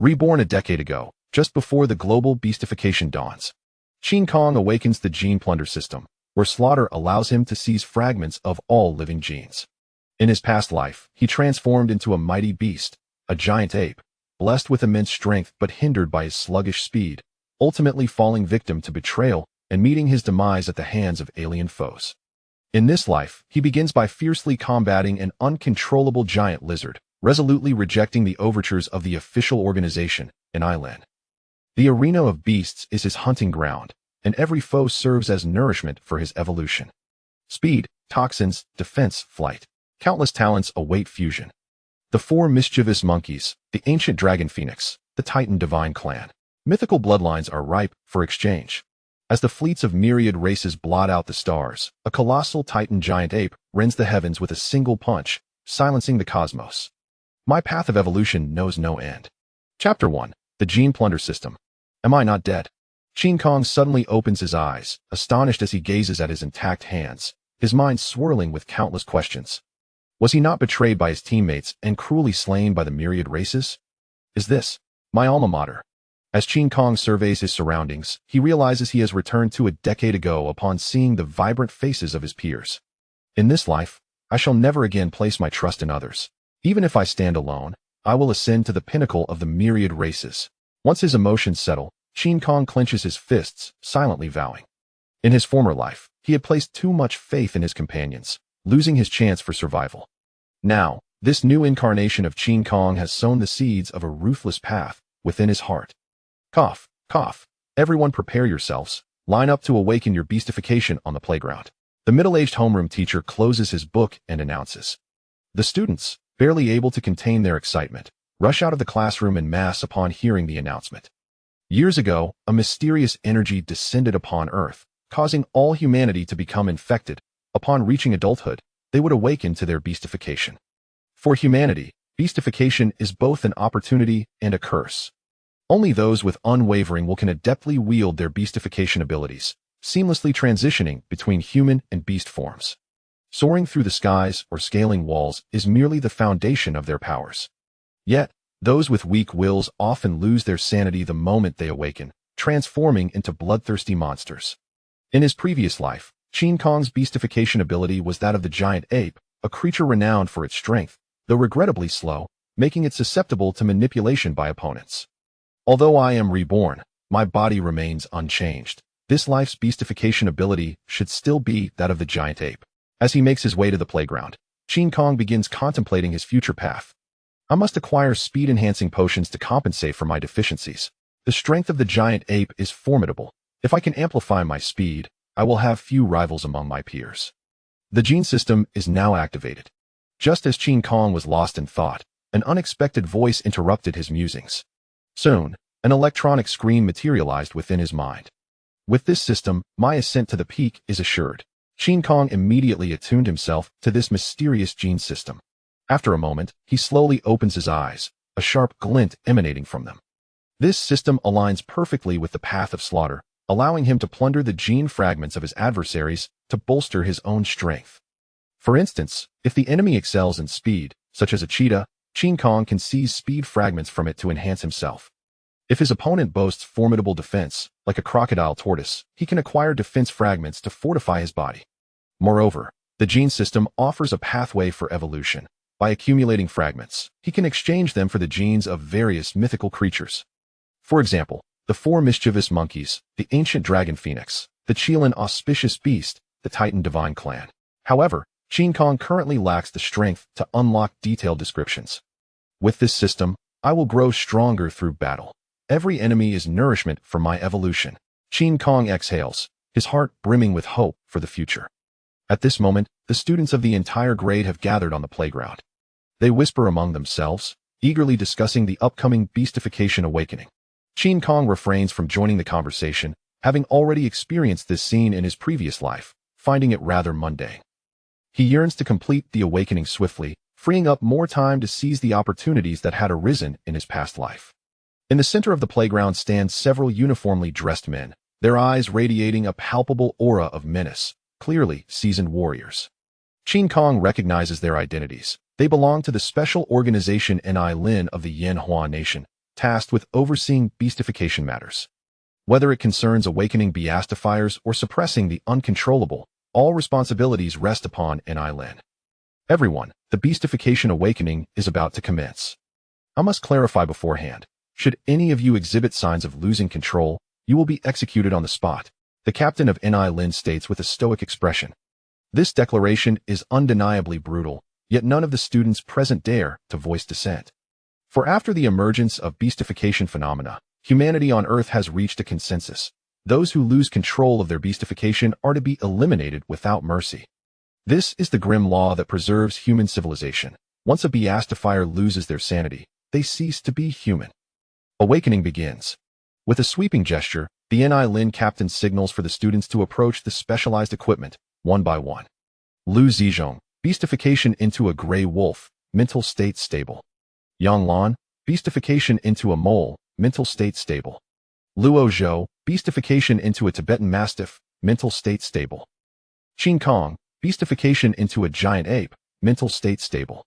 Reborn a decade ago, just before the global beastification dawns, Qin Kong awakens the Gene Plunder System, where slaughter allows him to seize fragments of all living genes. In his past life, he transformed into a mighty beast, a giant ape, blessed with immense strength but hindered by his sluggish speed, ultimately falling victim to betrayal and meeting his demise at the hands of alien foes. In this life, he begins by fiercely combating an uncontrollable giant lizard, resolutely rejecting the overtures of the official organization, an island. The arena of beasts is his hunting ground, and every foe serves as nourishment for his evolution. Speed, toxins, defense, flight. Countless talents await fusion. The four mischievous monkeys, the ancient dragon phoenix, the titan divine clan. Mythical bloodlines are ripe for exchange. As the fleets of myriad races blot out the stars, a colossal titan giant ape rends the heavens with a single punch, silencing the cosmos. My path of evolution knows no end. Chapter 1. The Gene Plunder System. Am I not dead? Qin Kong suddenly opens his eyes, astonished as he gazes at his intact hands, his mind swirling with countless questions. Was he not betrayed by his teammates and cruelly slain by the myriad races? Is this my alma mater? As Qin Kong surveys his surroundings, he realizes he has returned to a decade ago upon seeing the vibrant faces of his peers. In this life, I shall never again place my trust in others. Even if I stand alone, I will ascend to the pinnacle of the myriad races. Once his emotions settle, Qin Kong clenches his fists, silently vowing. In his former life, he had placed too much faith in his companions, losing his chance for survival. Now, this new incarnation of Qin Kong has sown the seeds of a ruthless path within his heart. Cough, cough. Everyone prepare yourselves. Line up to awaken your beastification on the playground. The middle-aged homeroom teacher closes his book and announces. The students, barely able to contain their excitement, rush out of the classroom en masse upon hearing the announcement. Years ago, a mysterious energy descended upon Earth, causing all humanity to become infected. Upon reaching adulthood, they would awaken to their beastification. For humanity, beastification is both an opportunity and a curse. Only those with unwavering will can adeptly wield their beastification abilities, seamlessly transitioning between human and beast forms. Soaring through the skies or scaling walls is merely the foundation of their powers. Yet, those with weak wills often lose their sanity the moment they awaken, transforming into bloodthirsty monsters. In his previous life, Qin Kong's beastification ability was that of the giant ape, a creature renowned for its strength, though regrettably slow, making it susceptible to manipulation by opponents. Although I am reborn, my body remains unchanged. This life's beastification ability should still be that of the giant ape. As he makes his way to the playground, Qin Kong begins contemplating his future path. I must acquire speed-enhancing potions to compensate for my deficiencies. The strength of the giant ape is formidable. If I can amplify my speed, I will have few rivals among my peers. The gene system is now activated. Just as Qin Kong was lost in thought, an unexpected voice interrupted his musings. Soon, an electronic screen materialized within his mind. With this system, my ascent to the peak is assured. Qin Kong immediately attuned himself to this mysterious gene system. After a moment, he slowly opens his eyes, a sharp glint emanating from them. This system aligns perfectly with the path of slaughter, allowing him to plunder the gene fragments of his adversaries to bolster his own strength. For instance, if the enemy excels in speed, such as a cheetah, Qin Kong can seize speed fragments from it to enhance himself. If his opponent boasts formidable defense, like a crocodile tortoise, he can acquire defense fragments to fortify his body. Moreover, the gene system offers a pathway for evolution. By accumulating fragments, he can exchange them for the genes of various mythical creatures. For example, the four mischievous monkeys, the ancient dragon phoenix, the Qin auspicious beast, the titan divine clan. However, Qin Kong currently lacks the strength to unlock detailed descriptions. With this system, I will grow stronger through battle. Every enemy is nourishment for my evolution. Qin Kong exhales, his heart brimming with hope for the future. At this moment, the students of the entire grade have gathered on the playground. They whisper among themselves, eagerly discussing the upcoming beastification awakening. Qin Kong refrains from joining the conversation, having already experienced this scene in his previous life, finding it rather mundane. He yearns to complete the awakening swiftly, freeing up more time to seize the opportunities that had arisen in his past life. In the center of the playground stand several uniformly dressed men, their eyes radiating a palpable aura of menace, clearly seasoned warriors. Qin Kong recognizes their identities. They belong to the special organization Ni Lin of the Yanhua Nation, tasked with overseeing beastification matters. Whether it concerns awakening beastifiers or suppressing the uncontrollable, all responsibilities rest upon Lin. Everyone, the beastification awakening is about to commence. I must clarify beforehand. Should any of you exhibit signs of losing control, you will be executed on the spot, the captain of Lin states with a stoic expression. This declaration is undeniably brutal, yet none of the students present dare to voice dissent. For after the emergence of beastification phenomena, humanity on Earth has reached a consensus. Those who lose control of their beastification are to be eliminated without mercy. This is the grim law that preserves human civilization. Once a beastifier loses their sanity, they cease to be human. Awakening begins. With a sweeping gesture, the Lin captain signals for the students to approach the specialized equipment, one by one. Lu Zizhong, beastification into a gray wolf, mental state stable. Yang Lan, beastification into a mole, mental state stable. Luo Zhou, beastification into a Tibetan mastiff, mental state stable. Qin Kong, beastification into a giant ape, mental state stable.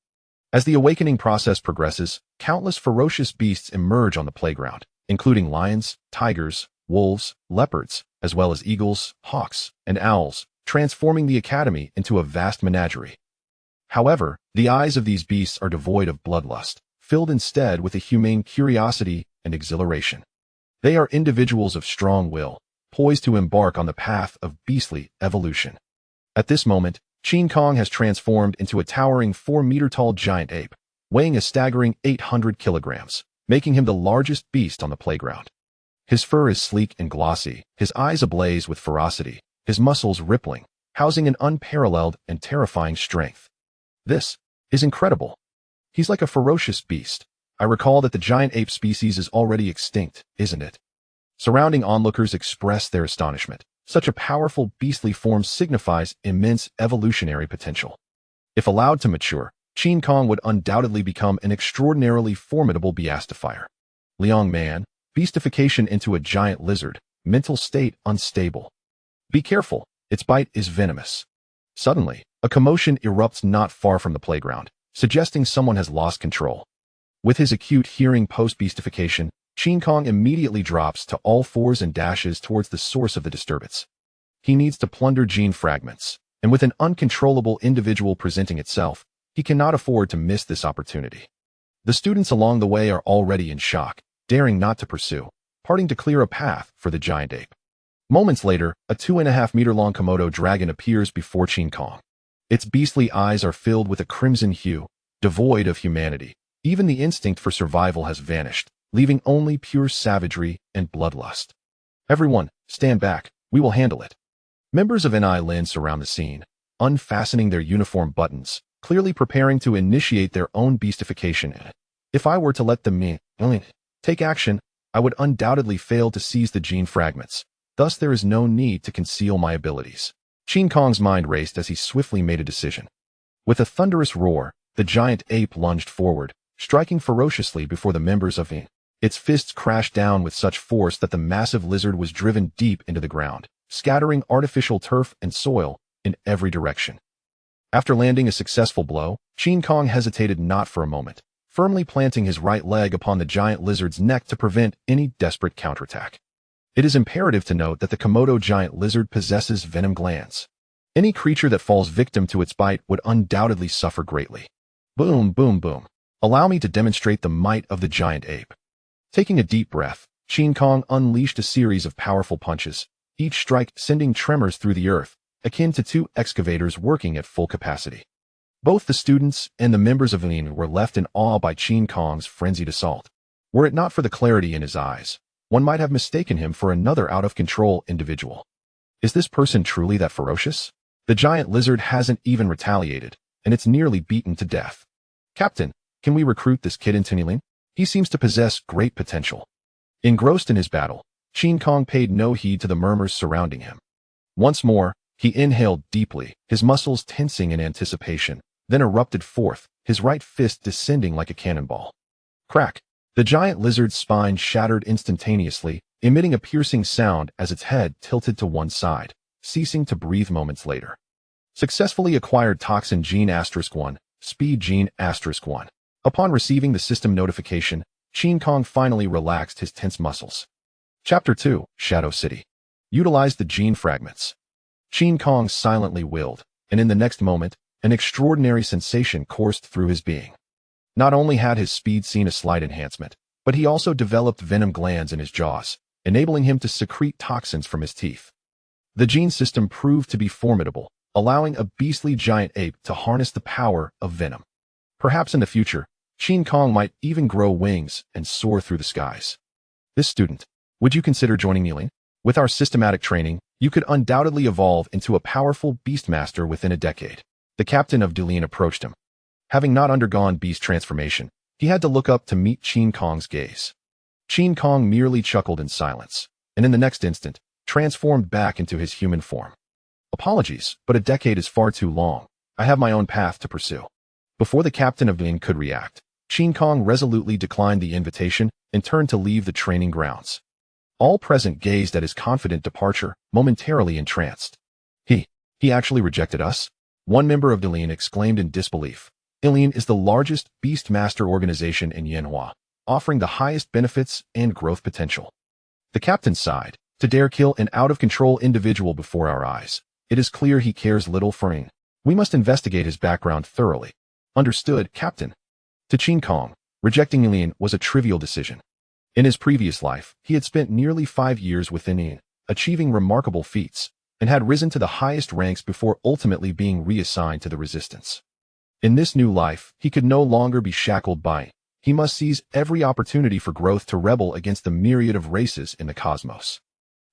As the awakening process progresses, countless ferocious beasts emerge on the playground, including lions, tigers, wolves, leopards, as well as eagles, hawks, and owls, transforming the academy into a vast menagerie. However, the eyes of these beasts are devoid of bloodlust, filled instead with a humane curiosity and exhilaration. They are individuals of strong will, poised to embark on the path of beastly evolution. At this moment, Qin Kong has transformed into a towering 4-meter-tall giant ape, weighing a staggering 800 kilograms, making him the largest beast on the playground. His fur is sleek and glossy, his eyes ablaze with ferocity, his muscles rippling, housing an unparalleled and terrifying strength. This is incredible. He's like a ferocious beast. I recall that the giant ape species is already extinct, isn't it? Surrounding onlookers express their astonishment. Such a powerful beastly form signifies immense evolutionary potential. If allowed to mature, Qin Kong would undoubtedly become an extraordinarily formidable beastifier. Liang Man, beastification into a giant lizard, mental state unstable. Be careful, its bite is venomous. Suddenly, a commotion erupts not far from the playground, suggesting someone has lost control. With his acute hearing post-beastification, Qin Kong immediately drops to all fours and dashes towards the source of the disturbance. He needs to plunder gene fragments, and with an uncontrollable individual presenting itself, he cannot afford to miss this opportunity. The students along the way are already in shock, daring not to pursue, parting to clear a path for the giant ape. Moments later, a 2.5-meter-long Komodo dragon appears before Qin Kong. Its beastly eyes are filled with a crimson hue, devoid of humanity. Even the instinct for survival has vanished, leaving only pure savagery and bloodlust. Everyone, stand back, we will handle it. Members of Lin surround the scene, unfastening their uniform buttons, clearly preparing to initiate their own beastification. If I were to let them take action, I would undoubtedly fail to seize the gene fragments. Thus there is no need to conceal my abilities. Qin Kong's mind raced as he swiftly made a decision. With a thunderous roar, the giant ape lunged forward, striking ferociously before the members of Its fists crashed down with such force that the massive lizard was driven deep into the ground, scattering artificial turf and soil in every direction. After landing a successful blow, Qin Kong hesitated not for a moment, firmly planting his right leg upon the giant lizard's neck to prevent any desperate counterattack. It is imperative to note that the Komodo giant lizard possesses venom glands. Any creature that falls victim to its bite would undoubtedly suffer greatly. Boom, boom, boom. Allow me to demonstrate the might of the giant ape. Taking a deep breath, Qin Kong unleashed a series of powerful punches, each strike sending tremors through the earth, akin to 2 excavators working at full capacity. Both the students and the members of Lin were left in awe by Qin Kong's frenzied assault. Were it not for the clarity in his eyes, one might have mistaken him for another out-of-control individual. Is this person truly that ferocious? The giant lizard hasn't even retaliated, and it's nearly beaten to death. Captain, can we recruit this kid into Lin? He seems to possess great potential. Engrossed in his battle, Qin Kong paid no heed to the murmurs surrounding him. Once more, he inhaled deeply, his muscles tensing in anticipation, then erupted forth, his right fist descending like a cannonball. Crack! The giant lizard's spine shattered instantaneously, emitting a piercing sound as its head tilted to one side, ceasing to breathe moments later. Successfully acquired Toxin Gene *1, Speed Gene *1. Upon receiving the system notification, Qin Kong finally relaxed his tense muscles. Chapter 2, Shadow City. Utilize the gene fragments. Qin Kong silently willed, and in the next moment, an extraordinary sensation coursed through his being. Not only had his speed seen a slight enhancement, but he also developed venom glands in his jaws, enabling him to secrete toxins from his teeth. The gene system proved to be formidable, allowing a beastly giant ape to harness the power of venom. Perhaps in the future, Qin Kong might even grow wings and soar through the skies. This student, would you consider joining Kneeling? With our systematic training, you could undoubtedly evolve into a powerful beastmaster within a decade. The captain of Dulian approached him. Having not undergone beast transformation, he had to look up to meet Qin Kong's gaze. Qin Kong merely chuckled in silence, and in the next instant, transformed back into his human form. Apologies, but a decade is far too long. I have my own path to pursue. Before the captain of Dulian could react, Qin Kong resolutely declined the invitation and turned to leave the training grounds. All present gazed at his confident departure, momentarily entranced. He actually rejected us? One member of Dulian exclaimed in disbelief. Dulian is the largest beastmaster organization in Yanhua, offering the highest benefits and growth potential. The captain sighed. To dare kill an out-of-control individual before our eyes, it is clear he cares little for me. We must investigate his background thoroughly. Understood, Captain. To Qin Kong, rejecting Dulian was a trivial decision. In his previous life, he had spent nearly 5 years within Dulian, achieving remarkable feats, and had risen to the highest ranks before ultimately being reassigned to the resistance. In this new life, he could no longer be shackled by. He must seize every opportunity for growth to rebel against the myriad of races in the cosmos.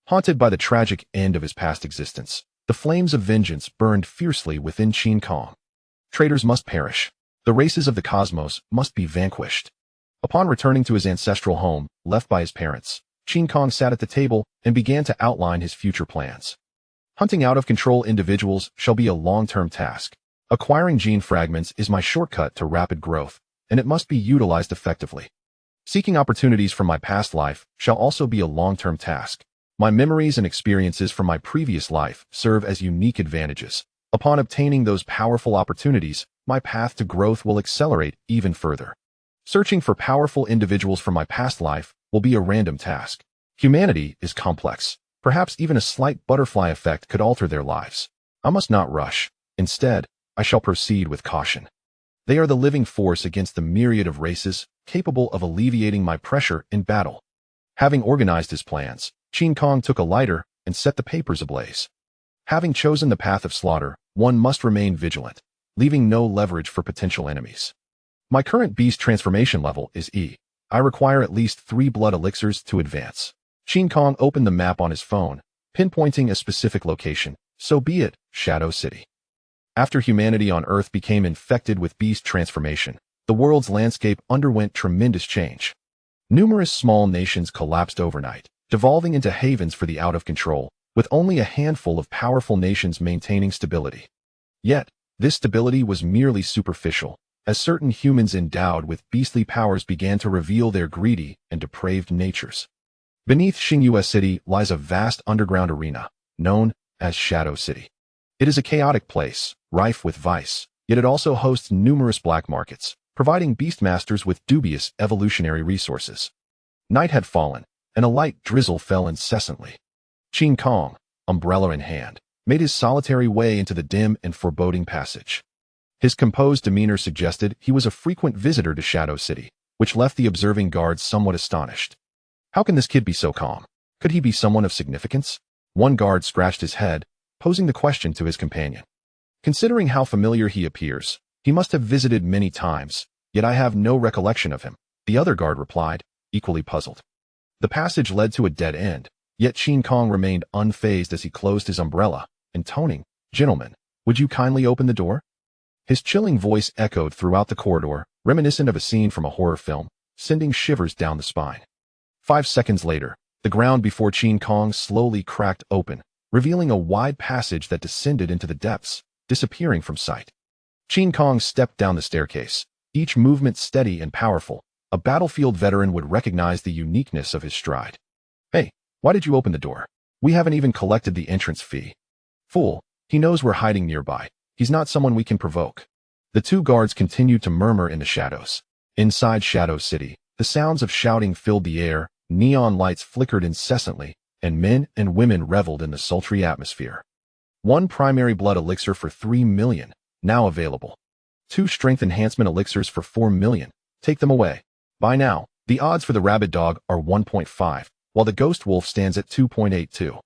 Haunted by the tragic end of his past existence, the flames of vengeance burned fiercely within Qin Kong. Traitors must perish. The races of the cosmos must be vanquished. Upon returning to his ancestral home, left by his parents, Qin Kong sat at the table and began to outline his future plans. Hunting out-of-control individuals shall be a long-term task. Acquiring gene fragments is my shortcut to rapid growth, and it must be utilized effectively. Seeking opportunities from my past life shall also be a long-term task. My memories and experiences from my previous life serve as unique advantages. Upon obtaining those powerful opportunities, my path to growth will accelerate even further. Searching for powerful individuals from my past life will be a random task. Humanity is complex. Perhaps even a slight butterfly effect could alter their lives. I must not rush. Instead, I shall proceed with caution. They are the living force against the myriad of races, capable of alleviating my pressure in battle. Having organized his plans, Qin Kong took a lighter and set the papers ablaze. Having chosen the path of slaughter, one must remain vigilant, leaving no leverage for potential enemies. My current beast transformation level is E. I require at least 3 blood elixirs to advance. Qin Kong opened the map on his phone, pinpointing a specific location. So be it, Shadow City. After humanity on Earth became infected with beast transformation, the world's landscape underwent tremendous change. Numerous small nations collapsed overnight, devolving into havens for the out-of-control, with only a handful of powerful nations maintaining stability. Yet, this stability was merely superficial, as certain humans endowed with beastly powers began to reveal their greedy and depraved natures. Beneath Xingyue City lies a vast underground arena, known as Shadow City. It is a chaotic place, rife with vice, yet it also hosts numerous black markets, providing beastmasters with dubious evolutionary resources. Night had fallen, and a light drizzle fell incessantly. Qin Kong, umbrella in hand, made his solitary way into the dim and foreboding passage. His composed demeanor suggested he was a frequent visitor to Shadow City, which left the observing guards somewhat astonished. How can this kid be so calm? Could he be someone of significance? One guard scratched his head, posing the question to his companion. Considering how familiar he appears, he must have visited many times, yet I have no recollection of him, the other guard replied, equally puzzled. The passage led to a dead end, yet Qin Kong remained unfazed as he closed his umbrella, intoning, "Gentlemen, would you kindly open the door?" His chilling voice echoed throughout the corridor, reminiscent of a scene from a horror film, sending shivers down the spine. 5 seconds later, the ground before Qin Kong slowly cracked open, revealing a wide passage that descended into the depths, disappearing from sight. Qin Kong stepped down the staircase, each movement steady and powerful. A battlefield veteran would recognize the uniqueness of his stride. "Hey, why did you open the door? We haven't even collected the entrance fee." "Fool, he knows we're hiding nearby. He's not someone we can provoke." The two guards continued to murmur in the shadows. Inside Shadow City, The sounds of shouting filled the air, neon lights flickered incessantly, and men and women reveled in the sultry atmosphere. 1 primary blood elixir for 3 million, now available. 2 strength enhancement elixirs for 4 million, take them away. By now, the odds for the rabid dog are 1.5, while the ghost wolf stands at 2.82.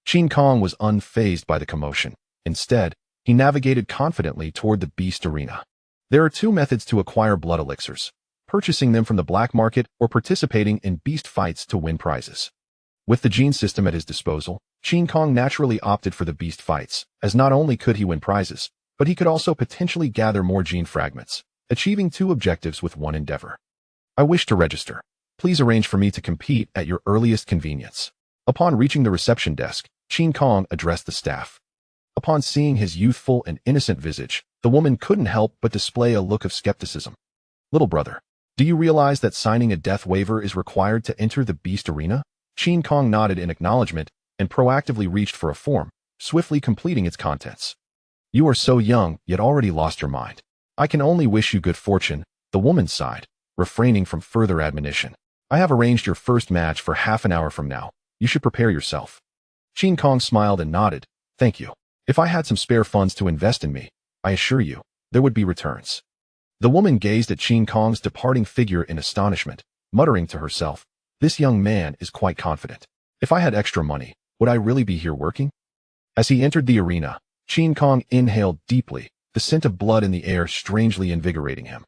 Qin Kong was unfazed by the commotion. Instead, he navigated confidently toward the beast arena. There are 2 methods to acquire blood elixirs: purchasing them from the black market or participating in beast fights to win prizes. With the gene system at his disposal, Qin Kong naturally opted for the beast fights, as not only could he win prizes, but he could also potentially gather more gene fragments, achieving 2 objectives with 1 endeavor. I wish to register. Please arrange for me to compete at your earliest convenience. Upon reaching the reception desk, Qin Kong addressed the staff. Upon seeing his youthful and innocent visage, the woman couldn't help but display a look of skepticism. Little brother, do you realize that signing a death waiver is required to enter the beast arena? Qin Kong nodded in acknowledgement and proactively reached for a form, swiftly completing its contents. You are so young, yet already lost your mind. I can only wish you good fortune, the woman sighed, refraining from further admonition. I have arranged your first match for half an hour from now. You should prepare yourself. Qin Kong smiled and nodded. Thank you. If I had some spare funds to invest in me, I assure you, there would be returns. The woman gazed at Qin Kong's departing figure in astonishment, muttering to herself, this young man is quite confident. If I had extra money, would I really be here working? As he entered the arena, Qin Kong inhaled deeply, the scent of blood in the air strangely invigorating him.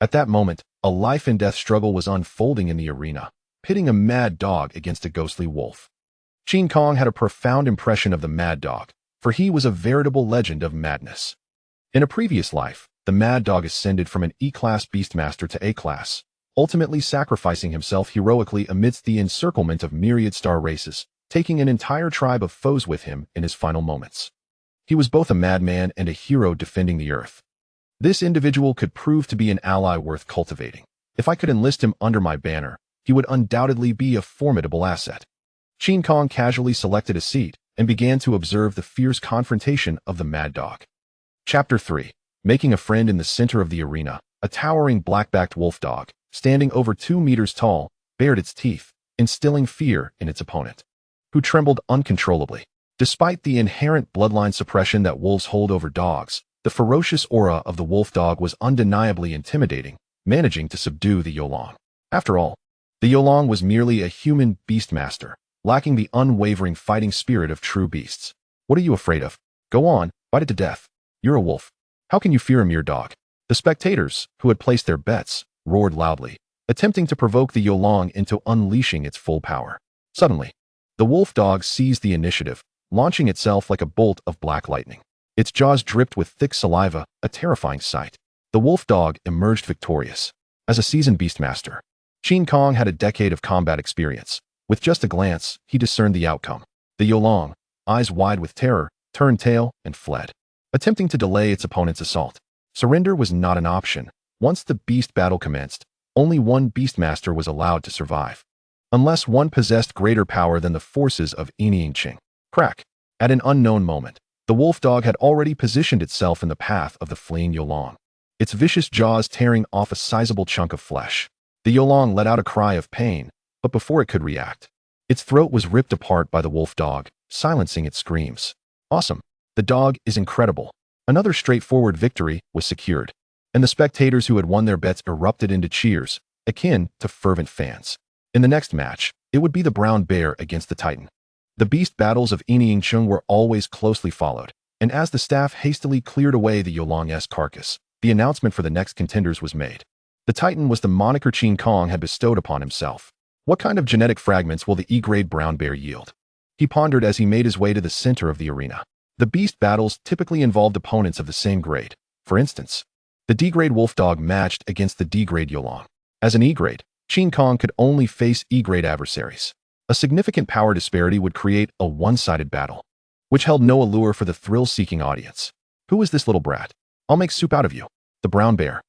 At that moment, a life-and-death struggle was unfolding in the arena, pitting a mad dog against a ghostly wolf. Qin Kong had a profound impression of the mad dog, for he was a veritable legend of madness. In a previous life, the mad dog ascended from an E-class beastmaster to A-class, ultimately sacrificing himself heroically amidst the encirclement of myriad star races, taking an entire tribe of foes with him in his final moments. He was both a madman and a hero defending the earth. This individual could prove to be an ally worth cultivating. If I could enlist him under my banner, he would undoubtedly be a formidable asset. Qin Kong casually selected a seat and began to observe the fierce confrontation of the mad dog. Chapter 3. Making a friend. In the center of the arena, a towering black-backed wolf dog, standing over 2 meters tall, bared its teeth, instilling fear in its opponent, who trembled uncontrollably. Despite the inherent bloodline suppression that wolves hold over dogs, the ferocious aura of the wolf dog was undeniably intimidating, managing to subdue the Yolong. After all, the Yolong was merely a human beastmaster, lacking the unwavering fighting spirit of true beasts. What are you afraid of? Go on, fight it to death. You're a wolf. How can you fear a mere dog? The spectators, who had placed their bets, roared loudly, attempting to provoke the Yolong into unleashing its full power. Suddenly, the wolf dog seized the initiative, launching itself like a bolt of black lightning. Its jaws dripped with thick saliva, a terrifying sight. The wolf dog emerged victorious. As a seasoned beastmaster, Qin Kong had a decade of combat experience. With just a glance, he discerned the outcome. The Yolong, eyes wide with terror, turned tail and fled, attempting to delay its opponent's assault. Surrender was not an option. Once the beast battle commenced, only one beastmaster was allowed to survive, unless one possessed greater power than the forces of Qing. Crack. At an unknown moment, the wolf dog had already positioned itself in the path of the fleeing Yolong, its vicious jaws tearing off a sizable chunk of flesh. The Yolong let out a cry of pain, but before it could react, its throat was ripped apart by the wolf dog, silencing its screams. Awesome. The dog is incredible. Another straightforward victory was secured, and the spectators who had won their bets erupted into cheers, akin to fervent fans. In the next match, it would be the brown bear against the titan. The beast battles of Qin were always closely followed, and as the staff hastily cleared away the Yolong-esque carcass, the announcement for the next contenders was made. The titan was the moniker Qin Kong had bestowed upon himself. What kind of genetic fragments will the E-grade brown bear yield? He pondered as he made his way to the center of the arena. The beast battles typically involved opponents of the same grade. For instance, the D-grade wolf dog matched against the D-grade Yolong. As an E-grade, Qin Kong could only face E-grade adversaries. A significant power disparity would create a one-sided battle, which held no allure for the thrill-seeking audience. Who is this little brat? I'll make soup out of you. The brown bear,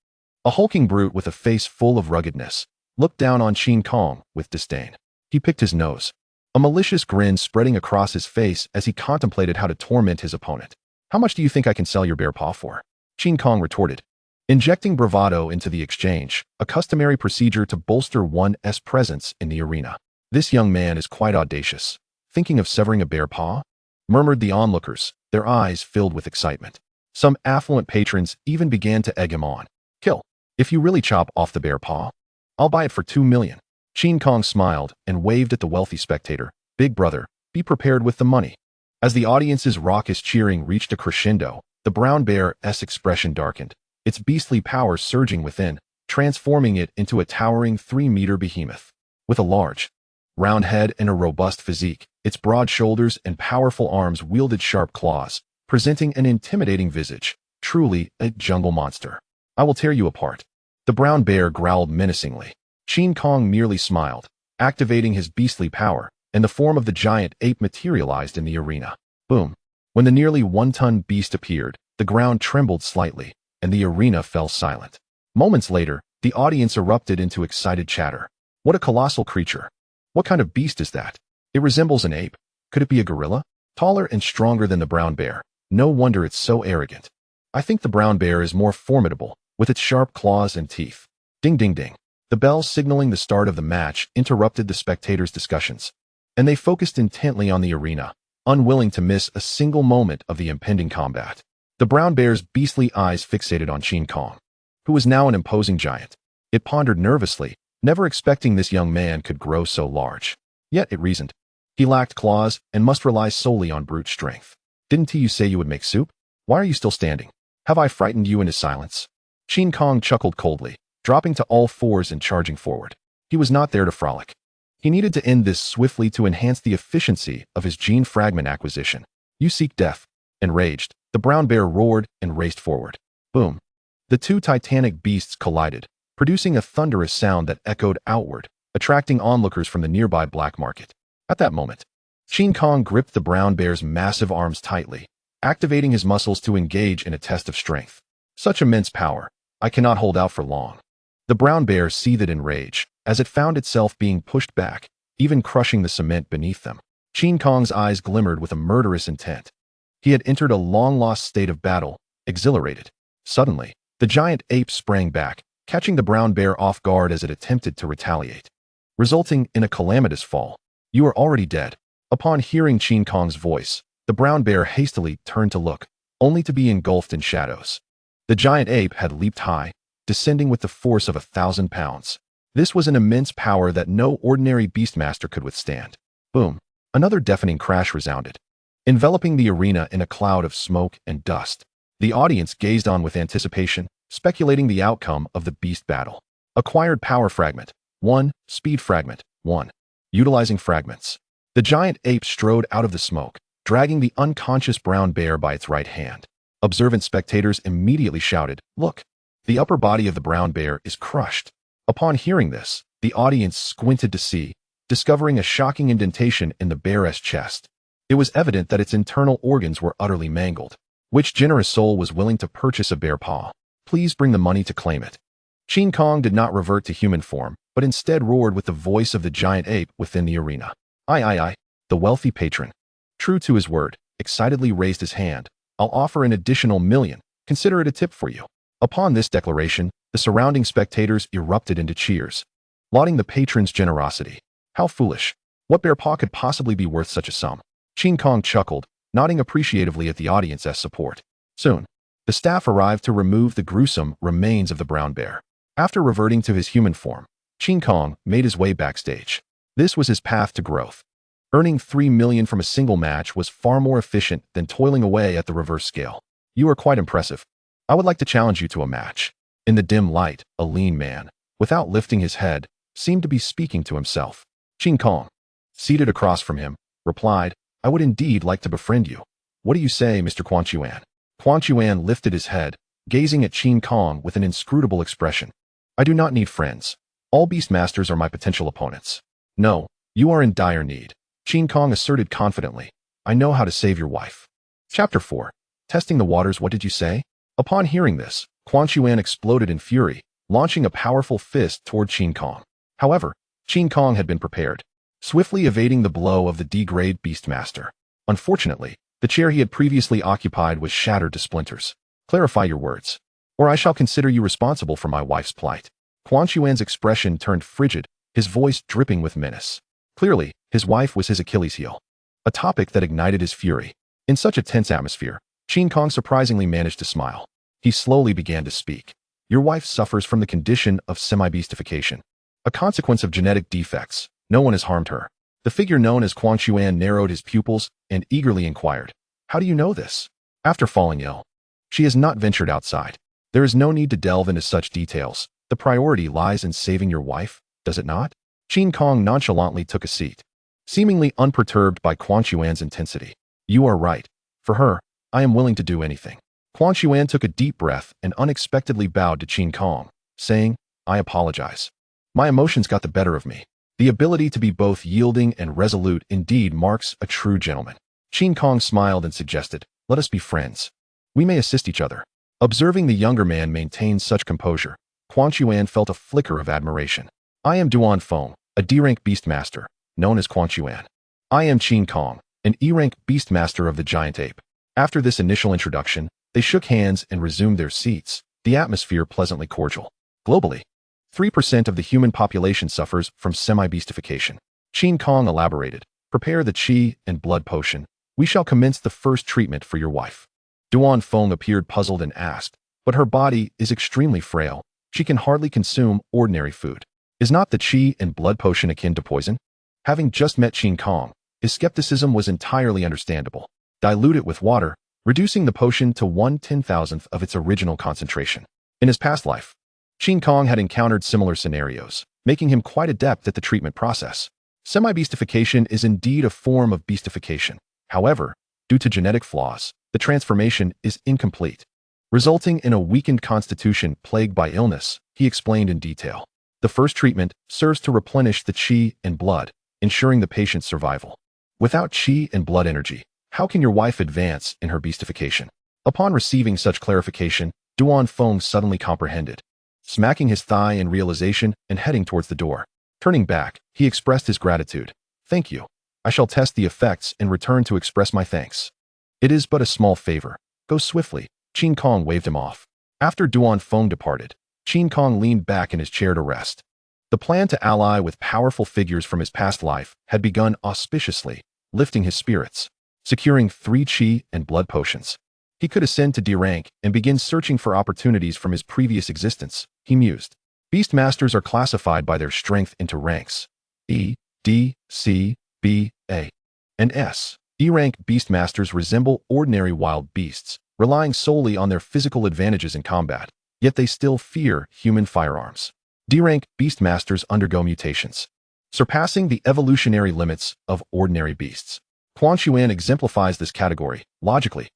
a hulking brute with a face full of ruggedness, looked down on Qin Kong with disdain. He picked his nose, a malicious grin spreading across his face as he contemplated how to torment his opponent. How much do you think I can sell your bear paw for? Qin Kong retorted. injecting bravado into the exchange, a customary procedure to bolster one's presence in the arena. This young man is quite audacious. Thinking of severing a bear paw? Murmured the onlookers, their eyes filled with excitement. Some affluent patrons even began to egg him on. Kill. If you really chop off the bear paw, I'll buy it for 2 million. Qin Kong smiled and waved at the wealthy spectator. Big brother, be prepared with the money. As the audience's raucous cheering reached a crescendo, the brown bear's expression darkened, its beastly power surging within, transforming it into a towering 3-meter behemoth. With a large, round head and a robust physique, its broad shoulders and powerful arms wielded sharp claws, presenting an intimidating visage, truly a jungle monster. I will tear you apart. The brown bear growled menacingly. Qin Kong merely smiled, activating his beastly power, and the form of the giant ape materialized in the arena. Boom. When the nearly 1-ton beast appeared, the ground trembled slightly, and the arena fell silent. Moments later, the audience erupted into excited chatter. What a colossal creature. What kind of beast is that? It resembles an ape. Could it be a gorilla? Taller and stronger than the brown bear. No wonder it's so arrogant. I think the brown bear is more formidable, with its sharp claws and teeth. Ding ding ding. The bell signaling the start of the match interrupted the spectators' discussions, and they focused intently on the arena, unwilling to miss a single moment of the impending combat. The brown bear's beastly eyes fixated on Qin Kong, who was now an imposing giant. It pondered nervously, never expecting this young man could grow so large. Yet, it reasoned, he lacked claws and must rely solely on brute strength. Didn't you say you would make soup? Why are you still standing? Have I frightened you into silence? Qin Kong chuckled coldly, dropping to all fours and charging forward. He was not there to frolic. He needed to end this swiftly to enhance the efficiency of his gene fragment acquisition. You seek death. Enraged, the brown bear roared and raced forward. Boom. The two titanic beasts collided, producing a thunderous sound that echoed outward, attracting onlookers from the nearby black market. At that moment, Qin Kong gripped the brown bear's massive arms tightly, activating his muscles to engage in a test of strength. Such immense power. I cannot hold out for long. The brown bear seethed in rage, as it found itself being pushed back, even crushing the cement beneath them. Qin Kong's eyes glimmered with a murderous intent. He had entered a long-lost state of battle, exhilarated. Suddenly, the giant ape sprang back, catching the brown bear off guard as it attempted to retaliate, resulting in a calamitous fall. You are already dead. Upon hearing Qin Kong's voice, the brown bear hastily turned to look, only to be engulfed in shadows. The giant ape had leaped high, descending with the force of 1,000 pounds. This was an immense power that no ordinary beastmaster could withstand. Boom. Another deafening crash resounded, enveloping the arena in a cloud of smoke and dust. The audience gazed on with anticipation, speculating the outcome of the beast battle. Acquired power fragment 1, speed fragment 1. Utilizing fragments. The giant ape strode out of the smoke, dragging the unconscious brown bear by its right hand. Observant spectators immediately shouted, "Look! The upper body of the brown bear is crushed." Upon hearing this, the audience squinted to see, discovering a shocking indentation in the bear's chest. It was evident that its internal organs were utterly mangled. Which generous soul was willing to purchase a bear paw? Please bring the money to claim it. Qin Kong did not revert to human form, but instead roared with the voice of the giant ape within the arena. I. The wealthy patron, true to his word, excitedly raised his hand. I'll offer an additional 1,000,000. Consider it a tip for you. Upon this declaration, the surrounding spectators erupted into cheers, lauding the patron's generosity. How foolish. What bear paw could possibly be worth such a sum? Qin Kong chuckled, nodding appreciatively at the audience's support. Soon, the staff arrived to remove the gruesome remains of the brown bear. After reverting to his human form, Qin Kong made his way backstage. This was his path to growth. Earning 3 million from a single match was far more efficient than toiling away at the reverse scale. You are quite impressive. I would like to challenge you to a match. In the dim light, a lean man, without lifting his head, seemed to be speaking to himself. Qin Kong, seated across from him, replied, I would indeed like to befriend you. What do you say, Mr. Quan Chuan? Quan Chuan lifted his head, gazing at Qin Kong with an inscrutable expression. I do not need friends. All beastmasters are my potential opponents. No, you are in dire need. Qin Kong asserted confidently. I know how to save your wife. Chapter 4. Testing the waters. What did you say? Upon hearing this, Quan Chuan exploded in fury, launching a powerful fist toward Qin Kong. However, Qin Kong had been prepared, swiftly evading the blow of the D-grade beastmaster. Unfortunately, the chair he had previously occupied was shattered to splinters. Clarify your words. or I shall consider you responsible for my wife's plight." Quan Chuan's expression turned frigid, his voice dripping with menace. Clearly, his wife was his Achilles heel, a topic that ignited his fury. In such a tense atmosphere, Qin Kong surprisingly managed to smile. He slowly began to speak. "Your wife suffers from the condition of semi-beastification, a consequence of genetic defects. No one has harmed her." The figure known as Quan Chuan narrowed his pupils and eagerly inquired, "How do you know this?" "After falling ill. She has not ventured outside. There is no need to delve into such details. The priority lies in saving your wife, does it not?" Qin Kong nonchalantly took a seat, seemingly unperturbed by Quan Chuan's intensity. "You are right. For her, I am willing to do anything." Quan Chuan took a deep breath and unexpectedly bowed to Qin Kong, saying, "I apologize. My emotions got the better of me." The ability to be both yielding and resolute indeed marks a true gentleman. Qin Kong smiled and suggested, "Let us be friends. We may assist each other." Observing the younger man maintain such composure, Quan Chuan felt a flicker of admiration. "I am Duan Feng, a D-rank beastmaster, known as Quan Chuan. I am Qin Kong, an E-rank beastmaster of the giant ape." After this initial introduction, they shook hands and resumed their seats, the atmosphere pleasantly cordial. Globally, 3% of the human population suffers from semi-beastification. Qin Kong elaborated, "Prepare the qi and blood potion. We shall commence the first treatment for your wife." Duan Feng appeared puzzled and asked, "But her body is extremely frail. She can hardly consume ordinary food. Is not the qi and blood potion akin to poison?" Having just met Qin Kong, his skepticism was entirely understandable. Dilute it with water, reducing the potion to 1/10,000th of its original concentration. In his past life, Qin Kong had encountered similar scenarios, making him quite adept at the treatment process. Semi-beastification is indeed a form of beastification. However, due to genetic flaws, the transformation is incomplete, resulting in a weakened constitution plagued by illness, he explained in detail. The first treatment serves to replenish the qi and blood, ensuring the patient's survival. Without qi and blood energy, how can your wife advance in her beastification? Upon receiving such clarification, Duan Feng suddenly comprehended, smacking his thigh in realization and heading towards the door. Turning back, he expressed his gratitude. "Thank you. I shall test the effects and return to express my thanks." "It is but a small favor. Go swiftly." Qin Kong waved him off. After Duan Feng departed, Qin Kong leaned back in his chair to rest. The plan to ally with powerful figures from his past life had begun auspiciously, lifting his spirits. Securing 3 qi and blood potions, he could ascend to D rank and begin searching for opportunities from his previous existence, he mused. Beastmasters are classified by their strength into ranks: E, D, C, B, A, and S. E-rank beastmasters resemble ordinary wild beasts, relying solely on their physical advantages in combat, yet they still fear human firearms. D-rank beastmasters undergo mutations, surpassing the evolutionary limits of ordinary beasts. Quan Chuan exemplifies this category. Logically,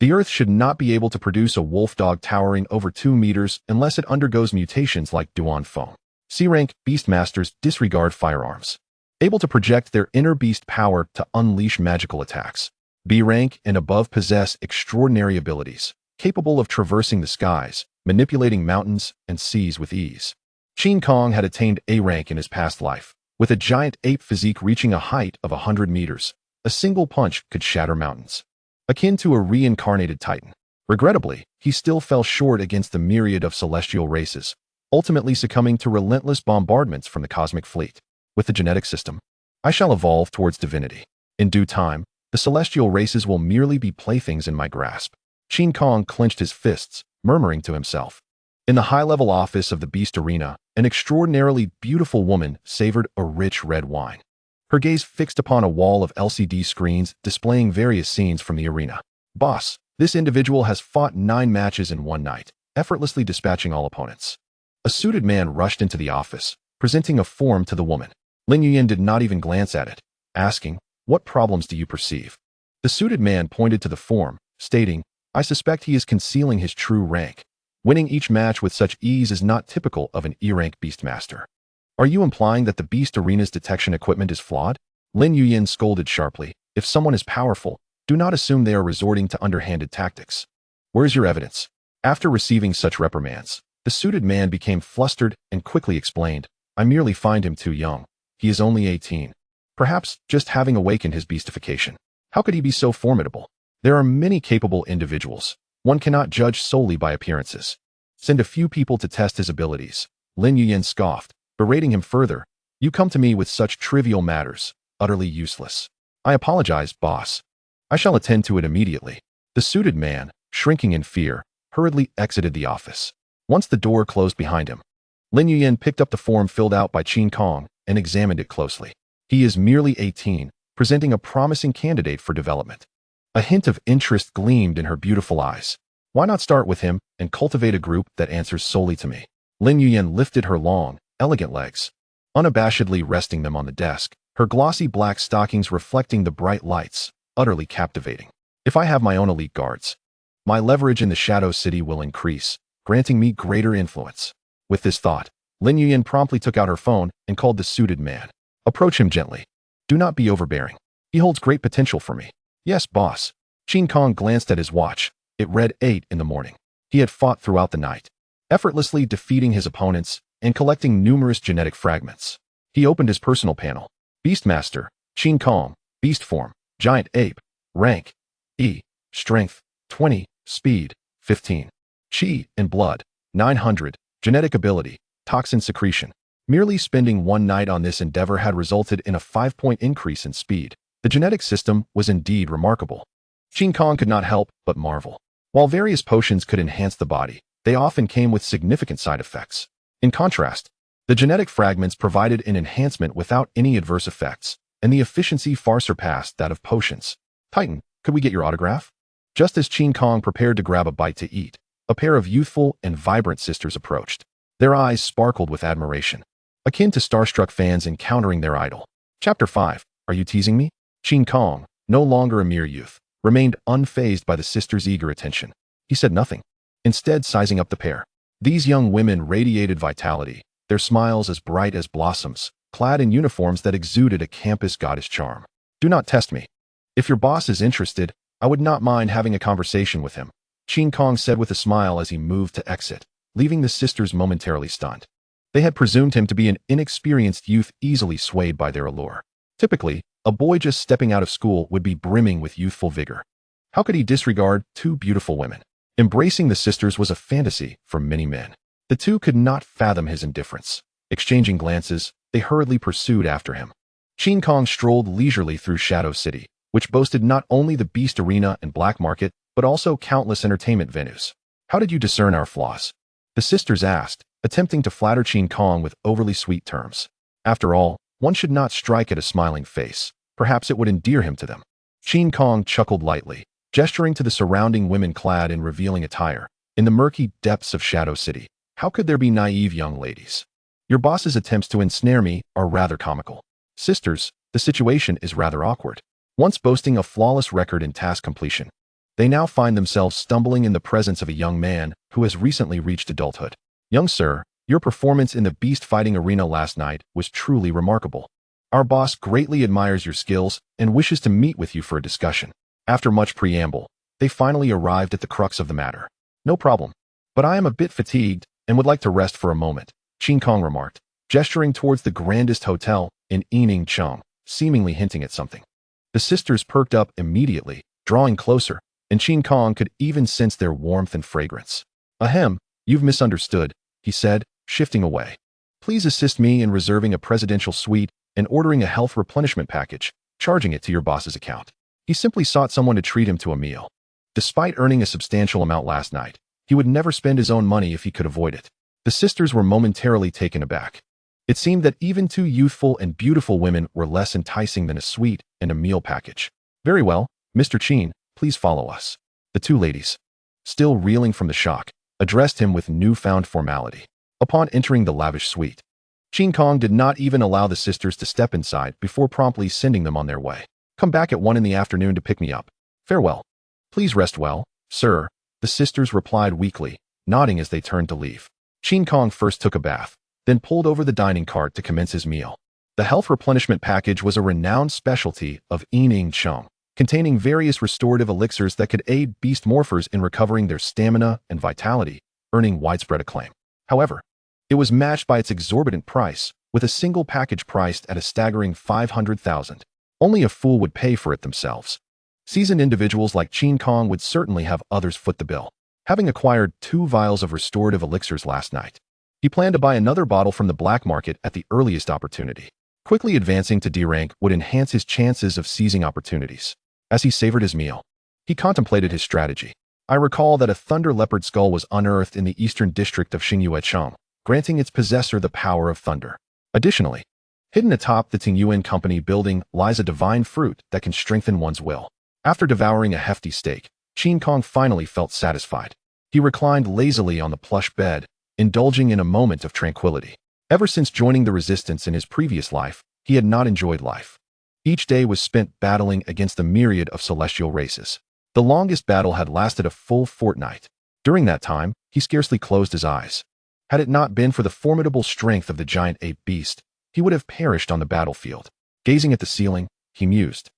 the Earth should not be able to produce a wolf dog towering over 2 meters unless it undergoes mutations like Duan Feng. C-rank beastmasters disregard firearms, able to project their inner beast power to unleash magical attacks. B-rank and above possess extraordinary abilities, capable of traversing the skies, manipulating mountains and seas with ease. Qin Kong had attained A rank in his past life, with a giant ape physique reaching a height of 100 meters. A single punch could shatter mountains, akin to a reincarnated titan. Regrettably, he still fell short against the myriad of celestial races, ultimately succumbing to relentless bombardments from the cosmic fleet. With the genetic system, I shall evolve towards divinity. In due time, the celestial races will merely be playthings in my grasp. Qin Kong clenched his fists, murmuring to himself. In the high-level office of the Beast Arena, an extraordinarily beautiful woman savored a rich red wine, her gaze fixed upon a wall of LCD screens displaying various scenes from the arena. "Boss, this individual has fought 9 matches in one night, effortlessly dispatching all opponents." A suited man rushed into the office, presenting a form to the woman. Lin Yuyan did not even glance at it, asking, "What problems do you perceive?" The suited man pointed to the form, stating, "I suspect he is concealing his true rank. Winning each match with such ease is not typical of an E-rank beastmaster." "Are you implying that the Beast Arena's detection equipment is flawed?" Lin Yuyan scolded sharply. "If someone is powerful, do not assume they are resorting to underhanded tactics. Where's your evidence?" After receiving such reprimands, the suited man became flustered and quickly explained, "I merely find him too young. He is only 18. Perhaps just having awakened his beastification. How could he be so formidable? There are many capable individuals. One cannot judge solely by appearances." Send a few people to test his abilities. Lin Yuyan scoffed, berating him further. You come to me with such trivial matters, utterly useless. I apologize, boss. I shall attend to it immediately. The suited man, shrinking in fear, hurriedly exited the office. Once the door closed behind him, Lin Yuyan picked up the form filled out by Qin Kong and examined it closely. He is merely 18, presenting a promising candidate for development. A hint of interest gleamed in her beautiful eyes. Why not start with him and cultivate a group that answers solely to me? Lin Yuyan lifted her long, elegant legs, unabashedly resting them on the desk, her glossy black stockings reflecting the bright lights, utterly captivating. If I have my own elite guards, my leverage in the Shadow City will increase, granting me greater influence. With this thought, Lin Yuyan promptly took out her phone and called the suited man. Approach him gently. Do not be overbearing. He holds great potential for me. Yes, boss. Qin Kong glanced at his watch. It read 8 in the morning. He had fought throughout the night, effortlessly defeating his opponents and collecting numerous genetic fragments. He opened his personal panel. Beastmaster, Qin Kong, Beast Form, Giant Ape, Rank, E, Strength, 20, Speed, 15, Chi and Blood, 900, Genetic Ability, Toxin Secretion. Merely spending one night on this endeavor had resulted in a 5-point increase in speed. The genetic system was indeed remarkable. Qin Kong could not help but marvel. While various potions could enhance the body, they often came with significant side effects. In contrast, the genetic fragments provided an enhancement without any adverse effects, and the efficiency far surpassed that of potions. Titan, could we get your autograph? Just as Qin Kong prepared to grab a bite to eat, a pair of youthful and vibrant sisters approached. Their eyes sparkled with admiration, akin to starstruck fans encountering their idol. Chapter 5. Are you teasing me? Qin Kong, no longer a mere youth, remained unfazed by the sisters' eager attention. He said nothing, instead sizing up the pair. These young women radiated vitality, their smiles as bright as blossoms, clad in uniforms that exuded a campus goddess charm. Do not test me. If your boss is interested, I would not mind having a conversation with him, Qin Kong said with a smile as he moved to exit, leaving the sisters momentarily stunned. They had presumed him to be an inexperienced youth easily swayed by their allure. Typically, a boy just stepping out of school would be brimming with youthful vigor. How could he disregard two beautiful women? Embracing the sisters was a fantasy for many men. The two could not fathom his indifference. Exchanging glances, they hurriedly pursued after him. Qin Kong strolled leisurely through Shadow City, which boasted not only the Beast Arena and Black Market, but also countless entertainment venues. How did you discern our flaws? The sisters asked, attempting to flatter Qin Kong with overly sweet terms. After all, one should not strike at a smiling face. Perhaps it would endear him to them. Qin Kong chuckled lightly, gesturing to the surrounding women clad in revealing attire. In the murky depths of Shadow City, how could there be naive young ladies? Your boss's attempts to ensnare me are rather comical. Sisters, the situation is rather awkward. Once boasting a flawless record in task completion, they now find themselves stumbling in the presence of a young man who has recently reached adulthood. Young sir, your performance in the beast fighting arena last night was truly remarkable. Our boss greatly admires your skills and wishes to meet with you for a discussion. After much preamble, they finally arrived at the crux of the matter. No problem, but I am a bit fatigued and would like to rest for a moment, Qin Kong remarked, gesturing towards the grandest hotel in Yinning, seemingly hinting at something. The sisters perked up immediately, drawing closer, and Qin Kong could even sense their warmth and fragrance. Ahem, you've misunderstood, he said, shifting away. Please assist me in reserving a presidential suite and ordering a health replenishment package, charging it to your boss's account. He simply sought someone to treat him to a meal. Despite earning a substantial amount last night, he would never spend his own money if he could avoid it. The sisters were momentarily taken aback. It seemed that even two youthful and beautiful women were less enticing than a suite and a meal package. Very well, Mr. Qin, please follow us. The two ladies, still reeling from the shock, addressed him with newfound formality. Upon entering the lavish suite, Qin Kong did not even allow the sisters to step inside before promptly sending them on their way. Come back at 1 in the afternoon to pick me up. Farewell. Please rest well, sir, the sisters replied weakly, nodding as they turned to leave. Qin Kong first took a bath, then pulled over the dining cart to commence his meal. The health replenishment package was a renowned specialty of Yinning, containing various restorative elixirs that could aid beast morphers in recovering their stamina and vitality, earning widespread acclaim. However, it was matched by its exorbitant price, with a single package priced at a staggering 500,000. Only a fool would pay for it themselves. Seasoned individuals like Qin Kong would certainly have others foot the bill. having acquired 2 vials of restorative elixirs last night. He planned to buy another bottle from the black market at the earliest opportunity. Quickly advancing to D rank would enhance his chances of seizing opportunities. As he savored his meal, he contemplated his strategy. I recall that a thunder leopard skull was unearthed in the eastern district of Xingyuecheng, granting its possessor the power of thunder. Additionally, hidden atop the Tingyuan Company building lies a divine fruit that can strengthen one's will. After devouring a hefty steak, Qin Kong finally felt satisfied. He reclined lazily on the plush bed, indulging in a moment of tranquility. Ever since joining the resistance in his previous life, he had not enjoyed life. Each day was spent battling against a myriad of celestial races. The longest battle had lasted a full fortnight. During that time, he scarcely closed his eyes. Had it not been for the formidable strength of the giant ape beast, he would have perished on the battlefield. Gazing at the ceiling, he mused.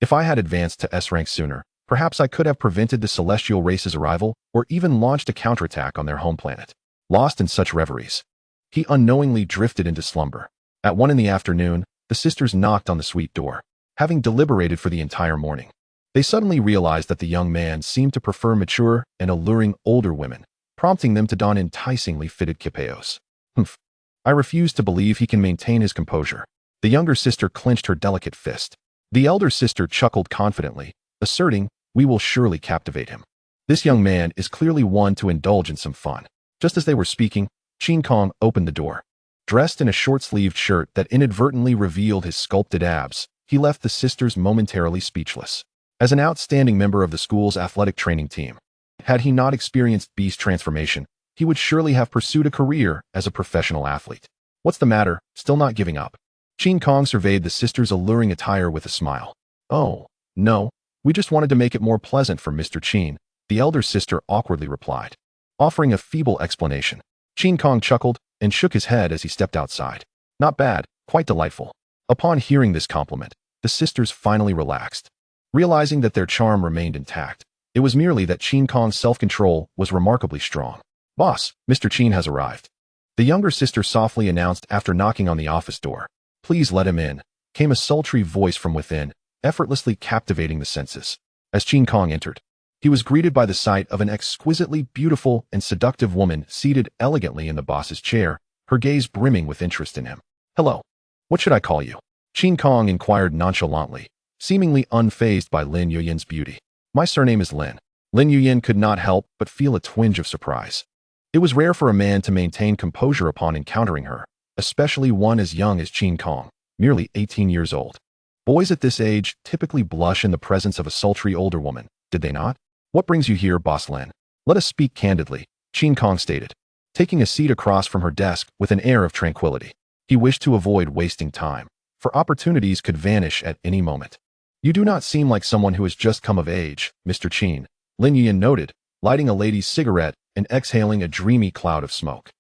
If I had advanced to S rank sooner, perhaps I could have prevented the celestial race's arrival or even launched a counterattack on their home planet. Lost in such reveries, he unknowingly drifted into slumber. At 1 in the afternoon, the sisters knocked on the suite door. Having deliberated for the entire morning, they suddenly realized that the young man seemed to prefer mature and alluring older women, prompting them to don enticingly fitted kipeos. Humph. I refuse to believe he can maintain his composure. The younger sister clenched her delicate fist. The elder sister chuckled confidently, asserting, "We will surely captivate him. This young man is clearly one to indulge in some fun." Just as they were speaking, Qin Kong opened the door. Dressed in a short-sleeved shirt that inadvertently revealed his sculpted abs, he left the sisters momentarily speechless. As an outstanding member of the school's athletic training team, had he not experienced beast transformation, he would surely have pursued a career as a professional athlete. What's the matter? Still not giving up? Qin Kong surveyed the sisters' alluring attire with a smile. Oh, no, we just wanted to make it more pleasant for Mr. Qin, the elder sister awkwardly replied. Offering a feeble explanation, Qin Kong chuckled and shook his head as he stepped outside. Not bad, quite delightful. Upon hearing this compliment, the sisters finally relaxed. Realizing that their charm remained intact, it was merely that Qin Kong's self-control was remarkably strong. Boss, Mr. Qin has arrived. The younger sister softly announced after knocking on the office door. Please let him in, came a sultry voice from within, effortlessly captivating the senses. As Qin Kong entered, he was greeted by the sight of an exquisitely beautiful and seductive woman seated elegantly in the boss's chair, her gaze brimming with interest in him. Hello. What should I call you? Qin Kong inquired nonchalantly, seemingly unfazed by Lin Yuyan's beauty. My surname is Lin. Lin Yuyan could not help but feel a twinge of surprise. It was rare for a man to maintain composure upon encountering her, especially one as young as Qin Kong, merely 18 years old. Boys at this age typically blush in the presence of a sultry older woman, did they not? What brings you here, Boss Lin? Let us speak candidly, Qin Kong stated, taking a seat across from her desk with an air of tranquility. He wished to avoid wasting time, for opportunities could vanish at any moment. You do not seem like someone who has just come of age, Mr. Qin, Lin Yuyan noted, lighting a lady's cigarette and exhaling a dreamy cloud of smoke.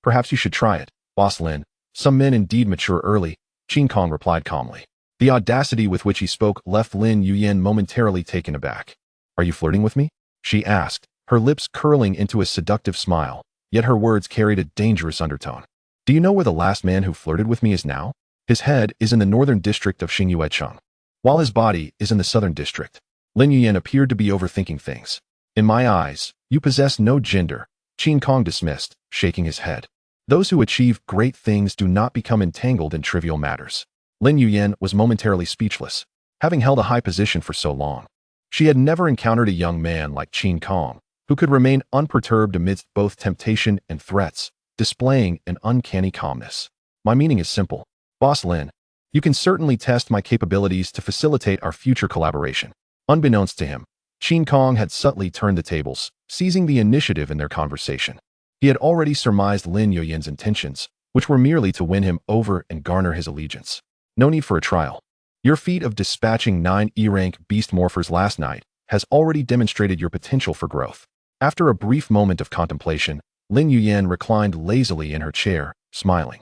Perhaps you should try it, Boss Lin. Some men indeed mature early, Qin Kong replied calmly. The audacity with which he spoke left Lin Yuyan momentarily taken aback. Are you flirting with me? She asked, her lips curling into a seductive smile, yet her words carried a dangerous undertone. Do you know where the last man who flirted with me is now? His head is in the northern district of Xingyuecheng, while his body is in the southern district. Lin Yuyan appeared to be overthinking things. In my eyes, you possess no gender, Qin Kong dismissed, shaking his head. Those who achieve great things do not become entangled in trivial matters. Lin Yuyan was momentarily speechless, having held a high position for so long. She had never encountered a young man like Qin Kong, who could remain unperturbed amidst both temptation and threats, displaying an uncanny calmness. My meaning is simple. Boss Lin, you can certainly test my capabilities to facilitate our future collaboration. Unbeknownst to him, Qin Kong had subtly turned the tables, seizing the initiative in their conversation. He had already surmised Lin Yuyan's intentions, which were merely to win him over and garner his allegiance. No need for a trial. Your feat of dispatching 9 E-rank beast morphers last night has already demonstrated your potential for growth. After a brief moment of contemplation, Lin Yuyan reclined lazily in her chair, smiling.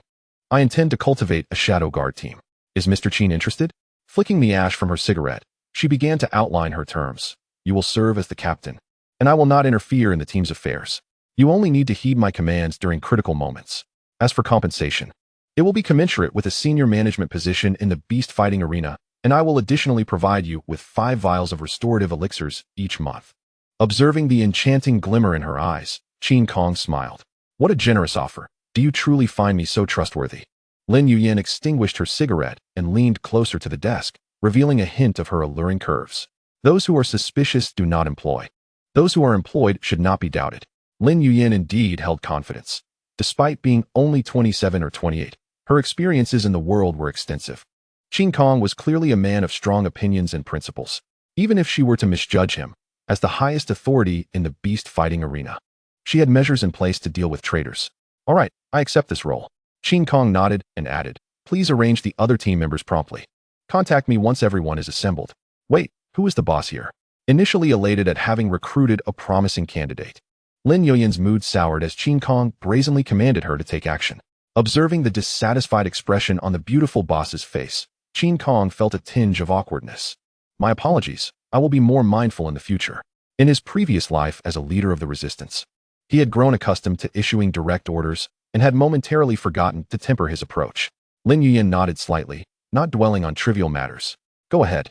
I intend to cultivate a shadow guard team. Is Mr. Qin interested? Flicking the ash from her cigarette, she began to outline her terms. You will serve as the captain, and I will not interfere in the team's affairs. You only need to heed my commands during critical moments. As for compensation, it will be commensurate with a senior management position in the beast fighting arena, and I will additionally provide you with 5 vials of restorative elixirs each month. Observing the enchanting glimmer in her eyes, Qin Kong smiled. What a generous offer. Do you truly find me so trustworthy? Lin Yuyin extinguished her cigarette and leaned closer to the desk, revealing a hint of her alluring curves. Those who are suspicious do not employ. Those who are employed should not be doubted. Lin Yuyin indeed held confidence. Despite being only 27 or 28, her experiences in the world were extensive. Qin Kong was clearly a man of strong opinions and principles, even if she were to misjudge him as the highest authority in the beast fighting arena. She had measures in place to deal with traitors. All right, I accept this role. Qin Kong nodded and added, please arrange the other team members promptly. Contact me once everyone is assembled. Wait, who is the boss here? Initially elated at having recruited a promising candidate, Lin Yuyin's mood soured as Qin Kong brazenly commanded her to take action. Observing the dissatisfied expression on the beautiful boss's face, Qin Kong felt a tinge of awkwardness. My apologies, I will be more mindful in the future. In his previous life as a leader of the resistance, he had grown accustomed to issuing direct orders and had momentarily forgotten to temper his approach. Lin Yuyin nodded slightly, not dwelling on trivial matters. Go ahead.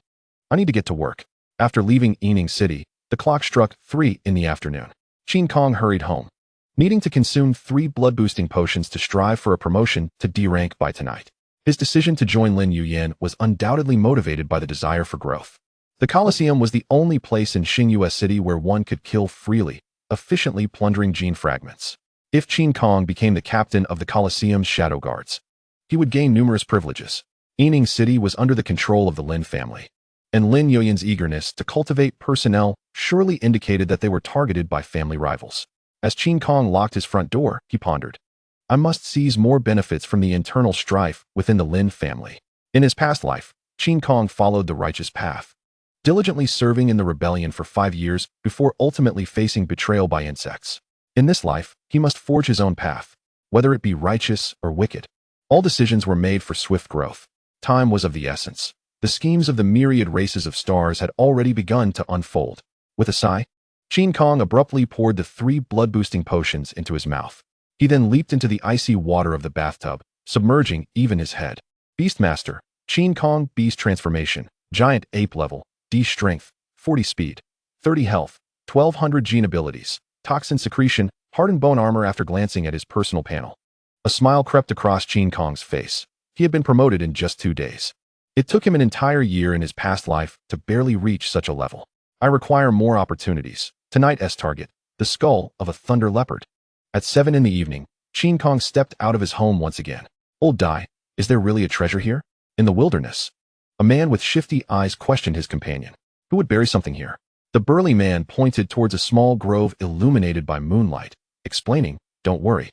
I need to get to work. After leaving Yining City, the clock struck 3 in the afternoon. Qin Kong hurried home, needing to consume 3 blood-boosting potions to strive for a promotion to D rank by tonight. His decision to join Lin Yuyin was undoubtedly motivated by the desire for growth. The Colosseum was the only place in Xingyue City where one could kill freely, efficiently plundering gene fragments. If Qin Kong became the captain of the Colosseum's shadow guards, he would gain numerous privileges. Yining City was under the control of the Lin family, and Lin Yuyin's eagerness to cultivate personnel surely indicated that they were targeted by family rivals. As Qin Kong locked his front door, he pondered, I must seize more benefits from the internal strife within the Lin family. In his past life, Qin Kong followed the righteous path, diligently serving in the rebellion for 5 years before ultimately facing betrayal by insects. In this life, he must forge his own path, whether it be righteous or wicked. All decisions were made for swift growth. Time was of the essence. The schemes of the myriad races of stars had already begun to unfold. With a sigh, Qin Kong abruptly poured the 3 blood-boosting potions into his mouth. He then leaped into the icy water of the bathtub, submerging even his head. Beastmaster, Qin Kong Beast Transformation, Giant Ape Level, D Strength, 40 Speed, 30 Health, 1200 Gene Abilities, Toxin Secretion, Hardened Bone Armor. After glancing at his personal panel, a smile crept across Qin Kong's face. He had been promoted in just 2 days. It took him an entire year in his past life to barely reach such a level. I require more opportunities. Tonight's target, the skull of a thunder leopard. At 7 in the evening, Qin Kong stepped out of his home once again. Old Dai, is there really a treasure here? In the wilderness? A man with shifty eyes questioned his companion. Who would bury something here? The burly man pointed towards a small grove illuminated by moonlight, explaining, don't worry.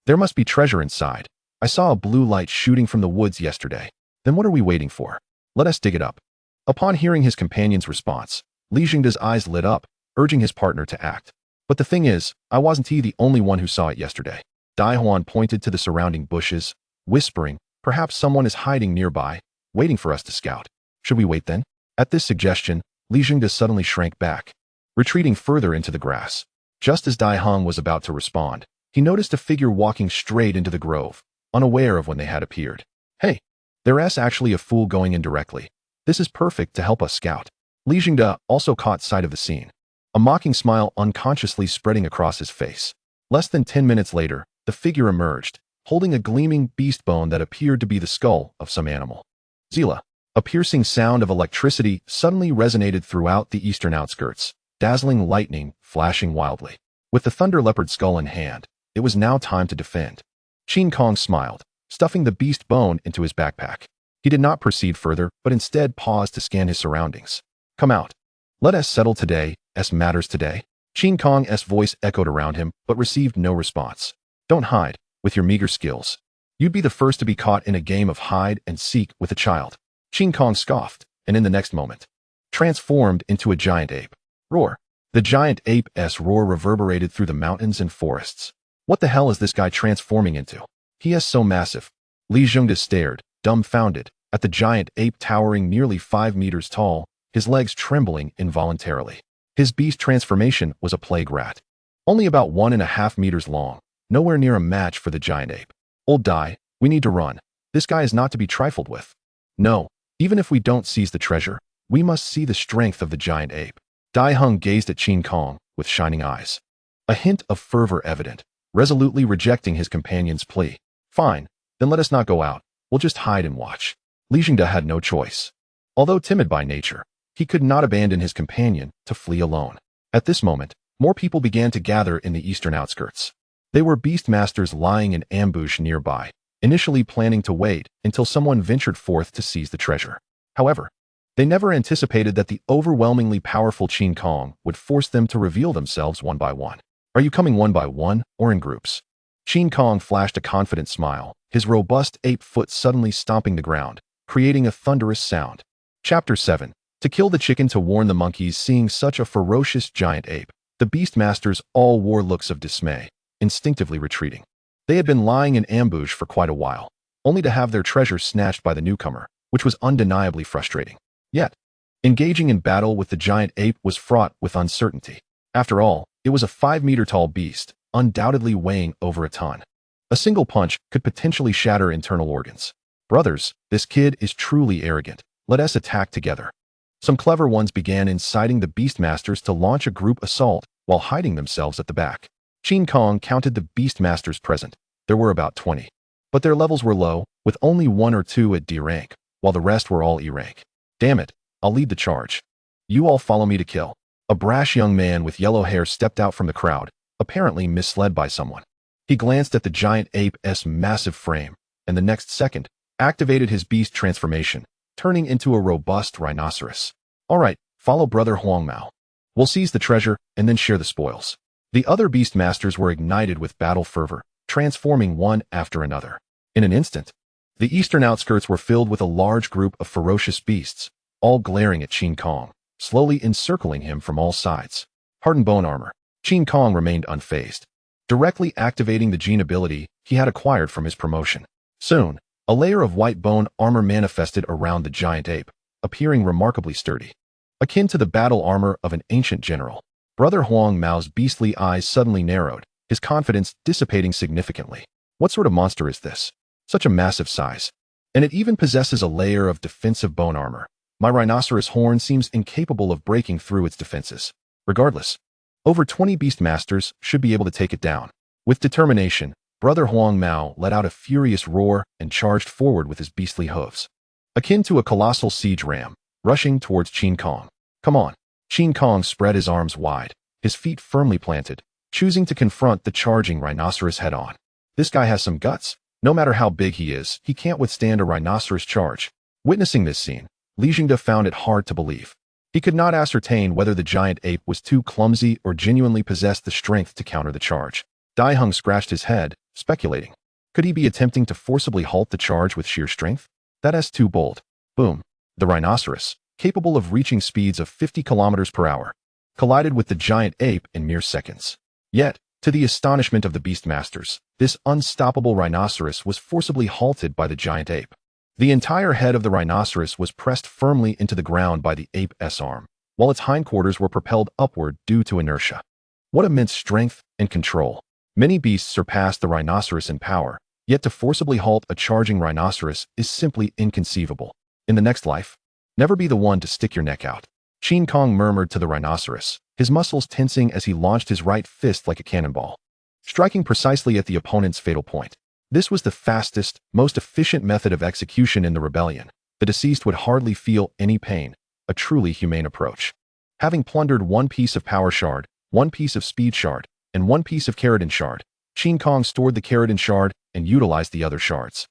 There must be treasure inside. I saw a blue light shooting from the woods yesterday. Then what are we waiting for? Let us dig it up. Upon hearing his companion's response, Li Jingde's eyes lit up, urging his partner to act. But the thing is, I wasn't the only one who saw it yesterday. Dai Huan pointed to the surrounding bushes, whispering, perhaps someone is hiding nearby, waiting for us to scout. Should we wait then? At this suggestion, Li Jingde suddenly shrank back, retreating further into the grass. Just as Dai Hong was about to respond, he noticed a figure walking straight into the grove, unaware of when they had appeared. Hey, there's actually a fool going in directly. This is perfect to help us scout. Li Jingde also caught sight of the scene, a mocking smile unconsciously spreading across his face. Less than 10 minutes later, the figure emerged, holding a gleaming beast bone that appeared to be the skull of some animal. Zila. A piercing sound of electricity suddenly resonated throughout the eastern outskirts, dazzling lightning flashing wildly. With the thunder leopard skull in hand, it was now time to defend. Qin Kong smiled, stuffing the beast bone into his backpack. He did not proceed further, but instead paused to scan his surroundings. Come out. Let us settle today, matters today. Qin Kong's voice echoed around him, but received no response. Don't hide, with your meager skills. You'd be the first to be caught in a game of hide and seek with a child. Qin Kong scoffed, and in the next moment, transformed into a giant ape. Roar. The giant ape's roar reverberated through the mountains and forests. What the hell is this guy transforming into? He is so massive. Li Jingde stared, dumbfounded, at the giant ape towering nearly 5 meters tall, his legs trembling involuntarily. His beast transformation was a plague rat, only about 1.5 meters long, nowhere near a match for the giant ape. Old Dai, we need to run. This guy is not to be trifled with. No, even if we don't seize the treasure, we must see the strength of the giant ape. Dai Hung gazed at Qin Kong, with shining eyes. A hint of fervor evident, resolutely rejecting his companion's plea. Fine, then let us not go out. We'll just hide and watch. Li Jingde had no choice. Although timid by nature, he could not abandon his companion to flee alone. At this moment, more people began to gather in the eastern outskirts. They were beastmasters lying in ambush nearby, initially planning to wait until someone ventured forth to seize the treasure. However, they never anticipated that the overwhelmingly powerful Qin Kong would force them to reveal themselves one by one. Are you coming one by one or in groups? Qin Kong flashed a confident smile, his robust ape foot suddenly stomping the ground, creating a thunderous sound. Chapter 7. To kill the chicken to warn the monkeys. Seeing such a ferocious giant ape, the beastmasters all wore looks of dismay, instinctively retreating. They had been lying in ambush for quite a while, only to have their treasure snatched by the newcomer, which was undeniably frustrating. Yet, engaging in battle with the giant ape was fraught with uncertainty. After all, it was a 5-meter-tall beast, undoubtedly weighing over a ton. A single punch could potentially shatter internal organs. Brothers, this kid is truly arrogant. Let us attack together. Some clever ones began inciting the beastmasters to launch a group assault while hiding themselves at the back. Qin Kong counted the beastmasters present. There were about 20. But their levels were low, with only 1 or 2 at D rank, while the rest were all E rank. Damn it, I'll lead the charge. You all follow me to kill. A brash young man with yellow hair stepped out from the crowd, apparently misled by someone. He glanced at the giant ape's massive frame, and the next second, activated his beast transformation, turning into a robust rhinoceros. All right, follow Brother Huang Mao. We'll seize the treasure and then share the spoils. The other beastmasters were ignited with battle fervor, transforming one after another. In an instant, the eastern outskirts were filled with a large group of ferocious beasts, all glaring at Qin Kong, slowly encircling him from all sides. Hardened bone armor. Qin Kong remained unfazed, directly activating the gene ability he had acquired from his promotion. Soon, a layer of white bone armor manifested around the giant ape, appearing remarkably sturdy. Akin to the battle armor of an ancient general, Brother Huang Mao's beastly eyes suddenly narrowed, his confidence dissipating significantly. What sort of monster is this? Such a massive size. And it even possesses a layer of defensive bone armor. My rhinoceros horn seems incapable of breaking through its defenses. Regardless, over 20 beastmasters should be able to take it down. With determination, Brother Huang Mao let out a furious roar and charged forward with his beastly hooves. Akin to a colossal siege ram, rushing towards Qin Kong. Come on. Qin Kong spread his arms wide, his feet firmly planted, choosing to confront the charging rhinoceros head-on. This guy has some guts. No matter how big he is, he can't withstand a rhinoceros charge. Witnessing this scene, Li Jingde found it hard to believe. He could not ascertain whether the giant ape was too clumsy or genuinely possessed the strength to counter the charge. Dai Heng scratched his head, speculating. Could he be attempting to forcibly halt the charge with sheer strength? That's too bold. Boom. The rhinoceros, capable of reaching speeds of 50 kilometers per hour, collided with the giant ape in mere seconds. Yet, to the astonishment of the beastmasters, this unstoppable rhinoceros was forcibly halted by the giant ape. The entire head of the rhinoceros was pressed firmly into the ground by the ape's arm, while its hindquarters were propelled upward due to inertia. What immense strength and control. Many beasts surpass the rhinoceros in power, yet to forcibly halt a charging rhinoceros is simply inconceivable. In the next life, never be the one to stick your neck out. Qin Kong murmured to the rhinoceros, his muscles tensing as he launched his right fist like a cannonball, striking precisely at the opponent's fatal point. This was the fastest, most efficient method of execution in the rebellion. The deceased would hardly feel any pain, a truly humane approach. Having plundered 1 piece of power shard, 1 piece of speed shard, and 1 piece of keratin shard, Qin Kong stored the keratin shard and utilized the other shards.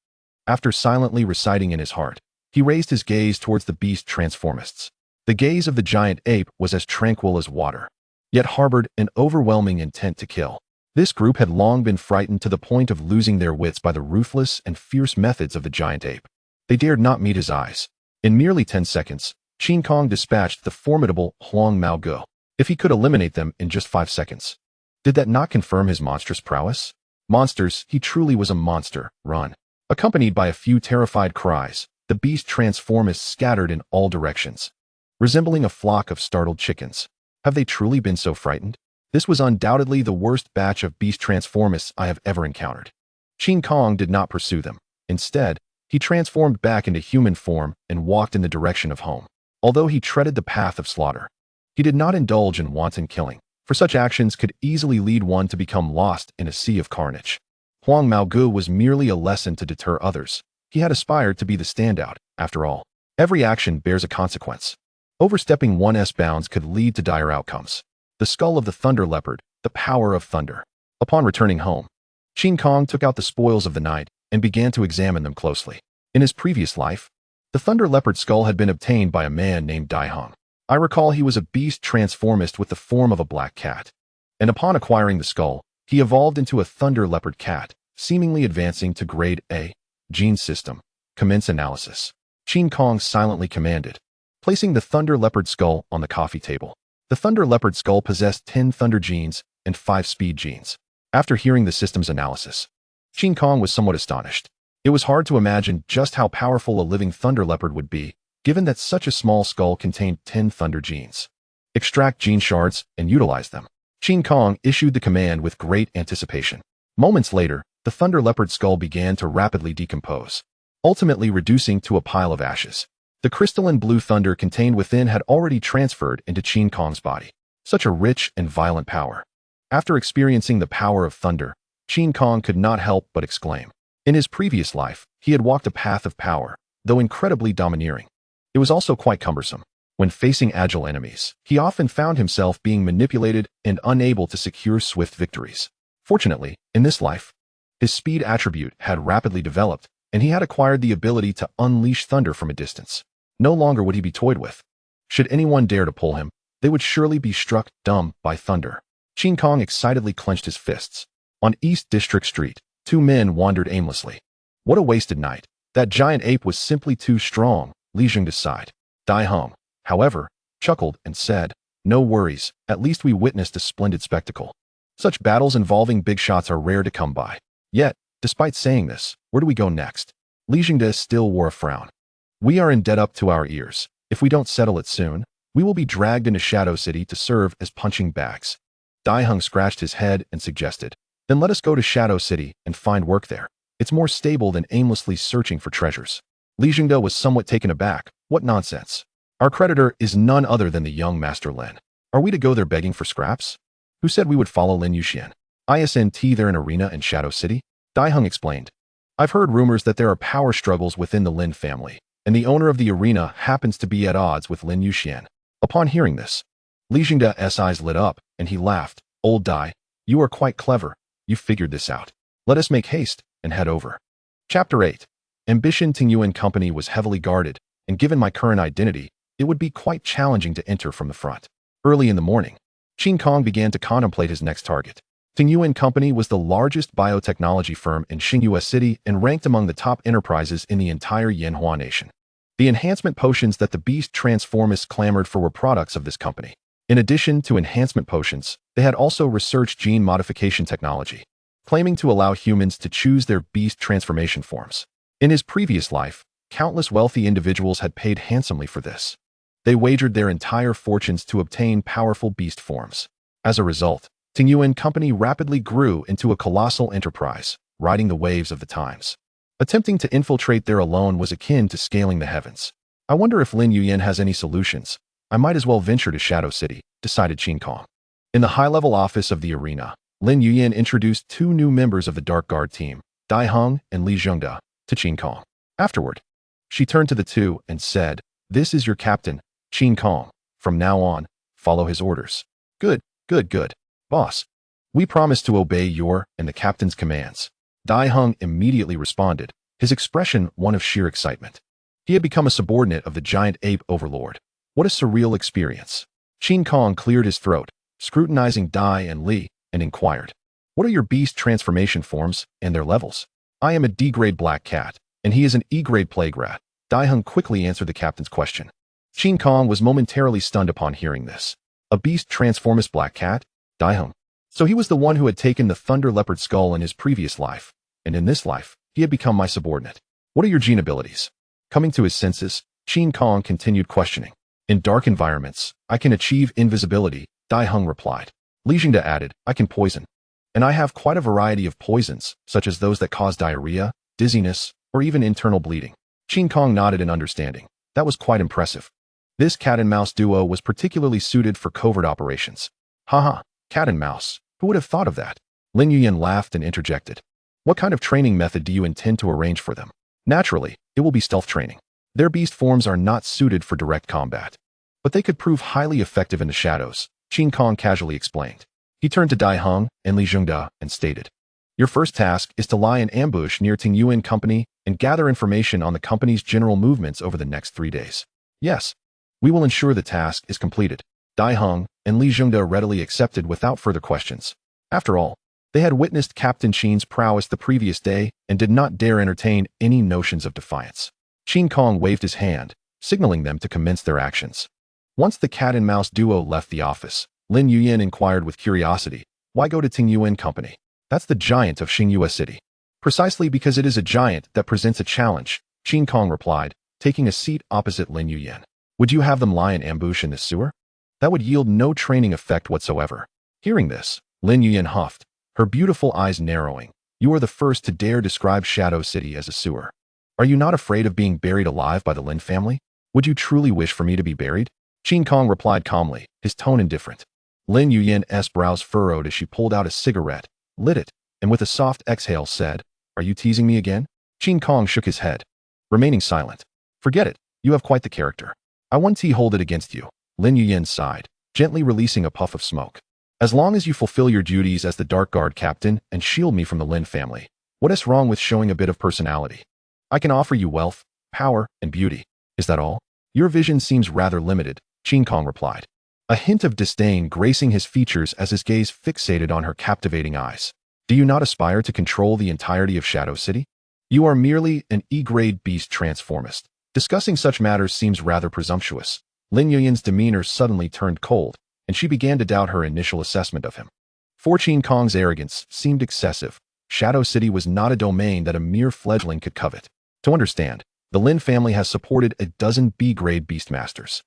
After silently reciting in his heart, he raised his gaze towards the beast transformists. The gaze of the giant ape was as tranquil as water, yet harbored an overwhelming intent to kill. This group had long been frightened to the point of losing their wits by the ruthless and fierce methods of the giant ape. They dared not meet his eyes. In merely 10 seconds, Qin Kong dispatched the formidable Huang Mao Go. If he could eliminate them in just 5 seconds. Did that not confirm his monstrous prowess? Monsters, he truly was a monster. Run. Accompanied by a few terrified cries, the beast transformists scattered in all directions, resembling a flock of startled chickens. Have they truly been so frightened? This was undoubtedly the worst batch of beast transformists I have ever encountered. Qin Kong did not pursue them. Instead, he transformed back into human form and walked in the direction of home. Although he treaded the path of slaughter, he did not indulge in wanton killing. for such actions could easily lead one to become lost in a sea of carnage. Huang Maogu was merely a lesson to deter others. He had aspired to be the standout, after all. Every action bears a consequence. Overstepping one's bounds could lead to dire outcomes. The skull of the thunder leopard, the power of thunder. Upon returning home, Qin Kong took out the spoils of the night and began to examine them closely. In his previous life, the thunder leopard skull had been obtained by a man named Dai Hung. I recall he was a beast transformist with the form of a black cat. And upon acquiring the skull, he evolved into a thunder leopard cat, seemingly advancing to grade A. Gene system. Commence analysis. Qin Kong silently commanded, placing the thunder leopard skull on the coffee table. The thunder leopard skull possessed 10 thunder genes and 5 speed genes. After hearing the system's analysis, Qin Kong was somewhat astonished. It was hard to imagine just how powerful a living thunder leopard would be, given that such a small skull contained 10 thunder genes. Extract gene shards and utilize them. Qin Kong issued the command with great anticipation. Moments later, the thunder leopard skull began to rapidly decompose, ultimately reducing to a pile of ashes. The crystalline blue thunder contained within had already transferred into Qin Kong's body. Such a rich and violent power. After experiencing the power of thunder, Qin Kong could not help but exclaim. In his previous life, he had walked a path of power, though incredibly domineering. It was also quite cumbersome. When facing agile enemies, he often found himself being manipulated and unable to secure swift victories. Fortunately, in this life, his speed attribute had rapidly developed, and he had acquired the ability to unleash thunder from a distance. No longer would he be toyed with. Should anyone dare to pull him, they would surely be struck dumb by thunder. Qin Kong excitedly clenched his fists. On East District Street, 2 men wandered aimlessly. What a wasted night. That giant ape was simply too strong, Li Jing sighed. Dai Hung, however, chuckled and said, "No worries, at least we witnessed a splendid spectacle." Such battles involving big shots are rare to come by. Yet, despite saying this, where do we go next? Li Jing still wore a frown. We are in debt up to our ears. If we don't settle it soon, we will be dragged into Shadow City to serve as punching bags. Dai Hung scratched his head and suggested, "Then let us go to Shadow City and find work there. It's more stable than aimlessly searching for treasures." Li Jing was somewhat taken aback. What nonsense. Our creditor is none other than the young Master Lin. Are we to go there begging for scraps? Who said we would follow Lin Yuxian? Isn't there an arena in Shadow City? Dai Hung explained. I've heard rumors that there are power struggles within the Lin family, and the owner of the arena happens to be at odds with Lin Yuxian. Upon hearing this, Li Jing's eyes lit up, and he laughed. Old Dai, you are quite clever. You figured this out. Let us make haste and head over. Chapter 8. Ambition Tingyuan Company was heavily guarded, and given my current identity, it would be quite challenging to enter from the front. Early in the morning, Qin Kong began to contemplate his next target. Tingyuan Company was the largest biotechnology firm in Xingyue City and ranked among the top enterprises in the entire Yanhua nation. The enhancement potions that the beast transformists clamored for were products of this company. In addition to enhancement potions, they had also researched gene modification technology, claiming to allow humans to choose their beast transformation forms. In his previous life, countless wealthy individuals had paid handsomely for this. They wagered their entire fortunes to obtain powerful beast forms. As a result, Tingyuan Company rapidly grew into a colossal enterprise, riding the waves of the times. Attempting to infiltrate there alone was akin to scaling the heavens. I wonder if Lin Yuyan has any solutions. I might as well venture to Shadow City, decided Qin Kong. In the high-level office of the arena, Lin Yuyan introduced 2 new members of the Dark Guard team, Dai Hung and Li Jing, to Qin Kong. Afterward, she turned to the 2 and said, "This is your captain, Qin Kong. From now on, follow his orders." Good, boss. We promise to obey your and the captain's commands. Dai Hung immediately responded, his expression one of sheer excitement. He had become a subordinate of the giant ape overlord. What a surreal experience. Qin Kong cleared his throat, scrutinizing Dai and Li, and inquired, "What are your beast transformation forms and their levels?" "I am a D-grade black cat, and he is an E-grade plague rat." Dai Hung quickly answered the captain's question. Qin Kong was momentarily stunned upon hearing this. A beast transformist black cat? Dai Hung. So he was the one who had taken the thunder leopard skull in his previous life, and in this life, he had become my subordinate. What are your gene abilities? Coming to his senses, Qin Kong continued questioning. In dark environments, I can achieve invisibility, Dai Hung replied. Li Jing added, I can poison. And I have quite a variety of poisons, such as those that cause diarrhea, dizziness, or even internal bleeding. Qin Kong nodded in understanding. That was quite impressive. This cat and mouse duo was particularly suited for covert operations. Haha, Cat and mouse. Who would have thought of that? Lin Yuyan laughed and interjected. What kind of training method do you intend to arrange for them? Naturally, it will be stealth training. Their beast forms are not suited for direct combat, but they could prove highly effective in the shadows, Qin Kong casually explained. He turned to Dai Heng and Li Zhengda and stated, your first task is to lie in ambush near Ting Yuan Company and gather information on the company's general movements over the next 3 days. Yes, we will ensure the task is completed. Dai Heng and Li Zhengda readily accepted without further questions. After all, they had witnessed Captain Qin's prowess the previous day and did not dare entertain any notions of defiance. Qin Kong waved his hand, signaling them to commence their actions. Once the cat and mouse duo left the office, Lin Yuyan inquired with curiosity, why go to Ting Yuan Company? That's the giant of Xingyue City. Precisely because it is a giant that presents a challenge, Qin Kong replied, taking a seat opposite Lin Yuyan. Would you have them lie in ambush in this sewer? That would yield no training effect whatsoever. Hearing this, Lin Yuyan huffed, her beautiful eyes narrowing. You are the first to dare describe Shadow City as a sewer. Are you not afraid of being buried alive by the Lin family? Would you truly wish for me to be buried? Qin Kong replied calmly, his tone indifferent. Lin Yuyan's brows furrowed as she pulled out a cigarette, lit it, and with a soft exhale said, are you teasing me again? Qin Kong shook his head, remaining silent. Forget it, you have quite the character. I won't hold it against you. Lin Yuyan sighed, gently releasing a puff of smoke. As long as you fulfill your duties as the Dark Guard captain and shield me from the Lin family, what is wrong with showing a bit of personality? I can offer you wealth, power, and beauty. Is that all? Your vision seems rather limited, Qin Kong replied, a hint of disdain gracing his features as his gaze fixated on her captivating eyes. Do you not aspire to control the entirety of Shadow City? You are merely an E-grade beast transformist. Discussing such matters seems rather presumptuous. Lin Yuyan's demeanor suddenly turned cold, and she began to doubt her initial assessment of him. For Qin Kong's arrogance seemed excessive. Shadow City was not a domain that a mere fledgling could covet. To understand, the Lin family has supported a dozen B-grade beastmasters,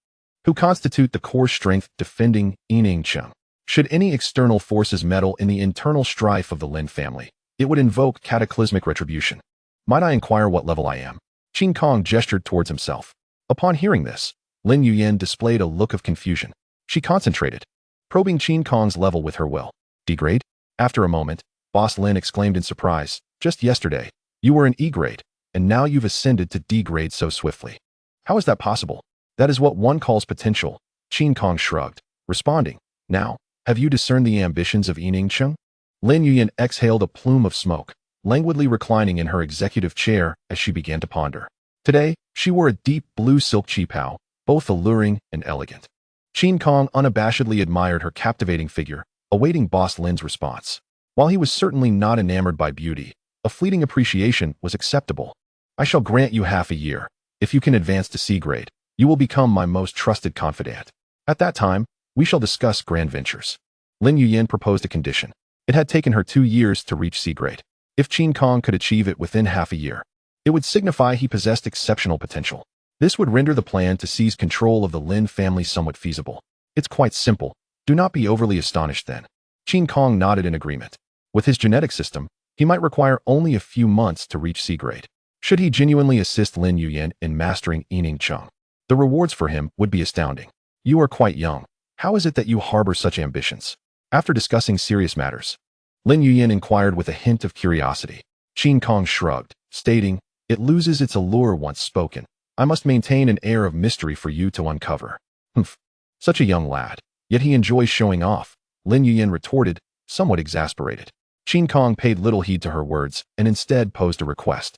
who constitute the core strength defending Yiningcheng. Should any external forces meddle in the internal strife of the Lin family, it would invoke cataclysmic retribution. Might I inquire what level I am? Qin Kong gestured towards himself. Upon hearing this, Lin Yuyan displayed a look of confusion. She concentrated, probing Qin Kong's level with her will. D-grade? After a moment, Boss Lin exclaimed in surprise, just yesterday, you were an E-grade, and now you've ascended to D-grade so swiftly. How is that possible? That is what one calls potential, Qin Kong shrugged, responding, now, have you discerned the ambitions of Yiningcheng? Lin Yuyan exhaled a plume of smoke, languidly reclining in her executive chair as she began to ponder. Today, she wore a deep blue silk qipao, both alluring and elegant. Qin Kong unabashedly admired her captivating figure, awaiting Boss Lin's response. While he was certainly not enamored by beauty, a fleeting appreciation was acceptable. I shall grant you half a year. If you can advance to C-grade, you will become my most trusted confidant. At that time, we shall discuss grand ventures. Lin Yuyan proposed a condition. It had taken her 2 years to reach C-grade. If Qin Kong could achieve it within half a year, it would signify he possessed exceptional potential. This would render the plan to seize control of the Lin family somewhat feasible. It's quite simple. Do not be overly astonished then. Qin Kong nodded in agreement. With his genetic system, he might require only a few months to reach C-grade. Should he genuinely assist Lin Yuyan in mastering Yiningcheng, the rewards for him would be astounding. You are quite young. How is it that you harbor such ambitions? After discussing serious matters, Lin Yuyan inquired with a hint of curiosity. Qin Kong shrugged, stating, it loses its allure once spoken. I must maintain an air of mystery for you to uncover. Humph. Such a young lad. Yet he enjoys showing off, Lin Yuyan retorted, somewhat exasperated. Qin Kong paid little heed to her words and instead posed a request.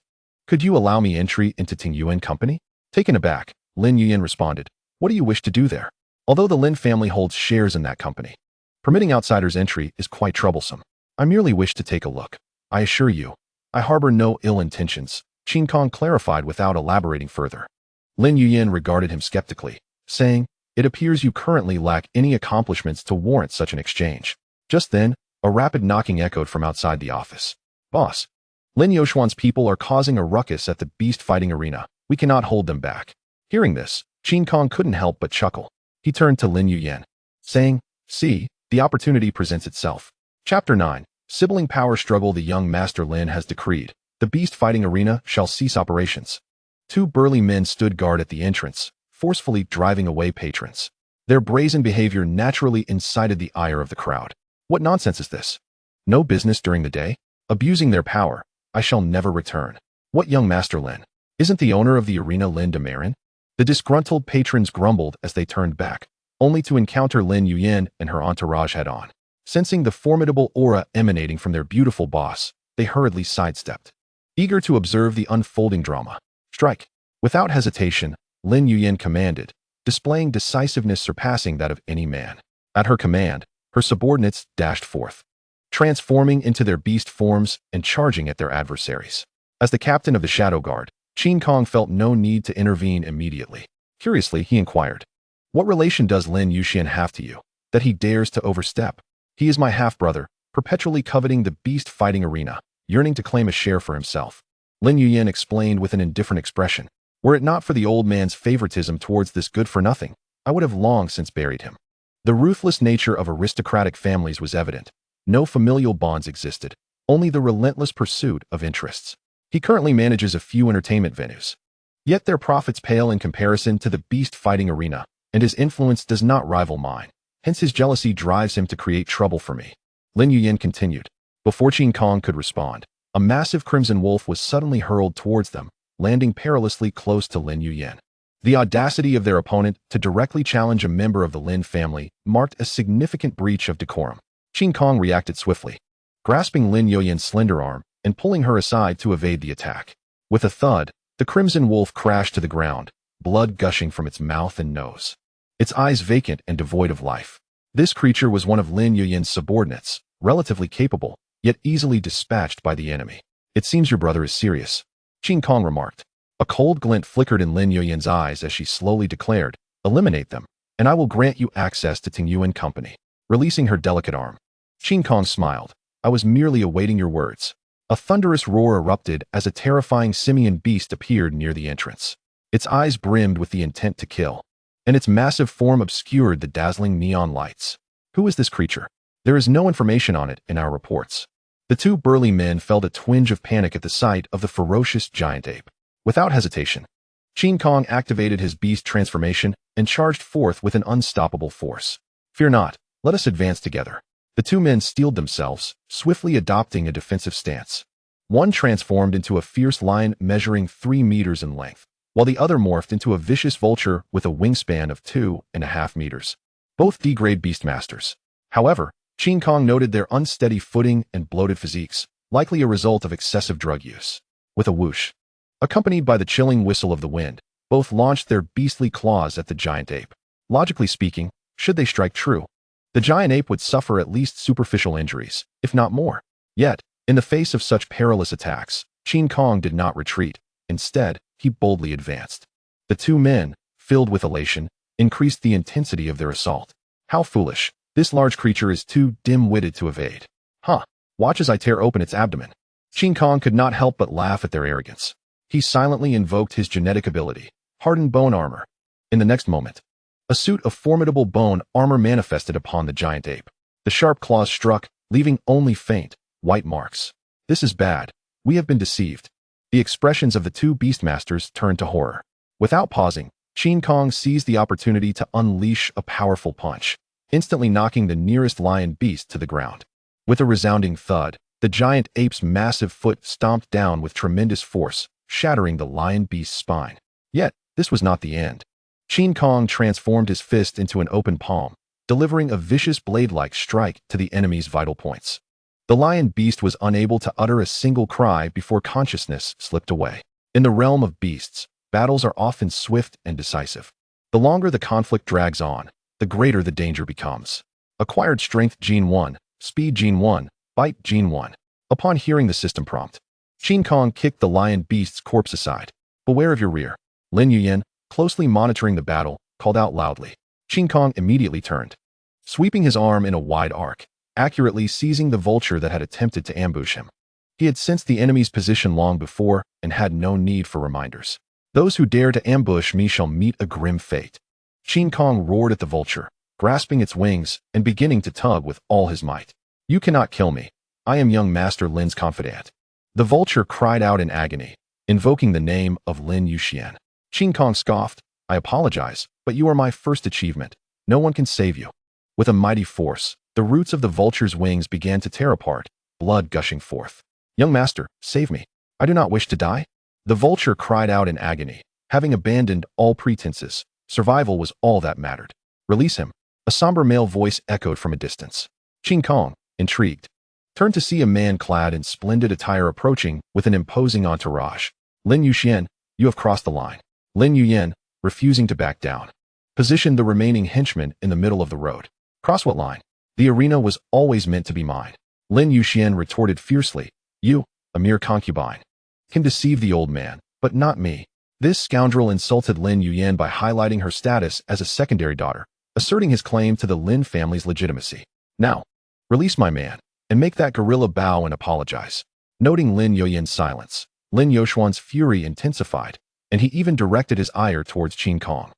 Could you allow me entry into Ting Yuan Company? Taken aback, Lin Yuyan responded, what do you wish to do there? Although the Lin family holds shares in that company, permitting outsiders entry is quite troublesome. I merely wish to take a look. I assure you, I harbor no ill intentions, Qin Kong clarified without elaborating further. Lin Yuyan regarded him skeptically, saying, it appears you currently lack any accomplishments to warrant such an exchange. Just then, a rapid knocking echoed from outside the office. Boss, Lin Yoshuan's people are causing a ruckus at the beast fighting arena. We cannot hold them back. Hearing this, Qin Kong couldn't help but chuckle. He turned to Lin Yuyan, saying, see, the opportunity presents itself. Chapter 9, Sibling Power Struggle. The young Master Lin has decreed, the beast fighting arena shall cease operations. 2 burly men stood guard at the entrance, forcefully driving away patrons. Their brazen behavior naturally incited the ire of the crowd. What nonsense is this? No business during the day? Abusing their power. I shall never return. What young Master Lin? Isn't the owner of the arena Lin Demarin? The disgruntled patrons grumbled as they turned back, only to encounter Lin Yuyin and her entourage head-on. Sensing the formidable aura emanating from their beautiful boss, they hurriedly sidestepped, eager to observe the unfolding drama. Strike! Without hesitation, Lin Yuyin commanded, displaying decisiveness surpassing that of any man. At her command, her subordinates dashed forth, transforming into their beast forms and charging at their adversaries. As the captain of the Shadow Guard, Qin Kong felt no need to intervene immediately. Curiously, he inquired, "What relation does Lin Yuxian have to you, that he dares to overstep? He is my half-brother, perpetually coveting the beast-fighting arena, yearning to claim a share for himself." Lin Yuyin explained with an indifferent expression, "Were it not for the old man's favoritism towards this good-for-nothing, I would have long since buried him." The ruthless nature of aristocratic families was evident. No familial bonds existed, only the relentless pursuit of interests. He currently manages a few entertainment venues. Yet their profits pale in comparison to the beast-fighting arena, and his influence does not rival mine. Hence his jealousy drives him to create trouble for me. Lin Yuyin continued. Before Qin Kong could respond, a massive crimson wolf was suddenly hurled towards them, landing perilously close to Lin Yuyin. The audacity of their opponent to directly challenge a member of the Lin family marked a significant breach of decorum. Qin Kong reacted swiftly, grasping Lin Yuyin's slender arm and pulling her aside to evade the attack. With a thud, the crimson wolf crashed to the ground, blood gushing from its mouth and nose, its eyes vacant and devoid of life. This creature was one of Lin Yuyin's subordinates, relatively capable, yet easily dispatched by the enemy. "It seems your brother is serious," Qin Kong remarked. A cold glint flickered in Lin Yuyin's eyes as she slowly declared, "Eliminate them, and I will grant you access to Ting Yuan Company." Releasing her delicate arm, Qin Kong smiled. "I was merely awaiting your words." A thunderous roar erupted as a terrifying simian beast appeared near the entrance. Its eyes brimmed with the intent to kill, and its massive form obscured the dazzling neon lights. Who is this creature? There is no information on it in our reports. The two burly men felt a twinge of panic at the sight of the ferocious giant ape. Without hesitation, Qin Kong activated his beast transformation and charged forth with an unstoppable force. "Fear not, let us advance together." The two men steeled themselves, swiftly adopting a defensive stance. One transformed into a fierce lion measuring 3 meters in length, while the other morphed into a vicious vulture with a wingspan of 2.5 meters. Both D-grade beastmasters. However, Qin Kong noted their unsteady footing and bloated physiques, likely a result of excessive drug use. With a whoosh, accompanied by the chilling whistle of the wind, both launched their beastly claws at the giant ape. Logically speaking, should they strike true, the giant ape would suffer at least superficial injuries, if not more. Yet, in the face of such perilous attacks, Qin Kong did not retreat. Instead, he boldly advanced. The two men, filled with elation, increased the intensity of their assault. How foolish. This large creature is too dim-witted to evade. Huh. Watch as I tear open its abdomen. Qin Kong could not help but laugh at their arrogance. He silently invoked his genetic ability, hardened bone armor. In the next moment, a suit of formidable bone armor manifested upon the giant ape. The sharp claws struck, leaving only faint, white marks. "This is bad. We have been deceived." The expressions of the two beastmasters turned to horror. Without pausing, Qin Kong seized the opportunity to unleash a powerful punch, instantly knocking the nearest lion beast to the ground. With a resounding thud, the giant ape's massive foot stomped down with tremendous force, shattering the lion beast's spine. Yet, this was not the end. Qin Kong transformed his fist into an open palm, delivering a vicious blade-like strike to the enemy's vital points. The lion beast was unable to utter a single cry before consciousness slipped away. In the realm of beasts, battles are often swift and decisive. The longer the conflict drags on, the greater the danger becomes. Acquired strength Gene 1, speed Gene 1, bite Gene 1. Upon hearing the system prompt, Qin Kong kicked the lion beast's corpse aside. "Beware of your rear." Lin Yuyin, closely monitoring the battle, called out loudly. Qin Kong immediately turned, sweeping his arm in a wide arc, accurately seizing the vulture that had attempted to ambush him. He had sensed the enemy's position long before and had no need for reminders. "Those who dare to ambush me shall meet a grim fate." Qin Kong roared at the vulture, grasping its wings and beginning to tug with all his might. "You cannot kill me. I am young Master Lin's confidant." The vulture cried out in agony, invoking the name of Lin Yuxian. Qin Kong scoffed, "I apologize, but you are my first achievement. No one can save you." With a mighty force, the roots of the vulture's wings began to tear apart, blood gushing forth. "Young master, save me. I do not wish to die." The vulture cried out in agony. Having abandoned all pretenses, survival was all that mattered. "Release him." A somber male voice echoed from a distance. Qin Kong, intrigued, turned to see a man clad in splendid attire approaching with an imposing entourage. "Lin Yuxian, you have crossed the line." Lin Yuyan, refusing to back down, positioned the remaining henchmen in the middle of the road. "Cross what line? The arena was always meant to be mine." Lin Yuxian retorted fiercely. "You, a mere concubine, can deceive the old man, but not me." This scoundrel insulted Lin Yuyan by highlighting her status as a secondary daughter, asserting his claim to the Lin family's legitimacy. "Now, release my man, and make that gorilla bow and apologize." Noting Lin Yuyan's silence, Lin Yoshuan's fury intensified, and he even directed his ire towards Qin Kong,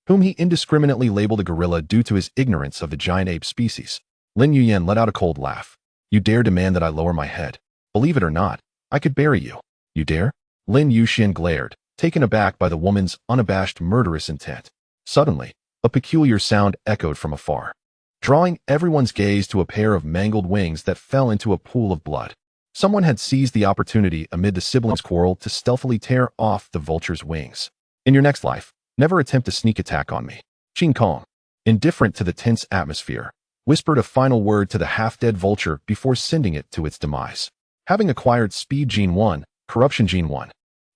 whom he indiscriminately labeled a gorilla due to his ignorance of the giant ape species. Lin Yuyan let out a cold laugh. "You dare demand that I lower my head? Believe it or not, I could bury you." "You dare?" Lin Yuxian glared, taken aback by the woman's unabashed murderous intent. Suddenly, a peculiar sound echoed from afar, drawing everyone's gaze to a pair of mangled wings that fell into a pool of blood. Someone had seized the opportunity amid the siblings' quarrel to stealthily tear off the vulture's wings. "In your next life, never attempt a sneak attack on me." Qin Kong, indifferent to the tense atmosphere, whispered a final word to the half-dead vulture before sending it to its demise. Having acquired Speed Gene 1, Corruption Gene 1,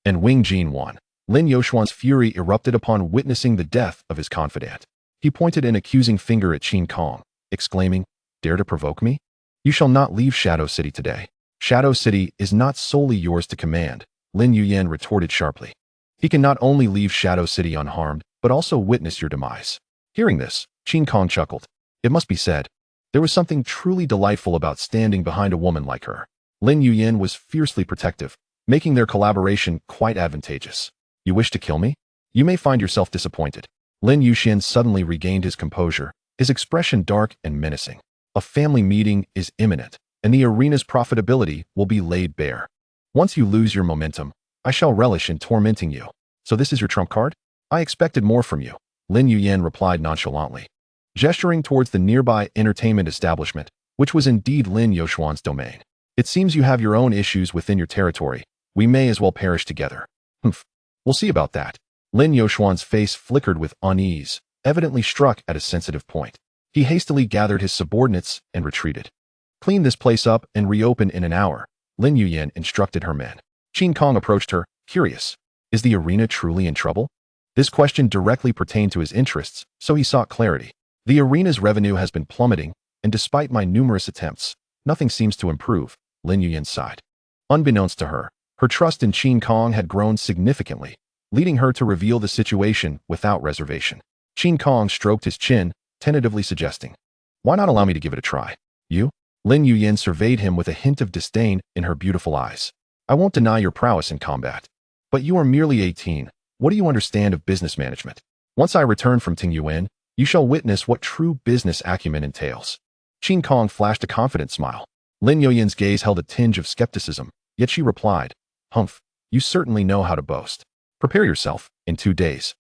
and Wing Gene 1, Lin Yoshuan's fury erupted upon witnessing the death of his confidant. He pointed an accusing finger at Qin Kong, exclaiming, "Dare to provoke me? You shall not leave Shadow City today." "Shadow City is not solely yours to command," Lin Yuyan retorted sharply. "He can not only leave Shadow City unharmed, but also witness your demise." Hearing this, Qin Kong chuckled. It must be said, there was something truly delightful about standing behind a woman like her. Lin Yuyan was fiercely protective, making their collaboration quite advantageous. "You wish to kill me? You may find yourself disappointed." Lin Yuxian suddenly regained his composure, his expression dark and menacing. "A family meeting is imminent, and the arena's profitability will be laid bare. Once you lose your momentum, I shall relish in tormenting you." "So this is your trump card? I expected more from you," Lin Yuyan replied nonchalantly, gesturing towards the nearby entertainment establishment, which was indeed Lin Yoshuan's domain. "It seems you have your own issues within your territory. We may as well perish together." "Humph. We'll see about that." Lin Yoshuan's face flickered with unease, evidently struck at a sensitive point. He hastily gathered his subordinates and retreated. "Clean this place up and reopen in an hour," Lin Yuyan instructed her men. Qin Kong approached her, curious. Is the arena truly in trouble? This question directly pertained to his interests, so he sought clarity. "The arena's revenue has been plummeting, and despite my numerous attempts, nothing seems to improve," Lin Yuyan sighed. Unbeknownst to her, her trust in Qin Kong had grown significantly, leading her to reveal the situation without reservation. Qin Kong stroked his chin, tentatively suggesting, "Why not allow me to give it a try?" "You?" Lin Yuyan surveyed him with a hint of disdain in her beautiful eyes. "I won't deny your prowess in combat. But you are merely 18. What do you understand of business management? Once I return from Tingyuan, you shall witness what true business acumen entails." Qin Kong flashed a confident smile. Lin Yuyan's gaze held a tinge of skepticism, yet she replied, "Humph, you certainly know how to boast. Prepare yourself. In 2 days,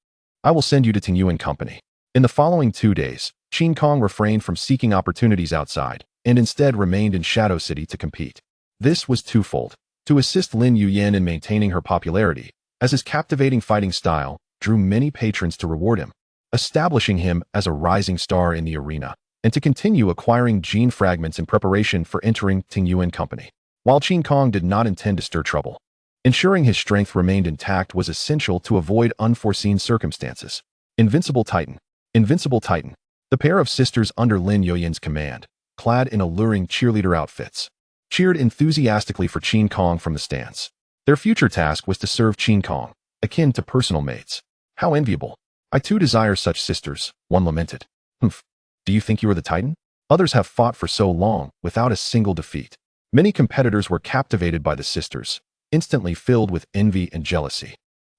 I will send you to Tingyuan Company." In the following 2 days, Qin Kong refrained from seeking opportunities outside, and instead remained in Shadow City to compete. This was twofold: to assist Lin Yuyan in maintaining her popularity, as his captivating fighting style drew many patrons to reward him, establishing him as a rising star in the arena, and to continue acquiring gene fragments in preparation for entering Tingyuan Company. While Qin Kong did not intend to stir trouble, ensuring his strength remained intact was essential to avoid unforeseen circumstances. Invincible Titan. Invincible Titan. The pair of sisters under Lin Yuyan's command, clad in alluring cheerleader outfits, cheered enthusiastically for Qin Kong from the stands. Their future task was to serve Qin Kong, akin to personal maids. "How enviable. I too desire such sisters," one lamented. "Humph. Do you think you are the Titan? Others have fought for so long without a single defeat." Many competitors were captivated by the sisters, instantly filled with envy and jealousy.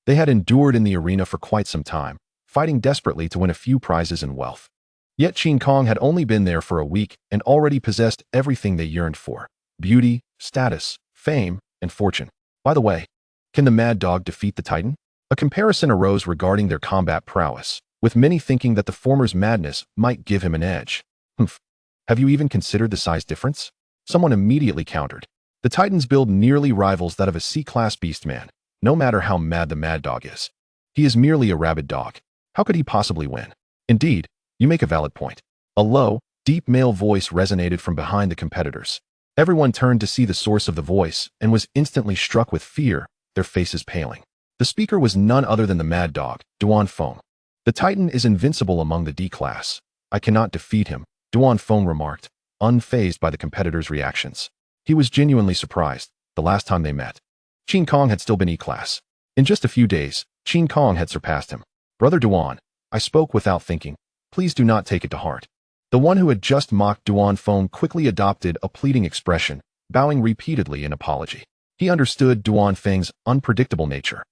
They had endured in the arena for quite some time, fighting desperately to win a few prizes and wealth. Yet Qin Kong had only been there for a week and already possessed everything they yearned for: beauty, status, fame, and fortune. By the way, can the Mad Dog defeat the Titan? A comparison arose regarding their combat prowess, with many thinking that the former's madness might give him an edge. Humph. Have you even considered the size difference? Someone immediately countered. The Titan's build nearly rivals that of a C-class beastman, no matter how mad the mad dog is. He is merely a rabid dog. How could he possibly win? Indeed, you make a valid point. A low, deep male voice resonated from behind the competitors. Everyone turned to see the source of the voice and was instantly struck with fear, their faces paling. The speaker was none other than the mad dog, Duan Feng. The Titan is invincible among the D-class. I cannot defeat him, Duan Feng remarked, unfazed by the competitors' reactions. He was genuinely surprised. The last time they met, Qin Kong had still been E-class. In just a few days, Qin Kong had surpassed him. Brother Duan, I spoke without thinking. Please do not take it to heart. The one who had just mocked Duan Feng quickly adopted a pleading expression, bowing repeatedly in apology. He understood Duan Feng's unpredictable nature,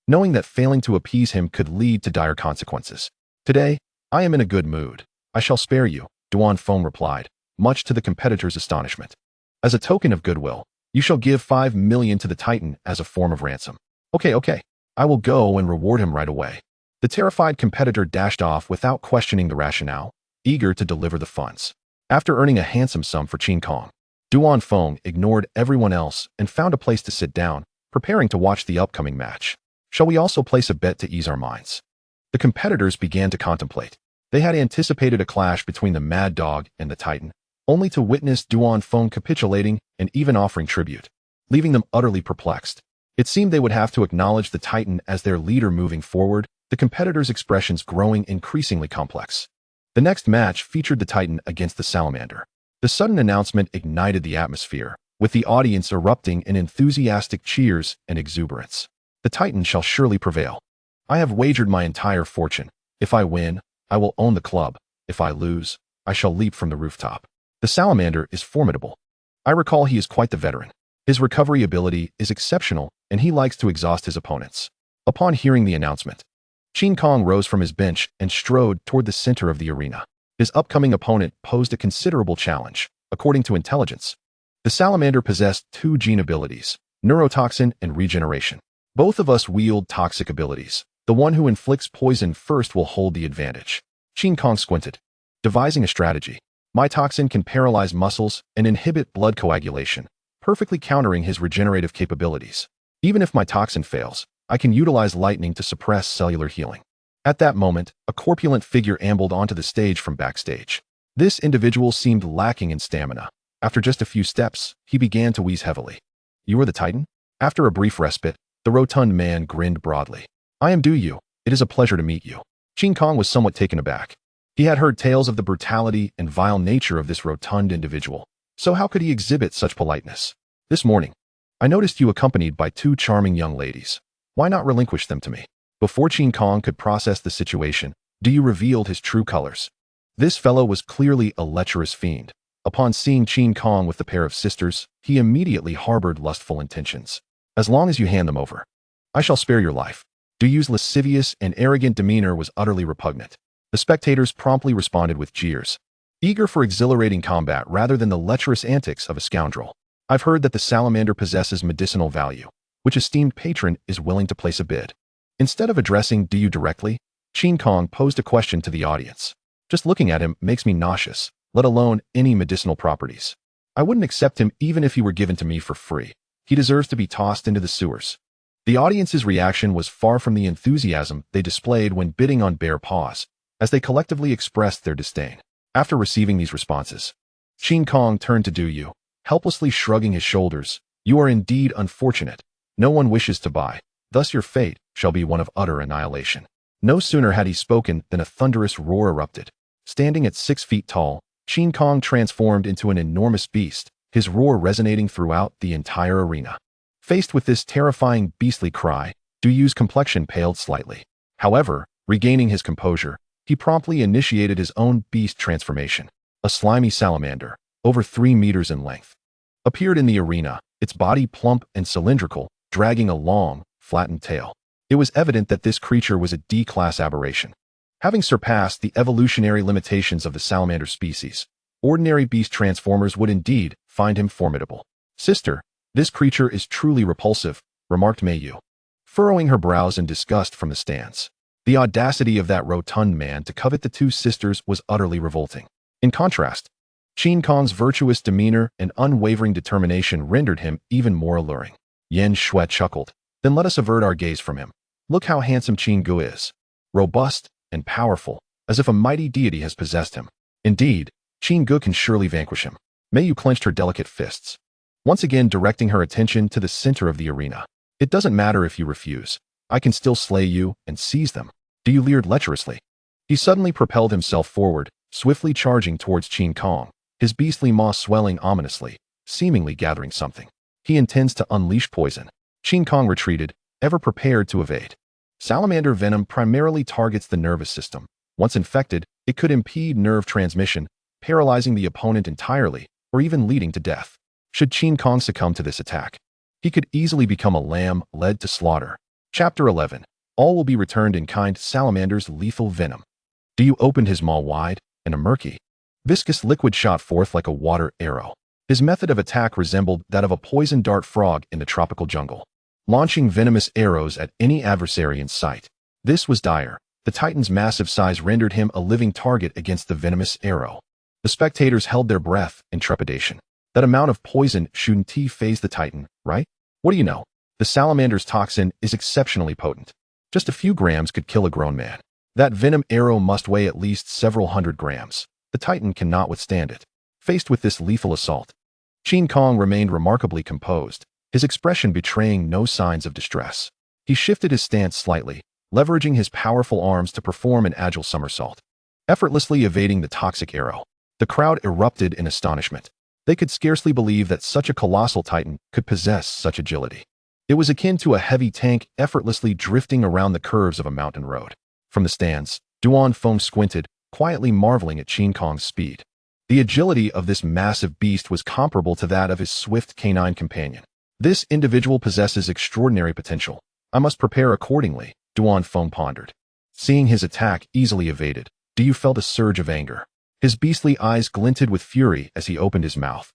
knowing that failing to appease him could lead to dire consequences. Today, I am in a good mood. I shall spare you, Duan Feng replied, much to the competitor's astonishment. As a token of goodwill, you shall give 5 million to the Titan as a form of ransom. Okay. I will go and reward him right away. The terrified competitor dashed off without questioning the rationale, eager to deliver the funds. After earning a handsome sum for Qin Kong, Duan Feng ignored everyone else and found a place to sit down, preparing to watch the upcoming match. Shall we also place a bet to ease our minds? The competitors began to contemplate. They had anticipated a clash between the Mad Dog and the Titan, only to witness Duan Feng capitulating and even offering tribute, leaving them utterly perplexed. It seemed they would have to acknowledge the Titan as their leader moving forward, the competitors' expressions growing increasingly complex. The next match featured the Titan against the Salamander. The sudden announcement ignited the atmosphere, with the audience erupting in enthusiastic cheers and exuberance. The Titan shall surely prevail. I have wagered my entire fortune. If I win, I will own the club. If I lose, I shall leap from the rooftop. The Salamander is formidable. I recall he is quite the veteran. His recovery ability is exceptional, and he likes to exhaust his opponents. Upon hearing the announcement, Qin Kong rose from his bench and strode toward the center of the arena. His upcoming opponent posed a considerable challenge. According to intelligence, the Salamander possessed 2 gene abilities, neurotoxin and regeneration. Both of us wield toxic abilities. The one who inflicts poison first will hold the advantage. Qin Kong squinted, devising a strategy. My toxin can paralyze muscles and inhibit blood coagulation, perfectly countering his regenerative capabilities. Even if my toxin fails, I can utilize lightning to suppress cellular healing. At that moment, a corpulent figure ambled onto the stage from backstage. This individual seemed lacking in stamina. After just a few steps, he began to wheeze heavily. You are the Titan? After a brief respite, the rotund man grinned broadly. I am Du Yu. It is a pleasure to meet you. Qin Kong was somewhat taken aback. He had heard tales of the brutality and vile nature of this rotund individual, so how could he exhibit such politeness? This morning, I noticed you accompanied by 2 charming young ladies. Why not relinquish them to me? Before Qin Kong could process the situation, Du Yu revealed his true colors. This fellow was clearly a lecherous fiend. Upon seeing Qin Kong with the pair of sisters, he immediately harbored lustful intentions. As long as you hand them over, I shall spare your life. Du Yu's lascivious and arrogant demeanor was utterly repugnant. The spectators promptly responded with jeers, eager for exhilarating combat rather than the lecherous antics of a scoundrel. I've heard that the Salamander possesses medicinal value, which esteemed patron is willing to place a bid. Instead of addressing Du Yu directly, Qin Kong posed a question to the audience. Just looking at him makes me nauseous, let alone any medicinal properties. I wouldn't accept him even if he were given to me for free. He deserves to be tossed into the sewers. The audience's reaction was far from the enthusiasm they displayed when bidding on bare paws, as they collectively expressed their disdain. After receiving these responses, Qin Kong turned to Du Yu, helplessly shrugging his shoulders. You are indeed unfortunate. No one wishes to buy. Thus your fate shall be one of utter annihilation. No sooner had he spoken than a thunderous roar erupted. Standing at 6 feet tall, Qin Kong transformed into an enormous beast, his roar resonating throughout the entire arena. Faced with this terrifying beastly cry, Du Yu's complexion paled slightly. However, regaining his composure, he promptly initiated his own beast transformation. A slimy salamander, over 3 meters in length, appeared in the arena, its body plump and cylindrical, dragging a long, flattened tail. It was evident that this creature was a D-class aberration. Having surpassed the evolutionary limitations of the salamander species, ordinary beast transformers would indeed find him formidable. Sister, this creature is truly repulsive, remarked Mei Yu, furrowing her brows in disgust from the stands. The audacity of that rotund man to covet the 2 sisters was utterly revolting. In contrast, Qin Kong's virtuous demeanor and unwavering determination rendered him even more alluring. Yan Shui chuckled. Then let us avert our gaze from him. Look how handsome Qin Gu is. Robust and powerful, as if a mighty deity has possessed him. Indeed, Qin Gu can surely vanquish him. Mei clenched her delicate fists, once again directing her attention to the center of the arena. It doesn't matter if you refuse. I can still slay you and seize them. Du leered lecherously. He suddenly propelled himself forward, swiftly charging towards Qin Kong, his beastly maw swelling ominously, seemingly gathering something. He intends to unleash poison. Qin Kong retreated, ever prepared to evade. Salamander venom primarily targets the nervous system. Once infected, it could impede nerve transmission, paralyzing the opponent entirely, or even leading to death. Should Qin Kong succumb to this attack, he could easily become a lamb led to slaughter. Chapter 11. All will be returned in kind. Salamander's lethal venom. Du opened his maw wide, and a murky, viscous liquid shot forth like a water arrow. His method of attack resembled that of a poison dart frog in the tropical jungle, launching venomous arrows at any adversary in sight. This was dire. The Titan's massive size rendered him a living target against the venomous arrow. The spectators held their breath in trepidation. That amount of poison shouldn't phase the Titan, right? What do you know? The salamander's toxin is exceptionally potent. Just a few grams could kill a grown man. That venom arrow must weigh at least several hundred grams. The Titan cannot withstand it. Faced with this lethal assault, Qin Kong remained remarkably composed, his expression betraying no signs of distress. He shifted his stance slightly, leveraging his powerful arms to perform an agile somersault, effortlessly evading the toxic arrow. The crowd erupted in astonishment. They could scarcely believe that such a colossal Titan could possess such agility. It was akin to a heavy tank effortlessly drifting around the curves of a mountain road. From the stands, Duan Feng squinted, quietly marveling at Qin Kong's speed. The agility of this massive beast was comparable to that of his swift canine companion. This individual possesses extraordinary potential. I must prepare accordingly, Duan Feng pondered. Seeing his attack easily evaded, Du felt a surge of anger. His beastly eyes glinted with fury as he opened his mouth,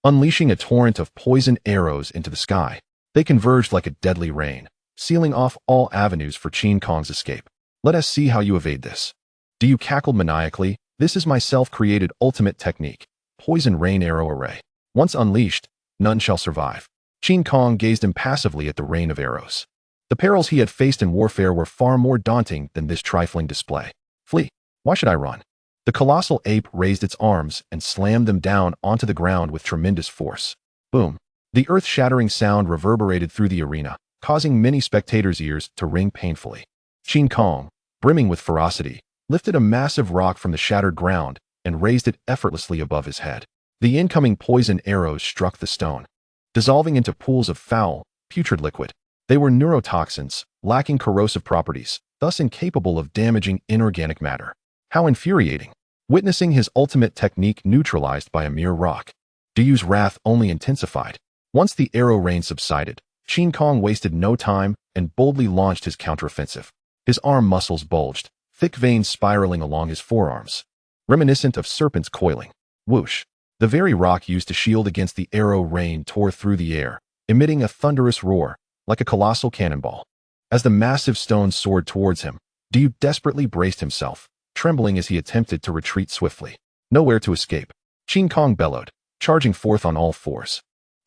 unleashing a torrent of poison arrows into the sky. They converged like a deadly rain, sealing off all avenues for Qin Kong's escape. Let us see how you evade this. Du cackled maniacally. This is my self-created ultimate technique, poison rain arrow array. Once unleashed, none shall survive. Qin Kong gazed impassively at the rain of arrows. The perils he had faced in warfare were far more daunting than this trifling display. Flee. Why should I run? The colossal ape raised its arms and slammed them down onto the ground with tremendous force. Boom. The earth-shattering sound reverberated through the arena, causing many spectators' ears to ring painfully. Qin Kong, brimming with ferocity, lifted a massive rock from the shattered ground and raised it effortlessly above his head. The incoming poison arrows struck the stone, dissolving into pools of foul, putrid liquid. They were neurotoxins, lacking corrosive properties, thus incapable of damaging inorganic matter. How infuriating! Witnessing his ultimate technique neutralized by a mere rock, Du's wrath only intensified. Once the arrow rain subsided, Qin Kong wasted no time and boldly launched his counteroffensive. His arm muscles bulged, thick veins spiraling along his forearms, reminiscent of serpents coiling. Whoosh! The very rock used to shield against the arrow rain tore through the air, emitting a thunderous roar, like a colossal cannonball. As the massive stone soared towards him, Du desperately braced himself, trembling as he attempted to retreat swiftly. Nowhere to escape. Qin Kong bellowed, charging forth on all fours.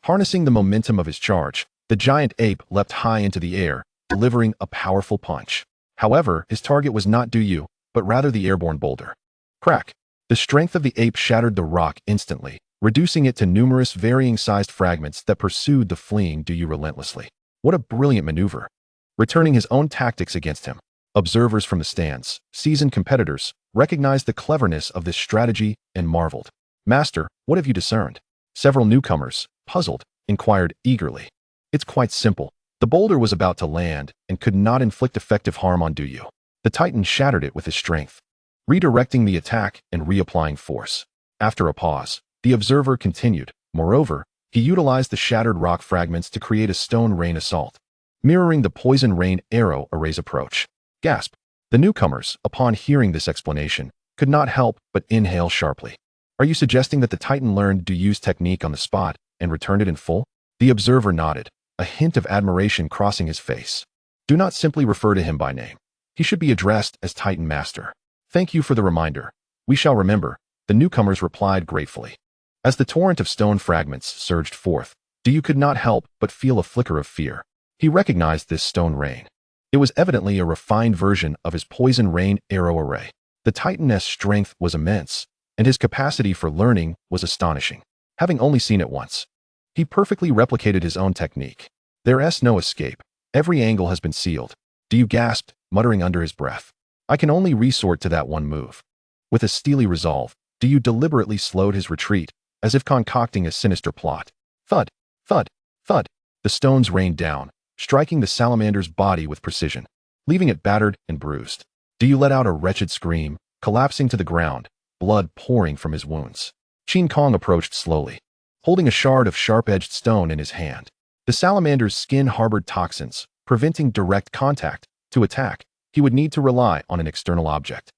Harnessing the momentum of his charge, the giant ape leapt high into the air, delivering a powerful punch. However, his target was not Du, but rather the airborne boulder. Crack! The strength of the ape shattered the rock instantly, reducing it to numerous varying-sized fragments that pursued the fleeing Du relentlessly. What a brilliant maneuver! Returning his own tactics against him. Observers from the stands, seasoned competitors, recognized the cleverness of this strategy and marveled. Master, what have you discerned? Several newcomers, puzzled, inquired eagerly. It's quite simple. The boulder was about to land and could not inflict effective harm on Du. The Titan shattered it with his strength, redirecting the attack and reapplying force. After a pause, the observer continued. Moreover, he utilized the shattered rock fragments to create a stone rain assault, mirroring the poison rain arrow array's approach. Gasp! The newcomers, upon hearing this explanation, could not help but inhale sharply. Are you suggesting that the Titan learned Du's technique on the spot and returned it in full? The observer nodded, a hint of admiration crossing his face. Do not simply refer to him by name. He should be addressed as Titan Master. Thank you for the reminder. We shall remember. The newcomers replied gratefully. As the torrent of stone fragments surged forth, Du could not help but feel a flicker of fear. He recognized this stone rain. It was evidently a refined version of his poison rain arrow array. The Titan's strength was immense, and his capacity for learning was astonishing. Having only seen it once, he perfectly replicated his own technique. There's no escape. Every angle has been sealed. Du gasped, muttering under his breath. I can only resort to that one move. With a steely resolve, Du deliberately slowed his retreat, as if concocting a sinister plot. Thud, thud, thud. The stones rained down, striking the salamander's body with precision, leaving it battered and bruised. Du let out a wretched scream, collapsing to the ground, blood pouring from his wounds. Qin Kong approached slowly, holding a shard of sharp-edged stone in his hand. The salamander's skin harbored toxins, preventing direct contact. To attack, he would need to rely on an external object.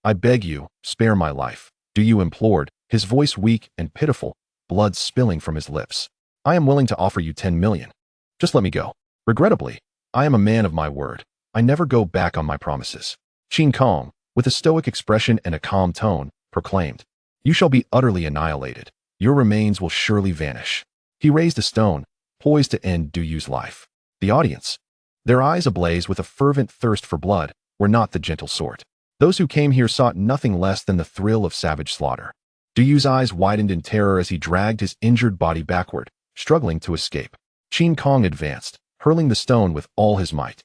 I beg you, spare my life, Du implored, his voice weak and pitiful, blood spilling from his lips. I am willing to offer you 10 million. Just let me go. Regrettably, I am a man of my word. I never go back on my promises. Qin Kong, with a stoic expression and a calm tone, proclaimed, You shall be utterly annihilated. Your remains will surely vanish. He raised a stone, poised to end Du's life. The audience, their eyes ablaze with a fervent thirst for blood, were not the gentle sort. Those who came here sought nothing less than the thrill of savage slaughter. Du's eyes widened in terror as he dragged his injured body backward, struggling to escape. Qin Kong advanced, hurling the stone with all his might,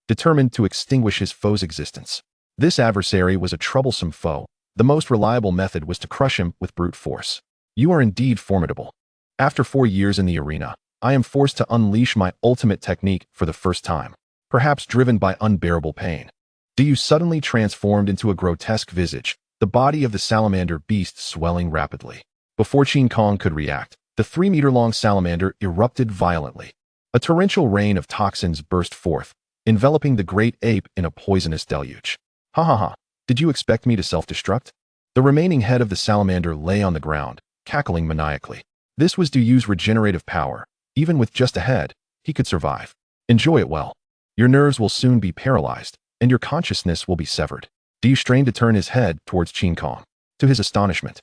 determined to extinguish his foe's existence. This adversary was a troublesome foe. The most reliable method was to crush him with brute force. You are indeed formidable. After 4 years in the arena, I am forced to unleash my ultimate technique for the first time, perhaps driven by unbearable pain. Du suddenly transformed into a grotesque visage, the body of the salamander beast swelling rapidly. Before Qin Kong could react, the 3-meter-long salamander erupted violently. A torrential rain of toxins burst forth, enveloping the great ape in a poisonous deluge. Ha ha ha, did you expect me to self-destruct? The remaining head of the salamander lay on the ground, cackling maniacally. This was Du's regenerative power. Even with just a head, he could survive. Enjoy it well. Your nerves will soon be paralyzed, and your consciousness will be severed. Du strained to turn his head towards Qin Kong. To his astonishment,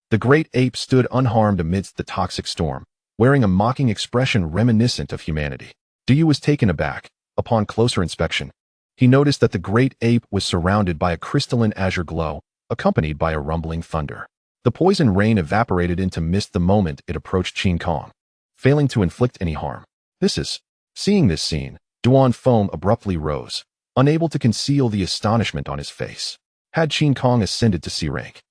the great ape stood unharmed amidst the toxic storm, wearing a mocking expression reminiscent of humanity. Du was taken aback. Upon closer inspection, he noticed that the great ape was surrounded by a crystalline azure glow, accompanied by a rumbling thunder. The poison rain evaporated into mist the moment it approached Qin Kong, failing to inflict any harm. Seeing this scene, Duan Foam abruptly rose, unable to conceal the astonishment on his face. Had Qin Kong ascended to C rank,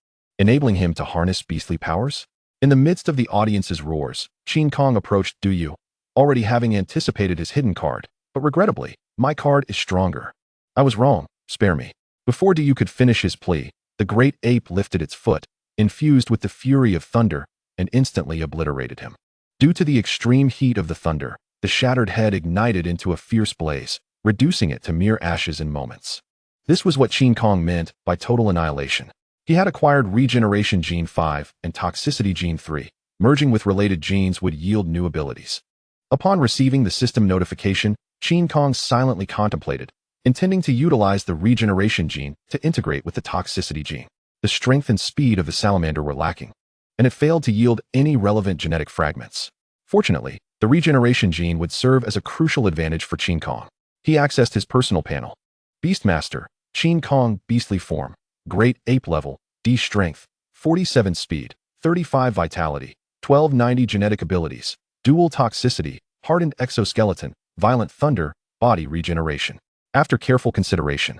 enabling him to harness beastly powers? In the midst of the audience's roars, Qin Kong approached Du, already having anticipated his hidden card. But regrettably, my card is stronger. I was wrong, spare me. Before Du could finish his plea, the great ape lifted its foot, infused with the fury of thunder, and instantly obliterated him. Due to the extreme heat of the thunder, the shattered head ignited into a fierce blaze, reducing it to mere ashes in moments. This was what Qin Kong meant by total annihilation. He had acquired Regeneration Gene 5 and Toxicity Gene 3. Merging with related genes would yield new abilities. Upon receiving the system notification, Qin Kong silently contemplated, intending to utilize the Regeneration Gene to integrate with the Toxicity Gene. The strength and speed of the salamander were lacking, and it failed to yield any relevant genetic fragments. Fortunately, the Regeneration Gene would serve as a crucial advantage for Qin Kong. He accessed his personal panel. Beastmaster, Qin Kong, Beastly Form, Great Ape Level, D Strength, 47 Speed, 35 Vitality, 1290 Genetic Abilities, Dual Toxicity, Hardened Exoskeleton, Violent Thunder, Body Regeneration. After careful consideration,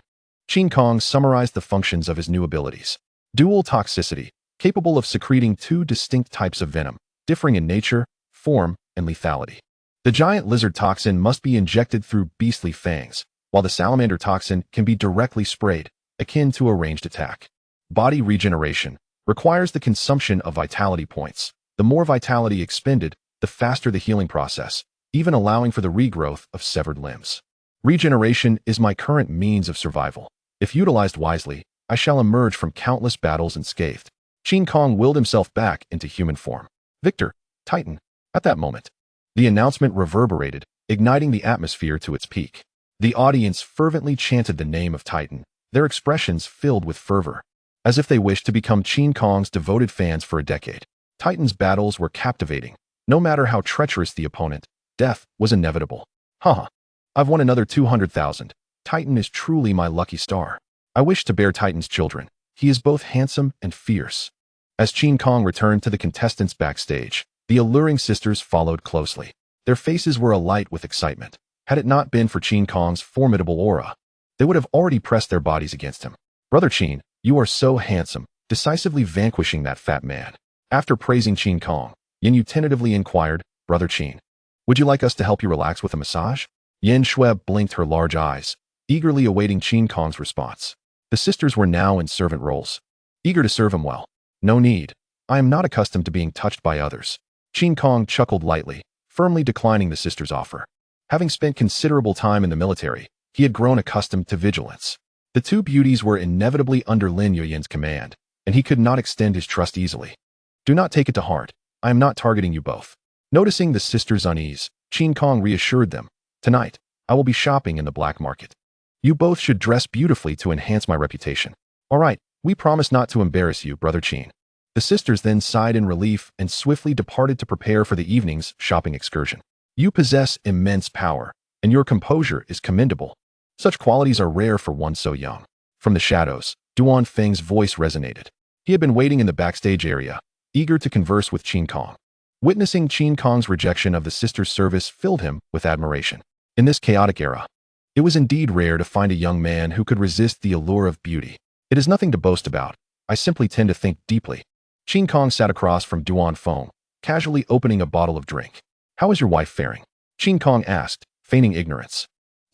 Qin Kong summarized the functions of his new abilities. Dual Toxicity, capable of secreting 2 distinct types of venom, differing in nature, form, and lethality. The giant lizard toxin must be injected through beastly fangs, while the salamander toxin can be directly sprayed, akin to a ranged attack. Body Regeneration requires the consumption of vitality points. The more vitality expended, the faster the healing process, even allowing for the regrowth of severed limbs. Regeneration is my current means of survival. If utilized wisely, I shall emerge from countless battles unscathed. Qin Kong willed himself back into human form. Victor, Titan. At that moment, the announcement reverberated, igniting the atmosphere to its peak. The audience fervently chanted the name of Titan, their expressions filled with fervor. as if they wished to become Qin Kong's devoted fans for a decade. Titan's battles were captivating. No matter how treacherous the opponent, death was inevitable. Haha. I've won another 200,000. Titan is truly my lucky star. I wish to bear Titan's children. He is both handsome and fierce. As Qin Kong returned to the contestants backstage, the alluring sisters followed closely. Their faces were alight with excitement. Had it not been for Qin Kong's formidable aura, they would have already pressed their bodies against him. Brother Qin, you are so handsome, decisively vanquishing that fat man. After praising Qin Kong, Yin Yu tentatively inquired, Brother Qin, would you like us to help you relax with a massage? Yin Shui blinked her large eyes, eagerly awaiting Qin Kong's response. The sisters were now in servant roles, eager to serve him well. No need. I am not accustomed to being touched by others. Qin Kong chuckled lightly, firmly declining the sisters' offer. Having spent considerable time in the military, he had grown accustomed to vigilance. The two beauties were inevitably under Lin Yuyan's command, and he could not extend his trust easily. Do not take it to heart. I am not targeting you both. Noticing the sisters' unease, Qin Kong reassured them. Tonight, I will be shopping in the black market. You both should dress beautifully to enhance my reputation. All right, we promise not to embarrass you, Brother Qin. The sisters then sighed in relief and swiftly departed to prepare for the evening's shopping excursion. You possess immense power, and your composure is commendable. Such qualities are rare for one so young. From the shadows, Duan Feng's voice resonated. He had been waiting in the backstage area, eager to converse with Qin Kong. Witnessing Qin Kong's rejection of the sisters' service filled him with admiration. In this chaotic era, it was indeed rare to find a young man who could resist the allure of beauty. It is nothing to boast about. I simply tend to think deeply. Qin Kong sat across from Duan Feng, casually opening a bottle of drink. How is your wife faring? Qin Kong asked, feigning ignorance.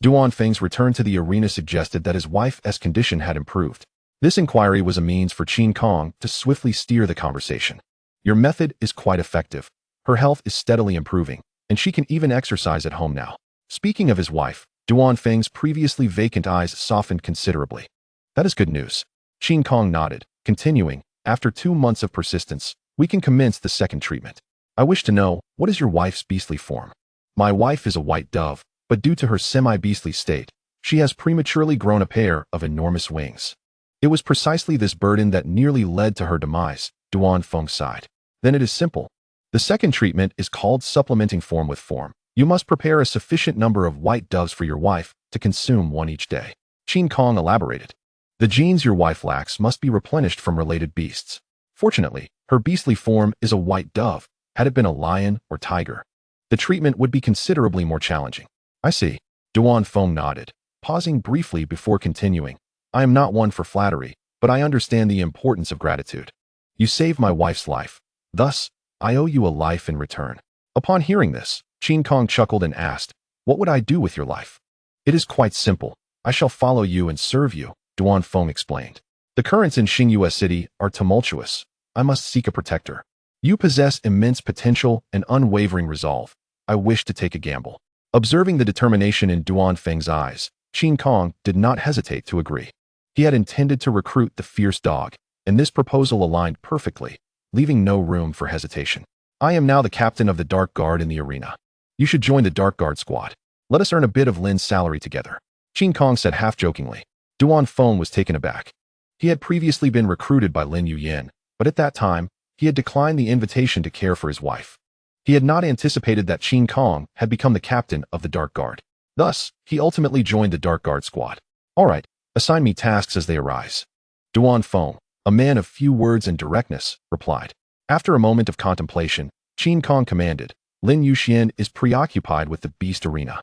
Duan Feng's return to the arena suggested that his wife's condition had improved. This inquiry was a means for Qin Kong to swiftly steer the conversation. Your method is quite effective. Her health is steadily improving, and she can even exercise at home now. Speaking of his wife, Duan Feng's previously vacant eyes softened considerably. That is good news. Qin Kong nodded, continuing, after 2 months of persistence, we can commence the second treatment. I wish to know, what is your wife's beastly form? My wife is a white dove, but due to her semi-beastly state, she has prematurely grown a pair of enormous wings. It was precisely this burden that nearly led to her demise, Duan Feng sighed. Then it is simple. The second treatment is called supplementing form with form. You must prepare a sufficient number of white doves for your wife to consume one each day. Qin Kong elaborated. The genes your wife lacks must be replenished from related beasts. Fortunately, her beastly form is a white dove. Had it been a lion or tiger, the treatment would be considerably more challenging. I see. Duan Feng nodded, pausing briefly before continuing. I am not one for flattery, but I understand the importance of gratitude. You saved my wife's life. Thus, I owe you a life in return. Upon hearing this, Qin Kong chuckled and asked, what would I do with your life? It is quite simple. I shall follow you and serve you, Duan Feng explained. The currents in Xingyue City are tumultuous. I must seek a protector. You possess immense potential and unwavering resolve. I wish to take a gamble. Observing the determination in Duan Feng's eyes, Qin Kong did not hesitate to agree. He had intended to recruit the fierce dog, and this proposal aligned perfectly, leaving no room for hesitation. I am now the captain of the Dark Guard in the arena. You should join the Dark Guard squad. Let us earn a bit of Lin's salary together. Qin Kong said half-jokingly. Duan Feng was taken aback. He had previously been recruited by Lin Yuyan, but at that time, he had declined the invitation to care for his wife. He had not anticipated that Qin Kong had become the captain of the Dark Guard. Thus, he ultimately joined the Dark Guard squad. All right, assign me tasks as they arise. Duan Feng, a man of few words and directness, replied. After a moment of contemplation, Qin Kong commanded, Lin Yuxian is preoccupied with the beast arena.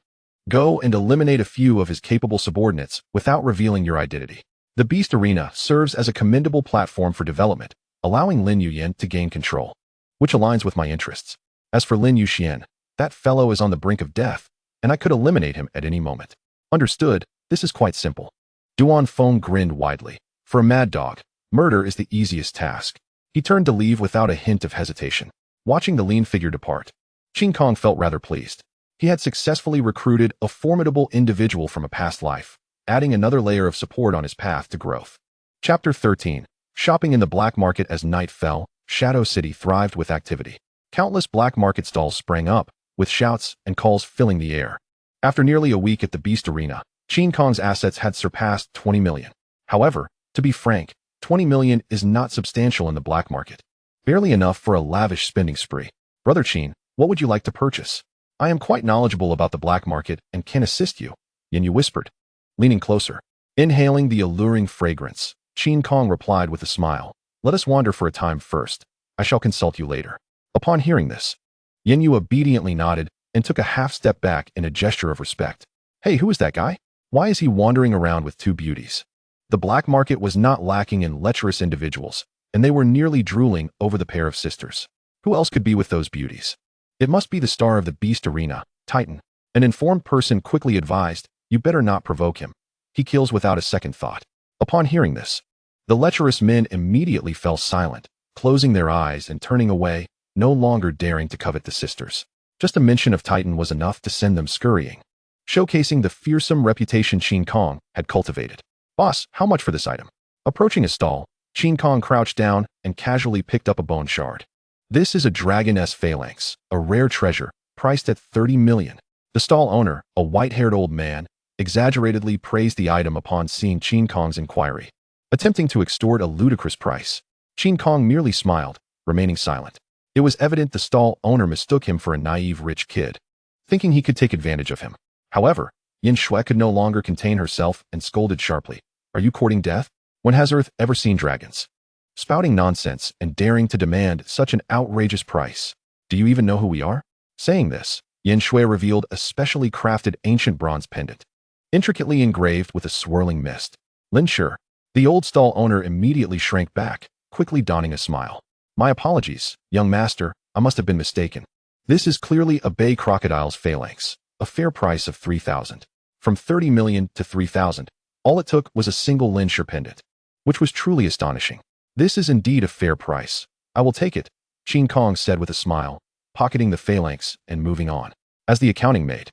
Go and eliminate a few of his capable subordinates without revealing your identity. The beast arena serves as a commendable platform for development, allowing Lin Yuyan to gain control, which aligns with my interests. As for Lin Yuxian, that fellow is on the brink of death, and I could eliminate him at any moment. Understood, this is quite simple. Duan Feng grinned widely. For a mad dog, murder is the easiest task. He turned to leave without a hint of hesitation. Watching the lean figure depart, Qin Kong felt rather pleased. He had successfully recruited a formidable individual from a past life, adding another layer of support on his path to growth. Chapter 13. Shopping in the black market. As night fell, Shadow City thrived with activity. Countless black market stalls sprang up, with shouts and calls filling the air. After nearly a week at the Beast Arena, Qin Kong's assets had surpassed 20 million. However, to be frank, 20 million is not substantial in the black market. Barely enough for a lavish spending spree. Brother Qin, what would you like to purchase? I am quite knowledgeable about the black market and can assist you, Yin whispered, leaning closer. Inhaling the alluring fragrance, Qin Kong replied with a smile. Let us wander for a time first. I shall consult you later. Upon hearing this, Yin obediently nodded and took a half step back in a gesture of respect. Hey, who is that guy? Why is he wandering around with two beauties? The black market was not lacking in lecherous individuals, and they were nearly drooling over the pair of sisters. Who else could be with those beauties? It must be the star of the beast arena, Titan. An informed person quickly advised, you better not provoke him. He kills without a second thought. Upon hearing this, the lecherous men immediately fell silent, closing their eyes and turning away, no longer daring to covet the sisters. Just a mention of Titan was enough to send them scurrying, showcasing the fearsome reputation Qin Kong had cultivated. Boss, how much for this item? Approaching a stall, Qin Kong crouched down and casually picked up a bone shard. This is a dragoness phalanx, a rare treasure, priced at 30 million. The stall owner, a white-haired old man, exaggeratedly praised the item upon seeing Qin Kong's inquiry. Attempting to extort a ludicrous price, Qin Kong merely smiled, remaining silent. It was evident the stall owner mistook him for a naive rich kid, thinking he could take advantage of him. However, Yin Shui could no longer contain herself and scolded sharply. Are you courting death? When has Earth ever seen dragons? Spouting nonsense and daring to demand such an outrageous price. Do you even know who we are? Saying this, Yin Shui revealed a specially crafted ancient bronze pendant, intricately engraved with a swirling mist. Lin Shi, the old stall owner, immediately shrank back, quickly donning a smile. My apologies, young master, I must have been mistaken. This is clearly a bay crocodile's phalanx, a fair price of 3,000. From 30 million to 3,000, all it took was a single Lin Shi pendant, which was truly astonishing. This is indeed a fair price. I will take it, Qin Kong said with a smile, pocketing the phalanx and moving on. As the accounting maid,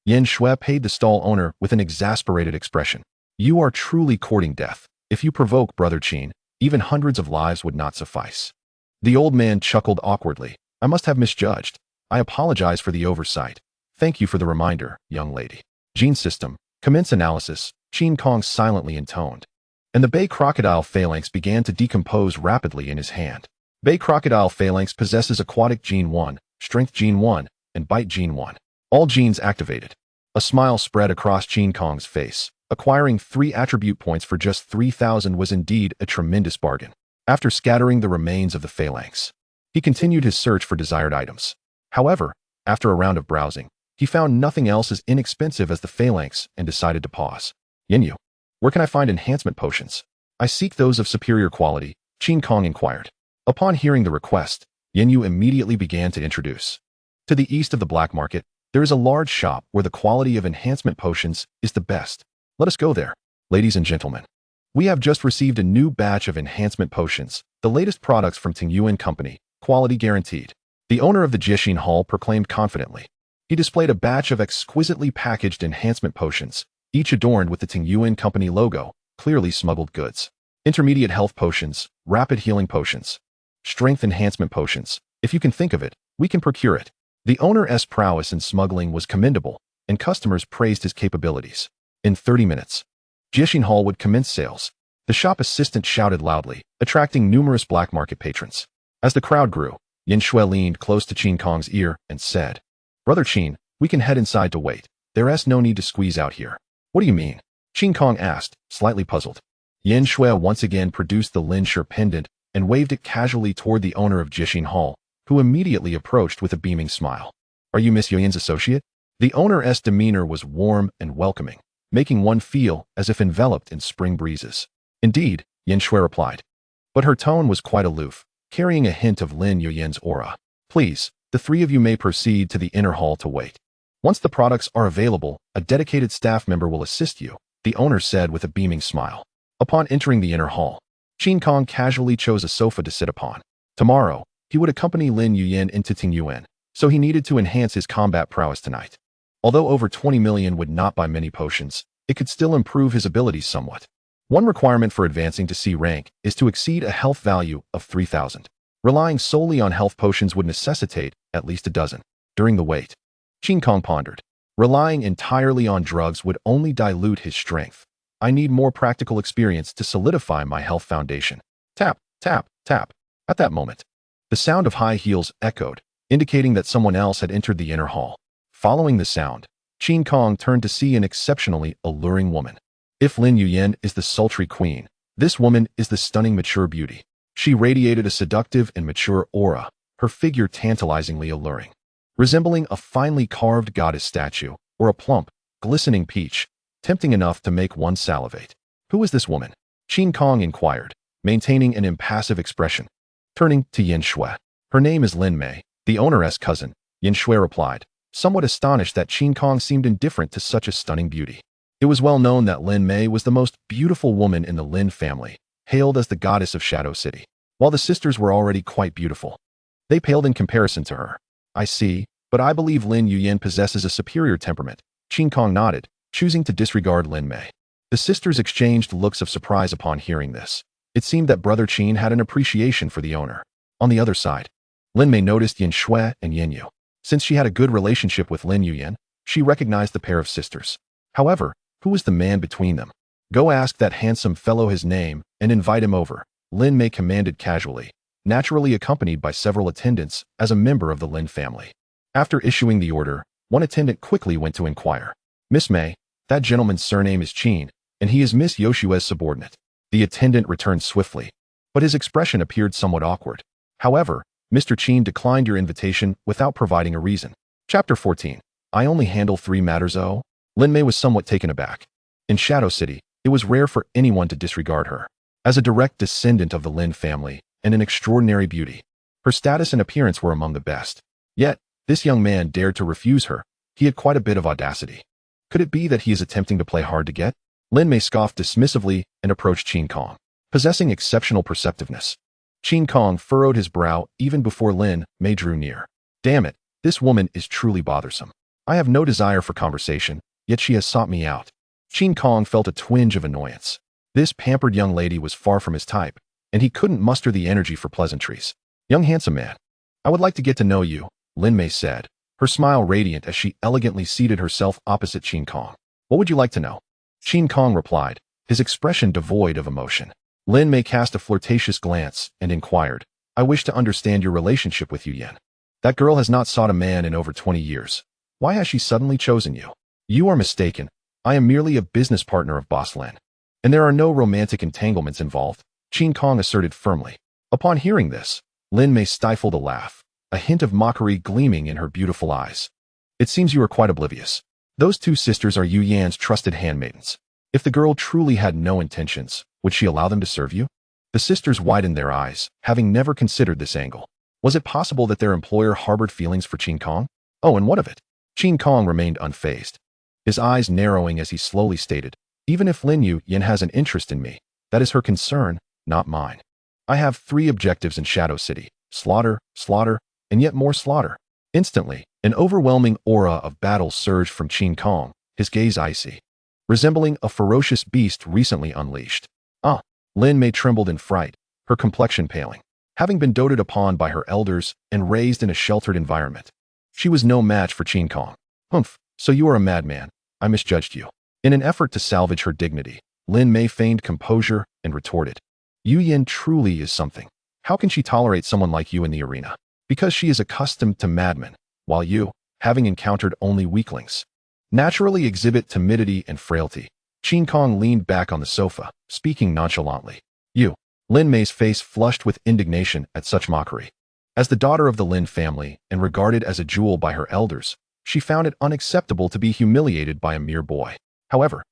Yin Shui paid the stall owner with an exasperated expression. You are truly courting death. If you provoke, Brother Qin, even hundreds of lives would not suffice. The old man chuckled awkwardly. I must have misjudged. I apologize for the oversight. Thank you for the reminder, young lady. Gene system, commence analysis, Qin Kong silently intoned. And the bay crocodile phalanx began to decompose rapidly in his hand. Bay crocodile phalanx possesses aquatic gene 1, strength gene 1, and bite gene 1. All genes activated. A smile spread across Qin Kong's face. Acquiring 3 attribute points for just 3,000 was indeed a tremendous bargain. After scattering the remains of the phalanx, he continued his search for desired items. However, after a round of browsing, he found nothing else as inexpensive as the phalanx and decided to pause. Yinyu, where can I find enhancement potions? I seek those of superior quality, Qin Kong inquired. Upon hearing the request, Yinyu immediately began to introduce. To the east of the black market, there is a large shop where the quality of enhancement potions is the best. Let us go there. Ladies and gentlemen, we have just received a new batch of enhancement potions, the latest products from Tingyuan Company, quality guaranteed. The owner of the Jixin Hall proclaimed confidently. He displayed a batch of exquisitely packaged enhancement potions, each adorned with the Tingyuan Company logo, clearly smuggled goods. Intermediate health potions, rapid healing potions, strength enhancement potions. If you can think of it, we can procure it. The owner's prowess in smuggling was commendable, and customers praised his capabilities. In 30 minutes, Jixin Hall would commence sales. The shop assistant shouted loudly, attracting numerous black market patrons. As the crowd grew, Yin Shui leaned close to Qin Kong's ear and said, Brother Qin, we can head inside to wait. There's no need to squeeze out here. What do you mean? Qin Kong asked, slightly puzzled. Yin Shui once again produced the Lin Shi pendant and waved it casually toward the owner of Jixin Hall, who immediately approached with a beaming smile. Are you Miss Yin's associate? The owner's demeanor was warm and welcoming, making one feel as if enveloped in spring breezes. Indeed, Yin Shui replied. But her tone was quite aloof, carrying a hint of Lin Yuyan's aura. Please, the 3 of you may proceed to the inner hall to wait. Once the products are available, a dedicated staff member will assist you, the owner said with a beaming smile. Upon entering the inner hall, Qin Kong casually chose a sofa to sit upon. Tomorrow, he would accompany Lin Yuyan into Tingyuan, so he needed to enhance his combat prowess tonight. Although over 20 million would not buy many potions, it could still improve his abilities somewhat. One requirement for advancing to C rank is to exceed a health value of 3,000. Relying solely on health potions would necessitate at least a dozen. During the wait, Qin Kong pondered. Relying entirely on drugs would only dilute his strength. I need more practical experience to solidify my health foundation. Tap, tap, tap. At that moment, the sound of high heels echoed, indicating that someone else had entered the inner hall. Following the sound, Qin Kong turned to see an exceptionally alluring woman. If Lin Yuyan is the sultry queen, this woman is the stunning mature beauty. She radiated a seductive and mature aura, her figure tantalizingly alluring. Resembling a finely carved goddess statue, or a plump, glistening peach, tempting enough to make one salivate. Who is this woman? Qin Kong inquired, maintaining an impassive expression. Turning to Yin Shui. Her name is Lin Mei, the owneress' cousin, Yin Shui replied, somewhat astonished that Qin Kong seemed indifferent to such a stunning beauty. It was well known that Lin Mei was the most beautiful woman in the Lin family, hailed as the goddess of Shadow City. While the sisters were already quite beautiful, they paled in comparison to her. I see, but I believe Lin Yuyan possesses a superior temperament. Qin Kong nodded, choosing to disregard Lin Mei. The sisters exchanged looks of surprise upon hearing this. It seemed that Brother Qin had an appreciation for the owner. On the other side, Lin Mei noticed Yin Shui and Yin Yu. Since she had a good relationship with Lin Yuyan, she recognized the pair of sisters. However, who was the man between them? Go ask that handsome fellow his name and invite him over, Lin Mei commanded casually, naturally accompanied by several attendants as a member of the Lin family. After issuing the order, one attendant quickly went to inquire. Miss Mei, that gentleman's surname is Qin, and he is Miss Yoshua's subordinate. The attendant returned swiftly, but his expression appeared somewhat awkward. However, Mr. Qin declined your invitation without providing a reason. Chapter 14. I only handle 3 matters. Lin Mei was somewhat taken aback. In Shadow City, it was rare for anyone to disregard her. As a direct descendant of the Lin family and an extraordinary beauty, her status and appearance were among the best. Yet, this young man dared to refuse her. He had quite a bit of audacity. Could it be that he is attempting to play hard to get? Lin Mei scoffed dismissively and approached Qin Kong, possessing exceptional perceptiveness. Qin Kong furrowed his brow even before Lin Mei drew near. Damn it, this woman is truly bothersome. I have no desire for conversation, yet she has sought me out. Qin Kong felt a twinge of annoyance. This pampered young lady was far from his type, and he couldn't muster the energy for pleasantries. Young handsome man, I would like to get to know you, Lin Mei said, her smile radiant as she elegantly seated herself opposite Qin Kong. What would you like to know? Qin Kong replied, his expression devoid of emotion. Lin Mei cast a flirtatious glance and inquired, I wish to understand your relationship with Yuyan. That girl has not sought a man in over 20 years. Why has she suddenly chosen you? You are mistaken. I am merely a business partner of Boss Lin. And there are no romantic entanglements involved, Qin Kong asserted firmly. Upon hearing this, Lin Mei stifled a laugh, a hint of mockery gleaming in her beautiful eyes. It seems you are quite oblivious. Those 2 sisters are Yu Yan's trusted handmaidens. If the girl truly had no intentions, would she allow them to serve you? The sisters widened their eyes, having never considered this angle. Was it possible that their employer harbored feelings for Qin Kong? Oh, and what of it? Qin Kong remained unfazed, his eyes narrowing as he slowly stated, even if Lin Yuyan has an interest in me, that is her concern, not mine. I have 3 objectives in Shadow City: slaughter, slaughter, and yet more slaughter. Instantly, an overwhelming aura of battle surged from Qin Kong, his gaze icy, resembling a ferocious beast recently unleashed. Lin Mei trembled in fright, her complexion paling. Having been doted upon by her elders and raised in a sheltered environment, she was no match for Qin Kong. Humph, so you are a madman. I misjudged you. In an effort to salvage her dignity, Lin Mei feigned composure and retorted, Yuyan truly is something. How can she tolerate someone like you in the arena? Because she is accustomed to madmen, while you, having encountered only weaklings, naturally exhibit timidity and frailty. Qin Kong leaned back on the sofa, speaking nonchalantly. You. Lin Mei's face flushed with indignation at such mockery. As the daughter of the Lin family and regarded as a jewel by her elders, she found it unacceptable to be humiliated by a mere boy. However,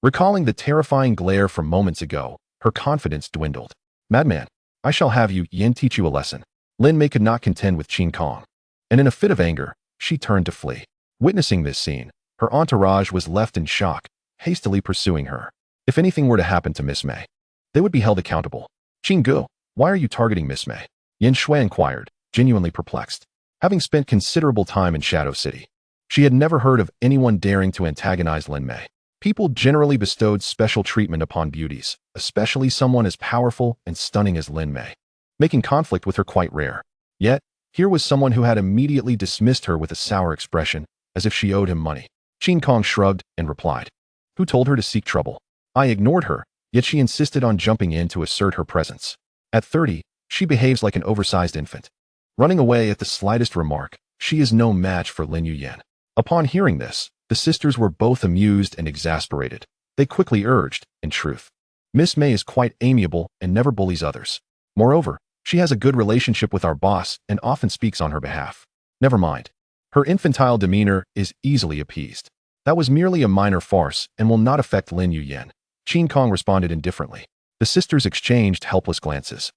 recalling the terrifying glare from moments ago, her confidence dwindled. Madman, I shall have you Yin teach you a lesson. Lin Mei could not contend with Qin Kong, and in a fit of anger, she turned to flee. Witnessing this scene, her entourage was left in shock, hastily pursuing her. If anything were to happen to Miss Mei, they would be held accountable. Qin Gu, why are you targeting Miss Mei? Yin Shui inquired, genuinely perplexed. Having spent considerable time in Shadow City, she had never heard of anyone daring to antagonize Lin Mei. People generally bestowed special treatment upon beauties, especially someone as powerful and stunning as Lin Mei, making conflict with her quite rare. Yet, here was someone who had immediately dismissed her with a sour expression, as if she owed him money. Qin Kong shrugged and replied, who told her to seek trouble? I ignored her, yet she insisted on jumping in to assert her presence. At 30, she behaves like an oversized infant. Running away at the slightest remark, she is no match for Lin Yuyan. Upon hearing this, the sisters were both amused and exasperated. They quickly urged, in truth, Miss May is quite amiable and never bullies others. Moreover, she has a good relationship with our boss and often speaks on her behalf. Never mind. Her infantile demeanor is easily appeased. That was merely a minor farce and will not affect Lin Yuyan. Qin Kong responded indifferently. The sisters exchanged helpless glances,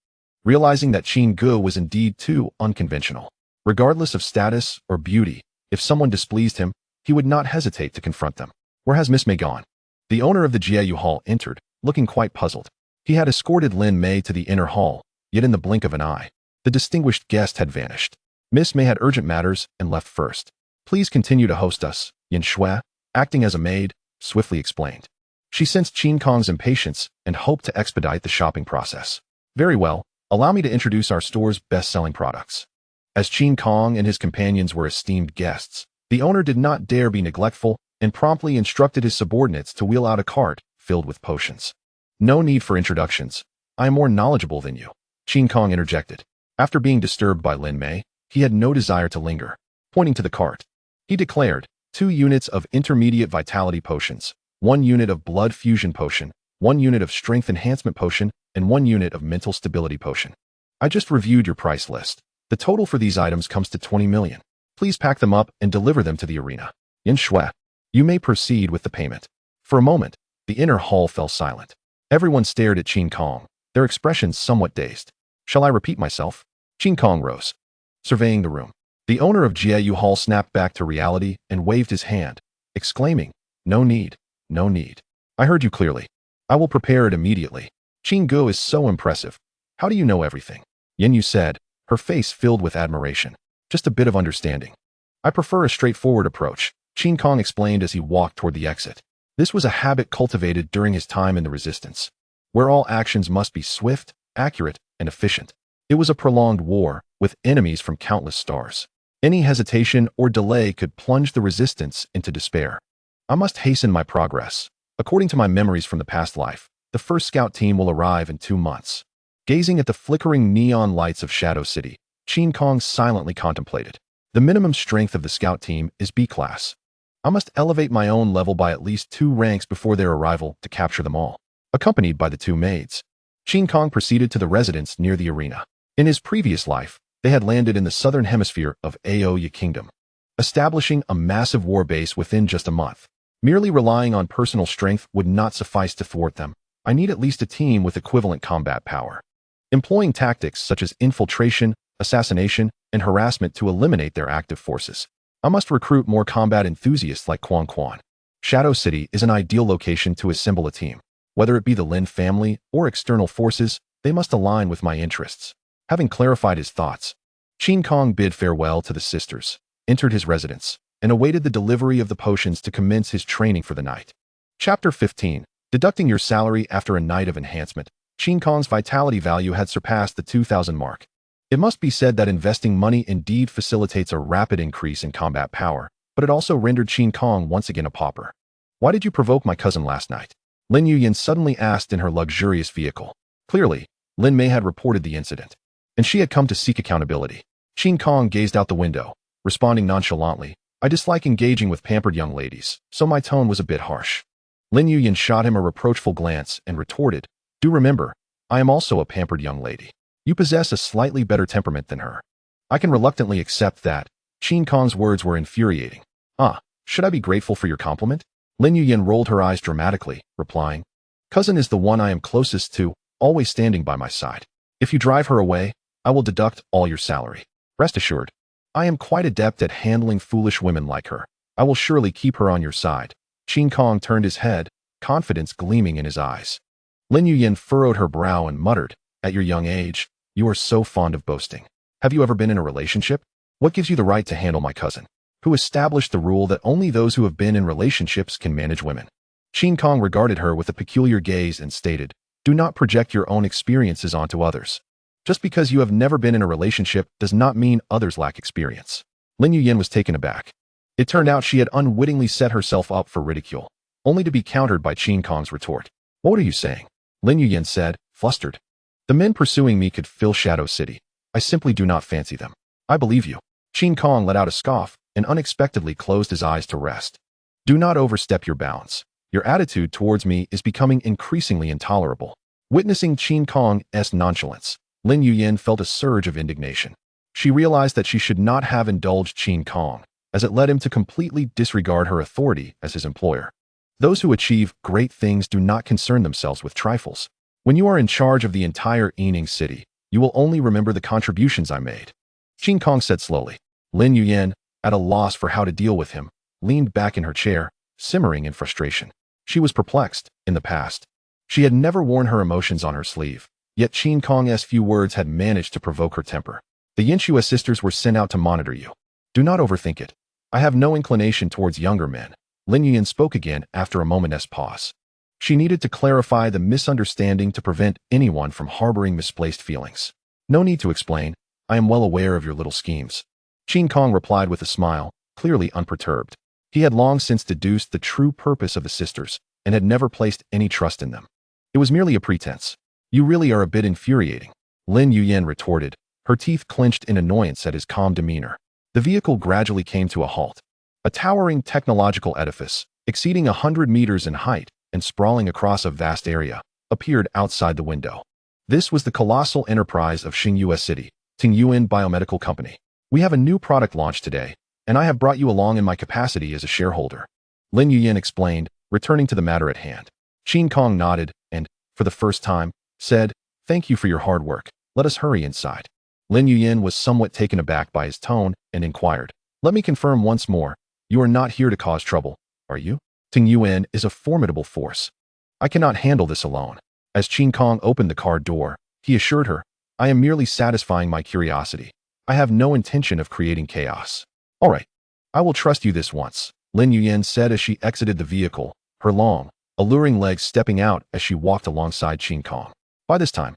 realizing that Qin Gu was indeed too unconventional. Regardless of status or beauty, if someone displeased him, he would not hesitate to confront them. Where has Miss May gone? The owner of the Jiayu Hall entered, looking quite puzzled. He had escorted Lin May to the inner hall, yet in the blink of an eye, the distinguished guest had vanished. Miss May had urgent matters and left first. Please continue to host us, Yin Shui, acting as a maid, swiftly explained. She sensed Qin Kong's impatience and hoped to expedite the shopping process. Very well, allow me to introduce our store's best-selling products. As Qin Kong and his companions were esteemed guests, the owner did not dare be neglectful and promptly instructed his subordinates to wheel out a cart filled with potions. No need for introductions. I am more knowledgeable than you, Qin Kong interjected. After being disturbed by Lin May, he had no desire to linger. Pointing to the cart, he declared, 2 units of intermediate vitality potions, 1 unit of blood fusion potion, 1 unit of strength enhancement potion, and 1 unit of mental stability potion. I just reviewed your price list. The total for these items comes to 20 million. Please pack them up and deliver them to the arena. Yin Shui, you may proceed with the payment. For a moment, the inner hall fell silent. Everyone stared at Qin Kong, their expressions somewhat dazed. Shall I repeat myself? Qin Kong rose, surveying the room. The owner of Jiayu Hall snapped back to reality and waved his hand, exclaiming, No need, no need. I heard you clearly. I will prepare it immediately. Qin Gu is so impressive. How do you know everything? Yin Yu said, her face filled with admiration. Just a bit of understanding. I prefer a straightforward approach, Qin Kong explained as he walked toward the exit. This was a habit cultivated during his time in the resistance, where all actions must be swift, accurate, and efficient. It was a prolonged war, with enemies from countless stars. Any hesitation or delay could plunge the resistance into despair. I must hasten my progress. According to my memories from the past life, the first scout team will arrive in 2 months. Gazing at the flickering neon lights of Shadow City, Qin Kong silently contemplated. The minimum strength of the scout team is B class. I must elevate my own level by at least 2 ranks before their arrival to capture them all. Accompanied by the 2 maids, Qin Kong proceeded to the residence near the arena. In his previous life, they had landed in the southern hemisphere of Aoya Kingdom, establishing a massive war base within just a month. Merely relying on personal strength would not suffice to thwart them. I need at least a team with equivalent combat power. Employing tactics such as infiltration, assassination, and harassment to eliminate their active forces. I must recruit more combat enthusiasts like Quan Quan. Shadow City is an ideal location to assemble a team. Whether it be the Lin family or external forces, they must align with my interests. Having clarified his thoughts, Qin Kong bid farewell to the sisters, entered his residence, and awaited the delivery of the potions to commence his training for the night. Chapter 15. Deducting your salary after a night of enhancement, Qin Kong's vitality value had surpassed the 2,000 mark. It must be said that investing money indeed facilitates a rapid increase in combat power, but it also rendered Qin Kong once again a pauper. Why did you provoke my cousin last night? Lin Yuyan suddenly asked in her luxurious vehicle. Clearly, Lin Mei had reported the incident, and she had come to seek accountability. Qin Kong gazed out the window, responding nonchalantly, I dislike engaging with pampered young ladies, so my tone was a bit harsh. Lin Yuyan shot him a reproachful glance and retorted, Do remember, I am also a pampered young lady. You possess a slightly better temperament than her. I can reluctantly accept that. Qin Kong's words were infuriating. Should I be grateful for your compliment? Lin Yuyan rolled her eyes dramatically, replying, Cousin is the one I am closest to, always standing by my side. If you drive her away, I will deduct all your salary. Rest assured, I am quite adept at handling foolish women like her. I will surely keep her on your side. Qin Kong turned his head, confidence gleaming in his eyes. Lin Yuyan furrowed her brow and muttered, At your young age, you are so fond of boasting. Have you ever been in a relationship? What gives you the right to handle my cousin, who established the rule that only those who have been in relationships can manage women? Qin Kong regarded her with a peculiar gaze and stated, Do not project your own experiences onto others. Just because you have never been in a relationship does not mean others lack experience. Lin Yuyan was taken aback. It turned out she had unwittingly set herself up for ridicule, only to be countered by Qin Kong's retort. What are you saying? Lin Yuyan said, flustered. The men pursuing me could fill Shadow City. I simply do not fancy them. I believe you. Qin Kong let out a scoff and unexpectedly closed his eyes to rest. Do not overstep your bounds. Your attitude towards me is becoming increasingly intolerable. Witnessing Qin Kong's nonchalance, Lin Yuyan felt a surge of indignation. She realized that she should not have indulged Qin Kong, as it led him to completely disregard her authority as his employer. Those who achieve great things do not concern themselves with trifles. When you are in charge of the entire Yining city, you will only remember the contributions I made. Qin Kong said slowly. Lin Yuyan, at a loss for how to deal with him, leaned back in her chair, simmering in frustration. She was perplexed. In the past, she had never worn her emotions on her sleeve, yet Qin Kong's few words had managed to provoke her temper. The Yinxue sisters were sent out to monitor you. Do not overthink it. I have no inclination towards younger men. Lin Yuyan spoke again after a moment's pause. She needed to clarify the misunderstanding to prevent anyone from harboring misplaced feelings. No need to explain. I am well aware of your little schemes. Qin Kong replied with a smile, clearly unperturbed. He had long since deduced the true purpose of the sisters and had never placed any trust in them. It was merely a pretense. You really are a bit infuriating, Lin Yuyan retorted, her teeth clenched in annoyance at his calm demeanor. The vehicle gradually came to a halt. A towering technological edifice, exceeding 100 meters in height and sprawling across a vast area, appeared outside the window. This was the colossal enterprise of Xingyue City, Tingyuan Biomedical Company. We have a new product launch today, and I have brought you along in my capacity as a shareholder. Lin Yuyan explained, returning to the matter at hand. Qin Kong nodded and, for the first time, said, Thank you for your hard work. Let us hurry inside. Lin Yuyan was somewhat taken aback by his tone and inquired, Let me confirm once more, you are not here to cause trouble, are you? Tingyuan is a formidable force. I cannot handle this alone. As Qin Kong opened the car door, he assured her, I am merely satisfying my curiosity. I have no intention of creating chaos. All right. I will trust you this once, Lin Yuyan said as she exited the vehicle, her long, alluring legs stepping out as she walked alongside Qin Kong. By this time,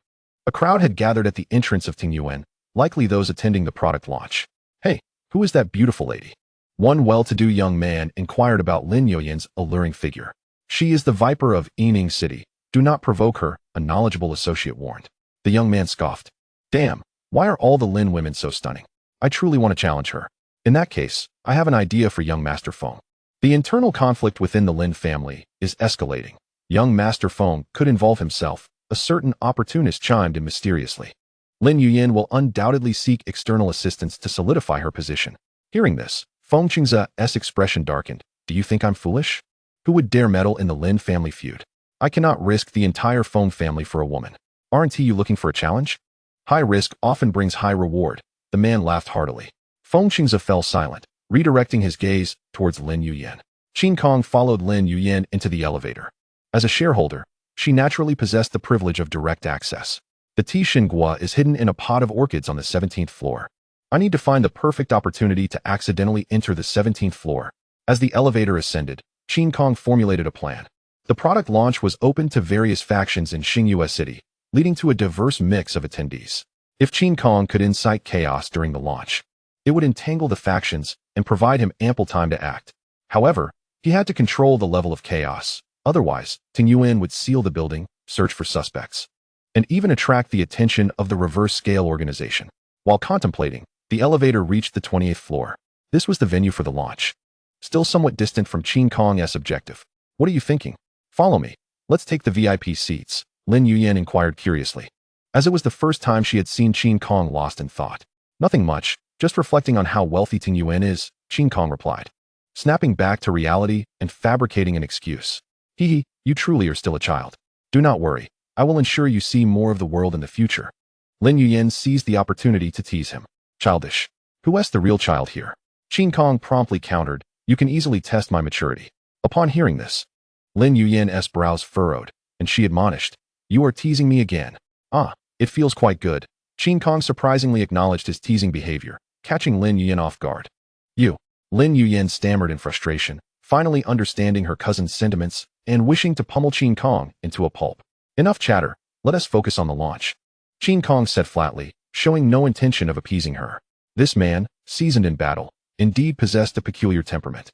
a crowd had gathered at the entrance of Tingyuan, likely those attending the product launch. Hey, who is that beautiful lady? One well-to-do young man inquired about Lin Yuyan's alluring figure. She is the Viper of Yining City. Do not provoke her, a knowledgeable associate warned. The young man scoffed. Damn, why are all the Lin women so stunning? I truly want to challenge her. In that case, I have an idea for young Master Feng. The internal conflict within the Lin family is escalating. Young Master Feng could involve himself, a certain opportunist chimed in mysteriously. Lin Yuyan will undoubtedly seek external assistance to solidify her position. Hearing this, Feng Qing's expression darkened. Do you think I'm foolish? Who would dare meddle in the Lin family feud? I cannot risk the entire Feng family for a woman. Aren't you looking for a challenge? High risk often brings high reward. The man laughed heartily. Feng Qingze fell silent, redirecting his gaze towards Lin Yuyan. Qin Kong followed Lin Yuyan into the elevator. As a shareholder, she naturally possessed the privilege of direct access. The Tixingua is hidden in a pot of orchids on the 17th floor. I need to find the perfect opportunity to accidentally enter the 17th floor. As the elevator ascended, Qin Kong formulated a plan. The product launch was open to various factions in Xingyue City, leading to a diverse mix of attendees. If Qin Kong could incite chaos during the launch, it would entangle the factions and provide him ample time to act. However, he had to control the level of chaos. Otherwise, Tingyuan would seal the building, search for suspects, and even attract the attention of the reverse-scale organization. While contemplating, the elevator reached the 28th floor. This was the venue for the launch. Still somewhat distant from Qin Kong's objective. What are you thinking? Follow me. Let's take the VIP seats, Lin Yuyan inquired curiously. As it was the first time she had seen Qin Kong lost in thought. Nothing much, just reflecting on how wealthy Tingyuan is, Qin Kong replied. Snapping back to reality and fabricating an excuse. Hee, you truly are still a child. Do not worry, I will ensure you see more of the world in the future. Lin Yuyan seized the opportunity to tease him. Childish. Who is the real child here? Qin Kong promptly countered, you can easily test my maturity. Upon hearing this, Lin Yuyan's brows furrowed, and she admonished, you are teasing me again. Ah, it feels quite good. Qin Kong surprisingly acknowledged his teasing behavior, catching Lin Yuyan off guard. You. Lin Yuyan stammered in frustration, finally understanding her cousin's sentiments and wishing to pummel Qin Kong into a pulp. Enough chatter, let us focus on the launch. Qin Kong said flatly, showing no intention of appeasing her. This man, seasoned in battle, indeed possessed a peculiar temperament.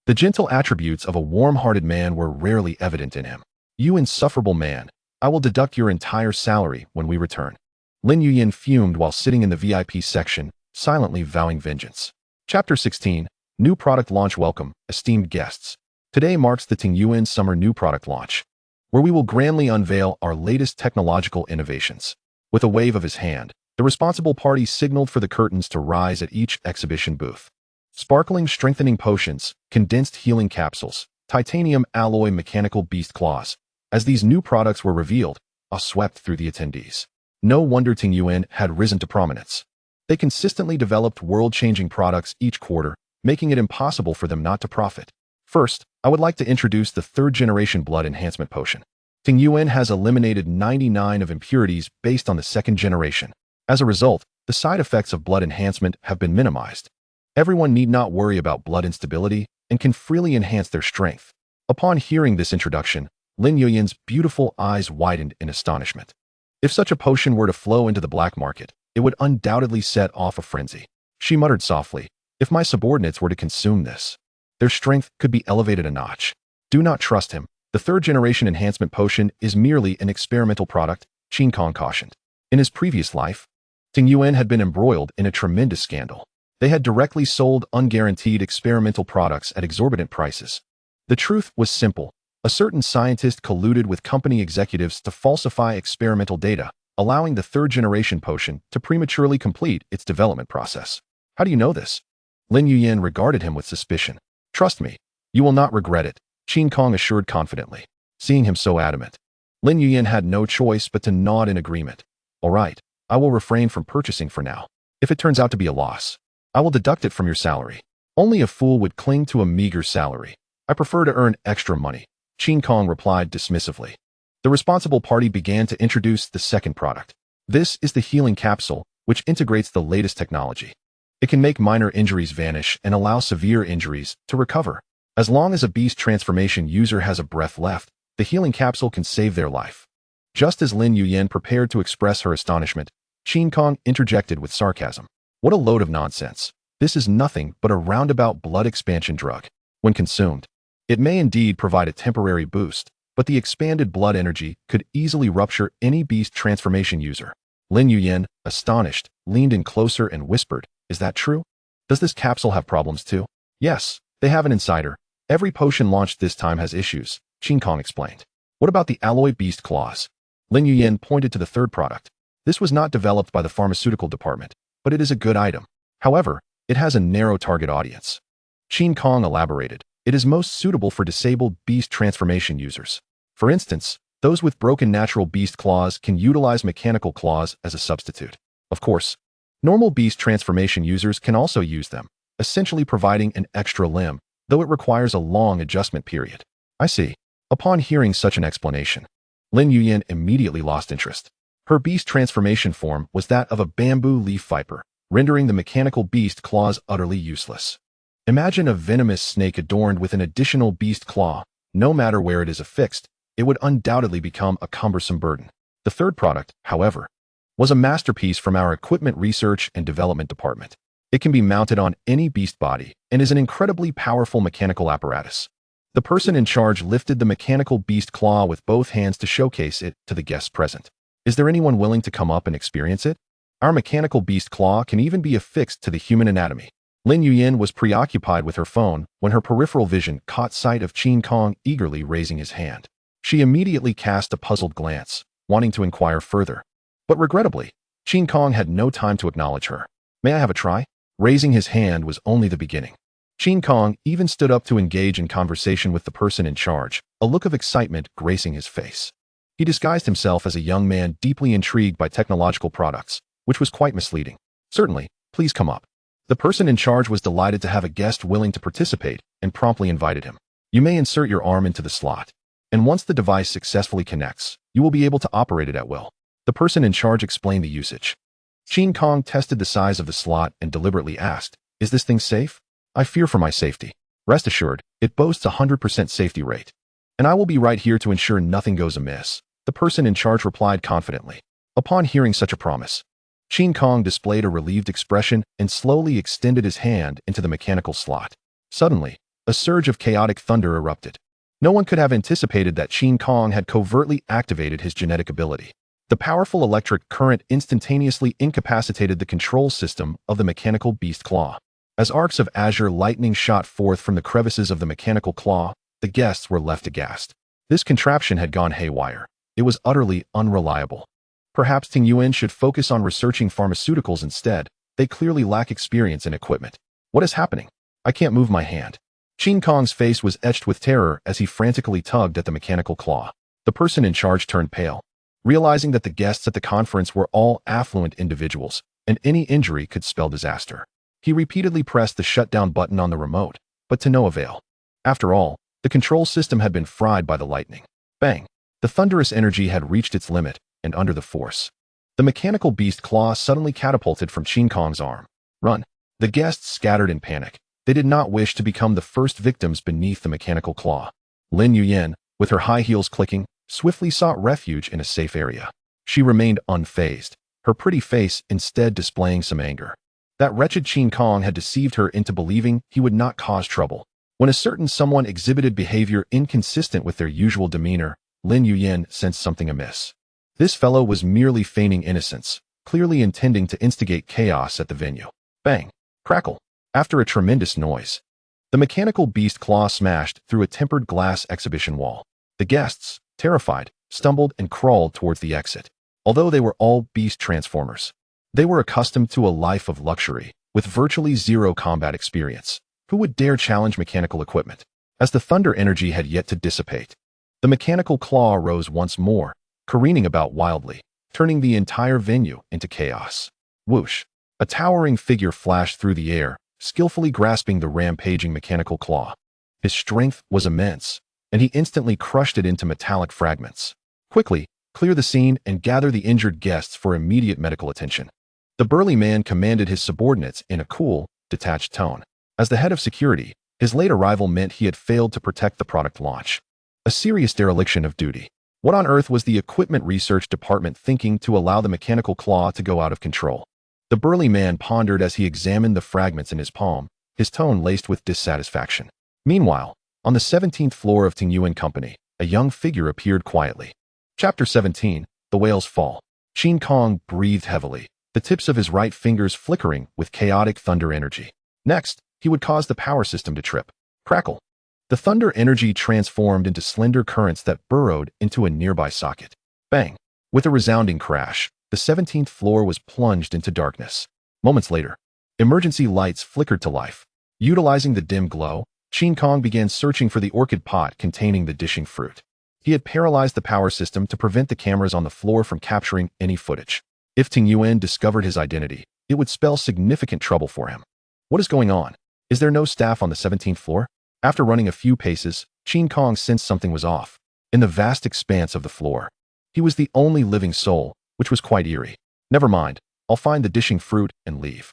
The gentle attributes of a warm-hearted man were rarely evident in him. "You insufferable man. I will deduct your entire salary when we return." Lin Yuyin fumed while sitting in the VIP section, silently vowing vengeance. Chapter 16. New Product Launch. Welcome, esteemed guests. Today marks the Tingyuan Summer New Product Launch, where we will grandly unveil our latest technological innovations. With a wave of his hand, the responsible party signaled for the curtains to rise at each exhibition booth. Sparkling strengthening potions, condensed healing capsules, titanium alloy mechanical beast claws. As these new products were revealed, awe swept through the attendees. No wonder Tingyuan had risen to prominence. They consistently developed world-changing products each quarter, making it impossible for them not to profit. First, I would like to introduce the third-generation blood enhancement potion. Tingyuan has eliminated 99 of impurities based on the second generation. As a result, the side effects of blood enhancement have been minimized. Everyone need not worry about blood instability and can freely enhance their strength. Upon hearing this introduction, Lin Yuyin's beautiful eyes widened in astonishment. If such a potion were to flow into the black market, it would undoubtedly set off a frenzy. She muttered softly, "If my subordinates were to consume this, their strength could be elevated a notch." Do not trust him. The third-generation enhancement potion is merely an experimental product, Qin Kong cautioned. In his previous life, Tingyuan had been embroiled in a tremendous scandal. They had directly sold unguaranteed experimental products at exorbitant prices. The truth was simple. A certain scientist colluded with company executives to falsify experimental data, allowing the third-generation potion to prematurely complete its development process. "How do you know this?" Lin Yuyin regarded him with suspicion. "Trust me, you will not regret it," Qin Kong assured confidently. Seeing him so adamant, Lin Yuyin had no choice but to nod in agreement. "All right, I will refrain from purchasing for now. If it turns out to be a loss, I will deduct it from your salary. Only a fool would cling to a meager salary. I prefer to earn extra money," Qin Kong replied dismissively. The responsible party began to introduce the second product. This is the healing capsule, which integrates the latest technology. It can make minor injuries vanish and allow severe injuries to recover. As long as a beast transformation user has a breath left, the healing capsule can save their life. Just as Lin Yuyin prepared to express her astonishment, Qin Kong interjected with sarcasm. "What a load of nonsense. This is nothing but a roundabout blood expansion drug. When consumed, it may indeed provide a temporary boost, but the expanded blood energy could easily rupture any beast transformation user." Lin Yuyin, astonished, leaned in closer and whispered, "Is that true? Does this capsule have problems too?" "Yes, they have an insider. Every potion launched this time has issues," Qin Kong explained. "What about the alloy beast claws?" Lin Yuyin pointed to the third product. "This was not developed by the pharmaceutical department, but it is a good item. However, it has a narrow target audience." Qin Kong elaborated. "It is most suitable for disabled beast transformation users. For instance, those with broken natural beast claws can utilize mechanical claws as a substitute. Of course, normal beast transformation users can also use them, essentially providing an extra limb, though it requires a long adjustment period." "I see." Upon hearing such an explanation, Lin Yuyin immediately lost interest. Her beast transformation form was that of a bamboo leaf viper, rendering the mechanical beast claws utterly useless. Imagine a venomous snake adorned with an additional beast claw. No matter where it is affixed, it would undoubtedly become a cumbersome burden. The third product, however, was a masterpiece from our equipment research and development department. It can be mounted on any beast body and is an incredibly powerful mechanical apparatus. The person in charge lifted the mechanical beast claw with both hands to showcase it to the guests present. "Is there anyone willing to come up and experience it? Our mechanical beast claw can even be affixed to the human anatomy." Lin Yuyin was preoccupied with her phone when her peripheral vision caught sight of Qin Kong eagerly raising his hand. She immediately cast a puzzled glance, wanting to inquire further. But regrettably, Qin Kong had no time to acknowledge her. "May I have a try?" Raising his hand was only the beginning. Qin Kong even stood up to engage in conversation with the person in charge, a look of excitement gracing his face. He disguised himself as a young man deeply intrigued by technological products, which was quite misleading. "Certainly, please come up." The person in charge was delighted to have a guest willing to participate and promptly invited him. "You may insert your arm into the slot, and once the device successfully connects, you will be able to operate it at will." The person in charge explained the usage. Qin Kong tested the size of the slot and deliberately asked, "Is this thing safe?" "I fear for my safety. Rest assured, it boasts a 100% safety rate. And I will be right here to ensure nothing goes amiss," the person in charge replied confidently. Upon hearing such a promise, Qin Kong displayed a relieved expression and slowly extended his hand into the mechanical slot. Suddenly, a surge of chaotic thunder erupted. No one could have anticipated that Qin Kong had covertly activated his genetic ability. The powerful electric current instantaneously incapacitated the control system of the mechanical beast claw. As arcs of azure lightning shot forth from the crevices of the mechanical claw, the guests were left aghast. This contraption had gone haywire. It was utterly unreliable. Perhaps Ting Yuan should focus on researching pharmaceuticals instead. They clearly lack experience and equipment. What is happening? I can't move my hand. Qin Kong's face was etched with terror as he frantically tugged at the mechanical claw. The person in charge turned pale. Realizing that the guests at the conference were all affluent individuals, and any injury could spell disaster. He repeatedly pressed the shutdown button on the remote, but to no avail. After all, the control system had been fried by the lightning. Bang! The thunderous energy had reached its limit, and under the force, the mechanical beast claw suddenly catapulted from Qin Kong's arm. Run! The guests scattered in panic. They did not wish to become the first victims beneath the mechanical claw. Lin Yuyan, with her high heels clicking, swiftly sought refuge in a safe area. She remained unfazed, her pretty face instead displaying some anger. That wretched Qin Kong had deceived her into believing he would not cause trouble. When a certain someone exhibited behavior inconsistent with their usual demeanor, Lin Yuyan sensed something amiss. This fellow was merely feigning innocence, clearly intending to instigate chaos at the venue. Bang! Crackle! After a tremendous noise, the mechanical beast claw smashed through a tempered glass exhibition wall. The guests, terrified, stumbled and crawled towards the exit. Although they were all beast transformers, they were accustomed to a life of luxury, with virtually zero combat experience. Who would dare challenge mechanical equipment? As the thunder energy had yet to dissipate, the mechanical claw rose once more, careening about wildly, turning the entire venue into chaos. Whoosh! A towering figure flashed through the air, skillfully grasping the rampaging mechanical claw. His strength was immense, and he instantly crushed it into metallic fragments. Quickly, clear the scene and gather the injured guests for immediate medical attention. The burly man commanded his subordinates in a cool, detached tone. As the head of security, his late arrival meant he had failed to protect the product launch. A serious dereliction of duty. What on earth was the equipment research department thinking to allow the mechanical claw to go out of control? The burly man pondered as he examined the fragments in his palm, his tone laced with dissatisfaction. Meanwhile, on the 17th floor of Ting Yuan Company, a young figure appeared quietly. Chapter 17, The Whale's Fall. Qin Kong breathed heavily, the tips of his right fingers flickering with chaotic thunder energy. Next, he would cause the power system to trip. Crackle! The thunder energy transformed into slender currents that burrowed into a nearby socket. Bang! With a resounding crash, the 17th floor was plunged into darkness. Moments later, emergency lights flickered to life. Utilizing the dim glow, Qin Kong began searching for the orchid pot containing the dishing fruit. He had paralyzed the power system to prevent the cameras on the floor from capturing any footage. If Ting Yuan discovered his identity, it would spell significant trouble for him. What is going on? Is there no staff on the 17th floor? After running a few paces, Qin Kong sensed something was off. In the vast expanse of the floor, he was the only living soul, which was quite eerie. Never mind, I'll find the dishing fruit and leave.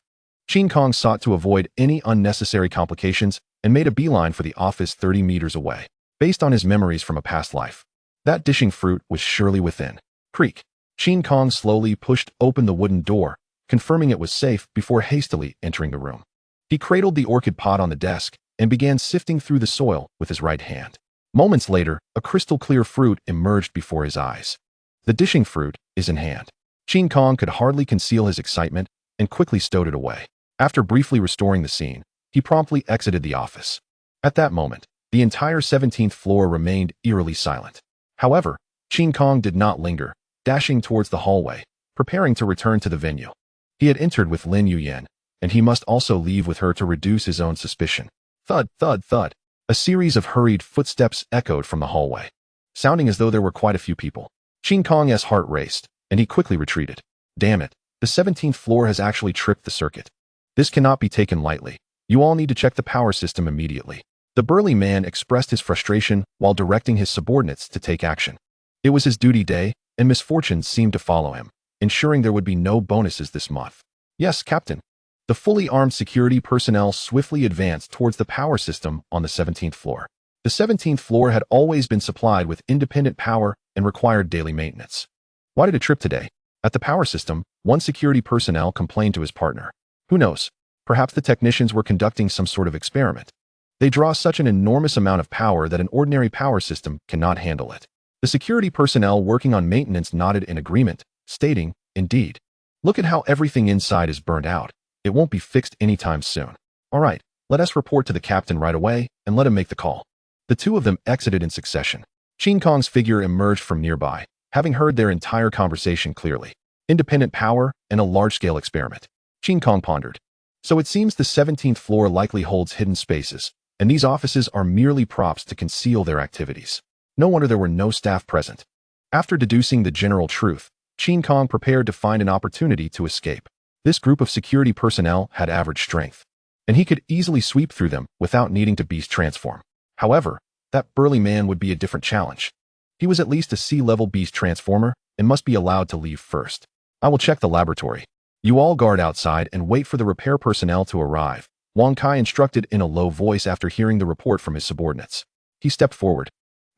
Qin Kong sought to avoid any unnecessary complications and made a beeline for the office 30 meters away. Based on his memories from a past life, that dishing fruit was surely within. Creak. Qin Kong slowly pushed open the wooden door, confirming it was safe before hastily entering the room. He cradled the orchid pot on the desk and began sifting through the soil with his right hand. Moments later, a crystal-clear fruit emerged before his eyes. The dishing fruit is in hand. Qin Kong could hardly conceal his excitement and quickly stowed it away. After briefly restoring the scene, he promptly exited the office. At that moment, the entire 17th floor remained eerily silent. However, Qin Kong did not linger, dashing towards the hallway, preparing to return to the venue. He had entered with Lin Yuyan, and he must also leave with her to reduce his own suspicion. Thud, thud, thud. A series of hurried footsteps echoed from the hallway, sounding as though there were quite a few people. Qin Kong's heart raced, and he quickly retreated. Damn it, the 17th floor has actually tripped the circuit. This cannot be taken lightly. You all need to check the power system immediately. The burly man expressed his frustration while directing his subordinates to take action. It was his duty day, and misfortunes seemed to follow him, ensuring there would be no bonuses this month. Yes, Captain. The fully armed security personnel swiftly advanced towards the power system on the 17th floor. The 17th floor had always been supplied with independent power and required daily maintenance. Why did it trip today? At the power system, one security personnel complained to his partner. Who knows? Perhaps the technicians were conducting some sort of experiment. They draw such an enormous amount of power that an ordinary power system cannot handle it. The security personnel working on maintenance nodded in agreement, stating, "Indeed. Look at how everything inside is burned out. It won't be fixed anytime soon. All right, let us report to the captain right away and let him make the call." The two of them exited in succession. Qin Kong's figure emerged from nearby, having heard their entire conversation clearly. Independent power and a large-scale experiment. Qin Kong pondered. So it seems the 17th floor likely holds hidden spaces, and these offices are merely props to conceal their activities. No wonder there were no staff present. After deducing the general truth, Qin Kong prepared to find an opportunity to escape. This group of security personnel had average strength, and he could easily sweep through them without needing to beast transform. However, that burly man would be a different challenge. He was at least a sea-level beast transformer and must be allowed to leave first. "I will check the laboratory. You all guard outside and wait for the repair personnel to arrive," Wang Kai instructed in a low voice after hearing the report from his subordinates. He stepped forward,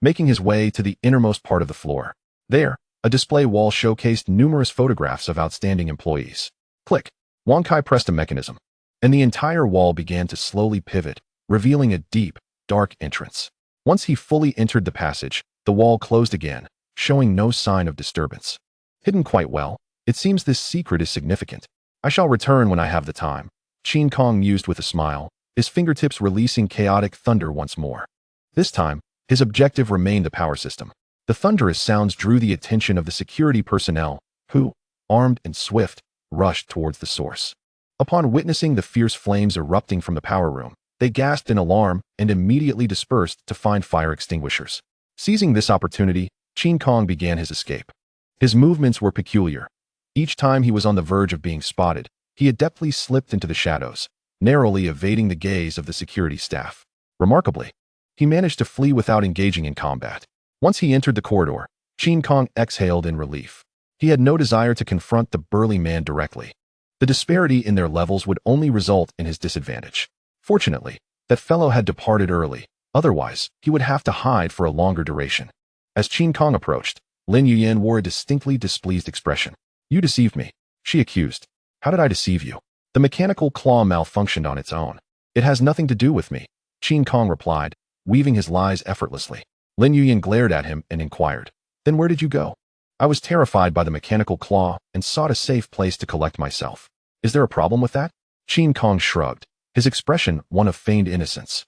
making his way to the innermost part of the floor. There, a display wall showcased numerous photographs of outstanding employees. Click. Wang Kai pressed a mechanism, and the entire wall began to slowly pivot, revealing a deep, dark entrance. Once he fully entered the passage, the wall closed again, showing no sign of disturbance. Hidden quite well, it seems this secret is significant. "I shall return when I have the time," Qin Kong mused with a smile, his fingertips releasing chaotic thunder once more. This time, his objective remained the power system. The thunderous sounds drew the attention of the security personnel, who, armed and swift, rushed towards the source. Upon witnessing the fierce flames erupting from the power room, they gasped in alarm and immediately dispersed to find fire extinguishers. Seizing this opportunity, Qin Kong began his escape. His movements were peculiar. Each time he was on the verge of being spotted, he adeptly slipped into the shadows, narrowly evading the gaze of the security staff. Remarkably, he managed to flee without engaging in combat. Once he entered the corridor, Qin Kong exhaled in relief. He had no desire to confront the burly man directly. The disparity in their levels would only result in his disadvantage. Fortunately, that fellow had departed early. Otherwise, he would have to hide for a longer duration. As Qin Kong approached, Lin Yuyan wore a distinctly displeased expression. "You deceived me," she accused. "How did I deceive you?" "The mechanical claw malfunctioned on its own. It has nothing to do with me," Qin Kong replied, weaving his lies effortlessly. Lin Yuyan glared at him and inquired, "Then where did you go?" "I was terrified by the mechanical claw and sought a safe place to collect myself." "Is there a problem with that?" Qin Kong shrugged, his expression one of feigned innocence.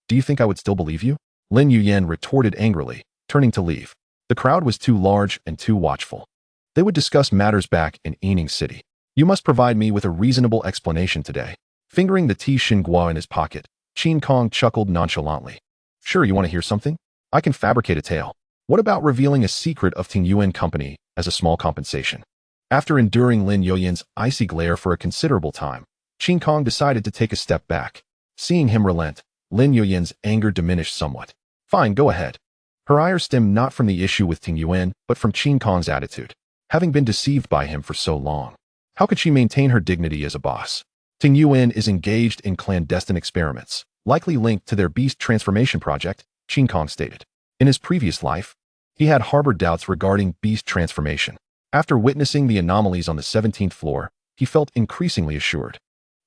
Do you think I would still believe you?" Lin Yuyan retorted angrily, turning to leave. The crowd was too large and too watchful. They would discuss matters back in Yining City. "You must provide me with a reasonable explanation today." Fingering the tea Xinguo in his pocket, Qin Kong chuckled nonchalantly. "Sure, you want to hear something? I can fabricate a tale. What about revealing a secret of Tingyuan Company as a small compensation?" After enduring Lin Yuyan's icy glare for a considerable time, Qin Kong decided to take a step back. Seeing him relent, Lin Yuyan's anger diminished somewhat. "Fine, go ahead." Her ire stemmed not from the issue with Tingyuan, but from Qin Kong's attitude. Having been deceived by him for so long, how could she maintain her dignity as a boss? Tingyuan is engaged in clandestine experiments, likely linked to their beast transformation project, Qin Kong stated. In his previous life, he had harbored doubts regarding beast transformation. After witnessing the anomalies on the 17th floor, he felt increasingly assured.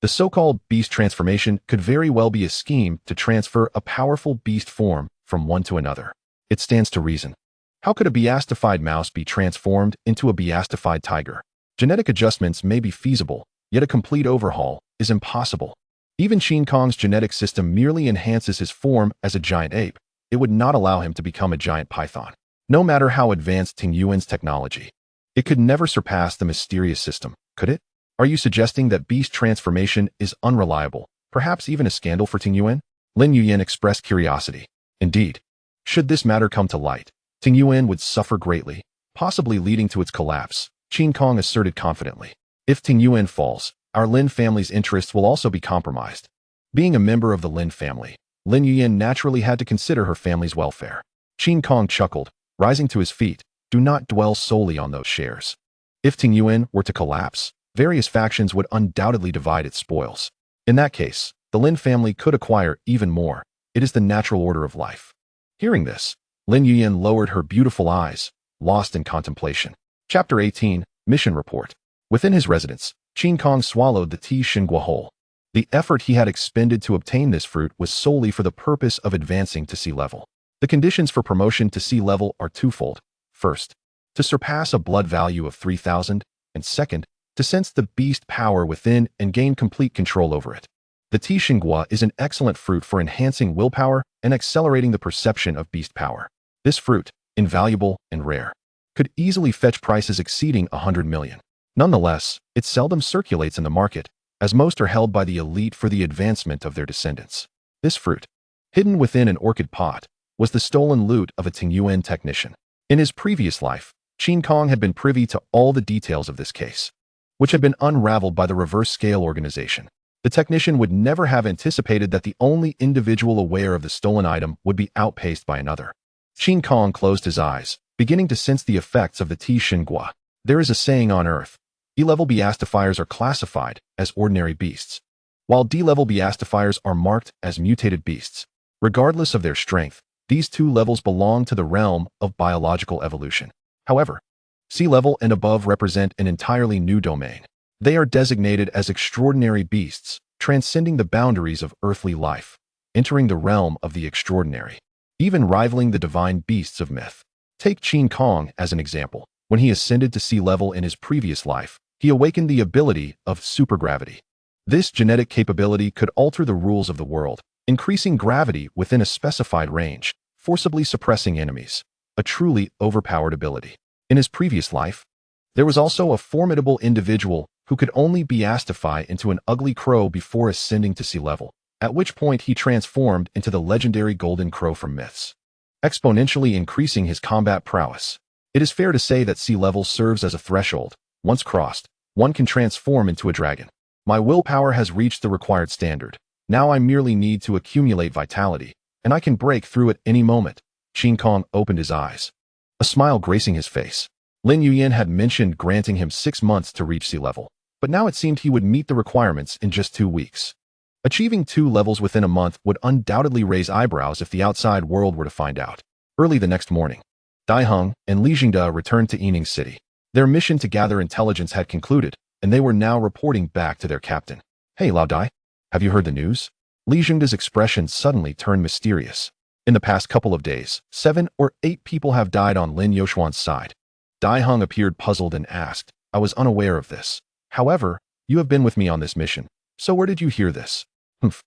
The so-called beast transformation could very well be a scheme to transfer a powerful beast form from one to another. It stands to reason. How could a beastified mouse be transformed into a beastified tiger? Genetic adjustments may be feasible, yet a complete overhaul is impossible. Even Qin Kong's genetic system merely enhances his form as a giant ape. It would not allow him to become a giant python. No matter how advanced Tingyuan's technology, it could never surpass the mysterious system, could it? Are you suggesting that beast transformation is unreliable, perhaps even a scandal for Tingyuan? Lin Yuyan expressed curiosity. Indeed. Should this matter come to light, Tingyuan would suffer greatly, possibly leading to its collapse, Qin Kong asserted confidently. If Tingyuan falls, our Lin family's interests will also be compromised. Being a member of the Lin family, Lin Yuyan naturally had to consider her family's welfare. Qin Kong chuckled, rising to his feet. "Do not dwell solely on those shares. If Tingyuan were to collapse, various factions would undoubtedly divide its spoils. In that case, the Lin family could acquire even more. It is the natural order of life." Hearing this, Lin Yuyan lowered her beautiful eyes, lost in contemplation. Chapter 18, Mission Report. Within his residence, Qin Kong swallowed the tea Xinguo whole. The effort he had expended to obtain this fruit was solely for the purpose of advancing to sea level. The conditions for promotion to sea level are twofold. First, to surpass a blood value of 3,000, and second, to sense the beast power within and gain complete control over it. The Tixingua is an excellent fruit for enhancing willpower and accelerating the perception of beast power. This fruit, invaluable and rare, could easily fetch prices exceeding 100 million. Nonetheless, it seldom circulates in the market, as most are held by the elite for the advancement of their descendants. This fruit, hidden within an orchid pot, was the stolen loot of a Tingyuan technician. In his previous life, Qin Kong had been privy to all the details of this case, which had been unraveled by the reverse scale organization. The technician would never have anticipated that the only individual aware of the stolen item would be outpaced by another. Qin Kong closed his eyes, beginning to sense the effects of the Tixingua. There is a saying on Earth: E-level beastifiers are classified as ordinary beasts, while D-level beastifiers are marked as mutated beasts. Regardless of their strength, these two levels belong to the realm of biological evolution. However, C-level and above represent an entirely new domain. They are designated as extraordinary beasts, transcending the boundaries of earthly life, entering the realm of the extraordinary, even rivaling the divine beasts of myth. Take Qin Kong as an example. When he ascended to sea level in his previous life, he awakened the ability of supergravity. This genetic capability could alter the rules of the world, increasing gravity within a specified range, forcibly suppressing enemies, a truly overpowered ability. In his previous life, there was also a formidable individual who could only beastify into an ugly crow before ascending to sea level, at which point he transformed into the legendary golden crow from myths, exponentially increasing his combat prowess. It is fair to say that sea level serves as a threshold. Once crossed, one can transform into a dragon. My willpower has reached the required standard. Now I merely need to accumulate vitality, and I can break through at any moment. Qin Kong opened his eyes, a smile gracing his face. Lin Yuyan had mentioned granting him 6 months to reach sea level, but now it seemed he would meet the requirements in just 2 weeks. Achieving 2 levels within a month would undoubtedly raise eyebrows if the outside world were to find out. Early the next morning, Dai Heng and Li Jingde returned to Yining City. Their mission to gather intelligence had concluded, and they were now reporting back to their captain. "Hey, Lao Dai, have you heard the news?" Li Jingde's expression suddenly turned mysterious. "In the past couple of days, 7 or 8 people have died on Lin Yoshuan's side." Dai Heng appeared puzzled and asked, "I was unaware of this. However, you have been with me on this mission, so where did you hear this?" "Humph.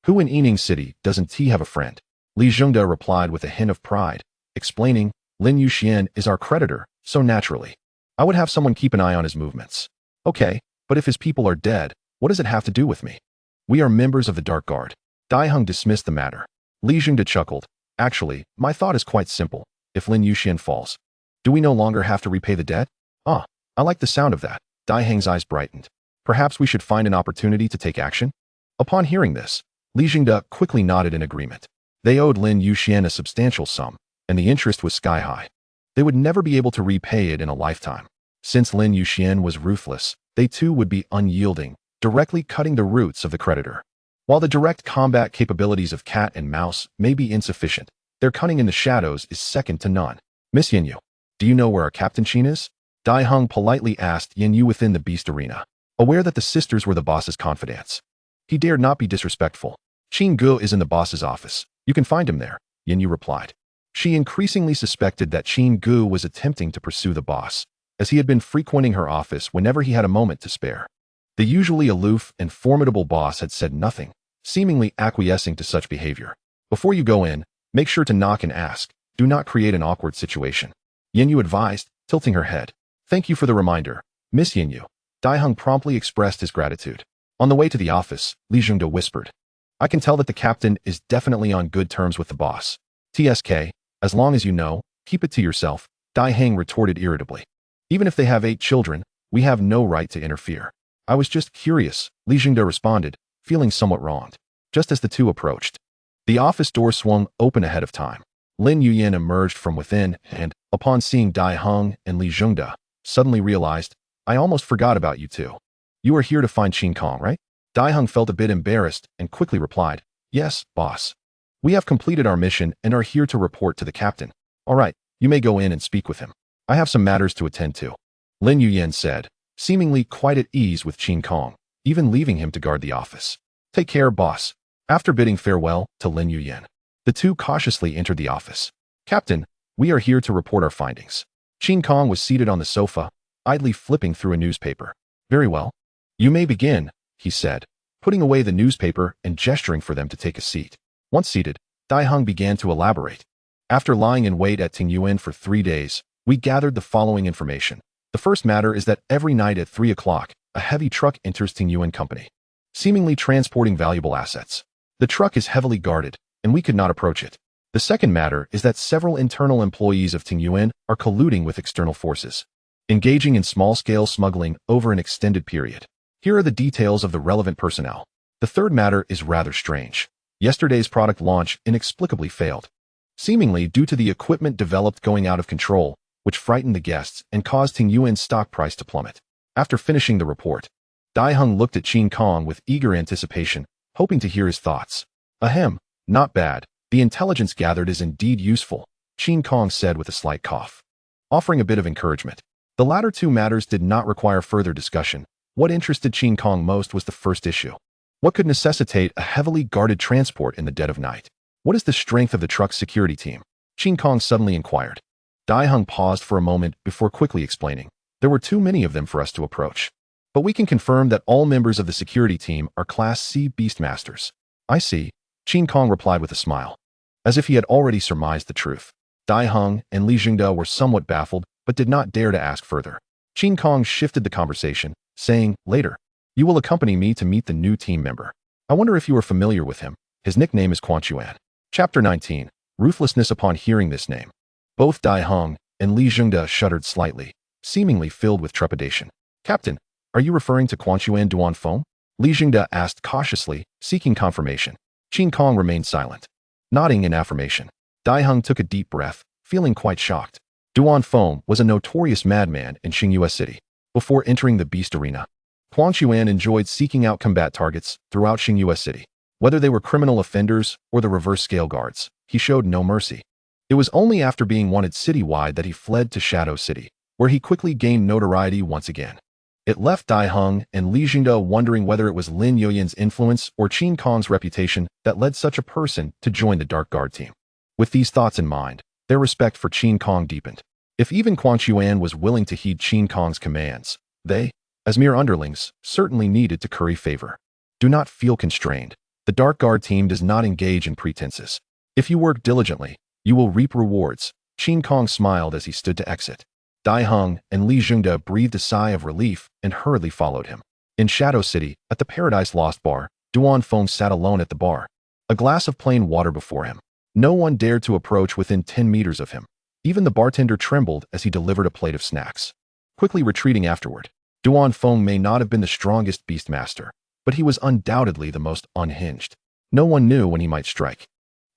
Who in Yining City doesn't he have a friend?" Li Jingde replied with a hint of pride, explaining, "Lin Yuxian is our creditor, so naturally, I would have someone keep an eye on his movements." "Okay, but if his people are dead, what does it have to do with me? We are members of the Dark Guard." Dai Heng dismissed the matter. Li Jingde chuckled. "Actually, my thought is quite simple. If Lin Yuxian falls, do we no longer have to repay the debt?" "Ah, I like the sound of that." Dai Heng's eyes brightened. "Perhaps we should find an opportunity to take action?" Upon hearing this, Li Jingde quickly nodded in agreement. They owed Lin Yuxian a substantial sum, and the interest was sky high. They would never be able to repay it in a lifetime. Since Lin Yuxian was ruthless, they too would be unyielding, directly cutting the roots of the creditor. While the direct combat capabilities of cat and mouse may be insufficient, their cunning in the shadows is second to none. "Miss Yin Yu, do you know where our Captain Qin is?" Dai Heng politely asked Yin Yu within the beast arena, aware that the sisters were the boss's confidants. He dared not be disrespectful. "Qin Gu is in the boss's office. You can find him there," Yin Yu replied. She increasingly suspected that Qin Gu was attempting to pursue the boss, as he had been frequenting her office whenever he had a moment to spare. The usually aloof and formidable boss had said nothing, seemingly acquiescing to such behavior. "Before you go in, make sure to knock and ask. Do not create an awkward situation," Yin Yu advised, tilting her head. "Thank you for the reminder, Miss Yin Yu." Dai Heng promptly expressed his gratitude. On the way to the office, Li Jingde whispered, "I can tell that the captain is definitely on good terms with the boss." "TSK, as long as you know, keep it to yourself," Dai Heng retorted irritably. "Even if they have 8 children, we have no right to interfere." "I was just curious," Li Jingde responded, feeling somewhat wronged. Just as the two approached, the office door swung open ahead of time. Lin Yuyan emerged from within and, upon seeing Dai Heng and Li Jingde, suddenly realized, "I almost forgot about you two. You are here to find Qin Kong, right?" Dai Heng felt a bit embarrassed and quickly replied, "Yes, boss. We have completed our mission and are here to report to the captain." "All right, you may go in and speak with him. I have some matters to attend to," Lin Yuyan said, seemingly quite at ease with Qin Kong, even leaving him to guard the office. Take care, boss. After bidding farewell to Lin Yuyan, the two cautiously entered the office. Captain, we are here to report our findings. Qin Kong was seated on the sofa, idly flipping through a newspaper. Very well. You may begin, he said, putting away the newspaper and gesturing for them to take a seat. Once seated, Dai Heng began to elaborate. After lying in wait at Tingyuan for 3 days, we gathered the following information. The first matter is that every night at 3 o'clock, a heavy truck enters Tingyuan Company, seemingly transporting valuable assets. The truck is heavily guarded, and we could not approach it. The second matter is that several internal employees of Tingyuan are colluding with external forces, engaging in small-scale smuggling over an extended period. Here are the details of the relevant personnel. The third matter is rather strange. Yesterday's product launch inexplicably failed, seemingly due to the equipment developed going out of control, which frightened the guests and caused Tingyuan's stock price to plummet. After finishing the report, Dai Heng looked at Qin Kong with eager anticipation, hoping to hear his thoughts. Ahem, not bad. The intelligence gathered is indeed useful, Qin Kong said with a slight cough, offering a bit of encouragement. The latter two matters did not require further discussion. What interested Qin Kong most was the first issue. What could necessitate a heavily guarded transport in the dead of night? What is the strength of the truck's security team? Qin Kong suddenly inquired. Dai Heng paused for a moment before quickly explaining. There were too many of them for us to approach. But we can confirm that all members of the security team are Class C Beastmasters. I see, Qin Kong replied with a smile, as if he had already surmised the truth. Dai Heng and Li Jingde were somewhat baffled, but did not dare to ask further. Qin Kong shifted the conversation, saying, later, you will accompany me to meet the new team member. I wonder if you are familiar with him. His nickname is Quan Chuan. Chapter 19. Ruthlessness. Upon hearing this name, both Dai Heng and Li Jingde shuddered slightly, seemingly filled with trepidation. Captain, are you referring to Quan Chuan Duan Feng? Li Jingde asked cautiously, seeking confirmation. Qin Kong remained silent, nodding in affirmation. Dai Heng took a deep breath, feeling quite shocked. Duan Feng was a notorious madman in Xingyue City. Before entering the Beast Arena, Quan Chuan enjoyed seeking out combat targets throughout Xingyue City. Whether they were criminal offenders or the reverse scale guards, he showed no mercy. It was only after being wanted citywide that he fled to Shadow City, where he quickly gained notoriety once again. It left Dai Heng and Li Jingde wondering whether it was Lin Yuyan's influence or Qin Kong's reputation that led such a person to join the Dark Guard team. With these thoughts in mind, their respect for Qin Kong deepened. If even Quan Chuan was willing to heed Qin Kong's commands, they, as mere underlings, certainly needed to curry favor. Do not feel constrained. The Dark Guard team does not engage in pretenses. If you work diligently, you will reap rewards. Qin Kong smiled as he stood to exit. Dai Heng and Li Jingde breathed a sigh of relief and hurriedly followed him. In Shadow City, at the Paradise Lost bar, Duan Feng sat alone at the bar, a glass of plain water before him. No one dared to approach within 10 meters of him. Even the bartender trembled as he delivered a plate of snacks. Quickly retreating afterward, Duan Feng may not have been the strongest beastmaster, but he was undoubtedly the most unhinged. No one knew when he might strike.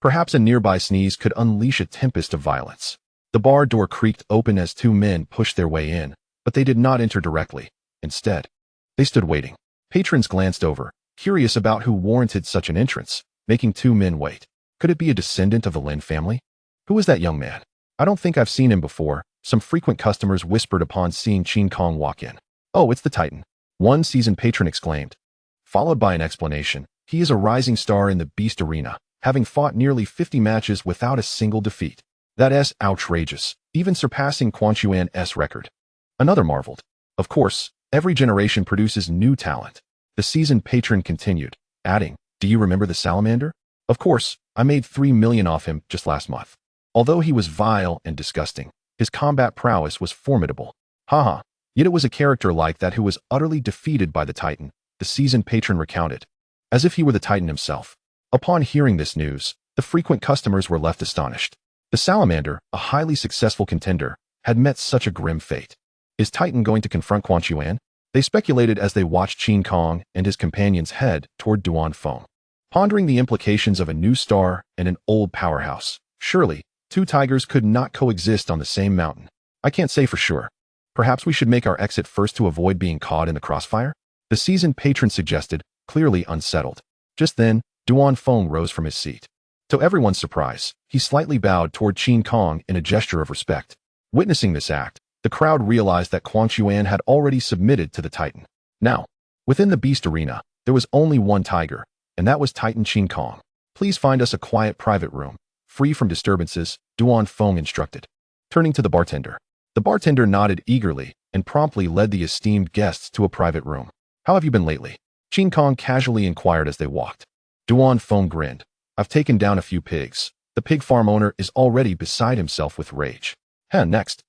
Perhaps a nearby sneeze could unleash a tempest of violence. The bar door creaked open as two men pushed their way in, but they did not enter directly. Instead, they stood waiting. Patrons glanced over, curious about who warranted such an entrance, making two men wait. Could it be a descendant of the Lin family? Who is that young man? I don't think I've seen him before, some frequent customers whispered upon seeing Qin Kong walk in. Oh, it's the Titan, one seasoned patron exclaimed, followed by an explanation. He is a rising star in the Beast Arena, having fought nearly 50 matches without a single defeat. That's outrageous, even surpassing Quan Chuan's record. Another marveled. Of course, every generation produces new talent. The seasoned patron continued, adding, do you remember the salamander? Of course, I made 3 million off him just last month. Although he was vile and disgusting, his combat prowess was formidable. Haha, yet it was a character like that who was utterly defeated by the Titan, the seasoned patron recounted, as if he were the Titan himself. Upon hearing this news, the frequent customers were left astonished. The salamander, a highly successful contender, had met such a grim fate. Is Titan going to confront Quan Chuan? They speculated as they watched Qin Kong and his companions head toward Duan Feng, pondering the implications of a new star and an old powerhouse. Surely, two tigers could not coexist on the same mountain. I can't say for sure. Perhaps we should make our exit first to avoid being caught in the crossfire? The seasoned patron suggested, clearly unsettled. Just then, Duan Feng rose from his seat. To everyone's surprise, he slightly bowed toward Qin Kong in a gesture of respect. Witnessing this act, the crowd realized that Quan Chuan had already submitted to the Titan. Now, within the Beast Arena, there was only one tiger, and that was Titan Qin Kong. Please find us a quiet private room, free from disturbances, Duan Feng instructed. Turning to the bartender nodded eagerly and promptly led the esteemed guests to a private room. How have you been lately? Qin Kong casually inquired as they walked. Duan Feng grinned. I've taken down a few pigs. The pig farm owner is already beside himself with rage. Next.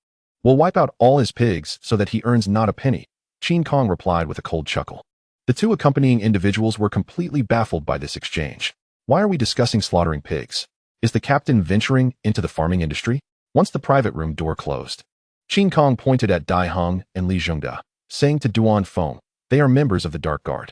We'll wipe out all his pigs so that he earns not a penny, Qin Kong replied with a cold chuckle. The two accompanying individuals were completely baffled by this exchange. Why are we discussing slaughtering pigs? Is the captain venturing into the farming industry? Once the private room door closed, Qin Kong pointed at Dai Heng and Li Zhengde, saying to Duan Feng, they are members of the Dark Guard.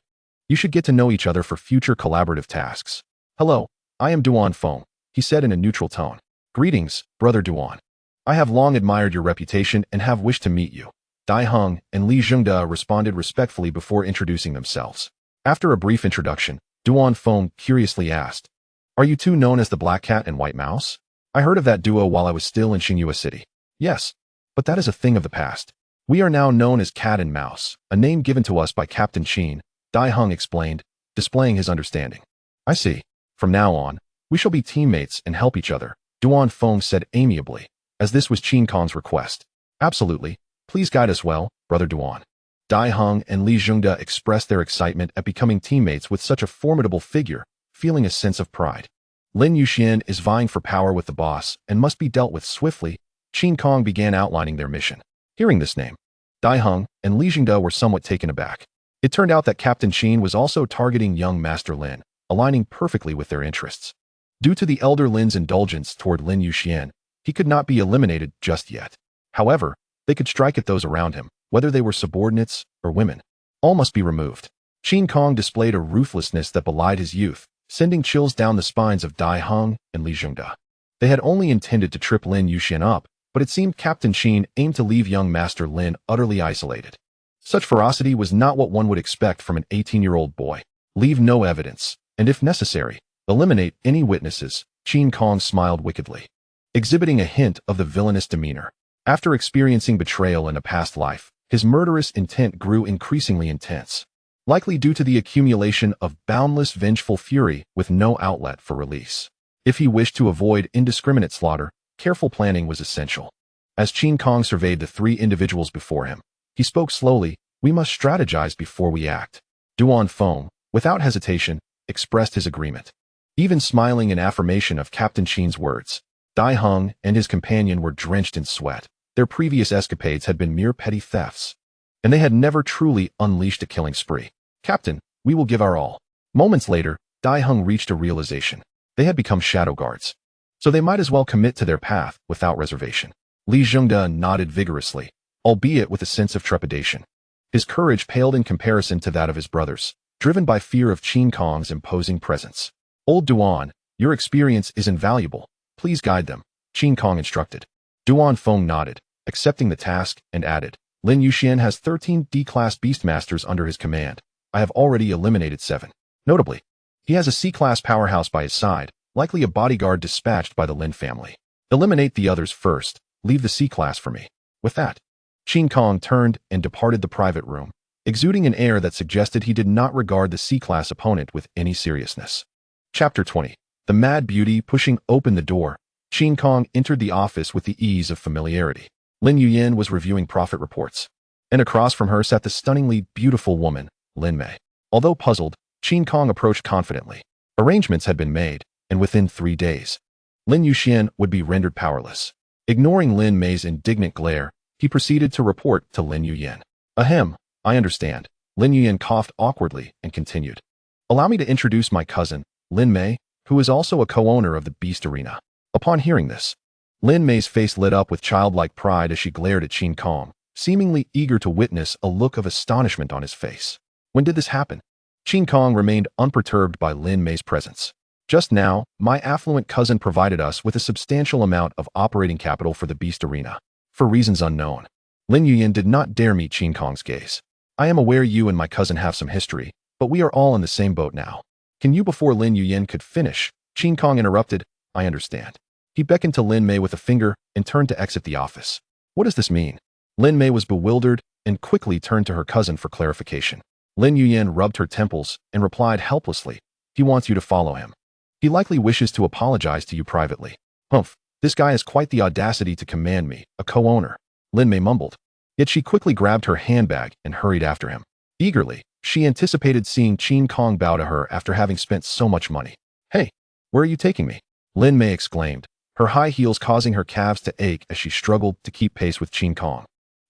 You should get to know each other for future collaborative tasks. Hello, I am Duan Feng, he said in a neutral tone. Greetings, brother Duan. I have long admired your reputation and have wished to meet you. Dai Heng and Li Zhengde responded respectfully before introducing themselves. After a brief introduction, Duan Feng curiously asked, are you two known as the Black Cat and White Mouse? I heard of that duo while I was still in Xinhua City. Yes, but that is a thing of the past. We are now known as Cat and Mouse, a name given to us by Captain Qin, Dai Heng explained, displaying his understanding. I see. From now on, we shall be teammates and help each other, Duan Feng said amiably, as this was Qin Kong's request. Absolutely. Please guide us well, brother Duan. Dai Heng and Li Zhengde expressed their excitement at becoming teammates with such a formidable figure, feeling a sense of pride. Lin Yuxian is vying for power with the boss and must be dealt with swiftly. Qin Kong began outlining their mission. Hearing this name, Dai Heng and Li Zhengde were somewhat taken aback. It turned out that Captain Qin was also targeting young Master Lin, aligning perfectly with their interests. Due to the elder Lin's indulgence toward Lin Yuxian, he could not be eliminated just yet. However, they could strike at those around him, whether they were subordinates or women. All must be removed. Qin Kong displayed a ruthlessness that belied his youth, sending chills down the spines of Dai Heng and Li Zhengde. They had only intended to trip Lin Yuxian up, but it seemed Captain Qin aimed to leave young Master Lin utterly isolated. Such ferocity was not what one would expect from an 18-year-old boy. Leave no evidence, and if necessary, eliminate any witnesses, Qin Kong smiled wickedly, exhibiting a hint of the villainous demeanor. After experiencing betrayal in a past life, his murderous intent grew increasingly intense, likely due to the accumulation of boundless vengeful fury with no outlet for release. If he wished to avoid indiscriminate slaughter, careful planning was essential. As Qin Kong surveyed the three individuals before him, he spoke slowly, we must strategize before we act. Duan Feng, without hesitation, expressed his agreement. Even smiling in affirmation of Captain Qin's words, Dai Heng and his companion were drenched in sweat. Their previous escapades had been mere petty thefts, and they had never truly unleashed a killing spree. Captain, we will give our all. Moments later, Dai Heng reached a realization. They had become shadow guards, so they might as well commit to their path without reservation. Li Zhengde nodded vigorously, albeit with a sense of trepidation. His courage paled in comparison to that of his brothers, driven by fear of Qin Kong's imposing presence. Old Duan, your experience is invaluable. Please guide them, Qin Kong instructed. Duan Feng nodded, accepting the task, and added, Lin Yuxian has 13 D-class beastmasters under his command. I have already eliminated 7. Notably, he has a C-class powerhouse by his side, likely a bodyguard dispatched by the Lin family. Eliminate the others first, leave the C-class for me. With that, Qin Kong turned and departed the private room, exuding an air that suggested he did not regard the C-class opponent with any seriousness. Chapter 20. The Mad Beauty pushing open the door, Qin Kong entered the office with the ease of familiarity. Lin Yuyin was reviewing profit reports, and across from her sat the stunningly beautiful woman, Lin Mei. Although puzzled, Qin Kong approached confidently. Arrangements had been made, and within 3 days, Lin Yuxian would be rendered powerless. Ignoring Lin Mei's indignant glare, he proceeded to report to Lin Yuyin. Ahem, I understand. Lin Yuyin coughed awkwardly and continued. Allow me to introduce my cousin, Lin Mei, who is also a co-owner of the Beast Arena. Upon hearing this, Lin Mei's face lit up with childlike pride as she glared at Qin Kong, seemingly eager to witness a look of astonishment on his face. When did this happen? Qin Kong remained unperturbed by Lin Mei's presence. Just now, my affluent cousin provided us with a substantial amount of operating capital for the Beast Arena. For reasons unknown, Lin Yuyin did not dare meet Qin Kong's gaze. I am aware you and my cousin have some history, but we are all in the same boat now. Can you before Lin Yuyin could finish? Qin Kong interrupted. I understand. He beckoned to Lin Mei with a finger and turned to exit the office. What does this mean? Lin Mei was bewildered and quickly turned to her cousin for clarification. Lin Yuyin rubbed her temples and replied helplessly. He wants you to follow him. He likely wishes to apologize to you privately. Humph, this guy has quite the audacity to command me, a co-owner, Lin Mei mumbled. Yet she quickly grabbed her handbag and hurried after him. Eagerly, she anticipated seeing Qin Kong bow to her after having spent so much money. Hey, where are you taking me? Lin Mei exclaimed, her high heels causing her calves to ache as she struggled to keep pace with Qin Kong,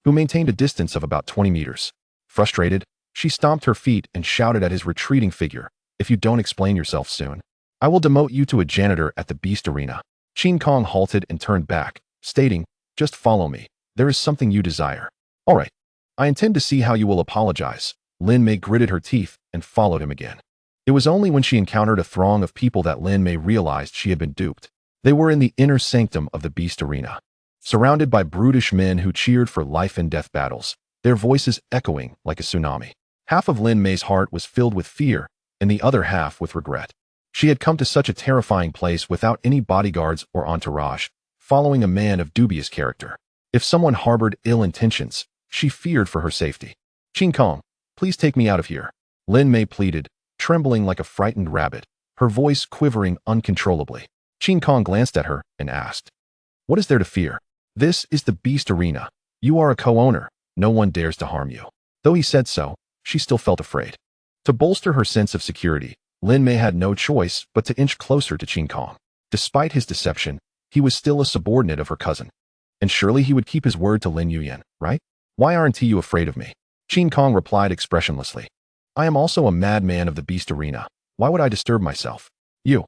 who maintained a distance of about 20 meters. Frustrated, she stomped her feet and shouted at his retreating figure, "If you don't explain yourself soon, I will demote you to a janitor at the Beast Arena." Qin Kong halted and turned back, stating, "Just follow me. There is something you desire." "All right. I intend to see how you will apologize." Lin Mei gritted her teeth and followed him again. It was only when she encountered a throng of people that Lin Mei realized she had been duped. They were in the inner sanctum of the Beast Arena, surrounded by brutish men who cheered for life and death battles, their voices echoing like a tsunami. Half of Lin Mei's heart was filled with fear, and the other half with regret. She had come to such a terrifying place without any bodyguards or entourage, following a man of dubious character. If someone harbored ill intentions, she feared for her safety. "Qin Kong, please take me out of here," Lin Mei pleaded, trembling like a frightened rabbit, her voice quivering uncontrollably. Qin Kong glanced at her and asked, "What is there to fear? This is the Beast Arena. You are a co-owner. No one dares to harm you." Though he said so, she still felt afraid. To bolster her sense of security, Lin Mei had no choice but to inch closer to Qin Kong. Despite his deception, he was still a subordinate of her cousin. And surely he would keep his word to Lin Yuyan, right? "Why aren't you afraid of me?" Qin Kong replied expressionlessly. "I am also a madman of the Beast Arena. Why would I disturb myself?" "You."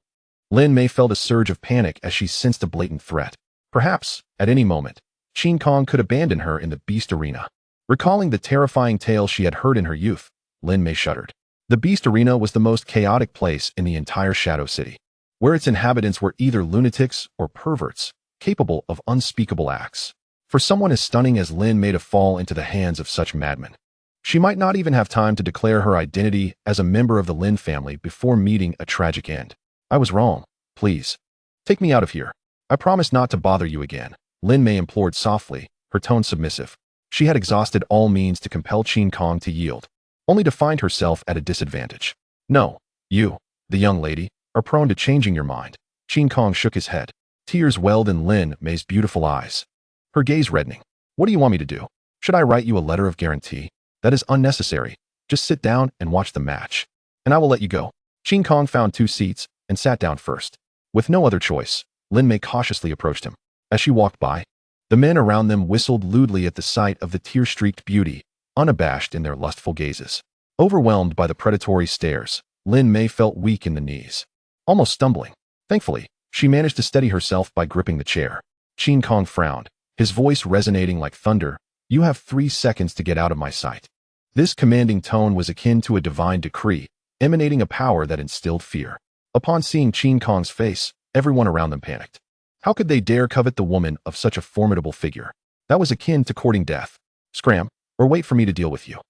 Lin Mei felt a surge of panic as she sensed a blatant threat. Perhaps, at any moment, Qin Kong could abandon her in the Beast Arena. Recalling the terrifying tale she had heard in her youth, Lin Mei shuddered. The Beast Arena was the most chaotic place in the entire Shadow City, where its inhabitants were either lunatics or perverts, capable of unspeakable acts. For someone as stunning as Lin Mei to fall into the hands of such madmen, she might not even have time to declare her identity as a member of the Lin family before meeting a tragic end. "I was wrong. Please, take me out of here. I promise not to bother you again," Lin Mei implored softly, her tone submissive. She had exhausted all means to compel Qin Kong to yield, only to find herself at a disadvantage. "No, you, the young lady, are prone to changing your mind." Qin Kong shook his head. Tears welled in Lin Mei's beautiful eyes, her gaze reddening. "What do you want me to do? Should I write you a letter of guarantee? That is unnecessary. Just sit down and watch the match, and I will let you go." Qin Kong found 2 seats and sat down first. With no other choice, Lin Mei cautiously approached him. As she walked by, the men around them whistled lewdly at the sight of the tear-streaked beauty, unabashed in their lustful gazes. Overwhelmed by the predatory stares, Lin Mei felt weak in the knees, almost stumbling. Thankfully, she managed to steady herself by gripping the chair. Qin Kong frowned, his voice resonating like thunder. "You have 3 seconds to get out of my sight." This commanding tone was akin to a divine decree, emanating a power that instilled fear. Upon seeing Qin Kong's face, everyone around them panicked. How could they dare covet the woman of such a formidable figure? That was akin to courting death. "Scram, or wait for me to deal with you."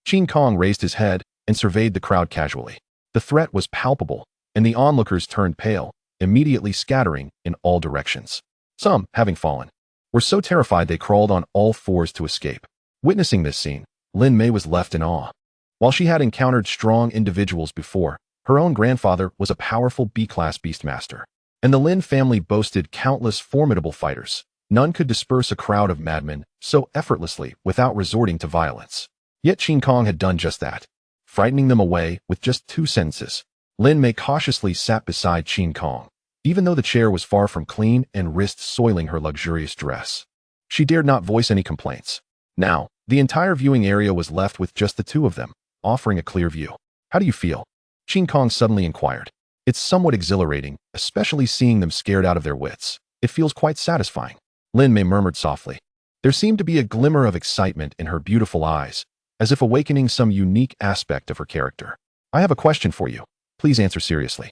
Qin Kong raised his head and surveyed the crowd casually. The threat was palpable, and the onlookers turned pale, immediately scattering in all directions. Some, having fallen, were so terrified they crawled on all 4s to escape. Witnessing this scene, Lin Mei was left in awe. While she had encountered strong individuals before, her own grandfather was a powerful B-class beastmaster, and the Lin family boasted countless formidable fighters. None could disperse a crowd of madmen so effortlessly without resorting to violence. Yet Qin Kong had done just that, frightening them away with just 2 sentences. Lin Mei cautiously sat beside Qin Kong, even though the chair was far from clean and risked soiling her luxurious dress. She dared not voice any complaints. Now, the entire viewing area was left with just the 2 of them, offering a clear view. "How do you feel?" Qin Kong suddenly inquired. "It's somewhat exhilarating, especially seeing them scared out of their wits. It feels quite satisfying," Lin Mei murmured softly. There seemed to be a glimmer of excitement in her beautiful eyes, as if awakening some unique aspect of her character. "I have a question for you. Please answer seriously."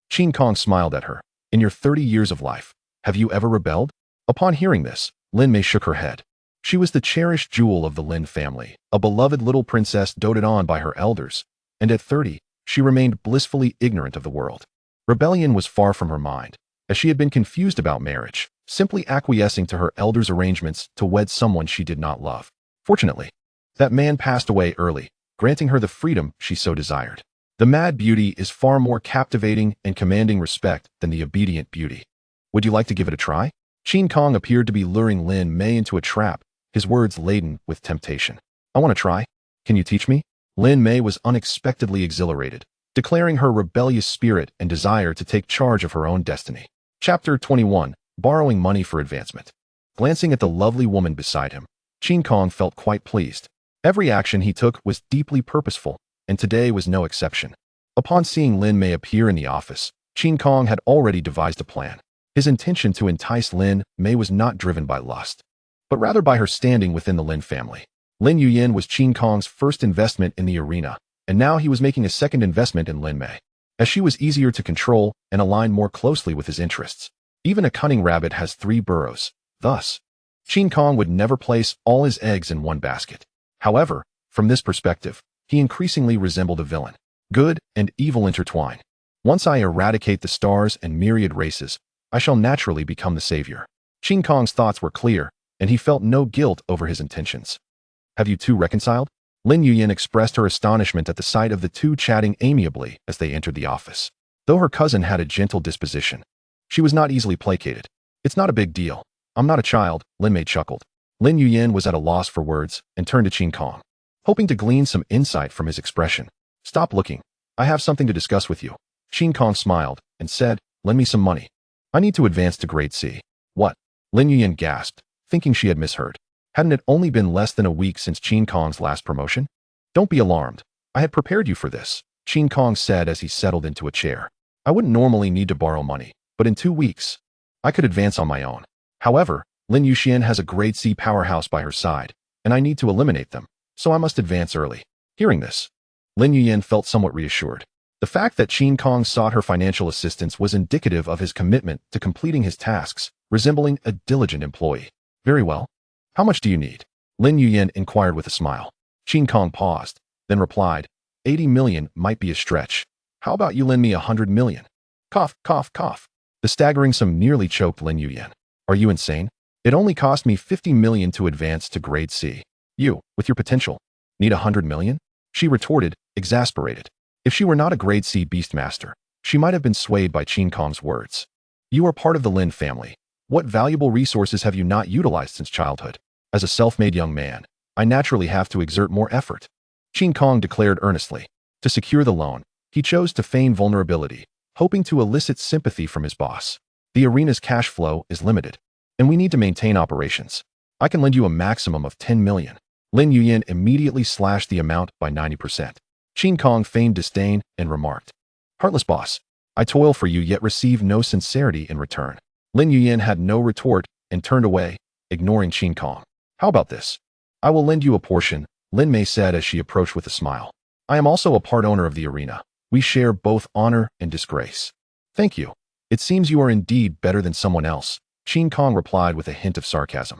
Qin Kong smiled at her. "In your 30 years of life, have you ever rebelled?" Upon hearing this, Lin Mei shook her head. She was the cherished jewel of the Lin family, a beloved little princess doted on by her elders, and at 30, she remained blissfully ignorant of the world. Rebellion was far from her mind, as she had been confused about marriage, simply acquiescing to her elders' arrangements to wed someone she did not love. Fortunately, that man passed away early, granting her the freedom she so desired. The mad beauty is far more captivating and commanding respect than the obedient beauty. Would you like to give it a try? Qin Kong appeared to be luring Lin Mei into a trap, his words laden with temptation. I want to try. Can you teach me? Lin Mei was unexpectedly exhilarated, declaring her rebellious spirit and desire to take charge of her own destiny. Chapter 21. Borrowing money for advancement. Glancing at the lovely woman beside him, Qin Kong felt quite pleased. Every action he took was deeply purposeful, and today was no exception. Upon seeing Lin Mei appear in the office, Qin Kong had already devised a plan. His intention to entice Lin Mei was not driven by lust, but rather by her standing within the Lin family. Lin Yuyin was Qin Kong's first investment in the arena, and now he was making a second investment in Lin Mei, as she was easier to control and align more closely with his interests. Even a cunning rabbit has 3 burrows. Thus, Qin Kong would never place all his eggs in one basket. However, from this perspective, he increasingly resembled a villain. Good and evil intertwine. Once I eradicate the stars and myriad races, I shall naturally become the savior. Qin Kong's thoughts were clear, and he felt no guilt over his intentions. Have you two reconciled? Lin Yuyin expressed her astonishment at the sight of the two chatting amiably as they entered the office. Though her cousin had a gentle disposition, she was not easily placated. It's not a big deal. I'm not a child, Lin Mei chuckled. Lin Yuyin was at a loss for words and turned to Qin Kong, hoping to glean some insight from his expression. Stop looking. I have something to discuss with you. Qin Kong smiled and said, lend me some money. I need to advance to grade C. What? Lin Yuyin gasped, thinking she had misheard. Hadn't it only been less than a week since Qin Kong's last promotion? Don't be alarmed. I had prepared you for this, Qin Kong said as he settled into a chair. I wouldn't normally need to borrow money, but in 2 weeks, I could advance on my own. However, Lin Yuxian has a grade C powerhouse by her side, and I need to eliminate them, so I must advance early. Hearing this, Lin Yuyin felt somewhat reassured. The fact that Qin Kong sought her financial assistance was indicative of his commitment to completing his tasks, resembling a diligent employee. Very well. How much do you need? Lin Yuyin inquired with a smile. Qin Kong paused, then replied, 80 million might be a stretch. How about you lend me 100 million? Cough, cough, cough. The staggering sum nearly choked Lin Yuyin. Are you insane? It only cost me 50 million to advance to grade C. You, with your potential, need 100 million? She retorted, exasperated. If she were not a grade C beastmaster, she might have been swayed by Qin Kong's words. You are part of the Lin family. What valuable resources have you not utilized since childhood? As a self-made young man, I naturally have to exert more effort. Qin Kong declared earnestly. To secure the loan, he chose to feign vulnerability, hoping to elicit sympathy from his boss. The arena's cash flow is limited, and we need to maintain operations. I can lend you a maximum of 10 million. Lin Yuyin immediately slashed the amount by 90%. Qin Kong feigned disdain and remarked, Heartless boss, I toil for you yet receive no sincerity in return. Lin Yuyin had no retort and turned away, ignoring Qin Kong. How about this? I will lend you a portion, Lin Mei said as she approached with a smile. I am also a part owner of the arena. We share both honor and disgrace. Thank you. It seems you are indeed better than someone else, Qin Kong replied with a hint of sarcasm.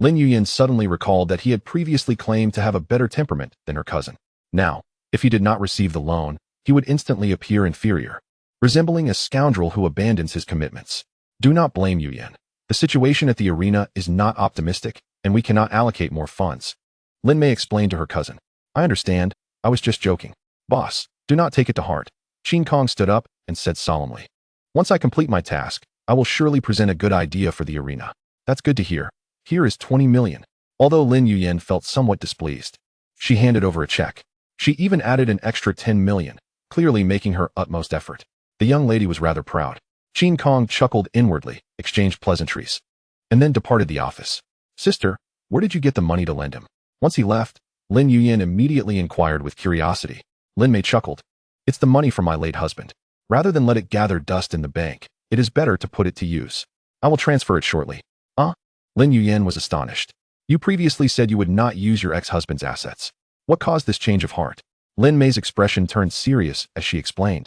Lin Yuyin suddenly recalled that he had previously claimed to have a better temperament than her cousin. Now, if he did not receive the loan, he would instantly appear inferior, resembling a scoundrel who abandons his commitments. Do not blame Yuyin. The situation at the arena is not optimistic, and we cannot allocate more funds. Lin Mei explained to her cousin. I understand. I was just joking. Boss, do not take it to heart. Qin Kong stood up and said solemnly. Once I complete my task, I will surely present a good idea for the arena. That's good to hear. Here is 20 million. Although Lin Yuyin felt somewhat displeased, she handed over a check. She even added an extra 10 million, clearly making her utmost effort. The young lady was rather proud. Qin Kong chuckled inwardly, exchanged pleasantries, and then departed the office. Sister, where did you get the money to lend him? Once he left, Lin Yuyin immediately inquired with curiosity. Lin Mei chuckled. It's the money from my late husband. Rather than let it gather dust in the bank, it is better to put it to use. I will transfer it shortly. Lin Yuyin was astonished. You previously said you would not use your ex-husband's assets. What caused this change of heart? Lin Mei's expression turned serious as she explained.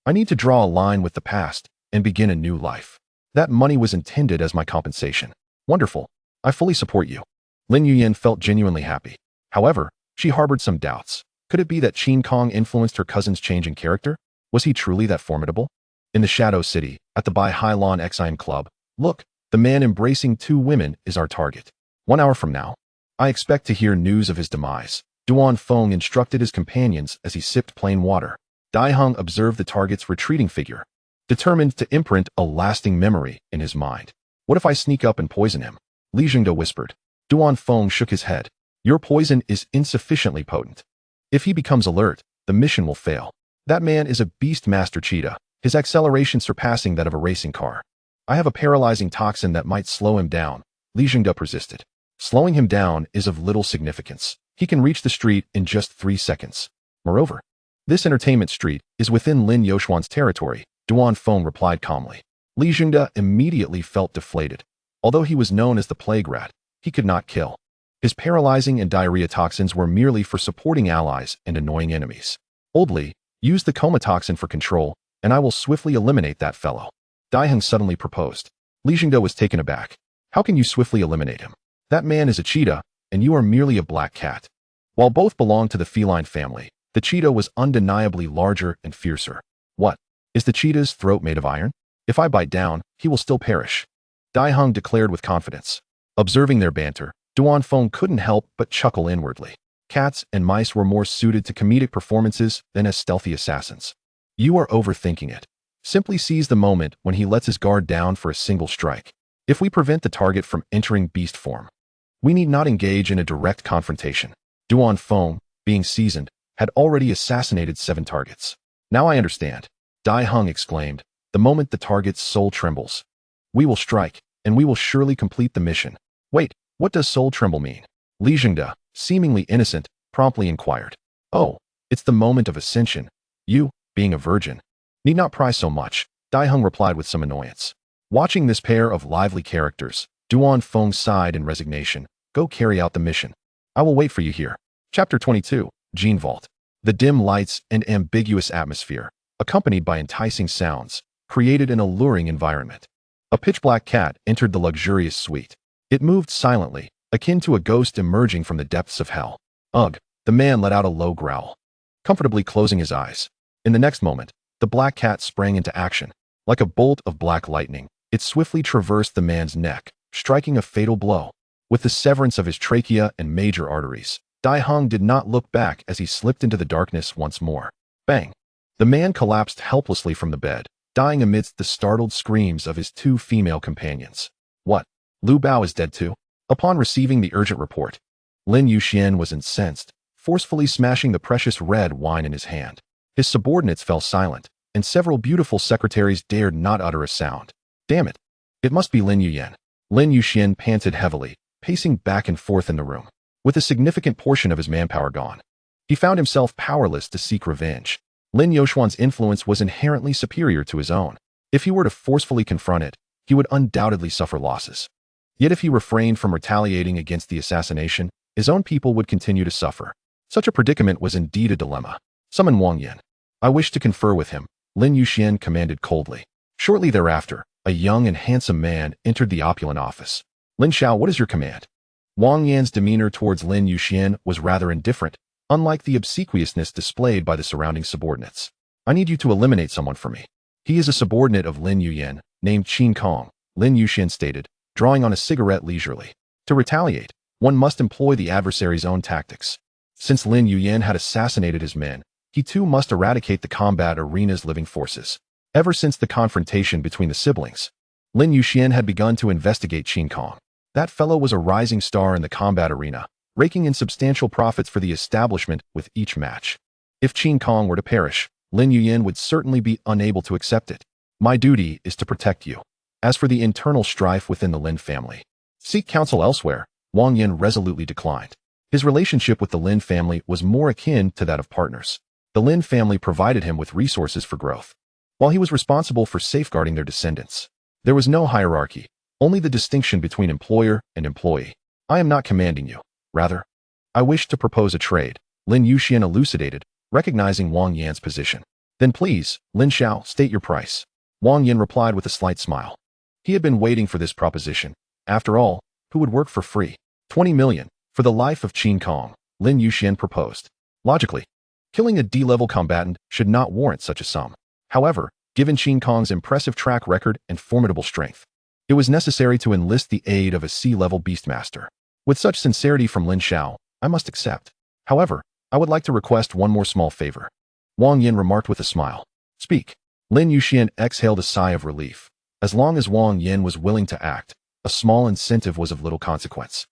I need to draw a line with the past and begin a new life. That money was intended as my compensation. Wonderful. I fully support you. Lin Yuyin felt genuinely happy. However, she harbored some doubts. Could it be that Qin Kong influenced her cousin's change in character? Was he truly that formidable? In the Shadow City, at the Bai Hailon Exime Club, look, the man embracing 2 women is our target. 1 hour from now, I expect to hear news of his demise. Duan Feng instructed his companions as he sipped plain water. Dai Heng observed the target's retreating figure, determined to imprint a lasting memory in his mind. What if I sneak up and poison him? Li Jingde whispered. Duan Feng shook his head. Your poison is insufficiently potent. If he becomes alert, the mission will fail. That man is a beast master cheetah, his acceleration surpassing that of a racing car. I have a paralyzing toxin that might slow him down, Li Jingde persisted. Slowing him down is of little significance. He can reach the street in just 3 seconds. Moreover, this entertainment street is within Lin Youxuan's territory, Duan Feng replied calmly. Li Jingde immediately felt deflated. Although he was known as the plague rat, he could not kill. His paralyzing and diarrhea toxins were merely for supporting allies and annoying enemies. Old Li, use the coma toxin for control, and I will swiftly eliminate that fellow. Dai Heng suddenly proposed. Li Jingde was taken aback. How can you swiftly eliminate him? That man is a cheetah, and you are merely a black cat. While both belonged to the feline family, the cheetah was undeniably larger and fiercer. What? Is the cheetah's throat made of iron? If I bite down, he will still perish. Dai Heng declared with confidence. Observing their banter, Duan Feng couldn't help but chuckle inwardly. Cats and mice were more suited to comedic performances than as stealthy assassins. You are overthinking it. Simply seize the moment when he lets his guard down for a single strike. If we prevent the target from entering beast form, we need not engage in a direct confrontation. Duan Feng, being seasoned, had already assassinated 7 targets. Now I understand, Dai Heng exclaimed, the moment the target's soul trembles. We will strike, and we will surely complete the mission. Wait, what does soul tremble mean? Li Jingde, seemingly innocent, promptly inquired. Oh, it's the moment of ascension. You, being a virgin, need not pry so much, Dai Heng replied with some annoyance. Watching this pair of lively characters, Duan Feng sighed in resignation. Go carry out the mission. I will wait for you here. Chapter 22, Gene Vault. The dim lights and ambiguous atmosphere, accompanied by enticing sounds, created an alluring environment. A pitch-black cat entered the luxurious suite. It moved silently, akin to a ghost emerging from the depths of hell. Ugh, the man let out a low growl, comfortably closing his eyes. In the next moment, the black cat sprang into action. Like a bolt of black lightning, it swiftly traversed the man's neck, striking a fatal blow. With the severance of his trachea and major arteries, Dai Heng did not look back as he slipped into the darkness once more. Bang! The man collapsed helplessly from the bed, dying amidst the startled screams of his 2 female companions. What? Lu Bao is dead too? Upon receiving the urgent report, Lin Yuxian was incensed, forcefully smashing the precious red wine in his hand. His subordinates fell silent, and several beautiful secretaries dared not utter a sound. Damn it! It must be Lin Yuyan. Lin Yuxian panted heavily, pacing back and forth in the room. With a significant portion of his manpower gone, he found himself powerless to seek revenge. Lin Youxuan's influence was inherently superior to his own. If he were to forcefully confront it, he would undoubtedly suffer losses. Yet if he refrained from retaliating against the assassination, his own people would continue to suffer. Such a predicament was indeed a dilemma. Summon Wang Yan. I wish to confer with him, Lin Yuxian commanded coldly. Shortly thereafter, a young and handsome man entered the opulent office. Lin Xiao, what is your command? Wang Yan's demeanor towards Lin Yuxian was rather indifferent, unlike the obsequiousness displayed by the surrounding subordinates. I need you to eliminate someone for me. He is a subordinate of Lin Yuyan, named Qin Kong, Lin Yuxian stated, drawing on a cigarette leisurely. To retaliate, one must employ the adversary's own tactics. Since Lin Yuyan had assassinated his men, he too must eradicate the combat arena's living forces. Ever since the confrontation between the siblings, Lin Yuxian had begun to investigate Qin Kong. That fellow was a rising star in the combat arena, raking in substantial profits for the establishment with each match. If Qin Kong were to perish, Lin Yuyan would certainly be unable to accept it. My duty is to protect you. As for the internal strife within the Lin family, seek counsel elsewhere, Wang Yan resolutely declined. His relationship with the Lin family was more akin to that of partners. The Lin family provided him with resources for growth, while he was responsible for safeguarding their descendants. There was no hierarchy, only the distinction between employer and employee. I am not commanding you. Rather, I wish to propose a trade, Lin Yuxian elucidated, recognizing Wang Yan's position. Then please, Lin Xiao, state your price. Wang Yan replied with a slight smile. He had been waiting for this proposition. After all, who would work for free? 20 million, for the life of Qin Kong, Lin Yuxian proposed. Logically, killing a D-level combatant should not warrant such a sum. However, given Qin Kong's impressive track record and formidable strength, it was necessary to enlist the aid of a C-level beastmaster. With such sincerity from Lin Xiao, I must accept. However, I would like to request one more small favor. Wang Yin remarked with a smile. Speak. Lin Yuxian exhaled a sigh of relief. As long as Wang Yin was willing to act, a small incentive was of little consequence.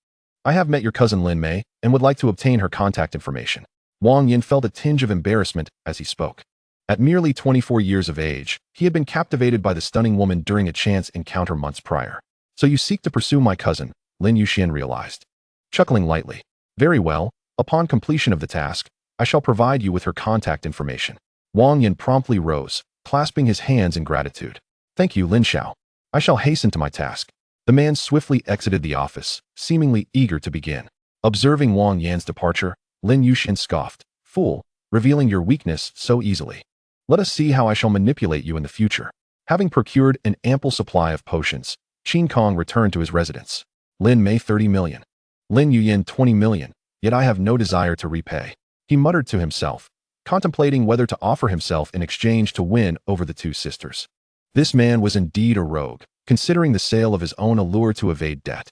I have met your cousin Lin Mei and would like to obtain her contact information. Wang Yin felt a tinge of embarrassment as he spoke. At merely 24 years of age, he had been captivated by the stunning woman during a chance encounter months prior. So you seek to pursue my cousin, Lin Yuxian realized. Chuckling lightly. Very well, upon completion of the task, I shall provide you with her contact information. Wang Yin promptly rose, clasping his hands in gratitude. Thank you, Lin Xiao. I shall hasten to my task. The man swiftly exited the office, seemingly eager to begin. Observing Wang Yan's departure, Lin Yuxian scoffed. Fool, revealing your weakness so easily. Let us see how I shall manipulate you in the future. Having procured an ample supply of potions, Qin Kong returned to his residence. Lin Mei 30 million. Lin Yuyin 20 million, yet I have no desire to repay. He muttered to himself, contemplating whether to offer himself in exchange to win over the two sisters. This man was indeed a rogue, considering the sale of his own allure to evade debt.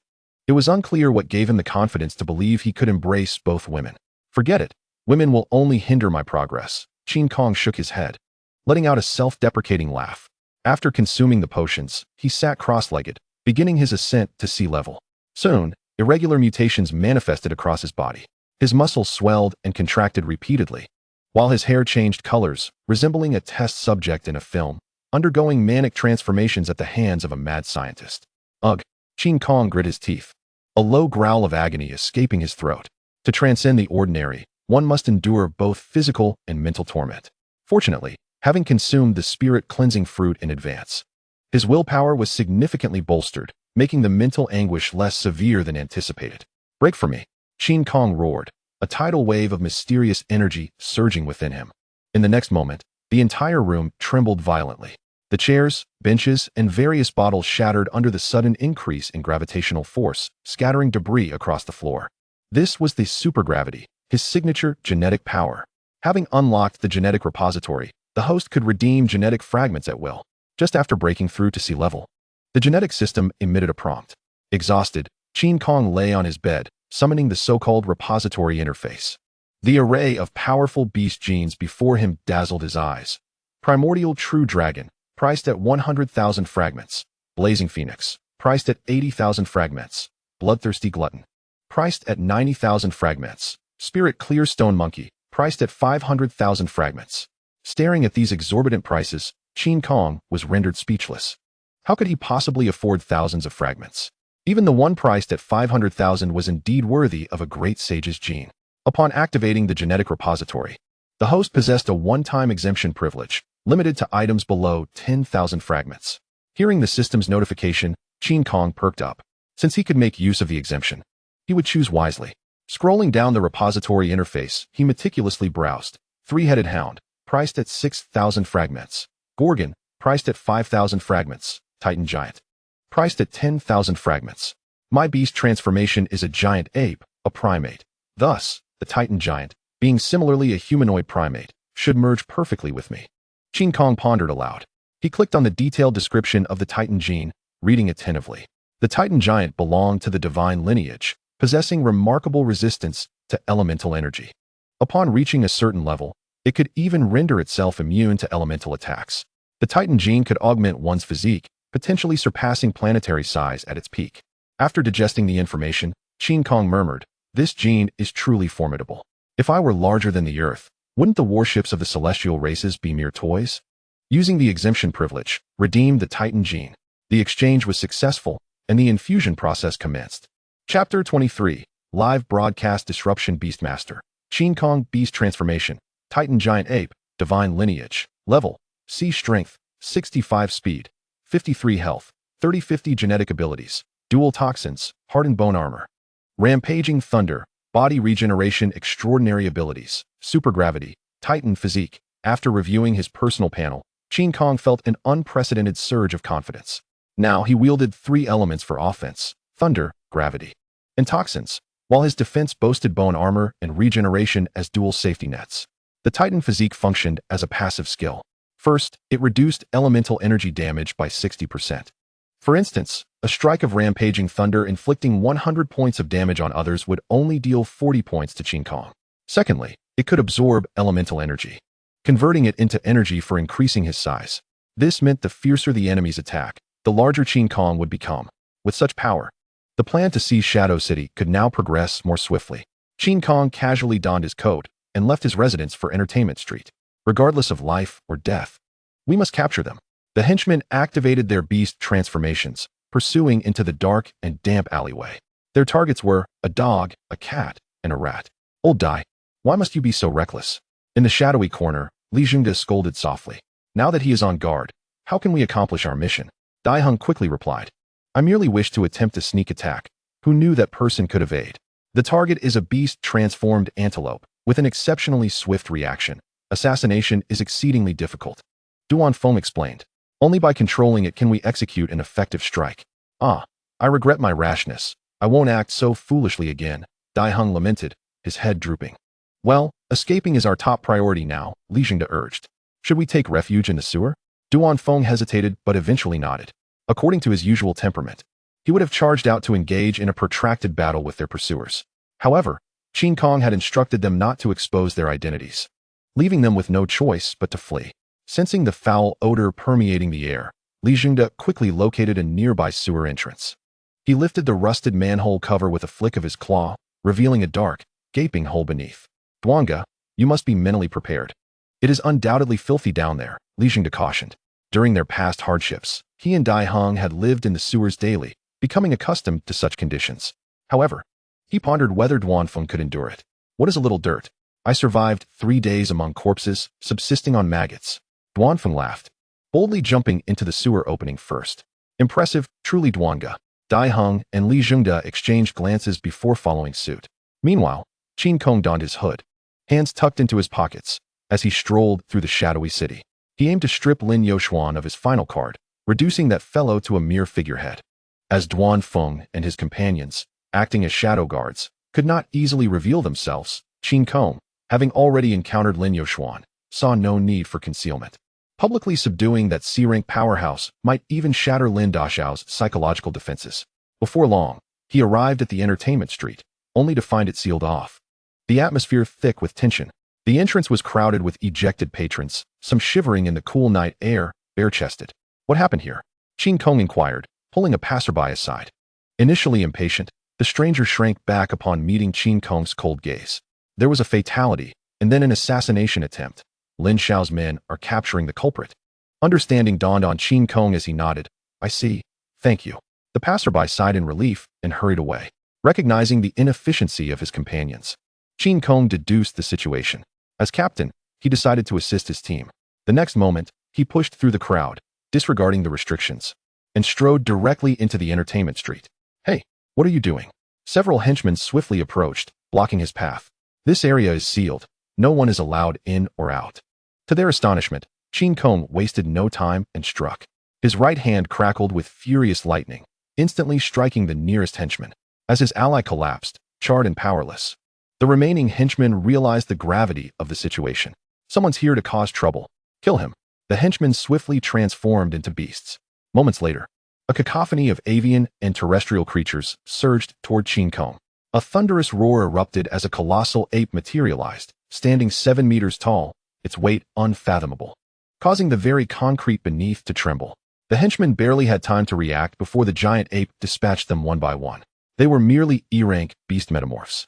It was unclear what gave him the confidence to believe he could embrace both women. Forget it. Women will only hinder my progress. Qin Kong shook his head, letting out a self-deprecating laugh. After consuming the potions, he sat cross-legged, beginning his ascent to sea level. Soon, irregular mutations manifested across his body. His muscles swelled and contracted repeatedly, while his hair changed colors, resembling a test subject in a film, undergoing manic transformations at the hands of a mad scientist. Ugh! Qin Kong grit his teeth, a low growl of agony escaping his throat. To transcend the ordinary, one must endure both physical and mental torment. Fortunately, having consumed the spirit-cleansing fruit in advance, his willpower was significantly bolstered, making the mental anguish less severe than anticipated. Break from me! Qin Kong roared, a tidal wave of mysterious energy surging within him. In the next moment, the entire room trembled violently. The chairs, benches, and various bottles shattered under the sudden increase in gravitational force, scattering debris across the floor. This was the supergravity, his signature genetic power. Having unlocked the genetic repository, the host could redeem genetic fragments at will. Just after breaking through to sea level, the genetic system emitted a prompt. Exhausted, Qin Kong lay on his bed, summoning the so-called repository interface. The array of powerful beast genes before him dazzled his eyes. Primordial True Dragon, priced at 100,000 fragments. Blazing Phoenix, priced at 80,000 fragments. Bloodthirsty Glutton, priced at 90,000 fragments. Spirit Clear Stone Monkey, priced at 500,000 fragments. Staring at these exorbitant prices, Qin Kong was rendered speechless. How could he possibly afford thousands of fragments? Even the one priced at 500,000 was indeed worthy of a great sage's gene. Upon activating the genetic repository, the host possessed a one-time exemption privilege, limited to items below 10,000 fragments. Hearing the system's notification, Qin Kong perked up. Since he could make use of the exemption, he would choose wisely. Scrolling down the repository interface, he meticulously browsed. Three-headed hound, priced at 6,000 fragments. Gorgon, priced at 5,000 fragments. Titan giant, priced at 10,000 fragments. My beast transformation is a giant ape, a primate. Thus, the Titan giant, being similarly a humanoid primate, should merge perfectly with me. Qin Kong pondered aloud. He clicked on the detailed description of the Titan gene, reading attentively. The Titan giant belonged to the divine lineage, possessing remarkable resistance to elemental energy. Upon reaching a certain level, it could even render itself immune to elemental attacks. The Titan gene could augment one's physique, potentially surpassing planetary size at its peak. After digesting the information, Qin Kong murmured, "This gene is truly formidable. If I were larger than the Earth, wouldn't the warships of the celestial races be mere toys?" Using the exemption privilege, redeemed the Titan gene. The exchange was successful, and the infusion process commenced. Chapter 23, Live Broadcast Disruption Beastmaster. Qin Kong Beast Transformation. Titan Giant Ape, Divine Lineage. Level, C Strength, 65 Speed, 53 Health, 30-50 Genetic Abilities. Dual Toxins, Hardened Bone Armor. Rampaging Thunder, Body Regeneration Extraordinary Abilities. Supergravity, Titan Physique. After reviewing his personal panel, Qin Kong felt an unprecedented surge of confidence. Now he wielded three elements for offense: thunder, gravity, and toxins, while his defense boasted bone armor and regeneration as dual safety nets. The Titan Physique functioned as a passive skill. First, it reduced elemental energy damage by 60%. For instance, a strike of Rampaging Thunder inflicting 100 points of damage on others would only deal 40 points to Qin Kong. Secondly, it could absorb elemental energy. converting it into energy for increasing his size. This meant the fiercer the enemy's attack, the larger Qin Kong would become. With such power, the plan to seize Shadow City could now progress more swiftly. Qin Kong casually donned his coat and left his residence for Entertainment Street. Regardless of life or death, we must capture them. The henchmen activated their beast transformations, pursuing into the dark and damp alleyway. Their targets were a dog, a cat, and a rat. Old Dai, why must you be so reckless? In the shadowy corner, Li Jingde scolded softly. Now that he is on guard, how can we accomplish our mission? Dai Heng quickly replied. I merely wish to attempt a sneak attack. Who knew that person could evade? The target is a beast-transformed antelope, with an exceptionally swift reaction. Assassination is exceedingly difficult. Duan Feng explained. Only by controlling it can we execute an effective strike. Ah, I regret my rashness. I won't act so foolishly again, Dai Heng lamented, his head drooping. Well, escaping is our top priority now, Li Jingde urged. Should we take refuge in the sewer? Duan Feng hesitated but eventually nodded. According to his usual temperament, he would have charged out to engage in a protracted battle with their pursuers. However, Qin Kong had instructed them not to expose their identities, leaving them with no choice but to flee. Sensing the foul odor permeating the air, Li Jingde quickly located a nearby sewer entrance. He lifted the rusted manhole cover with a flick of his claw, revealing a dark, gaping hole beneath. Duanga, you must be mentally prepared. It is undoubtedly filthy down there, Li Jingde cautioned. During their past hardships, he and Dai Heng had lived in the sewers daily, becoming accustomed to such conditions. However, he pondered whether Duanfeng could endure it. What is a little dirt? I survived 3 days among corpses, subsisting on maggots. Duanfeng laughed, boldly jumping into the sewer opening first. Impressive, truly Duanga. Dai Heng and Li Jingde exchanged glances before following suit. Meanwhile, Qin Kong donned his hood, hands tucked into his pockets, as he strolled through the shadowy city. He aimed to strip Lin Youxuan of his final card, reducing that fellow to a mere figurehead. As Duanfeng and his companions, acting as shadow guards, could not easily reveal themselves, Qin Kong, having already encountered Lin Youxuan, saw no need for concealment. Publicly subduing that C-rank powerhouse might even shatter Lin Daxiao's psychological defenses. Before long, he arrived at the Entertainment Street, only to find it sealed off. The atmosphere thick with tension. The entrance was crowded with ejected patrons, some shivering in the cool night air, bare-chested. What happened here? Qin Kong inquired, pulling a passerby aside. Initially impatient, the stranger shrank back upon meeting Qin Kong's cold gaze. There was a fatality, and then an assassination attempt. Lin Xiao's men are capturing the culprit. Understanding dawned on Qin Kong as he nodded. I see. Thank you. The passerby sighed in relief and hurried away, recognizing the inefficiency of his companions. Qin Kong deduced the situation. As captain, he decided to assist his team. The next moment, he pushed through the crowd, disregarding the restrictions, and strode directly into the Entertainment Street. Hey, what are you doing? Several henchmen swiftly approached, blocking his path. This area is sealed. No one is allowed in or out. To their astonishment, Qin Kong wasted no time and struck. His right hand crackled with furious lightning, instantly striking the nearest henchman. As his ally collapsed, charred and powerless, the remaining henchmen realized the gravity of the situation. Someone's here to cause trouble. Kill him. The henchmen swiftly transformed into beasts. Moments later, a cacophony of avian and terrestrial creatures surged toward Qin Kong. A thunderous roar erupted as a colossal ape materialized, standing 7 meters tall, its weight unfathomable, causing the very concrete beneath to tremble. The henchmen barely had time to react before the giant ape dispatched them one by one. They were merely E-rank beast metamorphs,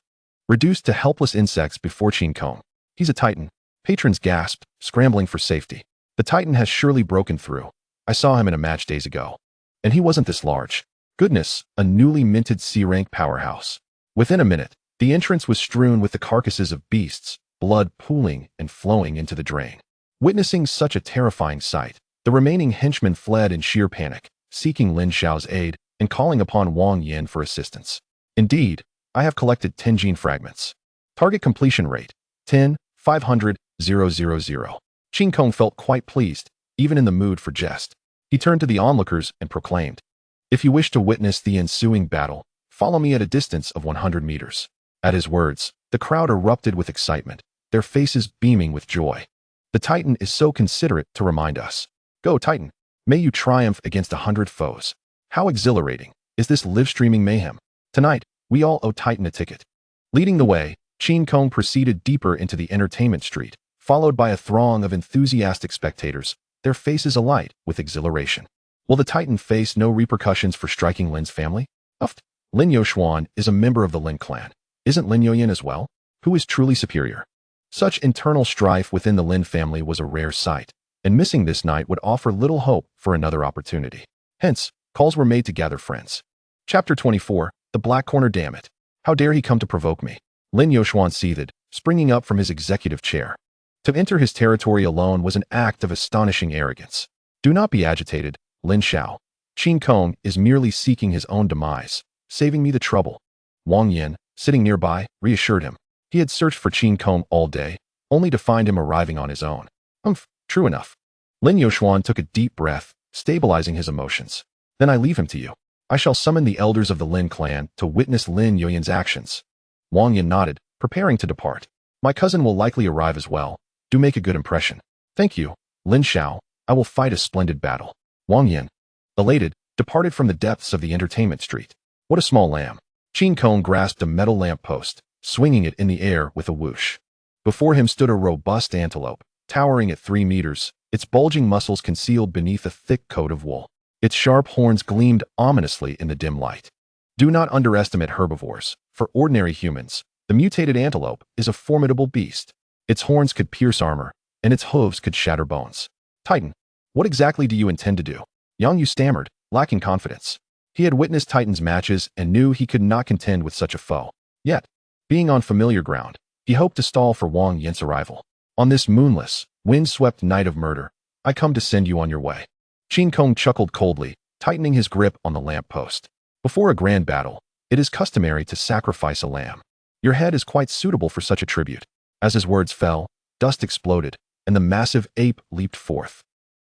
reduced to helpless insects before Qin Kong. He's a titan. Patrons gasped, scrambling for safety. The titan has surely broken through. I saw him in a match days ago. And he wasn't this large. Goodness, a newly minted C-rank powerhouse. Within a minute, the entrance was strewn with the carcasses of beasts, blood pooling and flowing into the drain. Witnessing such a terrifying sight, the remaining henchmen fled in sheer panic, seeking Lin Xiao's aid and calling upon Wang Yin for assistance. Indeed, I have collected 10 gene fragments. Target completion rate, 10,500,000. Qin Kong felt quite pleased, even in the mood for jest. He turned to the onlookers and proclaimed, If you wish to witness the ensuing battle, follow me at a distance of 100 meters. At his words, the crowd erupted with excitement, their faces beaming with joy. The Titan is so considerate to remind us. Go, Titan. May you triumph against 100 foes. How exhilarating is this live-streaming mayhem? Tonight, we all owe Titan a ticket. Leading the way, Qin Kong proceeded deeper into the Entertainment Street, followed by a throng of enthusiastic spectators, their faces alight with exhilaration. Will the Titan face no repercussions for striking Lin's family? Uft. Lin Youxuan is a member of the Lin clan. Isn't Lin Youyan as well? Who is truly superior? Such internal strife within the Lin family was a rare sight, and missing this night would offer little hope for another opportunity. Hence, calls were made to gather friends. Chapter 24, The Black Corner. Damn it. How dare he come to provoke me? Lin Youxuan seethed, springing up from his executive chair. To enter his territory alone was an act of astonishing arrogance. Do not be agitated, Lin Xiao. Qin Kong is merely seeking his own demise, saving me the trouble. Wang Yin, sitting nearby, reassured him. He had searched for Qin Kong all day, only to find him arriving on his own. True enough. Lin Youxuan took a deep breath, stabilizing his emotions. Then I leave him to you. I shall summon the elders of the Lin clan to witness Lin Youyan's actions. Wang Yin nodded, preparing to depart. My cousin will likely arrive as well. Do make a good impression. Thank you, Lin Xiao. I will fight a splendid battle. Wang Yin, elated, departed from the depths of the entertainment street. What a small lamb. Qin Kong grasped a metal lamp post, swinging it in the air with a whoosh. Before him stood a robust antelope, towering at 3 meters, its bulging muscles concealed beneath a thick coat of wool. Its sharp horns gleamed ominously in the dim light. Do not underestimate herbivores. For ordinary humans, the mutated antelope is a formidable beast. Its horns could pierce armor, and its hooves could shatter bones. Titan, what exactly do you intend to do? Yang Yu stammered, lacking confidence. He had witnessed Titan's matches and knew he could not contend with such a foe. Yet, being on familiar ground, he hoped to stall for Wang Yin's arrival. On this moonless, wind-swept night of murder, I come to send you on your way. Qin Kong chuckled coldly, tightening his grip on the lamp post. Before a grand battle, it is customary to sacrifice a lamb. Your head is quite suitable for such a tribute. As his words fell, dust exploded, and the massive ape leaped forth.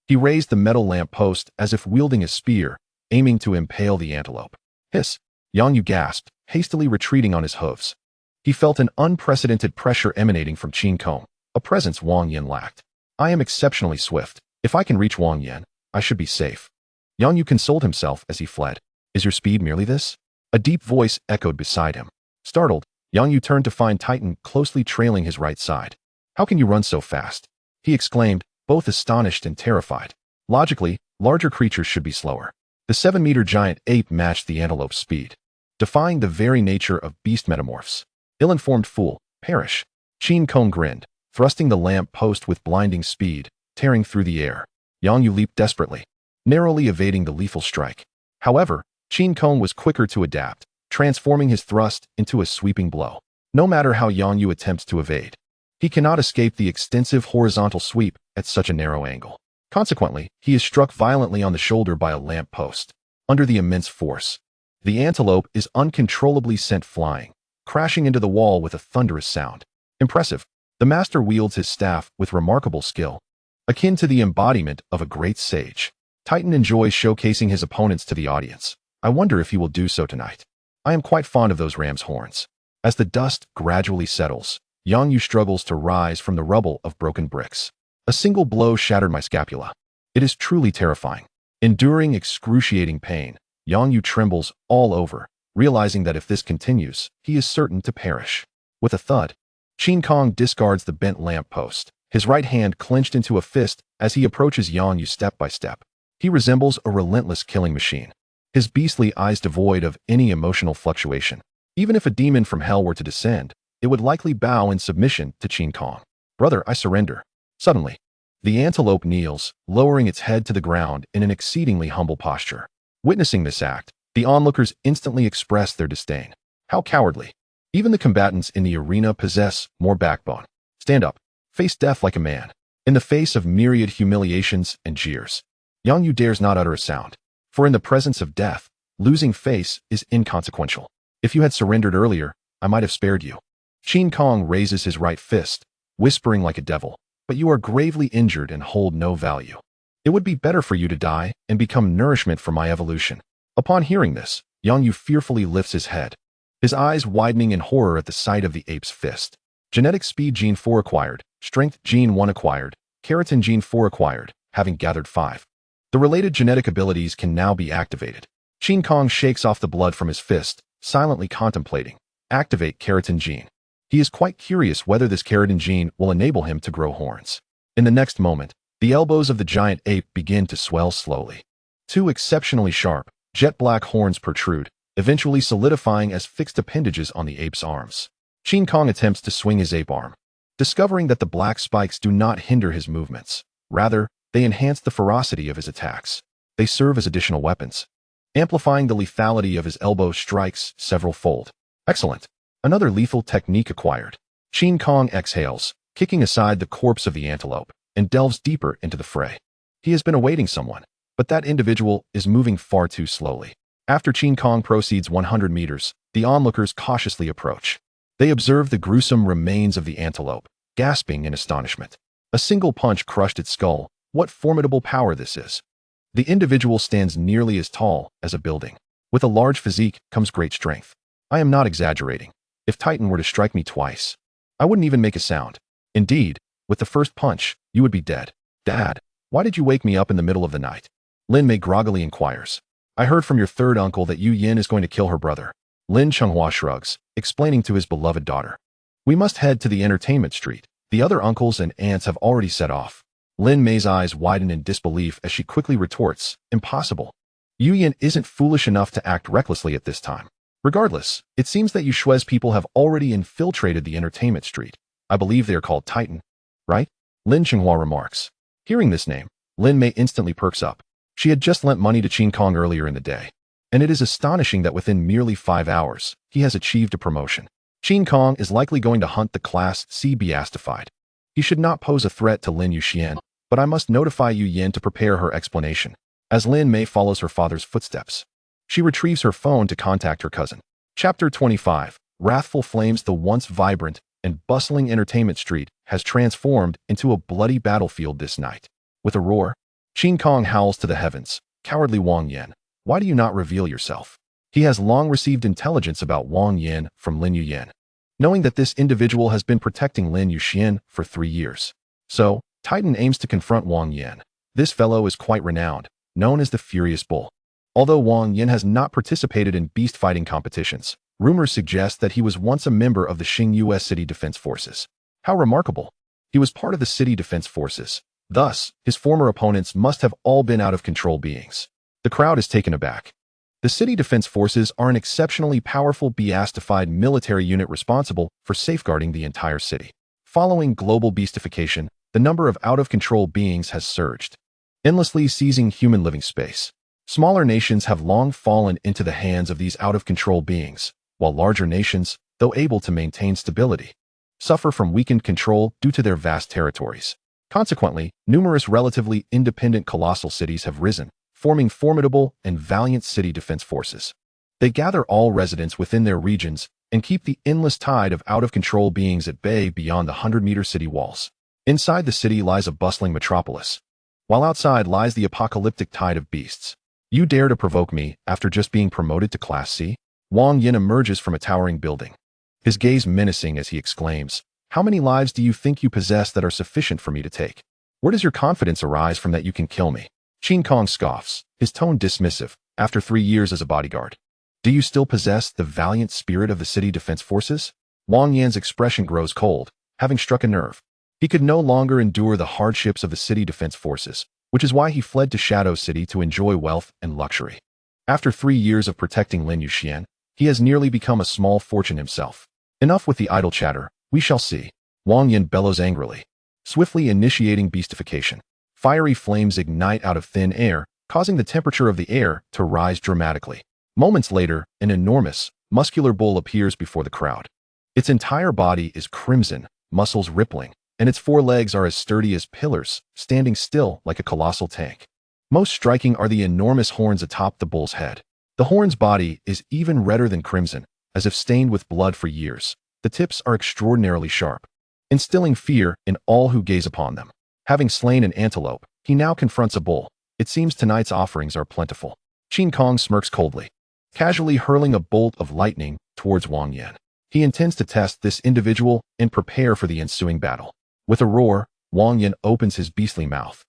He raised the metal lamp post as if wielding a spear, aiming to impale the antelope. Hiss! Yang Yu gasped, hastily retreating on his hooves. He felt an unprecedented pressure emanating from Qin Kong, a presence Wang Yin lacked. I am exceptionally swift. If I can reach Wang Yin, I should be safe. Yang Yu consoled himself as he fled. Is your speed merely this? A deep voice echoed beside him. Startled, Yang Yu turned to find Titan closely trailing his right side. How can you run so fast? He exclaimed, both astonished and terrified. Logically, larger creatures should be slower. The 7-meter giant ape matched the antelope's speed, defying the very nature of beast metamorphs. Ill-informed fool, perish. Qin Kong grinned, thrusting the lamp post with blinding speed, tearing through the air. Yang Yu leaped desperately, narrowly evading the lethal strike. However, Qin Kong was quicker to adapt, transforming his thrust into a sweeping blow. No matter how Yang Yu attempts to evade, he cannot escape the extensive horizontal sweep at such a narrow angle. Consequently, he is struck violently on the shoulder by a lamp post. Under the immense force, the antelope is uncontrollably sent flying, crashing into the wall with a thunderous sound. Impressive. The master wields his staff with remarkable skill, akin to the embodiment of a great sage. Titan enjoys showcasing his opponents to the audience. I wonder if he will do so tonight. I am quite fond of those ram's horns. As the dust gradually settles, Yang Yu struggles to rise from the rubble of broken bricks. A single blow shattered my scapula. It is truly terrifying. Enduring excruciating pain, Yang Yu trembles all over, realizing that if this continues, he is certain to perish. With a thud, Qin Kong discards the bent lamp post, his right hand clenched into a fist as he approaches Yang Yu step by step. He resembles a relentless killing machine, his beastly eyes devoid of any emotional fluctuation. Even if a demon from hell were to descend, it would likely bow in submission to Qin Kong. Brother, I surrender. Suddenly, the antelope kneels, lowering its head to the ground in an exceedingly humble posture. Witnessing this act, the onlookers instantly expressed their disdain. How cowardly. Even the combatants in the arena possess more backbone. Stand up. Face death like a man. In the face of myriad humiliations and jeers, Yang Yu dares not utter a sound. For in the presence of death, losing face is inconsequential. If you had surrendered earlier, I might have spared you. Qin Kong raises his right fist, whispering like a devil, but you are gravely injured and hold no value. It would be better for you to die and become nourishment for my evolution. Upon hearing this, Yang Yu fearfully lifts his head, his eyes widening in horror at the sight of the ape's fist. Genetic speed gene 4 acquired, strength gene 1 acquired, keratin gene 4 acquired, having gathered 5. The related genetic abilities can now be activated. Qin Kong shakes off the blood from his fist, silently contemplating. Activate keratin gene. He is quite curious whether this keratin gene will enable him to grow horns. In the next moment, the elbows of the giant ape begin to swell slowly. Two exceptionally sharp, jet-black horns protrude, eventually solidifying as fixed appendages on the ape's arms. Qin Kong attempts to swing his ape arm, discovering that the black spikes do not hinder his movements. Rather, they enhance the ferocity of his attacks. They serve as additional weapons, amplifying the lethality of his elbow strikes several-fold. Excellent. Another lethal technique acquired. Qin Kong exhales, kicking aside the corpse of the antelope, and delves deeper into the fray. He has been awaiting someone, but that individual is moving far too slowly. After Qin Kong proceeds 100 meters, the onlookers cautiously approach. They observe the gruesome remains of the antelope, gasping in astonishment. A single punch crushed its skull. What formidable power this is. The individual stands nearly as tall as a building. With a large physique comes great strength. I am not exaggerating. If Titan were to strike me twice, I wouldn't even make a sound. Indeed, with the first punch, you would be dead. Dad, why did you wake me up in the middle of the night? Lin Mei groggily inquires. I heard from your third uncle that Yu Yin is going to kill her brother. Lin Chenghua shrugs, explaining to his beloved daughter. We must head to the entertainment street. The other uncles and aunts have already set off. Lin Mei's eyes widen in disbelief as she quickly retorts, impossible. Yu Yin isn't foolish enough to act recklessly at this time. Regardless, it seems that Yushui's people have already infiltrated the entertainment street. I believe they are called Titan, right? Lin Chenghua remarks. Hearing this name, Lin Mei instantly perks up. She had just lent money to Qin Kong earlier in the day, and it is astonishing that within merely 5 hours, he has achieved a promotion. Qin Kong is likely going to hunt the Class C beastified. He should not pose a threat to Lin Yuxian, but I must notify Yu Yin to prepare her explanation. As Lin Mei follows her father's footsteps, she retrieves her phone to contact her cousin. Chapter 25. Wrathful flames. The once vibrant and bustling entertainment street has transformed into a bloody battlefield this night. With a roar, Qin Kong howls to the heavens. Cowardly Wang Yin, why do you not reveal yourself? He has long received intelligence about Wang Yin from Lin Yuyin, knowing that this individual has been protecting Lin Yuxian for 3 years. So, Titan aims to confront Wang Yin. This fellow is quite renowned, known as the Furious Bull. Although Wang Yin has not participated in beast fighting competitions, rumors suggest that he was once a member of the Qing U.S. City Defense Forces. How remarkable! He was part of the City Defense Forces. Thus, his former opponents must have all been out-of-control beings. The crowd is taken aback. The City Defense Forces are an exceptionally powerful beastified military unit responsible for safeguarding the entire city. Following global beastification, the number of out-of-control beings has surged, endlessly seizing human living space. Smaller nations have long fallen into the hands of these out-of-control beings, while larger nations, though able to maintain stability, suffer from weakened control due to their vast territories. Consequently, numerous relatively independent colossal cities have risen, forming formidable and valiant city defense forces. They gather all residents within their regions and keep the endless tide of out-of-control beings at bay beyond the 100-meter city walls. Inside the city lies a bustling metropolis, while outside lies the apocalyptic tide of beasts. You dare to provoke me after just being promoted to Class C? Wang Yin emerges from a towering building, his gaze menacing as he exclaims, how many lives do you think you possess that are sufficient for me to take? Where does your confidence arise from that you can kill me? Qin Kong scoffs, his tone dismissive, after 3 years as a bodyguard. Do you still possess the valiant spirit of the city defense forces? Wang Yin's expression grows cold, having struck a nerve. He could no longer endure the hardships of the city defense forces, which is why he fled to Shadow City to enjoy wealth and luxury. After 3 years of protecting Lin Yuxian, he has nearly become a small fortune himself. Enough with the idle chatter, we shall see. Wang Yin bellows angrily, swiftly initiating beastification. Fiery flames ignite out of thin air, causing the temperature of the air to rise dramatically. Moments later, an enormous, muscular bull appears before the crowd. Its entire body is crimson, muscles rippling, and its 4 legs are as sturdy as pillars, standing still like a colossal tank. Most striking are the enormous horns atop the bull's head. The horn's body is even redder than crimson, as if stained with blood for years. The tips are extraordinarily sharp, instilling fear in all who gaze upon them. Having slain an antelope, he now confronts a bull. It seems tonight's offerings are plentiful. Qin Kong smirks coldly, casually hurling a bolt of lightning towards Wang Yin. He intends to test this individual and prepare for the ensuing battle. With a roar, Wang Yin opens his beastly mouth,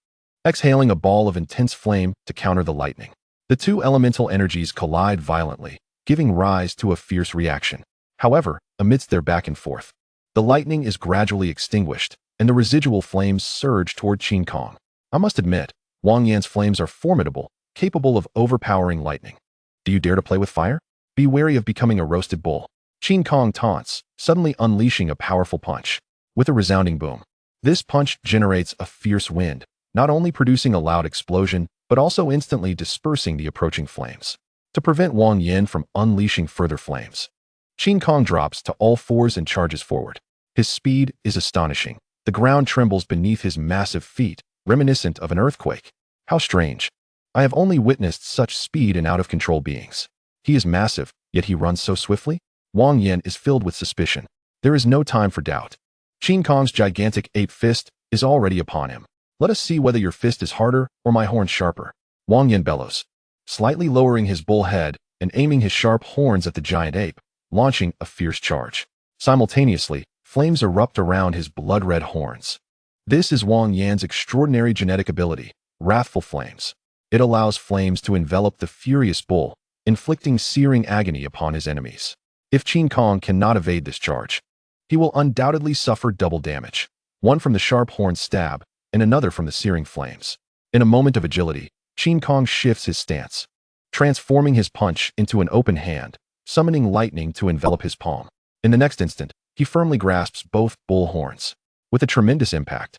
exhaling a ball of intense flame to counter the lightning. The two elemental energies collide violently, giving rise to a fierce reaction. However, amidst their back and forth, The lightning is gradually extinguished, and the residual flames surge toward Qin Kong. I must admit, Wang Yan's flames are formidable, capable of overpowering lightning. Do you dare to play with fire? Be wary of becoming a roasted bull. Qin Kong taunts, suddenly unleashing a powerful punch. With a resounding boom. This punch generates a fierce wind, not only producing a loud explosion, but also instantly dispersing the approaching flames. To prevent Wang Yan from unleashing further flames, Qin Kong drops to all fours and charges forward. His speed is astonishing. The ground trembles beneath his massive feet, reminiscent of an earthquake. How strange. I have only witnessed such speed in out-of-control beings. He is massive, yet he runs so swiftly? Wang Yan is filled with suspicion. There is no time for doubt. Qin Kong's gigantic ape fist is already upon him. Let us see whether your fist is harder or my horn sharper. Wang Yan bellows, slightly lowering his bull head and aiming his sharp horns at the giant ape, launching a fierce charge. Simultaneously, flames erupt around his blood-red horns. This is Wang Yan's extraordinary genetic ability, wrathful flames. It allows flames to envelop the furious bull, inflicting searing agony upon his enemies. If Qin Kong cannot evade this charge, he will undoubtedly suffer double damage, one from the sharp horn stab and another from the searing flames. In a moment of agility, Qin Kong shifts his stance, transforming his punch into an open hand, summoning lightning to envelop his palm. In the next instant, he firmly grasps both bull horns. With a tremendous impact,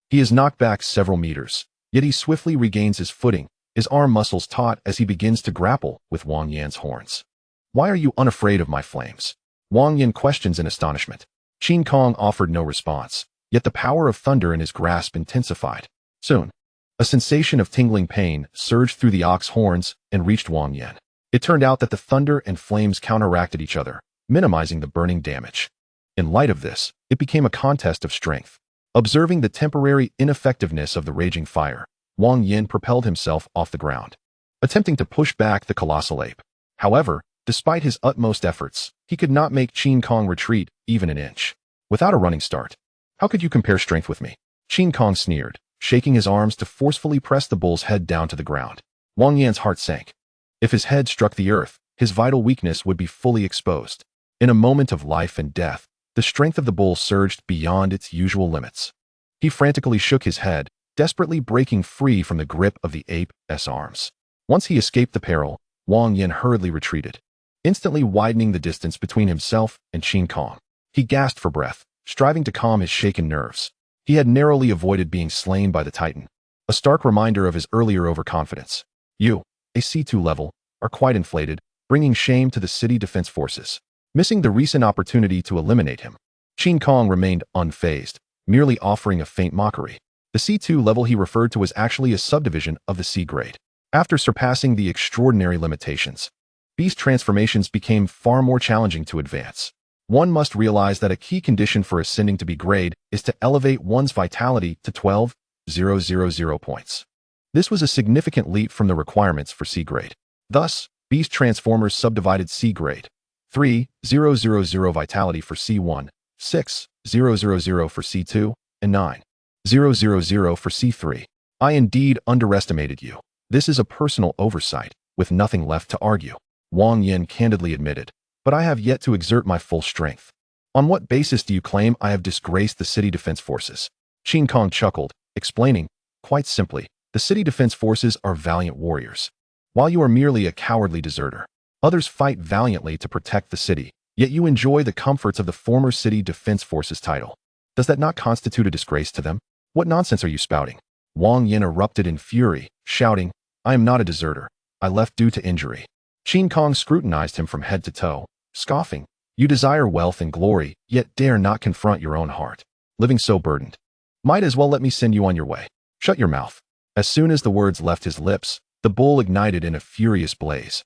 he is knocked back several meters, yet he swiftly regains his footing, his arm muscles taut as he begins to grapple with Wang Yan's horns. Why are you unafraid of my flames? Wang Yan questions in astonishment. Qin Kong offered no response, yet the power of thunder in his grasp intensified. Soon, a sensation of tingling pain surged through the ox horns and reached Wang Yan. It turned out that the thunder and flames counteracted each other, minimizing the burning damage. In light of this, it became a contest of strength. Observing the temporary ineffectiveness of the raging fire, Wang Yan propelled himself off the ground, attempting to push back the colossal ape. However, despite his utmost efforts, he could not make Qin Kong retreat even an inch. Without a running start, how could you compare strength with me? Qin Kong sneered, shaking his arms to forcefully press the bull's head down to the ground. Wang Yan's heart sank. If his head struck the earth, his vital weakness would be fully exposed. In a moment of life and death, the strength of the bull surged beyond its usual limits. He frantically shook his head, desperately breaking free from the grip of the ape's arms. Once he escaped the peril, Wang Yan hurriedly retreated, instantly widening the distance between himself and Qin Kong. He gasped for breath, striving to calm his shaken nerves. He had narrowly avoided being slain by the Titan, a stark reminder of his earlier overconfidence. You, a C2 level, are quite inflated, bringing shame to the city defense forces. Missing the recent opportunity to eliminate him, Qin Kong remained unfazed, merely offering a faint mockery. The C2 level he referred to was actually a subdivision of the C grade. After surpassing the extraordinary limitations, beast transformations became far more challenging to advance. One must realize that a key condition for ascending to B grade is to elevate one's vitality to 12,000 points. This was a significant leap from the requirements for C grade. Thus, beast transformers subdivided C grade: 3,000 vitality for C1, 6,000 for C2, and 9,000 for C3. I indeed underestimated you. This is a personal oversight, with nothing left to argue, Wang Yan candidly admitted, but I have yet to exert my full strength. On what basis do you claim I have disgraced the city defense forces? Qin Kong chuckled, explaining, quite simply, the city defense forces are valiant warriors, while you are merely a cowardly deserter. Others fight valiantly to protect the city, yet you enjoy the comforts of the former city defense forces title. Does that not constitute a disgrace to them? What nonsense are you spouting? Wang Yan erupted in fury, shouting, I am not a deserter. I left due to injury. Qin Kong scrutinized him from head to toe, scoffing, you desire wealth and glory, yet dare not confront your own heart. Living so burdened. Might as well let me send you on your way. Shut your mouth. As soon as the words left his lips, the bull ignited in a furious blaze,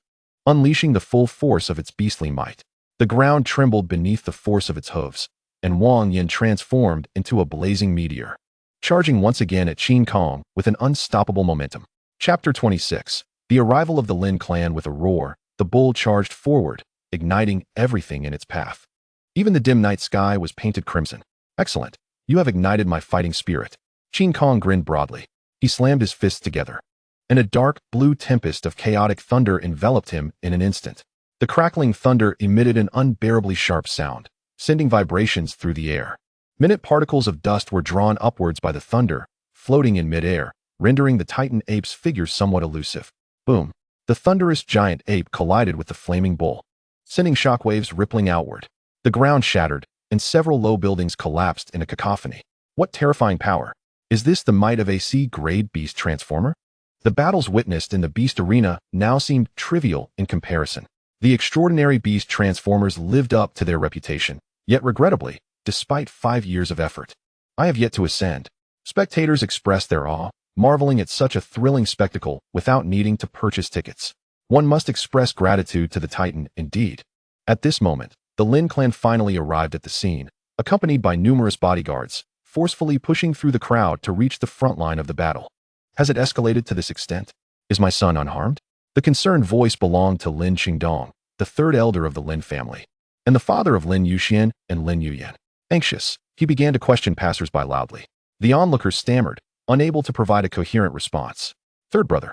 unleashing the full force of its beastly might. The ground trembled beneath the force of its hooves, and Wang Yan transformed into a blazing meteor, charging once again at Qin Kong with an unstoppable momentum. Chapter 26. The arrival of the Lin clan. With a roar, the bull charged forward, igniting everything in its path. Even the dim night sky was painted crimson. Excellent. You have ignited my fighting spirit. Qin Kong grinned broadly. He slammed his fists together, and a dark blue tempest of chaotic thunder enveloped him in an instant. The crackling thunder emitted an unbearably sharp sound, sending vibrations through the air. Minute particles of dust were drawn upwards by the thunder, floating in midair, rendering the Titan ape's figure somewhat elusive. Boom! The thunderous giant ape collided with the flaming bull, sending shockwaves rippling outward. The ground shattered, and several low buildings collapsed in a cacophony. What terrifying power! Is this the might of a C-grade beast transformer? The battles witnessed in the beast arena now seemed trivial in comparison. The extraordinary beast transformers lived up to their reputation, yet regrettably, despite 5 years of effort, I have yet to ascend. Spectators expressed their awe, marveling at such a thrilling spectacle without needing to purchase tickets. One must express gratitude to the Titan, indeed. At this moment, the Lin clan finally arrived at the scene, accompanied by numerous bodyguards, forcefully pushing through the crowd to reach the front line of the battle. Has it escalated to this extent? Is my son unharmed? The concerned voice belonged to Lin Qingdong, the third elder of the Lin family, and the father of Lin Yuxian and Lin Yuyan. Anxious, he began to question passers-by loudly. The onlookers stammered, unable to provide a coherent response. Third brother.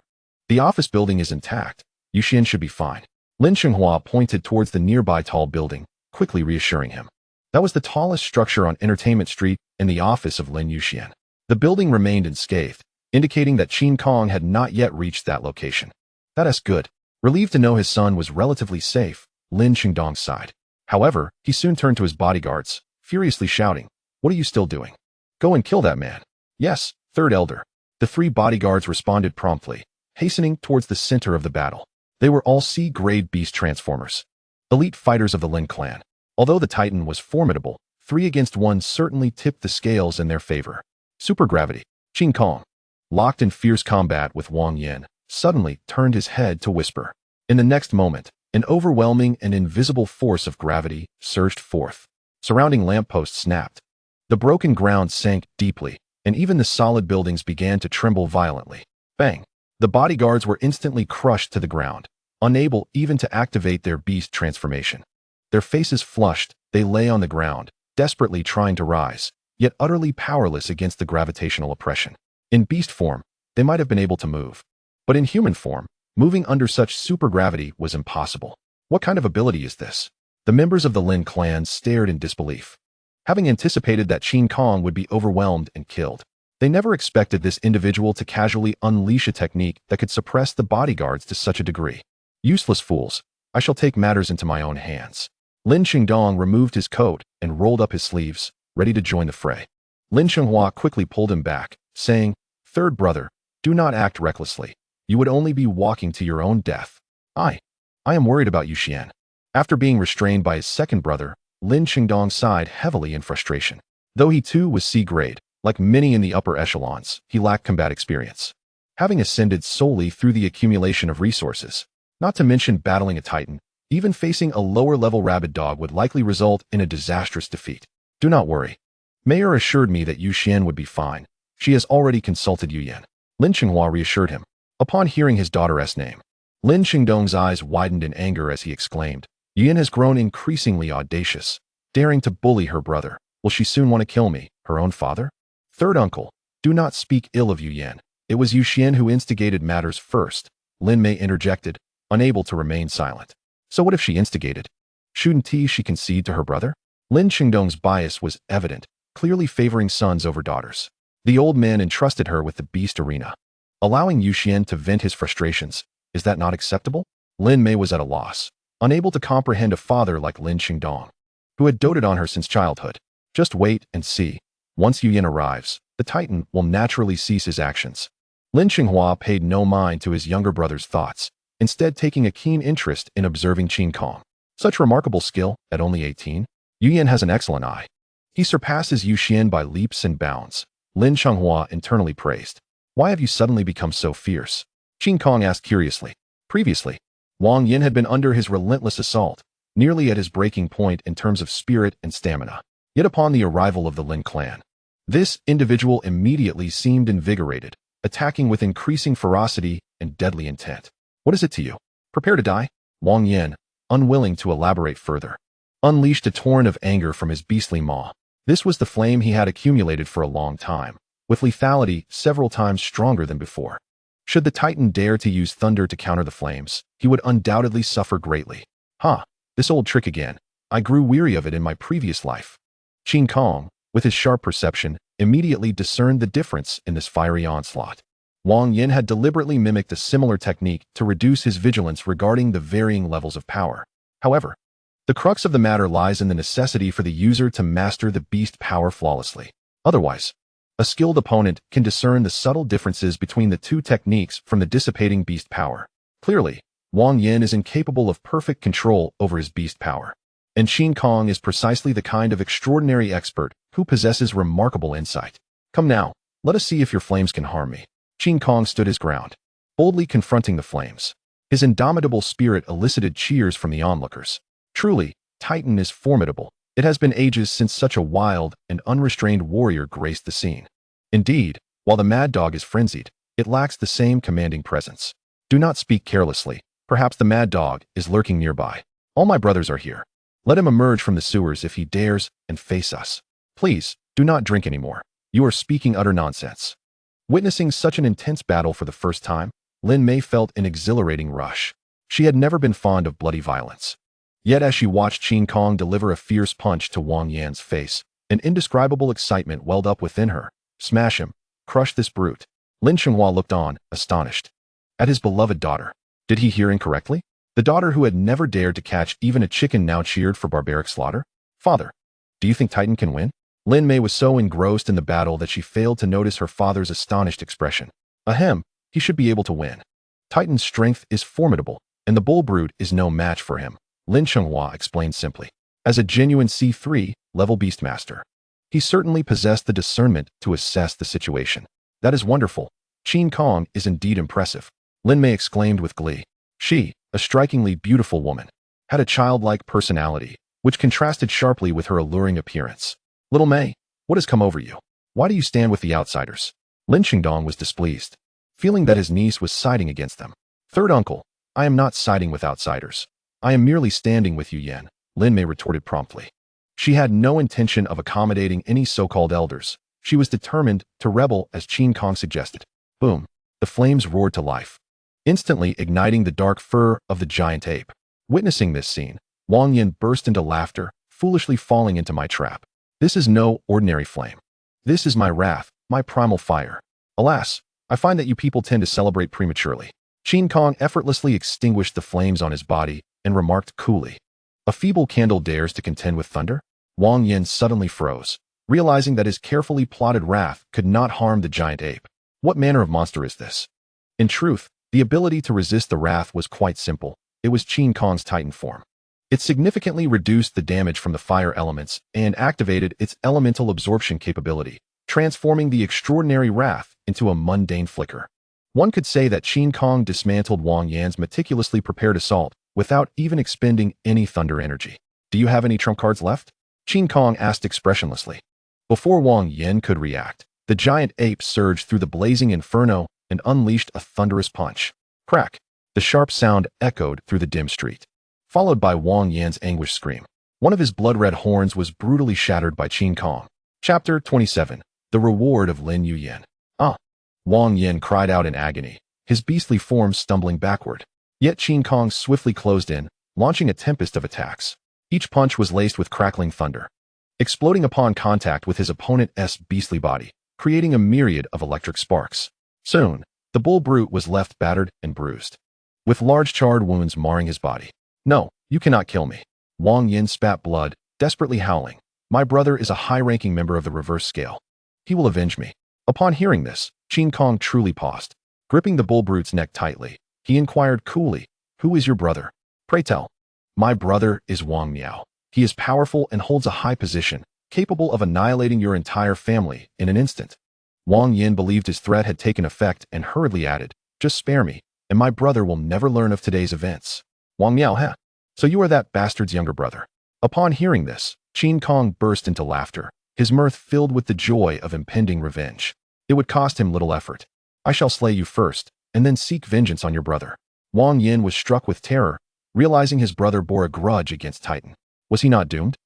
The office building is intact. Yuxian should be fine. Lin Xinghua pointed towards the nearby tall building, quickly reassuring him. That was the tallest structure on Entertainment Street in the office of Lin Yuxian. The building remained unscathed, indicating that Qin Kong had not yet reached that location. That's good. Relieved to know his son was relatively safe, Lin Qingdong sighed. However, he soon turned to his bodyguards, furiously shouting, "What are you still doing? Go and kill that man." "Yes, third elder." The 3 bodyguards responded promptly, hastening towards the center of the battle. They were all C-grade beast transformers, elite fighters of the Lin clan. Although the Titan was formidable, 3 against 1 certainly tipped the scales in their favor. Supergravity. Qin Kong, locked in fierce combat with Wang Yin, suddenly turned his head to whisper. In the next moment, an overwhelming and invisible force of gravity surged forth. Surrounding lampposts snapped. The broken ground sank deeply, and even the solid buildings began to tremble violently. Bang! The bodyguards were instantly crushed to the ground, unable even to activate their beast transformation. Their faces flushed, they lay on the ground, desperately trying to rise, yet utterly powerless against the gravitational oppression. In beast form, they might have been able to move. But in human form, moving under such supergravity was impossible. What kind of ability is this? The members of the Lin clan stared in disbelief. Having anticipated that Qin Kong would be overwhelmed and killed, they never expected this individual to casually unleash a technique that could suppress the bodyguards to such a degree. Useless fools, I shall take matters into my own hands. Lin Qingdong removed his coat and rolled up his sleeves, ready to join the fray. Lin Xinghua quickly pulled him back, saying, "Third brother, do not act recklessly. You would only be walking to your own death." I am worried about Yuxian." After being restrained by his second brother, Lin Qingdong sighed heavily in frustration. Though he too was C-grade, like many in the upper echelons, he lacked combat experience. Having ascended solely through the accumulation of resources, not to mention battling a Titan, even facing a lower-level rabid dog would likely result in a disastrous defeat. Do not worry. Mayor assured me that Yuxian would be fine. She has already consulted Yuyan. Lin Qinghua reassured him. Upon hearing his daughter's name, Lin Qingdong's eyes widened in anger as he exclaimed, "Yuyan has grown increasingly audacious, daring to bully her brother. Will she soon want to kill me, her own father?" "Third uncle, do not speak ill of Yuyan. It was Yuxian who instigated matters first," Lin Mei interjected, unable to remain silent. "So what if she instigated? Shouldn't she concede to her brother?" Lin Qingdong's bias was evident, clearly favoring sons over daughters. The old man entrusted her with the beast arena, allowing Yuxian to vent his frustrations. Is that not acceptable? Lin Mei was at a loss, unable to comprehend a father like Lin Qingdong, who had doted on her since childhood. Just wait and see. Once Yuyan arrives, the Titan will naturally cease his actions. Lin Qinghua paid no mind to his younger brother's thoughts, instead taking a keen interest in observing Qin Kong. Such remarkable skill at only 18. Yuyan has an excellent eye. He surpasses Yuxian by leaps and bounds, Lin Qinghua internally praised. "Why have you suddenly become so fierce?" Qin Kong asked curiously. Previously, Wang Yin had been under his relentless assault, nearly at his breaking point in terms of spirit and stamina. Yet upon the arrival of the Lin clan, this individual immediately seemed invigorated, attacking with increasing ferocity and deadly intent. "What is it to you? Prepare to die?" Wang Yin, unwilling to elaborate further, unleashed a torrent of anger from his beastly maw. This was the flame he had accumulated for a long time, with lethality several times stronger than before. Should the Titan dare to use thunder to counter the flames, he would undoubtedly suffer greatly. This old trick again. I grew weary of it in my previous life. Qin Kong, with his sharp perception, immediately discerned the difference in this fiery onslaught. Wang Yin had deliberately mimicked a similar technique to reduce his vigilance regarding the varying levels of power. However, the crux of the matter lies in the necessity for the user to master the beast power flawlessly. Otherwise, a skilled opponent can discern the subtle differences between the two techniques from the dissipating beast power. Clearly, Wang Yin is incapable of perfect control over his beast power. And Qin Kong is precisely the kind of extraordinary expert who possesses remarkable insight. Come now, let us see if your flames can harm me. Qin Kong stood his ground, boldly confronting the flames. His indomitable spirit elicited cheers from the onlookers. Truly, Titan is formidable. It has been ages since such a wild and unrestrained warrior graced the scene. Indeed, while the mad dog is frenzied, it lacks the same commanding presence. Do not speak carelessly. Perhaps the mad dog is lurking nearby. All my brothers are here. Let him emerge from the sewers if he dares and face us. Please, do not drink anymore. You are speaking utter nonsense. Witnessing such an intense battle for the first time, Lin Mei felt an exhilarating rush. She had never been fond of bloody violence. Yet as she watched Qin Kong deliver a fierce punch to Wang Yan's face, an indescribable excitement welled up within her. Smash him. Crush this brute. Lin Chenghua looked on, astonished. At his beloved daughter. Did he hear incorrectly? The daughter who had never dared to catch even a chicken now cheered for barbaric slaughter? Father, do you think Titan can win? Lin Mei was so engrossed in the battle that she failed to notice her father's astonished expression. Ahem, he should be able to win. Titan's strength is formidable, and the bull brute is no match for him. Lin Chenghua explained simply. As a genuine C3 level beastmaster, he certainly possessed the discernment to assess the situation. That is wonderful. Qin Kong is indeed impressive. Lin Mei exclaimed with glee. She, a strikingly beautiful woman, had a childlike personality, which contrasted sharply with her alluring appearance. Little Mei, what has come over you? Why do you stand with the outsiders? Lin Qingdong was displeased, feeling that his niece was siding against them. Third uncle, I am not siding with outsiders. I am merely standing with you, Yan, Lin Mei retorted promptly. She had no intention of accommodating any so-called elders. She was determined to rebel as Qin Kong suggested. Boom! The flames roared to life, instantly igniting the dark fur of the giant ape. Witnessing this scene, Wang Yin burst into laughter, foolishly falling into my trap. This is no ordinary flame. This is my wrath, my primal fire. Alas, I find that you people tend to celebrate prematurely. Qin Kong effortlessly extinguished the flames on his body and remarked coolly. A feeble candle dares to contend with thunder? Wang Yin suddenly froze, realizing that his carefully plotted wrath could not harm the giant ape. What manner of monster is this? In truth, the ability to resist the wrath was quite simple. It was Qin Kong's Titan form. It significantly reduced the damage from the fire elements and activated its elemental absorption capability, transforming the extraordinary wrath into a mundane flicker. One could say that Qin Kong dismantled Wang Yan's meticulously prepared assault without even expending any thunder energy. Do you have any trump cards left? Qin Kong asked expressionlessly. Before Wang Yan could react, the giant ape surged through the blazing inferno and unleashed a thunderous punch. Crack! The sharp sound echoed through the dim street, followed by Wang Yan's anguished scream. One of his blood-red horns was brutally shattered by Qin Kong. Chapter 27. The Reward of Lin Yuyan. Ah! Wang Yan cried out in agony, his beastly form stumbling backward. Yet Qin Kong swiftly closed in, launching a tempest of attacks. Each punch was laced with crackling thunder, exploding upon contact with his opponent's beastly body, creating a myriad of electric sparks. Soon, the bull brute was left battered and bruised, with large charred wounds marring his body. No, you cannot kill me. Wang Yin spat blood, desperately howling. My brother is a high-ranking member of the reverse scale. He will avenge me. Upon hearing this, Qin Kong truly paused. Gripping the bull brute's neck tightly, he inquired coolly, Who is your brother? Pray tell. My brother is Wang Miao. He is powerful and holds a high position, capable of annihilating your entire family in an instant. Wang Yin believed his threat had taken effect and hurriedly added, Just spare me, and my brother will never learn of today's events. Wang Miao, huh? So you are that bastard's younger brother. Upon hearing this, Qin Kong burst into laughter, his mirth filled with the joy of impending revenge. It would cost him little effort. I shall slay you first, and then seek vengeance on your brother. Wang Yin was struck with terror, realizing his brother bore a grudge against Titan. Was he not doomed?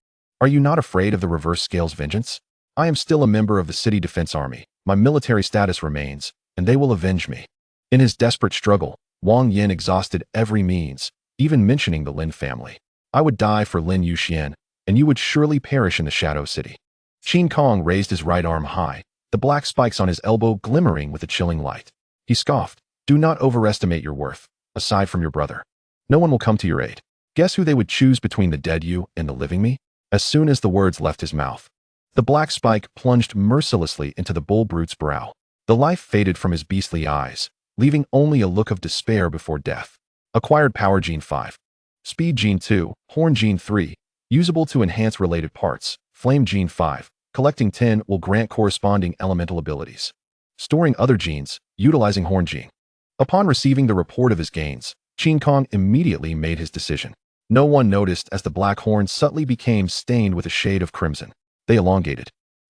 Are you not afraid of the reverse scale's vengeance? I am still a member of the City Defense Army. My military status remains, and they will avenge me. In his desperate struggle, Wang Yin exhausted every means, even mentioning the Lin family. I would die for Lin Yuxian, and you would surely perish in the Shadow City. Qin Kong raised his right arm high, the black spikes on his elbow glimmering with a chilling light. He scoffed, "Do not overestimate your worth. Aside from your brother, no one will come to your aid. Guess who they would choose between the dead you and the living me?" As soon as the words left his mouth, the black spike plunged mercilessly into the bull brute's brow. The life faded from his beastly eyes, leaving only a look of despair before death. Acquired Power Gene 5. Speed Gene 2, Horn Gene 3, usable to enhance related parts. Flame Gene 5, collecting 10 will grant corresponding elemental abilities. Storing other genes, utilizing Horn Gene. Upon receiving the report of his gains, Qin Kong immediately made his decision. No one noticed as the black horns subtly became stained with a shade of crimson. They elongated,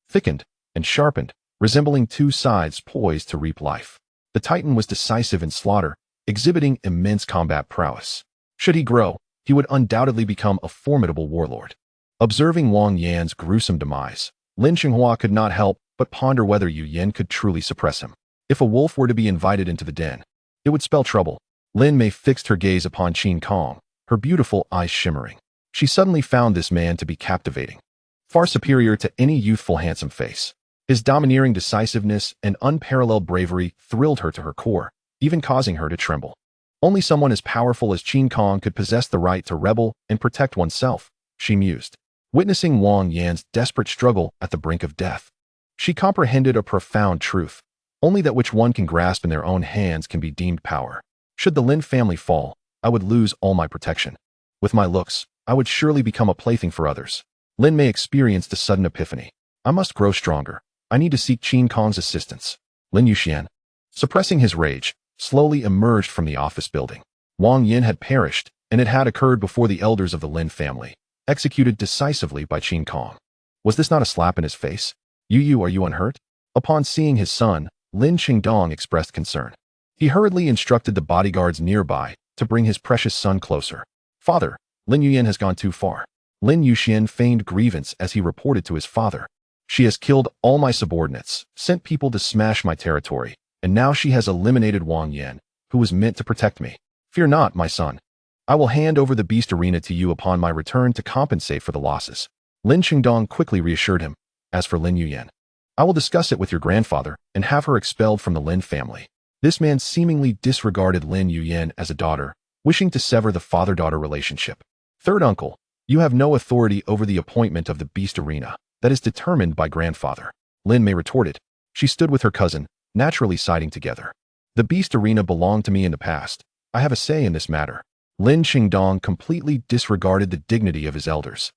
thickened, and sharpened, resembling two scythes poised to reap life. The Titan was decisive in slaughter, exhibiting immense combat prowess. Should he grow, he would undoubtedly become a formidable warlord. Observing Wang Yan's gruesome demise, Lin Xinghua could not help but ponder whether Yu Yin could truly suppress him. If a wolf were to be invited into the den, it would spell trouble. Lin Mei fixed her gaze upon Qin Kong, her beautiful eyes shimmering. She suddenly found this man to be captivating, far superior to any youthful handsome face. His domineering decisiveness and unparalleled bravery thrilled her to her core, even causing her to tremble. Only someone as powerful as Qin Kong could possess the right to rebel and protect oneself, she mused. Witnessing Wang Yan's desperate struggle at the brink of death, she comprehended a profound truth. Only that which one can grasp in their own hands can be deemed power. Should the Lin family fall, I would lose all my protection. With my looks, I would surely become a plaything for others. Lin Mei experienced a sudden epiphany. I must grow stronger. I need to seek Qin Kong's assistance. Lin Yuxian, suppressing his rage, slowly emerged from the office building. Wang Yin had perished, and it had occurred before the elders of the Lin family, executed decisively by Qin Kong. Was this not a slap in his face? Yu, are you unhurt? Upon seeing his son, Lin Qingdong expressed concern. He hurriedly instructed the bodyguards nearby to bring his precious son closer. Father, Lin Yuyan has gone too far. Lin Yuxian feigned grievance as he reported to his father. She has killed all my subordinates, sent people to smash my territory, and now she has eliminated Wang Yan, who was meant to protect me. Fear not, my son. I will hand over the beast arena to you upon my return to compensate for the losses. Lin Qingdong quickly reassured him. As for Lin Yuyan, I will discuss it with your grandfather and have her expelled from the Lin family. This man seemingly disregarded Lin Yuyan as a daughter, wishing to sever the father-daughter relationship. Third uncle, you have no authority over the appointment of the beast arena. That is determined by grandfather. Lin Mei retorted. She stood with her cousin, naturally siding together. The beast arena belonged to me in the past. I have a say in this matter. Lin Qingdong completely disregarded the dignity of his elders,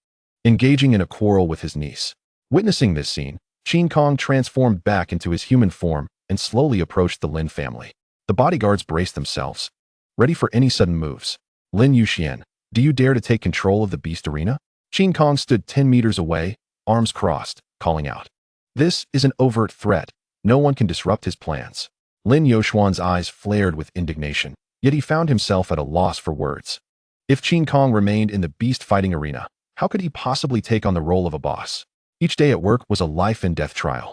engaging in a quarrel with his niece. Witnessing this scene, Qin Kong transformed back into his human form and slowly approached the Lin family. The bodyguards braced themselves, ready for any sudden moves. Lin Yuxian, do you dare to take control of the beast arena? Qin Kong stood 10 meters away, arms crossed, calling out. This is an overt threat. No one can disrupt his plans. Lin Yoshuan's eyes flared with indignation, yet he found himself at a loss for words. If Qin Kong remained in the beast fighting arena, how could he possibly take on the role of a boss? Each day at work was a life and death trial.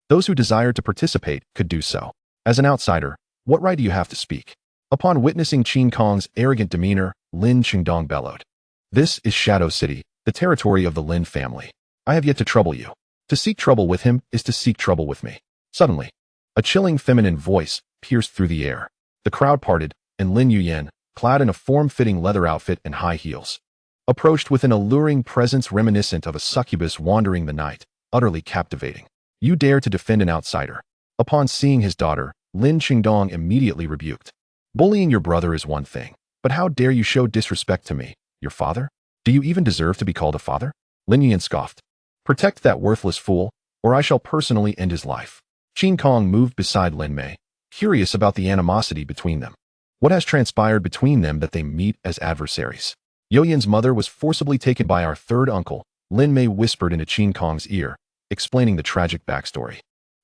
Those who desired to participate could do so. As an outsider, what right do you have to speak? Upon witnessing Qin Kong's arrogant demeanor, Lin Qingdong bellowed. This is Shadow City, the territory of the Lin family. I have yet to trouble you. To seek trouble with him is to seek trouble with me. Suddenly, a chilling feminine voice pierced through the air. The crowd parted, and Lin Yuyan, clad in a form-fitting leather outfit and high heels, approached with an alluring presence reminiscent of a succubus wandering the night, utterly captivating. You dare to defend an outsider. Upon seeing his daughter, Lin Qingdong immediately rebuked. Bullying your brother is one thing, but how dare you show disrespect to me, your father? Do you even deserve to be called a father? Lin Yuyan scoffed. Protect that worthless fool, or I shall personally end his life. Qin Kong moved beside Lin Mei, curious about the animosity between them. What has transpired between them that they meet as adversaries? Yoyan's mother was forcibly taken by our third uncle, Lin Mei whispered into Qin Kong's ear, explaining the tragic backstory.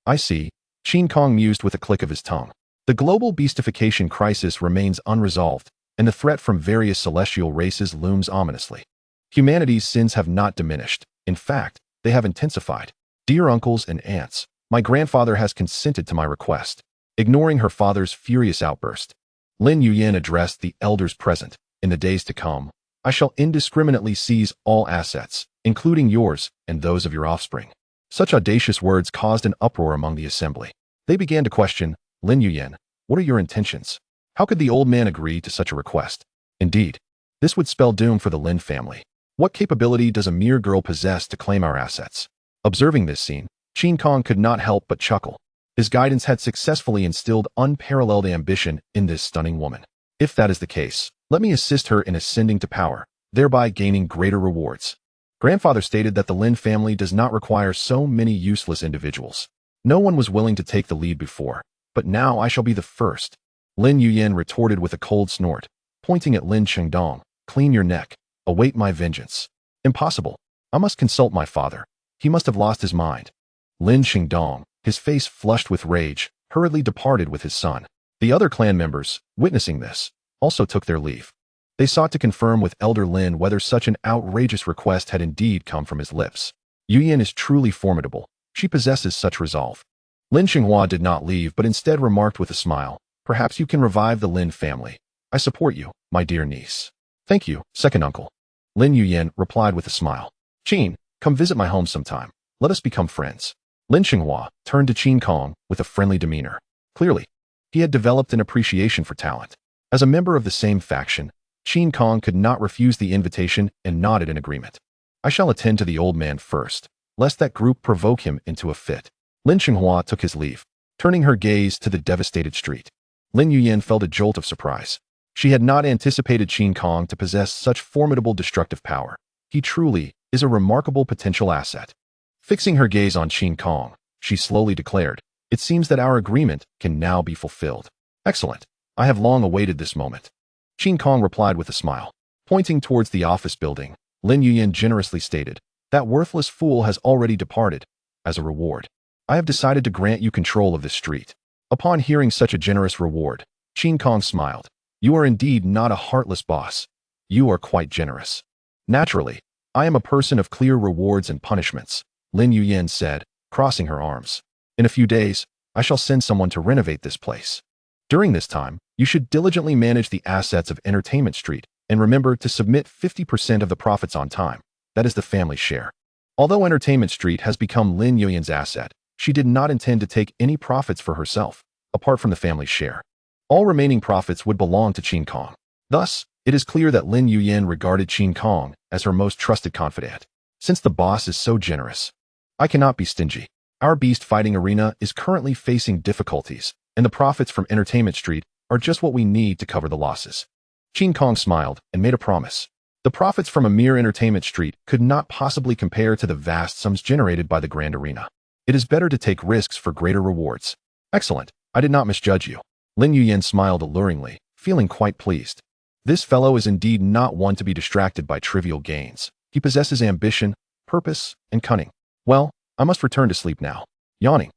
I see, Qin Kong mused with a click of his tongue. The global beastification crisis remains unresolved, and the threat from various celestial races looms ominously. Humanity's sins have not diminished. In fact, they have intensified. Dear uncles and aunts, my grandfather has consented to my request. Ignoring her father's furious outburst, Lin Yuyan addressed the elders present. In the days to come, I shall indiscriminately seize all assets, including yours and those of your offspring." Such audacious words caused an uproar among the assembly. They began to question, "Lin Yuyan, what are your intentions? How could the old man agree to such a request? Indeed, this would spell doom for the Lin family. What capability does a mere girl possess to claim our assets?" Observing this scene, Qin Kong could not help but chuckle. His guidance had successfully instilled unparalleled ambition in this stunning woman. If that is the case, let me assist her in ascending to power, thereby gaining greater rewards. Grandfather stated that the Lin family does not require so many useless individuals. No one was willing to take the lead before, but now I shall be the first. Lin Yuyan retorted with a cold snort, pointing at Lin Chengdong. "Clean your neck. Await my vengeance." "Impossible. I must consult my father. He must have lost his mind." Lin Chengdong, his face flushed with rage, hurriedly departed with his son. The other clan members, witnessing this, also took their leave. They sought to confirm with Elder Lin whether such an outrageous request had indeed come from his lips. Yuyan is truly formidable. She possesses such resolve. Lin Xinghua did not leave but instead remarked with a smile, "Perhaps you can revive the Lin family. I support you, my dear niece." "Thank you, second uncle." Lin Yuyan replied with a smile. "Qin, come visit my home sometime. Let us become friends." Lin Xinghua turned to Qin Kong with a friendly demeanor. Clearly, he had developed an appreciation for talent. As a member of the same faction, Qin Kong could not refuse the invitation and nodded in agreement. "I shall attend to the old man first, lest that group provoke him into a fit." Lin Xinghua took his leave, turning her gaze to the devastated street. Lin Yuyan felt a jolt of surprise. She had not anticipated Qin Kong to possess such formidable destructive power. He truly is a remarkable potential asset. Fixing her gaze on Qin Kong, she slowly declared, "It seems that our agreement can now be fulfilled." "Excellent. I have long awaited this moment." Qin Kong replied with a smile. Pointing towards the office building, Lin Yuyan generously stated, "That worthless fool has already departed. As a reward, I have decided to grant you control of this street." Upon hearing such a generous reward, Qin Kong smiled. "You are indeed not a heartless boss. You are quite generous." "Naturally, I am a person of clear rewards and punishments," Lin Yuyan said, crossing her arms. "In a few days, I shall send someone to renovate this place. During this time, you should diligently manage the assets of Entertainment Street and remember to submit 50% of the profits on time. That is the family share." Although Entertainment Street has become Lin Yuyan's asset, she did not intend to take any profits for herself, apart from the family share. All remaining profits would belong to Qin Kong. Thus, it is clear that Lin Yuyan regarded Qin Kong as her most trusted confidant. Since the boss is so generous, I cannot be stingy. Our beast fighting arena is currently facing difficulties, and the profits from Entertainment Street are just what we need to cover the losses. Qin Kong smiled and made a promise. The profits from a mere Entertainment Street could not possibly compare to the vast sums generated by the Grand Arena. It is better to take risks for greater rewards. "Excellent. I did not misjudge you." Lin Yuyan smiled alluringly, feeling quite pleased. This fellow is indeed not one to be distracted by trivial gains. He possesses ambition, purpose, and cunning. "Well, I must return to sleep now." Yawning,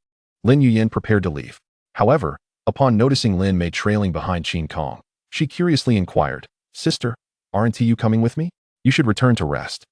Lin Yuyan prepared to leave. However, upon noticing Lin Mei trailing behind Qin Kong, she curiously inquired, "Sister, aren't you coming with me? You should return to rest.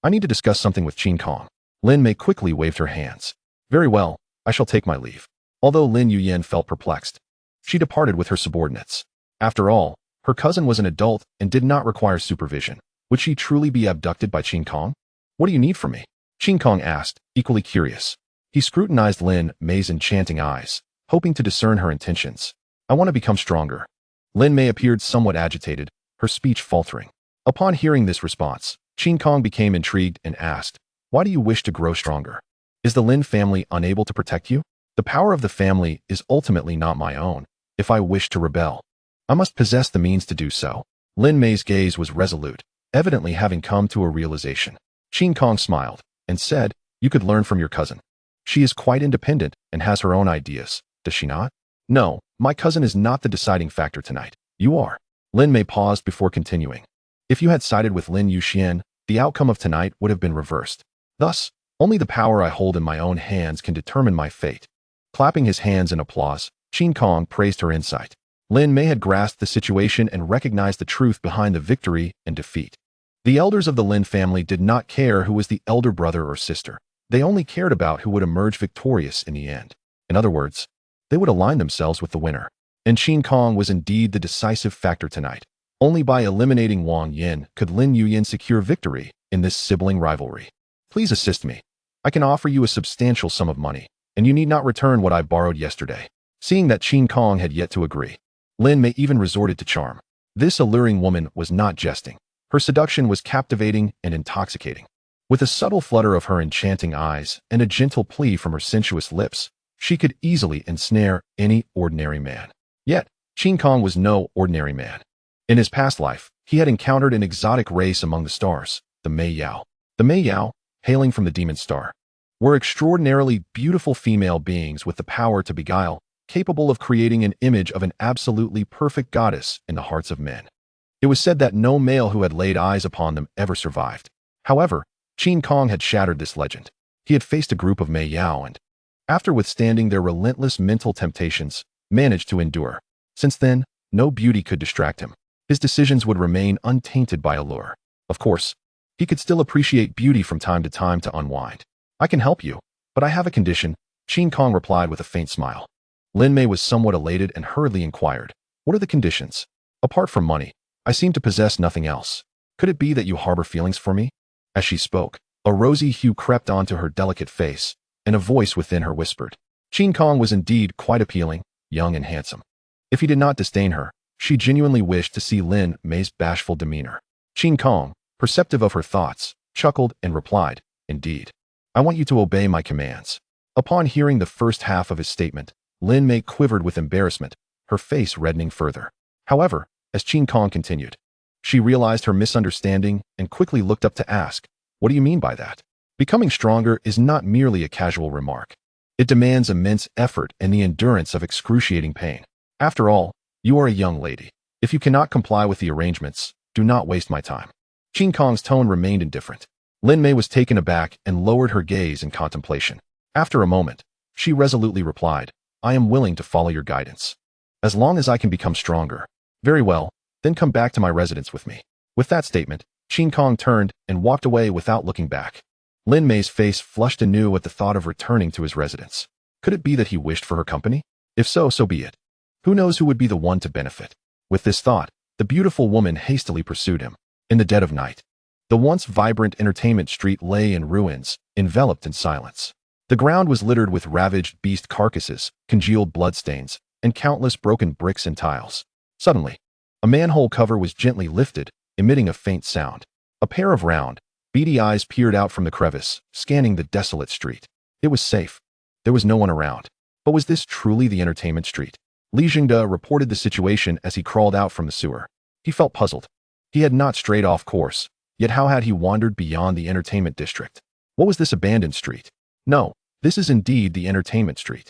I need to discuss something with Qin Kong." Lin Mei quickly waved her hands. "Very well, I shall take my leave." Although Lin Yuyan felt perplexed, she departed with her subordinates. After all, her cousin was an adult and did not require supervision. Would she truly be abducted by Qin Kong? "What do you need from me?" Qin Kong asked, equally curious. He scrutinized Lin Mei's enchanting eyes, hoping to discern her intentions. "I want to become stronger." Lin Mei appeared somewhat agitated, her speech faltering. Upon hearing this response, Qin Kong became intrigued and asked, "Why do you wish to grow stronger? Is the Lin family unable to protect you?" "The power of the family is ultimately not my own. If I wish to rebel, I must possess the means to do so." Lin Mei's gaze was resolute, evidently having come to a realization. Qin Kong smiled and said, "You could learn from your cousin. She is quite independent and has her own ideas, does she not?" "No, my cousin is not the deciding factor tonight. You are." Lin Mei paused before continuing. "If you had sided with Lin Yuxian, the outcome of tonight would have been reversed. Thus, only the power I hold in my own hands can determine my fate." Clapping his hands in applause, Qin Kong praised her insight. Lin Mei had grasped the situation and recognized the truth behind the victory and defeat. The elders of the Lin family did not care who was the elder brother or sister. They only cared about who would emerge victorious in the end. In other words, they would align themselves with the winner. And Qin Kong was indeed the decisive factor tonight. Only by eliminating Wang Yin could Lin Yuyan secure victory in this sibling rivalry. Please assist me. I can offer you a substantial sum of money, and you need not return what I borrowed yesterday. Seeing that Qin Kong had yet to agree, Lin Mei even resorted to charm. This alluring woman was not jesting. Her seduction was captivating and intoxicating. With a subtle flutter of her enchanting eyes and a gentle plea from her sensuous lips, she could easily ensnare any ordinary man. Yet, Qin Kong was no ordinary man. In his past life, he had encountered an exotic race among the stars, the Mei Yao. The Mei Yao, hailing from the demon star, were extraordinarily beautiful female beings with the power to beguile, capable of creating an image of an absolutely perfect goddess in the hearts of men. It was said that no male who had laid eyes upon them ever survived. However, Qin Kong had shattered this legend. He had faced a group of Mei Yao and, after withstanding their relentless mental temptations, managed to endure. Since then, no beauty could distract him. His decisions would remain untainted by allure. Of course, he could still appreciate beauty from time to unwind. I can help you, but I have a condition, Qin Kong replied with a faint smile. Lin Mei was somewhat elated and hurriedly inquired, what are the conditions? Apart from money, I seem to possess nothing else. Could it be that you harbor feelings for me? As she spoke, a rosy hue crept onto her delicate face, and a voice within her whispered. Qin Kong was indeed quite appealing, young and handsome. If he did not disdain her, she genuinely wished to see Lin Mei's bashful demeanor. Qin Kong, perceptive of her thoughts, chuckled and replied, indeed. I want you to obey my commands. Upon hearing the first half of his statement, Lin Mei quivered with embarrassment, her face reddening further. However, as Qin Kong continued, she realized her misunderstanding and quickly looked up to ask, what do you mean by that? Becoming stronger is not merely a casual remark. It demands immense effort and the endurance of excruciating pain. After all, you are a young lady. If you cannot comply with the arrangements, do not waste my time. Qin Kong's tone remained indifferent. Lin Mei was taken aback and lowered her gaze in contemplation. After a moment, she resolutely replied, I am willing to follow your guidance. As long as I can become stronger. Very well, then come back to my residence with me. With that statement, Qin Kong turned and walked away without looking back. Lin Mei's face flushed anew at the thought of returning to his residence. Could it be that he wished for her company? If so, so be it. Who knows who would be the one to benefit? With this thought, the beautiful woman hastily pursued him. In the dead of night, the once vibrant entertainment street lay in ruins, enveloped in silence. The ground was littered with ravaged beast carcasses, congealed bloodstains, and countless broken bricks and tiles. Suddenly, a manhole cover was gently lifted, emitting a faint sound. A pair of round, beady eyes peered out from the crevice, scanning the desolate street. It was safe. There was no one around. But was this truly the entertainment street? Li Jingde reported the situation as he crawled out from the sewer. He felt puzzled. He had not strayed off course, yet how had he wandered beyond the entertainment district? What was this abandoned street? No, this is indeed the entertainment street.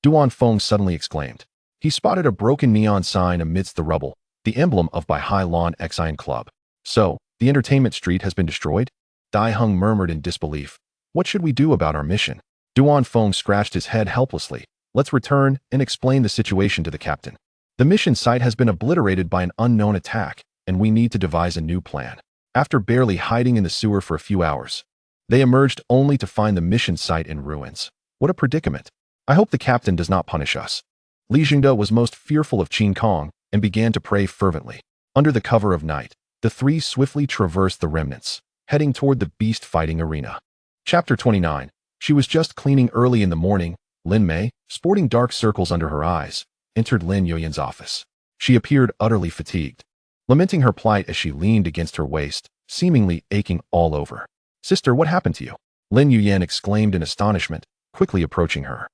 Duan Feng suddenly exclaimed. He spotted a broken neon sign amidst the rubble, the emblem of Bai Hai Lawn Exine Club. So, the entertainment street has been destroyed? Dai Heng murmured in disbelief. What should we do about our mission? Duan Feng scratched his head helplessly. Let's return and explain the situation to the captain. The mission site has been obliterated by an unknown attack, and we need to devise a new plan. After barely hiding in the sewer for a few hours, they emerged only to find the mission site in ruins. What a predicament. I hope the captain does not punish us. Li Jingde was most fearful of Qin Kong and began to pray fervently. Under the cover of night, the three swiftly traversed the remnants, heading toward the beast fighting arena. Chapter 29. She was just cleaning early in the morning. Lin Mei, sporting dark circles under her eyes, entered Lin Yuyan's office. She appeared utterly fatigued, lamenting her plight as she leaned against her waist, seemingly aching all over. Sister, what happened to you? Lin Yuyan exclaimed in astonishment, quickly approaching her.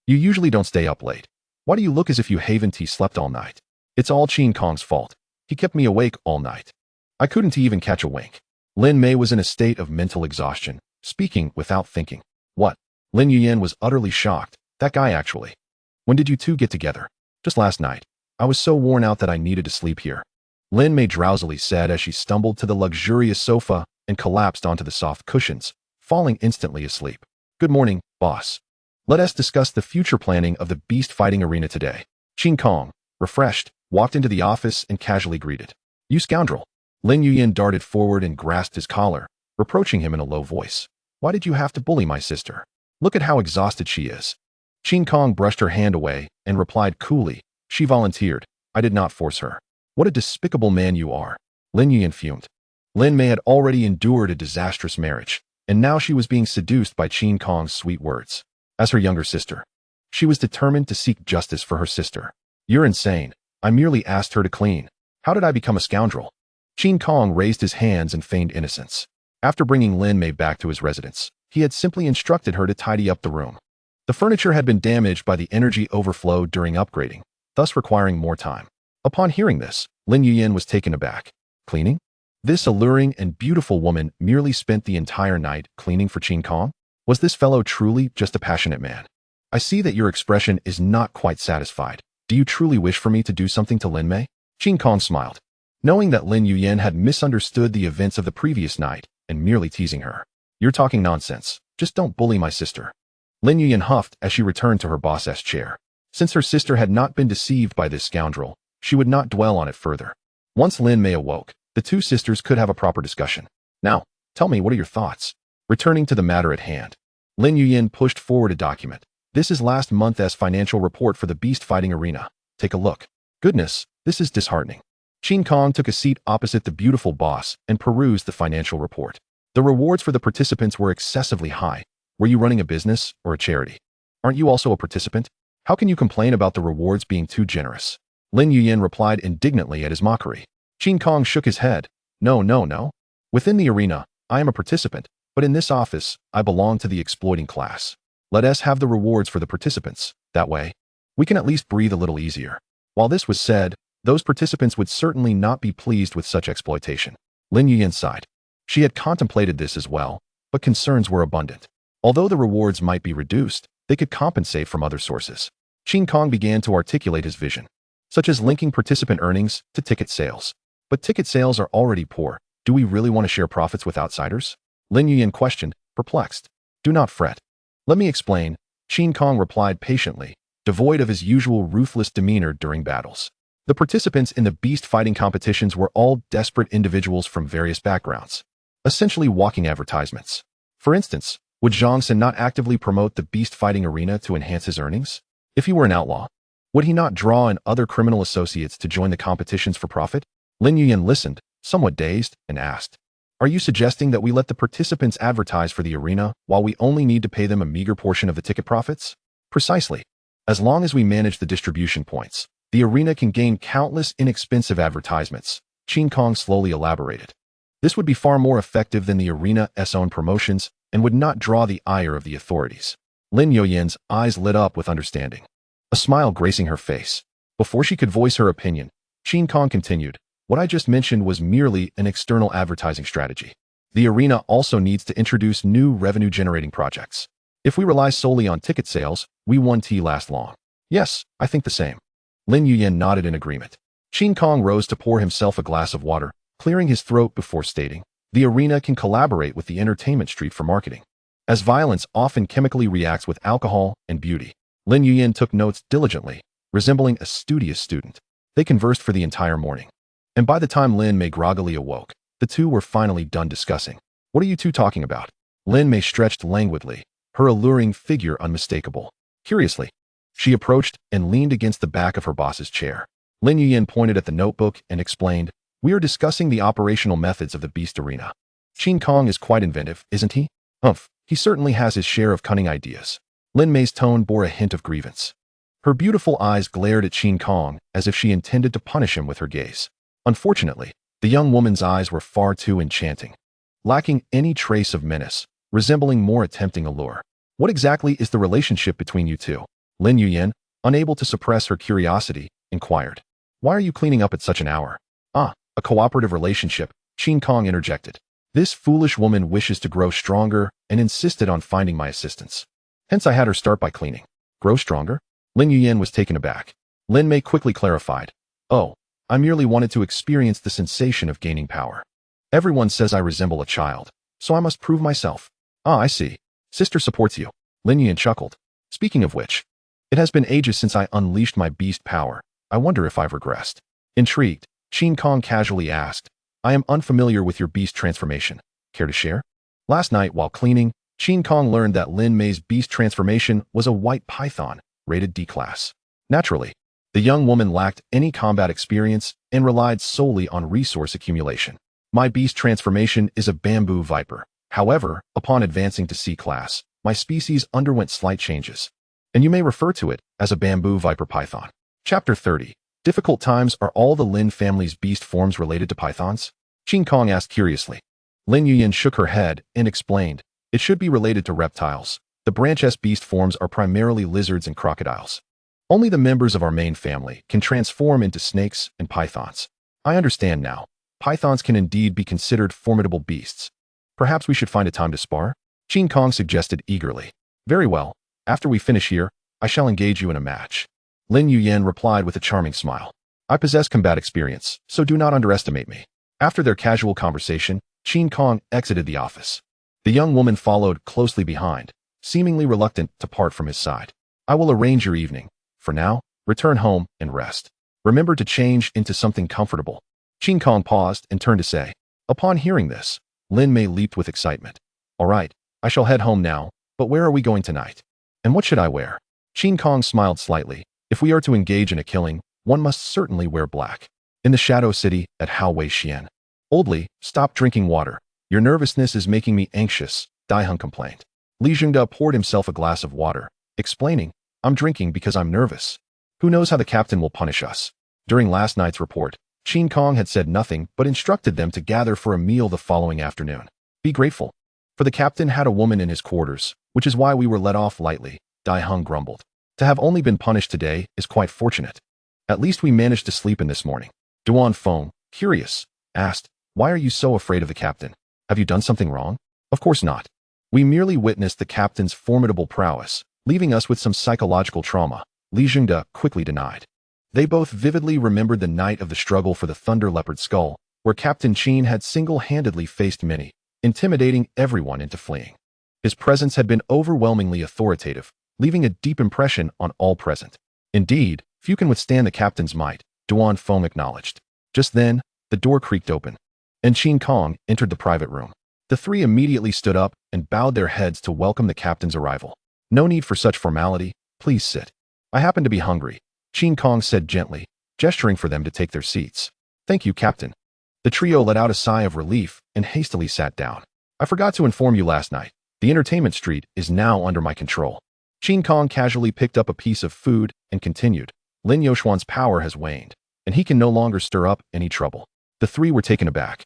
You usually don't stay up late. Why do you look as if you haven't slept all night? It's all Qin Kong's fault. He kept me awake all night. I couldn't even catch a wink. Lin Mei was in a state of mental exhaustion, speaking without thinking. What? Lin Yuyan was utterly shocked. That guy actually. When did you two get together? Just last night. I was so worn out that I needed to sleep here. Lin Mei drowsily said as she stumbled to the luxurious sofa and collapsed onto the soft cushions, falling instantly asleep. Good morning, boss. Let us discuss the future planning of the beast fighting arena today. Qin Kong, refreshed, walked into the office and casually greeted. You scoundrel. Lin Yuyan darted forward and grasped his collar, reproaching him in a low voice. Why did you have to bully my sister? Look at how exhausted she is. Qin Kong brushed her hand away and replied coolly. She volunteered. I did not force her. What a despicable man you are. Lin Yuyan fumed. Lin Mei had already endured a disastrous marriage, and now she was being seduced by Qin Kong's sweet words. As her younger sister, she was determined to seek justice for her sister. You're insane. I merely asked her to clean. How did I become a scoundrel? Qin Kong raised his hands and feigned innocence. After bringing Lin Mei back to his residence, he had simply instructed her to tidy up the room. The furniture had been damaged by the energy overflow during upgrading, thus requiring more time. Upon hearing this, Lin Yuyan was taken aback. Cleaning? This alluring and beautiful woman merely spent the entire night cleaning for Qin Kong? Was this fellow truly just a passionate man? I see that your expression is not quite satisfied. Do you truly wish for me to do something to Lin Mei? Qin Kong smiled, knowing that Lin Yuyan had misunderstood the events of the previous night and merely teasing her. You're talking nonsense. Just don't bully my sister. Lin Yuyan huffed as she returned to her boss's chair. Since her sister had not been deceived by this scoundrel, she would not dwell on it further. Once Lin Mei awoke, the two sisters could have a proper discussion. Now, tell me, what are your thoughts? Returning to the matter at hand, Lin Yuyan pushed forward a document. This is last month's financial report for the beast fighting arena. Take a look. Goodness, this is disheartening. Qin Kong took a seat opposite the beautiful boss and perused the financial report. The rewards for the participants were excessively high. Were you running a business or a charity? Aren't you also a participant? How can you complain about the rewards being too generous? Lin Yuyan replied indignantly at his mockery. Qin Kong shook his head. No. Within the arena, I am a participant, but in this office, I belong to the exploiting class. Let us have the rewards for the participants. That way, we can at least breathe a little easier. While this was said, those participants would certainly not be pleased with such exploitation. Lin Yuyan sighed. She had contemplated this as well, but concerns were abundant. Although the rewards might be reduced, they could compensate from other sources. Qin Kong began to articulate his vision, such as linking participant earnings to ticket sales. But ticket sales are already poor. Do we really want to share profits with outsiders? Lin Yuyan questioned, perplexed. Do not fret. Let me explain, Qin Kong replied patiently, devoid of his usual ruthless demeanor during battles. The participants in the beast fighting competitions were all desperate individuals from various backgrounds, essentially walking advertisements. For instance, would Zhang Sin not actively promote the beast fighting arena to enhance his earnings? If he were an outlaw, would he not draw in other criminal associates to join the competitions for profit? Lin Yuyan listened, somewhat dazed, and asked, are you suggesting that we let the participants advertise for the arena while we only need to pay them a meager portion of the ticket profits? Precisely. As long as we manage the distribution points, the arena can gain countless inexpensive advertisements, Qin Kong slowly elaborated. This would be far more effective than the arena's own promotions and would not draw the ire of the authorities. Lin Yuyan's eyes lit up with understanding, a smile gracing her face. Before she could voice her opinion, Qin Kong continued, what I just mentioned was merely an external advertising strategy. The arena also needs to introduce new revenue-generating projects. If we rely solely on ticket sales, we won't last long. Yes, I think the same. Lin Yuyan nodded in agreement. Qin Kong rose to pour himself a glass of water, clearing his throat before stating, the arena can collaborate with the entertainment street for marketing. As violence often chemically reacts with alcohol and beauty, Lin Yuyan took notes diligently, resembling a studious student. They conversed for the entire morning. And by the time Lin Mei groggily awoke, the two were finally done discussing. What are you two talking about? Lin Mei stretched languidly, her alluring figure unmistakable. Curiously, she approached and leaned against the back of her boss's chair. Lin Yuyan pointed at the notebook and explained, we are discussing the operational methods of the beast arena. Qin Kong is quite inventive, isn't he? Humph, he certainly has his share of cunning ideas. Lin Mei's tone bore a hint of grievance. Her beautiful eyes glared at Qin Kong as if she intended to punish him with her gaze. Unfortunately, the young woman's eyes were far too enchanting, lacking any trace of menace, resembling more a tempting allure. What exactly is the relationship between you two? Lin Yuyan, unable to suppress her curiosity, inquired. Why are you cleaning up at such an hour? Ah, a cooperative relationship, Qin Kong interjected. This foolish woman wishes to grow stronger and insisted on finding my assistance. Hence I had her start by cleaning. Grow stronger? Lin Yuyan was taken aback. Lin Mei quickly clarified. Oh, I merely wanted to experience the sensation of gaining power. Everyone says I resemble a child, so I must prove myself. Ah, I see. Sister supports you. Lin Yuyan chuckled. Speaking of which, it has been ages since I unleashed my beast power. I wonder if I've regressed. Intrigued, Qin Kong casually asked, I am unfamiliar with your beast transformation. Care to share? Last night, while cleaning, Qin Kong learned that Lin Mei's beast transformation was a white python, rated D class. Naturally, the The young woman lacked any combat experience and relied solely on resource accumulation. My beast transformation is a bamboo viper. However, upon advancing to C class, my species underwent slight changes, and you may refer to it as a bamboo viper python. Chapter 30. Difficult times. Are all the Lin family's beast forms related to pythons? Qin Kong asked curiously. Lin Yuyan shook her head and explained, it should be related to reptiles. The branch S beast forms are primarily lizards and crocodiles. Only the members of our main family can transform into snakes and pythons. I understand now. Pythons can indeed be considered formidable beasts. Perhaps we should find a time to spar? Qin Kong suggested eagerly. Very well. After we finish here, I shall engage you in a match. Lin Yuyan replied with a charming smile. I possess combat experience, so do not underestimate me. After their casual conversation, Qin Kong exited the office. The young woman followed closely behind, seemingly reluctant to part from his side. I will arrange your evening. For now, return home and rest. Remember to change into something comfortable. Qin Kong paused and turned to say. Upon hearing this, Lin Mei leaped with excitement. All right, I shall head home now, but where are we going tonight? And what should I wear? Qin Kong smiled slightly. If we are to engage in a killing, one must certainly wear black. In the Shadow City at Hao Wei Xian. Oldly, stop drinking water. Your nervousness is making me anxious, Daiheng complained. Li Jingda poured himself a glass of water, explaining, I'm drinking because I'm nervous. Who knows how the captain will punish us? During last night's report, Qin Kong had said nothing but instructed them to gather for a meal the following afternoon. Be grateful. For the captain had a woman in his quarters, which is why we were let off lightly, Daiheng grumbled. To have only been punished today is quite fortunate. At least we managed to sleep in this morning. Duan Feng, curious, asked, why are you so afraid of the captain? Have you done something wrong? Of course not. We merely witnessed the captain's formidable prowess, leaving us with some psychological trauma, Li Jingda quickly denied. They both vividly remembered the night of the struggle for the Thunder Leopard Skull, where Captain Qin had single-handedly faced many, intimidating everyone into fleeing. His presence had been overwhelmingly authoritative, leaving a deep impression on all present. Indeed, few can withstand the captain's might, Duan Feng acknowledged. Just then, the door creaked open, and Qin Kong entered the private room. The three immediately stood up and bowed their heads to welcome the captain's arrival. No need for such formality, please sit. I happen to be hungry, Qin Kong said gently, gesturing for them to take their seats. Thank you, Captain. The trio let out a sigh of relief and hastily sat down. I forgot to inform you last night. The entertainment street is now under my control. Qin Kong casually picked up a piece of food and continued. Lin Youxuan's power has waned, and he can no longer stir up any trouble. The three were taken aback,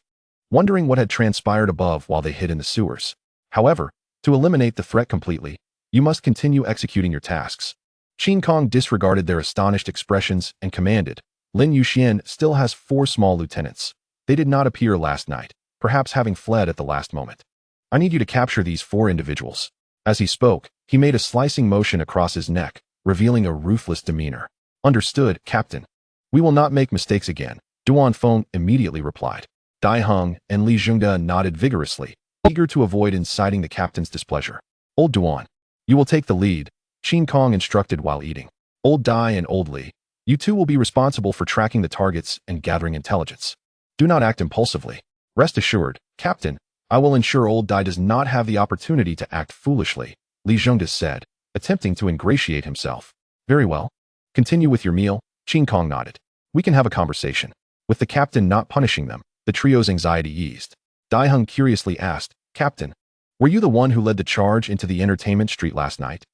wondering what had transpired above while they hid in the sewers. However, to eliminate the threat completely, you must continue executing your tasks. Qin Kong disregarded their astonished expressions and commanded, Lin Yuxian still has 4 small lieutenants. They did not appear last night, perhaps having fled at the last moment. I need you to capture these 4 individuals. As he spoke, he made a slicing motion across his neck, revealing a ruthless demeanor. Understood, Captain. We will not make mistakes again, Duan Feng immediately replied. Daiheng and Li Jingda nodded vigorously, eager to avoid inciting the captain's displeasure. Old Duan, you will take the lead, Qin Kong instructed while eating. Old Dai and Old Li, you two will be responsible for tracking the targets and gathering intelligence. Do not act impulsively. Rest assured, Captain, I will ensure Old Dai does not have the opportunity to act foolishly, Li Jingda said, attempting to ingratiate himself. Very well. Continue with your meal, Qin Kong nodded. We can have a conversation. With the captain not punishing them, the trio's anxiety eased. Daiheng curiously asked, Captain, were you the one who led the charge into the entertainment street last night?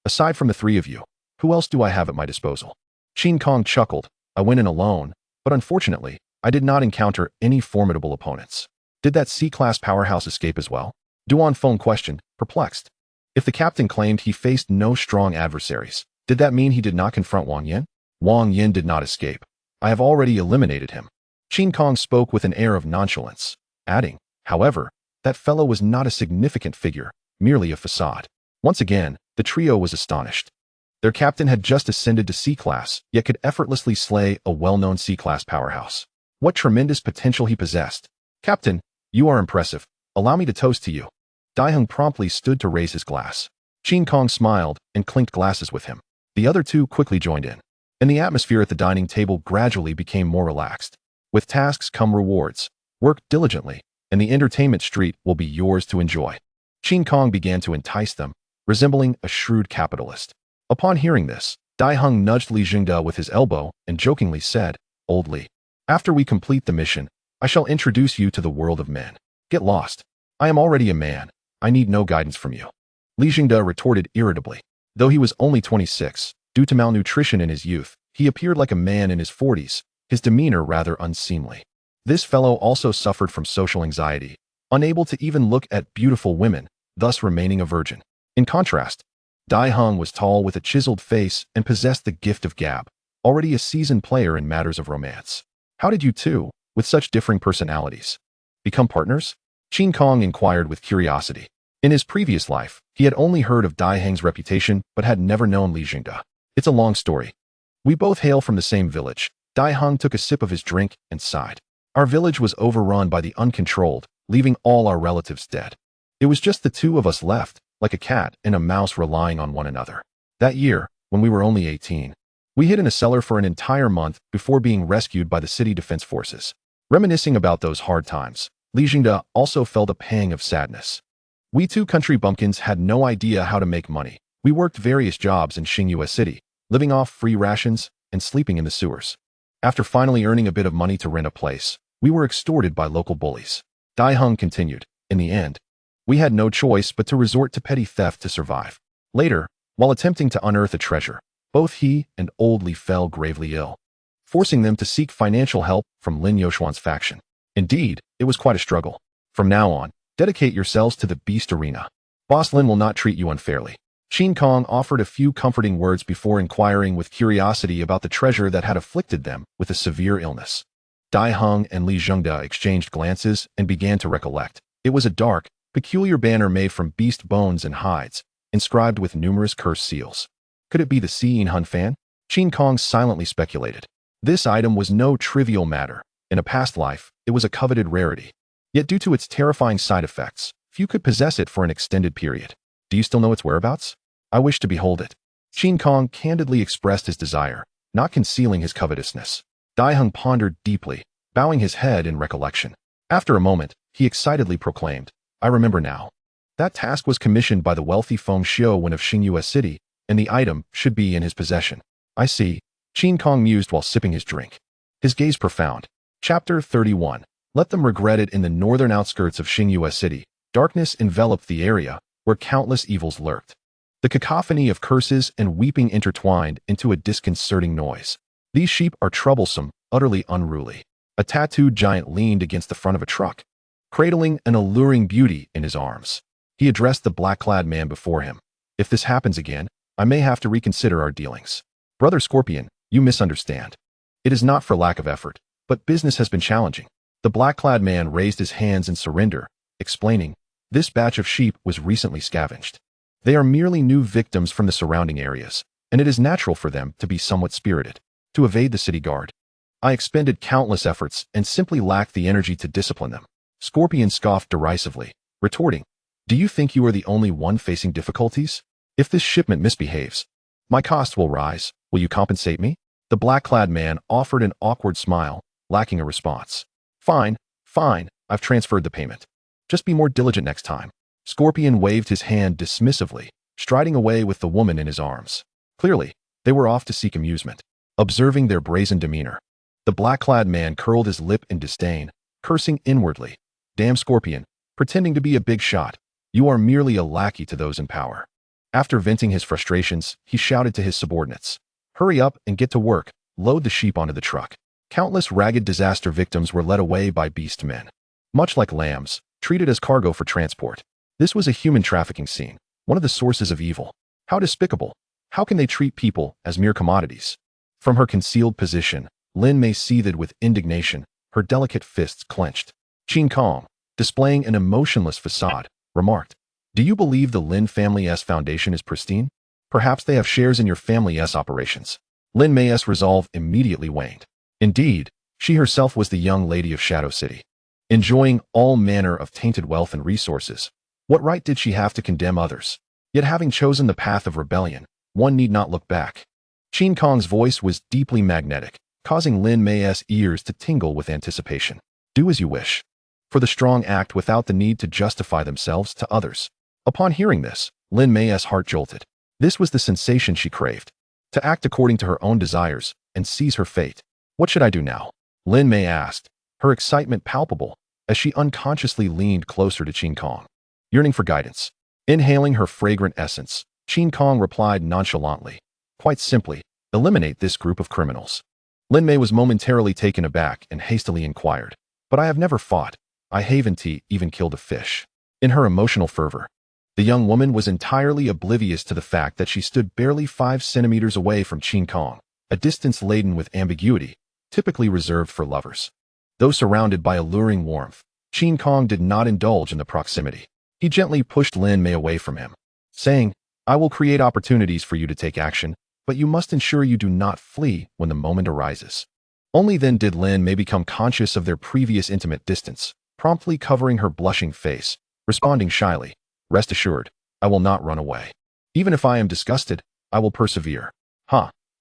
Aside from the 3 of you, who else do I have at my disposal? Qin Kong chuckled. I went in alone, but unfortunately, I did not encounter any formidable opponents. Did that C-class powerhouse escape as well? Duan Feng questioned, perplexed. If the captain claimed he faced no strong adversaries, did that mean he did not confront Wang Yin? Wang Yin did not escape. I have already eliminated him. Qin Kong spoke with an air of nonchalance, adding, however, that fellow was not a significant figure, merely a facade. Once again, the trio was astonished. Their captain had just ascended to C-class, yet could effortlessly slay a well-known C-class powerhouse. What tremendous potential he possessed. Captain, you are impressive. Allow me to toast to you. Daiheng promptly stood to raise his glass. Qin Kong smiled and clinked glasses with him. The other 2 quickly joined in, and the atmosphere at the dining table gradually became more relaxed. With tasks come rewards. Work diligently, and the entertainment street will be yours to enjoy. Qin Kong began to entice them, resembling a shrewd capitalist. Upon hearing this, Dai Heng nudged Li Jingde with his elbow and jokingly said, "Old Li, after we complete the mission, I shall introduce you to the world of men. Get lost. I am already a man. I need no guidance from you." Li Jingde retorted irritably. Though he was only 26, due to malnutrition in his youth, he appeared like a man in his 40s, his demeanor rather unseemly. This fellow also suffered from social anxiety, unable to even look at beautiful women, thus remaining a virgin. In contrast, Dai Heng was tall with a chiseled face and possessed the gift of gab, already a seasoned player in matters of romance. "How did you two, with such differing personalities, become partners?" Qin Kong inquired with curiosity. In his previous life, he had only heard of Dai Heng's reputation but had never known Li Jingde. "It's a long story. We both hail from the same village." Dai Heng took a sip of his drink and sighed. "Our village was overrun by the uncontrolled, leaving all our relatives dead. It was just the two of us left, like a cat and a mouse relying on one another. That year, when we were only 18, we hid in a cellar for an entire month before being rescued by the city defense forces." Reminiscing about those hard times, Li Jingde also felt a pang of sadness. "We two country bumpkins had no idea how to make money. We worked various jobs in Xingyue City, living off free rations and sleeping in the sewers. After finally earning a bit of money to rent a place, we were extorted by local bullies." Dai Heng continued, "In the end, we had no choice but to resort to petty theft to survive. Later, while attempting to unearth a treasure, both he and Old Li fell gravely ill, forcing them to seek financial help from Lin Youxuan's faction. Indeed, it was quite a struggle. From now on, dedicate yourselves to the beast arena. Boss Lin will not treat you unfairly." Qin Kong offered a few comforting words before inquiring with curiosity about the treasure that had afflicted them with a severe illness. Dai Heng and Li Jingde exchanged glances and began to recollect. It was a dark, peculiar banner made from beast bones and hides, inscribed with numerous cursed seals. Could it be the Xiyin Hun fan? Qin Kong silently speculated. This item was no trivial matter. In a past life, it was a coveted rarity. Yet due to its terrifying side effects, few could possess it for an extended period. "Do you still know its whereabouts? I wish to behold it." Qin Kong candidly expressed his desire, not concealing his covetousness. Dai Heng pondered deeply, bowing his head in recollection. After a moment, he excitedly proclaimed, "I remember now. That task was commissioned by the wealthy Feng Xiuwen of Xingyue City, and the item should be in his possession." "I see," Qin Kong mused while sipping his drink. His gaze profound. Chapter 31. Let them regret it. In the northern outskirts of Xingyue City, darkness enveloped the area, where countless evils lurked. The cacophony of curses and weeping intertwined into a disconcerting noise. "These sheep are troublesome, utterly unruly." A tattooed giant leaned against the front of a truck, cradling an alluring beauty in his arms. He addressed the black-clad man before him. "If this happens again, I may have to reconsider our dealings. Brother Scorpion, you misunderstand. It is not for lack of effort, but business has been challenging." The black-clad man raised his hands in surrender, explaining, "This batch of sheep was recently scavenged. They are merely new victims from the surrounding areas, and it is natural for them to be somewhat spirited, to evade the city guard. I expended countless efforts and simply lacked the energy to discipline them." Scorpion scoffed derisively, retorting, "Do you think you are the only one facing difficulties? If this shipment misbehaves, my costs will rise. Will you compensate me?" The black-clad man offered an awkward smile, lacking a response. Fine, I've transferred the payment. Just be more diligent next time." Scorpion waved his hand dismissively, striding away with the woman in his arms. Clearly, they were off to seek amusement. Observing their brazen demeanor, the black-clad man curled his lip in disdain, cursing inwardly. "Damn Scorpion, pretending to be a big shot. You are merely a lackey to those in power." After venting his frustrations, he shouted to his subordinates, "Hurry up and get to work, load the sheep onto the truck." Countless ragged disaster victims were led away by beast men, much like lambs, treated as cargo for transport. This was a human trafficking scene, one of the sources of evil. How despicable! How can they treat people as mere commodities? From her concealed position, Lin Mei seethed with indignation, her delicate fists clenched. Qin Kong, displaying an emotionless facade, remarked, "Do you believe the Lin family's foundation is pristine? Perhaps they have shares in your family's operations." Lin Mei's resolve immediately waned. Indeed, she herself was the young lady of Shadow City, enjoying all manner of tainted wealth and resources. What right did she have to condemn others? Yet having chosen the path of rebellion, one need not look back. Qin Kong's voice was deeply magnetic, causing Lin Mei's ears to tingle with anticipation. "Do as you wish. For the strong act without the need to justify themselves to others." Upon hearing this, Lin Mei's heart jolted. This was the sensation she craved. to act according to her own desires and seize her fate. What should I do now? Lin Mei asked, her excitement palpable as she unconsciously leaned closer to Qin Kong, yearning for guidance. Inhaling her fragrant essence, Qin Kong replied nonchalantly, quite simply, eliminate this group of criminals. Lin Mei was momentarily taken aback and hastily inquired, but I have never fought. I haven't even killed a fish. In her emotional fervor, the young woman was entirely oblivious to the fact that she stood barely 5 centimeters away from Qin Kong, a distance laden with ambiguity, typically reserved for lovers. Though surrounded by alluring warmth, Qin Kong did not indulge in the proximity. He gently pushed Lin Mei away from him, saying, I will create opportunities for you to take action, but you must ensure you do not flee when the moment arises. Only then did Lin Mei become conscious of their previous intimate distance, promptly covering her blushing face, responding shyly, rest assured, I will not run away. Even if I am disgusted, I will persevere.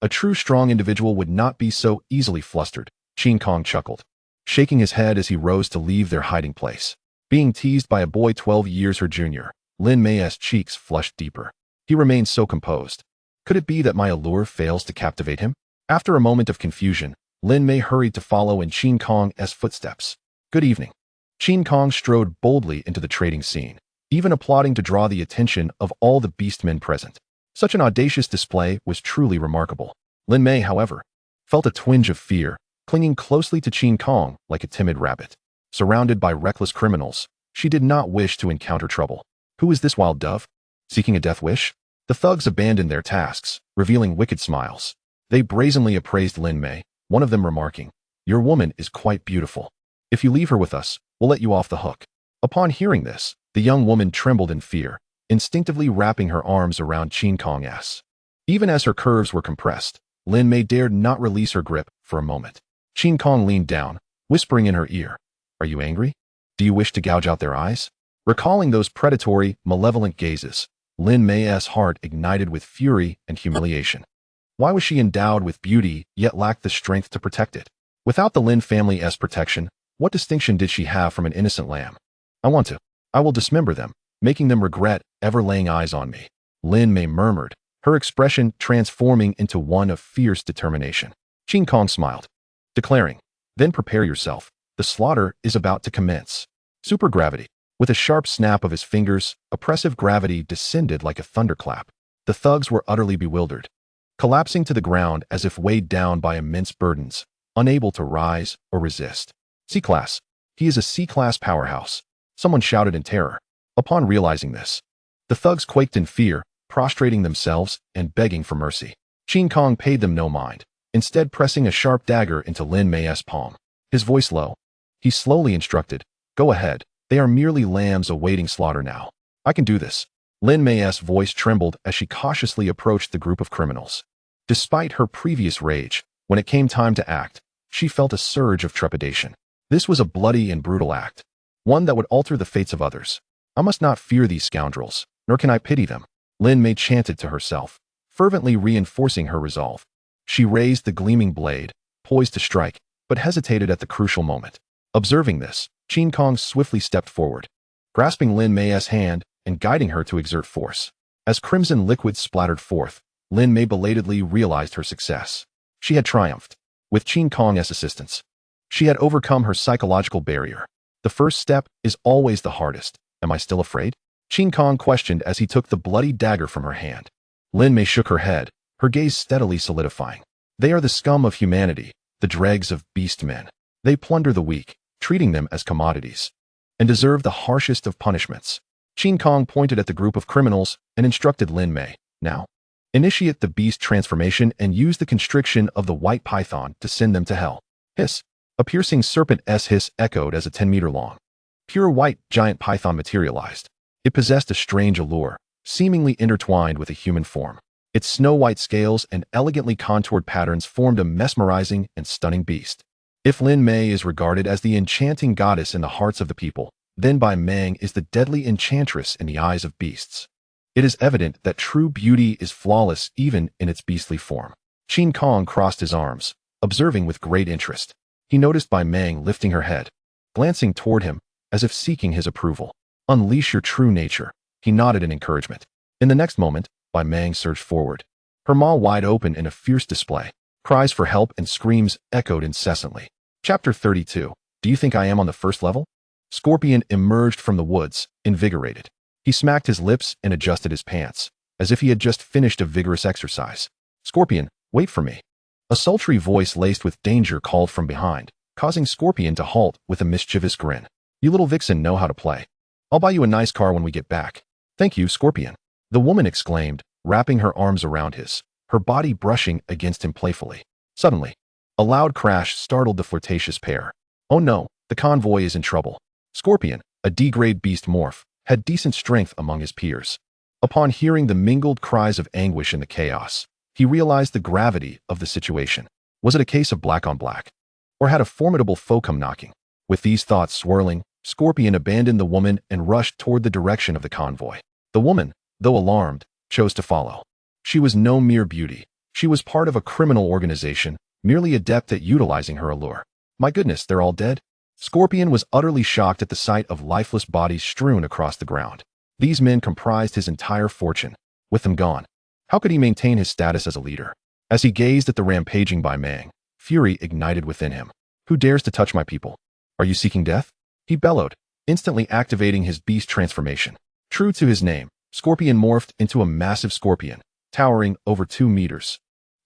A true strong individual would not be so easily flustered, Qin Kong chuckled, shaking his head as he rose to leave their hiding place. Being teased by a boy 12 years her junior, Lin Mei's cheeks flushed deeper. He remained so composed. Could it be that my allure fails to captivate him? After a moment of confusion, Lin Mei hurried to follow in Qin Kong's footsteps. Good evening. Qin Kong strode boldly into the trading scene, even applauding to draw the attention of all the beastmen present. Such an audacious display was truly remarkable. Lin Mei, however, felt a twinge of fear, clinging closely to Qin Kong like a timid rabbit. Surrounded by reckless criminals, she did not wish to encounter trouble. Who is this wild dove? Seeking a death wish? The thugs abandoned their tasks, revealing wicked smiles. They brazenly appraised Lin Mei, one of them remarking, Your woman is quite beautiful. If you leave her with us, we'll let you off the hook. Upon hearing this, the young woman trembled in fear, instinctively wrapping her arms around Qin Kong's. Even as her curves were compressed, Lin Mei dared not release her grip for a moment. Qin Kong leaned down, whispering in her ear, Are you angry? Do you wish to gouge out their eyes? Recalling those predatory, malevolent gazes, Lin Mei's heart ignited with fury and humiliation. Why was she endowed with beauty, yet lacked the strength to protect it? Without the Lin family's protection, what distinction did she have from an innocent lamb? I will dismember them, making them regret ever laying eyes on me. Lin Mei murmured, her expression transforming into one of fierce determination. Qin Kong smiled, declaring, Then prepare yourself. The slaughter is about to commence. Supergravity. With a sharp snap of his fingers, oppressive gravity descended like a thunderclap. The thugs were utterly bewildered, collapsing to the ground as if weighed down by immense burdens, unable to rise or resist. C-Class. He is a C-Class powerhouse. Someone shouted in terror. Upon realizing this, the thugs quaked in fear, prostrating themselves and begging for mercy. Qin Kong paid them no mind, instead pressing a sharp dagger into Lin Mei's palm. His voice low, he slowly instructed, Go ahead, they are merely lambs awaiting slaughter now. I can do this. Lin Mei's voice trembled as she cautiously approached the group of criminals. Despite her previous rage, when it came time to act, she felt a surge of trepidation. This was a bloody and brutal act, one that would alter the fates of others. I must not fear these scoundrels, nor can I pity them, Lin Mei chanted to herself, fervently reinforcing her resolve. She raised the gleaming blade, poised to strike, but hesitated at the crucial moment. Observing this, Qin Kong swiftly stepped forward, grasping Lin Mei's hand and guiding her to exert force. As crimson liquid splattered forth, Lin Mei belatedly realized her success. She had triumphed. With Qin Kong's assistance, she had overcome her psychological barrier. The first step is always the hardest. Am I still afraid? Qin Kong questioned as he took the bloody dagger from her hand. Lin Mei shook her head, her gaze steadily solidifying. They are the scum of humanity, the dregs of beast men. They plunder the weak, treating them as commodities, and deserve the harshest of punishments. Qin Kong pointed at the group of criminals and instructed Lin Mei, Now, initiate the beast transformation and use the constriction of the white python to send them to hell. Hiss. A piercing serpent's hiss echoed as a 10-meter-long, pure white giant python materialized. It possessed a strange allure, seemingly intertwined with a human form. Its snow-white scales and elegantly contoured patterns formed a mesmerizing and stunning beast. If Lin Mei is regarded as the enchanting goddess in the hearts of the people, then Bai Meng is the deadly enchantress in the eyes of beasts. It is evident that true beauty is flawless even in its beastly form. Qin Kong crossed his arms, observing with great interest. He noticed Bai Meng lifting her head, glancing toward him as if seeking his approval. Unleash your true nature, he nodded in encouragement. In the next moment, Bai Meng surged forward, her maw wide open in a fierce display. Cries for help and screams echoed incessantly. Chapter 32. Do you think I am on the first level? Scorpion emerged from the woods, invigorated. He smacked his lips and adjusted his pants, as if he had just finished a vigorous exercise. Scorpion, wait for me. A sultry voice laced with danger called from behind, causing Scorpion to halt with a mischievous grin. You little vixen know how to play. I'll buy you a nice car when we get back. Thank you, Scorpion. The woman exclaimed, wrapping her arms around his, her body brushing against him playfully. Suddenly, a loud crash startled the flirtatious pair. Oh no, the convoy is in trouble. Scorpion, a D-grade beast morph, had decent strength among his peers. Upon hearing the mingled cries of anguish in the chaos, he realized the gravity of the situation. Was it a case of black on black? Or had a formidable foe come knocking? With these thoughts swirling, Scorpion abandoned the woman and rushed toward the direction of the convoy. The woman, though alarmed, chose to follow. She was no mere beauty. She was part of a criminal organization, merely adept at utilizing her allure. My goodness, they're all dead? Scorpion was utterly shocked at the sight of lifeless bodies strewn across the ground. These men comprised his entire fortune. With them gone, how could he maintain his status as a leader? As he gazed at the rampaging by Mang, fury ignited within him. Who dares to touch my people? Are you seeking death? He bellowed, instantly activating his beast transformation. True to his name, Scorpion morphed into a massive scorpion, towering over 2 meters.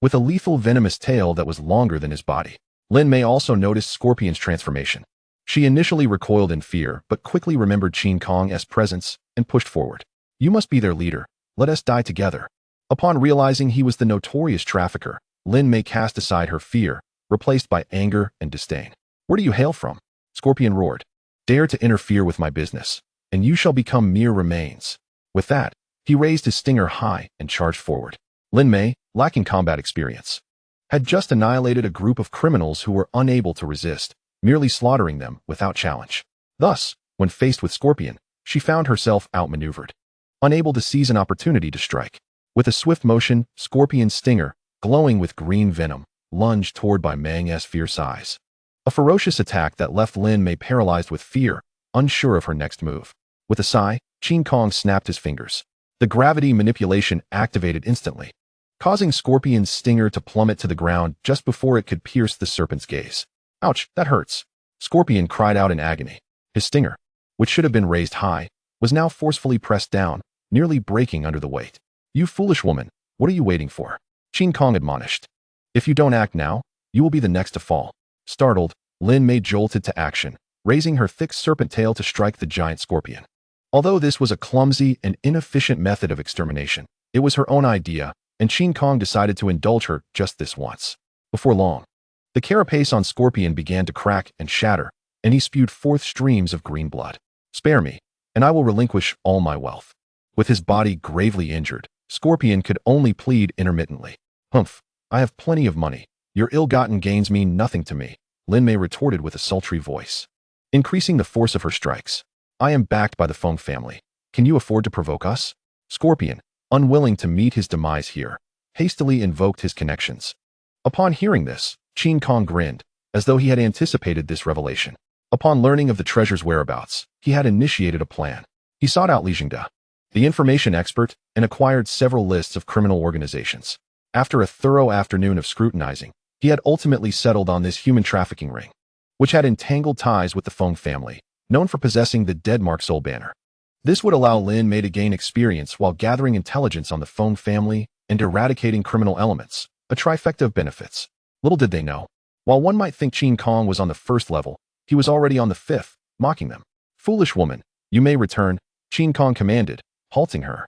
With a lethal venomous tail that was longer than his body. Lin Mei also noticed Scorpion's transformation. She initially recoiled in fear, but quickly remembered Qin Kong's presence and pushed forward. You must be their leader. Let us die together. Upon realizing he was the notorious trafficker, Lin Mei cast aside her fear, replaced by anger and disdain. Where do you hail from? Scorpion roared. Dare to interfere with my business, and you shall become mere remains. With that, he raised his stinger high and charged forward. Lin Mei, lacking combat experience, had just annihilated a group of criminals who were unable to resist, merely slaughtering them without challenge. Thus, when faced with Scorpion, she found herself outmaneuvered, unable to seize an opportunity to strike. With a swift motion, Scorpion's stinger, glowing with green venom, lunged toward by Mang's fierce eyes. A ferocious attack that left Lin Mei paralyzed with fear, unsure of her next move. With a sigh, Qin Kong snapped his fingers. The gravity manipulation activated instantly, causing Scorpion's stinger to plummet to the ground just before it could pierce the serpent's gaze. Ouch, that hurts. Scorpion cried out in agony. His stinger, which should have been raised high, was now forcefully pressed down, nearly breaking under the weight. You foolish woman, what are you waiting for? Qin Kong admonished. If you don't act now, you will be the next to fall. Startled, Lin Mei jolted to action, raising her thick serpent tail to strike the giant scorpion. Although this was a clumsy and inefficient method of extermination, it was her own idea, and Qin Kong decided to indulge her just this once. Before long, the carapace on Scorpion began to crack and shatter, and he spewed forth streams of green blood. Spare me, and I will relinquish all my wealth. With his body gravely injured, Scorpion could only plead intermittently. Humph, I have plenty of money. Your ill-gotten gains mean nothing to me, Lin Mei retorted with a sultry voice, increasing the force of her strikes. I am backed by the Feng family. Can you afford to provoke us? Scorpion, unwilling to meet his demise here, hastily invoked his connections. Upon hearing this, Qin Kong grinned, as though he had anticipated this revelation. Upon learning of the treasure's whereabouts, he had initiated a plan. He sought out Li Jingde, the information expert, and acquired several lists of criminal organizations. After a thorough afternoon of scrutinizing, he had ultimately settled on this human trafficking ring, which had entangled ties with the Feng family, known for possessing the Deadmark Soul Banner. This would allow Lin Mei to gain experience while gathering intelligence on the Feng family and eradicating criminal elements, a trifecta of benefits. Little did they know, while one might think Qin Kong was on the first level, he was already on the 5th, mocking them. Foolish woman, you may return, Qin Kong commanded, halting her.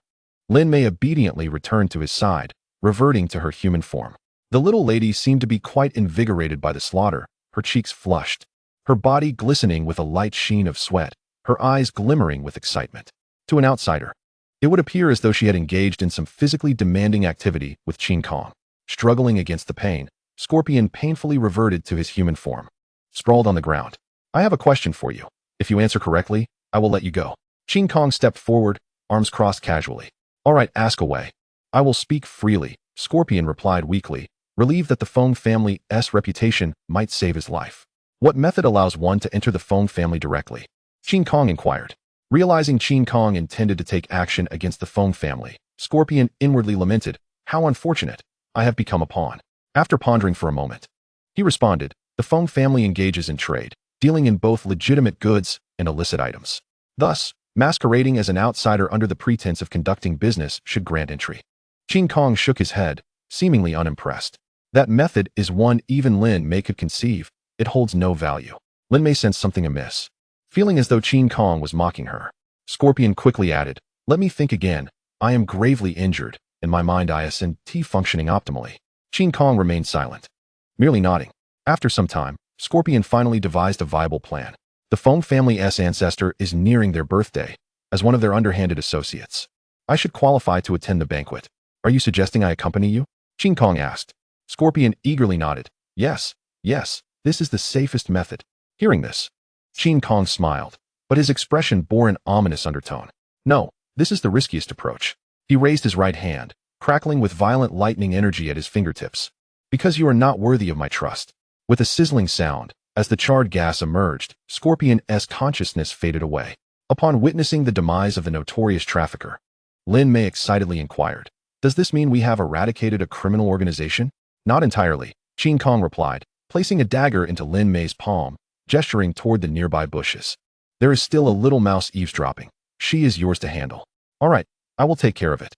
Lin Mei obediently returned to his side, reverting to her human form. The little lady seemed to be quite invigorated by the slaughter, her cheeks flushed, her body glistening with a light sheen of sweat, her eyes glimmering with excitement. To an outsider, it would appear as though she had engaged in some physically demanding activity with Qin Kong. Struggling against the pain, Scorpion painfully reverted to his human form. Sprawled on the ground. I have a question for you. If you answer correctly, I will let you go. Qin Kong stepped forward, arms crossed casually. All right, ask away. I will speak freely, Scorpion replied weakly, relieved that the Feng family's reputation might save his life. What method allows one to enter the Feng family directly? Qin Kong inquired. Realizing Qin Kong intended to take action against the Feng family, Scorpion inwardly lamented, How unfortunate. I have become a pawn. After pondering for a moment, he responded, the Feng family engages in trade, dealing in both legitimate goods and illicit items. Thus, masquerading as an outsider under the pretense of conducting business should grant entry. Qin Kong shook his head, seemingly unimpressed. That method is one even Lin Mei could conceive. It holds no value. Lin Mei sensed something amiss, feeling as though Qin Kong was mocking her. Scorpion quickly added, let me think again. I am gravely injured, and my mind isn't functioning optimally. Qin Kong remained silent, merely nodding. After some time, Scorpion finally devised a viable plan. The Feng family's ancestor is nearing their birthday. As one of their underhanded associates, I should qualify to attend the banquet. Are you suggesting I accompany you? Qin Kong asked. Scorpion eagerly nodded. Yes, this is the safest method. Hearing this, Qin Kong smiled, but his expression bore an ominous undertone. No, this is the riskiest approach. He raised his right hand, crackling with violent lightning energy at his fingertips. Because you are not worthy of my trust. With a sizzling sound, as the charred gas emerged, Scorpion's consciousness faded away. Upon witnessing the demise of the notorious trafficker, Lin Mei excitedly inquired, does this mean we have eradicated a criminal organization? Not entirely, Qin Kong replied, placing a dagger into Lin Mei's palm, gesturing toward the nearby bushes. There is still a little mouse eavesdropping. She is yours to handle. All right, I will take care of it.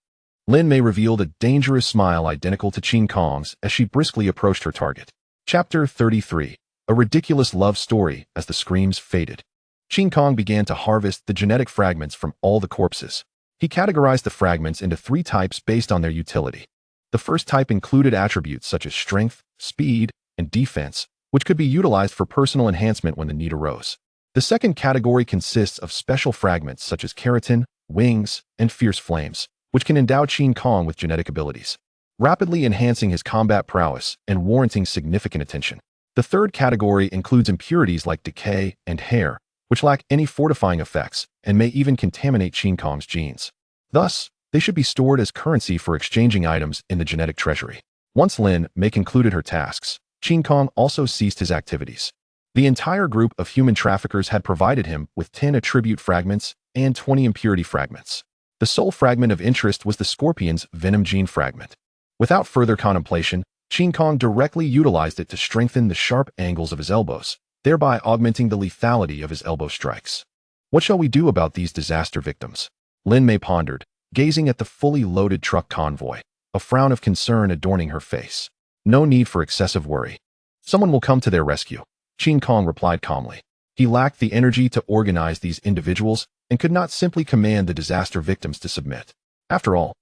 Lin Mei revealed a dangerous smile identical to Qin Kong's as she briskly approached her target. Chapter 33. A ridiculous love story. As the screams faded, Qin Kong began to harvest the genetic fragments from all the corpses. He categorized the fragments into 3 types based on their utility. The first type included attributes such as strength, speed, and defense, which could be utilized for personal enhancement when the need arose. The second category consists of special fragments such as keratin, wings, and fierce flames, which can endow Qin Kong with genetic abilities, rapidly enhancing his combat prowess and warranting significant attention. The third category includes impurities like decay and hair, which lack any fortifying effects and may even contaminate Qin Kong's genes. Thus, they should be stored as currency for exchanging items in the genetic treasury. Once Lin Mei concluded her tasks, Qin Kong also ceased his activities. The entire group of human traffickers had provided him with 10 attribute fragments and 20 impurity fragments. The sole fragment of interest was the Scorpion's venom gene fragment. Without further contemplation, Qin Kong directly utilized it to strengthen the sharp angles of his elbows, thereby augmenting the lethality of his elbow strikes. What shall we do about these disaster victims? Lin Mei pondered, gazing at the fully loaded truck convoy, a frown of concern adorning her face. No need for excessive worry. Someone will come to their rescue, Qin Kong replied calmly. He lacked the energy to organize these individuals and could not simply command the disaster victims to submit. After all,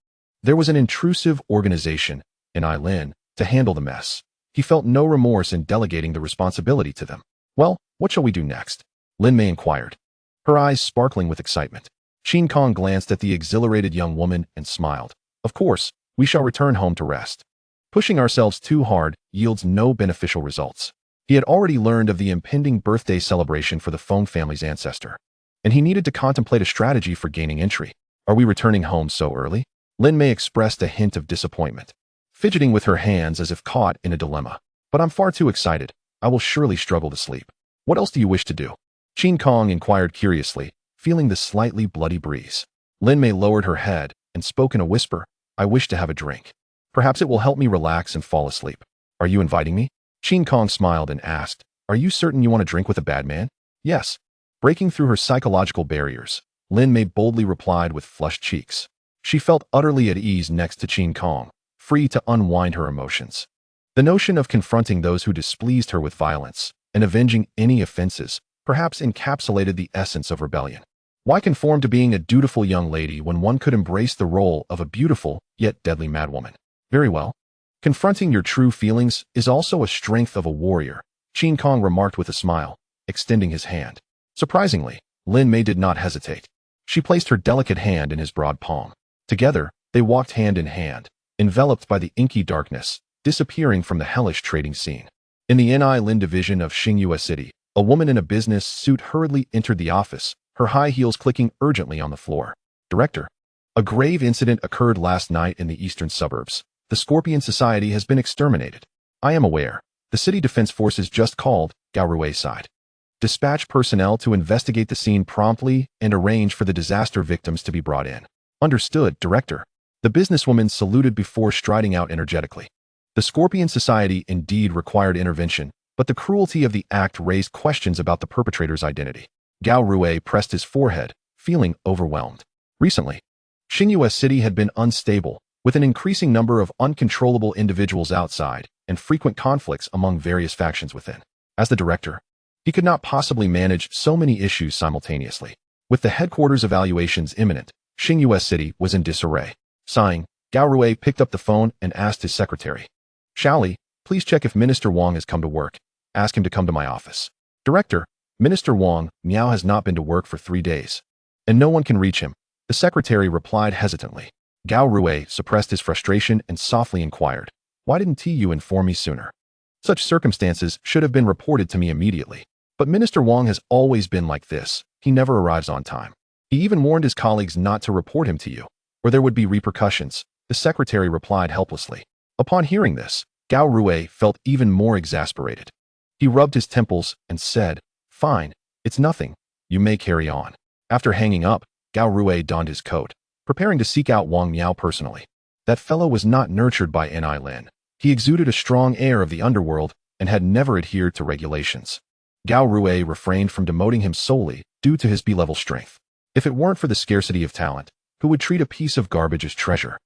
there was an intrusive organization in Lin to handle the mess. He felt no remorse in delegating the responsibility to them. Well, what shall we do next? Lin Mei inquired, her eyes sparkling with excitement. Qin Kong glanced at the exhilarated young woman and smiled. Of course, we shall return home to rest. Pushing ourselves too hard yields no beneficial results. He had already learned of the impending birthday celebration for the Feng family's ancestor, and he needed to contemplate a strategy for gaining entry. Are we returning home so early? Lin Mei expressed a hint of disappointment, fidgeting with her hands as if caught in a dilemma. But I'm far too excited. I will surely struggle to sleep. What else do you wish to do? Qin Kong inquired curiously, feeling the slightly bloody breeze. Lin Mei lowered her head and spoke in a whisper. I wish to have a drink. Perhaps it will help me relax and fall asleep. Are you inviting me? Qin Kong smiled and asked, are you certain you want to drink with a bad man? Yes. Breaking through her psychological barriers, Lin Mei boldly replied with flushed cheeks. She felt utterly at ease next to Qin Kong, free to unwind her emotions. The notion of confronting those who displeased her with violence and avenging any offenses perhaps encapsulated the essence of rebellion. Why conform to being a dutiful young lady when one could embrace the role of a beautiful yet deadly madwoman? Very well. Confronting your true feelings is also a strength of a warrior, Qin Kong remarked with a smile, extending his hand. Surprisingly, Lin Mei did not hesitate. She placed her delicate hand in his broad palm. Together, they walked hand in hand, enveloped by the inky darkness, disappearing from the hellish trading scene. In the Lin division of Xingyue City, a woman in a business suit hurriedly entered the office, her high heels clicking urgently on the floor. Director, a grave incident occurred last night in the eastern suburbs. The Scorpion Society has been exterminated. I am aware. The city defense forces just called Gaorui side. Dispatch personnel to investigate the scene promptly and arrange for the disaster victims to be brought in. Understood, Director. The businesswoman saluted before striding out energetically. The Scorpion Society indeed required intervention, but the cruelty of the act raised questions about the perpetrator's identity. Gao Rui pressed his forehead, feeling overwhelmed. Recently, Xingyue City had been unstable, with an increasing number of uncontrollable individuals outside and frequent conflicts among various factions within. As the director, he could not possibly manage so many issues simultaneously. With the headquarters evaluations imminent, Xingyue City was in disarray. Sighing, Gao Rui picked up the phone and asked his secretary, "Shaoli, please check if Minister Wang has come to work. Ask him to come to my office." "Director, Minister Wang Miao has not been to work for 3 days, and no one can reach him," the secretary replied hesitantly. Gao Rui suppressed his frustration and softly inquired, "Why didn't you inform me sooner? Such circumstances should have been reported to me immediately. But Minister Wang has always been like this. He never arrives on time. He even warned his colleagues not to report him to you, or there would be repercussions," the secretary replied helplessly. Upon hearing this, Gao Rui felt even more exasperated. He rubbed his temples and said, "Fine, it's nothing. You may carry on." After hanging up, Gao Rui donned his coat, preparing to seek out Wang Miao personally. That fellow was not nurtured by Ni Lin. He exuded a strong air of the underworld and had never adhered to regulations. Gao Rui refrained from demoting him solely due to his B-level strength. If it weren't for the scarcity of talent, who would treat a piece of garbage as treasure?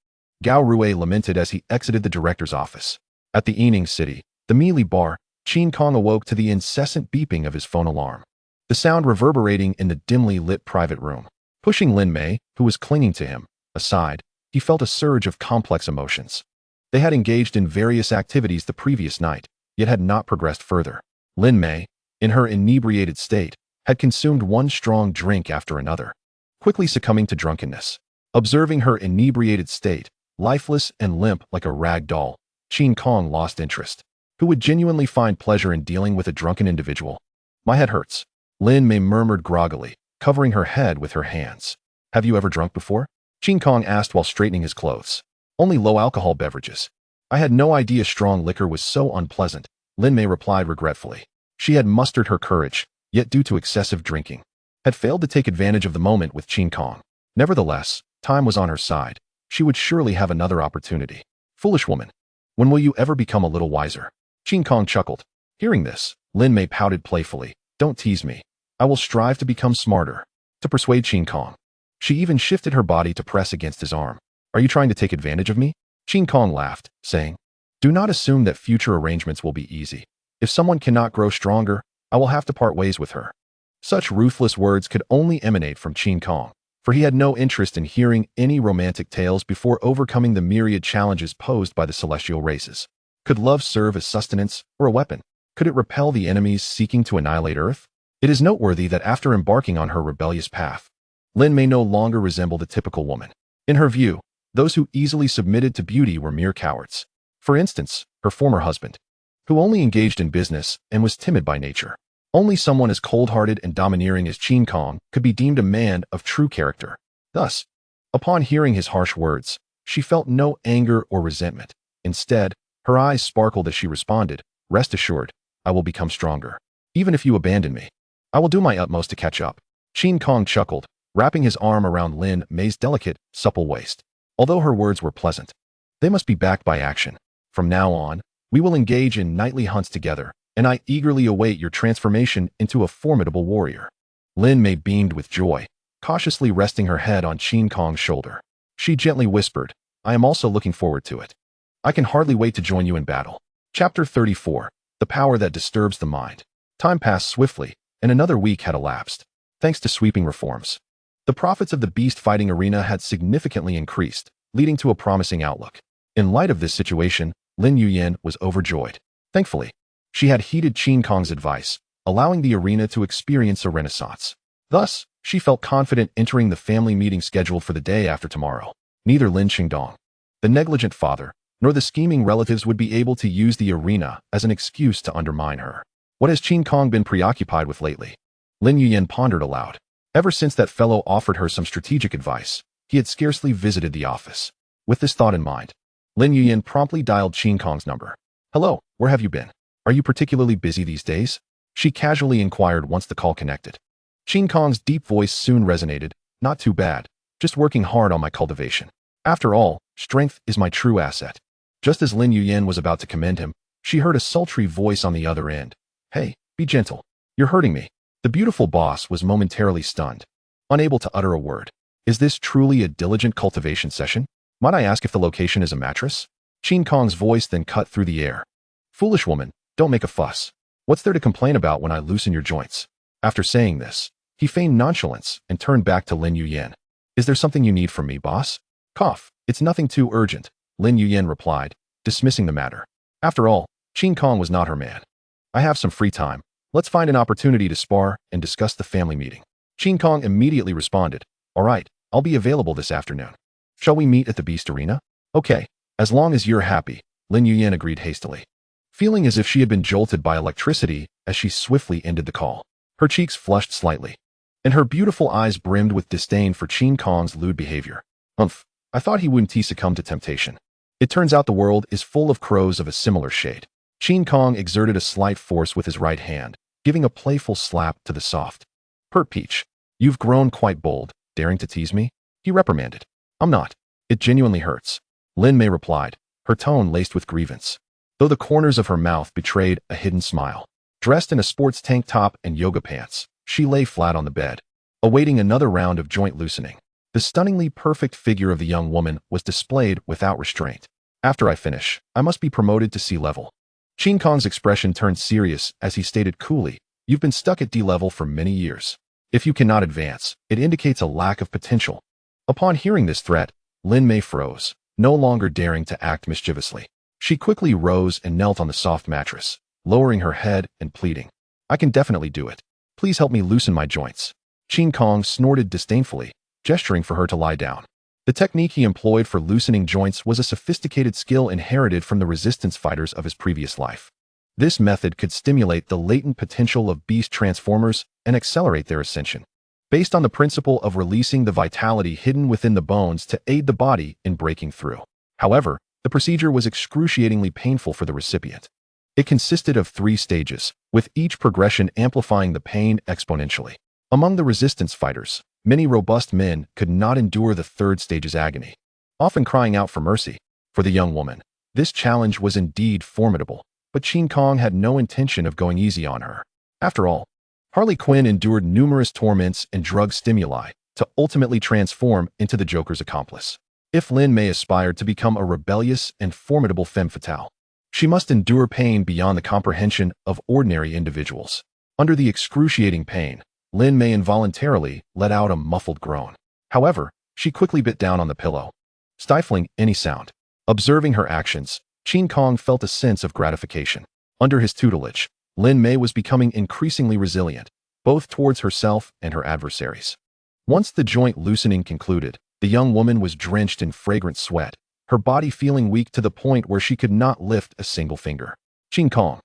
Gao Rui lamented as he exited the director's office. At the Yining City, the Mealy bar, Qin Kong awoke to the incessant beeping of his phone alarm, the sound reverberating in the dimly lit private room. Pushing Lin Mei, who was clinging to him, aside, he felt a surge of complex emotions. They had engaged in various activities the previous night, yet had not progressed further. Lin Mei, in her inebriated state, had consumed one strong drink after another, quickly succumbing to drunkenness. Observing her inebriated state, lifeless and limp like a rag doll, Qin Kong lost interest. Who would genuinely find pleasure in dealing with a drunken individual? "My head hurts," Lin Mei murmured groggily, covering her head with her hands. "Have you ever drunk before?" Qin Kong asked while straightening his clothes. "Only low-alcohol beverages. I had no idea strong liquor was so unpleasant," Lin Mei replied regretfully. She had mustered her courage, yet due to excessive drinking, had failed to take advantage of the moment with Qin Kong. Nevertheless, time was on her side. She would surely have another opportunity. "Foolish woman, when will you ever become a little wiser?" Qin Kong chuckled. Hearing this, Lin Mei pouted playfully. "Don't tease me. I will strive to become smarter." To persuade Qin Kong, she even shifted her body to press against his arm. "Are you trying to take advantage of me?" Qin Kong laughed, saying, "Do not assume that future arrangements will be easy. If someone cannot grow stronger, I will have to part ways with her." Such ruthless words could only emanate from Qin Kong, for he had no interest in hearing any romantic tales before overcoming the myriad challenges posed by the celestial races. Could love serve as sustenance or a weapon? Could it repel the enemies seeking to annihilate Earth? It is noteworthy that after embarking on her rebellious path, Lin Mei no longer resembled the typical woman. In her view, those who easily submitted to beauty were mere cowards. For instance, her former husband, who only engaged in business and was timid by nature. Only someone as cold-hearted and domineering as Qin Kong could be deemed a man of true character. Thus, upon hearing his harsh words, she felt no anger or resentment. Instead, her eyes sparkled as she responded, "Rest assured, I will become stronger. Even if you abandon me, I will do my utmost to catch up." Qin Kong chuckled, wrapping his arm around Lin Mei's delicate, supple waist. Although her words were pleasant, they must be backed by action. "From now on, we will engage in nightly hunts together, and I eagerly await your transformation into a formidable warrior." Lin Mei beamed with joy, cautiously resting her head on Qin Kong's shoulder. She gently whispered, "I am also looking forward to it. I can hardly wait to join you in battle." Chapter 34. The Power That Disturbs the Mind. Time passed swiftly, and another week had elapsed. Thanks to sweeping reforms, the profits of the beast fighting arena had significantly increased, leading to a promising outlook. In light of this situation, Lin Yuyan was overjoyed. Thankfully, she had heeded Qin Kong's advice, allowing the arena to experience a renaissance. Thus, she felt confident entering the family meeting scheduled for the day after tomorrow. Neither Lin Qingdong, the negligent father, nor the scheming relatives would be able to use the arena as an excuse to undermine her. What has Qin Kong been preoccupied with lately? Lin Yuyan pondered aloud. Ever since that fellow offered her some strategic advice, he had scarcely visited the office. With this thought in mind, Lin Yuyan promptly dialed Qin Kong's number. "Hello, where have you been? Are you particularly busy these days?" she casually inquired once the call connected. Qin Kong's deep voice soon resonated. "Not too bad, just working hard on my cultivation." After all, strength is my true asset. Just as Lin Yuyan was about to commend him, she heard a sultry voice on the other end. Hey, be gentle. You're hurting me. The beautiful boss was momentarily stunned, unable to utter a word. Is this truly a diligent cultivation session? Might I ask if the location is a mattress? Qin Kong's voice then cut through the air. Foolish woman, don't make a fuss. What's there to complain about when I loosen your joints? After saying this, he feigned nonchalance and turned back to Lin Yuyan. Is there something you need from me, boss? Cough. It's nothing too urgent, Lin Yuyan replied, dismissing the matter. After all, Qin Kong was not her man. I have some free time. Let's find an opportunity to spar and discuss the family meeting. Qin Kong immediately responded. All right, I'll be available this afternoon. Shall we meet at the Beast Arena? Okay, as long as you're happy, Lin Yuyan agreed hastily, feeling as if she had been jolted by electricity as she swiftly ended the call. Her cheeks flushed slightly, and her beautiful eyes brimmed with disdain for Qin Kong's lewd behavior. Humph, I thought he wouldn't succumb to temptation. It turns out the world is full of crows of a similar shade. Qin Kong exerted a slight force with his right hand, giving a playful slap to the soft, pert peach. You've grown quite bold, daring to tease me? He reprimanded. I'm not. It genuinely hurts. Lin Mei replied, her tone laced with grievance, though the corners of her mouth betrayed a hidden smile. Dressed in a sports tank top and yoga pants, she lay flat on the bed, awaiting another round of joint loosening. The stunningly perfect figure of the young woman was displayed without restraint. After I finish, I must be promoted to C level. Qin Kong's expression turned serious as he stated coolly, you've been stuck at D level for many years. If you cannot advance, it indicates a lack of potential. Upon hearing this threat, Lin Mei froze, no longer daring to act mischievously. She quickly rose and knelt on the soft mattress, lowering her head and pleading. I can definitely do it. Please help me loosen my joints. Qin Kong snorted disdainfully, gesturing for her to lie down. The technique he employed for loosening joints was a sophisticated skill inherited from the resistance fighters of his previous life. This method could stimulate the latent potential of beast transformers and accelerate their ascension, based on the principle of releasing the vitality hidden within the bones to aid the body in breaking through. However, the procedure was excruciatingly painful for the recipient. It consisted of 3 stages, with each progression amplifying the pain exponentially. Among the resistance fighters, many robust men could not endure the 3rd stage's agony, often crying out for mercy. For the young woman, this challenge was indeed formidable, but Qin Kong had no intention of going easy on her. After all, Harley Quinn endured numerous torments and drug stimuli to ultimately transform into the Joker's accomplice. If Lin Mei aspired to become a rebellious and formidable femme fatale, she must endure pain beyond the comprehension of ordinary individuals. Under the excruciating pain, Lin Mei involuntarily let out a muffled groan. However, she quickly bit down on the pillow, stifling any sound. Observing her actions, Qin Kong felt a sense of gratification. Under his tutelage, Lin Mei was becoming increasingly resilient, both towards herself and her adversaries. Once the joint loosening concluded, the young woman was drenched in fragrant sweat, her body feeling weak to the point where she could not lift a single finger. Qin Kong,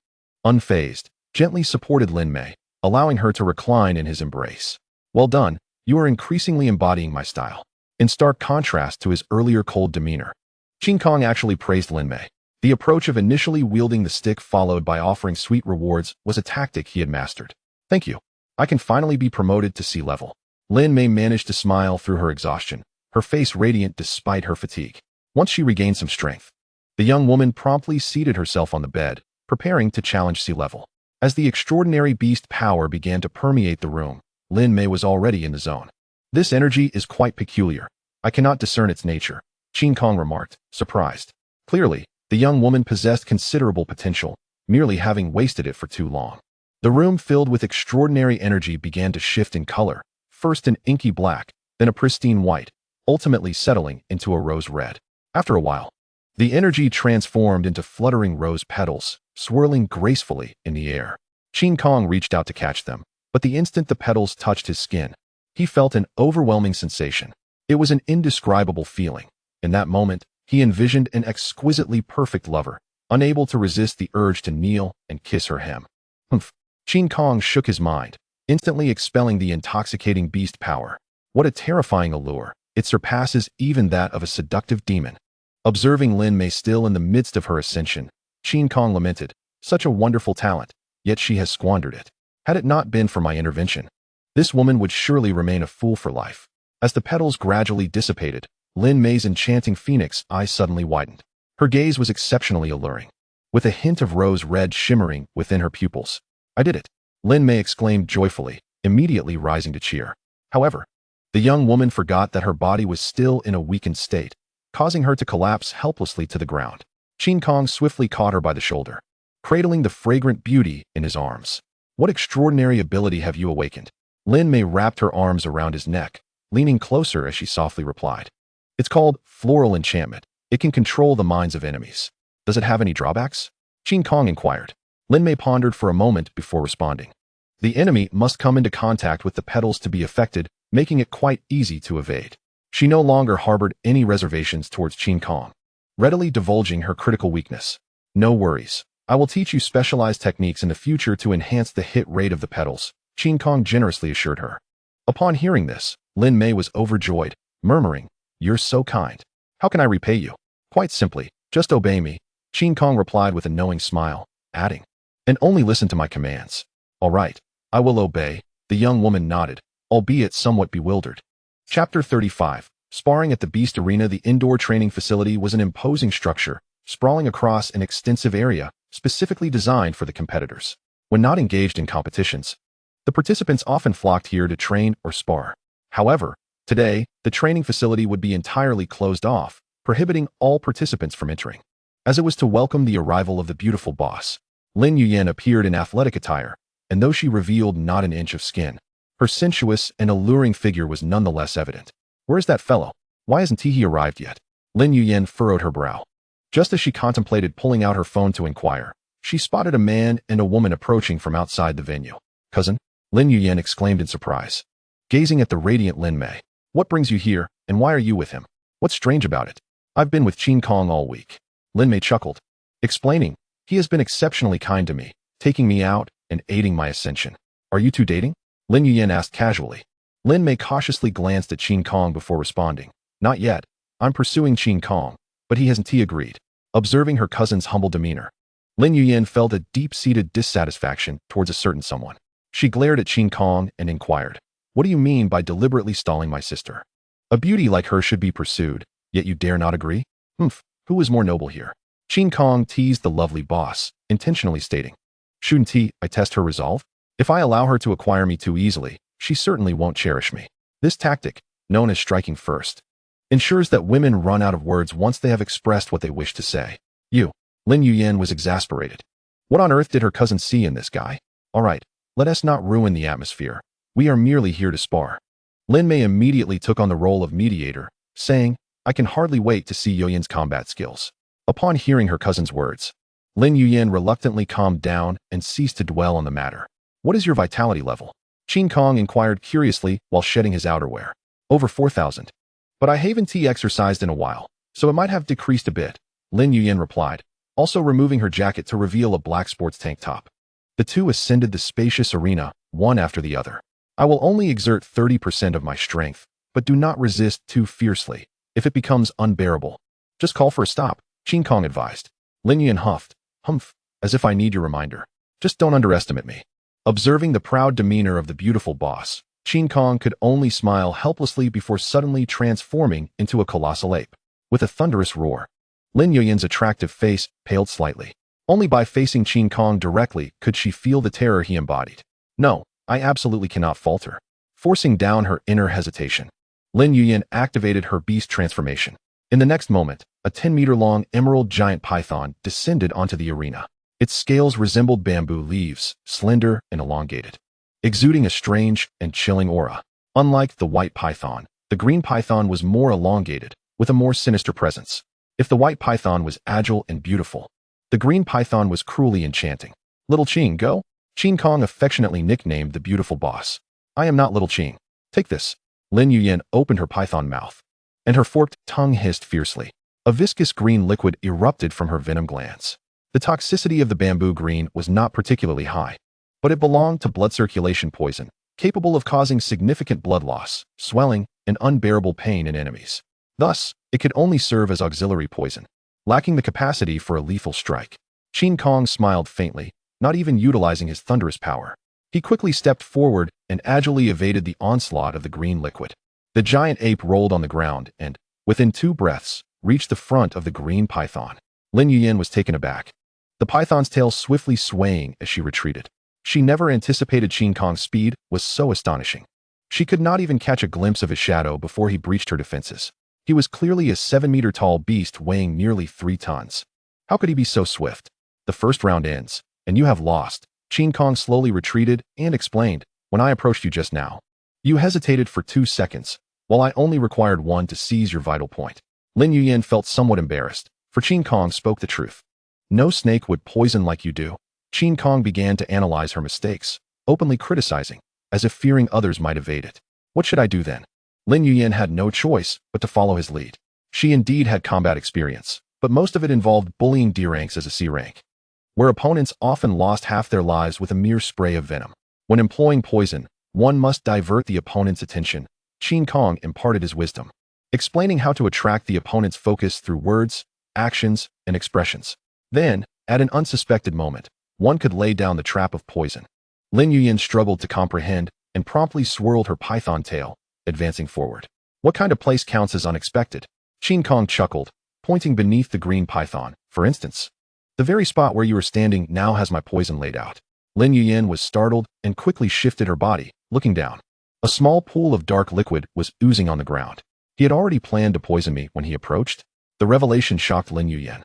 unfazed, gently supported Lin Mei, allowing her to recline in his embrace. Well done, you are increasingly embodying my style. In stark contrast to his earlier cold demeanor, Qin Kong actually praised Lin Mei. The approach of initially wielding the stick followed by offering sweet rewards was a tactic he had mastered. Thank you. I can finally be promoted to C level. Lin Mei managed to smile through her exhaustion, her face radiant despite her fatigue. Once she regained some strength, the young woman promptly seated herself on the bed, preparing to challenge C level. As the extraordinary beast power began to permeate the room, Lin Mei was already in the zone. This energy is quite peculiar. I cannot discern its nature, Qin Kong remarked, surprised. Clearly, the young woman possessed considerable potential, merely having wasted it for too long. The room filled with extraordinary energy began to shift in color, first an inky black, then a pristine white, ultimately settling into a rose red. After a while, the energy transformed into fluttering rose petals, swirling gracefully in the air. Qin Kong reached out to catch them, but the instant the petals touched his skin, he felt an overwhelming sensation. It was an indescribable feeling. In that moment, he envisioned an exquisitely perfect lover, unable to resist the urge to kneel and kiss her hem. Humph. Qin Kong shook his mind, instantly expelling the intoxicating beast power. What a terrifying allure. It surpasses even that of a seductive demon. Observing Lin Mei still in the midst of her ascension, Qin Kong lamented, such a wonderful talent, yet she has squandered it. Had it not been for my intervention, this woman would surely remain a fool for life. As the petals gradually dissipated, Lin Mei's enchanting phoenix eyes suddenly widened. Her gaze was exceptionally alluring, with a hint of rose red shimmering within her pupils. I did it, Lin Mei exclaimed joyfully, immediately rising to cheer. However, the young woman forgot that her body was still in a weakened state, causing her to collapse helplessly to the ground. Qin Kong swiftly caught her by the shoulder, cradling the fragrant beauty in his arms. What extraordinary ability have you awakened? Lin Mei wrapped her arms around his neck, leaning closer as she softly replied. It's called floral enchantment. It can control the minds of enemies. Does it have any drawbacks? Qin Kong inquired. Lin Mei pondered for a moment before responding. The enemy must come into contact with the petals to be affected, making it quite easy to evade. She no longer harbored any reservations towards Qin Kong, readily divulging her critical weakness. No worries. I will teach you specialized techniques in the future to enhance the hit rate of the petals, Qin Kong generously assured her. Upon hearing this, Lin Mei was overjoyed, murmuring, You're so kind. How can I repay you? Quite simply, just obey me, Qin Kong replied with a knowing smile, adding, And only listen to my commands. All right, I will obey, the young woman nodded, albeit somewhat bewildered. Chapter 35. Sparring at the Beast Arena. The indoor training facility was an imposing structure, sprawling across an extensive area, specifically designed for the competitors. When not engaged in competitions, the participants often flocked here to train or spar. However, today, the training facility would be entirely closed off, prohibiting all participants from entering. As it was to welcome the arrival of the beautiful boss, Lin Yuyan appeared in athletic attire, and though she revealed not an inch of skin, her sensuous and alluring figure was nonetheless evident. Where's that fellow? Why hasn't he arrived yet? Lin Yuyan furrowed her brow. Just as she contemplated pulling out her phone to inquire, she spotted a man and a woman approaching from outside the venue. Cousin? Lin Yuyan exclaimed in surprise, gazing at the radiant Lin Mei. What brings you here, and why are you with him? What's strange about it? I've been with Qin Kong all week. Lin Mei chuckled, explaining, He has been exceptionally kind to me, taking me out and aiding my ascension. Are you two dating? Lin Yuyan asked casually. Lin Mei cautiously glanced at Qin Kong before responding. Not yet. I'm pursuing Qin Kong, but he hasn't agreed. Observing her cousin's humble demeanor, Lin Yuyan felt a deep-seated dissatisfaction towards a certain someone. She glared at Qin Kong and inquired, What do you mean by deliberately stalling my sister? A beauty like her should be pursued, yet you dare not agree? Who is more noble here? Qin Kong teased the lovely boss, intentionally stating, Shouldn't I test her resolve? If I allow her to acquire me too easily, she certainly won't cherish me. This tactic, known as striking first, ensures that women run out of words once they have expressed what they wish to say. Lin Yuyan was exasperated. What on earth did her cousin see in this guy? All right, let us not ruin the atmosphere. We are merely here to spar. Lin Mei immediately took on the role of mediator, saying, I can hardly wait to see Yuyan's combat skills. Upon hearing her cousin's words, Lin Yuyan reluctantly calmed down and ceased to dwell on the matter. What is your vitality level? Qin Kong inquired curiously while shedding his outerwear. Over 4,000. But I haven't exercised in a while, so it might have decreased a bit, Lin Yuyan replied, also removing her jacket to reveal a black sports tank top. The two ascended the spacious arena, one after the other. I will only exert 30% of my strength, but do not resist too fiercely. If it becomes unbearable, just call for a stop, Qin Kong advised. Lin Yuyan huffed, as if I need your reminder. Just don't underestimate me. Observing the proud demeanor of the beautiful boss, Qin Kong could only smile helplessly before suddenly transforming into a colossal ape. With a thunderous roar, Lin Yuyan's attractive face paled slightly. Only by facing Qin Kong directly could she feel the terror he embodied. No, I absolutely cannot falter. Forcing down her inner hesitation, Lin Yuyan activated her beast transformation. In the next moment, a 10-meter-long emerald giant python descended onto the arena. Its scales resembled bamboo leaves, slender and elongated, exuding a strange and chilling aura. Unlike the white python, the green python was more elongated, with a more sinister presence. If the white python was agile and beautiful, the green python was cruelly enchanting. Little Qin, go? Qin Kong affectionately nicknamed the beautiful boss. I am not Little Qin. Take this. Lin Yuyan opened her python mouth, and her forked tongue hissed fiercely. A viscous green liquid erupted from her venom glands. The toxicity of the bamboo green was not particularly high, but it belonged to blood circulation poison, capable of causing significant blood loss, swelling, and unbearable pain in enemies. Thus, it could only serve as auxiliary poison, lacking the capacity for a lethal strike. Qin Kong smiled faintly, not even utilizing his thunderous power. He quickly stepped forward and agilely evaded the onslaught of the green liquid. The giant ape rolled on the ground and, within 2 breaths, reached the front of the green python. Lin Yuyan was taken aback, the python's tail swiftly swaying as she retreated. She never anticipated Qin Kong's speed was so astonishing. She could not even catch a glimpse of his shadow before he breached her defenses. He was clearly a 7-meter-tall beast weighing nearly 3 tons. How could he be so swift? The first round ends, and you have lost. Qin Kong slowly retreated and explained, when I approached you just now, you hesitated for 2 seconds, while I only required 1 to seize your vital point. Lin Yuyan felt somewhat embarrassed, for Qin Kong spoke the truth. No snake would poison like you do. Qin Kong began to analyze her mistakes, openly criticizing, as if fearing others might evade it. What should I do then? Lin Yuyan had no choice but to follow his lead. She indeed had combat experience, but most of it involved bullying D ranks as a C rank, where opponents often lost half their lives with a mere spray of venom. When employing poison, one must divert the opponent's attention. Qin Kong imparted his wisdom, explaining how to attract the opponent's focus through words, actions, and expressions. Then, at an unsuspected moment, one could lay down the trap of poison. Lin Yuyan struggled to comprehend and promptly swirled her python tail, advancing forward. What kind of place counts as unexpected? Qin Kong chuckled, pointing beneath the green python. For instance, the very spot where you are standing now has my poison laid out. Lin Yuyan was startled and quickly shifted her body, looking down. A small pool of dark liquid was oozing on the ground. He had already planned to poison me when he approached. The revelation shocked Lin Yuyan,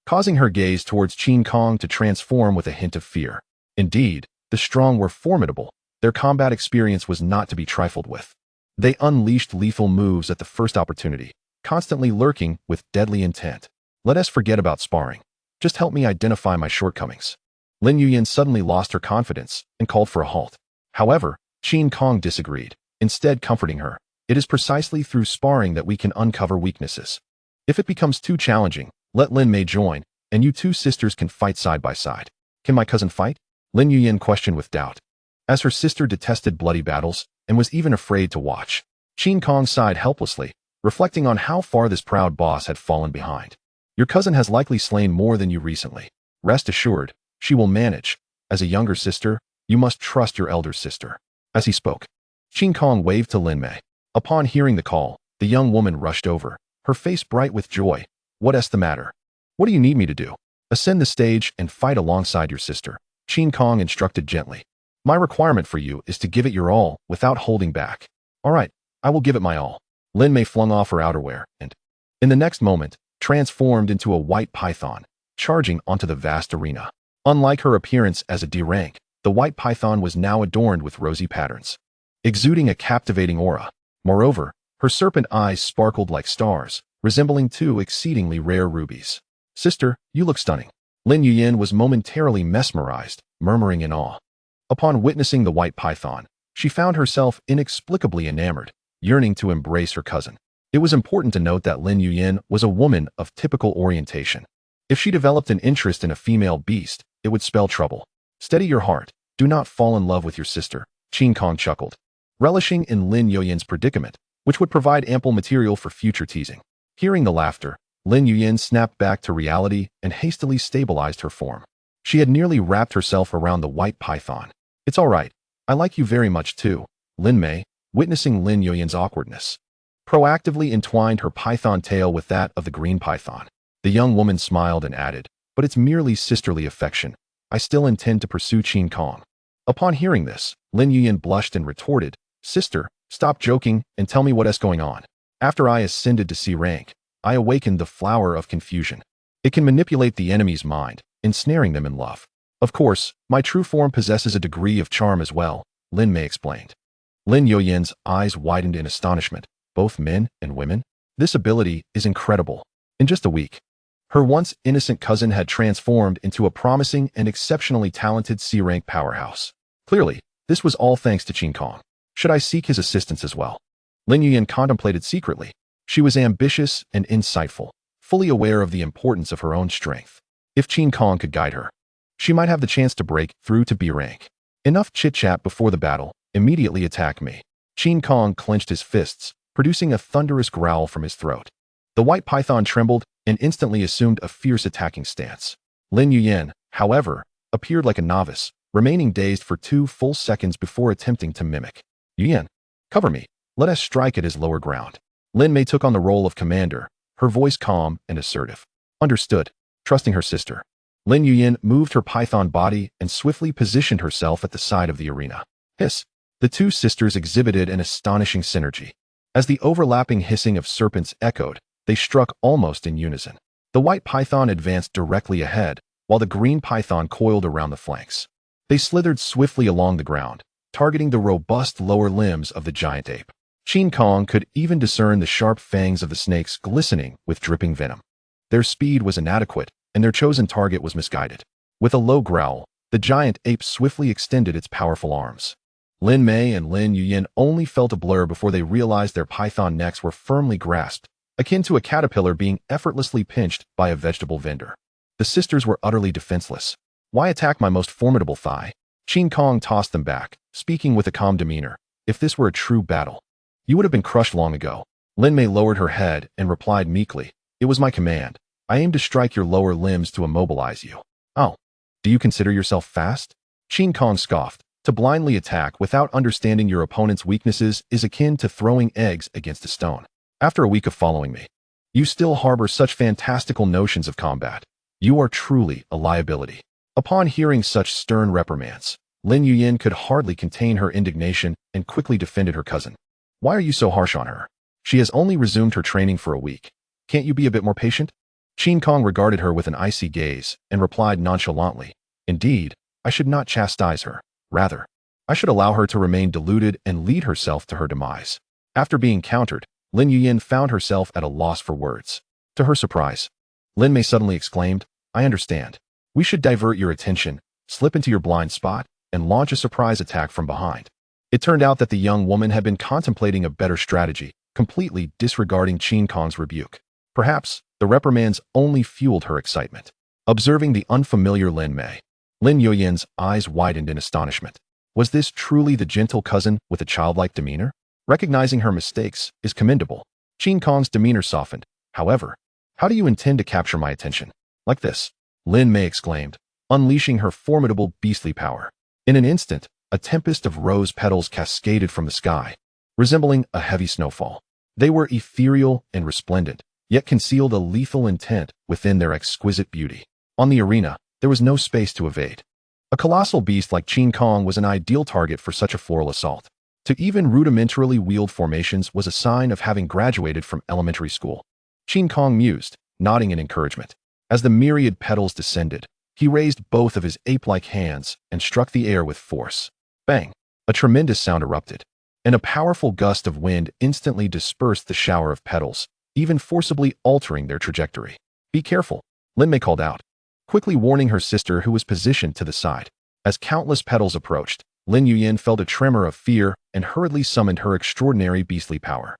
causing her gaze towards Qin Kong to transform with a hint of fear. Indeed, the strong were formidable. Their combat experience was not to be trifled with. They unleashed lethal moves at the first opportunity, constantly lurking with deadly intent. Let us forget about sparring. Just help me identify my shortcomings. Lin Yuyan suddenly lost her confidence and called for a halt. However, Qin Kong disagreed, instead comforting her. It is precisely through sparring that we can uncover weaknesses. If it becomes too challenging, let Lin Mei join, and you 2 sisters can fight side by side. Can my cousin fight? Lin Yuyan questioned with doubt, as her sister detested bloody battles and was even afraid to watch. Qin Kong sighed helplessly, reflecting on how far this proud boss had fallen behind. Your cousin has likely slain more than you recently. Rest assured, she will manage. As a younger sister, you must trust your elder sister. As he spoke, Qin Kong waved to Lin Mei. Upon hearing the call, the young woman rushed over, her face bright with joy. What's the matter? What do you need me to do? Ascend the stage and fight alongside your sister. Qin Kong instructed gently. My requirement for you is to give it your all without holding back. All right, I will give it my all. Lin Mei flung off her outerwear and, in the next moment, transformed into a white python, charging onto the vast arena. Unlike her appearance as a D rank, the white python was now adorned with rosy patterns, exuding a captivating aura. Moreover, her serpent eyes sparkled like stars, resembling 2 exceedingly rare rubies. Sister, you look stunning. Lin Yuyan was momentarily mesmerized, murmuring in awe. Upon witnessing the white python, she found herself inexplicably enamored, yearning to embrace her cousin. It was important to note that Lin Yuyan was a woman of typical orientation. If she developed an interest in a female beast, it would spell trouble. Steady your heart. Do not fall in love with your sister. Qin Kong chuckled, relishing in Lin Yuyan's predicament, which would provide ample material for future teasing. Hearing the laughter, Lin Yuyan snapped back to reality and hastily stabilized her form. She had nearly wrapped herself around the white python. It's all right. I like you very much too. Lin Mei, witnessing Lin Yuyan's awkwardness, proactively entwined her python tail with that of the green python. The young woman smiled and added, but it's merely sisterly affection. I still intend to pursue Qin Kong. Upon hearing this, Lin Yuyan blushed and retorted, Sister, stop joking and tell me what's going on. After I ascended to C rank, I awakened the flower of confusion. It can manipulate the enemy's mind, ensnaring them in love. Of course, my true form possesses a degree of charm as well, Lin Mei explained. Lin Yuyan's eyes widened in astonishment. Both men and women? This ability is incredible. In just a week, her once innocent cousin had transformed into a promising and exceptionally talented C-rank powerhouse. Clearly, this was all thanks to Qin Kong. Should I seek his assistance as well? Lin Yuyan contemplated secretly. She was ambitious and insightful, fully aware of the importance of her own strength. If Qin Kong could guide her, she might have the chance to break through to B rank. Enough chit-chat before the battle. Immediately attack me. Qin Kong clenched his fists, producing a thunderous growl from his throat. The white python trembled and instantly assumed a fierce attacking stance. Lin Yuyan, however, appeared like a novice, remaining dazed for 2 full seconds before attempting to mimic. Yuyan, cover me. Let us strike at his lower ground. Lin Mei took on the role of commander, her voice calm and assertive. Understood. Trusting her sister, Lin Yuyin moved her python body and swiftly positioned herself at the side of the arena. Hiss. The two sisters exhibited an astonishing synergy. As the overlapping hissing of serpents echoed, they struck almost in unison. The white python advanced directly ahead, while the green python coiled around the flanks. They slithered swiftly along the ground, targeting the robust lower limbs of the giant ape. Qin Kong could even discern the sharp fangs of the snakes glistening with dripping venom. Their speed was inadequate, and their chosen target was misguided. With a low growl, the giant ape swiftly extended its powerful arms. Lin Mei and Lin Yuyin only felt a blur before they realized their python necks were firmly grasped, akin to a caterpillar being effortlessly pinched by a vegetable vendor. The sisters were utterly defenseless. Why attack my most formidable thigh? Qin Kong tossed them back, speaking with a calm demeanor. If this were a true battle, you would have been crushed long ago. Lin Mei lowered her head and replied meekly, "It was my command. I aim to strike your lower limbs to immobilize you." "Oh, do you consider yourself fast?" Qin Kong scoffed. To blindly attack without understanding your opponent's weaknesses is akin to throwing eggs against a stone. After a week of following me, you still harbor such fantastical notions of combat. You are truly a liability. Upon hearing such stern reprimands, Lin Yuyin could hardly contain her indignation and quickly defended her cousin. "Why are you so harsh on her? She has only resumed her training for a week. Can't you be a bit more patient?" Qin Kong regarded her with an icy gaze and replied nonchalantly, "Indeed, I should not chastise her. Rather, I should allow her to remain deluded and lead herself to her demise." After being countered, Lin Yuyin found herself at a loss for words. To her surprise, Lin Mei suddenly exclaimed, "I understand. We should divert your attention, slip into your blind spot, and launch a surprise attack from behind." It turned out that the young woman had been contemplating a better strategy, completely disregarding Qin Kong's rebuke. Perhaps the reprimands only fueled her excitement. Observing the unfamiliar Lin Mei, Lin Yuyin's eyes widened in astonishment. Was this truly the gentle cousin with a childlike demeanor? Recognizing her mistakes is commendable. Qin Kong's demeanor softened. "However, how do you intend to capture my attention?" "Like this," Lin Mei exclaimed, unleashing her formidable beastly power. In an instant, a tempest of rose petals cascaded from the sky, resembling a heavy snowfall. They were ethereal and resplendent, yet concealed a lethal intent within their exquisite beauty. On the arena, there was no space to evade. A colossal beast like Qin Kong was an ideal target for such a floral assault. To even rudimentarily wield formations was a sign of having graduated from elementary school. Qin Kong mused, nodding in encouragement. As the myriad petals descended, he raised both of his ape-like hands and struck the air with force. Bang! A tremendous sound erupted, and a powerful gust of wind instantly dispersed the shower of petals, even forcibly altering their trajectory. "Be careful," Lin Mei called out, quickly warning her sister who was positioned to the side. As countless petals approached, Lin Yuyin felt a tremor of fear and hurriedly summoned her extraordinary beastly power.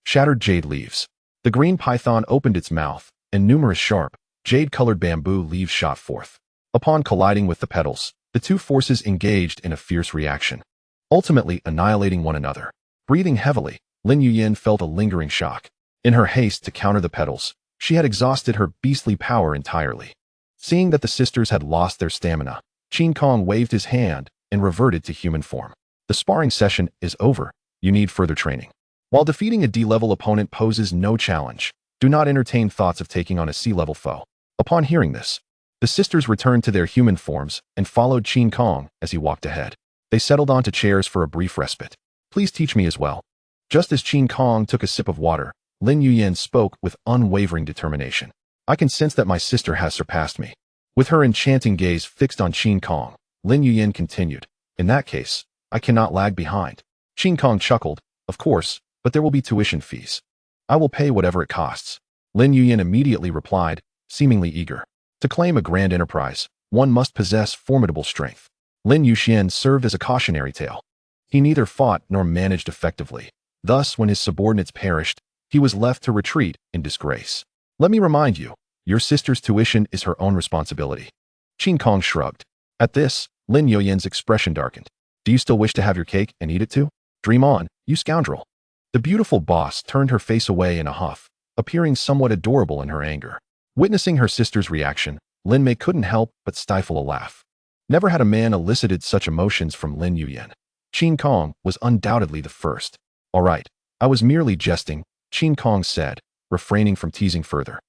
Shattered jade leaves. The green python opened its mouth, and numerous sharp, jade-colored bamboo leaves shot forth. Upon colliding with the petals, the two forces engaged in a fierce reaction, ultimately annihilating one another. Breathing heavily, Lin Yuyin felt a lingering shock. In her haste to counter the petals, she had exhausted her beastly power entirely. Seeing that the sisters had lost their stamina, Qin Kong waved his hand and reverted to human form. "The sparring session is over. You need further training." While defeating a D-level opponent poses no challenge, do not entertain thoughts of taking on a C-level foe. Upon hearing this, the sisters returned to their human forms and followed Qin Kong as he walked ahead. They settled onto chairs for a brief respite. "Please teach me as well." Just as Qin Kong took a sip of water, Lin Yuyin spoke with unwavering determination. "I can sense that my sister has surpassed me." With her enchanting gaze fixed on Qin Kong, Lin Yuyin continued, "In that case, I cannot lag behind." Qin Kong chuckled, "Of course, but there will be tuition fees. I will pay whatever it costs." Lin Yuyin immediately replied, seemingly eager. To claim a grand enterprise, one must possess formidable strength. Lin Yuxian served as a cautionary tale. He neither fought nor managed effectively. Thus, when his subordinates perished, he was left to retreat in disgrace. "Let me remind you, your sister's tuition is her own responsibility." Qin Kong shrugged. At this, Lin Yuyin's expression darkened. "Do you still wish to have your cake and eat it too? Dream on, you scoundrel." The beautiful boss turned her face away in a huff, appearing somewhat adorable in her anger. Witnessing her sister's reaction, Lin Mei couldn't help but stifle a laugh. Never had a man elicited such emotions from Lin Yuyin. Qin Kong was undoubtedly the first. "All right, I was merely jesting. Qin Kong said, refraining from teasing further.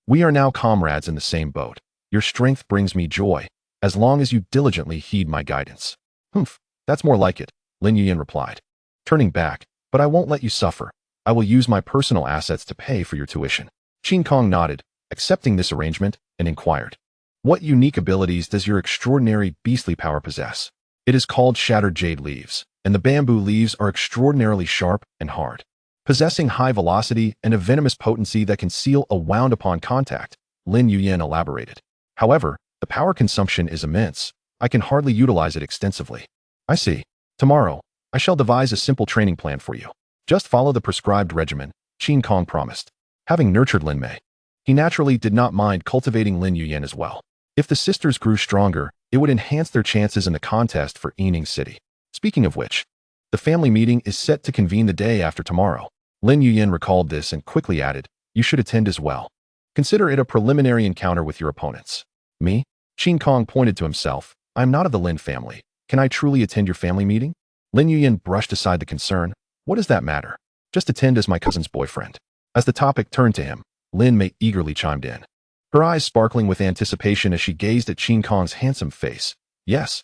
We are now comrades in the same boat. Your strength brings me joy, as long as you diligently heed my guidance. Humph, that's more like it, Lin Yuyan replied. Turning back, but I won't let you suffer. I will use my personal assets to pay for your tuition. Qin Kong nodded, accepting this arrangement, and inquired. What unique abilities does your extraordinary beastly power possess? It is called Shattered Jade Leaves, and the bamboo leaves are extraordinarily sharp and hard, possessing high velocity and a venomous potency that can seal a wound upon contact, Lin Yuyan elaborated. However, the power consumption is immense. I can hardly utilize it extensively. I see. Tomorrow, I shall devise a simple training plan for you. Just follow the prescribed regimen, Qin Kong promised. Having nurtured Lin Mei, he naturally did not mind cultivating Lin Yuyan as well. If the sisters grew stronger, it would enhance their chances in the contest for Yining City. Speaking of which, the family meeting is set to convene the day after tomorrow. Lin Yuyan recalled this and quickly added, you should attend as well. Consider it a preliminary encounter with your opponents. Me? Qin Kong pointed to himself. I am not of the Lin family. Can I truly attend your family meeting? Lin Yuyan brushed aside the concern. What does that matter? Just attend as my cousin's boyfriend. As the topic turned to him, Lin Mei eagerly chimed in, her eyes sparkling with anticipation as she gazed at Qin Kong's handsome face. Yes,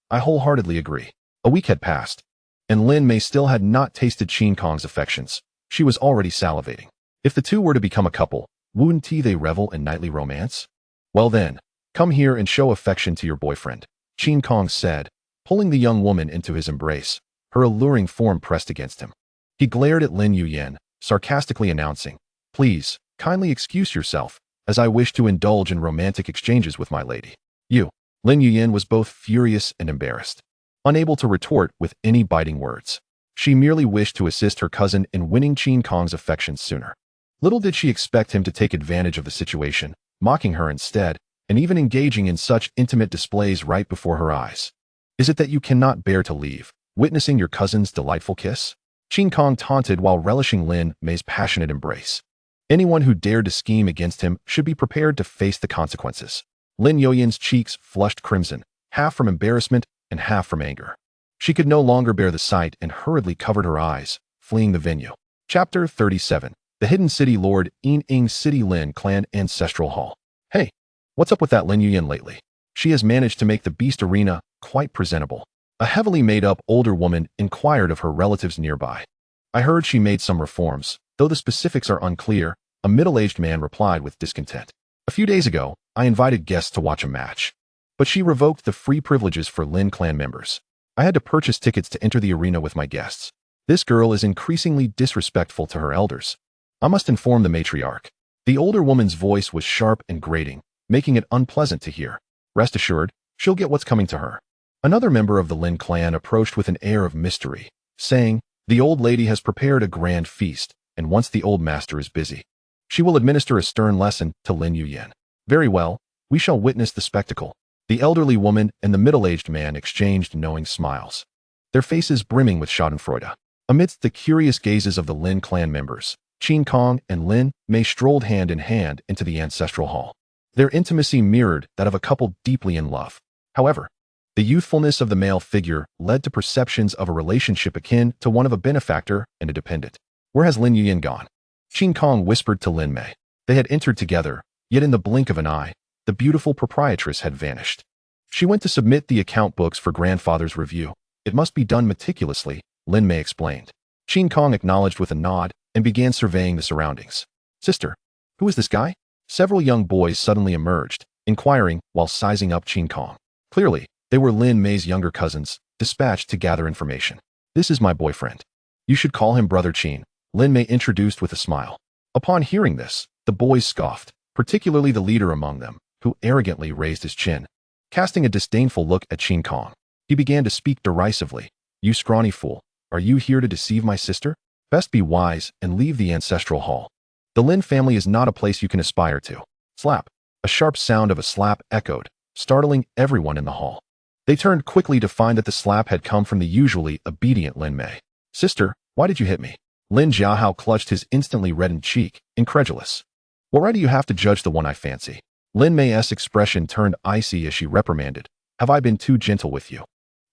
I wholeheartedly agree. A week had passed, and Lin Mei still had not tasted Qin Kong's affections. She was already salivating. If the two were to become a couple, wouldn't they revel in nightly romance? Well then, come here and show affection to your boyfriend, Qin Kong said, pulling the young woman into his embrace, her alluring form pressed against him. He glared at Lin Yuyan, sarcastically announcing, please, kindly excuse yourself, as I wish to indulge in romantic exchanges with my lady. You. Lin Yuyan was both furious and embarrassed, unable to retort with any biting words. She merely wished to assist her cousin in winning Qin Kong's affections sooner. Little did she expect him to take advantage of the situation, mocking her instead, and even engaging in such intimate displays right before her eyes. Is it that you cannot bear to leave, witnessing your cousin's delightful kiss? Qin Kong taunted while relishing Lin Mei's passionate embrace. Anyone who dared to scheme against him should be prepared to face the consequences. Lin Yuyan's cheeks flushed crimson, half from embarrassment and half from anger. She could no longer bear the sight and hurriedly covered her eyes, fleeing the venue. Chapter 37. The Hidden City Lord Yining City Lin Clan Ancestral Hall. Hey, what's up with that Lin Yuyan lately? She has managed to make the Beast Arena quite presentable. A heavily made-up older woman inquired of her relatives nearby. I heard she made some reforms, though the specifics are unclear, a middle-aged man replied with discontent. A few days ago, I invited guests to watch a match, but she revoked the free privileges for Lin Clan members. I had to purchase tickets to enter the arena with my guests. This girl is increasingly disrespectful to her elders. I must inform the matriarch. The older woman's voice was sharp and grating, making it unpleasant to hear. Rest assured, she'll get what's coming to her. Another member of the Lin clan approached with an air of mystery, saying, the old lady has prepared a grand feast, and once the old master is busy, she will administer a stern lesson to Lin Yuyan. Very well, we shall witness the spectacle. The elderly woman and the middle-aged man exchanged knowing smiles, their faces brimming with schadenfreude. Amidst the curious gazes of the Lin clan members, Qin Kong and Lin Mei strolled hand in hand into the ancestral hall. Their intimacy mirrored that of a couple deeply in love. However, the youthfulness of the male figure led to perceptions of a relationship akin to one of a benefactor and a dependent. Where has Lin Yuyan gone? Qin Kong whispered to Lin Mei. They had entered together, yet in the blink of an eye, the beautiful proprietress had vanished. She went to submit the account books for grandfather's review. It must be done meticulously, Lin Mei explained. Qin Kong acknowledged with a nod and began surveying the surroundings. Sister, who is this guy? Several young boys suddenly emerged, inquiring while sizing up Qin Kong. Clearly, they were Lin Mei's younger cousins, dispatched to gather information. This is my boyfriend. You should call him Brother Qin, Lin Mei introduced with a smile. Upon hearing this, the boys scoffed, particularly the leader among them, who arrogantly raised his chin. Casting a disdainful look at Qin Kong, he began to speak derisively. You scrawny fool, are you here to deceive my sister? Best be wise and leave the ancestral hall. The Lin family is not a place you can aspire to. Slap. A sharp sound of a slap echoed, startling everyone in the hall. They turned quickly to find that the slap had come from the usually obedient Lin Mei. Sister, why did you hit me? Lin Jiahao clutched his instantly reddened cheek, incredulous. What right do you have to judge the one I fancy? Lin Mei's expression turned icy as she reprimanded. Have I been too gentle with you?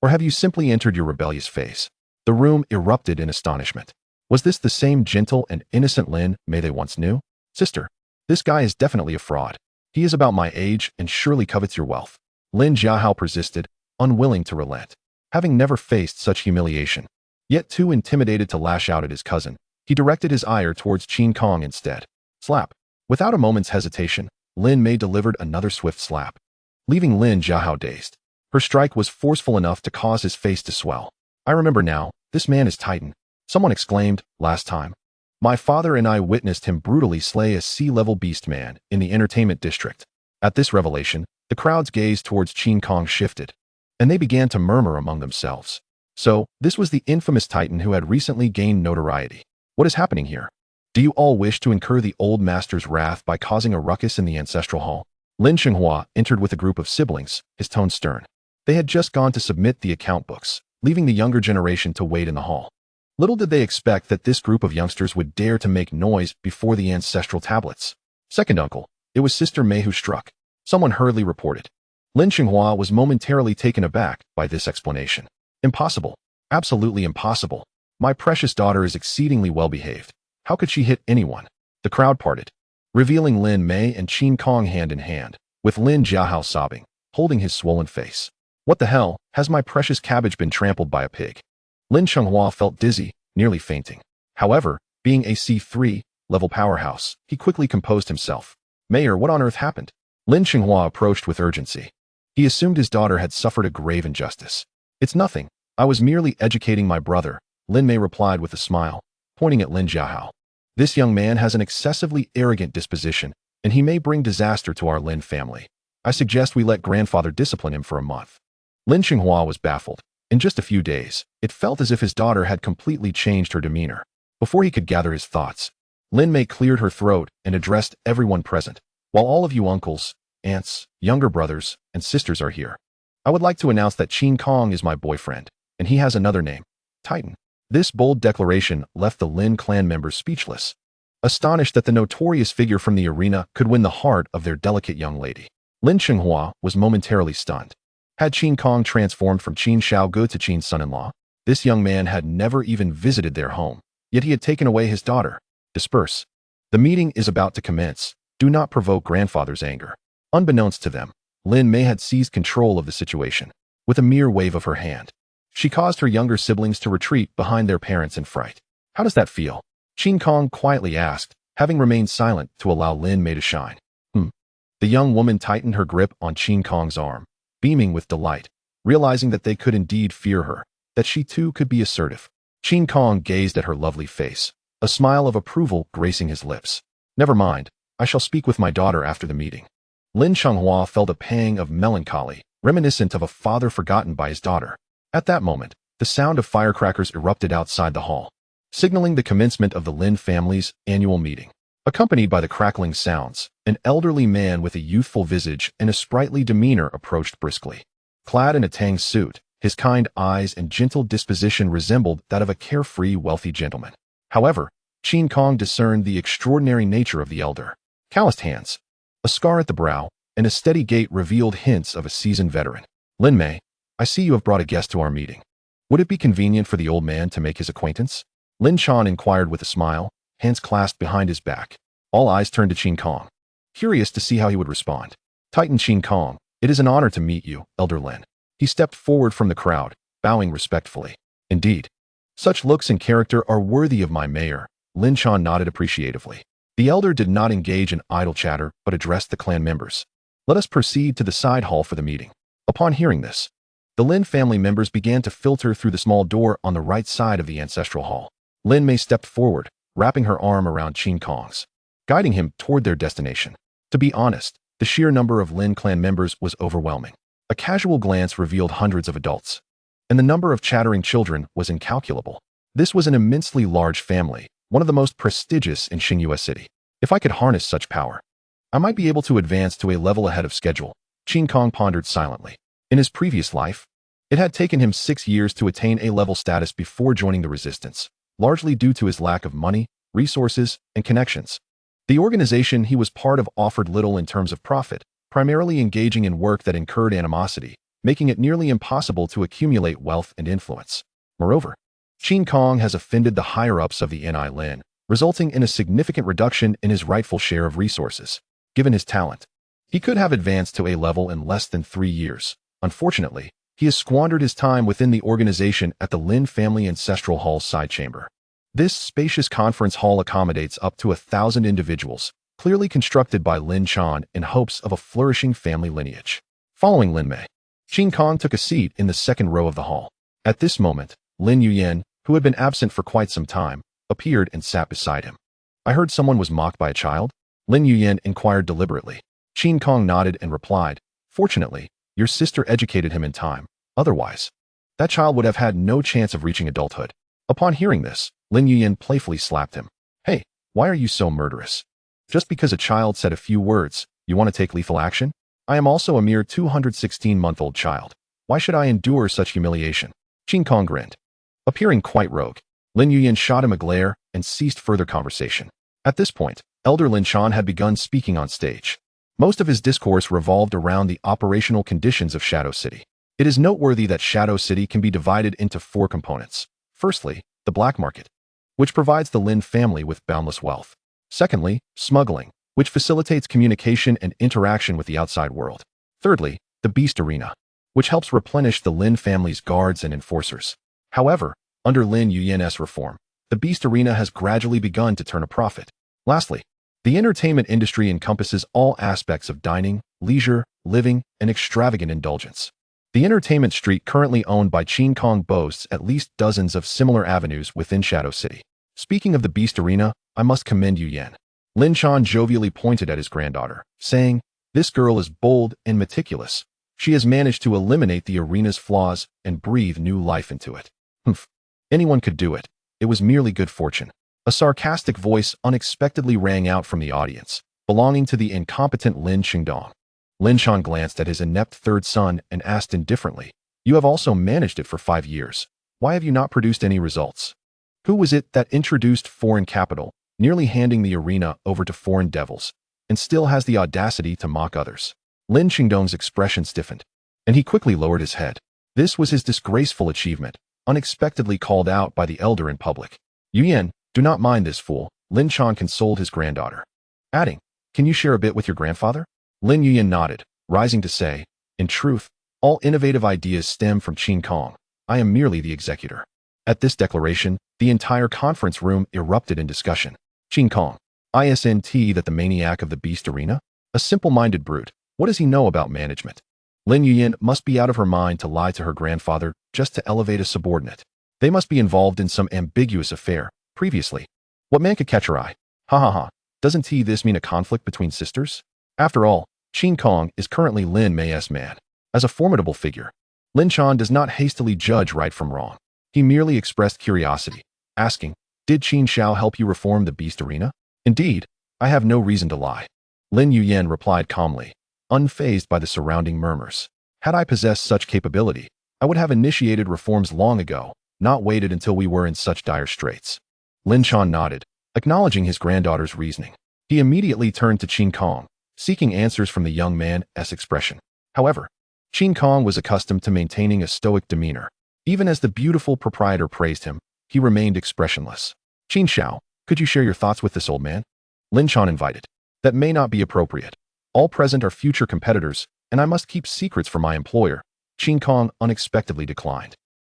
Or have you simply entered your rebellious phase? The room erupted in astonishment. Was this the same gentle and innocent Lin Mei they once knew? Sister, this guy is definitely a fraud. He is about my age and surely covets your wealth. Lin Jiahao persisted, unwilling to relent. Having never faced such humiliation, yet too intimidated to lash out at his cousin, he directed his ire towards Qin Kong instead. Slap. Without a moment's hesitation, Lin Mei delivered another swift slap, leaving Lin Jiahao dazed. Her strike was forceful enough to cause his face to swell. I remember now, this man is Titan. Someone exclaimed, last time. My father and I witnessed him brutally slay a sea-level beast man in the entertainment district. At this revelation, the crowd's gaze towards Qin Kong shifted, and they began to murmur among themselves. So, this was the infamous Titan who had recently gained notoriety. What is happening here? Do you all wish to incur the old master's wrath by causing a ruckus in the ancestral hall? Lin Xinghua entered with a group of siblings, his tone stern. They had just gone to submit the account books, leaving the younger generation to wait in the hall. Little did they expect that this group of youngsters would dare to make noise before the ancestral tablets. Second uncle, it was Sister Mei who struck. Someone hurriedly reported. Lin Xinghua was momentarily taken aback by this explanation. Impossible. Absolutely impossible. My precious daughter is exceedingly well-behaved. How could she hit anyone? The crowd parted, revealing Lin Mei and Qin Kong hand in hand, with Lin Jiahao sobbing, holding his swollen face. What the hell, has my precious cabbage been trampled by a pig? Lin Xinghua felt dizzy, nearly fainting. However, being a C3 level powerhouse, he quickly composed himself. Mayor, what on earth happened? Lin Xinghua approached with urgency. He assumed his daughter had suffered a grave injustice. It's nothing. I was merely educating my brother, Lin Mei replied with a smile, pointing at Lin Jiahao. This young man has an excessively arrogant disposition, and he may bring disaster to our Lin family. I suggest we let grandfather discipline him for a month. Lin Xinghua was baffled. In just a few days, it felt as if his daughter had completely changed her demeanor. Before he could gather his thoughts, Lin Mei cleared her throat and addressed everyone present. While all of you uncles, aunts, younger brothers, and sisters are here, I would like to announce that Qin Kong is my boyfriend, and he has another name, Titan. This bold declaration left the Lin clan members speechless, astonished that the notorious figure from the arena could win the heart of their delicate young lady. Lin Xinghua was momentarily stunned. Had Qin Kong transformed from Qin Shaoge to Qin's son-in-law? This young man had never even visited their home, yet he had taken away his daughter. Disperse. The meeting is about to commence. Do not provoke grandfather's anger. Unbeknownst to them, Lin Mei had seized control of the situation. With a mere wave of her hand, she caused her younger siblings to retreat behind their parents in fright. How does that feel? Qin Kong quietly asked, having remained silent to allow Lin Mei to shine. The young woman tightened her grip on Qin Kong's arm, beaming with delight, realizing that they could indeed fear her, that she too could be assertive. Qin Kong gazed at her lovely face, a smile of approval gracing his lips. Never mind, I shall speak with my daughter after the meeting. Lin Xinghua felt a pang of melancholy, reminiscent of a father forgotten by his daughter. At that moment, the sound of firecrackers erupted outside the hall, signaling the commencement of the Lin family's annual meeting. Accompanied by the crackling sounds, an elderly man with a youthful visage and a sprightly demeanor approached briskly. Clad in a tang suit, his kind eyes and gentle disposition resembled that of a carefree, wealthy gentleman. However, Qin Kong discerned the extraordinary nature of the elder. Calloused hands, a scar at the brow, and a steady gait revealed hints of a seasoned veteran. Lin Mei, I see you have brought a guest to our meeting. Would it be convenient for the old man to make his acquaintance? Lin Chan inquired with a smile, hands clasped behind his back. All eyes turned to Qin Kong, curious to see how he would respond. Titan Qin Kong, it is an honor to meet you, Elder Lin. He stepped forward from the crowd, bowing respectfully. Indeed, such looks and character are worthy of my mayor. Lin Chan nodded appreciatively. The elder did not engage in idle chatter, but addressed the clan members. Let us proceed to the side hall for the meeting. Upon hearing this, the Lin family members began to filter through the small door on the right side of the ancestral hall. Lin Mei stepped forward, wrapping her arm around Qin Kong's, guiding him toward their destination. To be honest, the sheer number of Lin clan members was overwhelming. A casual glance revealed hundreds of adults, and the number of chattering children was incalculable. This was an immensely large family, one of the most prestigious in Xingyue City. If I could harness such power, I might be able to advance to a level ahead of schedule, Qin Kong pondered silently. In his previous life, it had taken him 6 years to attain A-level status before joining the resistance, largely due to his lack of money, resources, and connections. The organization he was part of offered little in terms of profit, primarily engaging in work that incurred animosity, making it nearly impossible to accumulate wealth and influence. Moreover, Qin Kong has offended the higher-ups of the Ni Lin, resulting in a significant reduction in his rightful share of resources. Given his talent, he could have advanced to A level in less than 3 years. Unfortunately, he has squandered his time within the organization at the Lin family ancestral hall's side chamber. This spacious conference hall accommodates up to 1,000 individuals, clearly constructed by Lin Chan in hopes of a flourishing family lineage. Following Lin Mei, Qin Kong took a seat in the second row of the hall. At this moment, Lin Yuyan, who had been absent for quite some time, appeared and sat beside him. I heard someone was mocked by a child? Lin Yuyan inquired deliberately. Qin Kong nodded and replied, "Fortunately, your sister educated him in time. Otherwise, that child would have had no chance of reaching adulthood." Upon hearing this, Lin Yuyan playfully slapped him. "Hey, why are you so murderous? Just because a child said a few words, you want to take lethal action? I am also a mere 216-month-old child. Why should I endure such humiliation?" Qin Kong grinned. Appearing quite rogue, Lin Yuyan shot him a glare and ceased further conversation. At this point, Elder Lin Chan had begun speaking on stage. Most of his discourse revolved around the operational conditions of Shadow City. It is noteworthy that Shadow City can be divided into 4 components. Firstly, the black market, which provides the Lin family with boundless wealth. Secondly, smuggling, which facilitates communication and interaction with the outside world. Thirdly, the beast arena, which helps replenish the Lin family's guards and enforcers. However, under Lin Yuyan's reform, the beast arena has gradually begun to turn a profit. Lastly, the entertainment industry encompasses all aspects of dining, leisure, living, and extravagant indulgence. The entertainment street currently owned by Qin Kong boasts at least dozens of similar avenues within Shadow City. Speaking of the beast arena, I must commend Yuyan. Lin Chan jovially pointed at his granddaughter, saying, "This girl is bold and meticulous. She has managed to eliminate the arena's flaws and breathe new life into it." "Humph. Anyone could do it. It was merely good fortune." A sarcastic voice unexpectedly rang out from the audience, belonging to the incompetent Lin Qingdong. Lin Chan glanced at his inept third son and asked indifferently, "You have also managed it for 5 years. Why have you not produced any results? Who was it that introduced foreign capital, nearly handing the arena over to foreign devils, and still has the audacity to mock others?" Lin Qingdong's expression stiffened, and he quickly lowered his head. This was his disgraceful achievement, unexpectedly called out by the elder in public. "Yuyan, do not mind this fool," Lin Chan consoled his granddaughter, adding, "Can you share a bit with your grandfather?" Lin Yuyan nodded, rising to say, "In truth, all innovative ideas stem from Qin Kong. I am merely the executor." At this declaration, the entire conference room erupted in discussion. Qin Kong, isn't that the maniac of the beast arena? A simple-minded brute. What does he know about management? Lin Yuyan must be out of her mind to lie to her grandfather just to elevate a subordinate. They must be involved in some ambiguous affair. Previously, what man could catch her eye? Ha ha ha. Doesn't this mean a conflict between sisters? After all, Qin Kong is currently Lin Mei's man. As a formidable figure, Lin Chan does not hastily judge right from wrong. He merely expressed curiosity, asking, "Did Qin Xiao help you reform the beast arena?" "Indeed, I have no reason to lie," Lin Yuyan replied calmly, unfazed by the surrounding murmurs. "Had I possessed such capability, I would have initiated reforms long ago, not waited until we were in such dire straits." Lin Chan nodded, acknowledging his granddaughter's reasoning. He immediately turned to Qin Kong, seeking answers from the young man's expression. However, Qin Kong was accustomed to maintaining a stoic demeanor. Even as the beautiful proprietor praised him, he remained expressionless. "Qin Xiao, could you share your thoughts with this old man?" Lin Chan invited. "That may not be appropriate. All present are future competitors, and I must keep secrets from my employer." Qin Kong unexpectedly declined.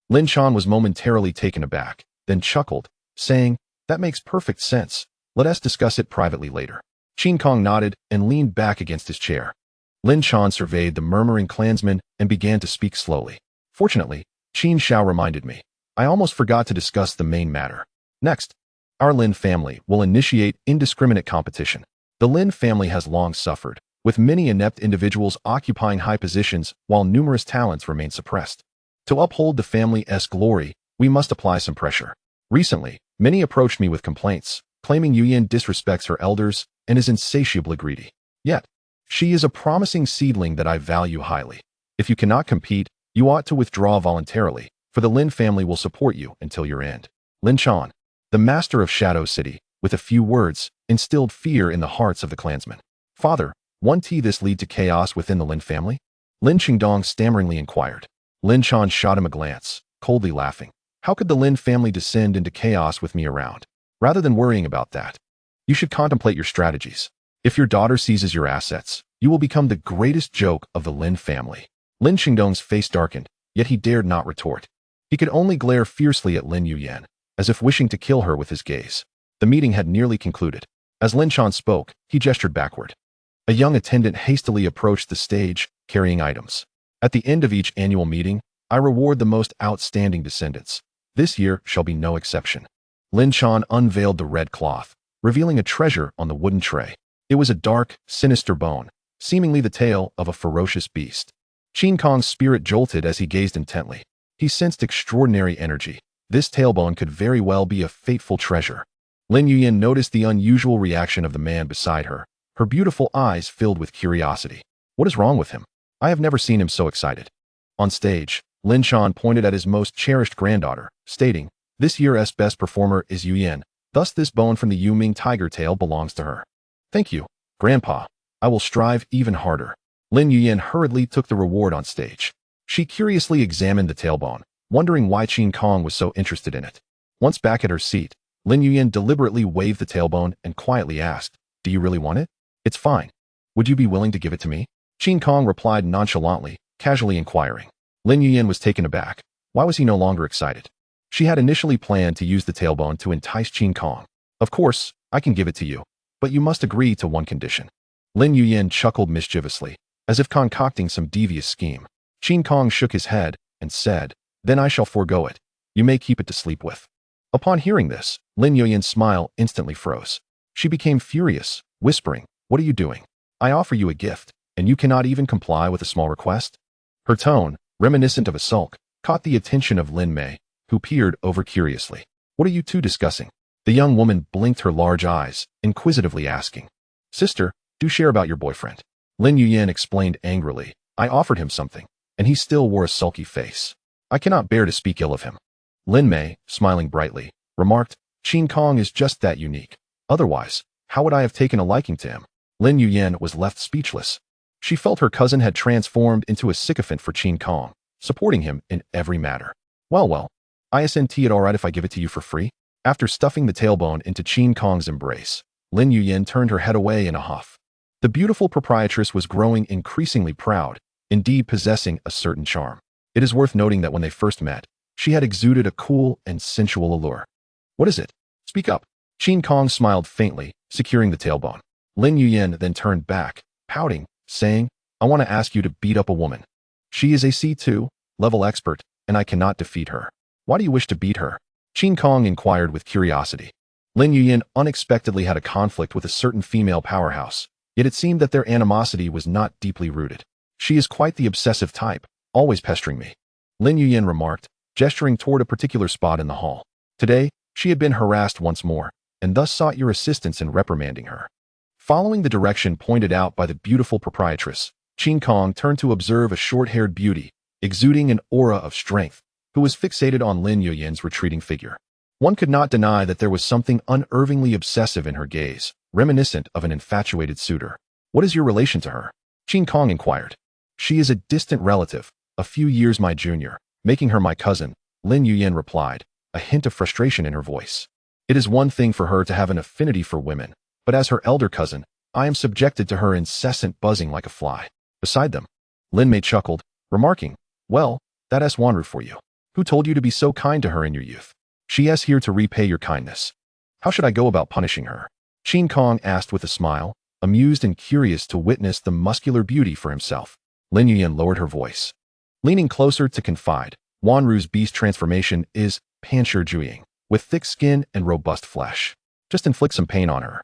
Lin Chan was momentarily taken aback, then chuckled, saying, "That makes perfect sense. Let us discuss it privately later." Qin Kong nodded and leaned back against his chair. Lin Chan surveyed the murmuring clansmen and began to speak slowly. "Fortunately, Qin Xiao reminded me. I almost forgot to discuss the main matter. Next, our Lin family will initiate indiscriminate competition. The Lin family has long suffered, with many inept individuals occupying high positions while numerous talents remain suppressed. To uphold the family's glory, we must apply some pressure. Recently, many approached me with complaints, claiming Yuyan disrespects her elders and is insatiably greedy. Yet, she is a promising seedling that I value highly. If you cannot compete, you ought to withdraw voluntarily, for the Lin family will support you until your end." Lin Chan, the master of Shadow City, with a few words, instilled fear in the hearts of the clansmen. "Father, won't this lead to chaos within the Lin family?" Lin Qingdong stammeringly inquired. Lin Chan shot him a glance, coldly laughing. How could the Lin family descend into chaos with me around? Rather than worrying about that, you should contemplate your strategies. If your daughter seizes your assets, you will become the greatest joke of the Lin family. Lin Xingdong's face darkened, yet he dared not retort. He could only glare fiercely at Lin Yuyan, as if wishing to kill her with his gaze. The meeting had nearly concluded. As Lin Chan spoke, he gestured backward. A young attendant hastily approached the stage, carrying items. At the end of each annual meeting, I reward the most outstanding descendants. This year shall be no exception. Lin Chan unveiled the red cloth, revealing a treasure on the wooden tray. It was a dark, sinister bone, seemingly the tail of a ferocious beast. Qin Kong's spirit jolted as he gazed intently. He sensed extraordinary energy. This tailbone could very well be a fateful treasure. Lin Yuyan noticed the unusual reaction of the man beside her. Her beautiful eyes filled with curiosity. What is wrong with him? I have never seen him so excited. On stage, Lin Chan pointed at his most cherished granddaughter, stating, "This year's best performer is Yuyan. Thus this bone from the Yuming tiger tail belongs to her." "Thank you, Grandpa. I will strive even harder." Lin Yuyan hurriedly took the reward on stage. She curiously examined the tailbone, wondering why Qin Kong was so interested in it. Once back at her seat, Lin Yuyan deliberately waved the tailbone and quietly asked, "Do you really want it?" "It's fine. Would you be willing to give it to me?" Qin Kong replied nonchalantly, casually inquiring. Lin Yuyan was taken aback. Why was he no longer excited? She had initially planned to use the tailbone to entice Qin Kong. "Of course, I can give it to you, but you must agree to one condition." Lin Yuyan chuckled mischievously, as if concocting some devious scheme. Qin Kong shook his head and said, "Then I shall forego it. You may keep it to sleep with." Upon hearing this, Lin Yuyan's smile instantly froze. She became furious, whispering, "What are you doing? I offer you a gift, and you cannot even comply with a small request?" Her tone, reminiscent of a sulk, caught the attention of Lin Mei, who peered over curiously. "What are you two discussing?" The young woman blinked her large eyes, inquisitively asking. "Sister, do share about your boyfriend." Lin Yuyan explained angrily, "I offered him something, and he still wore a sulky face. I cannot bear to speak ill of him." Lin Mei, smiling brightly, remarked, "Qin Kong is just that unique. Otherwise, how would I have taken a liking to him?" Lin Yuyan was left speechless. She felt her cousin had transformed into a sycophant for Qin Kong, supporting him in every matter. Well, isn't it alright if I give it to you for free?" After stuffing the tailbone into Qin Kong's embrace, Lin Yuyan turned her head away in a huff. The beautiful proprietress was growing increasingly proud, indeed possessing a certain charm. It is worth noting that when they first met, she had exuded a cool and sensual allure. "What is it? Speak up." Qin Kong smiled faintly, securing the tailbone. Lin Yuyan then turned back, pouting, saying, "I want to ask you to beat up a woman. She is a C2 level expert, and I cannot defeat her." "Why do you wish to beat her?" Qin Kong inquired with curiosity. Lin Yuyan unexpectedly had a conflict with a certain female powerhouse, yet it seemed that their animosity was not deeply rooted. "She is quite the obsessive type, always pestering me," Lin Yuyan remarked, gesturing toward a particular spot in the hall. Today, she had been harassed once more, and thus sought your assistance in reprimanding her. Following the direction pointed out by the beautiful proprietress, Qin Kong turned to observe a short-haired beauty, exuding an aura of strength, who was fixated on Lin Yuyan's retreating figure. One could not deny that there was something unervingly obsessive in her gaze, reminiscent of an infatuated suitor. "What is your relation to her?" Qin Kong inquired. "She is a distant relative, a few years my junior, making her my cousin," Lin Yuyan replied, a hint of frustration in her voice. "It is one thing for her to have an affinity for women, but as her elder cousin, I am subjected to her incessant buzzing like a fly." Beside them, Lin Mei chuckled, remarking, "Well, that's Wanru for you. Who told you to be so kind to her in your youth? She is here to repay your kindness." "How should I go about punishing her?" Qin Kong asked with a smile, amused and curious to witness the muscular beauty for himself. Lin Yuyan lowered her voice. Leaning closer to confide, Wanru's beast transformation is Panshir Juying, with thick skin and robust flesh. Just inflict some pain on her.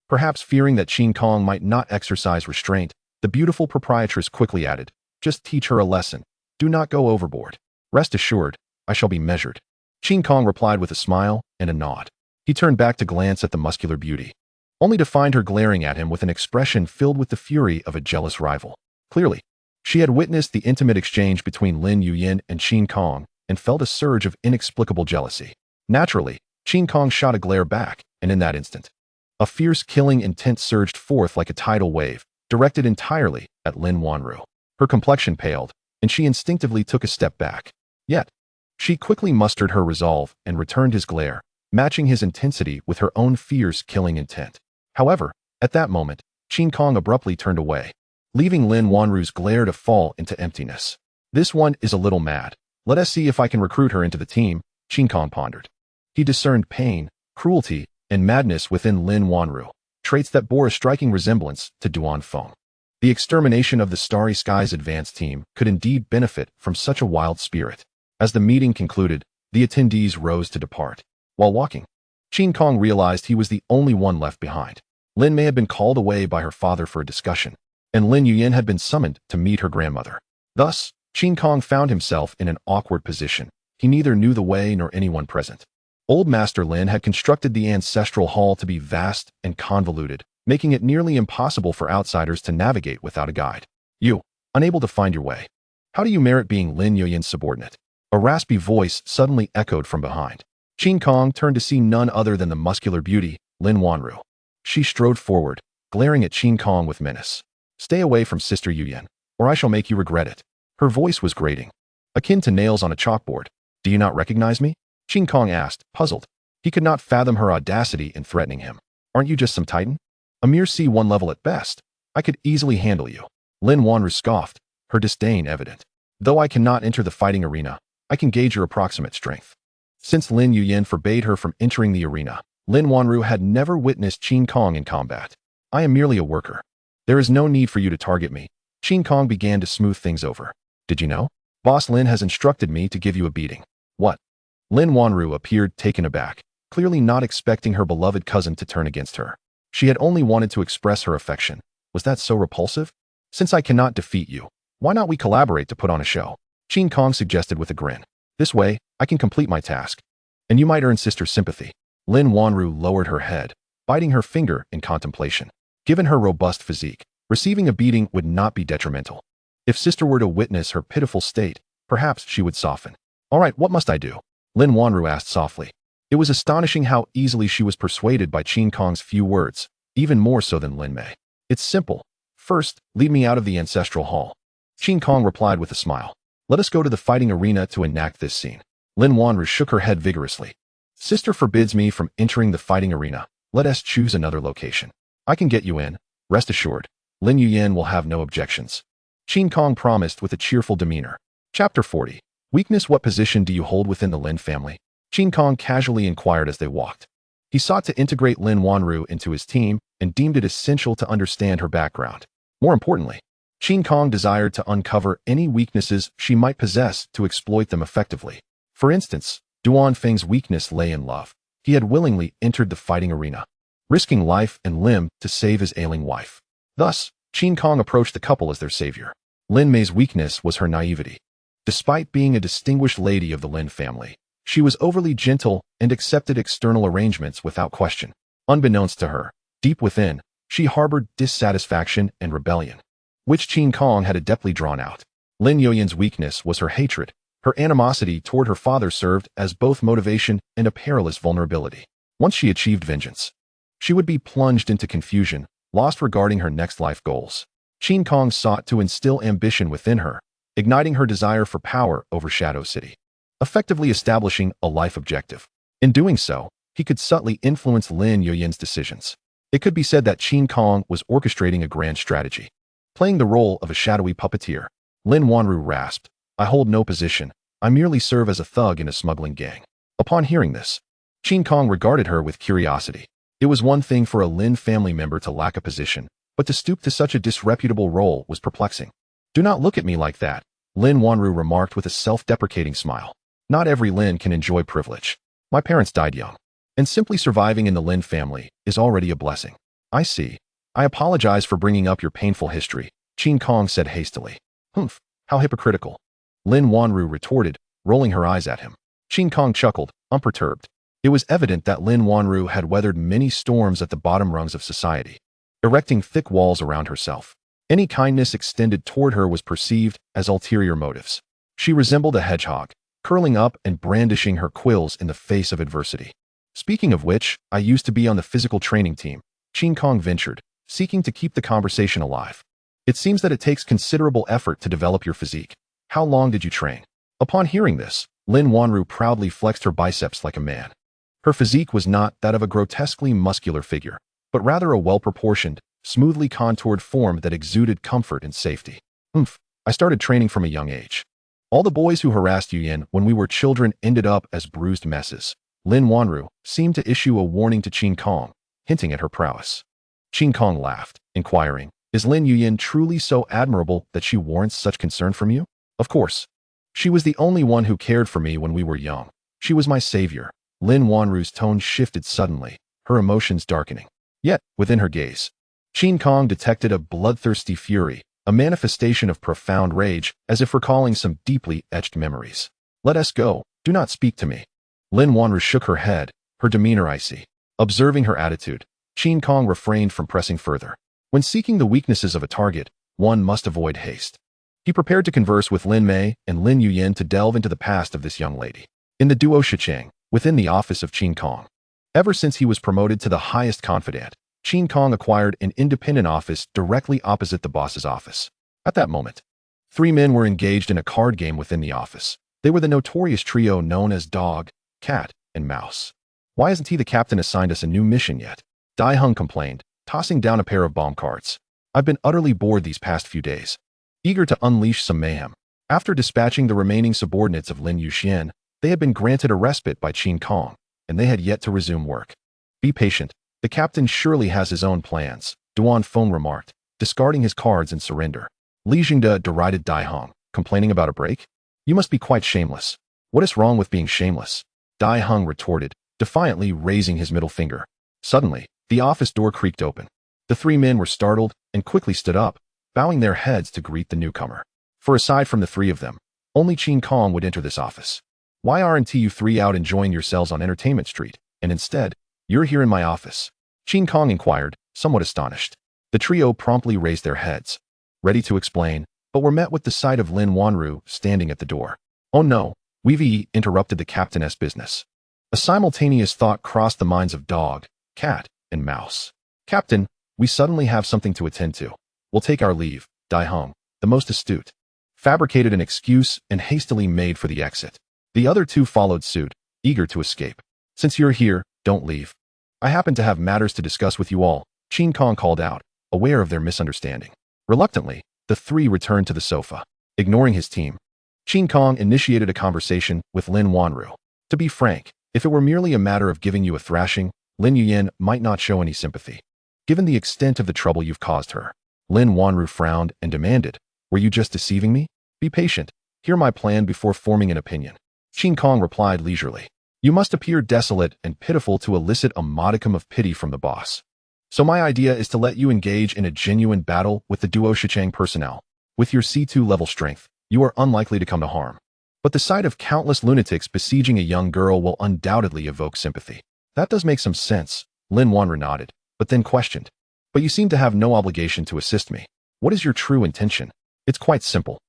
Perhaps fearing that Qin Kong might not exercise restraint, the beautiful proprietress quickly added, "Just teach her a lesson. Do not go overboard. Rest assured, I shall be measured." Qin Kong replied with a smile and a nod. He turned back to glance at the muscular beauty, only to find her glaring at him with an expression filled with the fury of a jealous rival. Clearly, she had witnessed the intimate exchange between Lin Yuyan and Qin Kong and felt a surge of inexplicable jealousy. Naturally, Qin Kong shot a glare back, and in that instant, a fierce killing intent surged forth like a tidal wave, directed entirely at Lin Wanru. Her complexion paled, and she instinctively took a step back. Yet, She quickly mustered her resolve and returned his glare, matching his intensity with her own fierce killing intent. However, at that moment, Qin Kong abruptly turned away, leaving Lin Wanru's glare to fall into emptiness. This one is a little mad. Let us see if I can recruit her into the team, Qin Kong pondered. He discerned pain, cruelty, and madness within Lin Wanru, traits that bore a striking resemblance to Duan Feng. The extermination of the Starry Skies advance team could indeed benefit from such a wild spirit. As the meeting concluded, the attendees rose to depart. While walking, Qin Kong realized he was the only one left behind. Lin Mei had been called away by her father for a discussion, and Lin Yuyin had been summoned to meet her grandmother. Thus, Qin Kong found himself in an awkward position. He neither knew the way nor anyone present. Old Master Lin had constructed the ancestral hall to be vast and convoluted, making it nearly impossible for outsiders to navigate without a guide. You, unable to find your way. How do you merit being Lin Yuyin's subordinate? A raspy voice suddenly echoed from behind. Qin Kong turned to see none other than the muscular beauty, Lin Wanru. She strode forward, glaring at Qin Kong with menace. Stay away from Sister Yuyin, or I shall make you regret it. Her voice was grating, akin to nails on a chalkboard. Do you not recognize me? Qin Kong asked, puzzled. He could not fathom her audacity in threatening him. Aren't you just some titan? A mere C1 level at best. I could easily handle you. Lin Wanru scoffed, her disdain evident. Though I cannot enter the fighting arena, I can gauge your approximate strength. Since Lin Yuyin forbade her from entering the arena, Lin Wanru had never witnessed Qin Kong in combat. I am merely a worker. There is no need for you to target me. Qin Kong began to smooth things over. Did you know? Boss Lin has instructed me to give you a beating. What? Lin Wanru appeared taken aback, clearly not expecting her beloved cousin to turn against her. She had only wanted to express her affection. Was that so repulsive? Since I cannot defeat you, why not we collaborate to put on a show? Qin Kong suggested with a grin. This way, I can complete my task. And you might earn sister's sympathy. Lin Wanru lowered her head, biting her finger in contemplation. Given her robust physique, receiving a beating would not be detrimental. If sister were to witness her pitiful state, perhaps she would soften. All right, what must I do? Lin Wanru asked softly. It was astonishing how easily she was persuaded by Qin Kong's few words, even more so than Lin Mei. It's simple. First, lead me out of the ancestral hall. Qin Kong replied with a smile. Let us go to the fighting arena to enact this scene. Lin Wanru shook her head vigorously. Sister forbids me from entering the fighting arena. Let us choose another location. I can get you in. Rest assured, Lin Yuyin will have no objections. Qin Kong promised with a cheerful demeanor. Chapter 40. Weakness. What position do you hold within the Lin family? Qin Kong casually inquired as they walked. He sought to integrate Lin Wanru into his team and deemed it essential to understand her background. More importantly, Qin Kong desired to uncover any weaknesses she might possess to exploit them effectively. For instance, Duan Feng's weakness lay in love. He had willingly entered the fighting arena, risking life and limb to save his ailing wife. Thus, Qin Kong approached the couple as their savior. Lin Mei's weakness was her naivety. Despite being a distinguished lady of the Lin family, she was overly gentle and accepted external arrangements without question. Unbeknownst to her, deep within, she harbored dissatisfaction and rebellion, which Qin Kong had adeptly drawn out. Lin Yuyin's weakness was her hatred. Her animosity toward her father served as both motivation and a perilous vulnerability. Once she achieved vengeance, she would be plunged into confusion, lost regarding her next life goals. Qin Kong sought to instill ambition within her, igniting her desire for power over Shadow City, effectively establishing a life objective. In doing so, he could subtly influence Lin Yuyin's decisions. It could be said that Qin Kong was orchestrating a grand strategy, playing the role of a shadowy puppeteer. Lin Wanru rasped, I hold no position. I merely serve as a thug in a smuggling gang. Upon hearing this, Qin Kong regarded her with curiosity. It was one thing for a Lin family member to lack a position, but to stoop to such a disreputable role was perplexing. Do not look at me like that, Lin Wanru remarked with a self-deprecating smile. Not every Lin can enjoy privilege. My parents died young, and simply surviving in the Lin family is already a blessing. I see. I apologize for bringing up your painful history, Qin Kong said hastily. Humph, how hypocritical. Lin Wanru retorted, rolling her eyes at him. Qin Kong chuckled, unperturbed. It was evident that Lin Wanru had weathered many storms at the bottom rungs of society, erecting thick walls around herself. Any kindness extended toward her was perceived as ulterior motives. She resembled a hedgehog, curling up and brandishing her quills in the face of adversity. Speaking of which, I used to be on the physical training team, Qin Kong ventured, seeking to keep the conversation alive. It seems that it takes considerable effort to develop your physique. How long did you train? Upon hearing this, Lin Wanru proudly flexed her biceps like a man. Her physique was not that of a grotesquely muscular figure, but rather a well-proportioned, smoothly contoured form that exuded comfort and safety. I started training from a young age. All the boys who harassed Yuyin when we were children ended up as bruised messes. Lin Wanru seemed to issue a warning to Qin Kong, hinting at her prowess. Qin Kong laughed, inquiring, "Is Lin Yuyin truly so admirable that she warrants such concern from you?" "Of course. She was the only one who cared for me when we were young. She was my savior." Lin Wanru's tone shifted suddenly, her emotions darkening. Yet, within her gaze, Qin Kong detected a bloodthirsty fury, a manifestation of profound rage, as if recalling some deeply etched memories. "Let us go. Do not speak to me." Lin Wanru shook her head, her demeanor icy. Observing her attitude, Qin Kong refrained from pressing further. When seeking the weaknesses of a target, one must avoid haste. He prepared to converse with Lin Mei and Lin Yuyin to delve into the past of this young lady. In the Duo Shichang, within the office of Qin Kong. Ever since he was promoted to the highest confidant, Qin Kong acquired an independent office directly opposite the boss's office. At that moment, 3 men were engaged in a card game within the office. They were the notorious trio known as Dog, Cat, and Mouse. "Why hasn't he the captain assigned us a new mission yet?" Dai Hung complained, tossing down a pair of bomb cards. "I've been utterly bored these past few days." Eager to unleash some mayhem. After dispatching the remaining subordinates of Lin Yuxian, they had been granted a respite by Qin Kong, and they had yet to resume work. "Be patient. The captain surely has his own plans," Duan Feng remarked, discarding his cards in surrender. Li Jingde derided Dai Hung, complaining about a break. "You must be quite shameless." "What is wrong with being shameless?" Dai Hung retorted, defiantly raising his middle finger. Suddenly, the office door creaked open. The 3 men were startled and quickly stood up, bowing their heads to greet the newcomer. For aside from the 3 of them, only Qin Kong would enter this office. "Why aren't you 3 out enjoying yourselves on Entertainment Street, and instead, you're here in my office?" Qin Kong inquired, somewhat astonished. The trio promptly raised their heads, ready to explain, but were met with the sight of Lin Wanru standing at the door. "Oh no, we've interrupted the captain's business." A simultaneous thought crossed the minds of Dog, Cat, and Mouse. "Captain, we suddenly have something to attend to. We'll take our leave." Dai Hung, the most astute, fabricated an excuse and hastily made for the exit. The other 2 followed suit, eager to escape. "Since you're here, don't leave. I happen to have matters to discuss with you all," Qin Kong called out, aware of their misunderstanding. Reluctantly, the 3 returned to the sofa. Ignoring his team, Qin Kong initiated a conversation with Lin Wanru. "To be frank, if it were merely a matter of giving you a thrashing, Lin Yuyin might not show any sympathy. Given the extent of the trouble you've caused her." Lin Wanru frowned and demanded, "Were you just deceiving me? Be patient. Hear my plan before forming an opinion." Qin Kong replied leisurely, "You must appear desolate and pitiful to elicit a modicum of pity from the boss. So my idea is to let you engage in a genuine battle with the Duo Shichang personnel. With your C2 level strength, you are unlikely to come to harm. But the sight of countless lunatics besieging a young girl will undoubtedly evoke sympathy." "That does make some sense," Lin Wanru nodded, but then questioned. "But you seem to have no obligation to assist me. What is your true intention?" "It's quite simple.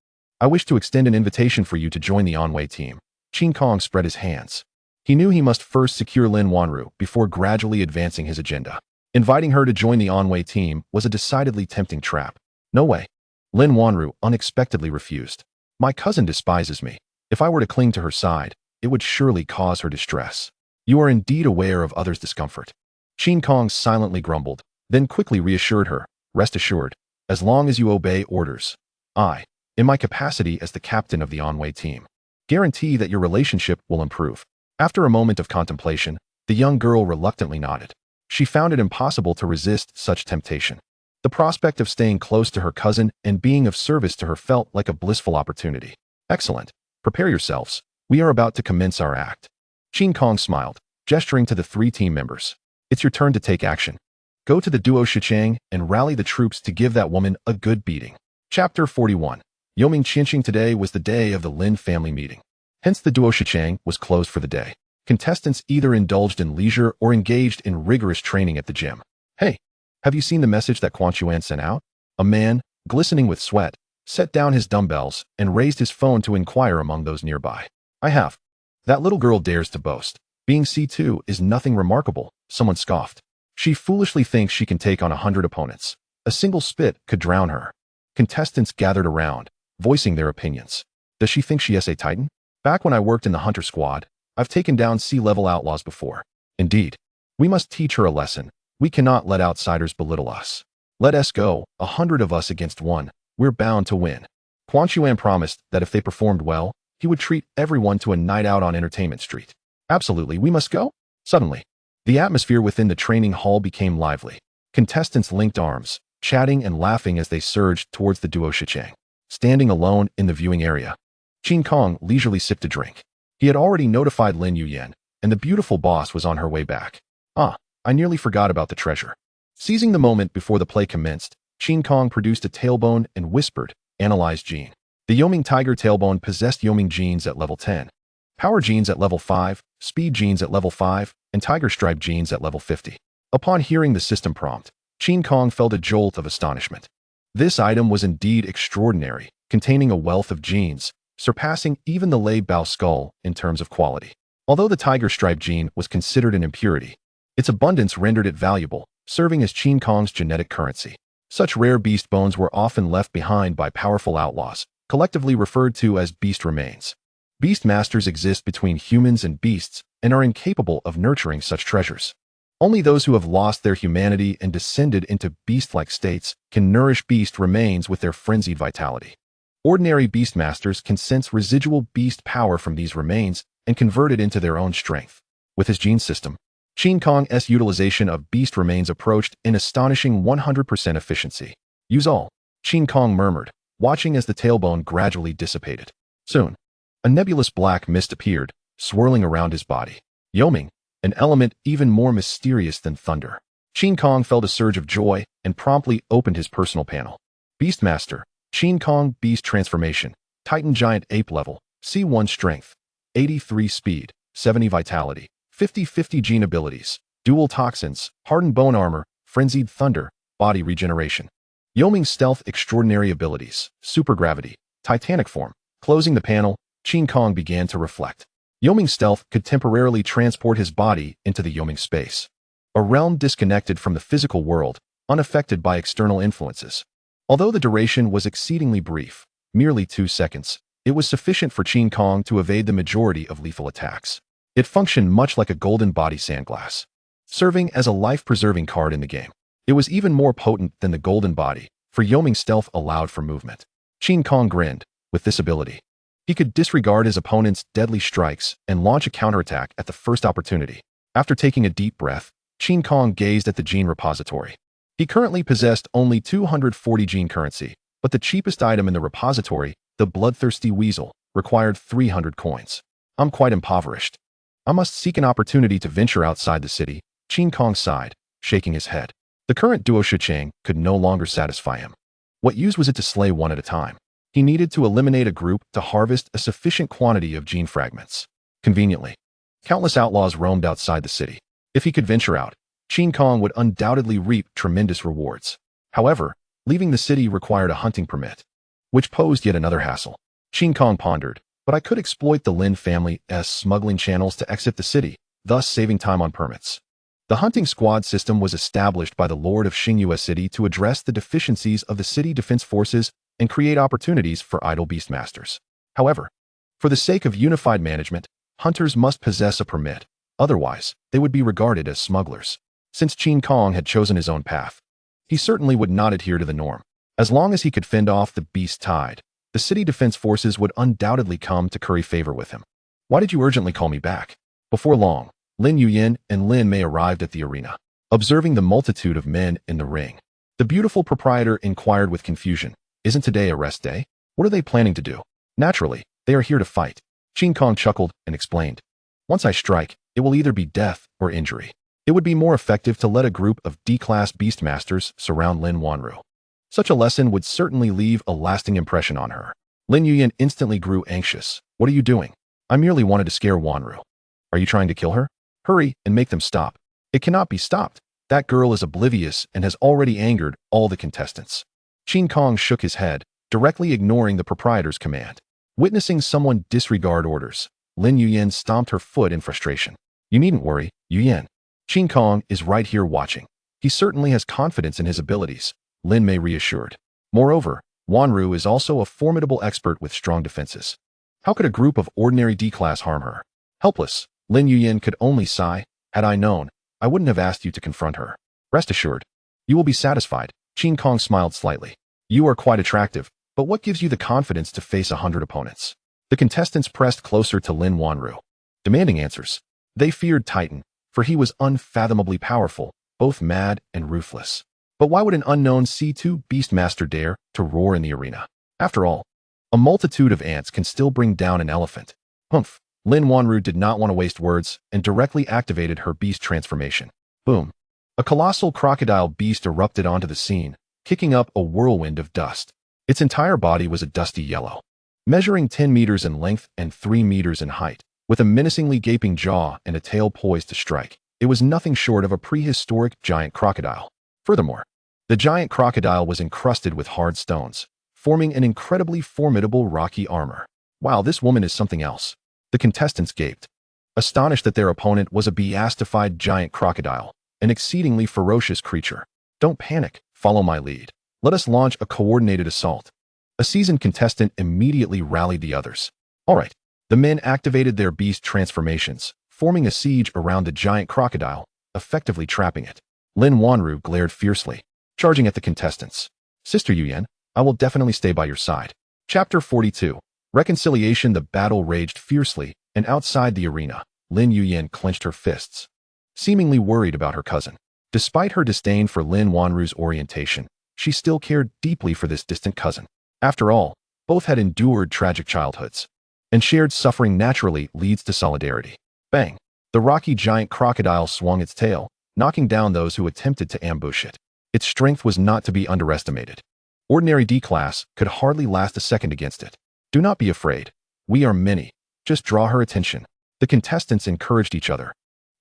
I wish to extend an invitation for you to join the Anwei team." Qin Kong spread his hands. He knew he must first secure Lin Wanru before gradually advancing his agenda. Inviting her to join the Anwei team was a decidedly tempting trap. "No way." Lin Wanru unexpectedly refused. "My cousin despises me. If I were to cling to her side, it would surely cause her distress." "You are indeed aware of others' discomfort." Qin Kong silently grumbled, then quickly reassured her, "Rest assured, as long as you obey orders, I, in my capacity as the captain of the Anwei team, guarantee that your relationship will improve." After a moment of contemplation, the young girl reluctantly nodded. She found it impossible to resist such temptation. The prospect of staying close to her cousin and being of service to her felt like a blissful opportunity. "Excellent. Prepare yourselves. We are about to commence our act." Qin Kong smiled, gesturing to the 3 team members. "It's your turn to take action. Go to the Duo Shichang and rally the troops to give that woman a good beating." Chapter 41. Yoming Qianxing. Today was the day of the Lin family meeting. Hence the Duo Shichang was closed for the day. Contestants either indulged in leisure or engaged in rigorous training at the gym. "Hey, have you seen the message that Quan Chuan sent out?" A man, glistening with sweat, set down his dumbbells and raised his phone to inquire among those nearby. "I have." "That little girl dares to boast. Being C2 is nothing remarkable," someone scoffed. "She foolishly thinks she can take on 100 opponents. A single spit could drown her." Contestants gathered around, voicing their opinions. "Does she think she is a titan?" Back when I worked in the hunter squad, I've taken down sea-level outlaws before. Indeed. We must teach her a lesson. We cannot let outsiders belittle us. Let us go, 100 of us against one. We're bound to win. Quan Chuan promised that if they performed well, he would treat everyone to a night out on Entertainment Street. Absolutely, we must go? Suddenly, the atmosphere within the training hall became lively. Contestants linked arms, chatting and laughing as they surged towards the duo Shichang. Standing alone in the viewing area, Qin Kong leisurely sipped a drink. He had already notified Lin Yuyan, and the beautiful boss was on her way back. I nearly forgot about the treasure. Seizing the moment before the play commenced, Qin Kong produced a tailbone and whispered, "Analyze gene." The Yoming Tiger tailbone possessed Yoming genes at level 10, power genes at level 5, speed genes at level 5, and tiger stripe genes at level 50. Upon hearing the system prompt, Qin Kong felt a jolt of astonishment. This item was indeed extraordinary, containing a wealth of genes, surpassing even the Lei Bao skull in terms of quality. Although the tiger stripe gene was considered an impurity, its abundance rendered it valuable, serving as Qin Kong's genetic currency. Such rare beast bones were often left behind by powerful outlaws, collectively referred to as beast remains. Beast masters exist between humans and beasts and are incapable of nurturing such treasures. Only those who have lost their humanity and descended into beast-like states can nourish beast remains with their frenzied vitality. Ordinary beast masters can sense residual beast power from these remains and convert it into their own strength. With his gene system, Qin Kong's utilization of beast remains approached an astonishing 100% efficiency. Use all, Qin Kong murmured, watching as the tailbone gradually dissipated. Soon, a nebulous black mist appeared, swirling around his body. Yoming, an element even more mysterious than thunder. Qin Kong felt a surge of joy and promptly opened his personal panel. Beastmaster, Qin Kong Beast Transformation, Titan Giant Ape Level, C1 Strength, 83 Speed, 70 Vitality, 50/50 Gene Abilities, Dual Toxins, Hardened Bone Armor, Frenzied Thunder, Body Regeneration. Yoming's Stealth Extraordinary Abilities, Supergravity, Titanic Form. Closing the panel, Qin Kong began to reflect. Yoming's Stealth could temporarily transport his body into the Yoming space, a realm disconnected from the physical world, unaffected by external influences. Although the duration was exceedingly brief, merely 2 seconds, it was sufficient for Qin Kong to evade the majority of lethal attacks. It functioned much like a golden body sandglass, serving as a life-preserving card in the game. It was even more potent than the golden body, for Yoming's Stealth allowed for movement. Qin Kong grinned. With this ability, he could disregard his opponent's deadly strikes and launch a counterattack at the first opportunity. After taking a deep breath, Qin Kong gazed at the gene repository. He currently possessed only 240 gene currency, but the cheapest item in the repository, the bloodthirsty weasel, required 300 coins. I'm quite impoverished. I must seek an opportunity to venture outside the city, Qin Kong sighed, shaking his head. The current duo Shichang could no longer satisfy him. What use was it to slay one at a time? He needed to eliminate a group to harvest a sufficient quantity of gene fragments. Conveniently, countless outlaws roamed outside the city. If he could venture out, Qin Kong would undoubtedly reap tremendous rewards. However, leaving the city required a hunting permit, which posed yet another hassle. Qin Kong pondered, but I could exploit the Lin family's smuggling channels to exit the city, thus saving time on permits. The hunting squad system was established by the Lord of Xingyue City to address the deficiencies of the city defense forces and create opportunities for idle beastmasters. However, for the sake of unified management, hunters must possess a permit, otherwise they would be regarded as smugglers. Since Qin Kong had chosen his own path, he certainly would not adhere to the norm. As long as he could fend off the beast tide, the city defense forces would undoubtedly come to curry favor with him. Why did you urgently call me back? Before long, Lin Yuyan and Lin Mei arrived at the arena. Observing the multitude of men in the ring, the beautiful proprietor inquired with confusion, "Isn't today a rest day? What are they planning to do?" "Naturally, they are here to fight." Qin Kong chuckled and explained, "Once I strike, it will either be death or injury. It would be more effective to let a group of D-class beastmasters surround Lin Wanru. Such a lesson would certainly leave a lasting impression on her." Lin Yuyan instantly grew anxious. "What are you doing?" "I merely wanted to scare Wanru." "Are you trying to kill her?" "Hurry and make them stop." "It cannot be stopped. That girl is oblivious and has already angered all the contestants." Qin Kong shook his head, directly ignoring the proprietor's command. Witnessing someone disregard orders, Lin Yuyan stomped her foot in frustration. "You needn't worry, Yuyan. Qin Kong is right here watching. He certainly has confidence in his abilities," Lin Mei reassured. "Moreover, Wanru is also a formidable expert with strong defenses." How could a group of ordinary D-class harm her? Helpless, Lin Yuyin could only sigh. Had I known, I wouldn't have asked you to confront her. Rest assured, you will be satisfied. Qin Kong smiled slightly. You are quite attractive, but what gives you the confidence to face 100 opponents? The contestants pressed closer to Lin Wanru, demanding answers. They feared Titan, for he was unfathomably powerful, both mad and ruthless. But why would an unknown C2 Beastmaster dare to roar in the arena? After all, a multitude of ants can still bring down an elephant. Humph. Lin Wanru did not want to waste words and directly activated her beast transformation. Boom. A colossal crocodile beast erupted onto the scene, kicking up a whirlwind of dust. Its entire body was a dusty yellow, measuring 10 meters in length and 3 meters in height. With a menacingly gaping jaw and a tail poised to strike, it was nothing short of a prehistoric giant crocodile. Furthermore, the giant crocodile was encrusted with hard stones, forming an incredibly formidable rocky armor. Wow, this woman is something else. The contestants gaped, astonished that their opponent was a beastified giant crocodile, an exceedingly ferocious creature. Don't panic, follow my lead. Let us launch a coordinated assault. A seasoned contestant immediately rallied the others. All right. The men activated their beast transformations, forming a siege around the giant crocodile, effectively trapping it. Lin Wanru glared fiercely, charging at the contestants. Sister Yuyan, I will definitely stay by your side. Chapter 42. Reconciliation. The battle raged fiercely, and outside the arena, Lin Yuyan clenched her fists, seemingly worried about her cousin. Despite her disdain for Lin Wanru's orientation, she still cared deeply for this distant cousin. After all, both had endured tragic childhoods, and shared suffering naturally leads to solidarity. Bang! The rocky giant crocodile swung its tail, knocking down those who attempted to ambush it. Its strength was not to be underestimated. Ordinary D-class could hardly last a second against it. Do not be afraid. We are many. Just draw her attention. The contestants encouraged each other,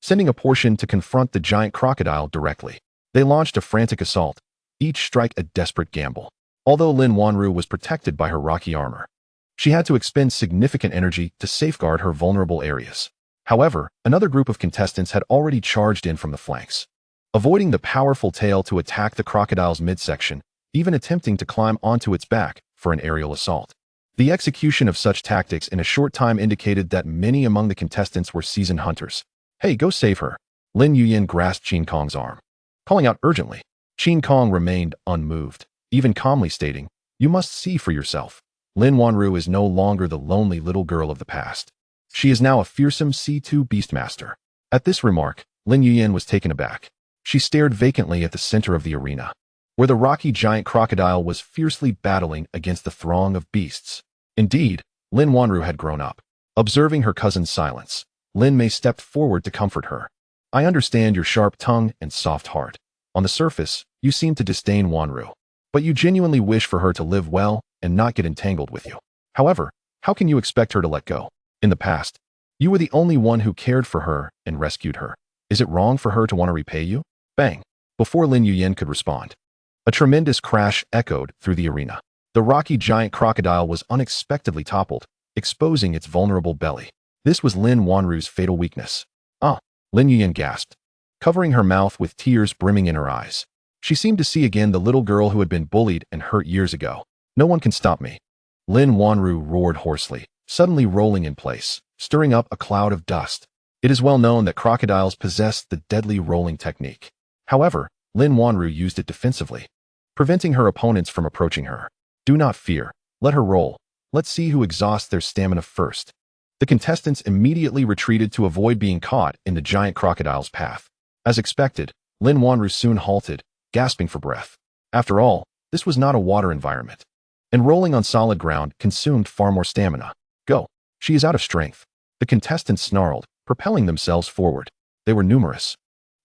sending a portion to confront the giant crocodile directly. They launched a frantic assault, each strike a desperate gamble. Although Lin Wanru was protected by her rocky armor, she had to expend significant energy to safeguard her vulnerable areas. However, another group of contestants had already charged in from the flanks, avoiding the powerful tail to attack the crocodile's midsection, even attempting to climb onto its back for an aerial assault. The execution of such tactics in a short time indicated that many among the contestants were seasoned hunters. Hey, go save her. Lin Yuyin grasped Qin Kong's arm, calling out urgently. Qin Kong remained unmoved, even calmly stating, You must see for yourself. Lin Wanru is no longer the lonely little girl of the past. She is now a fearsome C2 Beastmaster. At this remark, Lin Yuyin was taken aback. She stared vacantly at the center of the arena, where the rocky giant crocodile was fiercely battling against the throng of beasts. Indeed, Lin Wanru had grown up. Observing her cousin's silence, Lin Mei stepped forward to comfort her. I understand your sharp tongue and soft heart. On the surface, you seem to disdain Wanru, but you genuinely wish for her to live well and not get entangled with you. However, how can you expect her to let go? In the past, you were the only one who cared for her and rescued her. Is it wrong for her to want to repay you? Bang! Before Lin Yuyin could respond, a tremendous crash echoed through the arena. The rocky giant crocodile was unexpectedly toppled, exposing its vulnerable belly. This was Lin Wanru's fatal weakness. Ah! Lin Yuyin gasped, covering her mouth with tears brimming in her eyes. She seemed to see again the little girl who had been bullied and hurt years ago. No one can stop me. Lin Wanru roared hoarsely, suddenly rolling in place, stirring up a cloud of dust. It is well known that crocodiles possess the deadly rolling technique. However, Lin Wanru used it defensively, preventing her opponents from approaching her. Do not fear. Let her roll. Let's see who exhausts their stamina first. The contestants immediately retreated to avoid being caught in the giant crocodile's path. As expected, Lin Wanru soon halted, gasping for breath. After all, this was not a water environment, and rolling on solid ground consumed far more stamina. Go. She is out of strength. The contestants snarled, propelling themselves forward. They were numerous,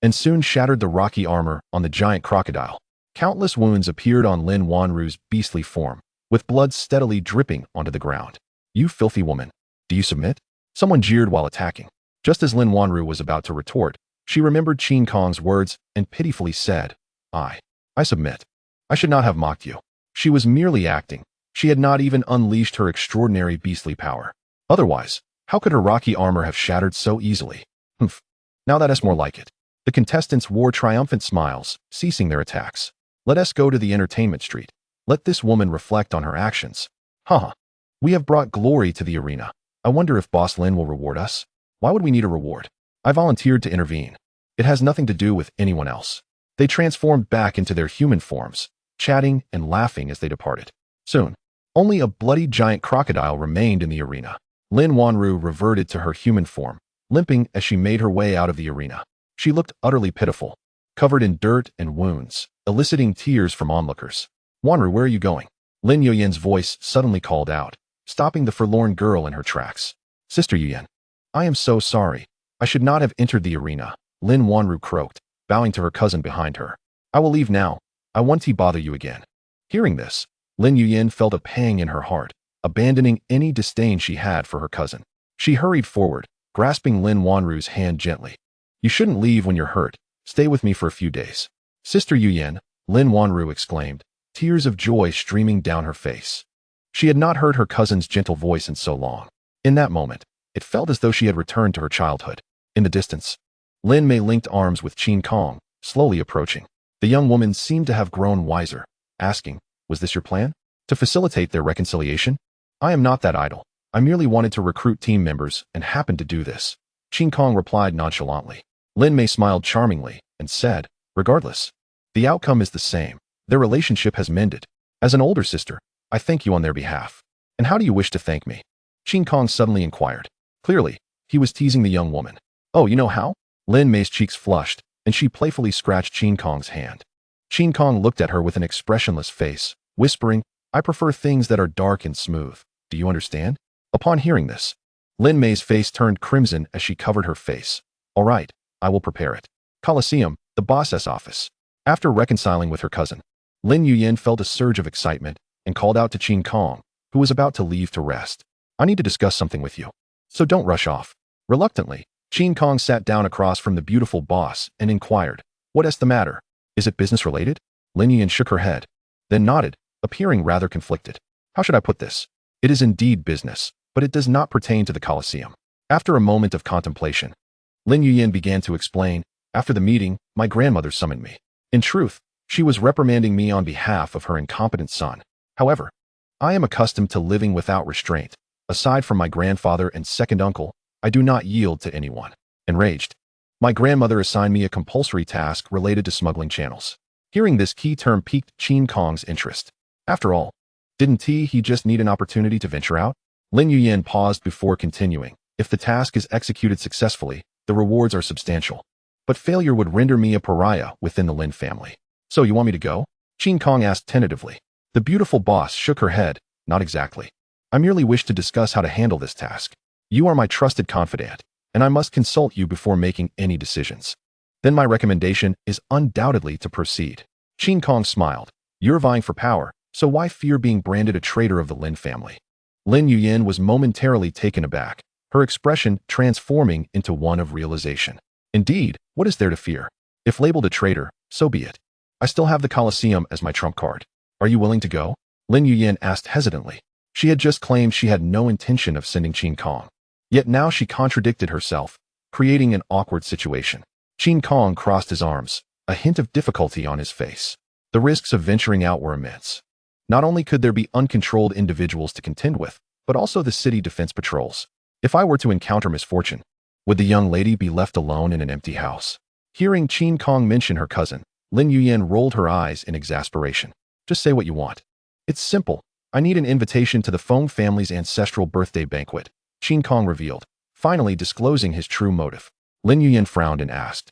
and soon shattered the rocky armor on the giant crocodile. Countless wounds appeared on Lin Wanru's beastly form, with blood steadily dripping onto the ground. You filthy woman. Do you submit? Someone jeered while attacking. Just as Lin Wanru was about to retort, she remembered Qin Kong's words and pitifully said, I submit. I should not have mocked you. She was merely acting. She had not even unleashed her extraordinary beastly power. Otherwise, how could her rocky armor have shattered so easily? Humph. Now that's more like it. The contestants wore triumphant smiles, ceasing their attacks. Let us go to the entertainment street. Let this woman reflect on her actions. Haha. We have brought glory to the arena. I wonder if Boss Lin will reward us? Why would we need a reward? I volunteered to intervene. It has nothing to do with anyone else. They transformed back into their human forms, chatting and laughing as they departed. Soon, only a bloody giant crocodile remained in the arena. Lin Wanru reverted to her human form, limping as she made her way out of the arena. She looked utterly pitiful, covered in dirt and wounds, eliciting tears from onlookers. Wanru, where are you going? Lin Yuyan's voice suddenly called out, stopping the forlorn girl in her tracks. Sister Yuyan, I am so sorry. I should not have entered the arena, Lin Wanru croaked, bowing to her cousin behind her. I will leave now. I won't bother you again. Hearing this, Lin Yuyan felt a pang in her heart, abandoning any disdain she had for her cousin. She hurried forward, grasping Lin Wanru's hand gently. You shouldn't leave when you're hurt. Stay with me for a few days. Sister Yuyan, Lin Wanru exclaimed, tears of joy streaming down her face. She had not heard her cousin's gentle voice in so long. In that moment, it felt as though she had returned to her childhood. In the distance, Lin Mei linked arms with Qin Kong, slowly approaching. The young woman seemed to have grown wiser, asking, was this your plan? To facilitate their reconciliation? I am not that idle. I merely wanted to recruit team members and happened to do this. Qin Kong replied nonchalantly. Lin Mei smiled charmingly and said, regardless, the outcome is the same. Their relationship has mended. As an older sister, I thank you on their behalf. And how do you wish to thank me? Qin Kong suddenly inquired. Clearly, he was teasing the young woman. Oh, you know how? Lin Mei's cheeks flushed, and she playfully scratched Qin Kong's hand. Qin Kong looked at her with an expressionless face, whispering, I prefer things that are dark and smooth. Do you understand? Upon hearing this, Lin Mei's face turned crimson as she covered her face. All right, I will prepare it. Coliseum, the boss's office. After reconciling with her cousin, Lin Yuyan felt a surge of excitement and called out to Qin Kong, who was about to leave to rest. I need to discuss something with you, so don't rush off. Reluctantly, Qin Kong sat down across from the beautiful boss and inquired, what is the matter? Is it business related? Lin Yuyan shook her head, then nodded, appearing rather conflicted. How should I put this? It is indeed business, but it does not pertain to the Coliseum. After a moment of contemplation, Lin Yuyan began to explain, after the meeting, my grandmother summoned me. In truth, she was reprimanding me on behalf of her incompetent son. However, I am accustomed to living without restraint. Aside from my grandfather and second uncle, I do not yield to anyone. Enraged, my grandmother assigned me a compulsory task related to smuggling channels. Hearing this key term piqued Qin Kong's interest. After all, didn't he just need an opportunity to venture out? Lin Yuyan paused before continuing. If the task is executed successfully, the rewards are substantial. But failure would render me a pariah within the Lin family. So you want me to go? Qin Kong asked tentatively. The beautiful boss shook her head. Not exactly. I merely wish to discuss how to handle this task. You are my trusted confidant, and I must consult you before making any decisions. Then my recommendation is undoubtedly to proceed. Qin Kong smiled. You're vying for power, so why fear being branded a traitor of the Lin family? Lin Yuyan was momentarily taken aback, her expression transforming into one of realization. Indeed, what is there to fear? If labeled a traitor, so be it. I still have the Coliseum as my trump card. Are you willing to go? Lin Yuyan asked hesitantly. She had just claimed she had no intention of sending Qin Kong. Yet now she contradicted herself, creating an awkward situation. Qin Kong crossed his arms, a hint of difficulty on his face. The risks of venturing out were immense. Not only could there be uncontrolled individuals to contend with, but also the city defense patrols. If I were to encounter misfortune, would the young lady be left alone in an empty house? Hearing Qin Kong mention her cousin, Lin Yuyan rolled her eyes in exasperation. Just say what you want. It's simple. I need an invitation to the Feng family's ancestral birthday banquet, Qin Kong revealed, finally disclosing his true motive. Lin Yuyan frowned and asked,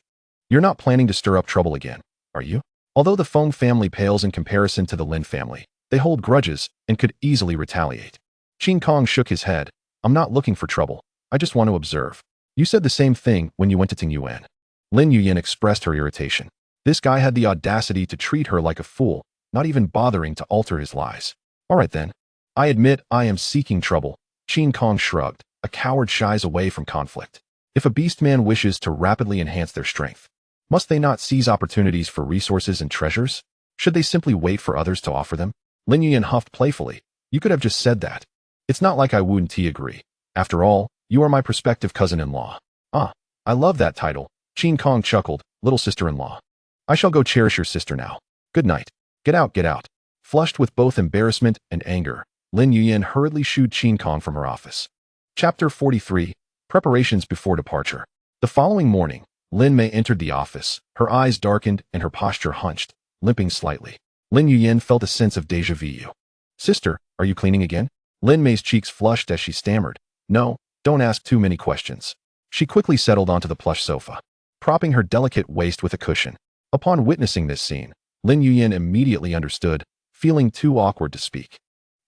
you're not planning to stir up trouble again, are you? Although the Feng family pales in comparison to the Lin family, they hold grudges and could easily retaliate. Qin Kong shook his head. I'm not looking for trouble. I just want to observe. You said the same thing when you went to Tingyuan. Lin Yuyan expressed her irritation. This guy had the audacity to treat her like a fool, not even bothering to alter his lies. All right then. I admit I am seeking trouble. Qin Kong shrugged. A coward shies away from conflict. If a beastman wishes to rapidly enhance their strength, must they not seize opportunities for resources and treasures? Should they simply wait for others to offer them? Lin Yuyan huffed playfully. You could have just said that. It's not like I wouldn't agree. After all, you are my prospective cousin-in-law. Ah, I love that title. Qin Kong chuckled. Little sister-in-law. I shall go cherish your sister now. Good night. Get out, get out. Flushed with both embarrassment and anger, Lin Yuyan hurriedly shooed Qin Kong from her office. Chapter 43. Preparations before departure. The following morning, Lin Mei entered the office, her eyes darkened and her posture hunched, limping slightly. Lin Yuyan felt a sense of déjà vu. Sister, are you cleaning again? Lin Mei's cheeks flushed as she stammered. No, don't ask too many questions. She quickly settled onto the plush sofa, propping her delicate waist with a cushion. Upon witnessing this scene, Lin Yuyan immediately understood, feeling too awkward to speak.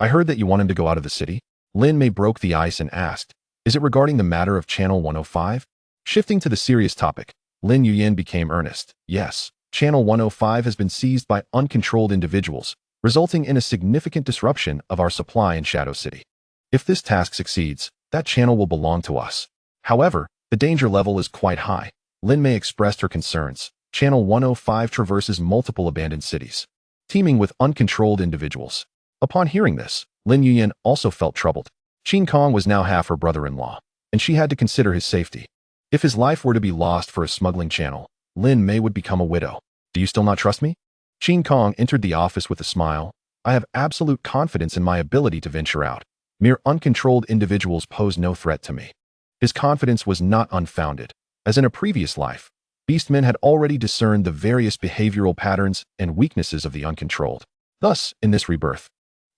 I heard that you want him to go out of the city? Lin Mei broke the ice and asked, is it regarding the matter of Channel 105? Shifting to the serious topic, Lin Yuyan became earnest. Yes, Channel 105 has been seized by uncontrolled individuals, resulting in a significant disruption of our supply in Shadow City. If this task succeeds, that channel will belong to us. However, the danger level is quite high. Lin Mei expressed her concerns. Channel 105 traverses multiple abandoned cities, teeming with uncontrolled individuals. Upon hearing this, Lin Yuyan also felt troubled. Qin Kong was now half her brother-in-law, and she had to consider his safety. If his life were to be lost for a smuggling channel, Lin Mei would become a widow. Do you still not trust me? Qin Kong entered the office with a smile. I have absolute confidence in my ability to venture out. Mere uncontrolled individuals pose no threat to me. His confidence was not unfounded, as in a previous life, beastmen had already discerned the various behavioral patterns and weaknesses of the uncontrolled. Thus, in this rebirth,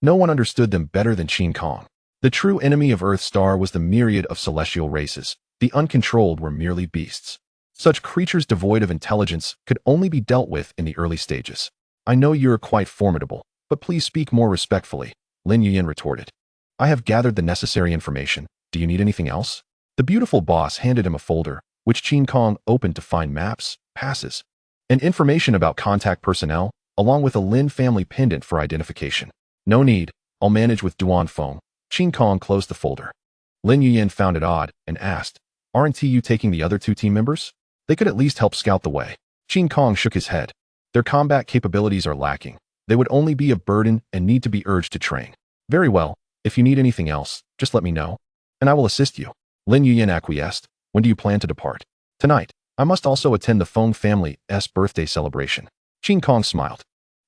no one understood them better than Qin Kong. The true enemy of Earth Star was the myriad of celestial races. The uncontrolled were merely beasts. Such creatures devoid of intelligence could only be dealt with in the early stages. I know you are quite formidable, but please speak more respectfully, Lin Yuyan retorted. I have gathered the necessary information. Do you need anything else? The beautiful boss handed him a folder, which Qin Kong opened to find maps, passes, and information about contact personnel, along with a Lin family pendant for identification. No need, I'll manage with Duan Feng. Qin Kong closed the folder. Lin Yuyan found it odd and asked, aren't you taking the other two team members? They could at least help scout the way. Qin Kong shook his head. Their combat capabilities are lacking. They would only be a burden and need to be urged to train. Very well, if you need anything else, just let me know, and I will assist you. Lin Yuyan acquiesced. When do you plan to depart? Tonight. I must also attend the Feng family's birthday celebration. Qin Kong smiled.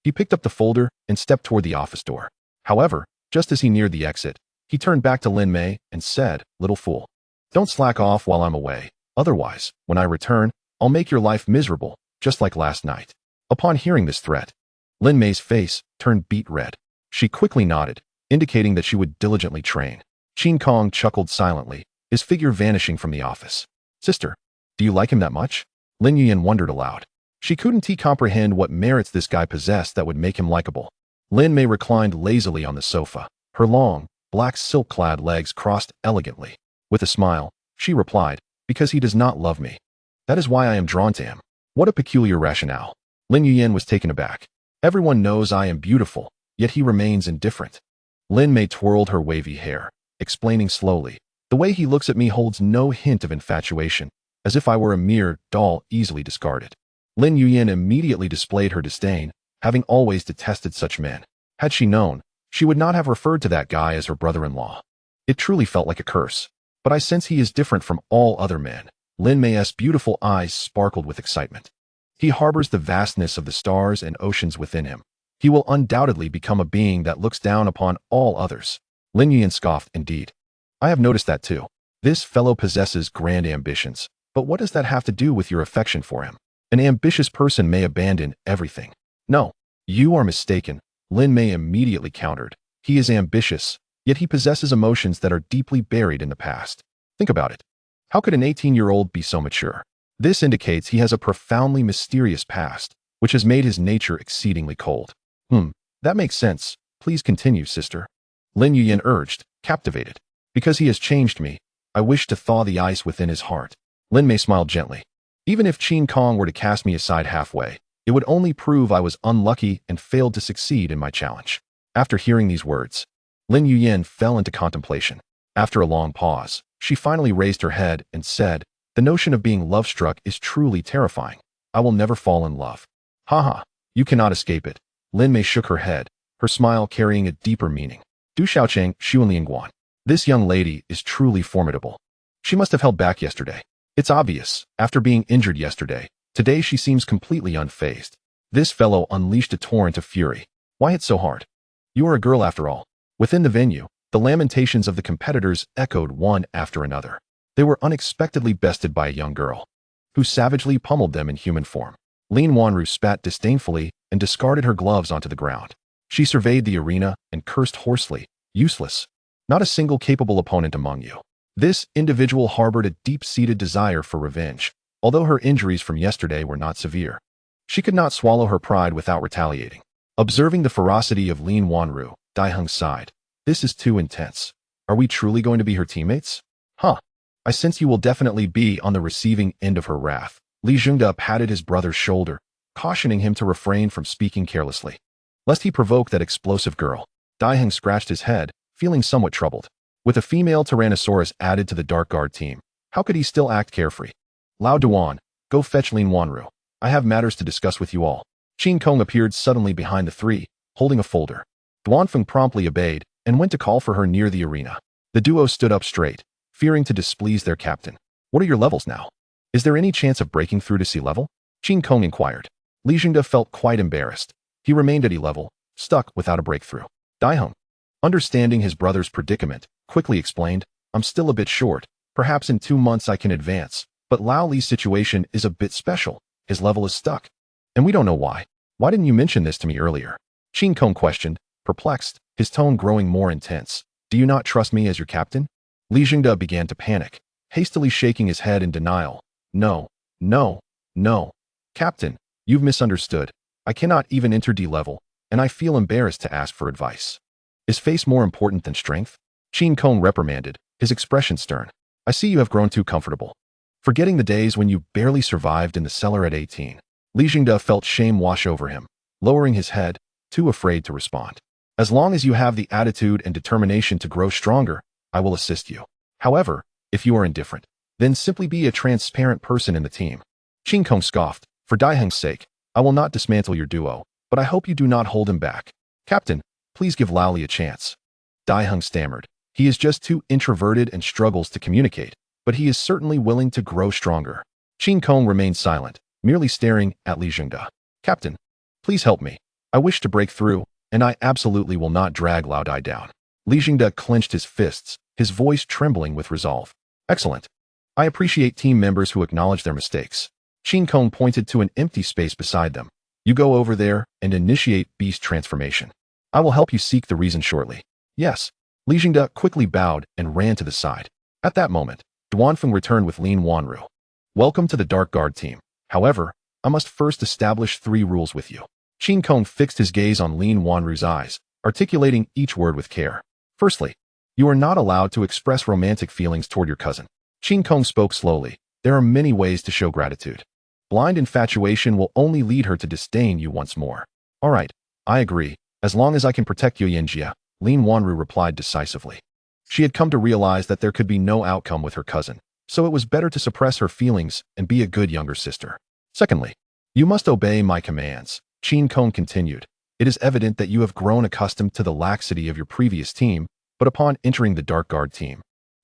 He picked up the folder and stepped toward the office door. However, just as he neared the exit, he turned back to Lin Mei and said, little fool, don't slack off while I'm away. Otherwise, when I return, I'll make your life miserable, just like last night. Upon hearing this threat, Lin Mei's face turned beet red. She quickly nodded, indicating that she would diligently train. Qin Kong chuckled silently, his figure vanishing from the office. Sister, do you like him that much? Lin Yuyan wondered aloud. She couldn't comprehend what merits this guy possessed that would make him likable. Lin Mei reclined lazily on the sofa, her long, black silk-clad legs crossed elegantly. With a smile, she replied, because he does not love me. That is why I am drawn to him. What a peculiar rationale. Lin Yuyan was taken aback. Everyone knows I am beautiful, yet he remains indifferent. Lin Mei twirled her wavy hair, explaining slowly, the way he looks at me holds no hint of infatuation, as if I were a mere doll easily discarded. Lin Yuyan immediately displayed her disdain, having always detested such men. Had she known, she would not have referred to that guy as her brother-in-law. It truly felt like a curse. But I sense he is different from all other men. Lin Mei's beautiful eyes sparkled with excitement. He harbors the vastness of the stars and oceans within him. He will undoubtedly become a being that looks down upon all others. Lin Yuyan scoffed, indeed. I have noticed that too. This fellow possesses grand ambitions. But what does that have to do with your affection for him? An ambitious person may abandon everything. No, you are mistaken, Lin Mei immediately countered. He is ambitious, yet he possesses emotions that are deeply buried in the past. Think about it. How could an 18-year-old be so mature? This indicates he has a profoundly mysterious past, which has made his nature exceedingly cold. That makes sense. Please continue, sister. Lin Yuyan urged, captivated. Because he has changed me, I wish to thaw the ice within his heart. Lin Mei smiled gently. Even if Qin Kong were to cast me aside halfway, it would only prove I was unlucky and failed to succeed in my challenge. After hearing these words, Lin Yuyan fell into contemplation. After a long pause, she finally raised her head and said, the notion of being love-struck is truly terrifying. I will never fall in love. Haha, you cannot escape it. Lin Mei shook her head, her smile carrying a deeper meaning. Du Xiaocheng Xuanliangguan. This young lady is truly formidable. She must have held back yesterday. It's obvious, after being injured yesterday, today she seems completely unfazed. This fellow unleashed a torrent of fury. Why hit so hard? You are a girl after all. Within the venue, the lamentations of the competitors echoed one after another. They were unexpectedly bested by a young girl, who savagely pummeled them in human form. Lin Wanru spat disdainfully and discarded her gloves onto the ground. She surveyed the arena and cursed hoarsely. Useless. Not a single capable opponent among you. This individual harbored a deep-seated desire for revenge, although her injuries from yesterday were not severe. She could not swallow her pride without retaliating. Observing the ferocity of Lin Wanru, Daiheng sighed. This is too intense. Are we truly going to be her teammates? Huh. I sense you will definitely be on the receiving end of her wrath. Li Jingde patted his brother's shoulder, cautioning him to refrain from speaking carelessly, lest he provoke that explosive girl. Daiheng scratched his head, feeling somewhat troubled. With a female Tyrannosaurus added to the Dark Guard team, how could he still act carefree? Lao Duan, go fetch Lin Wanru. I have matters to discuss with you all. Qin Kong appeared suddenly behind the three, holding a folder. Duanfeng promptly obeyed and went to call for her near the arena. The duo stood up straight, fearing to displease their captain. What are your levels now? Is there any chance of breaking through to sea level? Qin Kong inquired. Li Jingde felt quite embarrassed. He remained at E level, stuck without a breakthrough. Daiheng, understanding his brother's predicament, quickly explained, I'm still a bit short. Perhaps in 2 months I can advance, but Lao Li's situation is a bit special. His level is stuck. And we don't know why. Why didn't you mention this to me earlier? Qin Kong questioned, perplexed, his tone growing more intense. Do you not trust me as your captain? Li Jingde began to panic, hastily shaking his head in denial. No, no, no. Captain, you've misunderstood. I cannot even enter D level, and I feel embarrassed to ask for advice. Is face more important than strength? Qin Kong reprimanded, his expression stern. I see you have grown too comfortable. Forgetting the days when you barely survived in the cellar at 18. Li Jingde felt shame wash over him, lowering his head, too afraid to respond. As long as you have the attitude and determination to grow stronger, I will assist you. However, if you are indifferent, then simply be a transparent person in the team. Qin Kong scoffed. For Daiheng's sake, I will not dismantle your duo, but I hope you do not hold him back. Captain, please give Lao Li a chance. Daiheng stammered. He is just too introverted and struggles to communicate, but he is certainly willing to grow stronger. Qin Kong remained silent, merely staring at Li Jingde. Captain, please help me. I wish to break through, and I absolutely will not drag Lao Dai down. Li Jingde clenched his fists, his voice trembling with resolve. Excellent. I appreciate team members who acknowledge their mistakes. Qin Kong pointed to an empty space beside them. You go over there and initiate beast transformation. I will help you seek the reason shortly. Yes. Li Jingde quickly bowed and ran to the side. At that moment, Duanfeng returned with Lin Wanru. Welcome to the Dark Guard team. However, I must first establish 3 rules with you. Qin Kong fixed his gaze on Lin Wanru's eyes, articulating each word with care. Firstly, you are not allowed to express romantic feelings toward your cousin. Qin Kong spoke slowly. There are many ways to show gratitude. Blind infatuation will only lead her to disdain you once more. All right, I agree. As long as I can protect Yuyanjia, Lin Wanru replied decisively. She had come to realize that there could be no outcome with her cousin, so it was better to suppress her feelings and be a good younger sister. Secondly, you must obey my commands. Qin Kong continued. It is evident that you have grown accustomed to the laxity of your previous team, but upon entering the Dark Guard team,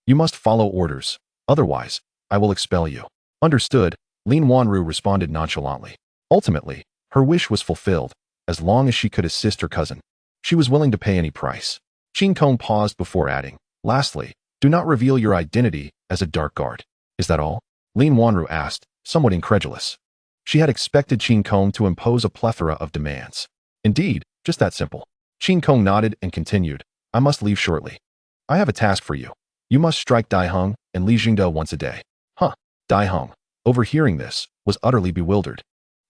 you must follow orders. Otherwise, I will expel you. Understood, Lin Wanru responded nonchalantly. Ultimately, her wish was fulfilled. As long as she could assist her cousin, she was willing to pay any price. Qin Kong paused before adding, lastly, do not reveal your identity as a Dark Guard. Is that all? Lin Wanru asked, somewhat incredulous. She had expected Qin Kong to impose a plethora of demands. Indeed, just that simple. Qin Kong nodded and continued, I must leave shortly. I have a task for you. You must strike Daiheng and Li Jingde once a day. Huh. Daiheng, overhearing this, was utterly bewildered.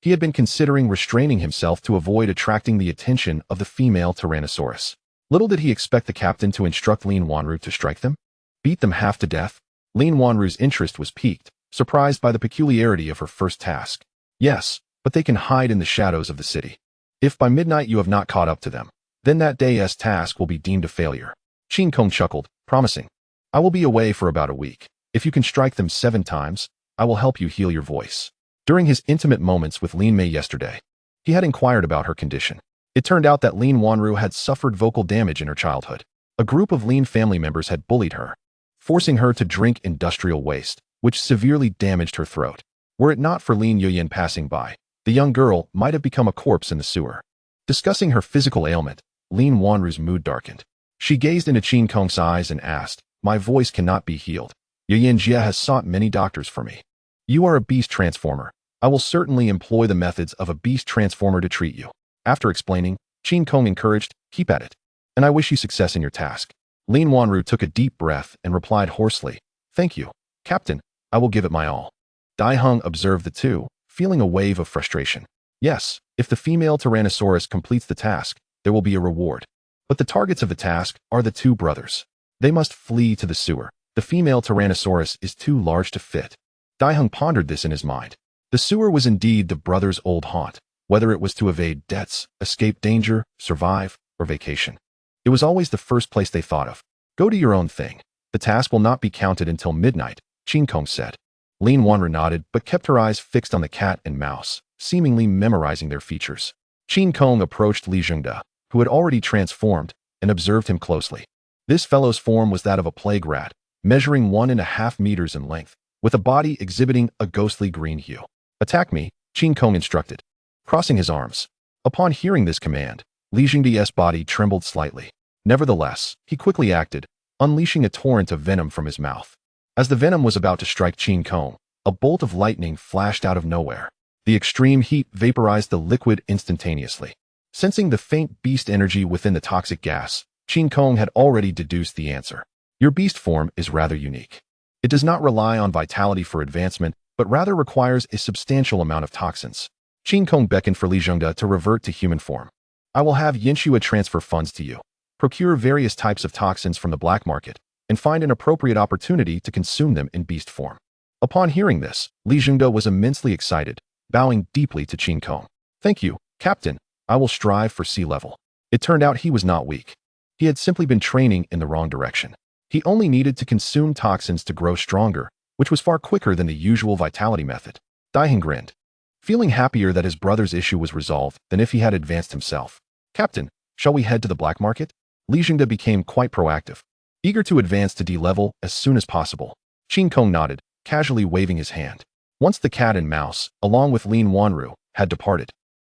He had been considering restraining himself to avoid attracting the attention of the female Tyrannosaurus. Little did he expect the captain to instruct Lin Wanru to strike them. Beat them half to death? Lin Wanru's interest was piqued, surprised by the peculiarity of her first task. Yes, but they can hide in the shadows of the city. If by midnight you have not caught up to them, then that day's task will be deemed a failure. Qin Kong chuckled, promising. I will be away for about a week. If you can strike them 7 times, I will help you heal your voice. During his intimate moments with Lin Mei yesterday, he had inquired about her condition. It turned out that Lin Wanru had suffered vocal damage in her childhood. A group of Lin family members had bullied her, forcing her to drink industrial waste, which severely damaged her throat. Were it not for Lin Yuyan passing by, the young girl might have become a corpse in the sewer. Discussing her physical ailment, Lin Wanru's mood darkened. She gazed into Qin Kong's eyes and asked, "My voice cannot be healed. Yin Jia has sought many doctors for me. You are a beast transformer. I will certainly employ the methods of a beast transformer to treat you." After explaining, Qin Kong encouraged, "Keep at it. And I wish you success in your task." Lin Wanru took a deep breath and replied hoarsely, "Thank you, Captain. I will give it my all." Dai Heng observed the two, feeling a wave of frustration. Yes, if the female Tyrannosaurus completes the task, there will be a reward. But the targets of the task are the two brothers. They must flee to the sewer. The female Tyrannosaurus is too large to fit. Dai Heng pondered this in his mind. The sewer was indeed the brothers' old haunt, whether it was to evade debts, escape danger, survive, or vacation. It was always the first place they thought of. "Go do your own thing. The task will not be counted until midnight," Qin Kong said. Lin Wanru nodded but kept her eyes fixed on the cat and mouse, seemingly memorizing their features. Qin Kong approached Li Zhengde, who had already transformed, and observed him closely. This fellow's form was that of a plague rat, measuring 1.5 meters in length, with a body exhibiting a ghostly green hue. "Attack me," Qin Kong instructed, crossing his arms. Upon hearing this command, Li Zhengde's body trembled slightly. Nevertheless, he quickly acted, unleashing a torrent of venom from his mouth. As the venom was about to strike Qin Kong, a bolt of lightning flashed out of nowhere. The extreme heat vaporized the liquid instantaneously. Sensing the faint beast energy within the toxic gas, Qin Kong had already deduced the answer. "Your beast form is rather unique. It does not rely on vitality for advancement, but rather requires a substantial amount of toxins." Qin Kong beckoned for Li Zhengde to revert to human form. "I will have Yinshua transfer funds to you. Procure various types of toxins from the black market, and find an appropriate opportunity to consume them in beast form." Upon hearing this, Li Zhengde was immensely excited, bowing deeply to Qin Kong. "Thank you, Captain. I will strive for sea level." It turned out he was not weak. He had simply been training in the wrong direction. He only needed to consume toxins to grow stronger, which was far quicker than the usual vitality method. Dai Heng grinned, feeling happier that his brother's issue was resolved than if he had advanced himself. "Captain, shall we head to the black market?" Li Zhengde became quite proactive, eager to advance to D-level as soon as possible. Qin Kong nodded, casually waving his hand. Once the cat and mouse, along with Lin Wanru, had departed,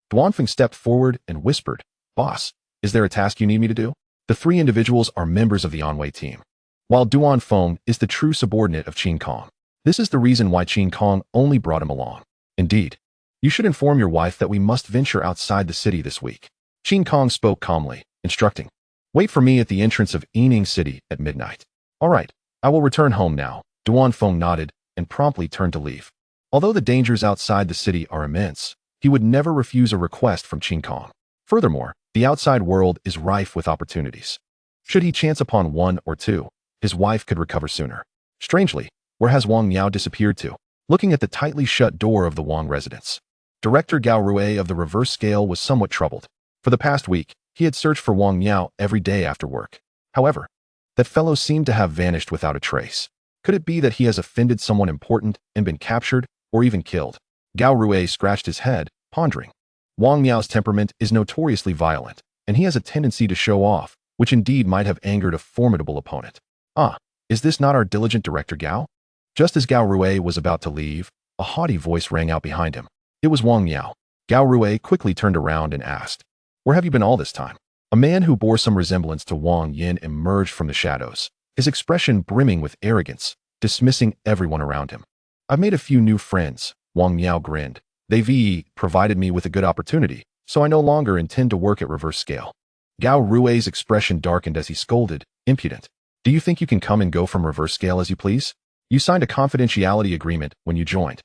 Duanfeng stepped forward and whispered, "Boss, is there a task you need me to do?" The three individuals are members of the Anwei team, while Duanfeng is the true subordinate of Qin Kong. This is the reason why Qin Kong only brought him along. "Indeed. You should inform your wife that we must venture outside the city this week." Qin Kong spoke calmly, instructing, "Wait for me at the entrance of Yining City at midnight." "All right, I will return home now." Duanfeng nodded and promptly turned to leave. Although the dangers outside the city are immense, he would never refuse a request from Qin Kong. Furthermore, the outside world is rife with opportunities. Should he chance upon one or two, his wife could recover sooner. Strangely, where has Wang Miao disappeared to? Looking at the tightly shut door of the Wang residence, Director Gao Rue of the reverse scale was somewhat troubled. For the past week, he had searched for Wang Miao every day after work. However, that fellow seemed to have vanished without a trace. Could it be that he has offended someone important and been captured or even killed? Gao Rue scratched his head, pondering. Wang Miao's temperament is notoriously violent, and he has a tendency to show off, which indeed might have angered a formidable opponent. "Ah, is this not our diligent Director Gao?" Just as Gao Rue was about to leave, a haughty voice rang out behind him. It was Wang Miao. Gao Rue quickly turned around and asked, "Where have you been all this time?" A man who bore some resemblance to Wang Yin emerged from the shadows, his expression brimming with arrogance, dismissing everyone around him. "I've made a few new friends," Wang Miao grinned. "They've provided me with a good opportunity, so I no longer intend to work at reverse scale." Gao Rue's expression darkened as he scolded, "Impudent. Do you think you can come and go from reverse scale as you please? You signed a confidentiality agreement when you joined."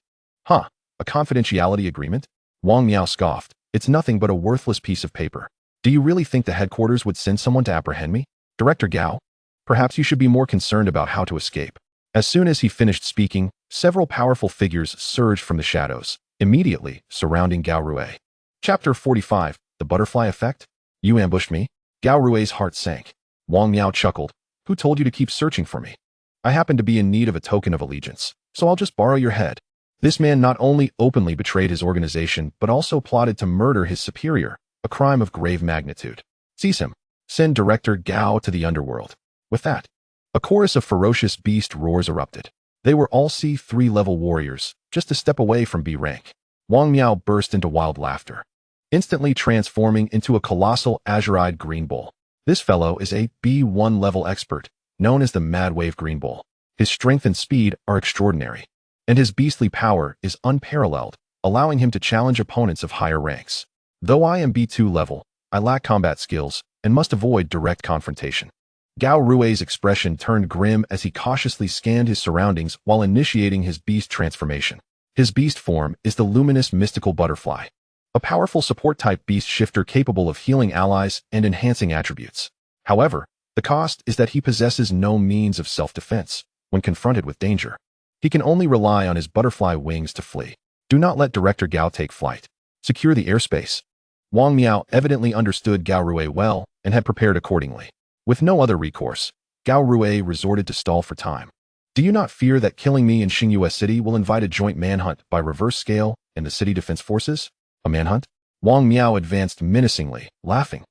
"Huh, a confidentiality agreement?" Wang Miao scoffed. "It's nothing but a worthless piece of paper. Do you really think the headquarters would send someone to apprehend me? Director Gao, perhaps you should be more concerned about how to escape." As soon as he finished speaking, several powerful figures surged from the shadows, immediately surrounding Gao Rue. Chapter 45, The Butterfly Effect? "You ambushed me?" Gao Rue's heart sank. Wang Miao chuckled. "Who told you to keep searching for me? I happen to be in need of a token of allegiance, so I'll just borrow your head." This man not only openly betrayed his organization, but also plotted to murder his superior, a crime of grave magnitude. "Seize him. Send Director Gao to the underworld." With that, a chorus of ferocious beast roars erupted. They were all C3 level warriors, just a step away from B rank. Wang Miao burst into wild laughter, instantly transforming into a colossal azure-eyed green bull. This fellow is a B1 level expert, known as the Mad Wave Green Bull. His strength and speed are extraordinary, and his beastly power is unparalleled, allowing him to challenge opponents of higher ranks. Though I am B2 level, I lack combat skills and must avoid direct confrontation. Gao Rui's expression turned grim as he cautiously scanned his surroundings while initiating his beast transformation. His beast form is the luminous mystical butterfly, a powerful support-type beast shifter capable of healing allies and enhancing attributes. However, the cost is that he possesses no means of self-defense when confronted with danger. He can only rely on his butterfly wings to flee. Do not let Director Gao take flight. Secure the airspace. Wang Miao evidently understood Gao Rui well and had prepared accordingly. With no other recourse, Gao Rui resorted to stall for time. Do you not fear that killing me in Xingyue City will invite a joint manhunt by reverse scale and the city defense forces? A manhunt? Wang Miao advanced menacingly, laughing.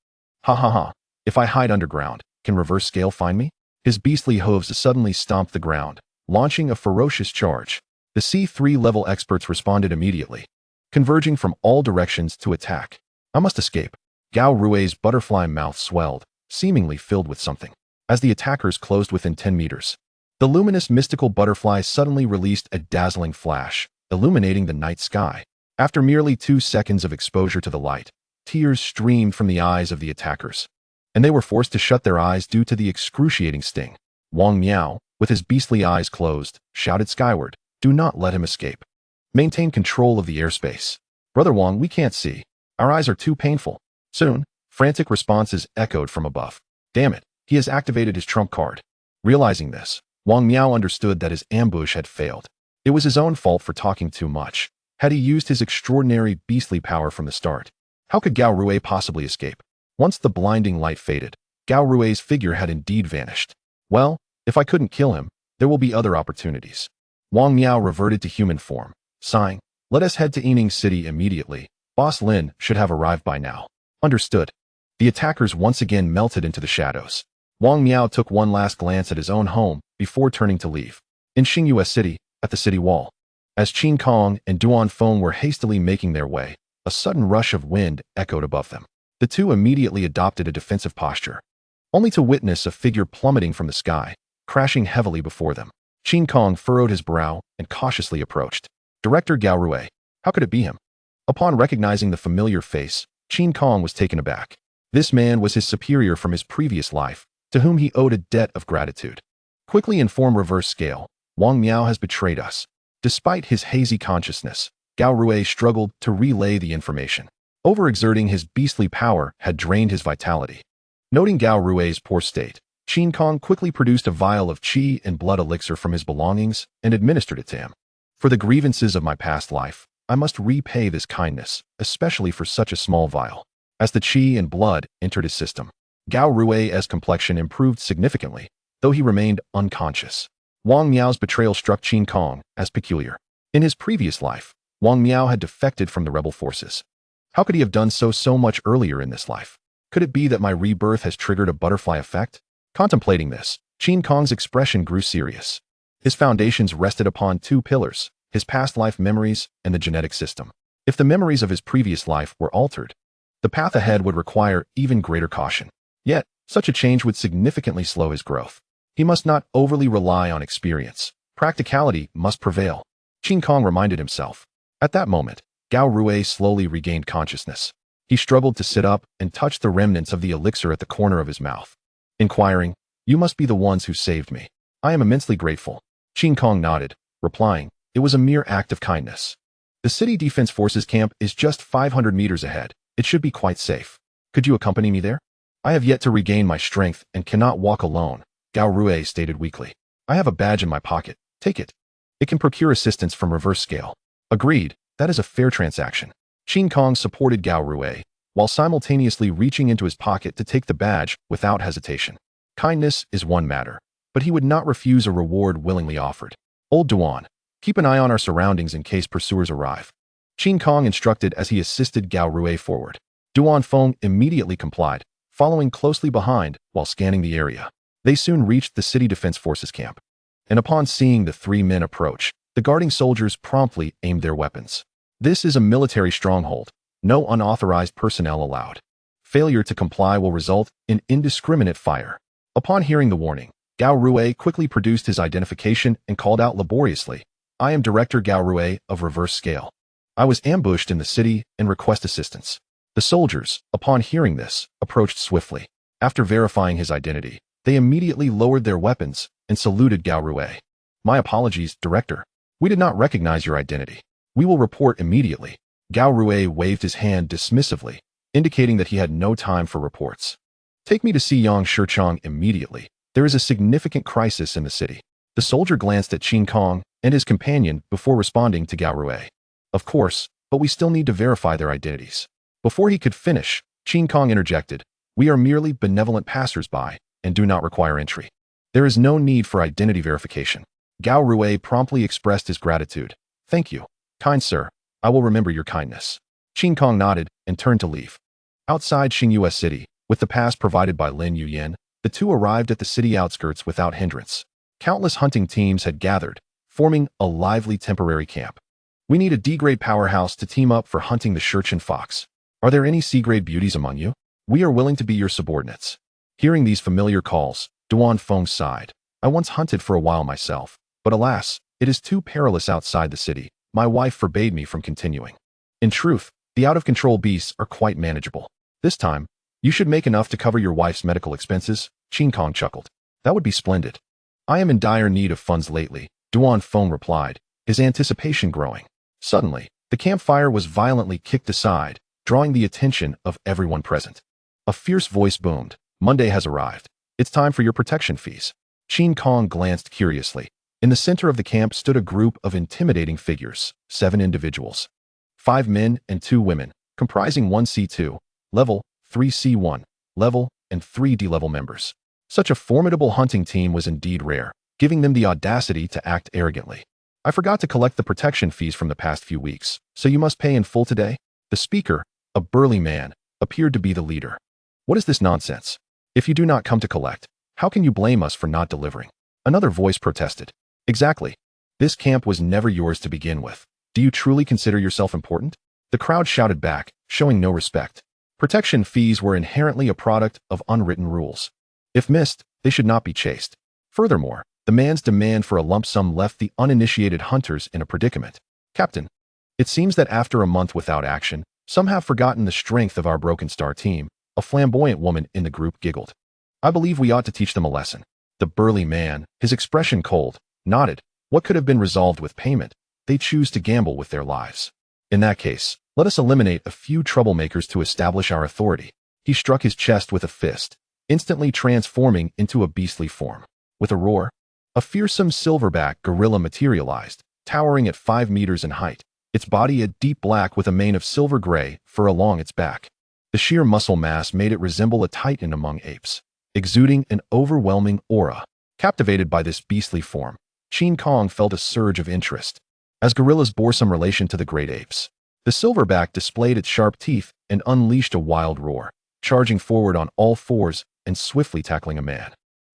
Ha ha ha, if I hide underground, can reverse scale find me? His beastly hooves suddenly stomped the ground, launching a ferocious charge. The C3 level experts responded immediately, converging from all directions to attack. I must escape. Gao Rui's butterfly mouth swelled, seemingly filled with something. As the attackers closed within 10 meters, the luminous mystical butterfly suddenly released a dazzling flash, illuminating the night sky. After merely 2 seconds of exposure to the light, tears streamed from the eyes of the attackers, and they were forced to shut their eyes due to the excruciating sting. Wang Miao, with his beastly eyes closed, shouted skyward, "Do not let him escape. Maintain control of the airspace. Brother Wang, we can't see. Our eyes are too painful." Soon, frantic responses echoed from above. Damn it, he has activated his trump card. Realizing this, Wang Miao understood that his ambush had failed. It was his own fault for talking too much. Had he used his extraordinary beastly power from the start, how could Gao Rui possibly escape? Once the blinding light faded, Gao Rui's figure had indeed vanished. Well, if I couldn't kill him, there will be other opportunities. Wang Miao reverted to human form, sighing, "Let us head to Yining City immediately. Boss Lin should have arrived by now." Understood. The attackers once again melted into the shadows. Wang Miao took one last glance at his own home before turning to leave. In Xingyue City, at the city wall, as Qin Kong and Duan Feng were hastily making their way, a sudden rush of wind echoed above them. The two immediately adopted a defensive posture, only to witness a figure plummeting from the sky, crashing heavily before them. Qin Kong furrowed his brow and cautiously approached. Director Gao Rui. How could it be him? Upon recognizing the familiar face, Qin Kong was taken aback. This man was his superior from his previous life, to whom he owed a debt of gratitude. Quickly inform reverse scale, Wang Miao has betrayed us. Despite his hazy consciousness, Gao Rui struggled to relay the information. Overexerting his beastly power had drained his vitality. Noting Gao Rui's poor state, Qin Kong quickly produced a vial of qi and blood elixir from his belongings and administered it to him. For the grievances of my past life, I must repay this kindness, especially for such a small vial. As the qi and blood entered his system, Gao Rui's complexion improved significantly, though he remained unconscious. Wang Miao's betrayal struck Qin Kong as peculiar. In his previous life, Wang Miao had defected from the rebel forces. How could he have done so much earlier in this life? Could it be that my rebirth has triggered a butterfly effect? Contemplating this, Qin Kong's expression grew serious. His foundations rested upon 2 pillars, his past life memories and the genetic system. If the memories of his previous life were altered, the path ahead would require even greater caution. Yet, such a change would significantly slow his growth. He must not overly rely on experience. Practicality must prevail. Qin Kong reminded himself. At that moment, Gao Rui slowly regained consciousness. He struggled to sit up and touched the remnants of the elixir at the corner of his mouth. Inquiring, "You must be the ones who saved me. I am immensely grateful." Qin Kong nodded, replying, "It was a mere act of kindness. The city defense forces camp is just 500 meters ahead. It should be quite safe. Could you accompany me there?" "I have yet to regain my strength and cannot walk alone," Gao Rui stated weakly. "I have a badge in my pocket. Take it. It can procure assistance from reverse scale." Agreed, that is a fair transaction. Qin Kong supported Gao Rui, while simultaneously reaching into his pocket to take the badge without hesitation. Kindness is one matter, but he would not refuse a reward willingly offered. "Old Duan, keep an eye on our surroundings in case pursuers arrive," Qin Kong instructed as he assisted Gao Rui forward. Duan Feng immediately complied, following closely behind while scanning the area. They soon reached the city defense forces camp, and upon seeing the 3 men approach, the guarding soldiers promptly aimed their weapons. This is a military stronghold. No unauthorized personnel allowed. Failure to comply will result in indiscriminate fire. Upon hearing the warning, Gao Rue quickly produced his identification and called out laboriously, "I am Director Gao Rue of Reverse Scale. I was ambushed in the city and request assistance." The soldiers, upon hearing this, approached swiftly. After verifying his identity, they immediately lowered their weapons and saluted Gao Rue. "My apologies, Director. We did not recognize your identity. We will report immediately." Gao Rue waved his hand dismissively, indicating that he had no time for reports. "Take me to see Yang Shichong immediately. There is a significant crisis in the city." The soldier glanced at Qin Kong and his companion before responding to Gao Rue. "Of course, but we still need to verify their identities." Before he could finish, Qin Kong interjected, "We are merely benevolent passers-by and do not require entry. There is no need for identity verification." Gao Rue promptly expressed his gratitude. "Thank you, kind sir. I will remember your kindness." Qin Kong nodded and turned to leave. Outside Xingyue City, with the pass provided by Lin Yuyan, the two arrived at the city outskirts without hindrance. Countless hunting teams had gathered, forming a lively temporary camp. "We need a D-grade powerhouse to team up for hunting the Shurchin fox. Are there any C-grade beauties among you? We are willing to be your subordinates." Hearing these familiar calls, Duan Feng sighed. "I once hunted for a while myself, but alas, it is too perilous outside the city. My wife forbade me from continuing." In truth, the out-of-control beasts are quite manageable. "This time, you should make enough to cover your wife's medical expenses," Qin Kong chuckled. "That would be splendid." "I am in dire need of funds lately," Duan Feng replied, his anticipation growing. Suddenly, the campfire was violently kicked aside, drawing the attention of everyone present. A fierce voice boomed, "Monday has arrived. It's time for your protection fees." Qin Kong glanced curiously. In the center of the camp stood a group of intimidating figures, 7 individuals. 5 men and 2 women, comprising 1 C2 level, 3 C1 level, and 3 D-level members. Such a formidable hunting team was indeed rare, giving them the audacity to act arrogantly. "I forgot to collect the protection fees from the past few weeks, so you must pay in full today." The speaker, a burly man, appeared to be the leader. "What is this nonsense? If you do not come to collect, how can you blame us for not delivering?" Another voice protested. "Exactly. This camp was never yours to begin with. Do you truly consider yourself important?" The crowd shouted back, showing no respect. Protection fees were inherently a product of unwritten rules. If missed, they should not be chased. Furthermore, the man's demand for a lump sum left the uninitiated hunters in a predicament. "Captain, it seems that after a month without action, some have forgotten the strength of our Broken Star team," a flamboyant woman in the group giggled. "I believe we ought to teach them a lesson." The burly man, his expression cold, nodded. "What could have been resolved with payment, they choose to gamble with their lives. In that case, let us eliminate a few troublemakers to establish our authority." He struck his chest with a fist, instantly transforming into a beastly form. With a roar, a fearsome silverback gorilla materialized, towering at 5 meters in height, its body a deep black with a mane of silver gray fur along its back. The sheer muscle mass made it resemble a titan among apes, exuding an overwhelming aura. Captivated by this beastly form, Qin Kong felt a surge of interest. As gorillas bore some relation to the great apes, the silverback displayed its sharp teeth and unleashed a wild roar, charging forward on all fours and swiftly tackling a man.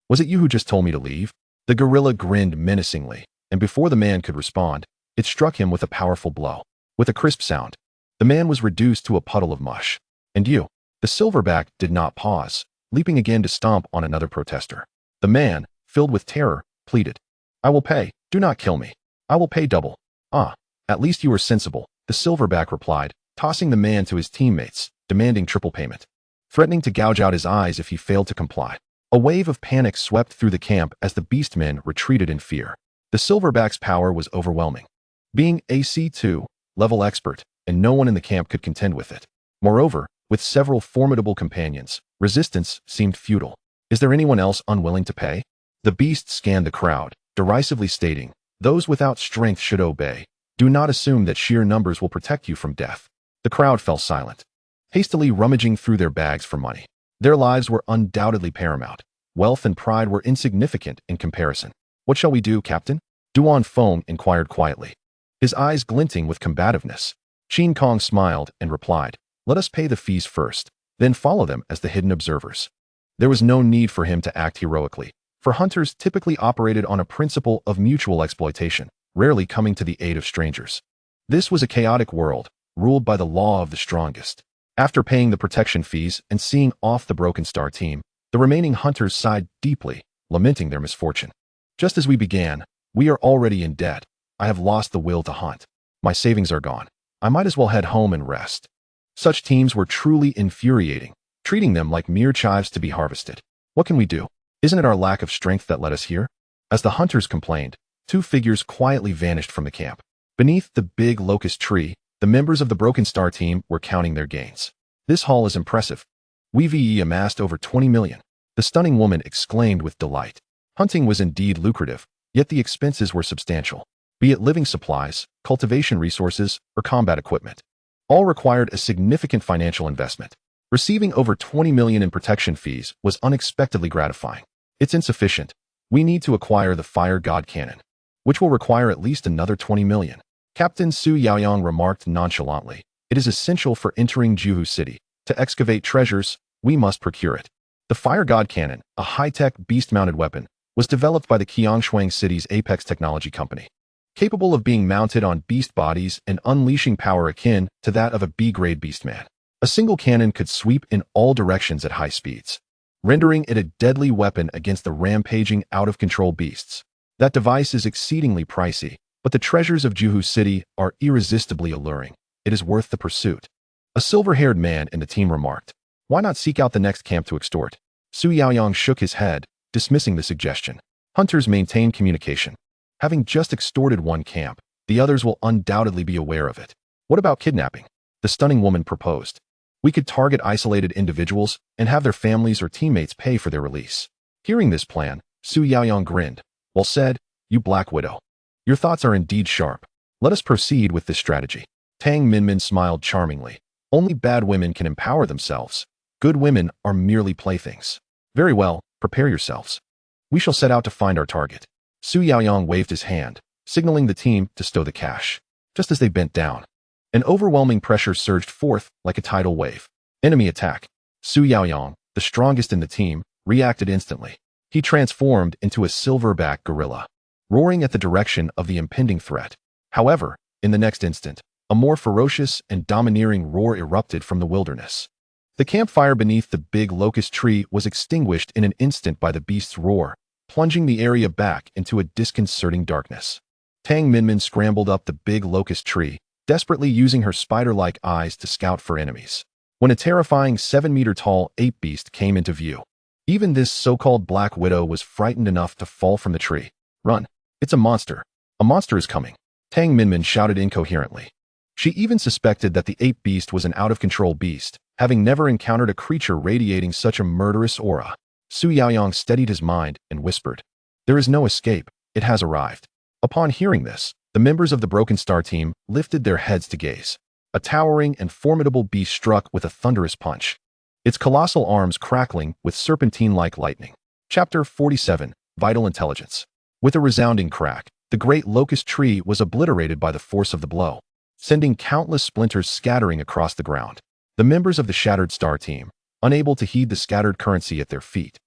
"Was it you who just told me to leave?" The gorilla grinned menacingly, and before the man could respond, it struck him with a powerful blow. With a crisp sound, the man was reduced to a puddle of mush. "And you?" The silverback did not pause, leaping again to stomp on another protester. The man, filled with terror, pleaded, "I will pay. Do not kill me. I will pay double." "Ah, at least you are sensible," the silverback replied, tossing the man to his teammates, demanding triple payment, threatening to gouge out his eyes if he failed to comply. A wave of panic swept through the camp as the beastmen retreated in fear. The silverback's power was overwhelming, being a C2 level expert, and no one in the camp could contend with it. Moreover, with several formidable companions, resistance seemed futile. "Is there anyone else unwilling to pay?" The beast scanned the crowd, derisively stating, "Those without strength should obey. Do not assume that sheer numbers will protect you from death." The crowd fell silent, hastily rummaging through their bags for money. Their lives were undoubtedly paramount. Wealth and pride were insignificant in comparison. "What shall we do, Captain?" Duan Feng inquired quietly, his eyes glinting with combativeness. Qin Kong smiled and replied, "Let us pay the fees first, then follow them as the hidden observers." There was no need for him to act heroically, for hunters typically operated on a principle of mutual exploitation, rarely coming to the aid of strangers. This was a chaotic world, ruled by the law of the strongest. After paying the protection fees and seeing off the Broken Star team, the remaining hunters sighed deeply, lamenting their misfortune. Just as we began, we are already in debt. I have lost the will to hunt. My savings are gone. I might as well head home and rest. Such teams were truly infuriating, treating them like mere chives to be harvested. What can we do? Isn't it our lack of strength that led us here? As the hunters complained, two figures quietly vanished from the camp. Beneath the big locust tree, the members of the Broken Star team were counting their gains. This haul is impressive. We've amassed over 20 million. The stunning woman exclaimed with delight. Hunting was indeed lucrative, yet the expenses were substantial. Be it living supplies, cultivation resources, or combat equipment. All required a significant financial investment. Receiving over 20 million in protection fees was unexpectedly gratifying. It's insufficient. We need to acquire the Fire God Cannon, which will require at least another 20 million. Captain Su Yaoyang remarked nonchalantly. It is essential for entering Juhu City. To excavate treasures, we must procure it. The Fire God Cannon, a high-tech beast-mounted weapon, was developed by the Qiangshuang City's Apex Technology Company. Capable of being mounted on beast bodies and unleashing power akin to that of a B-grade beastman. A single cannon could sweep in all directions at high speeds, rendering it a deadly weapon against the rampaging, out-of-control beasts. That device is exceedingly pricey, but the treasures of Juhu City are irresistibly alluring. It is worth the pursuit. A silver-haired man in the team remarked. Why not seek out the next camp to extort? Su Yaoyang shook his head, dismissing the suggestion. Hunters maintain communication. Having just extorted one camp, the others will undoubtedly be aware of it. What about kidnapping? The stunning woman proposed. We could target isolated individuals and have their families or teammates pay for their release. Hearing this plan, Su Yaoyang grinned. Well said, you Black Widow. Your thoughts are indeed sharp. Let us proceed with this strategy. Tang Minmin smiled charmingly. Only bad women can empower themselves. Good women are merely playthings. Very well, prepare yourselves. We shall set out to find our target. Su Yaoyang waved his hand, signaling the team to stow the cash. Just as they bent down, an overwhelming pressure surged forth like a tidal wave. Enemy attack. Su Yaoyang, the strongest in the team, reacted instantly. He transformed into a silverback gorilla, roaring at the direction of the impending threat. However, in the next instant, a more ferocious and domineering roar erupted from the wilderness. The campfire beneath the big locust tree was extinguished in an instant by the beast's roar, plunging the area back into a disconcerting darkness. Tang Minmin scrambled up the big locust tree, desperately using her spider-like eyes to scout for enemies. When a terrifying 7-meter-tall ape beast came into view, even this so-called Black Widow was frightened enough to fall from the tree. Run! It's a monster! A monster is coming! Tang Minmin shouted incoherently. She even suspected that the ape beast was an out-of-control beast, having never encountered a creature radiating such a murderous aura. Su Yaoyang steadied his mind and whispered, there is no escape, it has arrived. Upon hearing this, the members of the Broken Star team lifted their heads to gaze. A towering and formidable beast struck with a thunderous punch, its colossal arms crackling with serpentine-like lightning. Chapter 47, Vital Intelligence. With a resounding crack, the great locust tree was obliterated by the force of the blow, sending countless splinters scattering across the ground. The members of the Shattered Star team, unable to heed the scattered currency at their feet,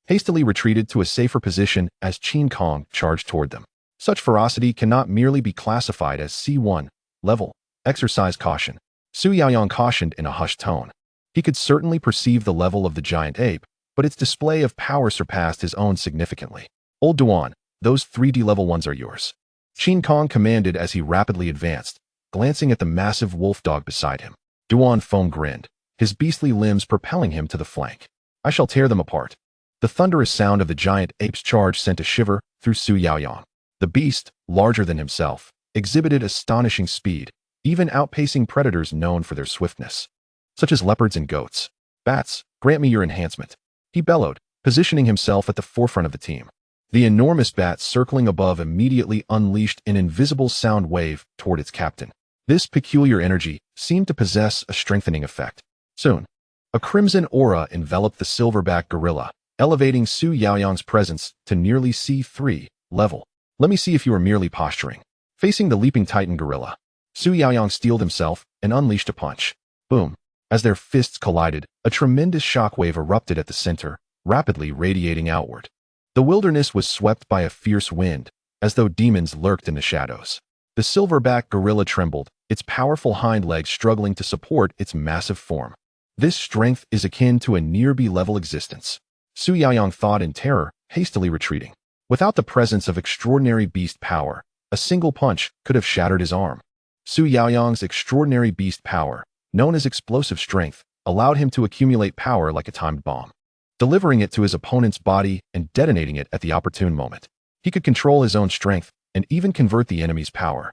hastily retreated to a safer position as Qin Kong charged toward them. Such ferocity cannot merely be classified as C1 level. Exercise caution. Su Yaoyang cautioned in a hushed tone. He could certainly perceive the level of the giant ape, but its display of power surpassed his own significantly. Old Duan, those 3D level ones are yours. Qin Kong commanded as he rapidly advanced, glancing at the massive wolf dog beside him. Duan foam grinned, his beastly limbs propelling him to the flank. I shall tear them apart. The thunderous sound of the giant ape's charge sent a shiver through Su Yaoyang. The beast, larger than himself, exhibited astonishing speed, even outpacing predators known for their swiftness, such as leopards and goats. Bats, grant me your enhancement. He bellowed, positioning himself at the forefront of the team. The enormous bat circling above immediately unleashed an invisible sound wave toward its captain. This peculiar energy seemed to possess a strengthening effect. Soon, a crimson aura enveloped the silverback gorilla, elevating Su Yaoyang's presence to nearly C3 level. Let me see if you are merely posturing. Facing the leaping titan gorilla, Su Yaoyang steeled himself and unleashed a punch. Boom. As their fists collided, a tremendous shockwave erupted at the center, rapidly radiating outward. The wilderness was swept by a fierce wind, as though demons lurked in the shadows. The silverback gorilla trembled, its powerful hind legs struggling to support its massive form. This strength is akin to a near-B-level existence. Su Yaoyang thought in terror, hastily retreating. Without the presence of extraordinary beast power, a single punch could have shattered his arm. Su Yaoyang's extraordinary beast power, known as explosive strength, allowed him to accumulate power like a timed bomb, delivering it to his opponent's body and detonating it at the opportune moment. He could control his own strength and even convert the enemy's power.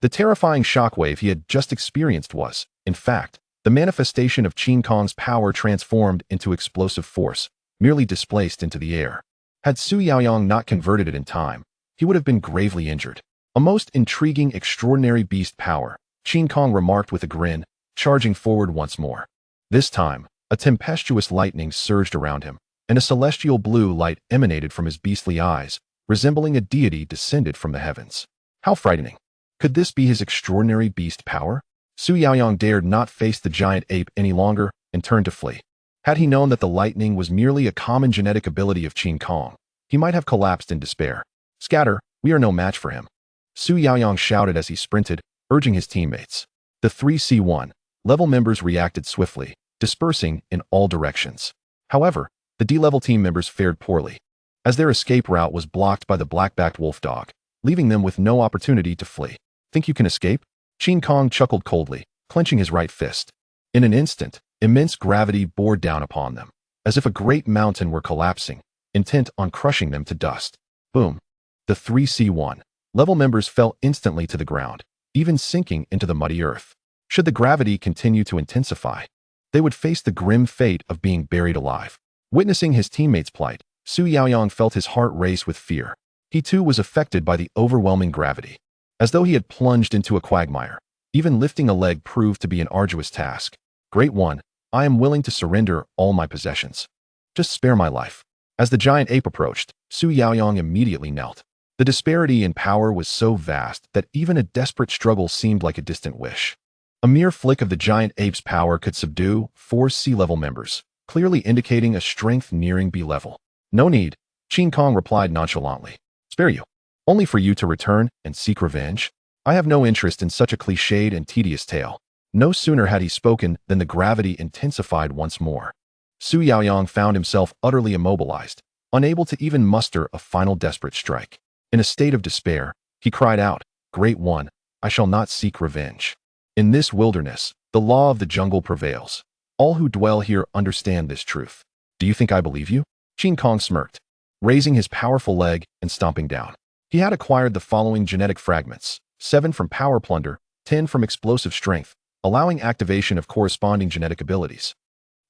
The terrifying shockwave he had just experienced was, in fact, the manifestation of Qin Kong's power transformed into explosive force, merely displaced into the air. Had Su Yaoyang not converted it in time, he would have been gravely injured. A most intriguing, extraordinary beast power, Qin Kong remarked with a grin, charging forward once more. This time, a tempestuous lightning surged around him, and a celestial blue light emanated from his beastly eyes, resembling a deity descended from the heavens. How frightening! Could this be his extraordinary beast power? Su Yaoyang dared not face the giant ape any longer and turned to flee. Had he known that the lightning was merely a common genetic ability of Qin Kong, he might have collapsed in despair. Scatter, we are no match for him. Su Yaoyang shouted as he sprinted, urging his teammates. The 3C1 level members reacted swiftly, dispersing in all directions. However, the D-level team members fared poorly, as their escape route was blocked by the black-backed wolf dog, leaving them with no opportunity to flee. Think you can escape? Qin Kong chuckled coldly, clenching his right fist. In an instant, immense gravity bore down upon them, as if a great mountain were collapsing, intent on crushing them to dust. Boom! The 3C1 level members fell instantly to the ground, even sinking into the muddy earth. Should the gravity continue to intensify, they would face the grim fate of being buried alive. Witnessing his teammates' plight, Su Yaoyang felt his heart race with fear. He too was affected by the overwhelming gravity. As though he had plunged into a quagmire, even lifting a leg proved to be an arduous task. Great One, I am willing to surrender all my possessions. Just spare my life. As the giant ape approached, Su Yaoyang immediately knelt. The disparity in power was so vast that even a desperate struggle seemed like a distant wish. A mere flick of the giant ape's power could subdue 4 C-level members, clearly indicating a strength nearing B-level. No need, Qin Kong replied nonchalantly. Spare you. Only for you to return and seek revenge? I have no interest in such a cliched and tedious tale. No sooner had he spoken than the gravity intensified once more. Su Yaoyang found himself utterly immobilized, unable to even muster a final desperate strike. In a state of despair, he cried out, Great One, I shall not seek revenge. In this wilderness, the law of the jungle prevails. All who dwell here understand this truth. Do you think I believe you? Qin Kong smirked, raising his powerful leg and stomping down. He had acquired the following genetic fragments, 7 from power plunder, 10 from explosive strength, allowing activation of corresponding genetic abilities,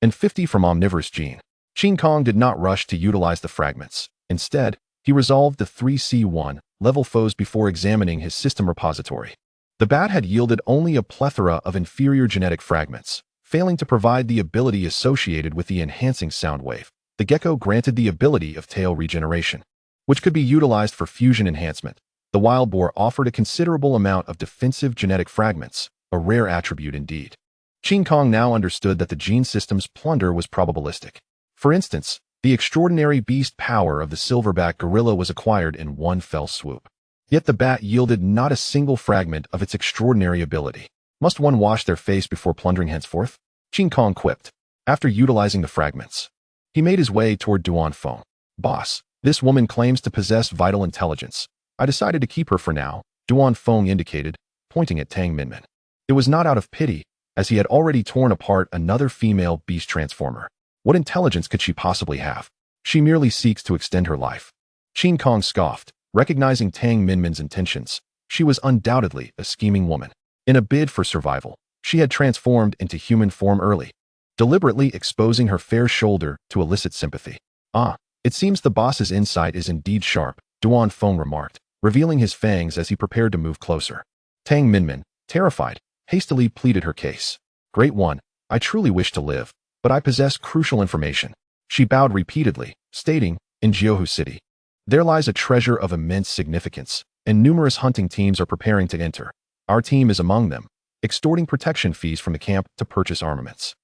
and 50 from omnivorous gene. Qin Kong did not rush to utilize the fragments. Instead, he resolved the 3C1 level foes before examining his system repository. The bat had yielded only a plethora of inferior genetic fragments, failing to provide the ability associated with the enhancing sound wave. The gecko granted the ability of tail regeneration, which could be utilized for fusion enhancement. The wild boar offered a considerable amount of defensive genetic fragments, a rare attribute indeed. Qin Kong now understood that the gene system's plunder was probabilistic. For instance, the extraordinary beast power of the silverback gorilla was acquired in one fell swoop. Yet the bat yielded not a single fragment of its extraordinary ability. Must one wash their face before plundering henceforth? Qin Kong quipped, after utilizing the fragments. He made his way toward Duan Feng. Boss, this woman claims to possess vital intelligence. I decided to keep her for now, Duan Feng indicated, pointing at Tang Minmin. It was not out of pity, as he had already torn apart another female beast transformer. What intelligence could she possibly have? She merely seeks to extend her life. Qin Kong scoffed, recognizing Tang Minmin's intentions. She was undoubtedly a scheming woman. In a bid for survival, she had transformed into human form early, deliberately exposing her fair shoulder to elicit sympathy. Ah, it seems the boss's insight is indeed sharp, Duan Feng remarked, revealing his fangs as he prepared to move closer. Tang Minmin, terrified, hastily pleaded her case. Great One, I truly wish to live, but I possess crucial information. She bowed repeatedly, stating, in Jiuhu City, there lies a treasure of immense significance, and numerous hunting teams are preparing to enter. Our team is among them, extorting protection fees from the camp to purchase armaments.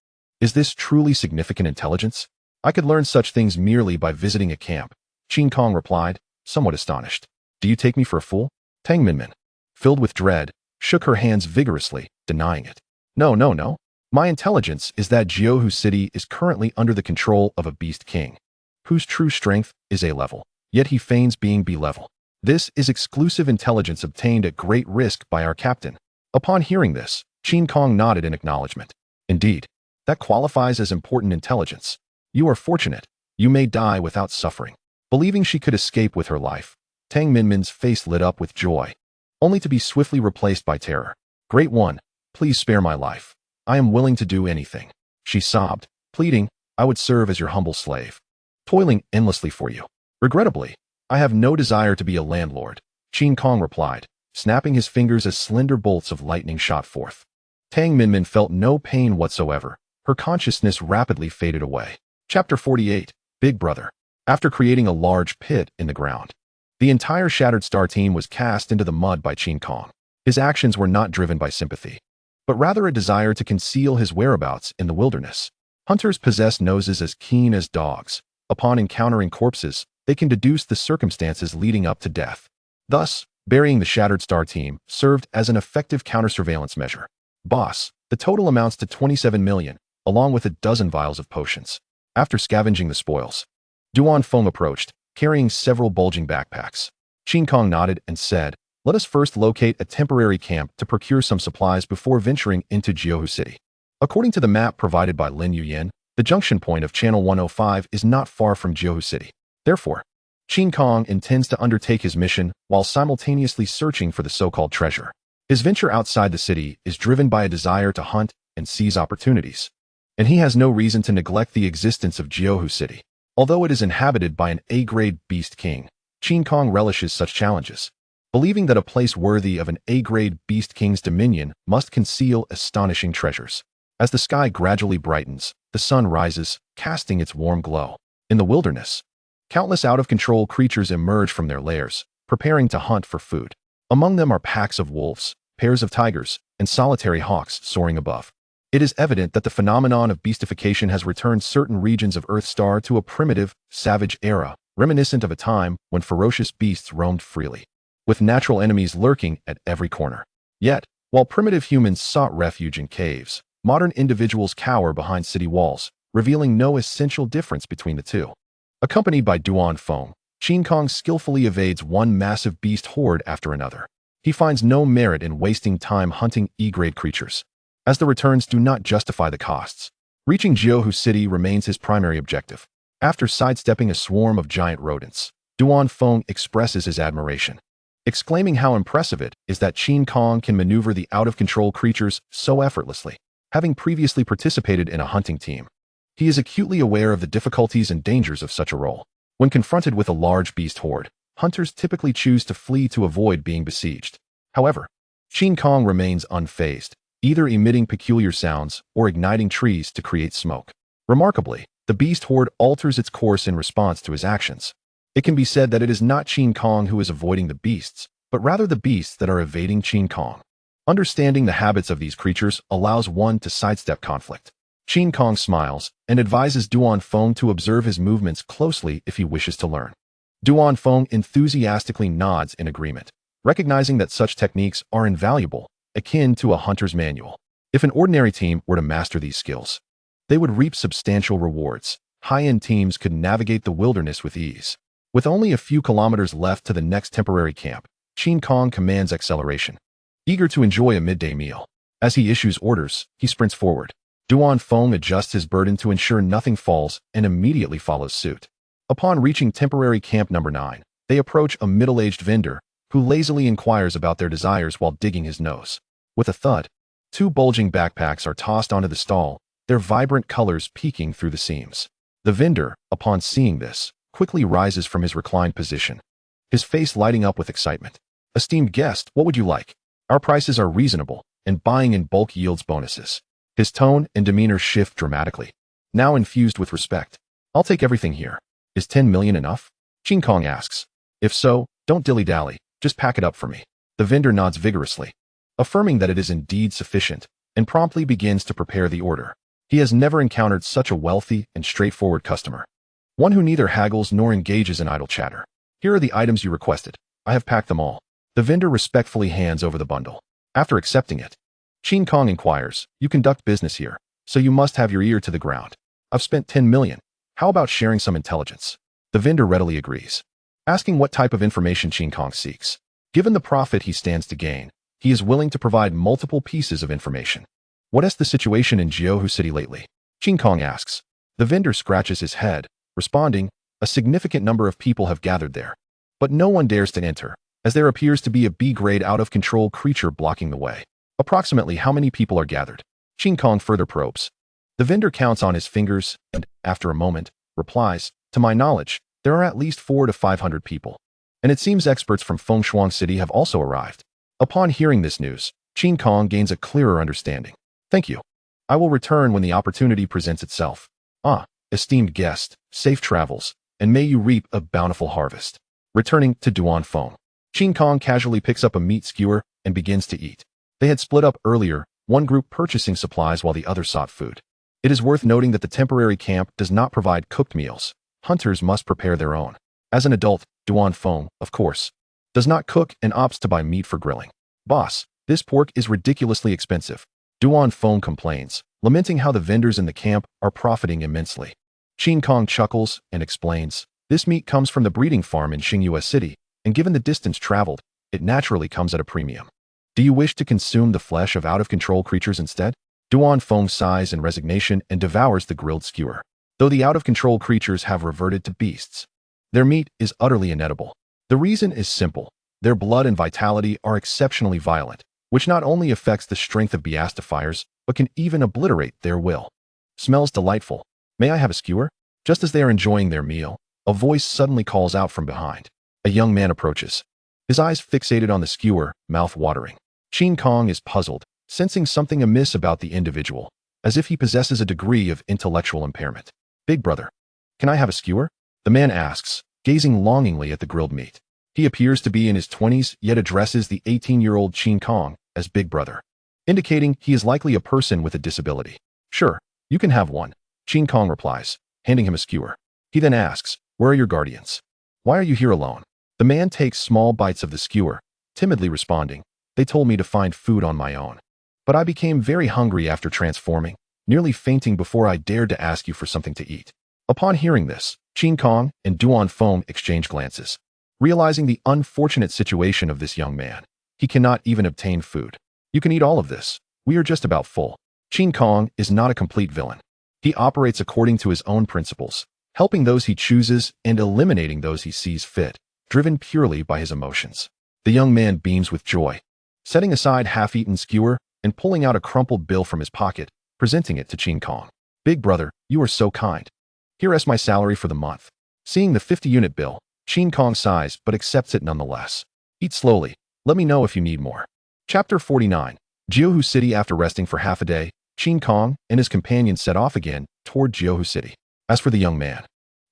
Is this truly significant intelligence? I could learn such things merely by visiting a camp, Qin Kong replied, somewhat astonished. Do you take me for a fool? Tang Minmin, filled with dread, shook her hands vigorously, denying it. No. My intelligence is that Jiuhu City is currently under the control of a beast king, whose true strength is A level, yet he feigns being B level. This is exclusive intelligence obtained at great risk by our captain. Upon hearing this, Qin Kong nodded in acknowledgement. Indeed, that qualifies as important intelligence. You are fortunate. You may die without suffering. Believing she could escape with her life, Tang Minmin's face lit up with joy, only to be swiftly replaced by terror. Great one, please spare my life. I am willing to do anything. She sobbed, pleading, I would serve as your humble slave, toiling endlessly for you. Regrettably, I have no desire to be a landlord, Qin Kong replied, snapping his fingers as slender bolts of lightning shot forth. Tang Minmin felt no pain whatsoever. Her consciousness rapidly faded away. Chapter 48, Big Brother. After creating a large pit in the ground, the entire Shattered Star team was cast into the mud by Qin Kong. His actions were not driven by sympathy, but rather a desire to conceal his whereabouts in the wilderness. Hunters possess noses as keen as dogs. Upon encountering corpses, they can deduce the circumstances leading up to death. Thus, burying the Shattered Star team served as an effective counter-surveillance measure. Boss, the total amounts to 27 million, along with a dozen vials of potions. After scavenging the spoils, Duan Feng approached, carrying several bulging backpacks. Qin Kong nodded and said, let us first locate a temporary camp to procure some supplies before venturing into Jiuhu City. According to the map provided by Lin Yuyan, the junction point of Channel 105 is not far from Jiuhu City. Therefore, Qin Kong intends to undertake his mission while simultaneously searching for the so-called treasure. His venture outside the city is driven by a desire to hunt and seize opportunities, and he has no reason to neglect the existence of Jiuhu City. Although it is inhabited by an A-grade beast king, Qin Kong relishes such challenges, believing that a place worthy of an A-grade beast king's dominion must conceal astonishing treasures. As the sky gradually brightens, the sun rises, casting its warm glow. In the wilderness, countless out-of-control creatures emerge from their lairs, preparing to hunt for food. Among them are packs of wolves, pairs of tigers, and solitary hawks soaring above. It is evident that the phenomenon of beastification has returned certain regions of Earthstar to a primitive, savage era, reminiscent of a time when ferocious beasts roamed freely, with natural enemies lurking at every corner. Yet, while primitive humans sought refuge in caves, modern individuals cower behind city walls, revealing no essential difference between the two. Accompanied by Duan Feng, Qin Kong skillfully evades one massive beast horde after another. He finds no merit in wasting time hunting E-grade creatures, as the returns do not justify the costs. Reaching Jiuhu City remains his primary objective. After sidestepping a swarm of giant rodents, Duan Feng expresses his admiration, exclaiming how impressive it is that Qin Kong can maneuver the out-of-control creatures so effortlessly. Having previously participated in a hunting team, he is acutely aware of the difficulties and dangers of such a role. When confronted with a large beast horde, hunters typically choose to flee to avoid being besieged. However, Qin Kong remains unfazed, either emitting peculiar sounds or igniting trees to create smoke. Remarkably, the beast horde alters its course in response to his actions. It can be said that it is not Qin Kong who is avoiding the beasts, but rather the beasts that are evading Qin Kong. Understanding the habits of these creatures allows one to sidestep conflict. Qin Kong smiles and advises Duan Feng to observe his movements closely if he wishes to learn. Duan Feng enthusiastically nods in agreement, recognizing that such techniques are invaluable, akin to a hunter's manual. If an ordinary team were to master these skills, they would reap substantial rewards. High-end teams could navigate the wilderness with ease. With only a few kilometers left to the next temporary camp, Qin Kong commands acceleration, eager to enjoy a midday meal. As he issues orders, he sprints forward. Duan Feng adjusts his burden to ensure nothing falls and immediately follows suit. Upon reaching temporary camp number 9, they approach a middle-aged vendor who lazily inquires about their desires while digging his nose. With a thud, 2 bulging backpacks are tossed onto the stall, their vibrant colors peeking through the seams. The vendor, upon seeing this, quickly rises from his reclined position, his face lighting up with excitement. Esteemed guest, what would you like? Our prices are reasonable, and buying in bulk yields bonuses. His tone and demeanor shift dramatically, now infused with respect. I'll take everything here. Is 10 million enough? Qin Kong asks. If so, don't dilly-dally, just pack it up for me. The vendor nods vigorously, affirming that it is indeed sufficient, and promptly begins to prepare the order. He has never encountered such a wealthy and straightforward customer, one who neither haggles nor engages in idle chatter. Here are the items you requested. I have packed them all. The vendor respectfully hands over the bundle. After accepting it, Qin Kong inquires, you conduct business here, so you must have your ear to the ground. I've spent 10 million. How about sharing some intelligence? The vendor readily agrees, asking what type of information Qin Kong seeks. Given the profit he stands to gain, he is willing to provide multiple pieces of information. What is the situation in Jiuhu City lately? Qin Kong asks. The vendor scratches his head, responding, a significant number of people have gathered there. But no one dares to enter, as there appears to be a B-grade out-of-control creature blocking the way. Approximately how many people are gathered? Qin Kong further probes. The vendor counts on his fingers and, after a moment, replies, to my knowledge, there are at least 400 to 500 people. And it seems experts from Fengshuang City have also arrived. Upon hearing this news, Qin Kong gains a clearer understanding. Thank you. I will return when the opportunity presents itself. Ah, esteemed guest, safe travels, and may you reap a bountiful harvest. Returning to Duanfeng, Qin Kong casually picks up a meat skewer and begins to eat. They had split up earlier, one group purchasing supplies while the other sought food. It is worth noting that the temporary camp does not provide cooked meals. Hunters must prepare their own. As an adult, Duanfeng, of course, does not cook and opts to buy meat for grilling. Boss, this pork is ridiculously expensive. Duanfeng complains, lamenting how the vendors in the camp are profiting immensely. Qin Kong chuckles and explains, this meat comes from the breeding farm in Xingyue City, and given the distance traveled, it naturally comes at a premium. Do you wish to consume the flesh of out-of-control creatures instead? Duanfeng sighs in resignation and devours the grilled skewer. Though the out-of-control creatures have reverted to beasts, their meat is utterly inedible. The reason is simple. Their blood and vitality are exceptionally violent, which not only affects the strength of beastifiers, but can even obliterate their will. Smells delightful. May I have a skewer? Just as they are enjoying their meal, a voice suddenly calls out from behind. A young man approaches, his eyes fixated on the skewer, mouth watering. Qin Kong is puzzled, sensing something amiss about the individual, as if he possesses a degree of intellectual impairment. Big brother, can I have a skewer? The man asks, gazing longingly at the grilled meat. He appears to be in his 20s, yet addresses the 18-year-old Qin Kong as big brother, indicating he is likely a person with a disability. Sure, you can have one, Qin Kong replies, handing him a skewer. He then asks, where are your guardians? Why are you here alone? The man takes small bites of the skewer, timidly responding, they told me to find food on my own. But I became very hungry after transforming, nearly fainting before I dared to ask you for something to eat. Upon hearing this, Qin Kong and Duanfeng exchange glances. Realizing the unfortunate situation of this young man, he cannot even obtain food. You can eat all of this. We are just about full. Qin Kong is not a complete villain. He operates according to his own principles, helping those he chooses and eliminating those he sees fit, driven purely by his emotions. The young man beams with joy, setting aside half-eaten skewer and pulling out a crumpled bill from his pocket, presenting it to Qin Kong. Big brother, you are so kind. Here is my salary for the month. Seeing the 50-unit bill, Qin Kong sighs but accepts it nonetheless. Eat slowly. Let me know if you need more. Chapter 49. Jiuhu City. After resting for half a day, Qin Kong and his companions set off again toward Jiuhu City. As for the young man,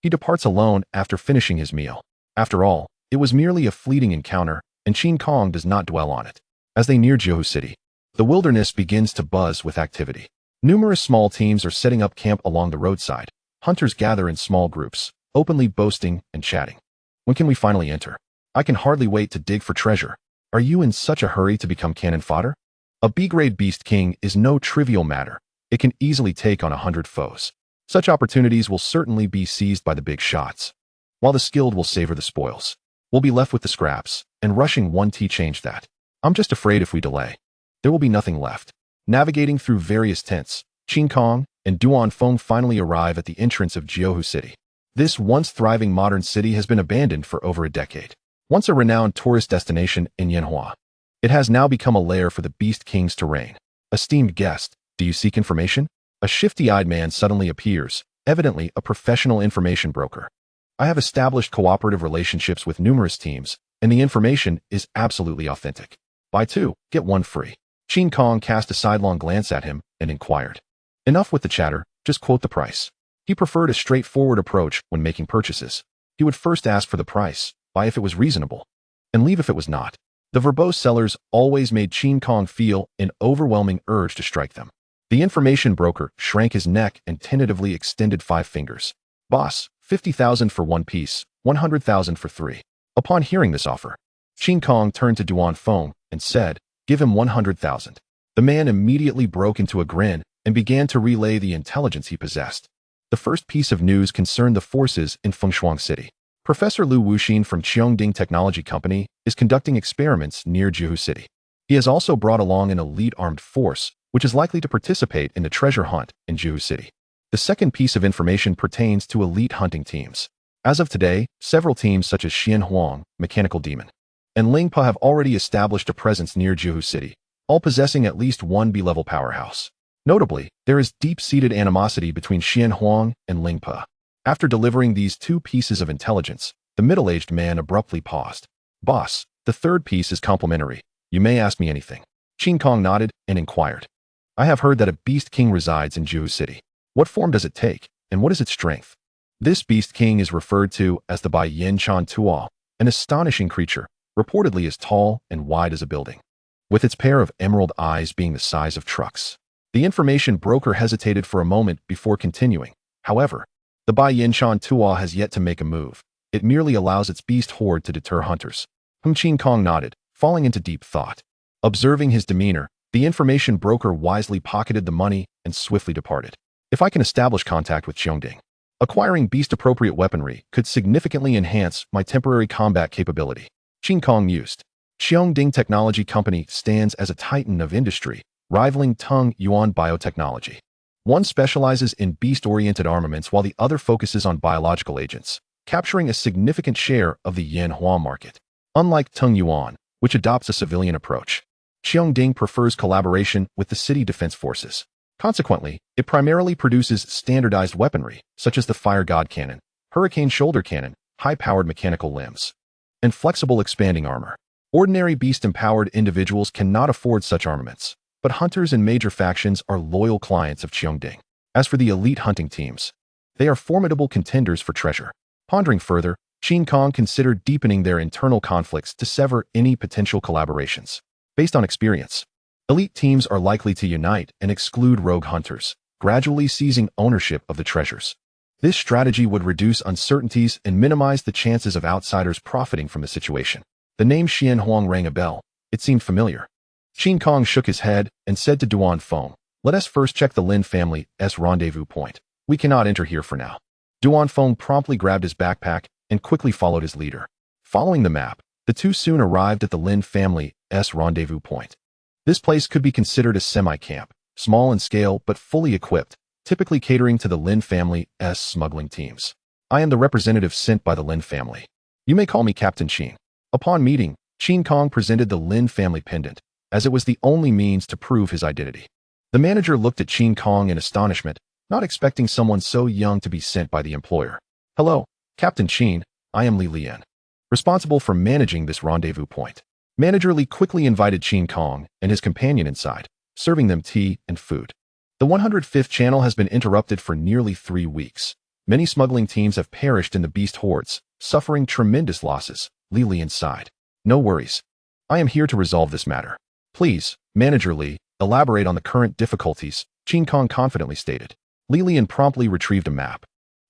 he departs alone after finishing his meal. After all, it was merely a fleeting encounter, and Qin Kong does not dwell on it. As they near Jiuhu City, the wilderness begins to buzz with activity. Numerous small teams are setting up camp along the roadside. Hunters gather in small groups, openly boasting and chatting. When can we finally enter? I can hardly wait to dig for treasure. Are you in such a hurry to become cannon fodder? A B-grade beast king is no trivial matter. It can easily take on 100 foes. Such opportunities will certainly be seized by the big shots, while the skilled will savor the spoils. We'll be left with the scraps, and rushing 1T change that. I'm just afraid if we delay, there will be nothing left. Navigating through various tents, Qin Kong and Duanfeng finally arrive at the entrance of Jiuhu City. This once thriving modern city has been abandoned for over a decade. Once a renowned tourist destination in Yanhua, it has now become a lair for the Beast Kings to reign. Esteemed guest, do you seek information? A shifty-eyed man suddenly appears, evidently a professional information broker. I have established cooperative relationships with numerous teams, and the information is absolutely authentic. Buy 2, get 1 free. Qin Kong cast a sidelong glance at him and inquired. Enough with the chatter, just quote the price. He preferred a straightforward approach when making purchases. He would first ask for the price, buy if it was reasonable, and leave if it was not. The verbose sellers always made Qin Kong feel an overwhelming urge to strike them. The information broker shrank his neck and tentatively extended 5 fingers. Boss, 50,000 for 1 piece, 100,000 for 3. Upon hearing this offer, Qin Kong turned to Duanfeng and said, give him 100,000. The man immediately broke into a grin and began to relay the intelligence he possessed. The first piece of news concerned the forces in Fengshuang City. Professor Lu Wuxin from Cheongding Technology Company is conducting experiments near Jihu City. He has also brought along an elite armed force, which is likely to participate in the treasure hunt in Jihu City. The second piece of information pertains to elite hunting teams. As of today, several teams such as Xian Huang, Mechanical Demon, and Lingpa have already established a presence near Jihu City, all possessing at least one B-level powerhouse. Notably, there is deep-seated animosity between Xian Huang and Lingpa. After delivering these two pieces of intelligence, the middle-aged man abruptly paused. Boss, the third piece is complimentary. You may ask me anything. Qin Kong nodded and inquired. I have heard that a Beast King resides in Jihu City. What form does it take, and what is its strength? This Beast King is referred to as the Bai Yin Chan Tuo, an astonishing creature, reportedly as tall and wide as a building, with its pair of emerald eyes being the size of trucks. The information broker hesitated for a moment before continuing. However, the Bai Yin Chan Tuo has yet to make a move. It merely allows its beast horde to deter hunters. Qin Kong nodded, falling into deep thought. Observing his demeanor, the information broker wisely pocketed the money and swiftly departed. If I can establish contact with Cheongding, acquiring beast-appropriate weaponry could significantly enhance my temporary combat capability. Qin Kong mused. Cheongding Technology Company stands as a titan of industry, rivaling Tung Yuan Biotechnology. One specializes in beast-oriented armaments while the other focuses on biological agents, capturing a significant share of the Yanhua market. Unlike Tung Yuan, which adopts a civilian approach, Cheongding prefers collaboration with the city defense forces. Consequently, it primarily produces standardized weaponry, such as the Fire God Cannon, Hurricane Shoulder Cannon, high-powered mechanical limbs, and flexible expanding armor. Ordinary beast-empowered individuals cannot afford such armaments, but hunters and major factions are loyal clients of Cheongding. As for the elite hunting teams, they are formidable contenders for treasure. Pondering further, Qin Kong considered deepening their internal conflicts to sever any potential collaborations. Based on experience, elite teams are likely to unite and exclude rogue hunters, gradually seizing ownership of the treasures. This strategy would reduce uncertainties and minimize the chances of outsiders profiting from the situation. The name Xian Huang rang a bell. It seemed familiar. Qin Kong shook his head and said to Duan Feng, "Let us first check the Lin family's rendezvous point. We cannot enter here for now." Duan Feng promptly grabbed his backpack and quickly followed his leader. Following the map, the two soon arrived at the Lin family's rendezvous point. This place could be considered a semi-camp, small in scale but fully equipped, typically catering to the Lin family's smuggling teams. I am the representative sent by the Lin family. You may call me Captain Qin. Upon meeting, Qin Kong presented the Lin family pendant, as it was the only means to prove his identity. The manager looked at Qin Kong in astonishment, not expecting someone so young to be sent by the employer. Hello, Captain Qin, I am Li Lian, responsible for managing this rendezvous point. Manager Li quickly invited Qin Kong and his companion inside, serving them tea and food. The 105th channel has been interrupted for nearly 3 weeks. Many smuggling teams have perished in the beast hordes, suffering tremendous losses. Li Lian sighed. No worries. I am here to resolve this matter. Please, Manager Li, elaborate on the current difficulties, Qin Kong confidently stated. Li Lian promptly retrieved a map,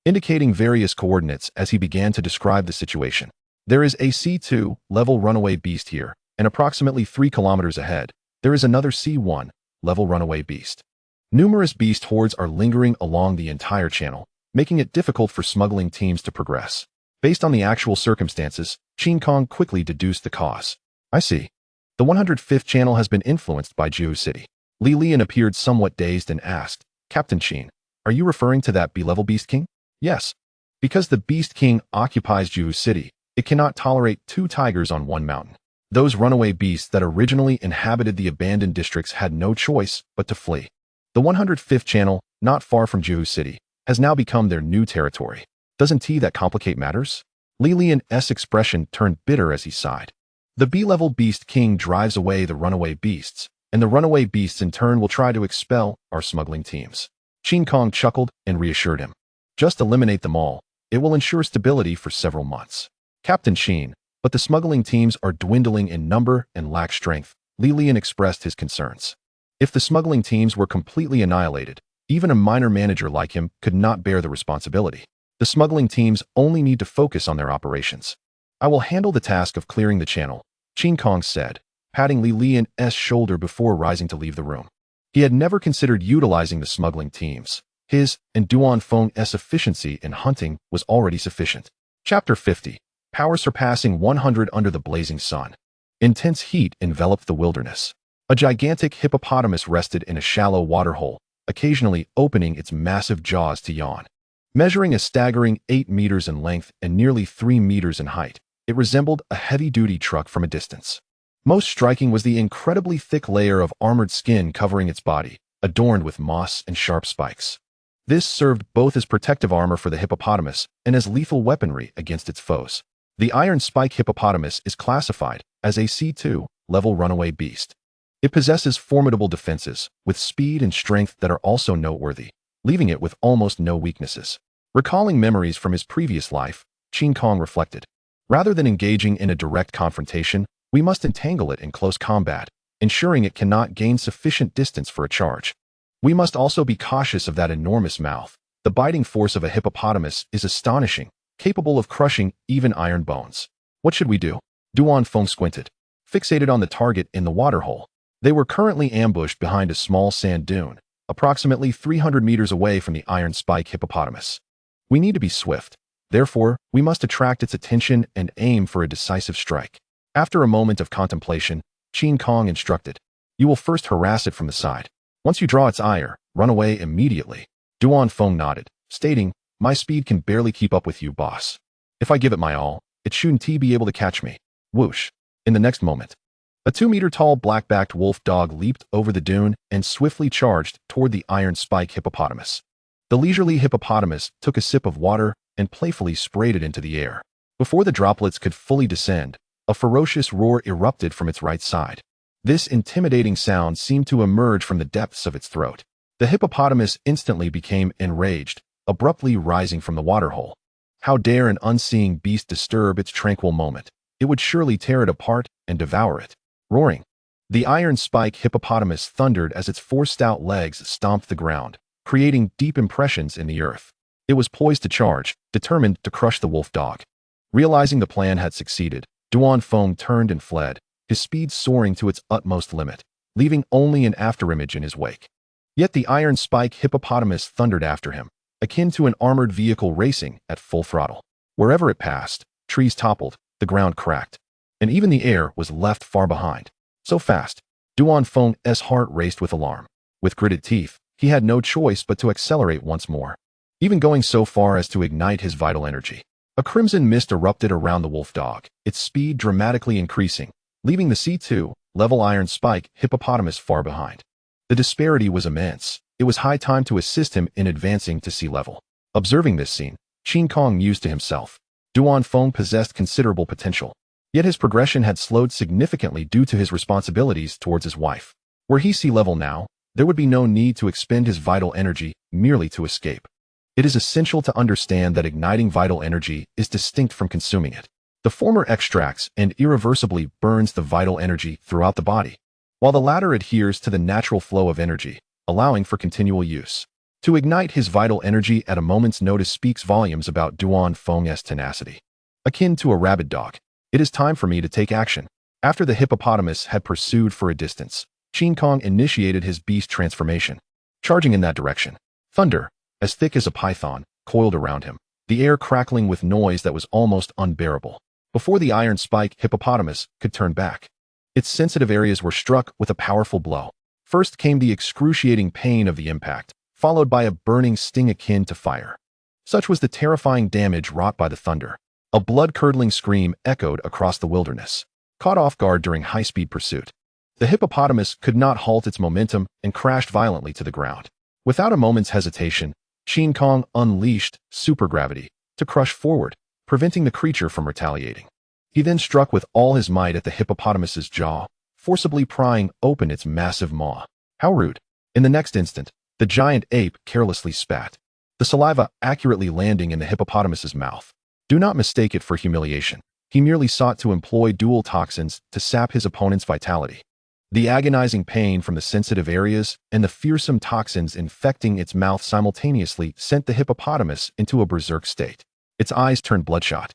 indicating various coordinates as he began to describe the situation. There is a C2 level runaway beast here, and approximately 3 kilometers ahead, there is another C1 level runaway beast. Numerous beast hordes are lingering along the entire channel, making it difficult for smuggling teams to progress. Based on the actual circumstances, Qin Kong quickly deduced the cause. I see. The 105th channel has been influenced by Jihu City. Li Lian appeared somewhat dazed and asked, Captain Qin, are you referring to that B-level Beast King? Yes. Because the Beast King occupies Jihu City, it cannot tolerate 2 tigers on one mountain. Those runaway beasts that originally inhabited the abandoned districts had no choice but to flee. The 105th channel, not far from Jihu City, has now become their new territory. Doesn't that complicate matters? Li Lian's expression turned bitter as he sighed. The B-level Beast King drives away the runaway beasts, and the runaway beasts in turn will try to expel our smuggling teams. Qin Kong chuckled and reassured him. Just eliminate them all. It will ensure stability for several months. Captain Qin, but the smuggling teams are dwindling in number and lack strength. Li Lian expressed his concerns. If the smuggling teams were completely annihilated, even a minor manager like him could not bear the responsibility. The smuggling teams only need to focus on their operations. I will handle the task of clearing the channel, Qin Kong said. patting Li Lian's shoulder before rising to leave the room. He had never considered utilizing the smuggling teams. His and Duan Feng's efficiency in hunting was already sufficient. Chapter 50. Power surpassing 100 under the blazing sun. Intense heat enveloped the wilderness. A gigantic hippopotamus rested in a shallow waterhole, occasionally opening its massive jaws to yawn. Measuring a staggering 8 meters in length and nearly 3 meters in height, it resembled a heavy-duty truck from a distance. Most striking was the incredibly thick layer of armored skin covering its body, adorned with moss and sharp spikes. This served both as protective armor for the hippopotamus and as lethal weaponry against its foes. The iron spike hippopotamus is classified as a C2 level runaway beast. It possesses formidable defenses, with speed and strength that are also noteworthy, leaving it with almost no weaknesses. Recalling memories from his previous life, Qin Kong reflected. Rather than engaging in a direct confrontation, we must entangle it in close combat, ensuring it cannot gain sufficient distance for a charge. We must also be cautious of that enormous mouth. The biting force of a hippopotamus is astonishing, capable of crushing even iron bones. What should we do? Duan Feng squinted, fixated on the target in the waterhole. They were currently ambushed behind a small sand dune, approximately 300 meters away from the iron spike hippopotamus. We need to be swift. Therefore, we must attract its attention and aim for a decisive strike. After a moment of contemplation, Qin Kong instructed, "You will first harass it from the side. Once you draw its ire, run away immediately." Duan Feng nodded, stating, "My speed can barely keep up with you, boss. If I give it my all, it shouldn't be able to catch me." Whoosh. In the next moment, a 2-meter-tall black-backed wolf dog leaped over the dune and swiftly charged toward the iron spike hippopotamus. The leisurely hippopotamus took a sip of water and playfully sprayed it into the air. Before the droplets could fully descend, a ferocious roar erupted from its right side. This intimidating sound seemed to emerge from the depths of its throat. The hippopotamus instantly became enraged, abruptly rising from the waterhole. How dare an unseeing beast disturb its tranquil moment? It would surely tear it apart and devour it. Roaring, the iron spike hippopotamus thundered as its 4 stout legs stomped the ground, creating deep impressions in the earth. It was poised to charge, determined to crush the wolf dog. Realizing the plan had succeeded, Duan Feng turned and fled, his speed soaring to its utmost limit, leaving only an afterimage in his wake. Yet the iron spike hippopotamus thundered after him, akin to an armored vehicle racing at full throttle. Wherever it passed, trees toppled, the ground cracked, and even the air was left far behind. So fast, Duan Feng's heart raced with alarm. With gritted teeth, he had no choice but to accelerate once more, even going so far as to ignite his vital energy. A crimson mist erupted around the wolf dog, its speed dramatically increasing, leaving the C2 level iron spike hippopotamus far behind. The disparity was immense. It was high time to assist him in advancing to sea level. Observing this scene, Qin Kong mused to himself. Duan Feng possessed considerable potential, yet his progression had slowed significantly due to his responsibilities towards his wife. Were he sea level now, there would be no need to expend his vital energy merely to escape. It is essential to understand that igniting vital energy is distinct from consuming it. The former extracts and irreversibly burns the vital energy throughout the body, while the latter adheres to the natural flow of energy, allowing for continual use. To ignite his vital energy at a moment's notice speaks volumes about Duan Feng's tenacity. Akin to a rabid dog, it is time for me to take action. After the hippopotamus had pursued for a distance, Qin Kong initiated his beast transformation, charging in that direction. Thunder, as thick as a python, coiled around him, the air crackling with noise that was almost unbearable. Before the iron spike hippopotamus could turn back, its sensitive areas were struck with a powerful blow. First came the excruciating pain of the impact, followed by a burning sting akin to fire. Such was the terrifying damage wrought by the thunder. A blood-curdling scream echoed across the wilderness. Caught off guard during high-speed pursuit, the hippopotamus could not halt its momentum and crashed violently to the ground. Without a moment's hesitation, Qin Kong unleashed supergravity to crush forward, preventing the creature from retaliating. He then struck with all his might at the hippopotamus's jaw, forcibly prying open its massive maw. How rude! In the next instant, the giant ape carelessly spat, the saliva accurately landing in the hippopotamus's mouth. Do not mistake it for humiliation. He merely sought to employ dual toxins to sap his opponent's vitality. The agonizing pain from the sensitive areas and the fearsome toxins infecting its mouth simultaneously sent the hippopotamus into a berserk state. Its eyes turned bloodshot,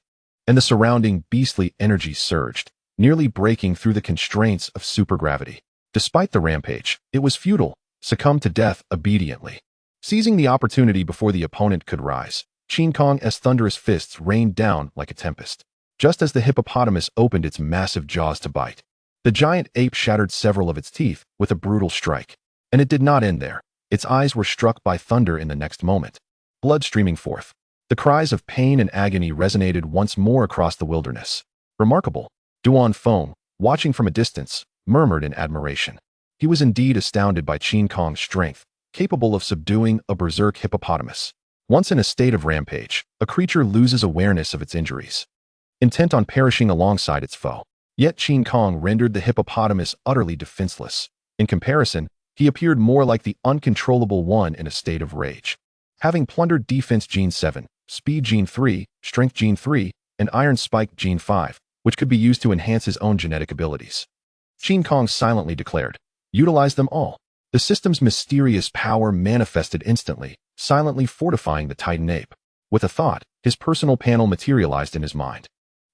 and the surrounding beastly energy surged, nearly breaking through the constraints of supergravity. Despite the rampage, it was futile, succumbed to death obediently. Seizing the opportunity before the opponent could rise, Qin Kong's thunderous fists rained down like a tempest. Just as the hippopotamus opened its massive jaws to bite, the giant ape shattered several of its teeth with a brutal strike. And it did not end there. Its eyes were struck by thunder in the next moment, blood streaming forth. The cries of pain and agony resonated once more across the wilderness. Remarkable. Duan Feng, watching from a distance, murmured in admiration. He was indeed astounded by Qin Kong's strength, capable of subduing a berserk hippopotamus. Once in a state of rampage, a creature loses awareness of its injuries, intent on perishing alongside its foe. Yet Qin Kong rendered the hippopotamus utterly defenseless. In comparison, he appeared more like the uncontrollable one in a state of rage. Having plundered Defense Gene 7, Speed Gene 3, Strength Gene 3, and Iron Spike Gene 5, which could be used to enhance his own genetic abilities, Qin Kong silently declared, "Utilize them all." The system's mysterious power manifested instantly, silently fortifying the Titan ape. With a thought, his personal panel materialized in his mind.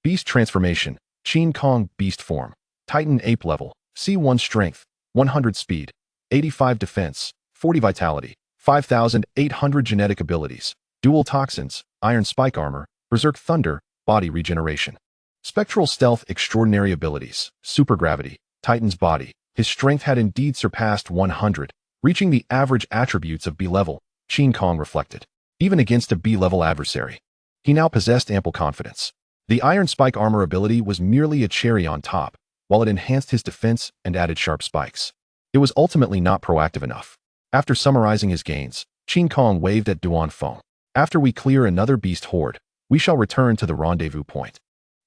Beast Transformation, Qin Kong Beast Form, Titan Ape Level, C1 Strength, 100 Speed, 85 Defense, 40 Vitality, 5,800 Genetic Abilities, Dual Toxins, Iron Spike Armor, Berserk Thunder, Body Regeneration. Spectral Stealth Extraordinary Abilities, Supergravity, Titan's Body. His strength had indeed surpassed 100, reaching the average attributes of B-level, Qin Kong reflected. Even against a B-level adversary, he now possessed ample confidence. The Iron Spike Armor ability was merely a cherry on top, while it enhanced his defense and added sharp spikes. It was ultimately not proactive enough. After summarizing his gains, Qin Kong waved at Duan Feng. "After we clear another beast horde, we shall return to the rendezvous point."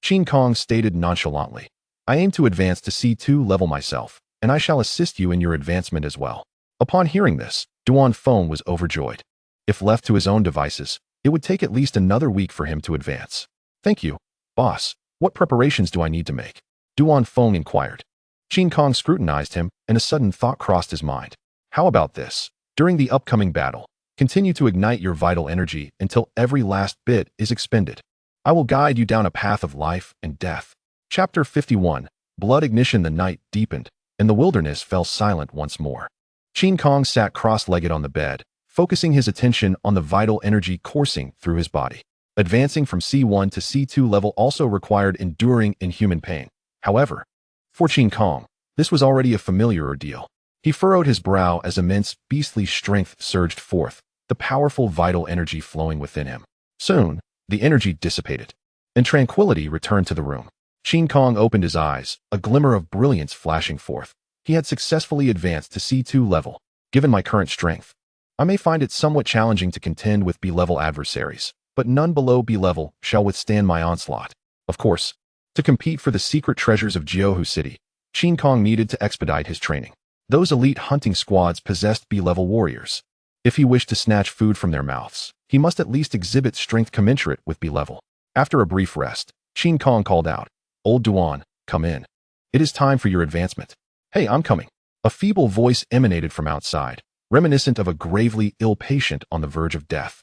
Qin Kong stated nonchalantly, "I aim to advance to C2 level myself, and I shall assist you in your advancement as well." Upon hearing this, Duan Feng was overjoyed. If left to his own devices, it would take at least another week for him to advance. "Thank you, boss. What preparations do I need to make?" Duan Feng inquired. Qin Kong scrutinized him, and a sudden thought crossed his mind. "How about this? During the upcoming battle, continue to ignite your vital energy until every last bit is expended. I will guide you down a path of life and death." Chapter 51. Blood Ignition. The night deepened, and the wilderness fell silent once more. Qin Kong sat cross-legged on the bed, focusing his attention on the vital energy coursing through his body. Advancing from C1 to C2 level also required enduring inhuman pain. However, for Qin Kong, this was already a familiar ordeal. He furrowed his brow as immense, beastly strength surged forth, the powerful vital energy flowing within him. Soon, the energy dissipated, and tranquility returned to the room. Qin Kong opened his eyes, a glimmer of brilliance flashing forth. He had successfully advanced to C2 level. Given my current strength, I may find it somewhat challenging to contend with B-level adversaries, but none below B-level shall withstand my onslaught. Of course, to compete for the secret treasures of Jiuhu City, Qin Kong needed to expedite his training. Those elite hunting squads possessed B-level warriors. If he wished to snatch food from their mouths, he must at least exhibit strength commensurate with B-level. After a brief rest, Qin Kong called out, "Old Duan, come in. It is time for your advancement." "Hey, I'm coming." A feeble voice emanated from outside, reminiscent of a gravely ill patient on the verge of death.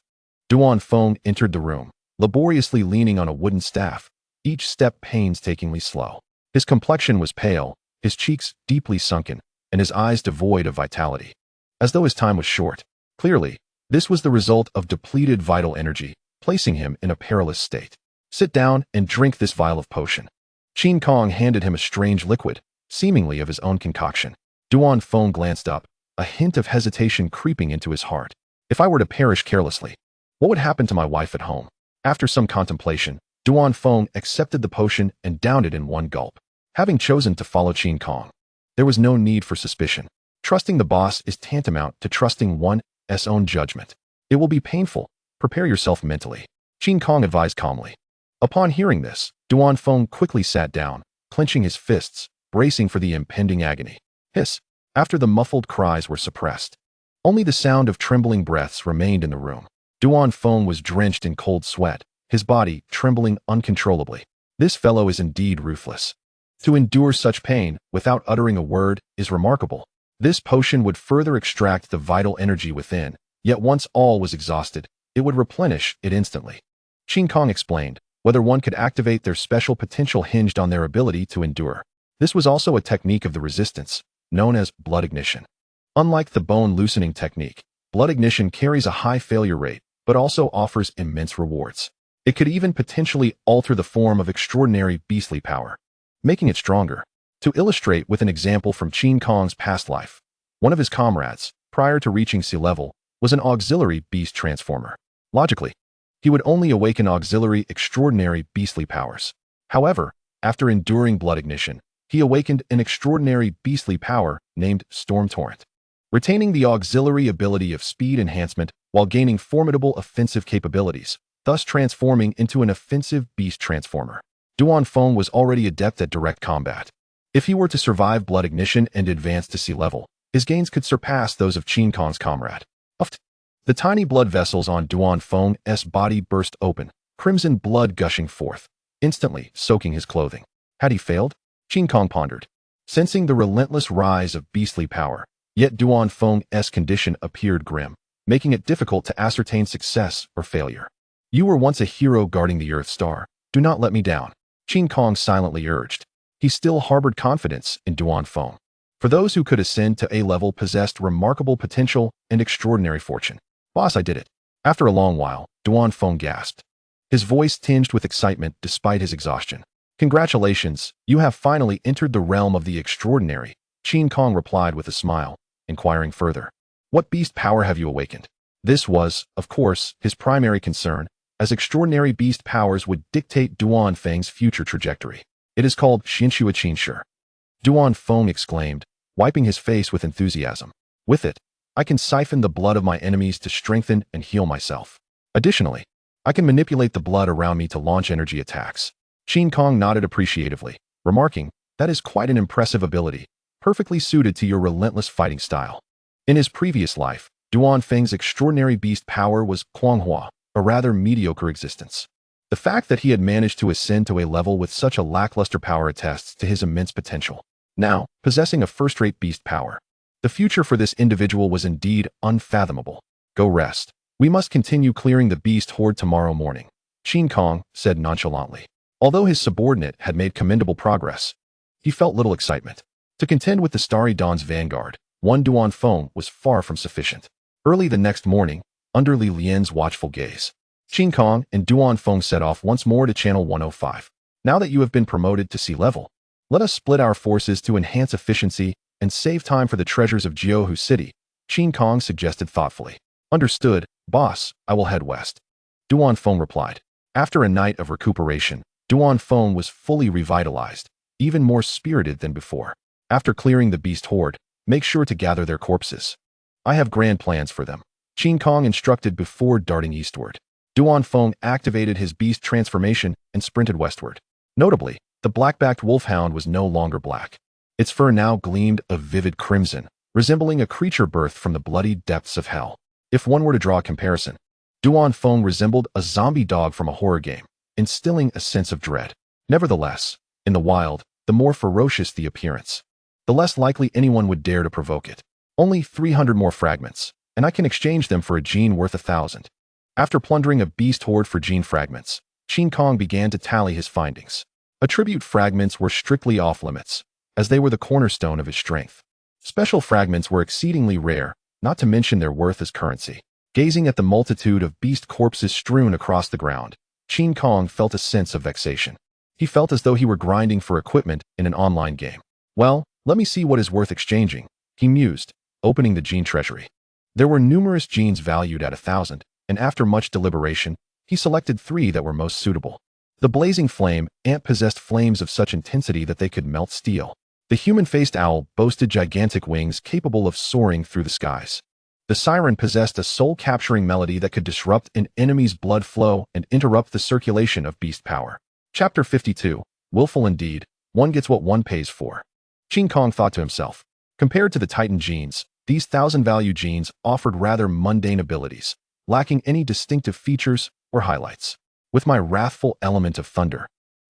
Duan Feng entered the room, laboriously leaning on a wooden staff, each step painstakingly slow. His complexion was pale, his cheeks deeply sunken, and his eyes devoid of vitality, as though his time was short. Clearly, this was the result of depleted vital energy, placing him in a perilous state. "Sit down and drink this vial of potion." Qin Kong handed him a strange liquid, seemingly of his own concoction. Duan Feng glanced up, a hint of hesitation creeping into his heart. "If I were to perish carelessly, what would happen to my wife at home?" After some contemplation, Duan Feng accepted the potion and downed it in one gulp. Having chosen to follow Qin Kong, there was no need for suspicion. Trusting the boss is tantamount to trusting one's own judgment. "It will be painful. Prepare yourself mentally," Qin Kong advised calmly. Upon hearing this, Duan Feng quickly sat down, clenching his fists, bracing for the impending agony. Hiss! After the muffled cries were suppressed, only the sound of trembling breaths remained in the room. Duan Feng was drenched in cold sweat, his body trembling uncontrollably. This fellow is indeed ruthless. To endure such pain without uttering a word is remarkable. This potion would further extract the vital energy within, yet once all was exhausted, it would replenish it instantly. Qin Kong explained, Whether one could activate their special potential hinged on their ability to endure. This was also a technique of the resistance, known as blood ignition. Unlike the bone loosening technique, blood ignition carries a high failure rate, but also offers immense rewards. It could even potentially alter the form of extraordinary beastly power, making it stronger. To illustrate with an example from Qin Kong's past life, one of his comrades, prior to reaching sea level, was an auxiliary beast transformer. Logically, he would only awaken auxiliary extraordinary beastly powers. However, after enduring blood ignition, he awakened an extraordinary beastly power named Storm Torrent, retaining the auxiliary ability of speed enhancement while gaining formidable offensive capabilities, thus transforming into an offensive beast transformer. Duan Feng was already adept at direct combat. If he were to survive blood ignition and advance to sea level, his gains could surpass those of Qin Kong's comrade. The tiny blood vessels on Duan Feng's body burst open, crimson blood gushing forth, instantly soaking his clothing. Had he failed? Qin Kong pondered, sensing the relentless rise of beastly power. Yet Duan Feng's condition appeared grim, making it difficult to ascertain success or failure. You were once a hero guarding the Earth Star. Do not let me down, Qin Kong silently urged. He still harbored confidence in Duan Feng. For those who could ascend to A level possessed remarkable potential and extraordinary fortune. Boss, I did it. After a long while, Duan Feng gasped, his voice tinged with excitement despite his exhaustion. Congratulations, you have finally entered the realm of the extraordinary, Qin Kong replied with a smile, inquiring further. What beast power have you awakened? This was, of course, his primary concern, as extraordinary beast powers would dictate Duan Feng's future trajectory. It is called Xinshua Qinshi. Duan Feng exclaimed, wiping his face with enthusiasm. With it, I can siphon the blood of my enemies to strengthen and heal myself. Additionally, I can manipulate the blood around me to launch energy attacks. Qin Kong nodded appreciatively, remarking, that is quite an impressive ability, perfectly suited to your relentless fighting style. In his previous life, Duan Feng's extraordinary beast power was Kuanghua, a rather mediocre existence. The fact that he had managed to ascend to a level with such a lackluster power attests to his immense potential. Now, possessing a first-rate beast power, the future for this individual was indeed unfathomable. Go rest. We must continue clearing the beast horde tomorrow morning, Qin Kong said nonchalantly. Although his subordinate had made commendable progress, he felt little excitement. To contend with the Starry Dawn's vanguard, one Duan Feng was far from sufficient. Early the next morning, under Li Lian's watchful gaze, Qin Kong and Duan Feng set off once more to Channel 105. Now that you have been promoted to sea level, let us split our forces to enhance efficiency and save time for the treasures of Jiuhu City, Qin Kong suggested thoughtfully. Understood, boss, I will head west, Duan Feng replied. After a night of recuperation, Duan Feng was fully revitalized, even more spirited than before. After clearing the beast horde, make sure to gather their corpses. I have grand plans for them, Qin Kong instructed before darting eastward. Duan Feng activated his beast transformation and sprinted westward. Notably, the black-backed wolfhound was no longer black. Its fur now gleamed a vivid crimson, resembling a creature birthed from the bloody depths of hell. If one were to draw a comparison, Duan Feng resembled a zombie dog from a horror game, instilling a sense of dread. Nevertheless, in the wild, the more ferocious the appearance, the less likely anyone would dare to provoke it. Only 300 more fragments, and I can exchange them for a gene worth 1,000. After plundering a beast horde for gene fragments, Qin Kong began to tally his findings. Attribute fragments were strictly off-limits, as they were the cornerstone of his strength. Special fragments were exceedingly rare, not to mention their worth as currency. Gazing at the multitude of beast corpses strewn across the ground, Qin Kong felt a sense of vexation. He felt as though he were grinding for equipment in an online game. Well, let me see what is worth exchanging, he mused, opening the gene treasury. There were numerous genes valued at 1,000, and after much deliberation, he selected 3 that were most suitable. The blazing flame ant possessed flames of such intensity that they could melt steel. The human-faced owl boasted gigantic wings capable of soaring through the skies. The siren possessed a soul-capturing melody that could disrupt an enemy's blood flow and interrupt the circulation of beast power. Chapter 52, Willful Indeed, one gets what one pays for. Qin Kong thought to himself. Compared to the Titan genes, these 1,000-value genes offered rather mundane abilities, lacking any distinctive features or highlights. With my wrathful element of thunder,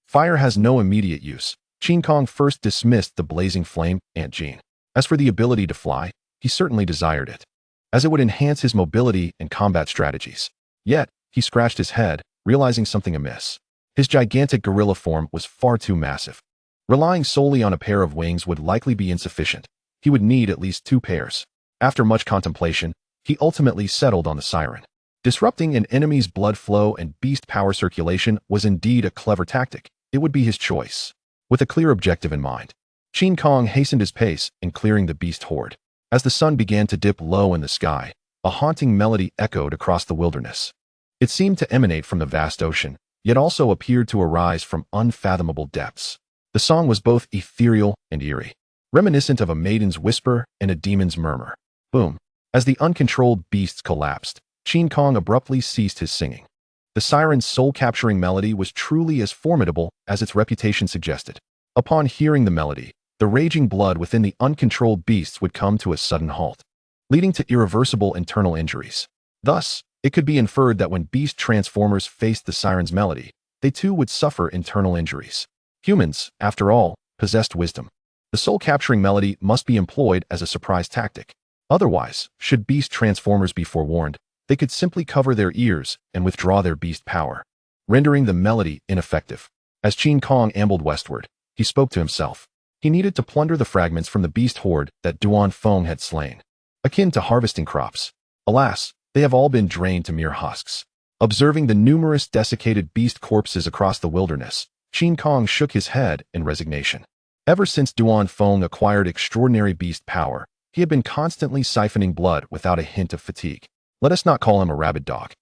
fire has no immediate use. Qin Kong first dismissed the blazing flame ant gene. As for the ability to fly, he certainly desired it, as it would enhance his mobility and combat strategies. Yet, he scratched his head, realizing something amiss. His gigantic gorilla form was far too massive. Relying solely on a pair of wings would likely be insufficient. He would need at least 2 pairs. After much contemplation, he ultimately settled on the siren. Disrupting an enemy's blood flow and beast power circulation was indeed a clever tactic. It would be his choice. With a clear objective in mind, Qin Kong hastened his pace in clearing the beast horde. As the sun began to dip low in the sky, a haunting melody echoed across the wilderness. It seemed to emanate from the vast ocean, yet also appeared to arise from unfathomable depths. The song was both ethereal and eerie, reminiscent of a maiden's whisper and a demon's murmur. Boom! As the uncontrolled beasts collapsed, Qin Kong abruptly ceased his singing. The siren's soul-capturing melody was truly as formidable as its reputation suggested. Upon hearing the melody, the raging blood within the uncontrolled beasts would come to a sudden halt, leading to irreversible internal injuries. Thus, it could be inferred that when beast transformers faced the siren's melody, they too would suffer internal injuries. Humans, after all, possessed wisdom. The soul-capturing melody must be employed as a surprise tactic. Otherwise, should beast transformers be forewarned, they could simply cover their ears and withdraw their beast power, rendering the melody ineffective. As Qin Kong ambled westward, he spoke to himself. He needed to plunder the fragments from the beast horde that Duan Feng had slain. Akin to harvesting crops. Alas, they have all been drained to mere husks. Observing the numerous desiccated beast corpses across the wilderness, Qin Kong shook his head in resignation. Ever since Duan Feng acquired extraordinary beast power, he had been constantly siphoning blood without a hint of fatigue. Let us not call him a rabid dog.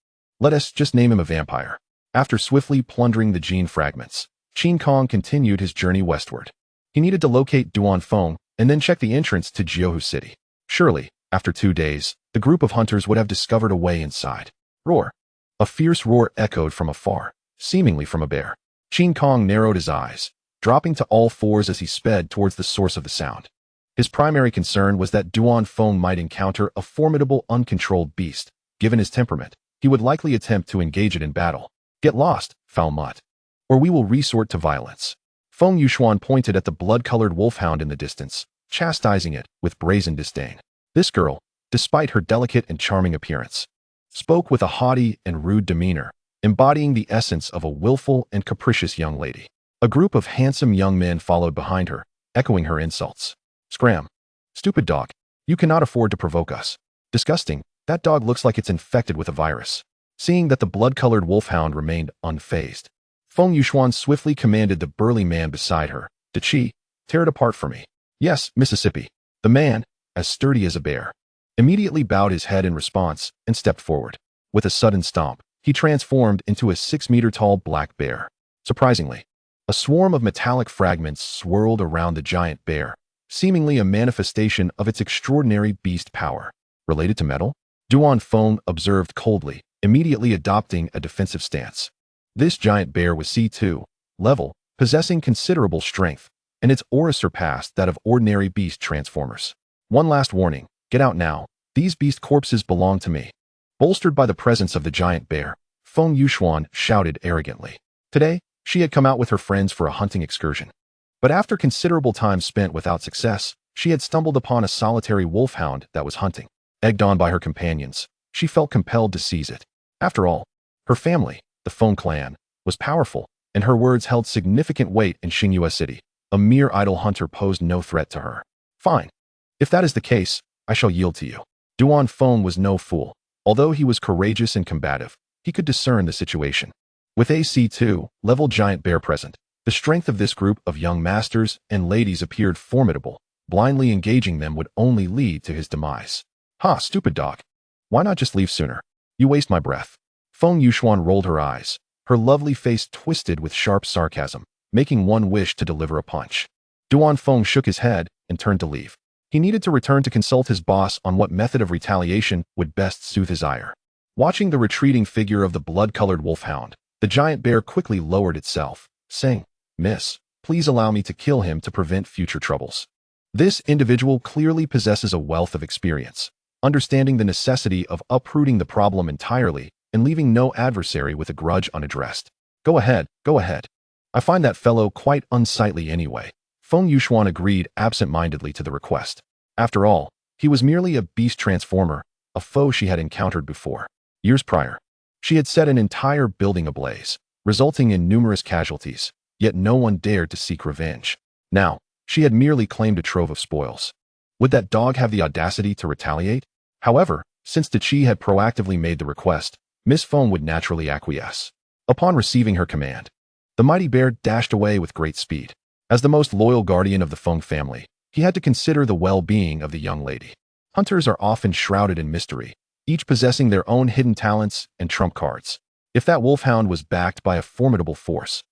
Let us just name him a vampire. After swiftly plundering the gene fragments, Qin Kong continued his journey westward. He needed to locate Duan Feng and then check the entrance to Jiuhu City. Surely, after 2 days, the group of hunters would have discovered a way inside. Roar! A fierce roar echoed from afar, seemingly from a bear. Qin Kong narrowed his eyes, dropping to all fours as he sped towards the source of the sound. His primary concern was that Duan Feng might encounter a formidable uncontrolled beast. Given his temperament, he would likely attempt to engage it in battle. Get lost, foul mutt, or we will resort to violence. Feng Yuxuan pointed at the blood-colored wolfhound in the distance, chastising it with brazen disdain. This girl, despite her delicate and charming appearance, spoke with a haughty and rude demeanor, embodying the essence of a willful and capricious young lady. A group of handsome young men followed behind her, echoing her insults. Scram! Stupid dog! You cannot afford to provoke us. Disgusting, that dog looks like it's infected with a virus. Seeing that the blood-colored wolfhound remained unfazed, Feng Yuxuan swiftly commanded the burly man beside her, "Dachi, tear it apart for me." "Yes, Mississippi." The man, as sturdy as a bear, immediately bowed his head in response and stepped forward. With a sudden stomp, he transformed into a 6-meter-tall black bear. Surprisingly, a swarm of metallic fragments swirled around the giant bear, seemingly a manifestation of its extraordinary beast power. Related to metal? Duan Feng observed coldly, immediately adopting a defensive stance. This giant bear was C2 level, possessing considerable strength, and its aura surpassed that of ordinary beast transformers. One last warning, get out now, these beast corpses belong to me. Bolstered by the presence of the giant bear, Feng Yuxuan shouted arrogantly. Today, she had come out with her friends for a hunting excursion. But after considerable time spent without success, she had stumbled upon a solitary wolfhound that was hunting. Egged on by her companions, she felt compelled to seize it. After all, her family, the Feng clan, was powerful, and her words held significant weight in Xingyue City. A mere idle hunter posed no threat to her. Fine. If that is the case, I shall yield to you. Duan Feng was no fool. Although he was courageous and combative, he could discern the situation. With a C2 level giant bear present, the strength of this group of young masters and ladies appeared formidable. Blindly engaging them would only lead to his demise. Ha, stupid dog. Why not just leave sooner? You waste my breath. Feng Yuxuan rolled her eyes, her lovely face twisted with sharp sarcasm, making one wish to deliver a punch. Duan Feng shook his head and turned to leave. He needed to return to consult his boss on what method of retaliation would best soothe his ire. Watching the retreating figure of the blood-colored wolfhound, the giant bear quickly lowered itself, saying, "Miss, please allow me to kill him to prevent future troubles." This individual clearly possesses a wealth of experience, understanding the necessity of uprooting the problem entirely and leaving no adversary with a grudge unaddressed. Go ahead, go ahead. I find that fellow quite unsightly anyway. Feng Yuxuan agreed absent-mindedly to the request. After all, he was merely a beast transformer, a foe she had encountered before. Years prior, she had set an entire building ablaze, resulting in numerous casualties, yet no one dared to seek revenge. Now, she had merely claimed a trove of spoils. Would that dog have the audacity to retaliate? However, since Qi had proactively made the request, Miss Feng would naturally acquiesce. Upon receiving her command, the mighty bear dashed away with great speed. As the most loyal guardian of the Feng family, he had to consider the well-being of the young lady. Hunters are often shrouded in mystery, each possessing their own hidden talents and trump cards. If that wolfhound was backed by a formidable force,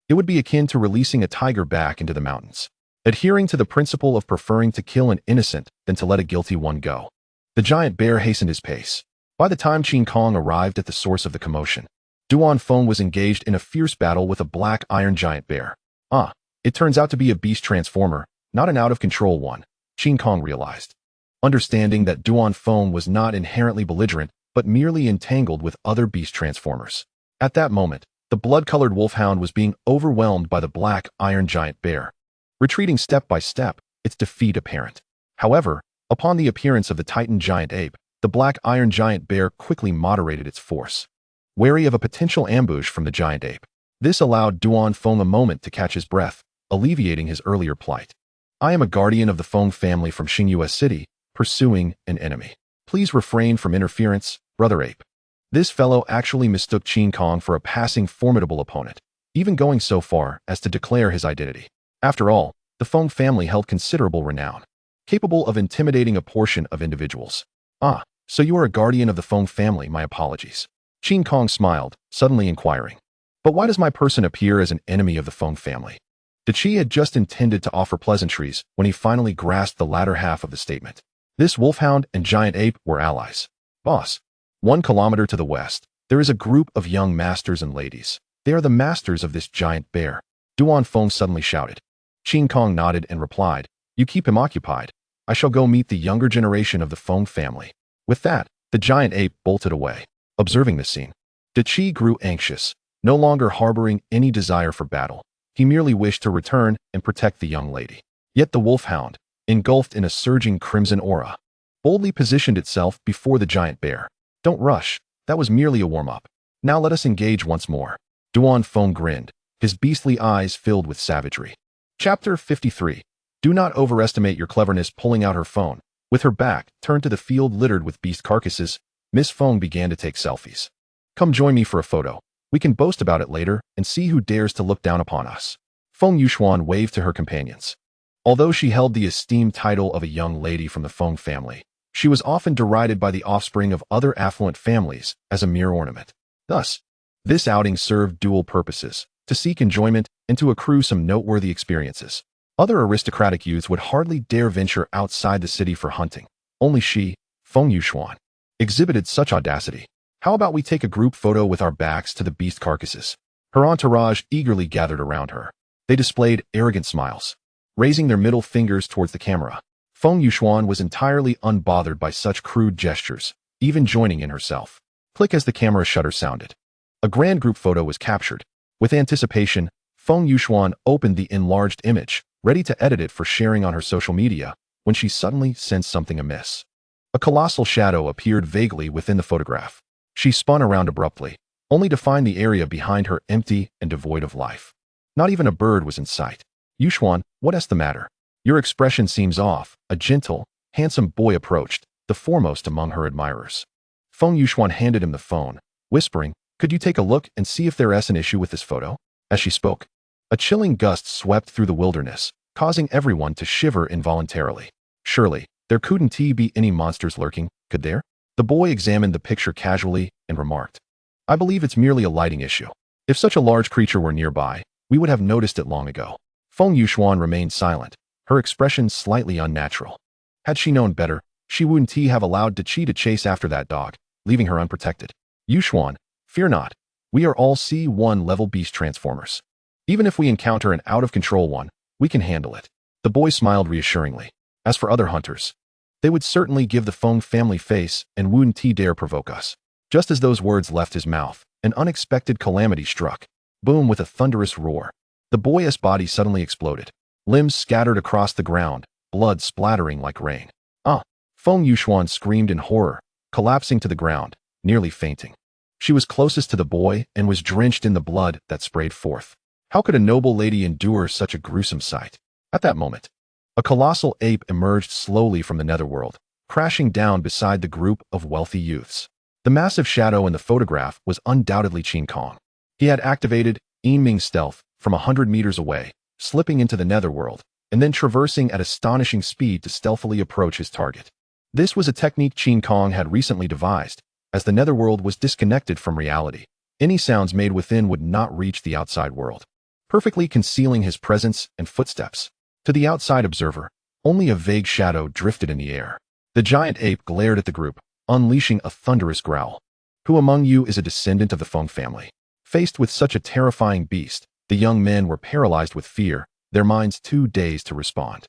it would be akin to releasing a tiger back into the mountains, adhering to the principle of preferring to kill an innocent than to let a guilty one go. The giant bear hastened his pace. By the time Qin Kong arrived at the source of the commotion, Duan Feng was engaged in a fierce battle with a black iron giant bear. It turns out to be a beast transformer, not an out-of-control one, Qin Kong realized. Understanding that Duan Feng was not inherently belligerent, but merely entangled with other beast transformers. At that moment, the blood-colored wolfhound was being overwhelmed by the black iron giant bear, retreating step by step, its defeat apparent. However, upon the appearance of the Titan giant ape, the black iron giant bear quickly moderated its force. Wary of a potential ambush from the giant ape, this allowed Duan Feng a moment to catch his breath, alleviating his earlier plight. I am a guardian of the Feng family from Xingyue City, pursuing an enemy. Please refrain from interference, brother ape. This fellow actually mistook Qin Kong for a passing formidable opponent, even going so far as to declare his identity. After all, the Feng family held considerable renown, capable of intimidating a portion of individuals. So you are a guardian of the Feng family, my apologies. Qin Kong smiled, suddenly inquiring. But why does my person appear as an enemy of the Feng family? Qi had just intended to offer pleasantries when he finally grasped the latter half of the statement. This wolfhound and giant ape were allies. Boss, 1 kilometer to the west, there is a group of young masters and ladies. They are the masters of this giant bear. Duan Feng suddenly shouted. Qin Kong nodded and replied, you keep him occupied. I shall go meet the younger generation of the Feng family. With that, the giant ape bolted away. Observing the scene, Qi grew anxious, no longer harboring any desire for battle. He merely wished to return and protect the young lady. Yet the wolfhound, engulfed in a surging crimson aura, boldly positioned itself before the giant bear. Don't rush, that was merely a warm-up. Now let us engage once more. Duan Feng grinned, his beastly eyes filled with savagery. Chapter 53. Do not overestimate your cleverness. Pulling out her phone, with her back turned to the field littered with beast carcasses, Miss Feng began to take selfies. Come join me for a photo. We can boast about it later and see who dares to look down upon us. Feng Yuxuan waved to her companions. Although she held the esteemed title of a young lady from the Feng family, she was often derided by the offspring of other affluent families as a mere ornament. Thus, this outing served dual purposes, to seek enjoyment and to accrue some noteworthy experiences. Other aristocratic youths would hardly dare venture outside the city for hunting. Only she, Feng Yuxuan, exhibited such audacity. How about we take a group photo with our backs to the beast carcasses? Her entourage eagerly gathered around her. They displayed arrogant smiles, raising their middle fingers towards the camera. Feng Yuxuan was entirely unbothered by such crude gestures, even joining in herself. Click as the camera shutter sounded. A grand group photo was captured. With anticipation, Feng Yuxuan opened the enlarged image, ready to edit it for sharing on her social media, when she suddenly sensed something amiss. A colossal shadow appeared vaguely within the photograph. She spun around abruptly, only to find the area behind her empty and devoid of life. Not even a bird was in sight. Yuxuan, what's the matter? Your expression seems off. A gentle, handsome boy approached, the foremost among her admirers. Feng Yuxuan handed him the phone, whispering, could you take a look and see if there's an issue with this photo? As she spoke, a chilling gust swept through the wilderness, causing everyone to shiver involuntarily. Surely, there couldn't be any monsters lurking, could there? The boy examined the picture casually and remarked, I believe it's merely a lighting issue. If such a large creature were nearby, we would have noticed it long ago. Feng Yuxuan remained silent, her expression slightly unnatural. Had she known better, she wouldn't have allowed Qi to chase after that dog, leaving her unprotected. Yuxuan, fear not. We are all C1 level beast transformers. Even if we encounter an out-of-control one, we can handle it. The boy smiled reassuringly. As for other hunters, they would certainly give the Feng family face and wouldn't dare provoke us. Just as those words left his mouth, an unexpected calamity struck. Boom! With a thunderous roar, the boy's body suddenly exploded. Limbs scattered across the ground, blood splattering like rain. Feng Yuxuan screamed in horror, collapsing to the ground, nearly fainting. She was closest to the boy and was drenched in the blood that sprayed forth. How could a noble lady endure such a gruesome sight? At that moment, a colossal ape emerged slowly from the netherworld, crashing down beside the group of wealthy youths. The massive shadow in the photograph was undoubtedly Qin Kong. He had activated Ming's stealth from 100 meters away, slipping into the netherworld, and then traversing at astonishing speed to stealthily approach his target. This was a technique Qin Kong had recently devised. As the netherworld was disconnected from reality, any sounds made within would not reach the outside world, perfectly concealing his presence and footsteps. To the outside observer, only a vague shadow drifted in the air. The giant ape glared at the group, unleashing a thunderous growl. Who among you is a descendant of the Feng family? Faced with such a terrifying beast, the young men were paralyzed with fear, their minds too dazed to respond.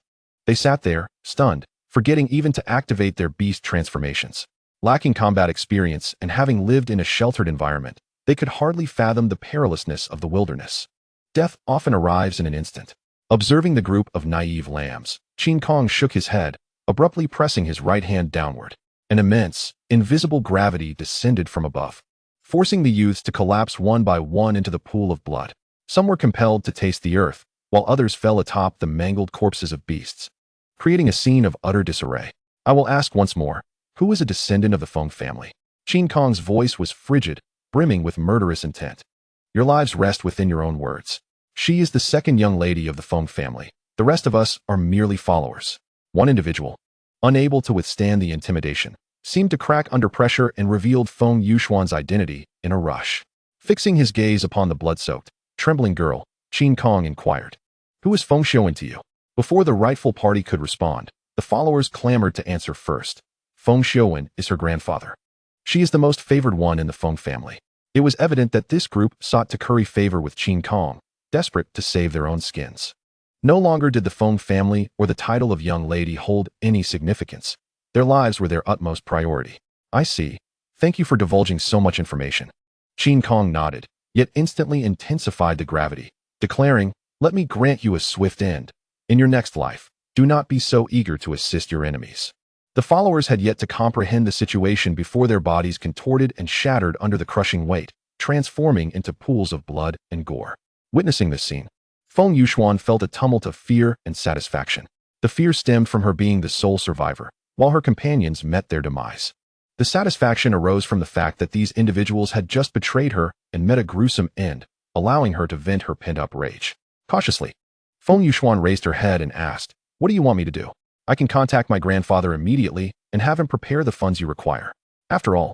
They sat there, stunned, forgetting even to activate their beast transformations. Lacking combat experience and having lived in a sheltered environment, they could hardly fathom the perilousness of the wilderness. Death often arrives in an instant. Observing the group of naive lambs, Qin Kong shook his head, abruptly pressing his right hand downward. An immense, invisible gravity descended from above, forcing the youths to collapse one by one into the pool of blood. Some were compelled to taste the earth, while others fell atop the mangled corpses of beasts, creating a scene of utter disarray. I will ask once more, who is a descendant of the Feng family? Qin Kong's voice was frigid, brimming with murderous intent. Your lives rest within your own words. She is the second young lady of the Feng family. The rest of us are merely followers. One individual, unable to withstand the intimidation, seemed to crack under pressure and revealed Feng Yuxuan's identity in a rush. Fixing his gaze upon the blood-soaked, trembling girl, Qin Kong inquired, "Who is Feng Xuan to you?" Before the rightful party could respond, the followers clamored to answer first. Feng Xuan is her grandfather. She is the most favored one in the Feng family. It was evident that this group sought to curry favor with Qin Kong, desperate to save their own skins. No longer did the Feng family or the title of young lady hold any significance. Their lives were their utmost priority. I see. Thank you for divulging so much information. Qin Kong nodded, yet instantly intensified the gravity, declaring, "Let me grant you a swift end. In your next life, do not be so eager to assist your enemies." The followers had yet to comprehend the situation before their bodies contorted and shattered under the crushing weight, transforming into pools of blood and gore. Witnessing this scene, Feng Yuxuan felt a tumult of fear and satisfaction. The fear stemmed from her being the sole survivor, while her companions met their demise. The satisfaction arose from the fact that these individuals had just betrayed her and met a gruesome end, allowing her to vent her pent-up rage. Cautiously, Feng Yuxuan raised her head and asked, "What do you want me to do?" "I can contact my grandfather immediately and have him prepare the funds you require." After all,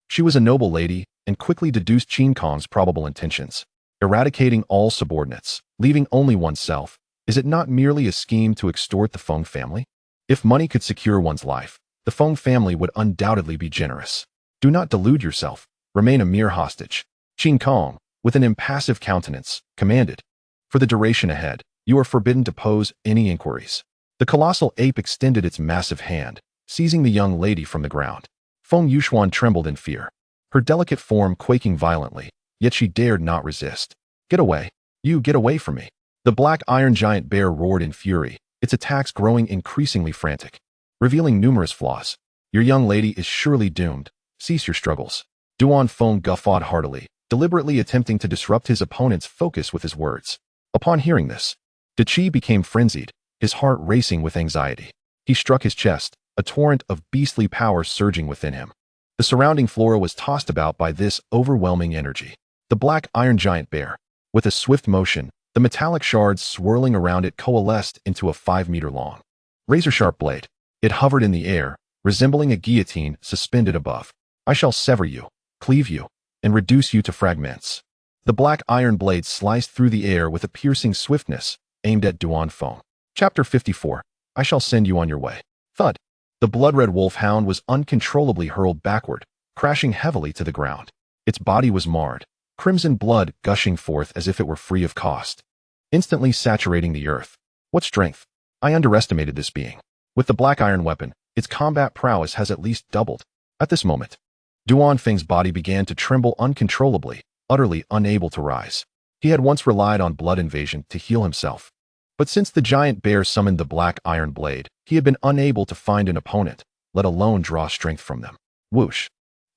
she was a noble lady and quickly deduced Qin Kong's probable intentions. Eradicating all subordinates, leaving only oneself, is it not merely a scheme to extort the Feng family? If money could secure one's life, the Feng family would undoubtedly be generous. Do not delude yourself, remain a mere hostage. Qin Kong, with an impassive countenance, commanded. For the duration ahead, you are forbidden to pose any inquiries. The colossal ape extended its massive hand, seizing the young lady from the ground. Feng Yuxuan trembled in fear, her delicate form quaking violently, yet she dared not resist. "Get away. You get away from me." The black iron giant bear roared in fury, its attacks growing increasingly frantic, revealing numerous flaws. "Your young lady is surely doomed. Cease your struggles." Duan Feng guffawed heartily, deliberately attempting to disrupt his opponent's focus with his words. Upon hearing this, De Qi became frenzied, his heart racing with anxiety. He struck his chest, a torrent of beastly power surging within him. The surrounding flora was tossed about by this overwhelming energy. The black iron giant bear, with a swift motion, the metallic shards swirling around it coalesced into a 5-meter-long, razor-sharp blade. It hovered in the air, resembling a guillotine suspended above. "I shall sever you, cleave you, and reduce you to fragments." The black iron blade sliced through the air with a piercing swiftness, aimed at Duan Feng. Chapter 54. I shall send you on your way. Thud. The blood-red wolfhound was uncontrollably hurled backward, crashing heavily to the ground. Its body was marred, crimson blood gushing forth as if it were free of cost, instantly saturating the earth. What strength! I underestimated this being. With the black iron weapon, its combat prowess has at least doubled. At this moment, Duan Feng's body began to tremble uncontrollably, utterly unable to rise. He had once relied on blood invasion to heal himself. But since the giant bear summoned the black iron blade, he had been unable to find an opponent, let alone draw strength from them. Whoosh!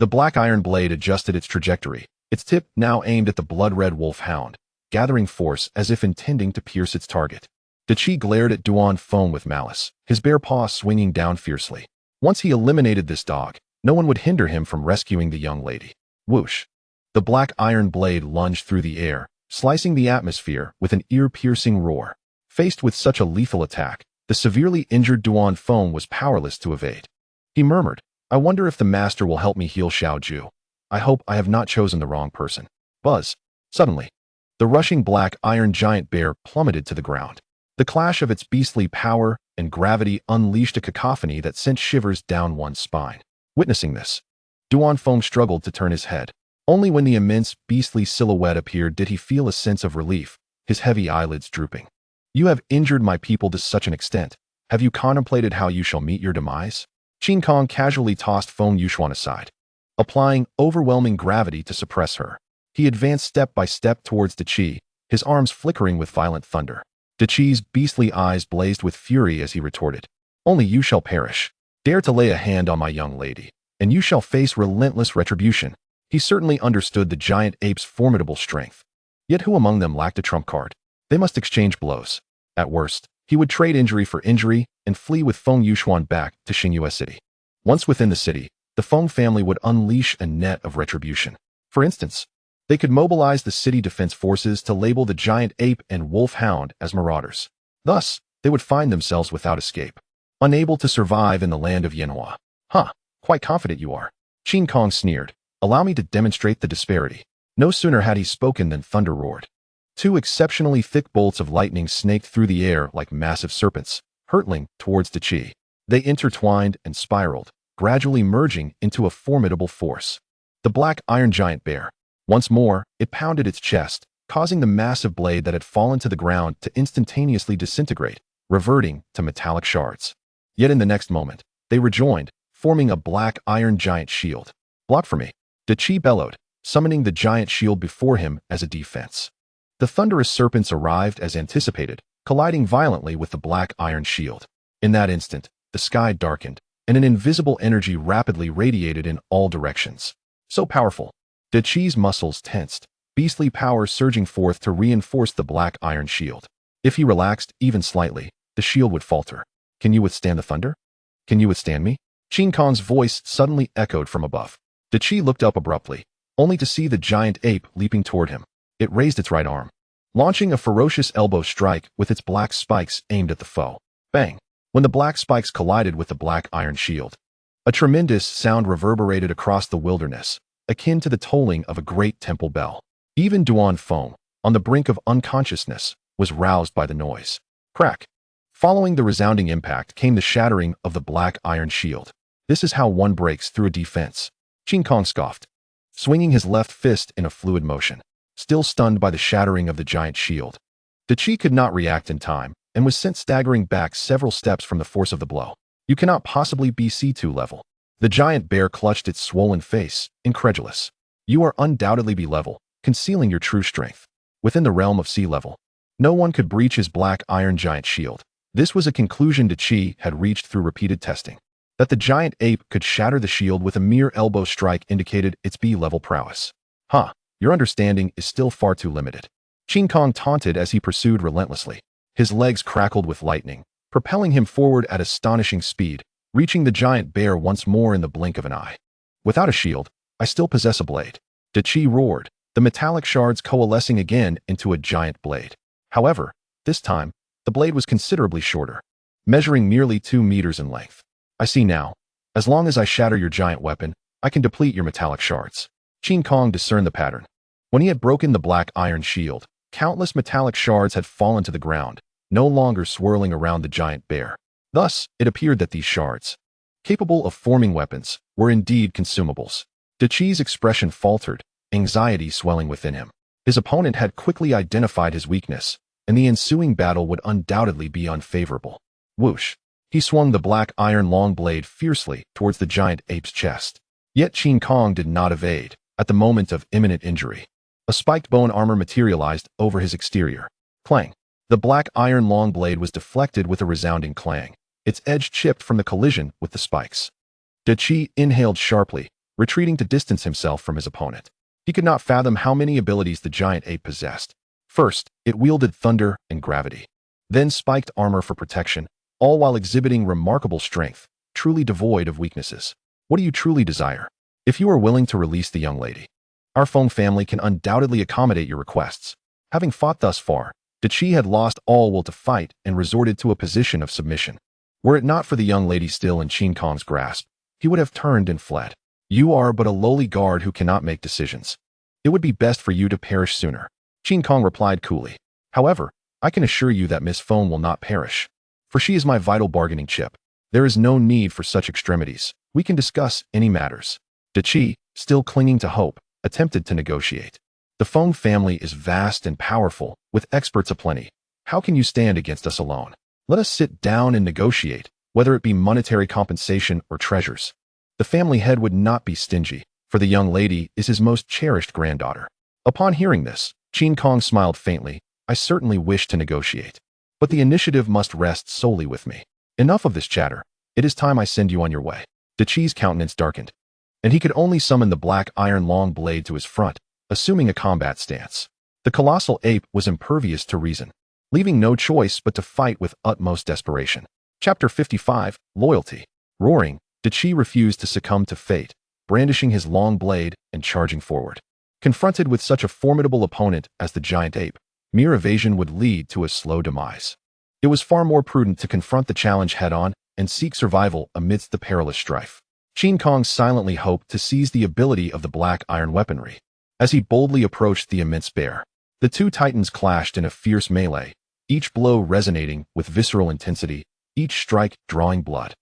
The black iron blade adjusted its trajectory, its tip now aimed at the blood-red wolf hound, gathering force as if intending to pierce its target. Qi glared at Duan Feng with malice, his bare paw swinging down fiercely. Once he eliminated this dog, no one would hinder him from rescuing the young lady. Whoosh! The black iron blade lunged through the air, slicing the atmosphere with an ear-piercing roar. Faced with such a lethal attack, the severely injured Duan Feng was powerless to evade. He murmured, "I wonder if the master will help me heal Xiao Ju. I hope I have not chosen the wrong person." Buzz! Suddenly, the rushing black iron giant bear plummeted to the ground. The clash of its beastly power and gravity unleashed a cacophony that sent shivers down one's spine. Witnessing this, Duan Feng struggled to turn his head. Only when the immense, beastly silhouette appeared did he feel a sense of relief, his heavy eyelids drooping. "You have injured my people to such an extent. Have you contemplated how you shall meet your demise?" Qin Kong casually tossed Feng Yuxuan aside, applying overwhelming gravity to suppress her. He advanced step by step towards Qi, his arms flickering with violent thunder. Qi's beastly eyes blazed with fury as he retorted, "Only you shall perish. Dare to lay a hand on my young lady, and you shall face relentless retribution." He certainly understood the giant ape's formidable strength. Yet who among them lacked a trump card? They must exchange blows. At worst, he would trade injury for injury and flee with Feng Yuxuan back to Xingyue City. Once within the city, the Feng family would unleash a net of retribution. For instance, they could mobilize the city defense forces to label the giant ape and wolf hound as marauders. Thus, they would find themselves without escape, unable to survive in the land of Yanhua. "Huh, quite confident you are." Qin Kong sneered. "Allow me to demonstrate the disparity." No sooner had he spoken than thunder roared. Two exceptionally thick bolts of lightning snaked through the air like massive serpents, hurtling towards Qi. They intertwined and spiraled, gradually merging into a formidable force. The black iron giant bear. Once more, it pounded its chest, causing the massive blade that had fallen to the ground to instantaneously disintegrate, reverting to metallic shards. Yet in the next moment, they rejoined, forming a black iron giant shield. "Block for me," Qi bellowed, summoning the giant shield before him as a defense. The thunderous serpents arrived as anticipated, colliding violently with the black iron shield. In that instant, the sky darkened, and an invisible energy rapidly radiated in all directions. So powerful, Qi's muscles tensed, beastly power surging forth to reinforce the black iron shield. If he relaxed even slightly, the shield would falter. "Can you withstand the thunder? Can you withstand me?" Qin Kong's voice suddenly echoed from above. Qi looked up abruptly, only to see the giant ape leaping toward him. It raised its right arm, launching a ferocious elbow strike with its black spikes aimed at the foe. Bang! When the black spikes collided with the black iron shield, a tremendous sound reverberated across the wilderness, akin to the tolling of a great temple bell. Even Duan Feng, on the brink of unconsciousness, was roused by the noise. Crack! Following the resounding impact came the shattering of the black iron shield. "This is how one breaks through a defense," Qin Kong scoffed, swinging his left fist in a fluid motion, still stunned by the shattering of the giant shield. Qi could not react in time and was sent staggering back several steps from the force of the blow. "You cannot possibly be C2 level." The giant bear clutched its swollen face, incredulous. "You are undoubtedly B level, concealing your true strength. Within the realm of C level, no one could breach his black iron giant shield." This was a conclusion Qi had reached through repeated testing. That the giant ape could shatter the shield with a mere elbow strike indicated its B-level prowess. "Huh, your understanding is still far too limited." Qin Kong taunted as he pursued relentlessly. His legs crackled with lightning, propelling him forward at astonishing speed, reaching the giant bear once more in the blink of an eye. "Without a shield, I still possess a blade," Qi roared, the metallic shards coalescing again into a giant blade. However, this time, the blade was considerably shorter, measuring merely 2 meters in length. "I see now. As long as I shatter your giant weapon, I can deplete your metallic shards." Qin Kong discerned the pattern. When he had broken the black iron shield, countless metallic shards had fallen to the ground, no longer swirling around the giant bear. Thus, it appeared that these shards, capable of forming weapons, were indeed consumables. Qi's expression faltered, anxiety swelling within him. His opponent had quickly identified his weakness, and the ensuing battle would undoubtedly be unfavorable. Whoosh! He swung the black iron long blade fiercely towards the giant ape's chest. Yet Qin Kong did not evade, at the moment of imminent injury. A spiked bone armor materialized over his exterior. Clang! The black iron long blade was deflected with a resounding clang, its edge chipped from the collision with the spikes. Qi inhaled sharply, retreating to distance himself from his opponent. He could not fathom how many abilities the giant ape possessed. First, it wielded thunder and gravity, then spiked armor for protection, all while exhibiting remarkable strength, truly devoid of weaknesses. What do you truly desire? If you are willing to release the young lady, our Feng family can undoubtedly accommodate your requests. Having fought thus far, Qi had lost all will to fight and resorted to a position of submission. Were it not for the young lady still in Qin Kong's grasp, he would have turned and fled. You are but a lowly guard who cannot make decisions. It would be best for you to perish sooner, Qin Kong replied coolly. However, I can assure you that Miss Feng will not perish, for she is my vital bargaining chip. There is no need for such extremities. We can discuss any matters. Qi, still clinging to hope, attempted to negotiate. The Feng family is vast and powerful, with experts aplenty. How can you stand against us alone? Let us sit down and negotiate, whether it be monetary compensation or treasures. The family head would not be stingy, for the young lady is his most cherished granddaughter. Upon hearing this, Qin Kong smiled faintly. I certainly wish to negotiate, but the initiative must rest solely with me. Enough of this chatter. It is time I send you on your way. Qi's countenance darkened, and he could only summon the black iron long blade to his front, assuming a combat stance. The colossal ape was impervious to reason, leaving no choice but to fight with utmost desperation. Chapter 55, Loyalty. Roaring, Qi refused to succumb to fate, brandishing his long blade and charging forward. Confronted with such a formidable opponent as the giant ape, mere evasion would lead to a slow demise. It was far more prudent to confront the challenge head-on and seek survival amidst the perilous strife. Qin Kong silently hoped to seize the ability of the black iron weaponry. As he boldly approached the immense bear, the two titans clashed in a fierce melee, each blow resonating with visceral intensity, each strike drawing blood.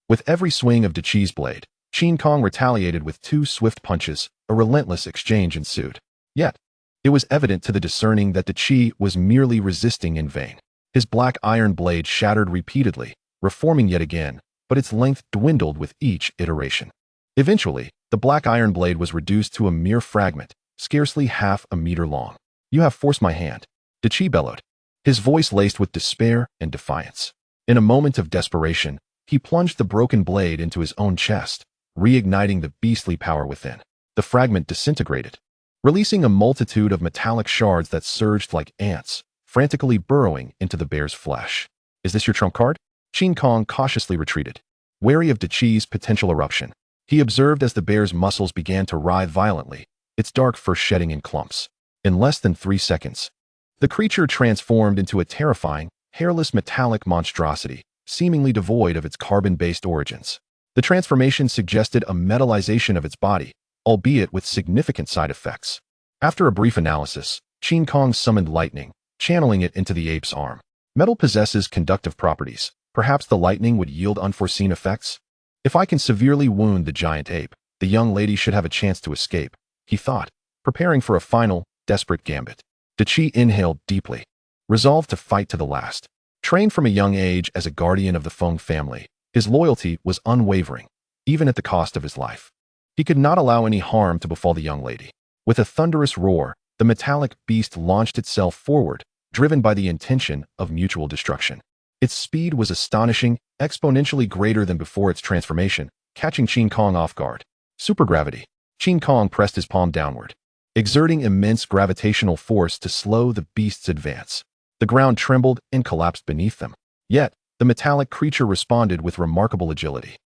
With every swing of Qi's blade, Qin Kong retaliated with two swift punches. A relentless exchange ensued. Yet, it was evident to the discerning that Qi was merely resisting in vain. His black iron blade shattered repeatedly, reforming yet again, but its length dwindled with each iteration. Eventually, the black iron blade was reduced to a mere fragment, scarcely half a meter long. You have forced my hand, Qi bellowed, his voice laced with despair and defiance. In a moment of desperation, he plunged the broken blade into his own chest, reigniting the beastly power within. The fragment disintegrated, releasing a multitude of metallic shards that surged like ants, frantically burrowing into the bear's flesh. Is this your trump card? Qin Kong cautiously retreated, wary of Qi's potential eruption. He observed as the bear's muscles began to writhe violently, its dark fur shedding in clumps. In less than 3 seconds, the creature transformed into a terrifying, hairless metallic monstrosity, seemingly devoid of its carbon-based origins. The transformation suggested a metallization of its body, albeit with significant side effects. After a brief analysis, Qin Kong summoned lightning, channeling it into the ape's arm. Metal possesses conductive properties. Perhaps the lightning would yield unforeseen effects? If I can severely wound the giant ape, the young lady should have a chance to escape, he thought, preparing for a final, desperate gambit. Qi inhaled deeply, resolved to fight to the last. Trained from a young age as a guardian of the Feng family, his loyalty was unwavering, even at the cost of his life. He could not allow any harm to befall the young lady. With a thunderous roar, the metallic beast launched itself forward, driven by the intention of mutual destruction. Its speed was astonishing, exponentially greater than before its transformation, catching Qin Kong off guard. Supergravity. Qin Kong pressed his palm downward, exerting immense gravitational force to slow the beast's advance. The ground trembled and collapsed beneath them. Yet, the metallic creature responded with remarkable agility,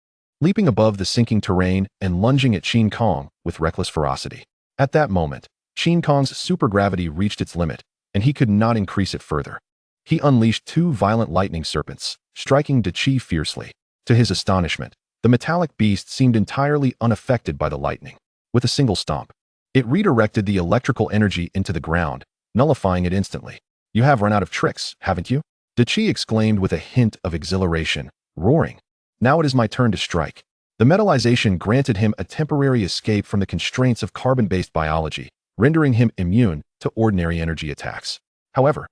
leaping above the sinking terrain and lunging at Qin Kong with reckless ferocity. At that moment, Qin Kong's supergravity reached its limit, and he could not increase it further. He unleashed 2 violent lightning serpents, striking Qi fiercely. To his astonishment, the metallic beast seemed entirely unaffected by the lightning. With a single stomp, it redirected the electrical energy into the ground, nullifying it instantly. You have run out of tricks, haven't you? Qi exclaimed with a hint of exhilaration, roaring. Now it is my turn to strike. The metallization granted him a temporary escape from the constraints of carbon-based biology, rendering him immune to ordinary energy attacks. However,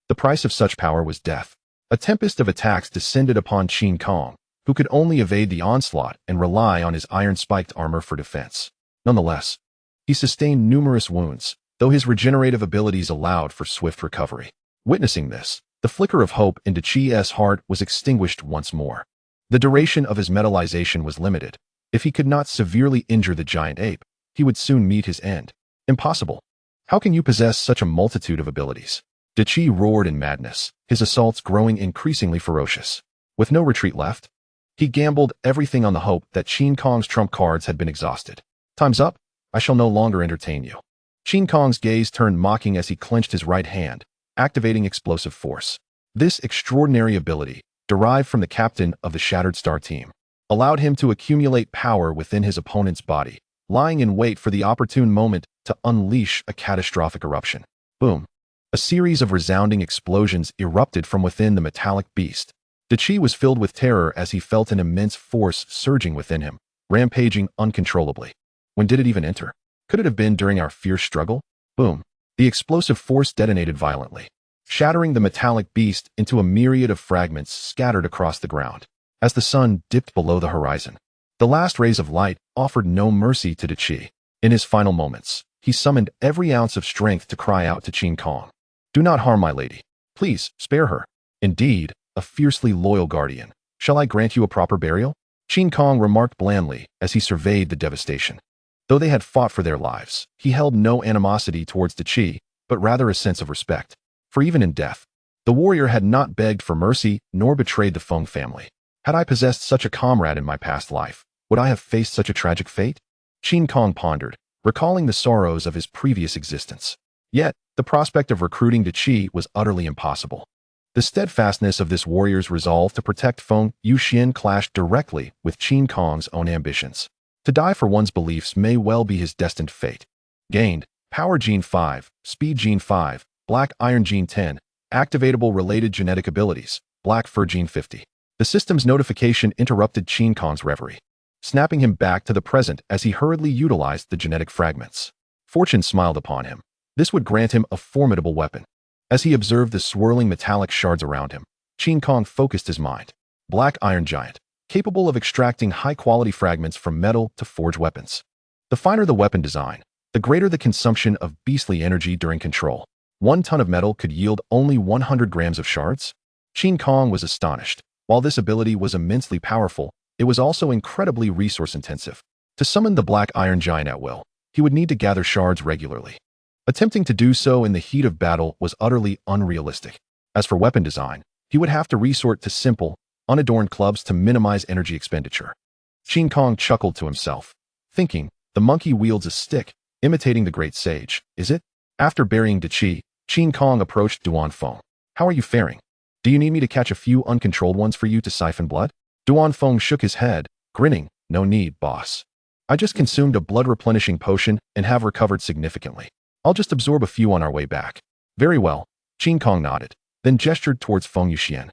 the price of such power was death. A tempest of attacks descended upon Qin Kong, who could only evade the onslaught and rely on his iron-spiked armor for defense. Nonetheless, he sustained numerous wounds, though his regenerative abilities allowed for swift recovery. Witnessing this, the flicker of hope in Qi's heart was extinguished once more. The duration of his metallization was limited, If he could not severely injure the giant ape, he would soon meet his end. Impossible. How can you possess such a multitude of abilities? Qi roared in madness, his assaults growing increasingly ferocious. With no retreat left, he gambled everything on the hope that Qin Kong's trump cards had been exhausted. Time's up. I shall no longer entertain you. Qin Kong's gaze turned mocking as he clenched his right hand, activating explosive force. This extraordinary ability, derived from the captain of the Shattered Star team, allowed him to accumulate power within his opponent's body, lying in wait for the opportune moment to unleash a catastrophic eruption. Boom. A series of resounding explosions erupted from within the metallic beast. Qi was filled with terror as he felt an immense force surging within him, rampaging uncontrollably. When did it even enter? Could it have been during our fierce struggle? Boom. The explosive force detonated violently, shattering the metallic beast into a myriad of fragments scattered across the ground. As the sun dipped below the horizon, the last rays of light offered no mercy to Qi. In his final moments, he summoned every ounce of strength to cry out to Qin Kong. Do not harm my lady. Please, spare her. Indeed, a fiercely loyal guardian. Shall I grant you a proper burial? Qin Kong remarked blandly as he surveyed the devastation. Though they had fought for their lives, he held no animosity towards Qi, but rather a sense of respect. For even in death, the warrior had not begged for mercy nor betrayed the Feng family. Had I possessed such a comrade in my past life, would I have faced such a tragic fate? Qin Kong pondered, recalling the sorrows of his previous existence. Yet, the prospect of recruiting Qi was utterly impossible. The steadfastness of this warrior's resolve to protect Feng Yuxian clashed directly with Qin Kong's own ambitions. To die for one's beliefs may well be his destined fate. Gained, Power Gene 5, Speed Gene 5, Black Iron Gene 10, Activatable Related Genetic Abilities, Black Fur Gene 50. The system's notification interrupted Qin Kong's reverie, snapping him back to the present as he hurriedly utilized the genetic fragments. Fortune smiled upon him. This would grant him a formidable weapon. As he observed the swirling metallic shards around him, Qin Kong focused his mind. Black Iron Giant, capable of extracting high-quality fragments from metal to forge weapons. The finer the weapon design, the greater the consumption of beastly energy during control. 1 ton of metal could yield only 100 grams of shards? Qin Kong was astonished. While this ability was immensely powerful, it was also incredibly resource-intensive. To summon the Black Iron Giant at will, he would need to gather shards regularly. Attempting to do so in the heat of battle was utterly unrealistic. As for weapon design, he would have to resort to simple, unadorned clubs to minimize energy expenditure. Qin Kong chuckled to himself, thinking, the monkey wields a stick, imitating the great sage, is it? After burying Qi, Qin Kong approached Duan Feng. How are you faring? Do you need me to catch a few uncontrolled ones for you to siphon blood? Duan Feng shook his head, grinning, no need, boss. I just consumed a blood-replenishing potion and have recovered significantly. I'll just absorb a few on our way back. Very well, Qin Kong nodded, then gestured towards Feng Yuxian,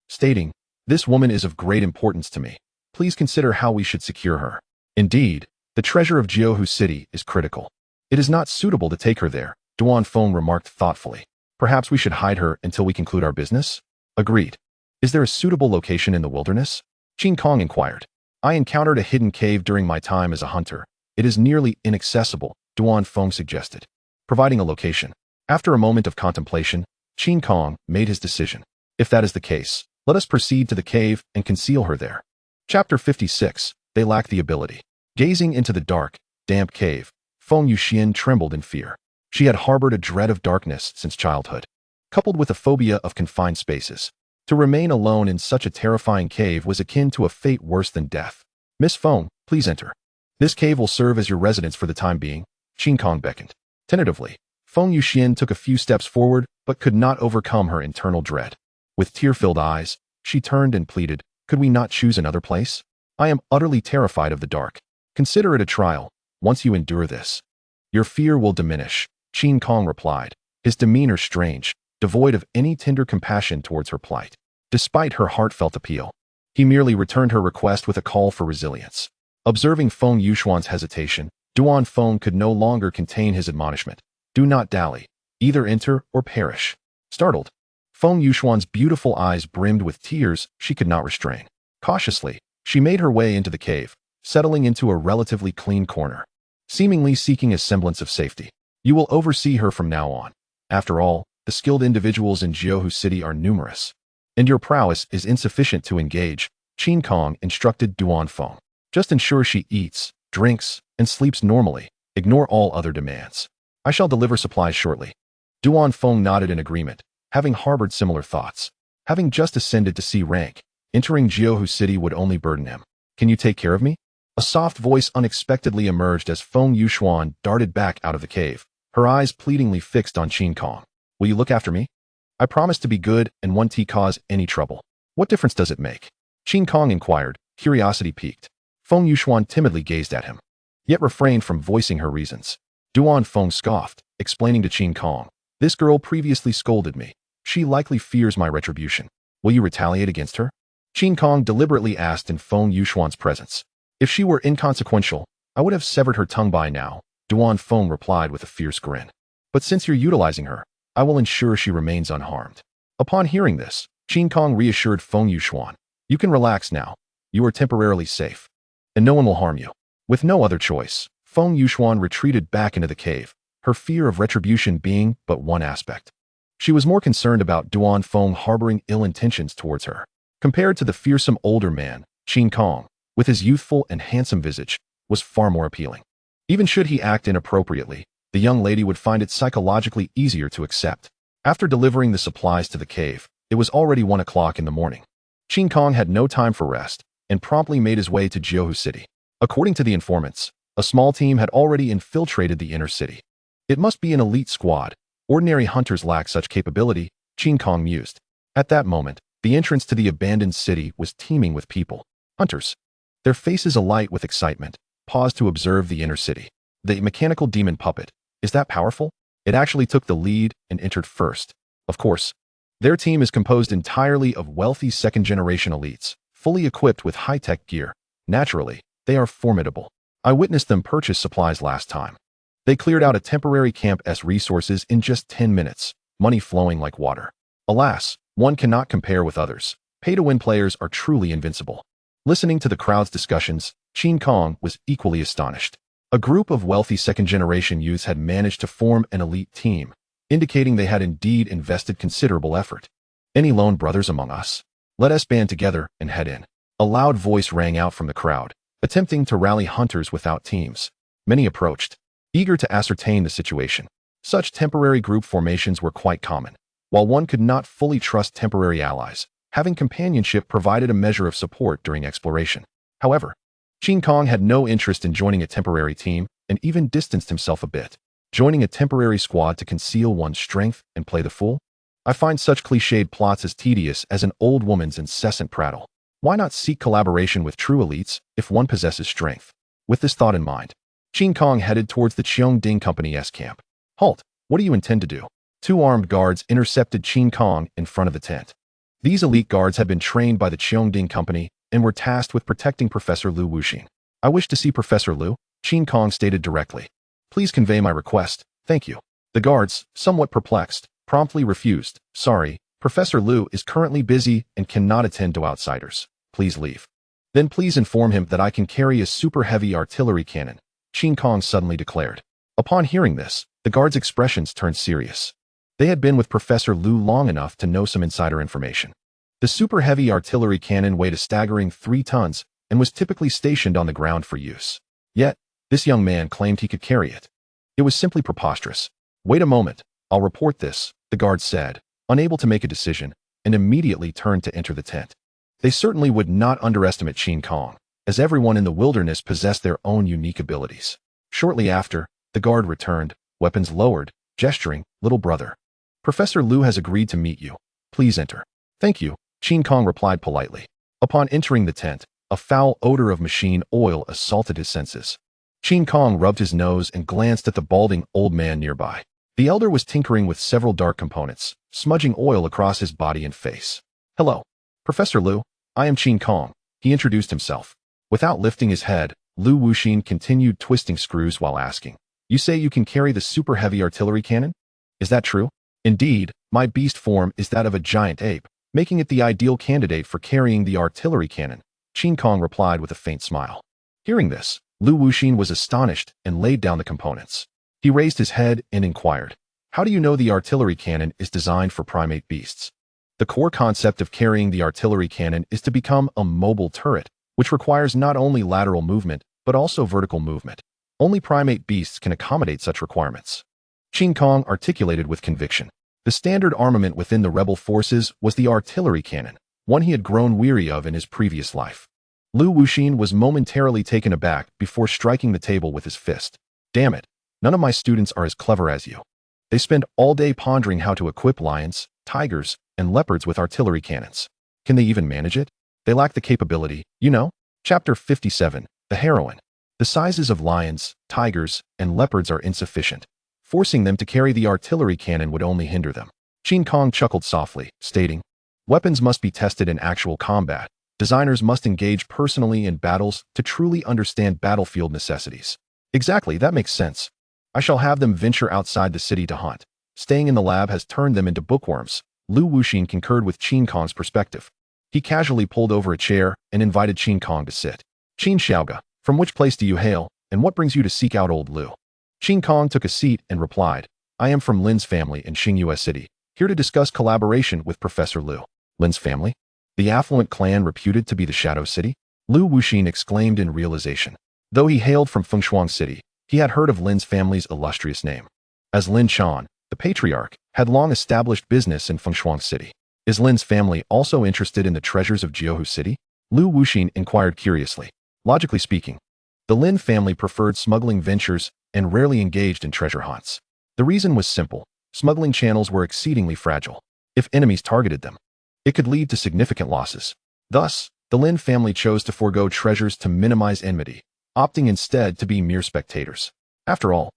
stating, this woman is of great importance to me. Please consider how we should secure her. Indeed, the treasure of Jiuhu City is critical. It is not suitable to take her there, Duan Feng remarked thoughtfully. Perhaps we should hide her until we conclude our business? Agreed. Is there a suitable location in the wilderness? Qin Kong inquired. I encountered a hidden cave during my time as a hunter. It is nearly inaccessible, Duan Feng suggested, providing a location. After a moment of contemplation, Qin Kong made his decision. If that is the case, let us proceed to the cave and conceal her there. Chapter 56. They lack the ability. Gazing into the dark, damp cave, Feng Yuxian trembled in fear. She had harbored a dread of darkness since childhood, coupled with a phobia of confined spaces. To remain alone in such a terrifying cave was akin to a fate worse than death. Miss Feng, please enter. This cave will serve as your residence for the time being, Qin Kong beckoned. Tentatively, Feng Yuxian took a few steps forward but could not overcome her internal dread. With tear-filled eyes, she turned and pleaded, could we not choose another place? I am utterly terrified of the dark. Consider it a trial. Once you endure this, your fear will diminish, Qin Kong replied, his demeanor strange, devoid of any tender compassion towards her plight. Despite her heartfelt appeal, he merely returned her request with a call for resilience. Observing Feng Yuxian's hesitation, Duan Feng could no longer contain his admonishment. Do not dally. Either enter or perish. Startled, Feng Yuxian's beautiful eyes brimmed with tears she could not restrain. Cautiously, she made her way into the cave, settling into a relatively clean corner, seemingly seeking a semblance of safety. You will oversee her from now on. After all, the skilled individuals in Jiuhu City are numerous, and your prowess is insufficient to engage, Qin Kong instructed Duan Feng. Just ensure she eats, drinks, and sleeps normally. Ignore all other demands. I shall deliver supplies shortly. Duan Feng nodded in agreement, having harbored similar thoughts. Having just ascended to C rank, entering Jiuhu City would only burden him. Can you take care of me? A soft voice unexpectedly emerged as Feng Yuxuan darted back out of the cave, her eyes pleadingly fixed on Qin Kong. Will you look after me? I promise to be good and won't cause any trouble. What difference does it make? Qin Kong inquired, curiosity piqued. Feng Yuxuan timidly gazed at him, yet refrained from voicing her reasons. Duan Feng scoffed, explaining to Qin Kong, this girl previously scolded me. She likely fears my retribution. Will you retaliate against her? Qin Kong deliberately asked in Feng Yuxuan's presence. If she were inconsequential, I would have severed her tongue by now, Duan Feng replied with a fierce grin. But since you're utilizing her, I will ensure she remains unharmed. Upon hearing this, Qin Kong reassured Feng Yuxuan. You can relax now. You are temporarily safe. And no one will harm you. With no other choice, Feng Yuxuan retreated back into the cave, her fear of retribution being but one aspect. She was more concerned about Duan Feng harboring ill intentions towards her. Compared to the fearsome older man, Qin Kong, with his youthful and handsome visage, was far more appealing. Even should he act inappropriately, the young lady would find it psychologically easier to accept. After delivering the supplies to the cave, it was already 1 o'clock in the morning. Qin Kong had no time for rest, and promptly made his way to Jiuhu City. According to the informants, a small team had already infiltrated the inner city. It must be an elite squad. Ordinary hunters lack such capability, Qin Kong mused. At that moment, the entrance to the abandoned city was teeming with people. Hunters. Their faces alight with excitement, paused to observe the inner city. The mechanical demon puppet. Is that powerful? It actually took the lead and entered first. Of course. Their team is composed entirely of wealthy second-generation elites, fully equipped with high-tech gear. Naturally, they are formidable. I witnessed them purchase supplies last time. They cleared out a temporary camp's resources in just 10 minutes, money flowing like water. Alas, one cannot compare with others. Pay-to-win players are truly invincible. Listening to the crowd's discussions, Qin Kong was equally astonished. A group of wealthy second-generation youths had managed to form an elite team, indicating they had indeed invested considerable effort. Any lone brothers among us? Let us band together and head in. A loud voice rang out from the crowd, attempting to rally hunters without teams. Many approached, eager to ascertain the situation. Such temporary group formations were quite common. While one could not fully trust temporary allies, having companionship provided a measure of support during exploration. However, Qin Kong had no interest in joining a temporary team and even distanced himself a bit. Joining a temporary squad to conceal one's strength and play the fool? I find such cliched plots as tedious as an old woman's incessant prattle. Why not seek collaboration with true elites if one possesses strength? With this thought in mind, Qin Kong headed towards the Cheongding Company's camp. Halt! What do you intend to do? 2 armed guards intercepted Qin Kong in front of the tent. These elite guards had been trained by the Cheongding Company and were tasked with protecting Professor Lu Wuxin. I wish to see Professor Lu, Qin Kong stated directly. Please convey my request, thank you. The guards, somewhat perplexed, promptly refused. Sorry, Professor Lu is currently busy and cannot attend to outsiders. Please leave. Then please inform him that I can carry a super heavy artillery cannon, Qin Kong suddenly declared. Upon hearing this, the guards' expressions turned serious. They had been with Professor Lu long enough to know some insider information. The super heavy artillery cannon weighed a staggering 3 tons and was typically stationed on the ground for use. Yet, this young man claimed he could carry it. It was simply preposterous. Wait a moment, I'll report this, the guard said, unable to make a decision, and immediately turned to enter the tent. They certainly would not underestimate Qin Kong, as everyone in the wilderness possessed their own unique abilities. Shortly after, the guard returned, weapons lowered, gesturing, little brother. Professor Lu has agreed to meet you. Please enter. Thank you, Qin Kong replied politely. Upon entering the tent, a foul odor of machine oil assaulted his senses. Qin Kong rubbed his nose and glanced at the balding old man nearby. The elder was tinkering with several dark components, smudging oil across his body and face. Hello, Professor Lu, I am Qin Kong, he introduced himself. Without lifting his head, Lu Wuxin continued twisting screws while asking, You say you can carry the super heavy artillery cannon? Is that true? Indeed, my beast form is that of a giant ape, making it the ideal candidate for carrying the artillery cannon, Qin Kong replied with a faint smile. Hearing this, Lu Wuxin was astonished and laid down the components. He raised his head and inquired, How do you know the artillery cannon is designed for primate beasts? The core concept of carrying the artillery cannon is to become a mobile turret, which requires not only lateral movement, but also vertical movement. Only primate beasts can accommodate such requirements. Qin Kong articulated with conviction. The standard armament within the rebel forces was the artillery cannon, one he had grown weary of in his previous life. Lu Wuxin was momentarily taken aback before striking the table with his fist. Damn it, none of my students are as clever as you. They spend all day pondering how to equip lions, tigers, and leopards with artillery cannons. Can they even manage it? They lack the capability, you know? Chapter 57, The Heroine. The sizes of lions, tigers, and leopards are insufficient. Forcing them to carry the artillery cannon would only hinder them. Qin Kong chuckled softly, stating, weapons must be tested in actual combat. Designers must engage personally in battles to truly understand battlefield necessities. Exactly, that makes sense. I shall have them venture outside the city to hunt. Staying in the lab has turned them into bookworms. Lu Wuxin concurred with Qin Kong's perspective. He casually pulled over a chair and invited Qin Kong to sit. Qin Xiaoga, from which place do you hail, and what brings you to seek out old Lu? Qin Kong took a seat and replied, I am from Lin's family in Xingyue City, here to discuss collaboration with Professor Lu. Lin's family? The affluent clan reputed to be the Shadow City? Lu Wuxin exclaimed in realization. Though he hailed from Fengshuang City, he had heard of Lin's family's illustrious name. As Lin Chan, the patriarch, had long established business in Fengshuang City. Is Lin's family also interested in the treasures of Jiuhu City? Lu Wuxin inquired curiously. Logically speaking, the Lin family preferred smuggling ventures and rarely engaged in treasure hunts. The reason was simple. Smuggling channels were exceedingly fragile. If enemies targeted them, it could lead to significant losses. Thus, the Lin family chose to forego treasures to minimize enmity, opting instead to be mere spectators. After all,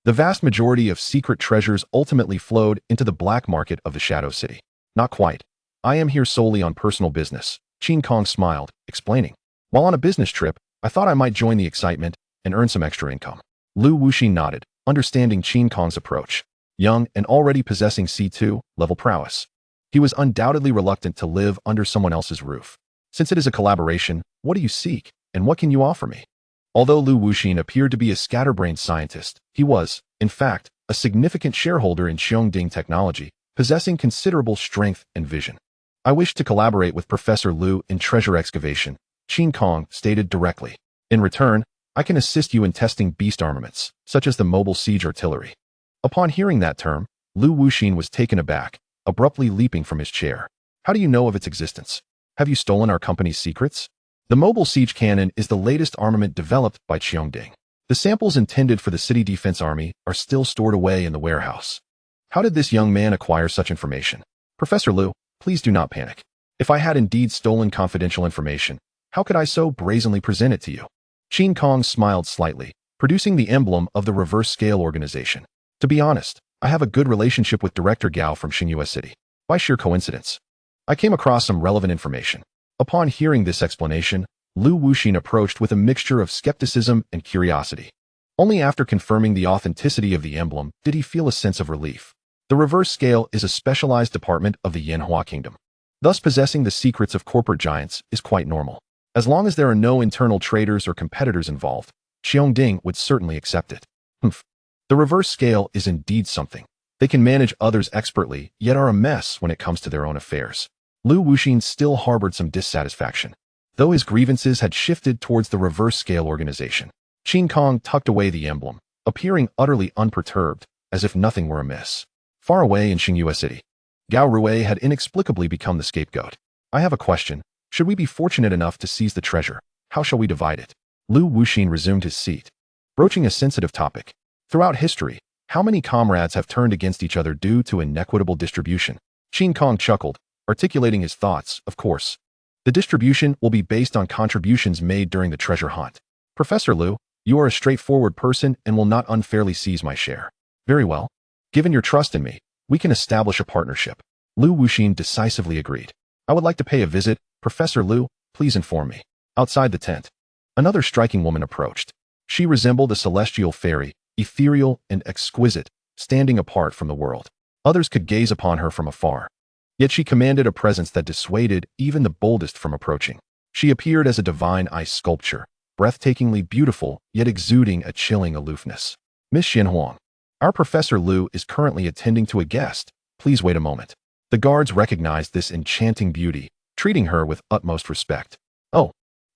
the vast majority of secret treasures ultimately flowed into the black market of the Shadow City. Not quite. I am here solely on personal business, Qin Kong smiled, explaining. While on a business trip, I thought I might join the excitement and earn some extra income. Lu Wuxin nodded, understanding Qin Kong's approach. Young and already possessing C2 level prowess, he was undoubtedly reluctant to live under someone else's roof. Since it is a collaboration, what do you seek, and what can you offer me? Although Lu Wuxin appeared to be a scatterbrained scientist, he was, in fact, a significant shareholder in Xiongding Technology, possessing considerable strength and vision. I wish to collaborate with Professor Lu in treasure excavation, Qin Kong stated directly. In return, I can assist you in testing beast armaments, such as the mobile siege artillery. Upon hearing that term, Lu Wuxin was taken aback, abruptly leaping from his chair. How do you know of its existence? Have you stolen our company's secrets? The mobile siege cannon is the latest armament developed by Xiongding. The samples intended for the city defense army are still stored away in the warehouse. How did this young man acquire such information? Professor Lu, please do not panic. If I had indeed stolen confidential information, how could I so brazenly present it to you? Qin Kong smiled slightly, producing the emblem of the reverse scale organization. To be honest, I have a good relationship with Director Gao from Xingyue City. By sheer coincidence, I came across some relevant information. Upon hearing this explanation, Lu Wuxin approached with a mixture of skepticism and curiosity. Only after confirming the authenticity of the emblem did he feel a sense of relief. The reverse scale is a specialized department of the Yanhua Kingdom. Thus, possessing the secrets of corporate giants is quite normal. As long as there are no internal traders or competitors involved, Xiongding would certainly accept it. The reverse scale is indeed something. They can manage others expertly, yet are a mess when it comes to their own affairs. Lu Wuxin still harbored some dissatisfaction, though his grievances had shifted towards the reverse scale organization. Qin Kong tucked away the emblem, appearing utterly unperturbed, as if nothing were amiss. Far away in Xingyue City, Gao Rui had inexplicably become the scapegoat. I have a question. Should we be fortunate enough to seize the treasure, how shall we divide it? Lu Wuxin resumed his seat, broaching a sensitive topic. Throughout history, how many comrades have turned against each other due to inequitable distribution? Qin Kong chuckled, articulating his thoughts. Of course, the distribution will be based on contributions made during the treasure hunt. Professor Lu, you are a straightforward person and will not unfairly seize my share. Very well. Given your trust in me, we can establish a partnership. Lu Wuxin decisively agreed. I would like to pay a visit. Professor Lu, please inform me. Outside the tent, another striking woman approached. She resembled a celestial fairy, ethereal and exquisite, standing apart from the world. Others could gaze upon her from afar. Yet she commanded a presence that dissuaded even the boldest from approaching. She appeared as a divine ice sculpture, breathtakingly beautiful, yet exuding a chilling aloofness. Miss Xinhuang, our Professor Lu is currently attending to a guest. Please wait a moment. The guards recognized this enchanting beauty, treating her with utmost respect. Oh,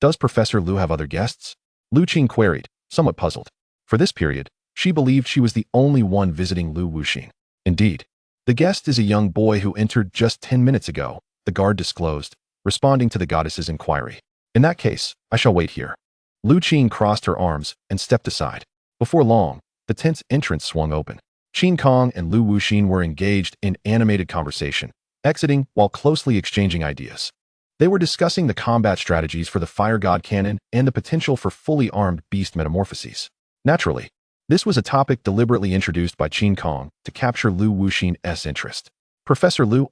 Does Professor Lu have other guests? Lu Qing queried, somewhat puzzled. For this period, she believed she was the only one visiting Lu Wuxing. Indeed, the guest is a young boy who entered just 10 minutes ago, the guard disclosed, responding to the goddess's inquiry. In that case, I shall wait here. Lu Qing crossed her arms and stepped aside. Before long, the tent's entrance swung open. Qin Kong and Lu Wuxing were engaged in animated conversation, exiting while closely exchanging ideas. They were discussing the combat strategies for the fire god cannon and the potential for fully armed beast metamorphoses. Naturally, this was a topic deliberately introduced by Qin Kong to capture Lu Wuxing's interest. Professor Lu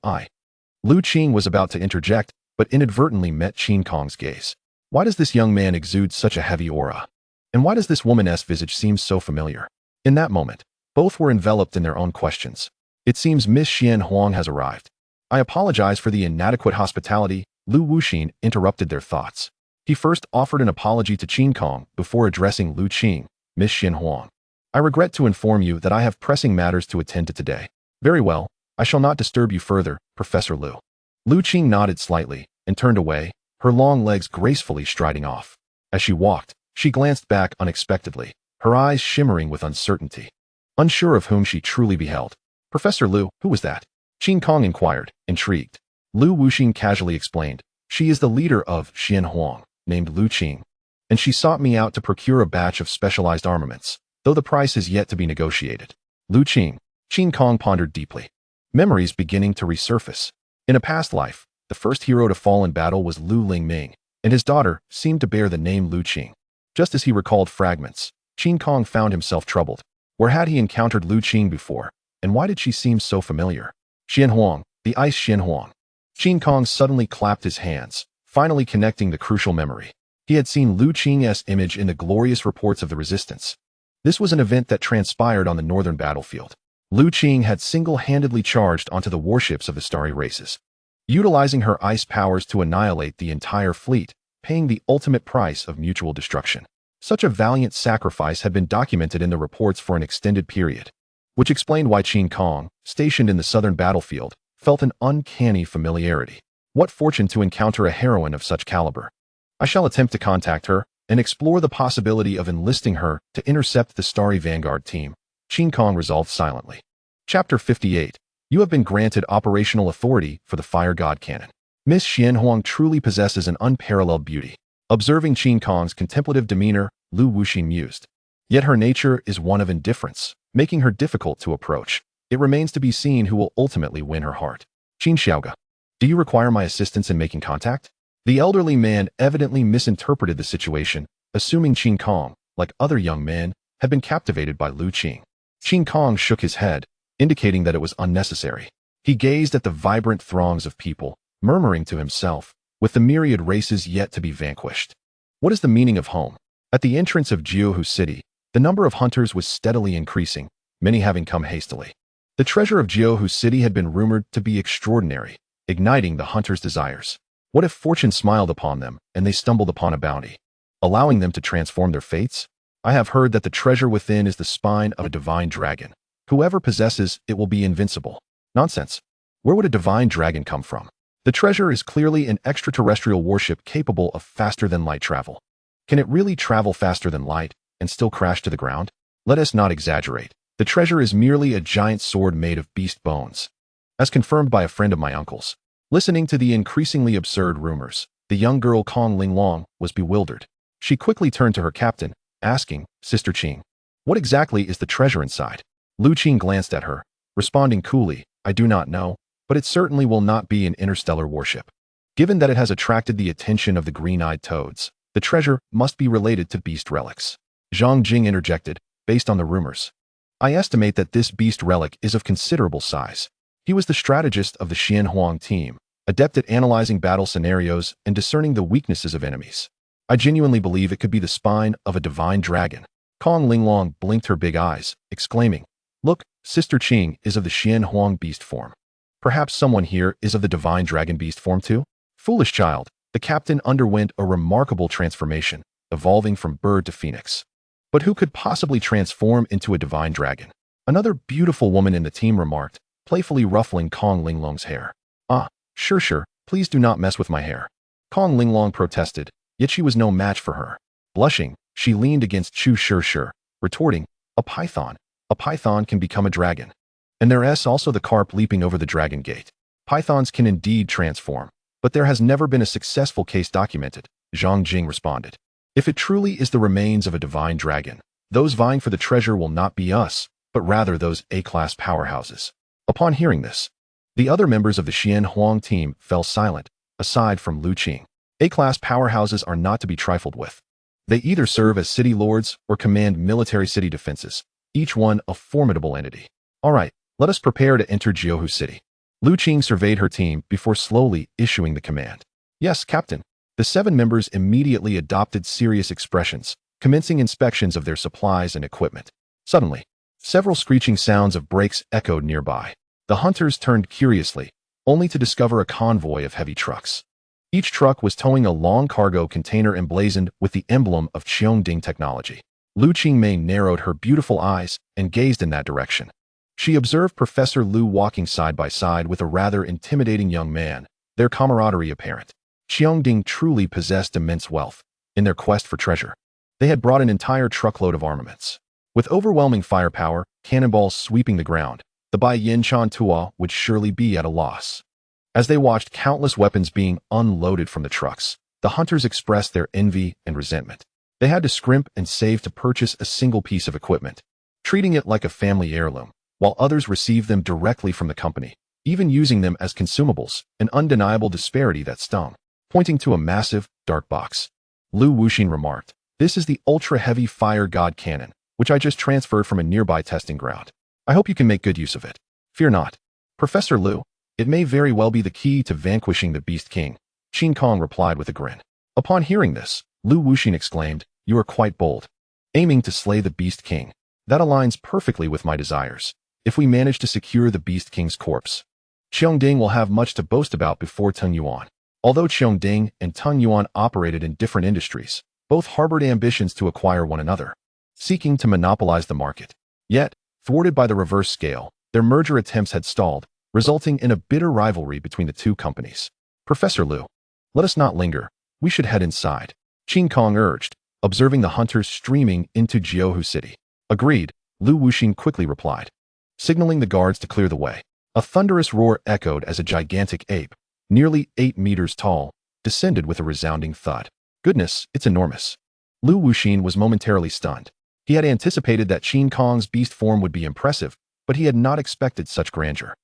Qing was about to interject, but inadvertently met Qin Kong's gaze. Why does this young man exude such a heavy aura? And why does this woman's visage seem so familiar? In that moment, both were enveloped in their own questions. It seems Miss Xian Huang has arrived. I apologize for the inadequate hospitality. Lu Wuxing interrupted their thoughts. He first offered an apology to Qin Kong before addressing Lu Qing. Miss Xian Huang, I regret to inform you that I have pressing matters to attend to today. Very well, I shall not disturb you further, Professor Lu. Lu Qing nodded slightly and turned away, her long legs gracefully striding off. As she walked, she glanced back unexpectedly, her eyes shimmering with uncertainty. Unsure of whom she truly beheld. Professor Lu, who was that? Qin Kong inquired, intrigued. Lu Wuxing casually explained, she is the leader of Xian Huang, named Lu Qing, and she sought me out to procure a batch of specialized armaments, though the price is yet to be negotiated. Lu Qing, Qin Kong pondered deeply. Memories beginning to resurface. In a past life, the first hero to fall in battle was Lu Lingming, and his daughter seemed to bear the name Lu Qing. Just as he recalled fragments, Qin Kong found himself troubled. Where had he encountered Lu Qing before, and why did she seem so familiar? Xian Huang, the ice Xian Huang. Qin Kong suddenly clapped his hands, finally connecting the crucial memory. He had seen Lu Qing's image in the glorious reports of the resistance. This was an event that transpired on the northern battlefield. Lu Qing had single-handedly charged onto the warships of the starry races, utilizing her ice powers to annihilate the entire fleet, paying the ultimate price of mutual destruction. Such a valiant sacrifice had been documented in the reports for an extended period, which explained why Qin Kong, stationed in the southern battlefield, felt an uncanny familiarity. What fortune to encounter a heroine of such caliber. I shall attempt to contact her and explore the possibility of enlisting her to intercept the Starry Vanguard team, Qin Kong resolved silently. Chapter 58. You have been granted operational authority for the fire god cannon. Miss Xian Huang truly possesses an unparalleled beauty. Observing Qin Kong's contemplative demeanor, Lu Wuxing mused. Yet her nature is one of indifference, making her difficult to approach. It remains to be seen who will ultimately win her heart. Qin Xiaoga, do you require my assistance in making contact? The elderly man evidently misinterpreted the situation, assuming Qin Kong, like other young men, had been captivated by Lu Qing. Qin Kong shook his head, indicating that it was unnecessary. He gazed at the vibrant throngs of people, murmuring to himself, with the myriad races yet to be vanquished. What is the meaning of home? At the entrance of Jiuhu City, the number of hunters was steadily increasing, many having come hastily. The treasure of Jiuhu City had been rumored to be extraordinary, igniting the hunters' desires. What if fortune smiled upon them and they stumbled upon a bounty, allowing them to transform their fates? I have heard that the treasure within is the spine of a divine dragon. Whoever possesses it will be invincible. Nonsense. Where would a divine dragon come from? The treasure is clearly an extraterrestrial warship capable of faster-than-light travel. Can it really travel faster than light and still crash to the ground? Let us not exaggerate. The treasure is merely a giant sword made of beast bones. As confirmed by a friend of my uncle's. Listening to the increasingly absurd rumors, the young girl Kong Linglong was bewildered. She quickly turned to her captain, asking, Sister Qing, what exactly is the treasure inside? Lu Qing glanced at her, responding coolly, I do not know, but it certainly will not be an interstellar warship. Given that it has attracted the attention of the green-eyed toads, the treasure must be related to beast relics. Zhang Jing interjected, based on the rumors. I estimate that this beast relic is of considerable size. He was the strategist of the Xian Huang team, adept at analyzing battle scenarios and discerning the weaknesses of enemies. I genuinely believe it could be the spine of a divine dragon. Kong Linglong blinked her big eyes, exclaiming, Look, Sister Qing is of the Xian Huang beast form. Perhaps someone here is of the divine dragon beast form too? Foolish child, the captain underwent a remarkable transformation, evolving from bird to phoenix. But who could possibly transform into a divine dragon? Another beautiful woman in the team remarked, playfully ruffling Kong Linglong's hair. Ah, sure, please do not mess with my hair. Kong Linglong protested, yet she was no match for her. Blushing, she leaned against Chu Shir, retorting, a python can become a dragon. And there's also the carp leaping over the dragon gate. Pythons can indeed transform, but there has never been a successful case documented, Zhang Jing responded. If it truly is the remains of a divine dragon, those vying for the treasure will not be us, but rather those A-class powerhouses. Upon hearing this, the other members of the Xian Huang team fell silent, aside from Lu Qing. A-class powerhouses are not to be trifled with. They either serve as city lords or command military city defenses, each one a formidable entity. All right, let us prepare to enter Jiuhu City. Lu Qing surveyed her team before slowly issuing the command. Yes, Captain. The 7 members immediately adopted serious expressions, commencing inspections of their supplies and equipment. Suddenly, several screeching sounds of brakes echoed nearby. The hunters turned curiously, only to discover a convoy of heavy trucks. Each truck was towing a long cargo container emblazoned with the emblem of Cheongding technology. Lu Qingmei narrowed her beautiful eyes and gazed in that direction. She observed Professor Lu walking side by side with a rather intimidating young man, their camaraderie apparent. Cheongding truly possessed immense wealth. In their quest for treasure, they had brought an entire truckload of armaments. With overwhelming firepower, cannonballs sweeping the ground, the Bai Yin Chan Tua would surely be at a loss. As they watched countless weapons being unloaded from the trucks, the hunters expressed their envy and resentment. They had to scrimp and save to purchase a single piece of equipment, treating it like a family heirloom, while others received them directly from the company, even using them as consumables, an undeniable disparity that stung. Pointing to a massive, dark box, Lu Wuxin remarked, "This is the ultra-heavy fire god cannon, which I just transferred from a nearby testing ground. I hope you can make good use of it. Fear not, Professor Lu. It may very well be the key to vanquishing the Beast King," Qin Kong replied with a grin. Upon hearing this, Lu Wuxin exclaimed, "You are quite bold. Aiming to slay the Beast King. That aligns perfectly with my desires. If we manage to secure the Beast King's corpse, Cheongding will have much to boast about before Tung Yuan." Although Cheongding and Tung Yuan operated in different industries, both harbored ambitions to acquire one another, seeking to monopolize the market. Yet, thwarted by the reverse scale, their merger attempts had stalled, resulting in a bitter rivalry between the two companies. "Professor Lu, let us not linger. We should head inside," Qin Kong urged, observing the hunters streaming into Jiuhu City. "Agreed," Lu Wuxin quickly replied, signaling the guards to clear the way. A thunderous roar echoed as a gigantic ape, nearly 8 meters tall, descended with a resounding thud. Goodness, it's enormous. Lu Wuxin was momentarily stunned. He had anticipated that Qin Kong's beast form would be impressive, but he had not expected such grandeur.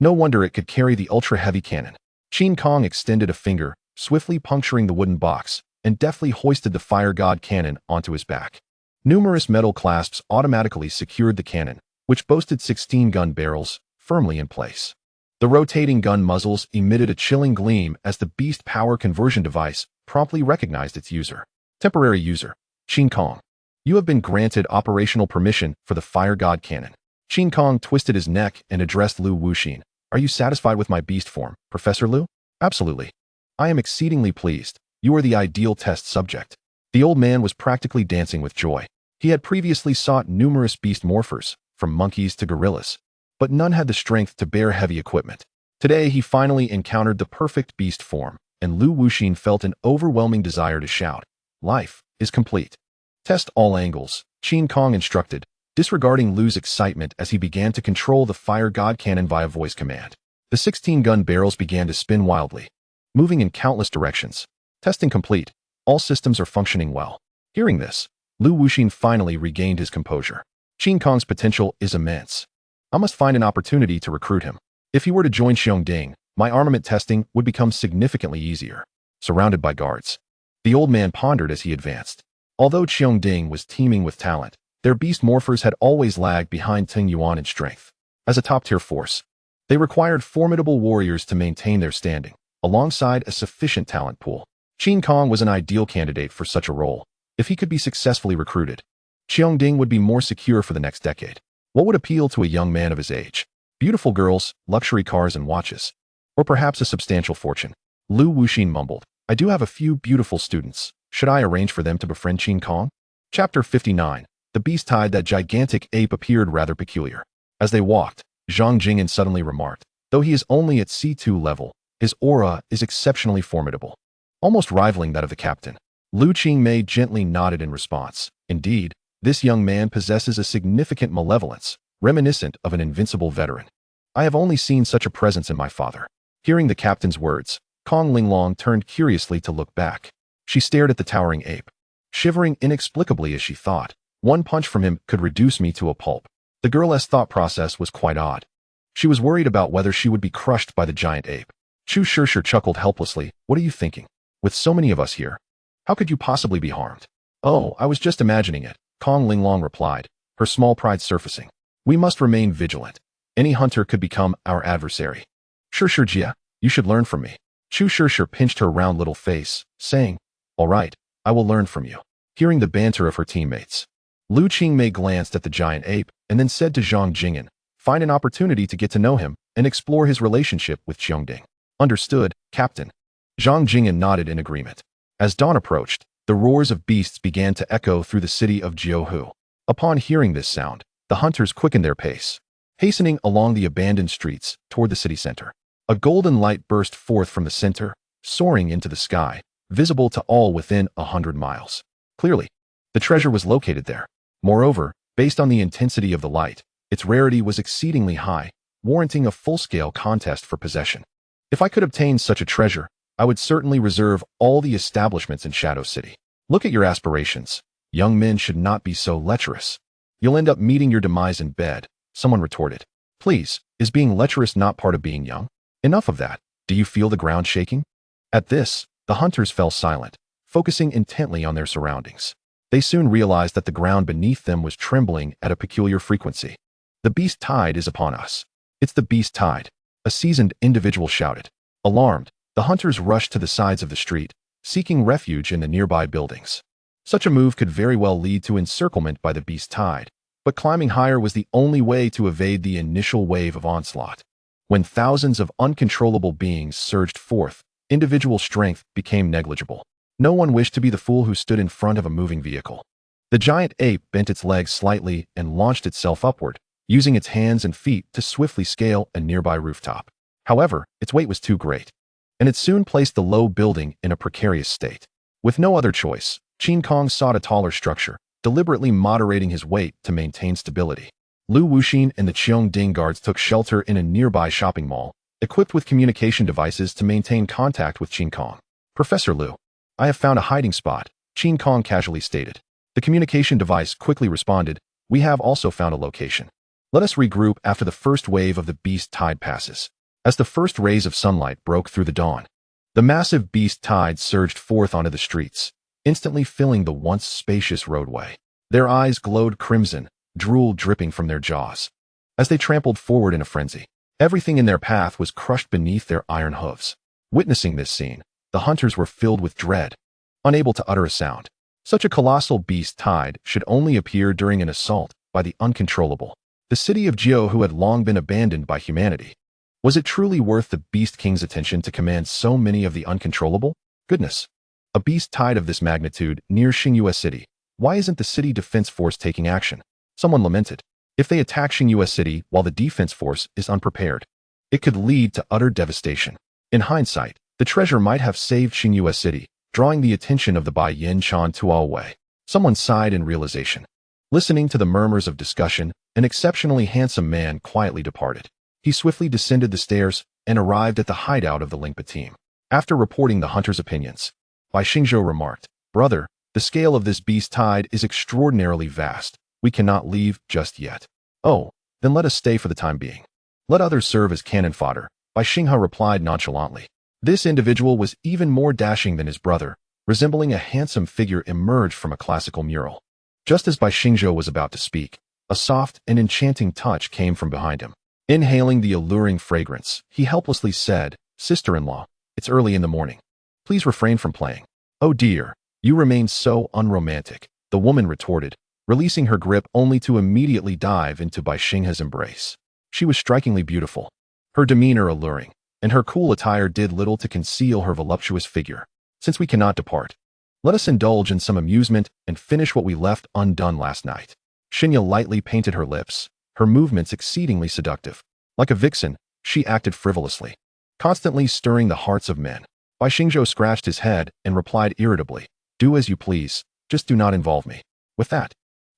No wonder it could carry the ultra-heavy cannon. Qin Kong extended a finger, swiftly puncturing the wooden box, and deftly hoisted the fire god cannon onto his back. Numerous metal clasps automatically secured the cannon, which boasted 16 gun barrels, firmly in place. The rotating gun muzzles emitted a chilling gleam as the beast power conversion device promptly recognized its user. Temporary user, Qin Kong. You have been granted operational permission for the fire god cannon. Qin Kong twisted his neck and addressed Lu Wuxin. Are you satisfied with my beast form, Professor Lu? Absolutely. I am exceedingly pleased. You are the ideal test subject. The old man was practically dancing with joy. He had previously sought numerous beast morphers, from monkeys to gorillas, but none had the strength to bear heavy equipment. Today, he finally encountered the perfect beast form, and Lu Wuxin felt an overwhelming desire to shout, "Life is complete." Test all angles, Qin Kong instructed, disregarding Lu's excitement as he began to control the fire god cannon via voice command. The 16-gun barrels began to spin wildly, moving in countless directions. Testing complete. All systems are functioning well. Hearing this, Lu Wuxin finally regained his composure. Qin Kong's potential is immense. I must find an opportunity to recruit him. If he were to join Cheongding, my armament testing would become significantly easier. Surrounded by guards, the old man pondered as he advanced. Although Cheongding was teeming with talent, their beast morphers had always lagged behind Tung Yuan in strength. As a top-tier force, they required formidable warriors to maintain their standing, alongside a sufficient talent pool. Qin Kong was an ideal candidate for such a role. If he could be successfully recruited, Cheongding would be more secure for the next decade. What would appeal to a young man of his age? Beautiful girls, luxury cars and watches, or perhaps a substantial fortune? Lu Wuxin mumbled, I do have a few beautiful students. Should I arrange for them to befriend Qin Kong? Chapter 59. The beast-tide that gigantic ape appeared rather peculiar. As they walked, Zhang Jing'an suddenly remarked, though he is only at C2 level, his aura is exceptionally formidable, almost rivaling that of the captain. Lu Qingmei gently nodded in response. Indeed, this young man possesses a significant malevolence, reminiscent of an invincible veteran. I have only seen such a presence in my father. Hearing the captain's words, Kong Linglong turned curiously to look back. She stared at the towering ape, shivering inexplicably as she thought, one punch from him could reduce me to a pulp. The girl's thought process was quite odd. She was worried about whether she would be crushed by the giant ape. Chu Shirshir chuckled helplessly. What are you thinking? With so many of us here, how could you possibly be harmed? Oh, I was just imagining it, Kong Linglong replied, her small pride surfacing. We must remain vigilant. Any hunter could become our adversary. Shirshir Jia, you should learn from me. Chu Shirshir pinched her round little face, saying, all right, I will learn from you. Hearing the banter of her teammates, Lu Qingmei glanced at the giant ape and then said to Zhang Jingyan, find an opportunity to get to know him and explore his relationship with Qiongding. Understood, Captain. Zhang Jingyan nodded in agreement. As dawn approached, the roars of beasts began to echo through the city of Jiuhu. Upon hearing this sound, the hunters quickened their pace, hastening along the abandoned streets toward the city center. A golden light burst forth from the center, soaring into the sky, visible to all within 100 miles. Clearly, the treasure was located there. Moreover, based on the intensity of the light, its rarity was exceedingly high, warranting a full-scale contest for possession. If I could obtain such a treasure, I would certainly reserve all the establishments in Shadow City. Look at your aspirations. Young men should not be so lecherous. You'll end up meeting your demise in bed, someone retorted. Please, is being lecherous not part of being young? Enough of that. Do you feel the ground shaking? At this, the hunters fell silent, focusing intently on their surroundings. They soon realized that the ground beneath them was trembling at a peculiar frequency. The beast tide is upon us. It's the beast tide, a seasoned individual shouted. Alarmed, the hunters rushed to the sides of the street, seeking refuge in the nearby buildings. Such a move could very well lead to encirclement by the beast tide, but climbing higher was the only way to evade the initial wave of onslaught. When thousands of uncontrollable beings surged forth, individual strength became negligible. No one wished to be the fool who stood in front of a moving vehicle. The giant ape bent its legs slightly and launched itself upward, using its hands and feet to swiftly scale a nearby rooftop. However, its weight was too great, and it soon placed the low building in a precarious state. With no other choice, Qin Kong sought a taller structure, deliberately moderating his weight to maintain stability. Lu Wuxin and the Qiongding guards took shelter in a nearby shopping mall, equipped with communication devices to maintain contact with Qin Kong. Professor Lu, I have found a hiding spot, Qin Kong casually stated. The communication device quickly responded, we have also found a location. Let us regroup after the first wave of the beast tide passes. As the first rays of sunlight broke through the dawn, the massive beast tide surged forth onto the streets, instantly filling the once spacious roadway. Their eyes glowed crimson, drool dripping from their jaws. As they trampled forward in a frenzy, everything in their path was crushed beneath their iron hooves. Witnessing this scene, the hunters were filled with dread, unable to utter a sound. Such a colossal beast tide should only appear during an assault by the uncontrollable. The city of Jiuhu had long been abandoned by humanity. Was it truly worth the Beast King's attention to command so many of the uncontrollable? Goodness! A beast tide of this magnitude near Xingyue City. Why isn't the city defense force taking action? Someone lamented. If they attack Xingyue City while the defense force is unprepared, it could lead to utter devastation. In hindsight, the treasure might have saved Xingyue City, drawing the attention of the Bai Yin Chan Tuao. Someone sighed in realization. Listening to the murmurs of discussion, an exceptionally handsome man quietly departed. He swiftly descended the stairs and arrived at the hideout of the Lingpa team. After reporting the hunters' opinions, Bai Xingzhou remarked, Brother, the scale of this beast tide is extraordinarily vast. We cannot leave just yet. Oh, then let us stay for the time being. Let others serve as cannon fodder, Bai Xinghe replied nonchalantly. This individual was even more dashing than his brother, resembling a handsome figure emerged from a classical mural. Just as Bai Xingzhou was about to speak, a soft and enchanting touch came from behind him. Inhaling the alluring fragrance, he helplessly said, Sister-in-law, it's early in the morning. Please refrain from playing. Oh dear, you remain so unromantic, the woman retorted, releasing her grip only to immediately dive into Bai Xinghe's embrace. She was strikingly beautiful, her demeanor alluring, and her cool attire did little to conceal her voluptuous figure. Since we cannot depart, let us indulge in some amusement and finish what we left undone last night. Xinya lightly painted her lips, her movements exceedingly seductive. Like a vixen, she acted frivolously, constantly stirring the hearts of men. Bai Xingzhou scratched his head and replied irritably, Do as you please, just do not involve me. With that,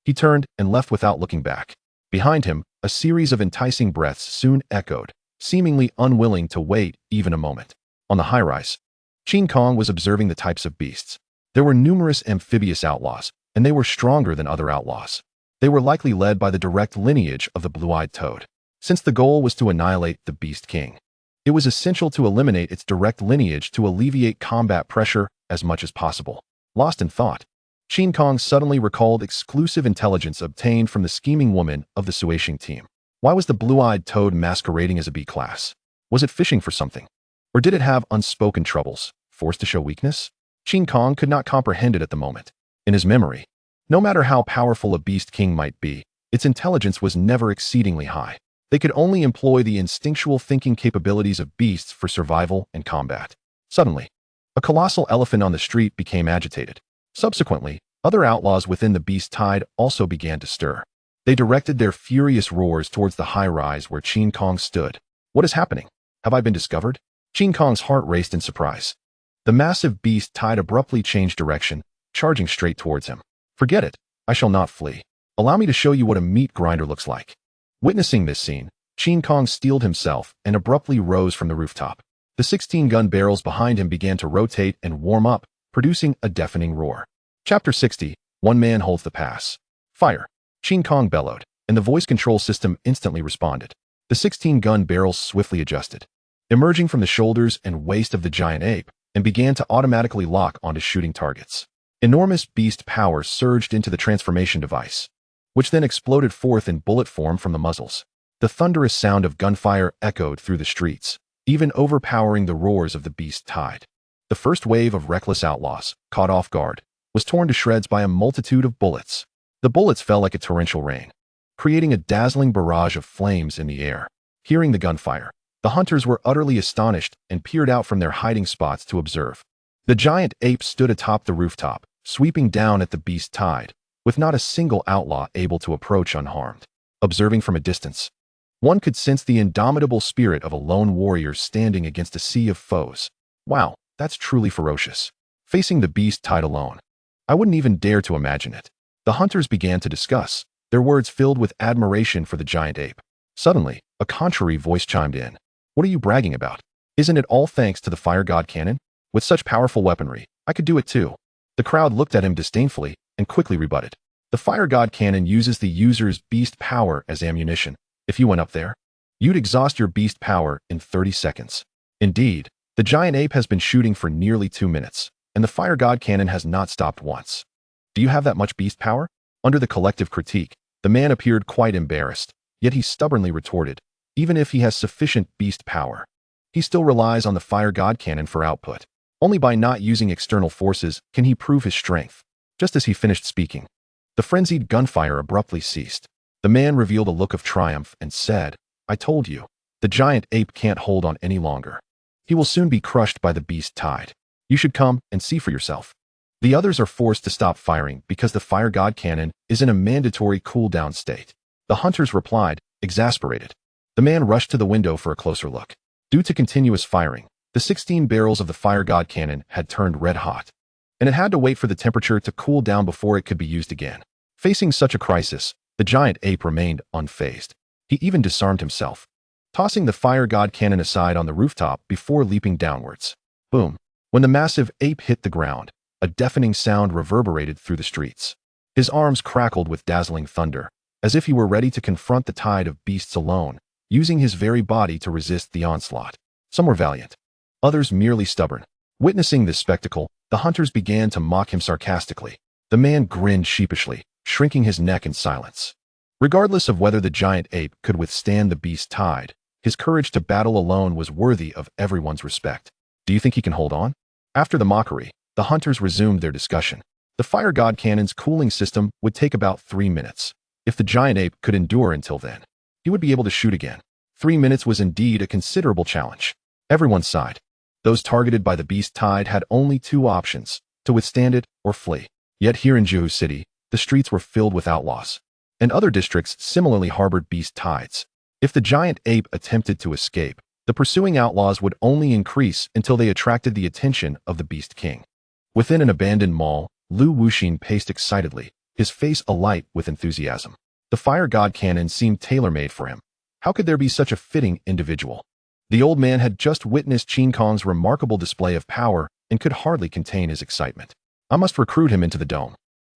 he turned and left without looking back. Behind him, a series of enticing breaths soon echoed, seemingly unwilling to wait even a moment. On the high-rise, Qin Kong was observing the types of beasts. There were numerous amphibious outlaws, and they were stronger than other outlaws. They were likely led by the direct lineage of the blue-eyed toad. Since the goal was to annihilate the Beast King, it was essential to eliminate its direct lineage to alleviate combat pressure as much as possible. Lost in thought, Qin Kong suddenly recalled exclusive intelligence obtained from the scheming woman of the Suishing team. Why was the blue-eyed toad masquerading as a B-class? Was it fishing for something? Or did it have unspoken troubles, forced to show weakness? Qin Kong could not comprehend it at the moment. In his memory, no matter how powerful a Beast King might be, its intelligence was never exceedingly high. They could only employ the instinctual thinking capabilities of beasts for survival and combat. Suddenly, a colossal elephant on the street became agitated. Subsequently, other outlaws within the beast tide also began to stir. They directed their furious roars towards the high-rise where Qin Kong stood. What is happening? Have I been discovered? Qin Kong's heart raced in surprise. The massive beast tide abruptly changed direction, charging straight towards him. Forget it. I shall not flee. Allow me to show you what a meat grinder looks like. Witnessing this scene, Qin Kong steeled himself and abruptly rose from the rooftop. The 16-gun barrels behind him began to rotate and warm up, producing a deafening roar. Chapter 60. One man holds the pass. Fire! Qin Kong bellowed, and the voice control system instantly responded. The 16-gun barrels swiftly adjusted, emerging from the shoulders and waist of the giant ape, and began to automatically lock onto shooting targets. Enormous beast power surged into the transformation device, which then exploded forth in bullet form from the muzzles. The thunderous sound of gunfire echoed through the streets, even overpowering the roars of the beast tide. The first wave of reckless outlaws, caught off guard, was torn to shreds by a multitude of bullets. The bullets fell like a torrential rain, creating a dazzling barrage of flames in the air. Hearing the gunfire, the hunters were utterly astonished and peered out from their hiding spots to observe. The giant ape stood atop the rooftop, sweeping down at the beast tide, with not a single outlaw able to approach unharmed. Observing from a distance, one could sense the indomitable spirit of a lone warrior standing against a sea of foes. Wow, that's truly ferocious. Facing the beast tide alone, I wouldn't even dare to imagine it. The hunters began to discuss, their words filled with admiration for the giant ape. Suddenly, a contrary voice chimed in. What are you bragging about? Isn't it all thanks to the fire god cannon? With such powerful weaponry, I could do it too. The crowd looked at him disdainfully and quickly rebutted. The fire god cannon uses the user's beast power as ammunition. If you went up there, you'd exhaust your beast power in 30 seconds. Indeed, the giant ape has been shooting for nearly 2 minutes, and the fire god cannon has not stopped once. Do you have that much beast power? Under the collective critique, the man appeared quite embarrassed, yet he stubbornly retorted, even if he has sufficient beast power, he still relies on the fire god cannon for output. Only by not using external forces can he prove his strength. Just as he finished speaking, the frenzied gunfire abruptly ceased. The man revealed a look of triumph and said, I told you, the giant ape can't hold on any longer. He will soon be crushed by the beast tide. You should come and see for yourself. The others are forced to stop firing because the fire god cannon is in a mandatory cooldown state. The hunters replied, exasperated. The man rushed to the window for a closer look. Due to continuous firing, the 16 barrels of the fire god cannon had turned red hot, and it had to wait for the temperature to cool down before it could be used again. Facing such a crisis, the giant ape remained unfazed. He even disarmed himself, tossing the fire god cannon aside on the rooftop before leaping downwards. Boom! When the massive ape hit the ground, a deafening sound reverberated through the streets. His arms crackled with dazzling thunder, as if he were ready to confront the tide of beasts alone, using his very body to resist the onslaught. Some were valiant, others merely stubborn. Witnessing this spectacle, the hunters began to mock him sarcastically. The man grinned sheepishly, shrinking his neck in silence. Regardless of whether the giant ape could withstand the beast tide, his courage to battle alone was worthy of everyone's respect. Do you think he can hold on? After the mockery, the hunters resumed their discussion. The fire god cannon's cooling system would take about 3 minutes. If the giant ape could endure until then, he would be able to shoot again. 3 minutes was indeed a considerable challenge. Everyone sighed. Those targeted by the beast tide had only 2 options, to withstand it or flee. Yet here in Jihu City, the streets were filled with outlaws, and other districts similarly harbored beast tides. If the giant ape attempted to escape, the pursuing outlaws would only increase until they attracted the attention of the Beast King. Within an abandoned mall, Lu Wuxin paced excitedly, his face alight with enthusiasm. The fire god cannon seemed tailor-made for him. How could there be such a fitting individual? The old man had just witnessed Qin Kong's remarkable display of power and could hardly contain his excitement. I must recruit him into the dome.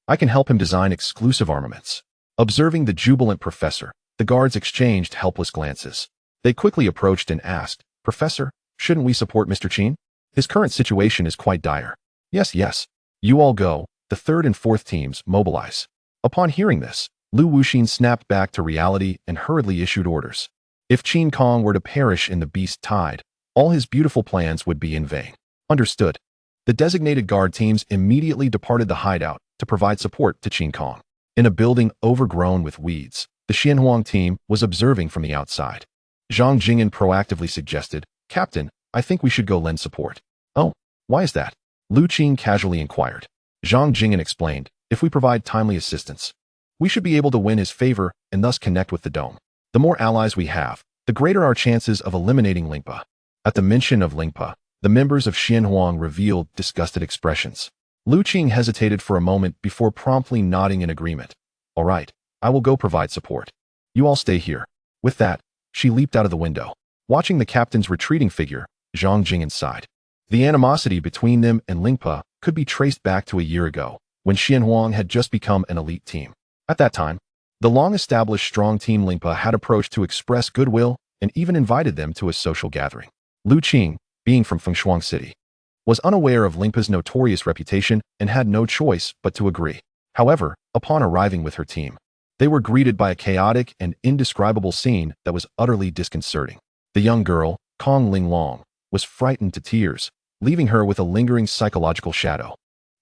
I can help him design exclusive armaments. Observing the jubilant professor, the guards exchanged helpless glances. They quickly approached and asked, "Professor, shouldn't we support Mr. Qin? His current situation is quite dire." "Yes, yes. You all go. The third and fourth teams mobilize." Upon hearing this, Lu Wuxin snapped back to reality and hurriedly issued orders. If Qin Kong were to perish in the beast tide, all his beautiful plans would be in vain. Understood. The designated guard teams immediately departed the hideout to provide support to Qin Kong. In a building overgrown with weeds, the Xianhuang team was observing from the outside. Zhang Jing'an proactively suggested, "Captain, I think we should go lend support." "Oh, why is that?" Lu Qin casually inquired. Zhang Jing'an explained, "If we provide timely assistance, we should be able to win his favor and thus connect with the dome. The more allies we have, the greater our chances of eliminating Lingpa." At the mention of Lingpa, the members of Xianhuang revealed disgusted expressions. Lu Qing hesitated for a moment before promptly nodding in agreement. "All right, I will go provide support. You all stay here." With that, she leaped out of the window. Watching the captain's retreating figure, Zhang Jing'an sighed. The animosity between them and Lingpa could be traced back to a year ago, when Xianhuang had just become an elite team. At that time, the long-established strong team Lingpa had approached to express goodwill and even invited them to a social gathering. Lu Qing, being from Fengshuang City, was unaware of Lingpa's notorious reputation and had no choice but to agree. However, upon arriving with her team, they were greeted by a chaotic and indescribable scene that was utterly disconcerting. The young girl, Kong Linglong, was frightened to tears, leaving her with a lingering psychological shadow.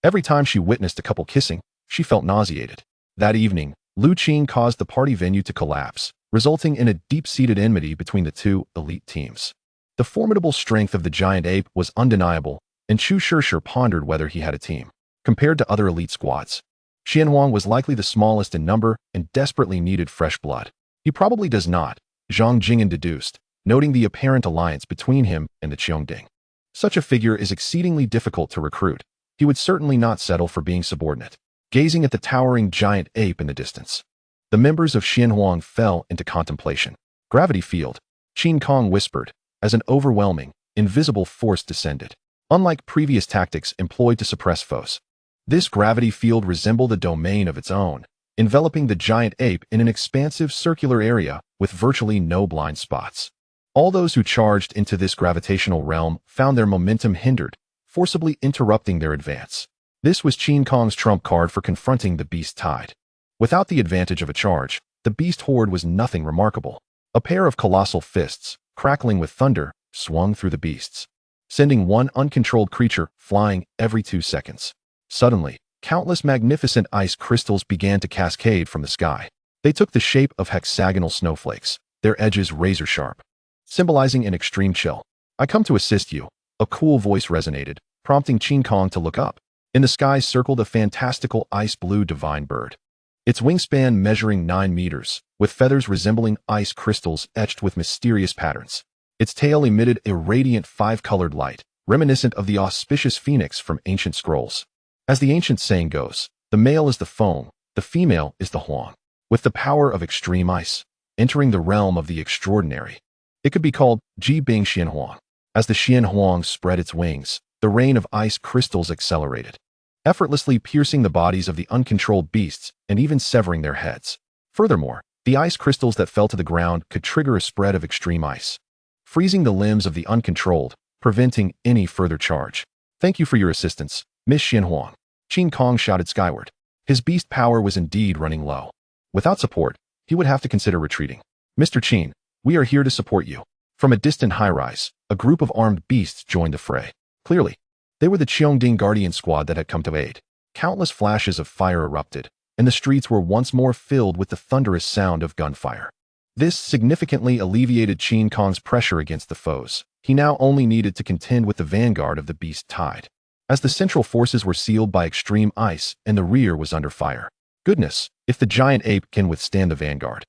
Every time she witnessed a couple kissing, she felt nauseated. That evening, Lu Qing caused the party venue to collapse, resulting in a deep-seated enmity between the two elite teams. The formidable strength of the giant ape was undeniable, and Chu Shishir pondered whether he had a team. Compared to other elite squads, Xianhuang was likely the smallest in number and desperately needed fresh blood. "He probably does not," Zhang Jing'an deduced, noting the apparent alliance between him and the Qiongding. "Such a figure is exceedingly difficult to recruit. He would certainly not settle for being subordinate." Gazing at the towering giant ape in the distance, the members of Xianhuang fell into contemplation. "Gravity field," Qin Kong whispered, as an overwhelming, invisible force descended. Unlike previous tactics employed to suppress foes, this gravity field resembled a domain of its own, enveloping the giant ape in an expansive circular area with virtually no blind spots. All those who charged into this gravitational realm found their momentum hindered, forcibly interrupting their advance. This was Qin Kong's trump card for confronting the beast tide. Without the advantage of a charge, the beast horde was nothing remarkable. A pair of colossal fists, crackling with thunder, swung through the beasts, sending one uncontrolled creature flying every 2 seconds. Suddenly, countless magnificent ice crystals began to cascade from the sky. They took the shape of hexagonal snowflakes, their edges razor-sharp, symbolizing an extreme chill. "I come to assist you," a cool voice resonated, prompting Qin Kong to look up. In the sky circled a fantastical ice-blue divine bird, its wingspan measuring 9 meters, with feathers resembling ice crystals etched with mysterious patterns. Its tail emitted a radiant 5-colored light, reminiscent of the auspicious phoenix from ancient scrolls. As the ancient saying goes, the male is the Feng, the female is the Huang. With the power of extreme ice, entering the realm of the extraordinary, it could be called Ji Bing Xianhuang. As the Xianhuang spread its wings, the rain of ice crystals accelerated, effortlessly piercing the bodies of the uncontrolled beasts and even severing their heads. Furthermore, the ice crystals that fell to the ground could trigger a spread of extreme ice, freezing the limbs of the uncontrolled, preventing any further charge. "Thank you for your assistance, Miss Xianhuang," Qin Kong shouted skyward. His beast power was indeed running low. Without support, he would have to consider retreating. "Mr. Qin, we are here to support you." From a distant high-rise, a group of armed beasts joined the fray. Clearly, they were the Qiongding Guardian Squad that had come to aid. Countless flashes of fire erupted, and the streets were once more filled with the thunderous sound of gunfire. This significantly alleviated Qin Kong's pressure against the foes. He now only needed to contend with the vanguard of the beast tide, as the central forces were sealed by extreme ice and the rear was under fire. Goodness, if the giant ape can withstand the vanguard,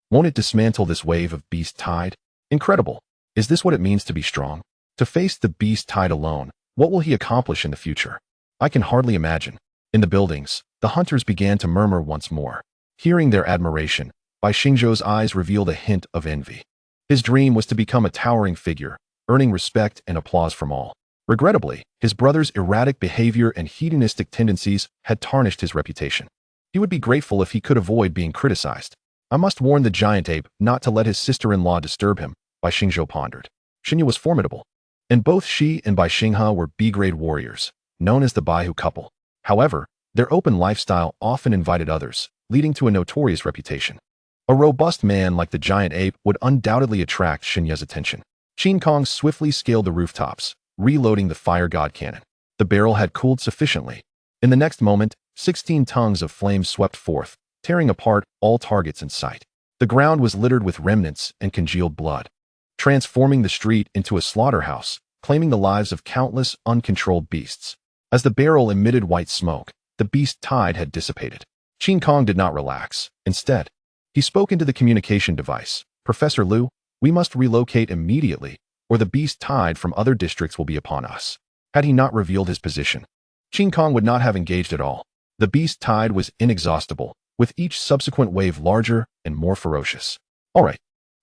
won't it dismantle this wave of beast tide? Incredible. Is this what it means to be strong? To face the beast tide alone, what will he accomplish in the future? I can hardly imagine. In the buildings, the hunters began to murmur once more. Hearing their admiration, Bai Xingzhou's eyes revealed a hint of envy. His dream was to become a towering figure, earning respect and applause from all. Regrettably, his brother's erratic behavior and hedonistic tendencies had tarnished his reputation. He would be grateful if he could avoid being criticized. I must warn the giant ape not to let his sister-in-law disturb him, Bai Xingzhou pondered. Xinyu was formidable, and both she and Bai Xinghe were B-grade warriors, known as the Baihu couple. However, their open lifestyle often invited others, leading to a notorious reputation. A robust man like the giant ape would undoubtedly attract Xinye's attention. Qin Kong swiftly scaled the rooftops, reloading the fire god cannon. The barrel had cooled sufficiently. In the next moment, 16 tongues of flame swept forth, tearing apart all targets in sight. The ground was littered with remnants and congealed blood, transforming the street into a slaughterhouse, claiming the lives of countless uncontrolled beasts. As the barrel emitted white smoke, the beast tide had dissipated. Qin Kong did not relax. Instead, he spoke into the communication device. Professor Liu, we must relocate immediately, or the beast tide from other districts will be upon us. Had he not revealed his position, Qin Kong would not have engaged at all. The beast tide was inexhaustible, with each subsequent wave larger and more ferocious. All right,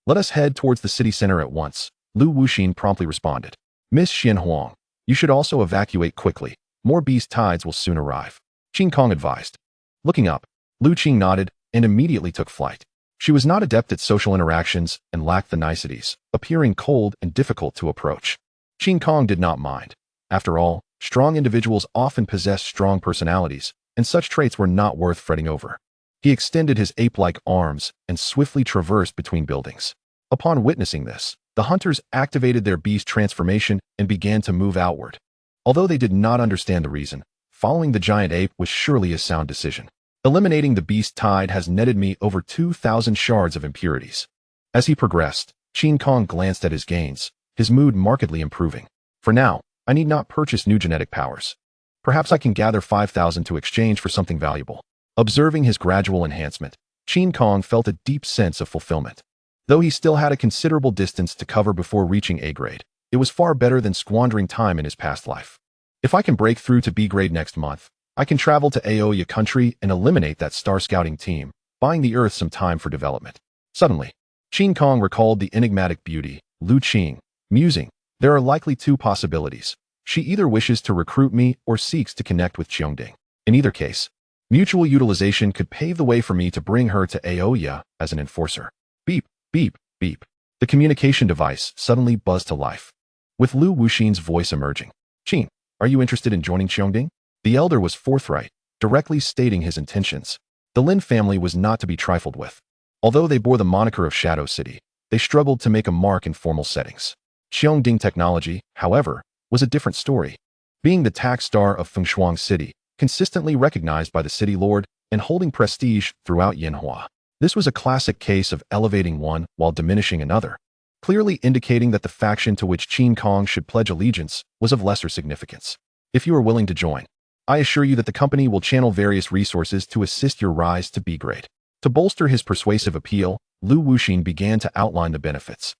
let us head towards the city center at once, Lu Wuxin promptly responded. Miss Xian Huang, you should also evacuate quickly. More beast tides will soon arrive, Qin Kong advised. Looking up, Lu Qing nodded and immediately took flight. She was not adept at social interactions and lacked the niceties, appearing cold and difficult to approach. Qin Kong did not mind. After all, strong individuals often possess strong personalities, and such traits were not worth fretting over. He extended his ape-like arms and swiftly traversed between buildings. Upon witnessing this, the hunters activated their beast transformation and began to move outward. Although they did not understand the reason, following the giant ape was surely a sound decision. Eliminating the beast tide has netted me over 2,000 shards of impurities. As he progressed, Qin Kong glanced at his gains, his mood markedly improving. For now, I need not purchase new genetic powers. Perhaps I can gather 5,000 to exchange for something valuable. Observing his gradual enhancement, Qin Kong felt a deep sense of fulfillment. Though he still had a considerable distance to cover before reaching A-grade, it was far better than squandering time in his past life. If I can break through to B-grade next month, I can travel to Aoya country and eliminate that star scouting team, buying the Earth some time for development. Suddenly, Qin Kong recalled the enigmatic beauty, Lu Qing, musing, there are likely two possibilities. She either wishes to recruit me or seeks to connect with Qiongding. In either case, mutual utilization could pave the way for me to bring her to Aoya as an enforcer. Beep, beep, beep. The communication device suddenly buzzed to life, with Lu Wuxin's voice emerging. Qin, are you interested in joining Qiongding? The elder was forthright, directly stating his intentions. The Lin family was not to be trifled with. Although they bore the moniker of Shadow City, they struggled to make a mark in formal settings. Qiongding technology, however, was a different story. Being the tax star of Fengshuang City, consistently recognized by the city lord and holding prestige throughout Yanhua. This was a classic case of elevating one while diminishing another, clearly indicating that the faction to which Qin Kong should pledge allegiance was of lesser significance. If you are willing to join, I assure you that the company will channel various resources to assist your rise to B-grade. To bolster his persuasive appeal, Lu Wuxin began to outline the benefits.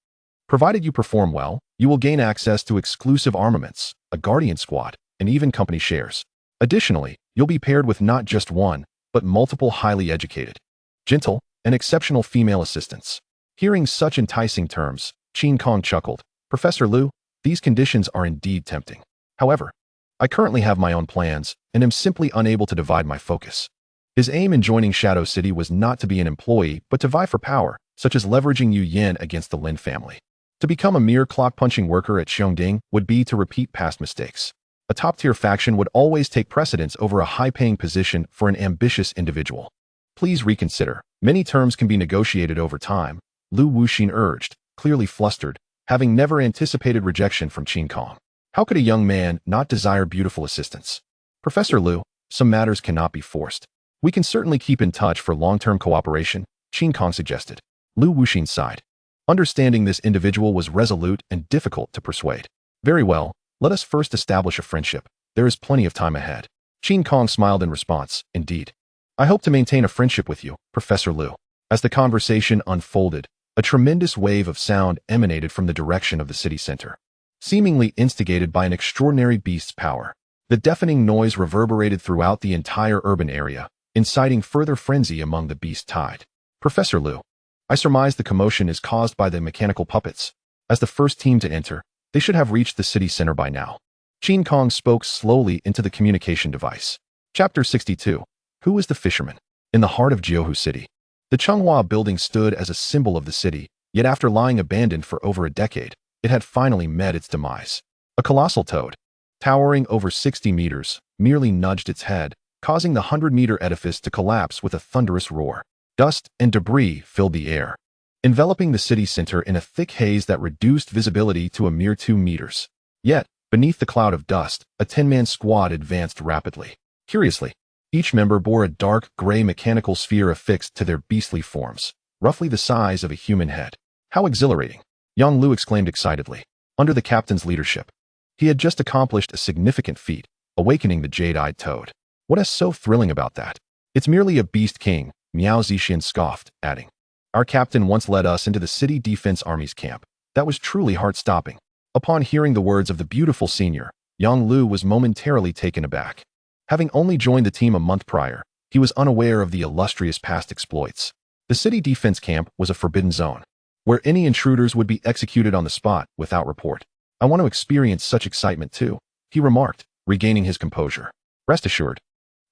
Provided you perform well, you will gain access to exclusive armaments, a guardian squad, and even company shares. Additionally, you'll be paired with not just one, but multiple highly educated, gentle, and exceptional female assistants. Hearing such enticing terms, Qin Kong chuckled. Professor Liu, these conditions are indeed tempting. However, I currently have my own plans and am simply unable to divide my focus. His aim in joining Shadow City was not to be an employee, but to vie for power, such as leveraging Yu Yan against the Lin family. To become a mere clock-punching worker at Qiongding would be to repeat past mistakes. A top-tier faction would always take precedence over a high-paying position for an ambitious individual. Please reconsider. Many terms can be negotiated over time, Lu Wuxin urged, clearly flustered, having never anticipated rejection from Qin Kong. How could a young man not desire beautiful assistance? Professor Liu, some matters cannot be forced. We can certainly keep in touch for long-term cooperation, Qin Kong suggested. Lu Wuxin sighed. Understanding this individual was resolute and difficult to persuade. Very well, let us first establish a friendship. There is plenty of time ahead. Qin Kong smiled in response. Indeed. I hope to maintain a friendship with you, Professor Liu. As the conversation unfolded, a tremendous wave of sound emanated from the direction of the city center. Seemingly instigated by an extraordinary beast's power, The deafening noise reverberated throughout the entire urban area, inciting further frenzy among the beast tide. Professor Liu, I surmise the commotion is caused by the mechanical puppets. As the first team to enter, they should have reached the city center by now. Qin Kong spoke slowly into the communication device. Chapter 62. Who is the fisherman? In the heart of Jiuhu City, the Changhua building stood as a symbol of the city, yet after lying abandoned for over a decade, it had finally met its demise. A colossal toad, towering over 60 meters, merely nudged its head, causing the 100-meter edifice to collapse with a thunderous roar. Dust and debris filled the air, enveloping the city center in a thick haze that reduced visibility to a mere 2 meters. Yet, beneath the cloud of dust, a 10-man squad advanced rapidly. Curiously, each member bore a dark gray mechanical sphere affixed to their beastly forms, roughly the size of a human head. How exhilarating! Yang Lu exclaimed excitedly. Under the captain's leadership, he had just accomplished a significant feat, awakening the jade-eyed toad. What is so thrilling about that? It's merely a beast king, Miao Zixin scoffed, adding. Our captain once led us into the city defense army's camp. That was truly heart-stopping. Upon hearing the words of the beautiful senior, Yang Lu was momentarily taken aback. Having only joined the team a month prior, he was unaware of the illustrious past exploits. The city defense camp was a forbidden zone, where any intruders would be executed on the spot without report. I want to experience such excitement too, he remarked, regaining his composure. Rest assured,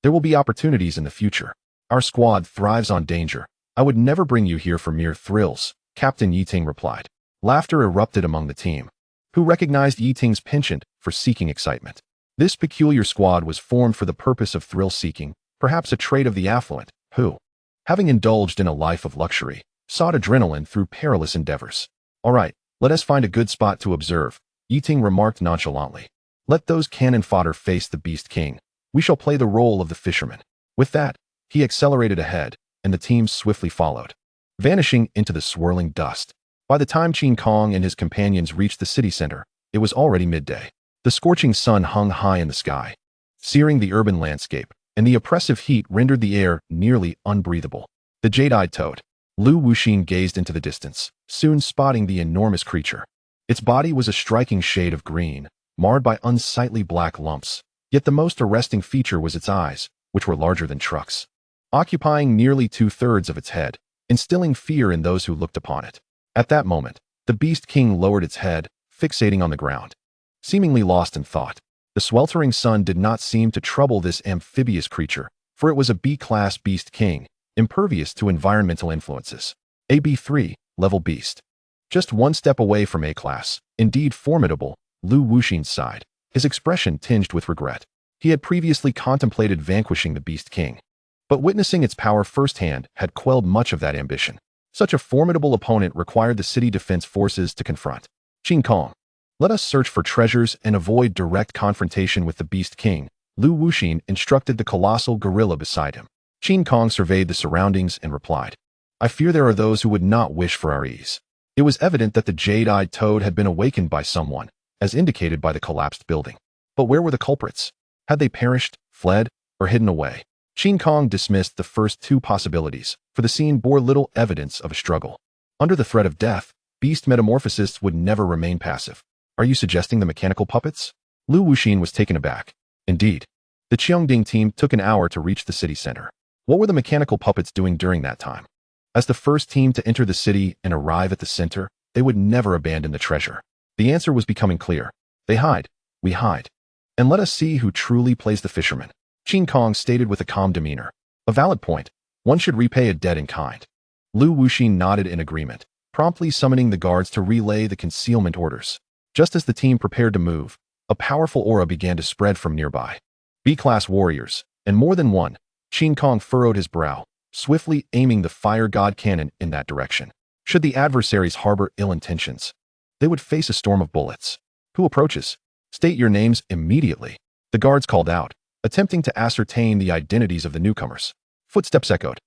there will be opportunities in the future. Our squad thrives on danger. I would never bring you here for mere thrills, Captain Yiting replied. Laughter erupted among the team, who recognized Yiting's penchant for seeking excitement. This peculiar squad was formed for the purpose of thrill-seeking, perhaps a trait of the affluent, who, having indulged in a life of luxury, sought adrenaline through perilous endeavors. All right, let us find a good spot to observe, Yiting remarked nonchalantly. Let those cannon fodder face the Beast King. We shall play the role of the fisherman. With that, he accelerated ahead, and the team swiftly followed, vanishing into the swirling dust. By the time Qin Kong and his companions reached the city center, it was already midday. The scorching sun hung high in the sky, searing the urban landscape, and the oppressive heat rendered the air nearly unbreathable. The jade-eyed toad, Lu Wuxin, gazed into the distance, soon spotting the enormous creature. Its body was a striking shade of green, marred by unsightly black lumps, yet the most arresting feature was its eyes, which were larger than trucks, occupying nearly 2/3 of its head, instilling fear in those who looked upon it. At that moment, the Beast King lowered its head, fixating on the ground. Seemingly lost in thought, the sweltering sun did not seem to trouble this amphibious creature, for it was a B-class Beast King, impervious to environmental influences. A B3, level beast. Just one step away from A-class, indeed formidable, Lu Wuxin sighed, his expression tinged with regret. He had previously contemplated vanquishing the Beast King, but witnessing its power firsthand had quelled much of that ambition. Such a formidable opponent required the city defense forces to confront. Qin Kong, let us search for treasures and avoid direct confrontation with the Beast King, Lu Wuxin instructed the colossal gorilla beside him. Qin Kong surveyed the surroundings and replied, I fear there are those who would not wish for our ease. It was evident that the jade-eyed toad had been awakened by someone, as indicated by the collapsed building. But where were the culprits? Had they perished, fled, or hidden away? Qin Kong dismissed the first two possibilities, for the scene bore little evidence of a struggle. Under the threat of death, beast metamorphosists would never remain passive. Are you suggesting the mechanical puppets? Lu Wuxin was taken aback. Indeed. The Cheongding team took an hour to reach the city center. What were the mechanical puppets doing during that time? As the first team to enter the city and arrive at the center, they would never abandon the treasure. The answer was becoming clear. They hide. We hide. And let us see who truly plays the fisherman. Qin Kong stated with a calm demeanor. A valid point. One should repay a debt in kind. Lu Wuxin nodded in agreement, promptly summoning the guards to relay the concealment orders. Just as the team prepared to move, a powerful aura began to spread from nearby. B-class warriors, and more than one. Qin Kong furrowed his brow, swiftly aiming the fire god cannon in that direction. Should the adversaries harbor ill intentions, they would face a storm of bullets. Who approaches? State your names immediately. The guards called out, attempting to ascertain the identities of the newcomers. Footsteps echoed,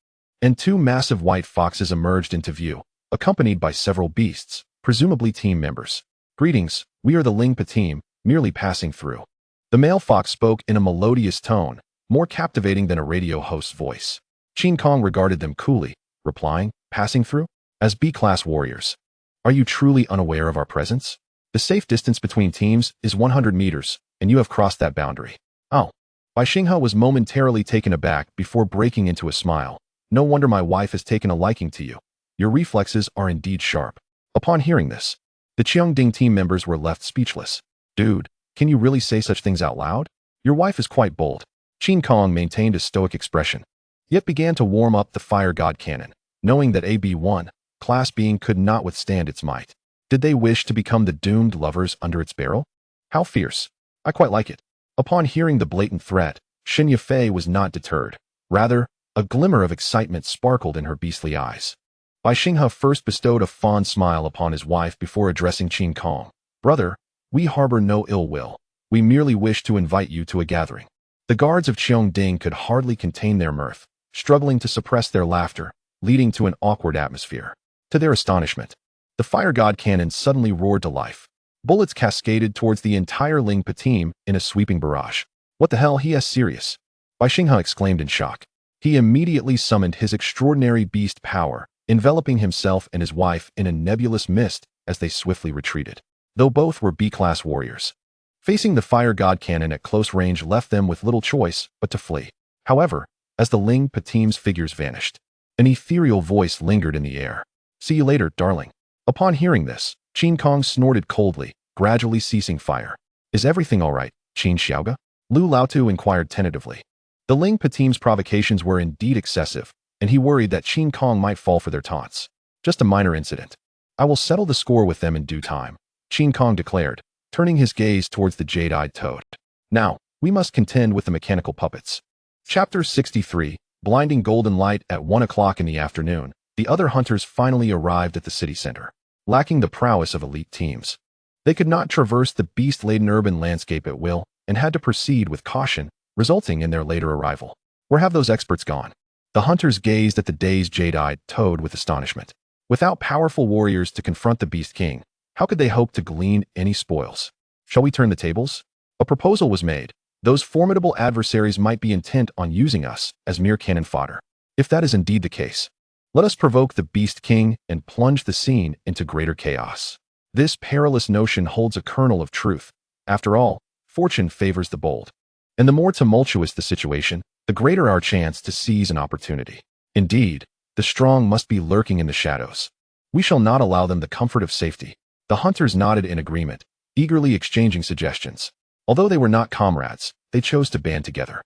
and two massive white foxes emerged into view, accompanied by several beasts, presumably team members. Greetings, we are the Lingpa team, merely passing through. The male fox spoke in a melodious tone, more captivating than a radio host's voice. Qin Kong regarded them coolly, replying, passing through? As B-class warriors. Are you truly unaware of our presence? The safe distance between teams is 100 meters, and you have crossed that boundary. Oh. Bai Xinghe was momentarily taken aback before breaking into a smile. No wonder my wife has taken a liking to you. Your reflexes are indeed sharp. Upon hearing this, the Cheongding team members were left speechless. Dude, can you really say such things out loud? Your wife is quite bold. Qin Kong maintained a stoic expression, yet began to warm up the fire god cannon, knowing that AB-1 class being could not withstand its might. Did they wish to become the doomed lovers under its barrel? How fierce. I quite like it. Upon hearing the blatant threat, Xin Yafei was not deterred. Rather, a glimmer of excitement sparkled in her beastly eyes. Bai Xinghe first bestowed a fond smile upon his wife before addressing Qin Kong. Brother, we harbor no ill will. We merely wish to invite you to a gathering. The guards of Cheongding could hardly contain their mirth, struggling to suppress their laughter, leading to an awkward atmosphere. To their astonishment, the fire god cannon suddenly roared to life. Bullets cascaded towards the entire Lingpa team in a sweeping barrage. What the hell, he is serious? Bai Xinghe exclaimed in shock. He immediately summoned his extraordinary beast power, enveloping himself and his wife in a nebulous mist as they swiftly retreated. Though both were B-class warriors, facing the fire god cannon at close range left them with little choice but to flee. However, as the Lingpa team's figures vanished, an ethereal voice lingered in the air. See you later, darling. Upon hearing this, Qin Kong snorted coldly, gradually ceasing fire. Is everything all right, Qin Xiaoga? Lu Laotu inquired tentatively. The Lingpa team's provocations were indeed excessive, and he worried that Qin Kong might fall for their taunts. Just a minor incident. I will settle the score with them in due time, Qin Kong declared, turning his gaze towards the jade-eyed toad. Now, we must contend with the mechanical puppets. Chapter 63, Blinding Golden Light. At 1 o'clock in the afternoon, the other hunters finally arrived at the city center. Lacking the prowess of elite teams, they could not traverse the beast-laden urban landscape at will and had to proceed with caution, resulting in their later arrival. Where have those experts gone? The hunters gazed at the dazed jade-eyed toad with astonishment. Without powerful warriors to confront the Beast King, how could they hope to glean any spoils? Shall we turn the tables? A proposal was made. Those formidable adversaries might be intent on using us as mere cannon fodder. If that is indeed the case, let us provoke the Beast King and plunge the scene into greater chaos. This perilous notion holds a kernel of truth. After all, fortune favors the bold. And the more tumultuous the situation, the greater our chance to seize an opportunity. Indeed, the strong must be lurking in the shadows. We shall not allow them the comfort of safety. The hunters nodded in agreement, eagerly exchanging suggestions. Although they were not comrades, they chose to band together.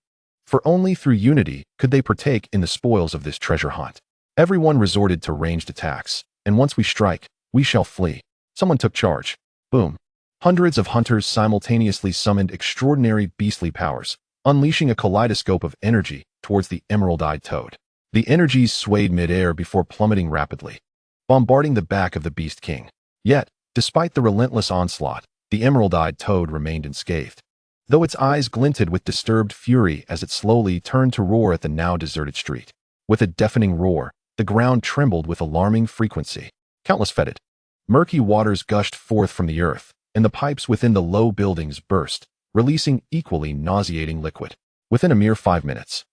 For only through unity could they partake in the spoils of this treasure hunt. Everyone resorted to ranged attacks, and once we strike, we shall flee. Someone took charge. Boom. Hundreds of hunters simultaneously summoned extraordinary beastly powers, unleashing a kaleidoscope of energy towards the emerald-eyed toad. The energies swayed mid-air before plummeting rapidly, bombarding the back of the Beast King. Yet, despite the relentless onslaught, the emerald-eyed toad remained unscathed, though its eyes glinted with disturbed fury as it slowly turned to roar at the now deserted street. With a deafening roar, the ground trembled with alarming frequency. Countless fetid, murky waters gushed forth from the earth, and the pipes within the low buildings burst, releasing equally nauseating liquid. Within a mere 5 minutes,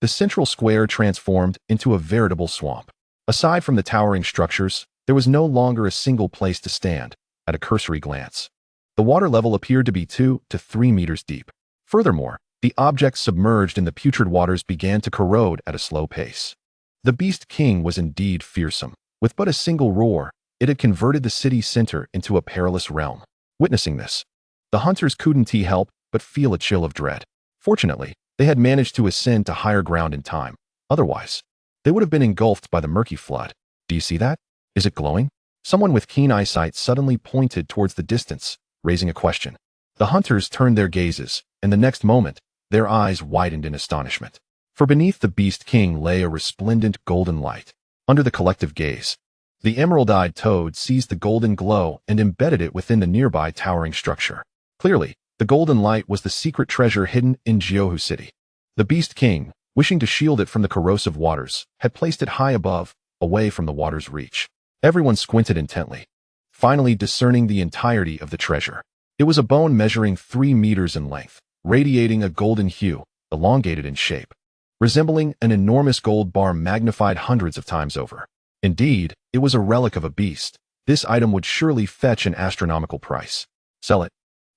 the central square transformed into a veritable swamp. Aside from the towering structures, there was no longer a single place to stand. At a cursory glance, the water level appeared to be 2 to 3 meters deep. Furthermore, the objects submerged in the putrid waters began to corrode at a slow pace. The Beast King was indeed fearsome. With but a single roar, it had converted the city center into a perilous realm. Witnessing this, the hunters couldn't help but feel a chill of dread. Fortunately, they had managed to ascend to higher ground in time. Otherwise, they would have been engulfed by the murky flood. Do you see that? Is it glowing? Someone with keen eyesight suddenly pointed towards the distance, raising a question. The hunters turned their gazes, and the next moment, their eyes widened in astonishment. For beneath the Beast King lay a resplendent golden light. Under the collective gaze, the emerald-eyed toad seized the golden glow and embedded it within the nearby towering structure. Clearly, the golden light was the secret treasure hidden in Jiuhu City. The Beast King, wishing to shield it from the corrosive waters, had placed it high above, away from the water's reach. Everyone squinted intently, finally discerning the entirety of the treasure. It was a bone measuring 3 meters in length, radiating a golden hue, elongated in shape, resembling an enormous gold bar magnified hundreds of times over. Indeed, it was a relic of a beast. This item would surely fetch an astronomical price. Sell it.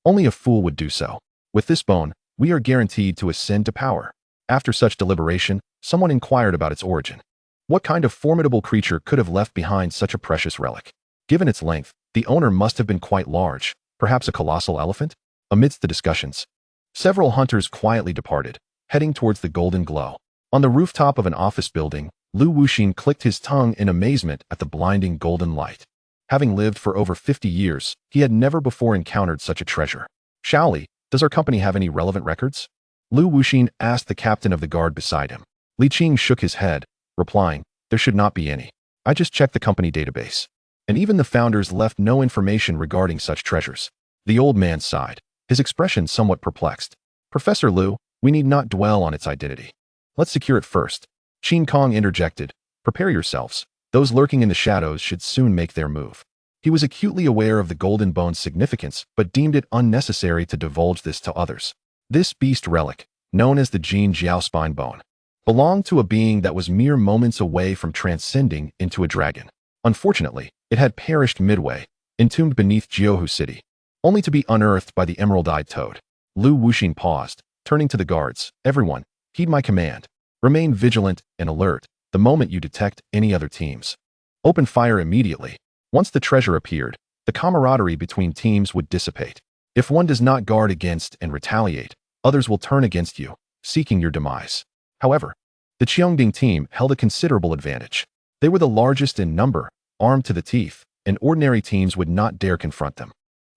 Only a fool would do so. With this bone, we are guaranteed to ascend to power. After such deliberation, someone inquired about its origin. What kind of formidable creature could have left behind such a precious relic? Given its length, the owner must have been quite large, perhaps a colossal elephant? Amidst the discussions, several hunters quietly departed, heading towards the golden glow. On the rooftop of an office building, Lu Wuxin clicked his tongue in amazement at the blinding golden light. Having lived for over 50 years, he had never before encountered such a treasure. Shaoli, does our company have any relevant records? Lu Wuxin asked the captain of the guard beside him. Li Qing shook his head, replying, there should not be any. I just checked the company database. And even the founders left no information regarding such treasures. The old man sighed, his expression somewhat perplexed. Professor Lu, we need not dwell on its identity. Let's secure it first. Qin Kong interjected, prepare yourselves. Those lurking in the shadows should soon make their move. He was acutely aware of the golden bone's significance, but deemed it unnecessary to divulge this to others. This beast relic, known as the Gene Spine bone, belonged to a being that was mere moments away from transcending into a dragon. Unfortunately, it had perished midway, entombed beneath Jiuhu City, only to be unearthed by the emerald-eyed toad. Lu Wuxin paused, turning to the guards. Everyone, heed my command. Remain vigilant and alert the moment you detect any other teams. Open fire immediately. Once the treasure appeared, the camaraderie between teams would dissipate. If one does not guard against and retaliate, others will turn against you, seeking your demise. However, the Qiongding team held a considerable advantage. They were the largest in number, armed to the teeth, and ordinary teams would not dare confront them.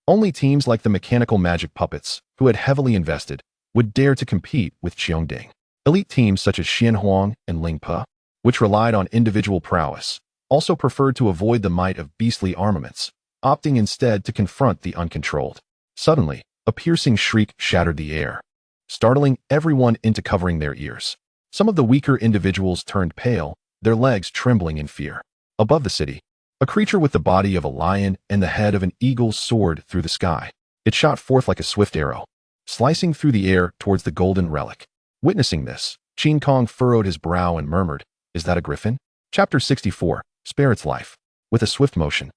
Only teams like the mechanical magic puppets, who had heavily invested, would dare to compete with Qiongding. Elite teams such as Xianhuang and Lingpe, which relied on individual prowess, also preferred to avoid the might of beastly armaments, opting instead to confront the uncontrolled. Suddenly, a piercing shriek shattered the air, startling everyone into covering their ears. Some of the weaker individuals turned pale, their legs trembling in fear. Above the city, a creature with the body of a lion and the head of an eagle soared through the sky. It shot forth like a swift arrow, slicing through the air towards the golden relic. Witnessing this, Qin Kong furrowed his brow and murmured, is that a griffin? Chapter 64, Spare its life. With a swift motion,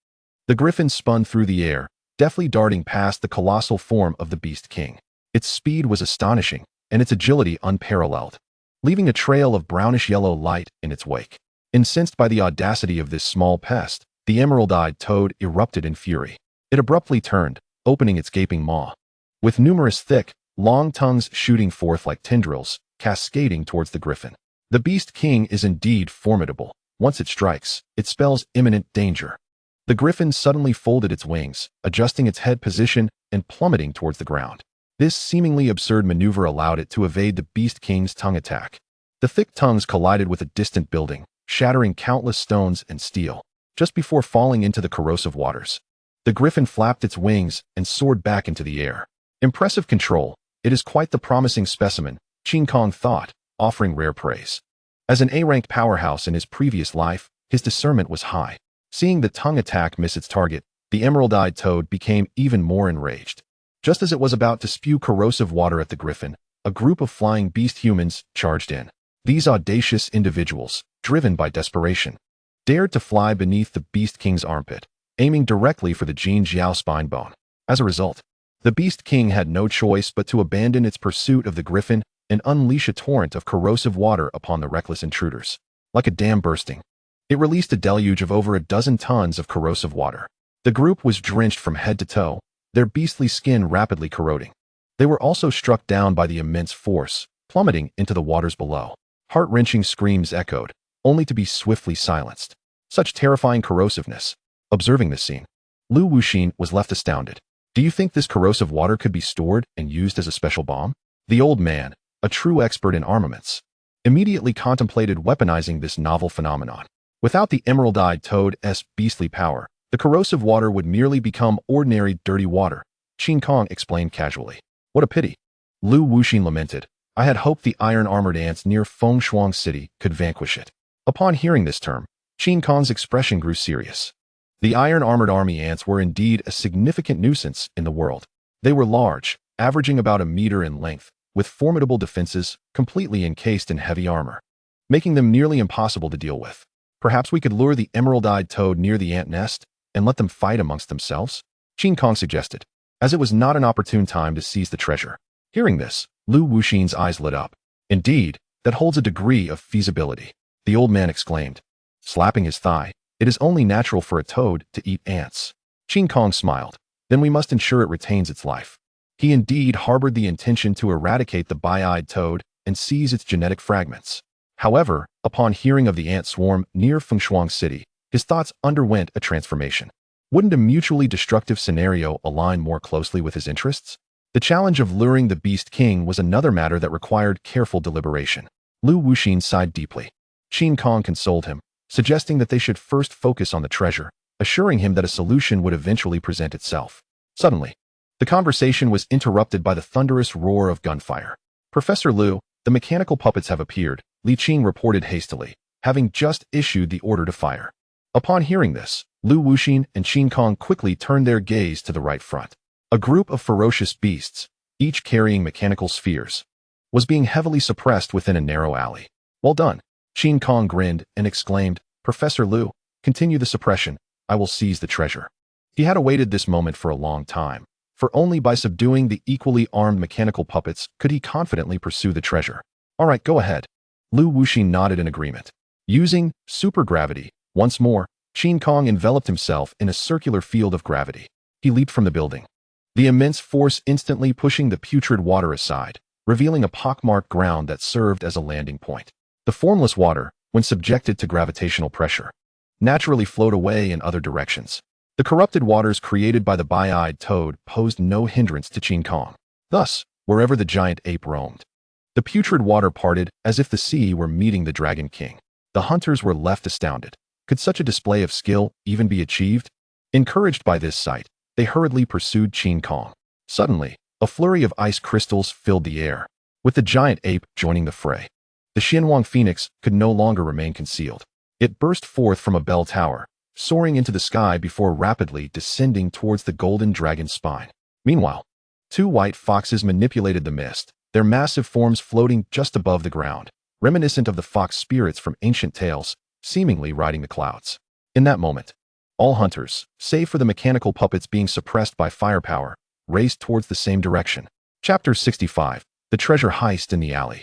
the griffin spun through the air, deftly darting past the colossal form of the Beast King. Its speed was astonishing, and its agility unparalleled, leaving a trail of brownish-yellow light in its wake. Incensed by the audacity of this small pest, the emerald-eyed toad erupted in fury. It abruptly turned, opening its gaping maw, with numerous thick, long tongues shooting forth like tendrils, cascading towards the griffin. The Beast King is indeed formidable. Once it strikes, it spells imminent danger. The griffin suddenly folded its wings, adjusting its head position and plummeting towards the ground. This seemingly absurd maneuver allowed it to evade the Beast King's tongue attack. The thick tongues collided with a distant building, shattering countless stones and steel. Just before falling into the corrosive waters, the griffin flapped its wings and soared back into the air. Impressive control. It is quite the promising specimen, Qin Kong thought, offering rare praise. As an A-ranked powerhouse in his previous life, his discernment was high. Seeing the tongue attack miss its target, the emerald-eyed toad became even more enraged. Just as it was about to spew corrosive water at the griffin, a group of flying beast humans charged in. These audacious individuals, driven by desperation, dared to fly beneath the Beast King's armpit, aiming directly for the Gene spine bone. As a result, the Beast King had no choice but to abandon its pursuit of the griffin and unleash a torrent of corrosive water upon the reckless intruders. Like a dam bursting, it released a deluge of over a dozen tons of corrosive water. The group was drenched from head to toe, their beastly skin rapidly corroding. They were also struck down by the immense force, plummeting into the waters below. Heart-wrenching screams echoed, only to be swiftly silenced. Such terrifying corrosiveness. Observing this scene, Lu Wuxin was left astounded. Do you think this corrosive water could be stored and used as a special bomb? The old man, a true expert in armaments, immediately contemplated weaponizing this novel phenomenon. Without the emerald-eyed toad's beastly power, the corrosive water would merely become ordinary dirty water, Qin Kong explained casually. What a pity. Lu Wuxin lamented. I had hoped the iron-armored ants near Fengshuang City could vanquish it. Upon hearing this term, Qin Kong's expression grew serious. The iron-armored army ants were indeed a significant nuisance in the world. They were large, averaging about a meter in length, with formidable defenses, completely encased in heavy armor, making them nearly impossible to deal with. Perhaps we could lure the emerald-eyed toad near the ant nest and let them fight amongst themselves? Qin Kong suggested, as it was not an opportune time to seize the treasure. Hearing this, Lu Wuxin's eyes lit up. Indeed, that holds a degree of feasibility, the old man exclaimed, slapping his thigh. It is only natural for a toad to eat ants. Qin Kong smiled. Then we must ensure it retains its life. He indeed harbored the intention to eradicate the bi-eyed toad and seize its genetic fragments. However, upon hearing of the ant swarm near Fengshuang City, his thoughts underwent a transformation. Wouldn't a mutually destructive scenario align more closely with his interests? The challenge of luring the Beast King was another matter that required careful deliberation. Lu Wuxin sighed deeply. Qin Kong consoled him, suggesting that they should first focus on the treasure, assuring him that a solution would eventually present itself. Suddenly, the conversation was interrupted by the thunderous roar of gunfire. Professor Lu, the mechanical puppets have appeared, Li Qing reported hastily, having just issued the order to fire. Upon hearing this, Lu Wuxin and Qin Kong quickly turned their gaze to the right front. A group of ferocious beasts, each carrying mechanical spheres, was being heavily suppressed within a narrow alley. Well done. Qin Kong grinned and exclaimed, Professor Lu, continue the suppression. I will seize the treasure. He had awaited this moment for a long time, for only by subduing the equally armed mechanical puppets could he confidently pursue the treasure. All right, go ahead. Lu Wuxin nodded in agreement. Using supergravity, once more, Qin Kong enveloped himself in a circular field of gravity. He leaped from the building, the immense force instantly pushing the putrid water aside, revealing a pockmarked ground that served as a landing point. The formless water, when subjected to gravitational pressure, naturally flowed away in other directions. The corrupted waters created by the bi-eyed toad posed no hindrance to Qin Kong. Thus, wherever the giant ape roamed, the putrid water parted as if the sea were meeting the Dragon King. The hunters were left astounded. Could such a display of skill even be achieved? Encouraged by this sight, they hurriedly pursued Qin Kong. Suddenly, a flurry of ice crystals filled the air, with the giant ape joining the fray. The Xianwang Phoenix could no longer remain concealed. It burst forth from a bell tower, soaring into the sky before rapidly descending towards the golden dragon's spine. Meanwhile, two white foxes manipulated the mist, their massive forms floating just above the ground, reminiscent of the fox spirits from ancient tales, seemingly riding the clouds. In that moment, all hunters, save for the mechanical puppets being suppressed by firepower, raced towards the same direction. Chapter 65. The Treasure Heist in the Alley.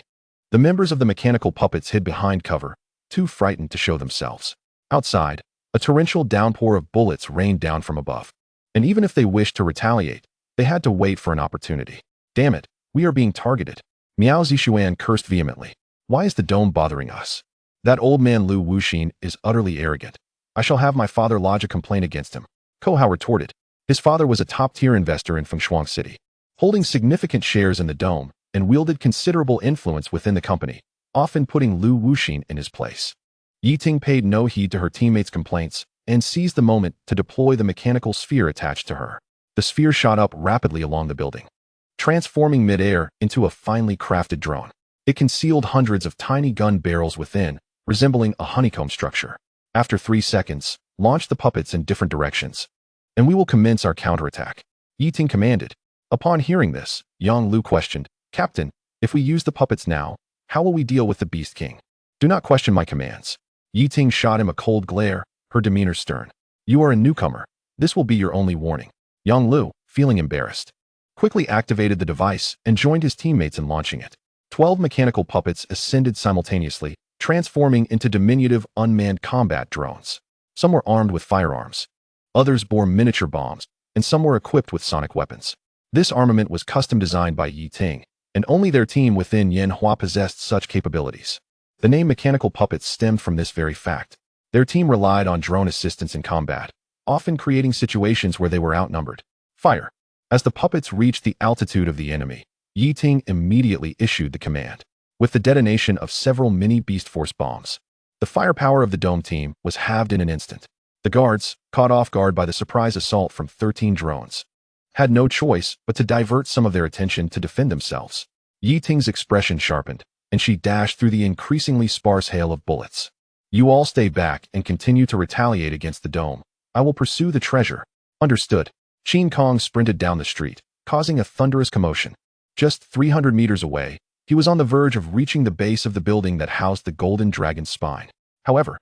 The members of the mechanical puppets hid behind cover, too frightened to show themselves. Outside, a torrential downpour of bullets rained down from above. And even if they wished to retaliate, they had to wait for an opportunity. Damn it, we are being targeted. Miao Zixuan cursed vehemently. Why is the dome bothering us? That old man Lu Wuxin is utterly arrogant. I shall have my father lodge a complaint against him. Ko Hao retorted. His father was a top-tier investor in Fengshuang City, holding significant shares in the dome, and wielded considerable influence within the company, often putting Lu Wuxin in his place. Yi Ting paid no heed to her teammates' complaints and seized the moment to deploy the mechanical sphere attached to her. The sphere shot up rapidly along the building, transforming mid-air into a finely crafted drone. It concealed hundreds of tiny gun barrels within, resembling a honeycomb structure. After 3 seconds, launch the puppets in different directions, and we will commence our counterattack. Yi Ting commanded. Upon hearing this, Yang Lu questioned, Captain, if we use the puppets now, how will we deal with the Beast King? Do not question my commands. Yi Ting shot him a cold glare, her demeanor stern. You are a newcomer. This will be your only warning. Yang Lu, feeling embarrassed, quickly activated the device and joined his teammates in launching it. 12 mechanical puppets ascended simultaneously, transforming into diminutive unmanned combat drones. Some were armed with firearms, others bore miniature bombs, and some were equipped with sonic weapons. This armament was custom designed by Yi Ting, and only their team within Yanhua possessed such capabilities. The name Mechanical Puppets stemmed from this very fact. Their team relied on drone assistance in combat, often creating situations where they were outnumbered. Fire. As the puppets reached the altitude of the enemy, Yi Ting immediately issued the command. With the detonation of several mini Beast Force bombs, the firepower of the dome team was halved in an instant. The guards, caught off guard by the surprise assault from 13 drones, had no choice but to divert some of their attention to defend themselves. Yi Ting's expression sharpened, and she dashed through the increasingly sparse hail of bullets. You all stay back and continue to retaliate against the dome. I will pursue the treasure. Understood. Qin Kong sprinted down the street, causing a thunderous commotion. Just 300 meters away, he was on the verge of reaching the base of the building that housed the golden dragon's spine. However,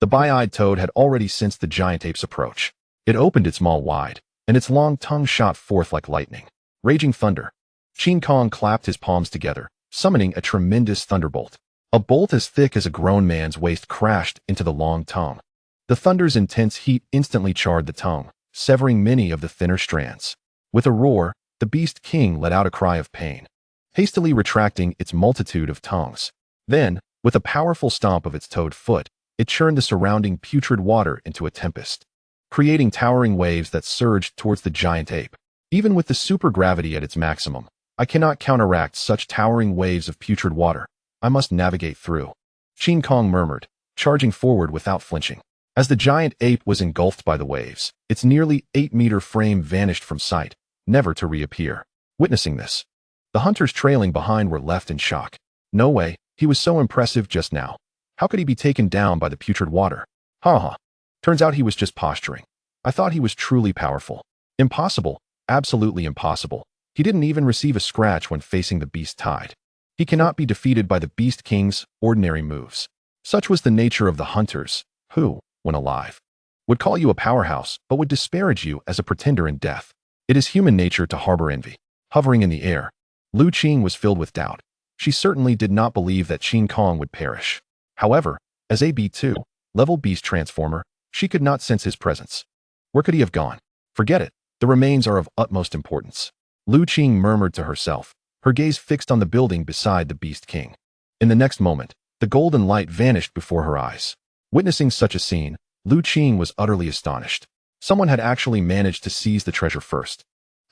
the bi-eyed toad had already sensed the giant ape's approach. It opened its maw wide, and its long tongue shot forth like lightning. Raging thunder. Qin Kong clapped his palms together, summoning a tremendous thunderbolt. A bolt as thick as a grown man's waist crashed into the long tongue. The thunder's intense heat instantly charred the tongue, severing many of the thinner strands. With a roar, the Beast King let out a cry of pain, hastily retracting its multitude of tongues. Then, with a powerful stomp of its toed foot, it churned the surrounding putrid water into a tempest, creating towering waves that surged towards the giant ape. Even with the supergravity at its maximum, I cannot counteract such towering waves of putrid water. I must navigate through. Qin Kong murmured, charging forward without flinching. As the giant ape was engulfed by the waves, its nearly 8-meter frame vanished from sight, never to reappear. Witnessing this, the hunters trailing behind were left in shock. No way, he was so impressive just now. How could he be taken down by the putrid water? Ha. Turns out he was just posturing. I thought he was truly powerful. Impossible, absolutely impossible. He didn't even receive a scratch when facing the beast tide. He cannot be defeated by the Beast King's ordinary moves. Such was the nature of the hunters, who, when alive, would call you a powerhouse but would disparage you as a pretender in death. It is human nature to harbor envy. Hovering in the air, Lu Qing was filled with doubt. She certainly did not believe that Qin Kong would perish. However, as a B2 level beast transformer, she could not sense his presence. Where could he have gone? Forget it. The remains are of utmost importance. Lu Qing murmured to herself, her gaze fixed on the building beside the Beast King. In the next moment, the golden light vanished before her eyes. Witnessing such a scene, Lu Qing was utterly astonished. Someone had actually managed to seize the treasure first.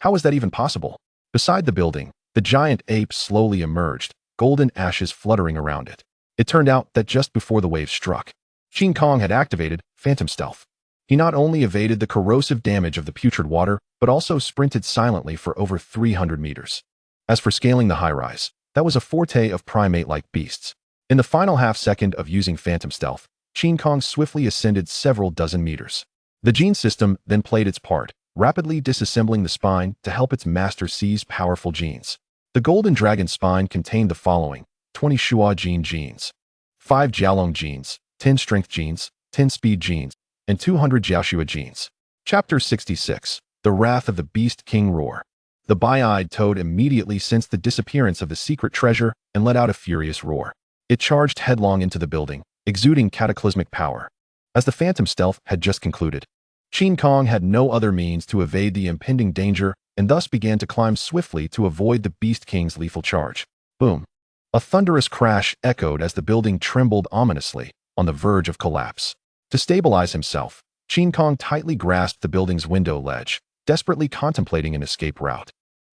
How was that even possible? Beside the building, the giant ape slowly emerged, golden ashes fluttering around it. It turned out that just before the wave struck, Qin Kong had activated Phantom Stealth. He not only evaded the corrosive damage of the putrid water, but also sprinted silently for over 300 meters. As for scaling the high-rise, that was a forte of primate-like beasts. In the final half-second of using Phantom Stealth, Qin Kong swiftly ascended several dozen meters. The gene system then played its part, rapidly disassembling the spine to help its master seize powerful genes. The Golden Dragon spine contained the following: 20 Shua gene genes, 5 Jialong genes, 10 strength genes, 10 speed genes, and 200 Jiaoshua genes. Chapter 66. The Wrath of the Beast King Roar. The bi-eyed toad immediately sensed the disappearance of the secret treasure and let out a furious roar. It charged headlong into the building, exuding cataclysmic power. As the Phantom Stealth had just concluded, Qin Kong had no other means to evade the impending danger and thus began to climb swiftly to avoid the Beast King's lethal charge. Boom. A thunderous crash echoed as the building trembled ominously, on the verge of collapse. To stabilize himself, Qin Kong tightly grasped the building's window ledge, desperately contemplating an escape route.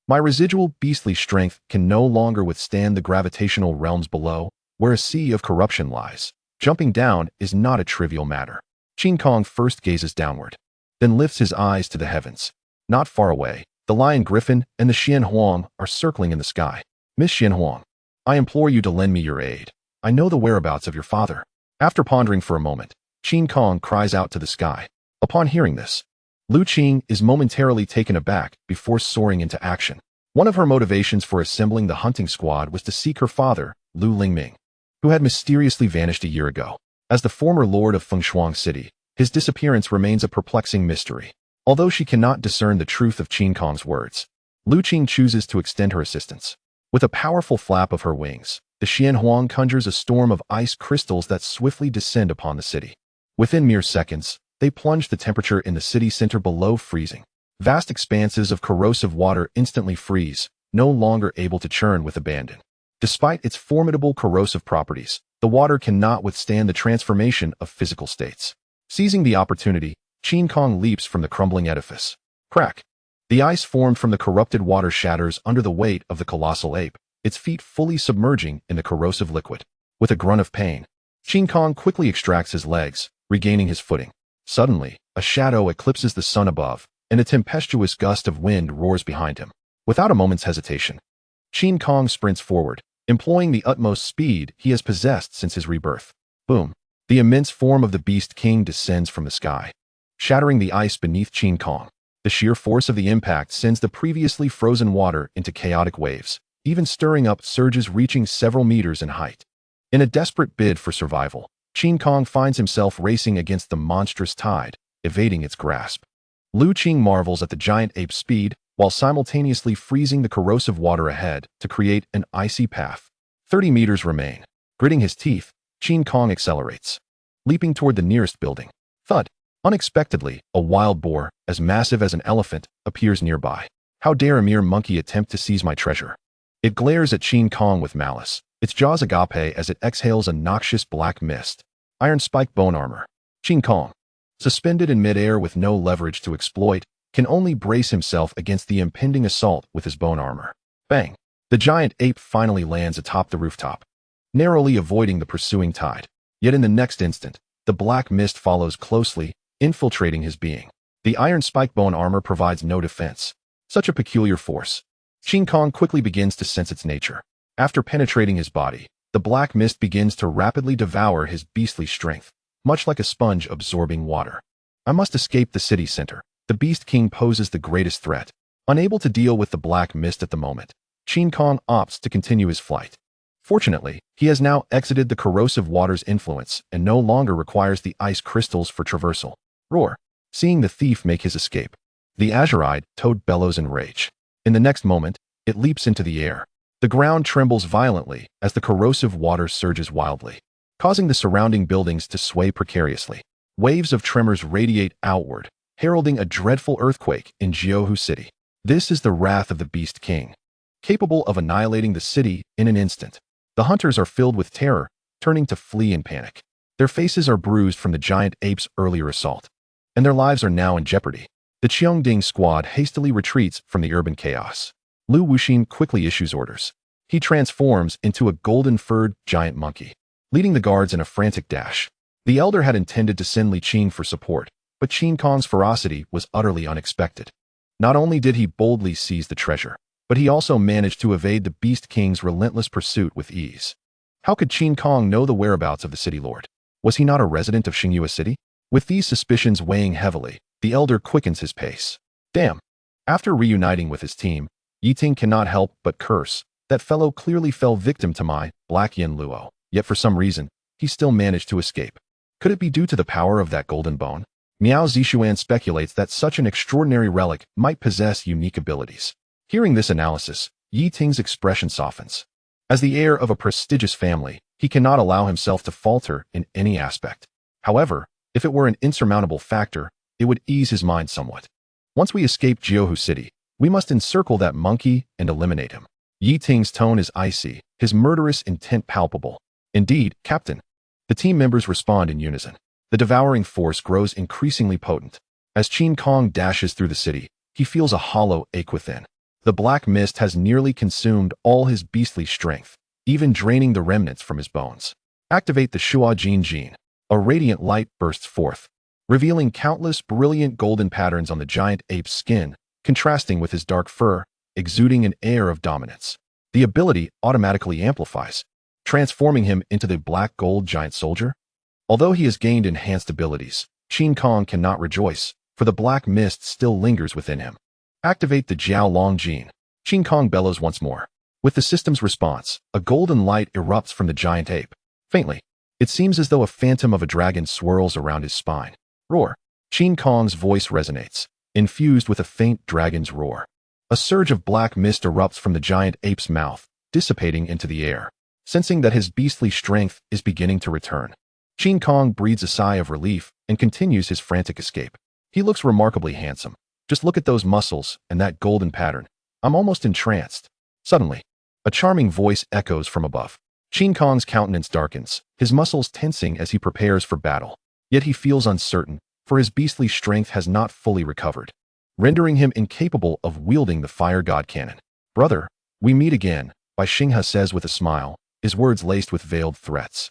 My residual beastly strength can no longer withstand the gravitational realms below, where a sea of corruption lies. Jumping down is not a trivial matter. Qin Kong first gazes downward, then lifts his eyes to the heavens. Not far away, the Lion Griffin and the Xian Huang are circling in the sky. Miss Xian Huang, I implore you to lend me your aid. I know the whereabouts of your father. After pondering for a moment, Qin Kong cries out to the sky. Upon hearing this, Lu Qing is momentarily taken aback before soaring into action. One of her motivations for assembling the hunting squad was to seek her father, Lu Lingming, who had mysteriously vanished a year ago. As the former lord of Fengshuang City, his disappearance remains a perplexing mystery. Although she cannot discern the truth of Qin Kong's words, Lu Qing chooses to extend her assistance. With a powerful flap of her wings, the Xian Huang conjures a storm of ice crystals that swiftly descend upon the city. Within mere seconds, they plunge the temperature in the city center below freezing. Vast expanses of corrosive water instantly freeze, no longer able to churn with abandon. Despite its formidable corrosive properties, the water cannot withstand the transformation of physical states. Seizing the opportunity, Qin Kong leaps from the crumbling edifice. Crack! The ice formed from the corrupted water shatters under the weight of the colossal ape, its feet fully submerging in the corrosive liquid. With a grunt of pain, Qin Kong quickly extracts his legs, regaining his footing. Suddenly, a shadow eclipses the sun above, and a tempestuous gust of wind roars behind him. Without a moment's hesitation, Qin Kong sprints forward, employing the utmost speed he has possessed since his rebirth. Boom! The immense form of the Beast King descends from the sky, shattering the ice beneath Qin Kong. The sheer force of the impact sends the previously frozen water into chaotic waves, even stirring up surges reaching several meters in height. In a desperate bid for survival, Qin Kong finds himself racing against the monstrous tide, evading its grasp. Lu Qing marvels at the giant ape's speed, while simultaneously freezing the corrosive water ahead to create an icy path. 30 meters remain. Gritting his teeth, Qin Kong accelerates, leaping toward the nearest building. Thud! Unexpectedly, a wild boar, as massive as an elephant, appears nearby. How dare a mere monkey attempt to seize my treasure? It glares at Qin Kong with malice, its jaws agape as it exhales a noxious black mist. Iron spike bone armor. Qin Kong, suspended in midair with no leverage to exploit, can only brace himself against the impending assault with his bone armor. Bang! The giant ape finally lands atop the rooftop, narrowly avoiding the pursuing tide. Yet in the next instant, the black mist follows closely, infiltrating his being. The iron spike bone armor provides no defense. Such a peculiar force. Qin Kong quickly begins to sense its nature. After penetrating his body, the black mist begins to rapidly devour his beastly strength, much like a sponge absorbing water. I must escape the city center. The Beast King poses the greatest threat. Unable to deal with the black mist at the moment, Qin Kong opts to continue his flight. Fortunately, he has now exited the corrosive water's influence and no longer requires the ice crystals for traversal. Roar! Seeing the thief make his escape, the azure-eyed toad bellows in rage. In the next moment, it leaps into the air. The ground trembles violently as the corrosive water surges wildly, causing the surrounding buildings to sway precariously. Waves of tremors radiate outward, heralding a dreadful earthquake in Jiuhu City. This is the wrath of the Beast King, capable of annihilating the city in an instant. The hunters are filled with terror, turning to flee in panic. Their faces are bruised from the giant ape's earlier assault, and their lives are now in jeopardy. The Cheongding squad hastily retreats from the urban chaos. Lu Wuxin quickly issues orders. He transforms into a golden-furred giant monkey, leading the guards in a frantic dash. The elder had intended to send Li Qing for support, but Qin Kong's ferocity was utterly unexpected. Not only did he boldly seize the treasure, but he also managed to evade the Beast King's relentless pursuit with ease. How could Qin Kong know the whereabouts of the city lord? Was he not a resident of Xingyue City? With these suspicions weighing heavily, the elder quickens his pace. Damn! After reuniting with his team, Yiting cannot help but curse. That fellow clearly fell victim to my Black Yin Luo, yet for some reason, he still managed to escape. Could it be due to the power of that golden bone? Miao Zishuan speculates that such an extraordinary relic might possess unique abilities. Hearing this analysis, Yi Ting's expression softens. As the heir of a prestigious family, he cannot allow himself to falter in any aspect. However, if it were an insurmountable factor, it would ease his mind somewhat. Once we escape Jiuhu City, we must encircle that monkey and eliminate him. Yi Ting's tone is icy, his murderous intent palpable. Indeed, Captain. The team members respond in unison. The devouring force grows increasingly potent. As Qin Kong dashes through the city, he feels a hollow ache within. The black mist has nearly consumed all his beastly strength, even draining the remnants from his bones. Activate the Shua Jin. A radiant light bursts forth, revealing countless brilliant golden patterns on the giant ape's skin, contrasting with his dark fur, exuding an air of dominance. The ability automatically amplifies, transforming him into the black gold giant soldier. Although he has gained enhanced abilities, Qin Kong cannot rejoice, for the black mist still lingers within him. Activate the Jiao Long Jin. Qin Kong bellows once more. With the system's response, a golden light erupts from the giant ape. Faintly, it seems as though a phantom of a dragon swirls around his spine. Roar! Qin Kong's voice resonates, infused with a faint dragon's roar. A surge of black mist erupts from the giant ape's mouth, dissipating into the air. Sensing that his beastly strength is beginning to return, Qin Kong breathes a sigh of relief and continues his frantic escape. He looks remarkably handsome. Just look at those muscles and that golden pattern. I'm almost entranced. Suddenly, a charming voice echoes from above. Qin Kong's countenance darkens, his muscles tensing as he prepares for battle. Yet he feels uncertain, for his beastly strength has not fully recovered, rendering him incapable of wielding the fire god cannon. Brother, we meet again, Bai Xinghe says with a smile, his words laced with veiled threats.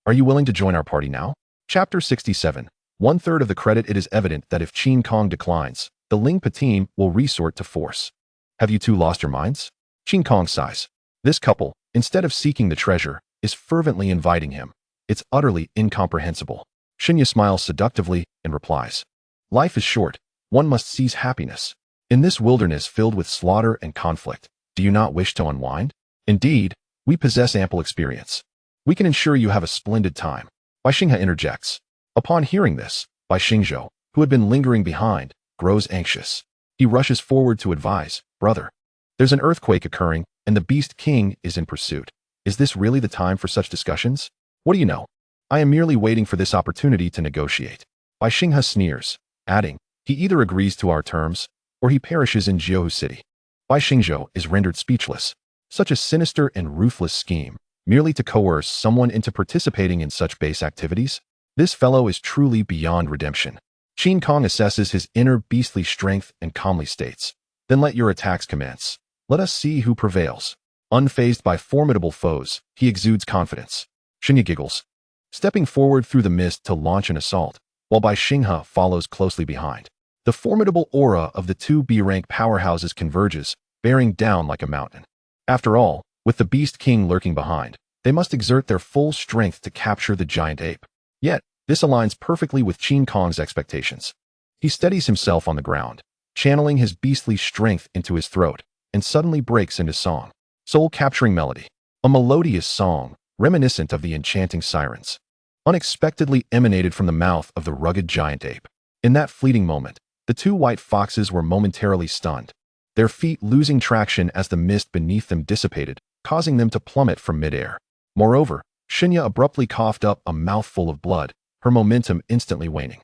Are you willing to join our party now? Chapter 67. 1/3 of the credit. It is evident that if Qin Kong declines, the Lingpa team will resort to force. Have you two lost your minds? Qin Kong sighs. This couple, instead of seeking the treasure, is fervently inviting him. It's utterly incomprehensible. Shinya smiles seductively and replies, life is short. One must seize happiness. In this wilderness filled with slaughter and conflict, do you not wish to unwind? Indeed, we possess ample experience. We can ensure you have a splendid time. Bai Xinghe interjects. Upon hearing this, Bai Xingzhou, who had been lingering behind, grows anxious. He rushes forward to advise, "Brother, there's an earthquake occurring, and the Beast King is in pursuit. Is this really the time for such discussions? What do you know? I am merely waiting for this opportunity to negotiate." Bai Xinghe sneers, adding, "He either agrees to our terms, or he perishes in Jiuhu City." Bai Xingzhou is rendered speechless. Such a sinister and ruthless scheme, merely to coerce someone into participating in such base activities? This fellow is truly beyond redemption. Qin Kong assesses his inner beastly strength and calmly states, "Then let your attacks commence. Let us see who prevails." Unfazed by formidable foes, he exudes confidence. Shinya giggles, stepping forward through the mist to launch an assault, while Bai Xinghe follows closely behind. The formidable aura of the two B-rank powerhouses converges, bearing down like a mountain. After all, with the Beast King lurking behind, they must exert their full strength to capture the giant ape. Yet, this aligns perfectly with Qin Kong's expectations. He steadies himself on the ground, channeling his beastly strength into his throat, and suddenly breaks into song. Soul-capturing melody. A melodious song, reminiscent of the enchanting sirens, unexpectedly emanated from the mouth of the rugged giant ape. In that fleeting moment, the two white foxes were momentarily stunned, their feet losing traction as the mist beneath them dissipated, causing them to plummet from midair. Moreover, Shinya abruptly coughed up a mouthful of blood, her momentum instantly waning.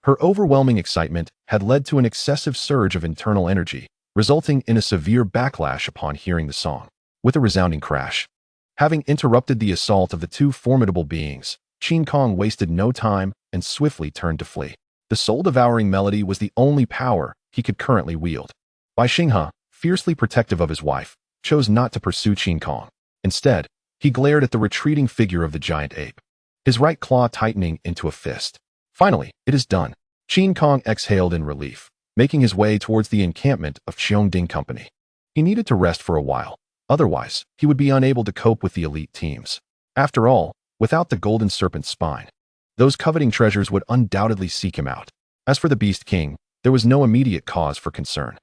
Her overwhelming excitement had led to an excessive surge of internal energy, resulting in a severe backlash upon hearing the song. With a resounding crash, having interrupted the assault of the two formidable beings, Qin Kong wasted no time and swiftly turned to flee. The soul-devouring melody was the only power he could currently wield. Bai Xinghe, fiercely protective of his wife, chose not to pursue Qin Kong. Instead, he glared at the retreating figure of the giant ape, his right claw tightening into a fist. Finally, it is done. Qin Kong exhaled in relief, making his way towards the encampment of Cheongding Company. He needed to rest for a while. Otherwise, he would be unable to cope with the elite teams. After all, without the golden serpent's spine, those coveting treasures would undoubtedly seek him out. As for the Beast King, there was no immediate cause for concern.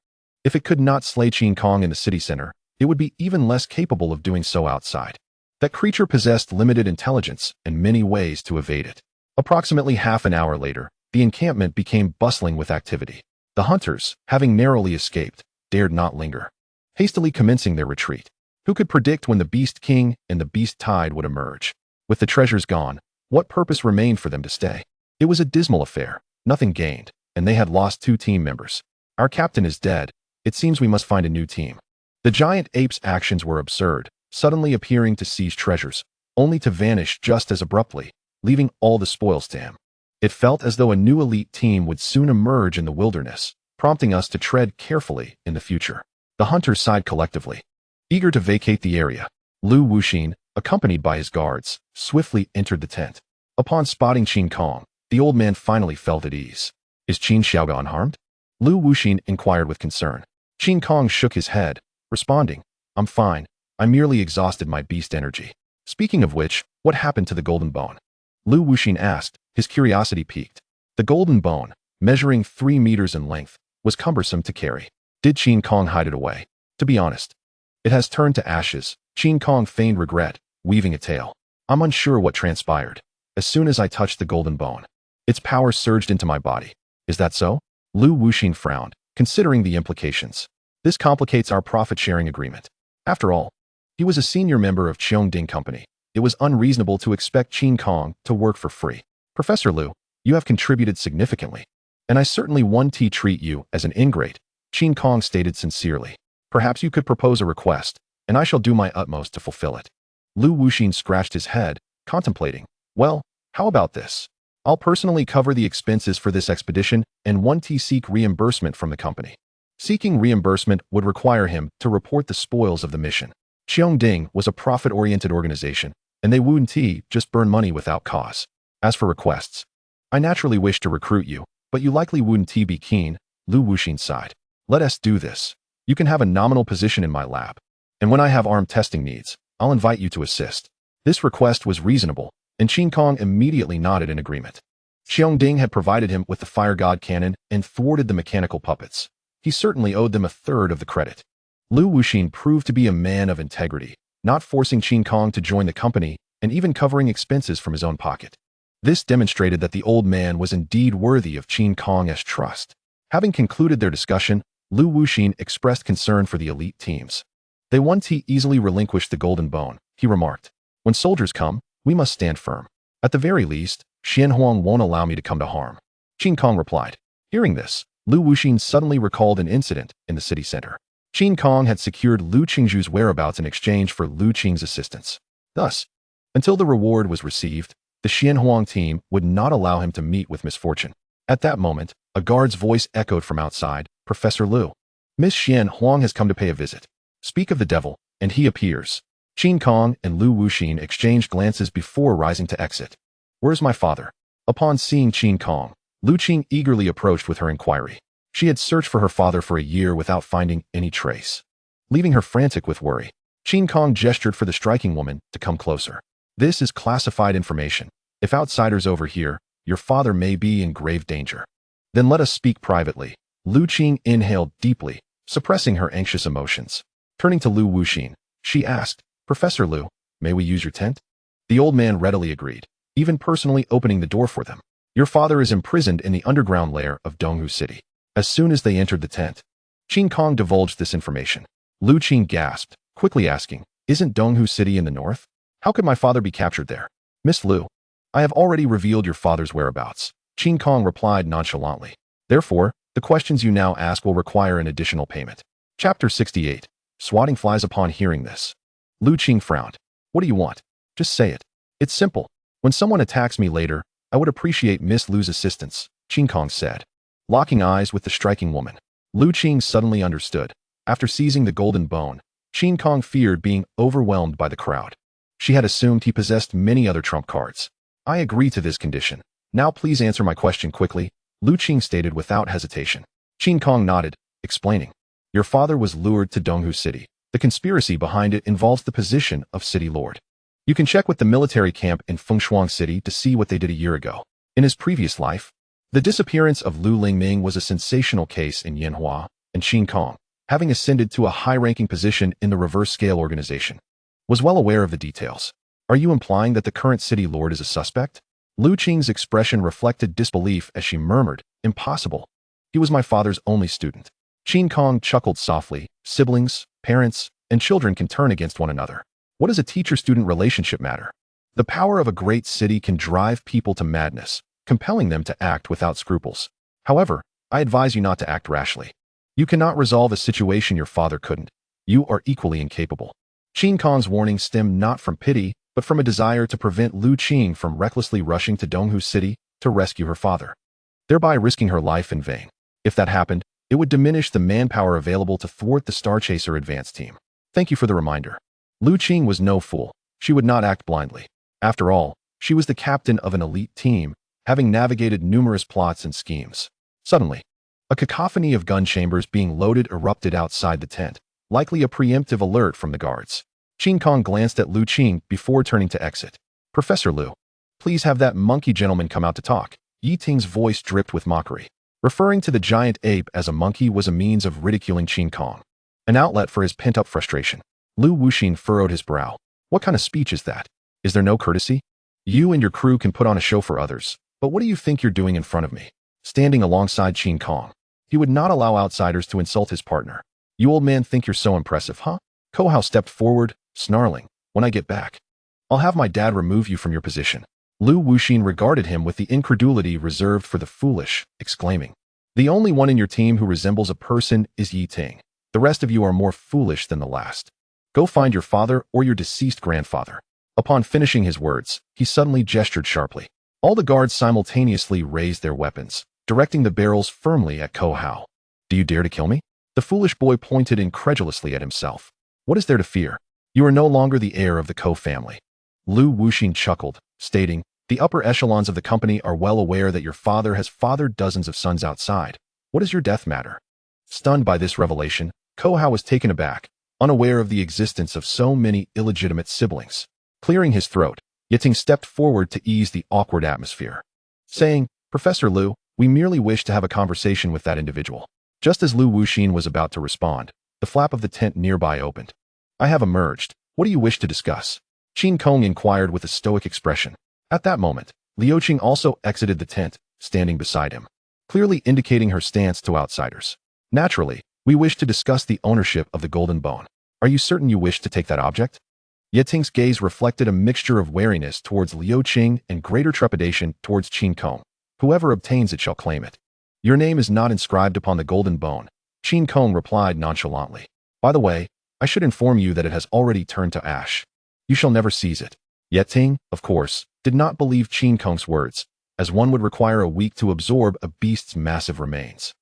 If it could not slay Qin Kong in the city center, it would be even less capable of doing so outside. That creature possessed limited intelligence and many ways to evade it. Approximately half an hour later, the encampment became bustling with activity. The hunters, having narrowly escaped, dared not linger, hastily commencing their retreat. Who could predict when the Beast King and the Beast Tide would emerge? With the treasures gone, what purpose remained for them to stay? It was a dismal affair, nothing gained, and they had lost 2 team members. Our captain is dead. It seems we must find a new team. The giant ape's actions were absurd, suddenly appearing to seize treasures, only to vanish just as abruptly, leaving all the spoils to him. It felt as though a new elite team would soon emerge in the wilderness, prompting us to tread carefully in the future. The hunters sighed collectively, eager to vacate the area. Lu Wuxin, accompanied by his guards, swiftly entered the tent. Upon spotting Qin Kong, the old man finally felt at ease. Is Qin Xiaoga unharmed? Lu Wuxin inquired with concern. Qin Kong shook his head, responding, "I'm fine. I merely exhausted my beast energy." Speaking of which, what happened to the golden bone? Lu Wuxin asked, his curiosity piqued. The golden bone, measuring 3 meters in length, was cumbersome to carry. Did Qin Kong hide it away? To be honest, it has turned to ashes. Qin Kong feigned regret, weaving a tale. I'm unsure what transpired. As soon as I touched the golden bone, its power surged into my body. Is that so? Lu Wuxin frowned, considering the implications. This complicates our profit-sharing agreement. After all, he was a senior member of Cheongding Company. It was unreasonable to expect Qin Kong to work for free. Professor Lu, you have contributed significantly, and I certainly won't treat you as an ingrate, Qin Kong stated sincerely. Perhaps you could propose a request, and I shall do my utmost to fulfill it. Lu Wuxin scratched his head, contemplating. Well, how about this? I'll personally cover the expenses for this expedition and seek reimbursement from the company. Seeking reimbursement would require him to report the spoils of the mission. Cheongding was a profit-oriented organization, and they wouldn't just burn money without cause. As for requests, I naturally wish to recruit you, but you likely wouldn't be keen, Lu Wuxin sighed. Let us do this. You can have a nominal position in my lab, and when I have armed testing needs, I'll invite you to assist. This request was reasonable, and Qin Kong immediately nodded in agreement. Cheongding had provided him with the fire god cannon and thwarted the mechanical puppets. He certainly owed them a third of the credit. Lu Wuxin proved to be a man of integrity, not forcing Qin Kong to join the company and even covering expenses from his own pocket. This demonstrated that the old man was indeed worthy of Qin Kong's trust. Having concluded their discussion, Lu Wuxin expressed concern for the elite teams. They won't easily relinquish the golden bone, he remarked. When soldiers come, we must stand firm. At the very least, Xian Huang won't allow me to come to harm. Qin Kong replied. Hearing this, Lu Wuxin suddenly recalled an incident in the city center. Qin Kong had secured Lu Qingzhu's whereabouts in exchange for Lu Qing's assistance. Thus, until the reward was received, the Xian Huang team would not allow him to meet with misfortune. At that moment, a guard's voice echoed from outside, Professor Lu. Miss Xian Huang has come to pay a visit. Speak of the devil, and he appears. Qin Kong and Lu Wuxin exchanged glances before rising to exit. Where's my father? Upon seeing Qin Kong, Lu Qing eagerly approached with her inquiry. She had searched for her father for a year without finding any trace. Leaving her frantic with worry, Qin Kong gestured for the striking woman to come closer. This is classified information. If outsiders overhear, your father may be in grave danger. Then let us speak privately. Lu Qing inhaled deeply, suppressing her anxious emotions. Turning to Lu Wuxin, she asked, Professor Lu, may we use your tent? The old man readily agreed, even personally opening the door for them. Your father is imprisoned in the underground lair of Donghu City. As soon as they entered the tent, Qin Kong divulged this information. Lu Qing gasped, quickly asking, Isn't Donghu City in the north? How could my father be captured there? Miss Lu, I have already revealed your father's whereabouts. Qin Kong replied nonchalantly. Therefore, the questions you now ask will require an additional payment. Chapter 68. Swatting flies. Upon hearing this, Lu Qing frowned. What do you want? Just say it. It's simple. When someone attacks me later, I would appreciate Miss Lu's assistance, Qin Kong said. Locking eyes with the striking woman, Lu Qing suddenly understood. After seizing the golden bone, Qin Kong feared being overwhelmed by the crowd. She had assumed he possessed many other trump cards. I agree to this condition. Now please answer my question quickly, Lu Qing stated without hesitation. Qin Kong nodded, explaining. Your father was lured to Donghu City. The conspiracy behind it involves the position of city lord. You can check with the military camp in Fengshuang City to see what they did a year ago. In his previous life, the disappearance of Lu Lingming was a sensational case in Yanhua, and Qin Kong, having ascended to a high-ranking position in the reverse-scale organization, was well aware of the details. Are you implying that the current city lord is a suspect? Lu Qing's expression reflected disbelief as she murmured, Impossible. He was my father's only student. Qin Kong chuckled softly. Siblings, parents, and children can turn against one another. What does a teacher-student relationship matter? The power of a great city can drive people to madness, compelling them to act without scruples. However, I advise you not to act rashly. You cannot resolve a situation your father couldn't. You are equally incapable. Qin Kong's warning stemmed not from pity, but from a desire to prevent Lu Qing from recklessly rushing to Donghu City to rescue her father, thereby risking her life in vain. If that happened, it would diminish the manpower available to thwart the Star Chaser advance team. Thank you for the reminder. Lu Qing was no fool. She would not act blindly. After all, she was the captain of an elite team, having navigated numerous plots and schemes. Suddenly, a cacophony of gun chambers being loaded erupted outside the tent, likely a preemptive alert from the guards. Qin Kong glanced at Lu Qing before turning to exit. Professor Lu, please have that monkey gentleman come out to talk. Yi Ting's voice dripped with mockery. Referring to the giant ape as a monkey was a means of ridiculing Qin Kong, an outlet for his pent-up frustration. Lu Wuxin furrowed his brow. What kind of speech is that? Is there no courtesy? You and your crew can put on a show for others, but what do you think you're doing in front of me? Standing alongside Qin Kong, he would not allow outsiders to insult his partner. You old man think you're so impressive, huh? Kohao stepped forward, snarling. When I get back, I'll have my dad remove you from your position. Lu Wuxin regarded him with the incredulity reserved for the foolish, exclaiming, The only one in your team who resembles a person is Yi Ting. The rest of you are more foolish than the last. Go find your father or your deceased grandfather. Upon finishing his words, he suddenly gestured sharply. All the guards simultaneously raised their weapons, directing the barrels firmly at Kohao. Do you dare to kill me? The foolish boy pointed incredulously at himself. What is there to fear? You are no longer the heir of the Ko family. Lu Wuxin chuckled, stating, The upper echelons of the company are well aware that your father has fathered dozens of sons outside. What does your death matter? Stunned by this revelation, Kohao was taken aback, unaware of the existence of so many illegitimate siblings. Clearing his throat, Yiting stepped forward to ease the awkward atmosphere, saying, Professor Lu, we merely wish to have a conversation with that individual. Just as Lu Wuxin was about to respond, the flap of the tent nearby opened. I have emerged. What do you wish to discuss? Qin Kong inquired with a stoic expression. At that moment, Liu Qing also exited the tent, standing beside him, clearly indicating her stance to outsiders. Naturally, We wish to discuss the ownership of the golden bone. Are you certain you wish to take that object? Yeting's gaze reflected a mixture of wariness towards Liu Qing and greater trepidation towards Qin Kong. Whoever obtains it shall claim it. Your name is not inscribed upon the golden bone, Qin Kong replied nonchalantly. By the way, I should inform you that it has already turned to ash. You shall never seize it. Yeting, of course, did not believe Qin Kong's words, as one would require a week to absorb a beast's massive remains.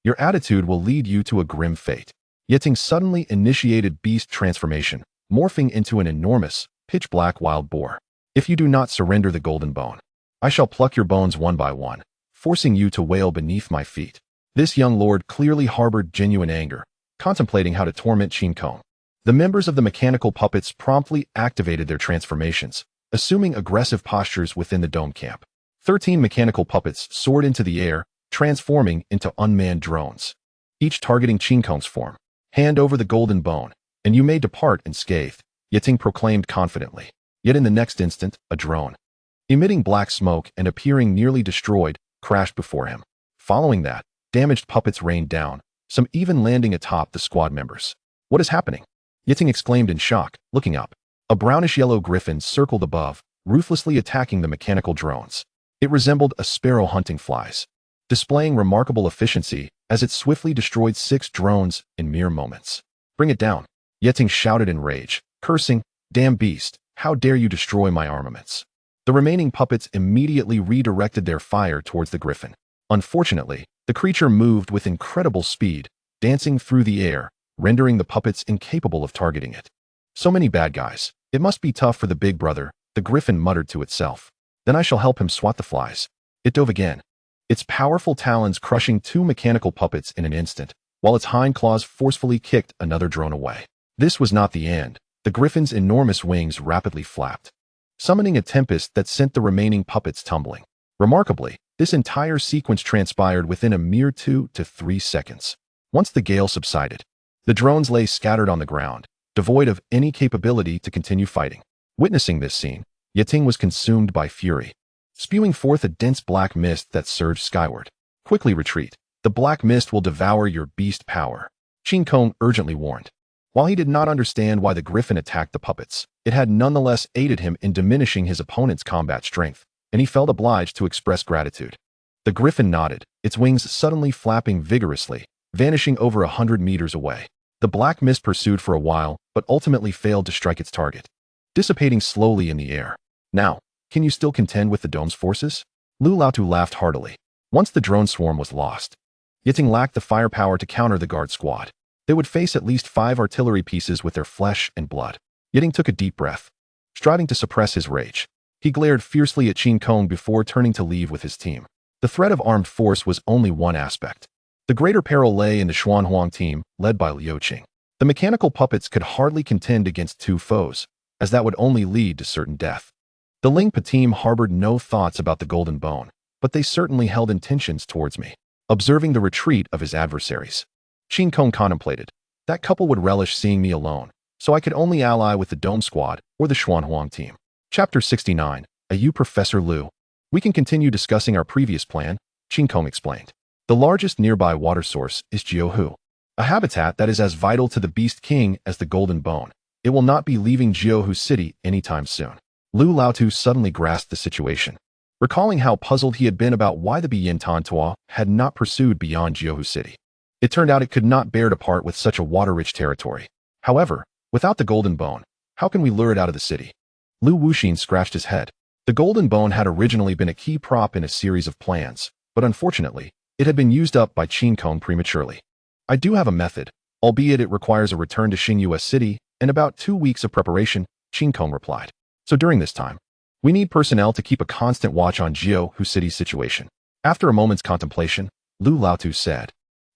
Your attitude will lead you to a grim fate. Yeting suddenly initiated beast transformation, morphing into an enormous, pitch-black wild boar. If you do not surrender the golden bone, I shall pluck your bones one by one, forcing you to wail beneath my feet. This young lord clearly harbored genuine anger, contemplating how to torment Qin Kong. The members of the mechanical puppets promptly activated their transformations, assuming aggressive postures within the dome camp. 13 mechanical puppets soared into the air, transforming into unmanned drones, each targeting Qin Kong's form. Hand over the golden bone, and you may depart unscathed, Yeting proclaimed confidently. Yet in the next instant, a drone, emitting black smoke and appearing nearly destroyed, crashed before him. Following that, damaged puppets rained down, some even landing atop the squad members. What is happening? Yeting exclaimed in shock, looking up. A brownish-yellow griffin circled above, ruthlessly attacking the mechanical drones. It resembled a sparrow hunting flies, displaying remarkable efficiency as it swiftly destroyed 6 drones in mere moments. Bring it down, Yeting shouted in rage, cursing, damn beast, how dare you destroy my armaments. The remaining puppets immediately redirected their fire towards the griffin. Unfortunately, the creature moved with incredible speed, dancing through the air, rendering the puppets incapable of targeting it. So many bad guys. It must be tough for the big brother, the griffin muttered to itself. Then I shall help him swat the flies. It dove again, its powerful talons crushing 2 mechanical puppets in an instant, while its hind claws forcefully kicked another drone away. This was not the end. The griffin's enormous wings rapidly flapped, summoning a tempest that sent the remaining puppets tumbling. Remarkably, this entire sequence transpired within a mere 2 to 3 seconds. Once the gale subsided, the drones lay scattered on the ground, devoid of any capability to continue fighting. Witnessing this scene, Yeting was consumed by fury, spewing forth a dense black mist that surged skyward. Quickly retreat. The black mist will devour your beast power, Qin Kong urgently warned. While he did not understand why the griffin attacked the puppets, it had nonetheless aided him in diminishing his opponent's combat strength, and he felt obliged to express gratitude. The griffin nodded, its wings suddenly flapping vigorously, vanishing over 100 meters away. The black mist pursued for a while, but ultimately failed to strike its target, dissipating slowly in the air. Now, can you still contend with the dome's forces? Lu Laotu laughed heartily. Once the drone swarm was lost, Yeting lacked the firepower to counter the guard squad. They would face at least 5 artillery pieces with their flesh and blood. Yeting took a deep breath, striving to suppress his rage. He glared fiercely at Qin Kong before turning to leave with his team. The threat of armed force was only one aspect. The greater peril lay in the Xuanhuang team, led by Liu Qing. The mechanical puppets could hardly contend against 2 foes, as that would only lead to certain death. The Lingpa team harbored no thoughts about the golden bone, but they certainly held intentions towards me. Observing the retreat of his adversaries, Qin Kong contemplated. That couple would relish seeing me alone, so I could only ally with the Dome Squad or the Xuanhuang team. Chapter 69. You Professor Liu. We can continue discussing our previous plan, Qin Kong explained. The largest nearby water source is Jiuhu, a habitat that is as vital to the Beast King as the Golden Bone. It will not be leaving Jiuhu City anytime soon. Lu Laotu suddenly grasped the situation, recalling how puzzled he had been about why the Biyin Tantua had not pursued beyond Jiuhu City. It turned out it could not bear to part with such a water-rich territory. However, without the Golden Bone, how can we lure it out of the city? Lu Wuxin scratched his head. The Golden Bone had originally been a key prop in a series of plans, but unfortunately, it had been used up by Qin Kong prematurely. I do have a method, albeit it requires a return to Xingyue City and about 2 weeks of preparation, Qin Kong replied. So during this time, we need personnel to keep a constant watch on Jiuhu City's situation. After a moment's contemplation, Lu Laotu said,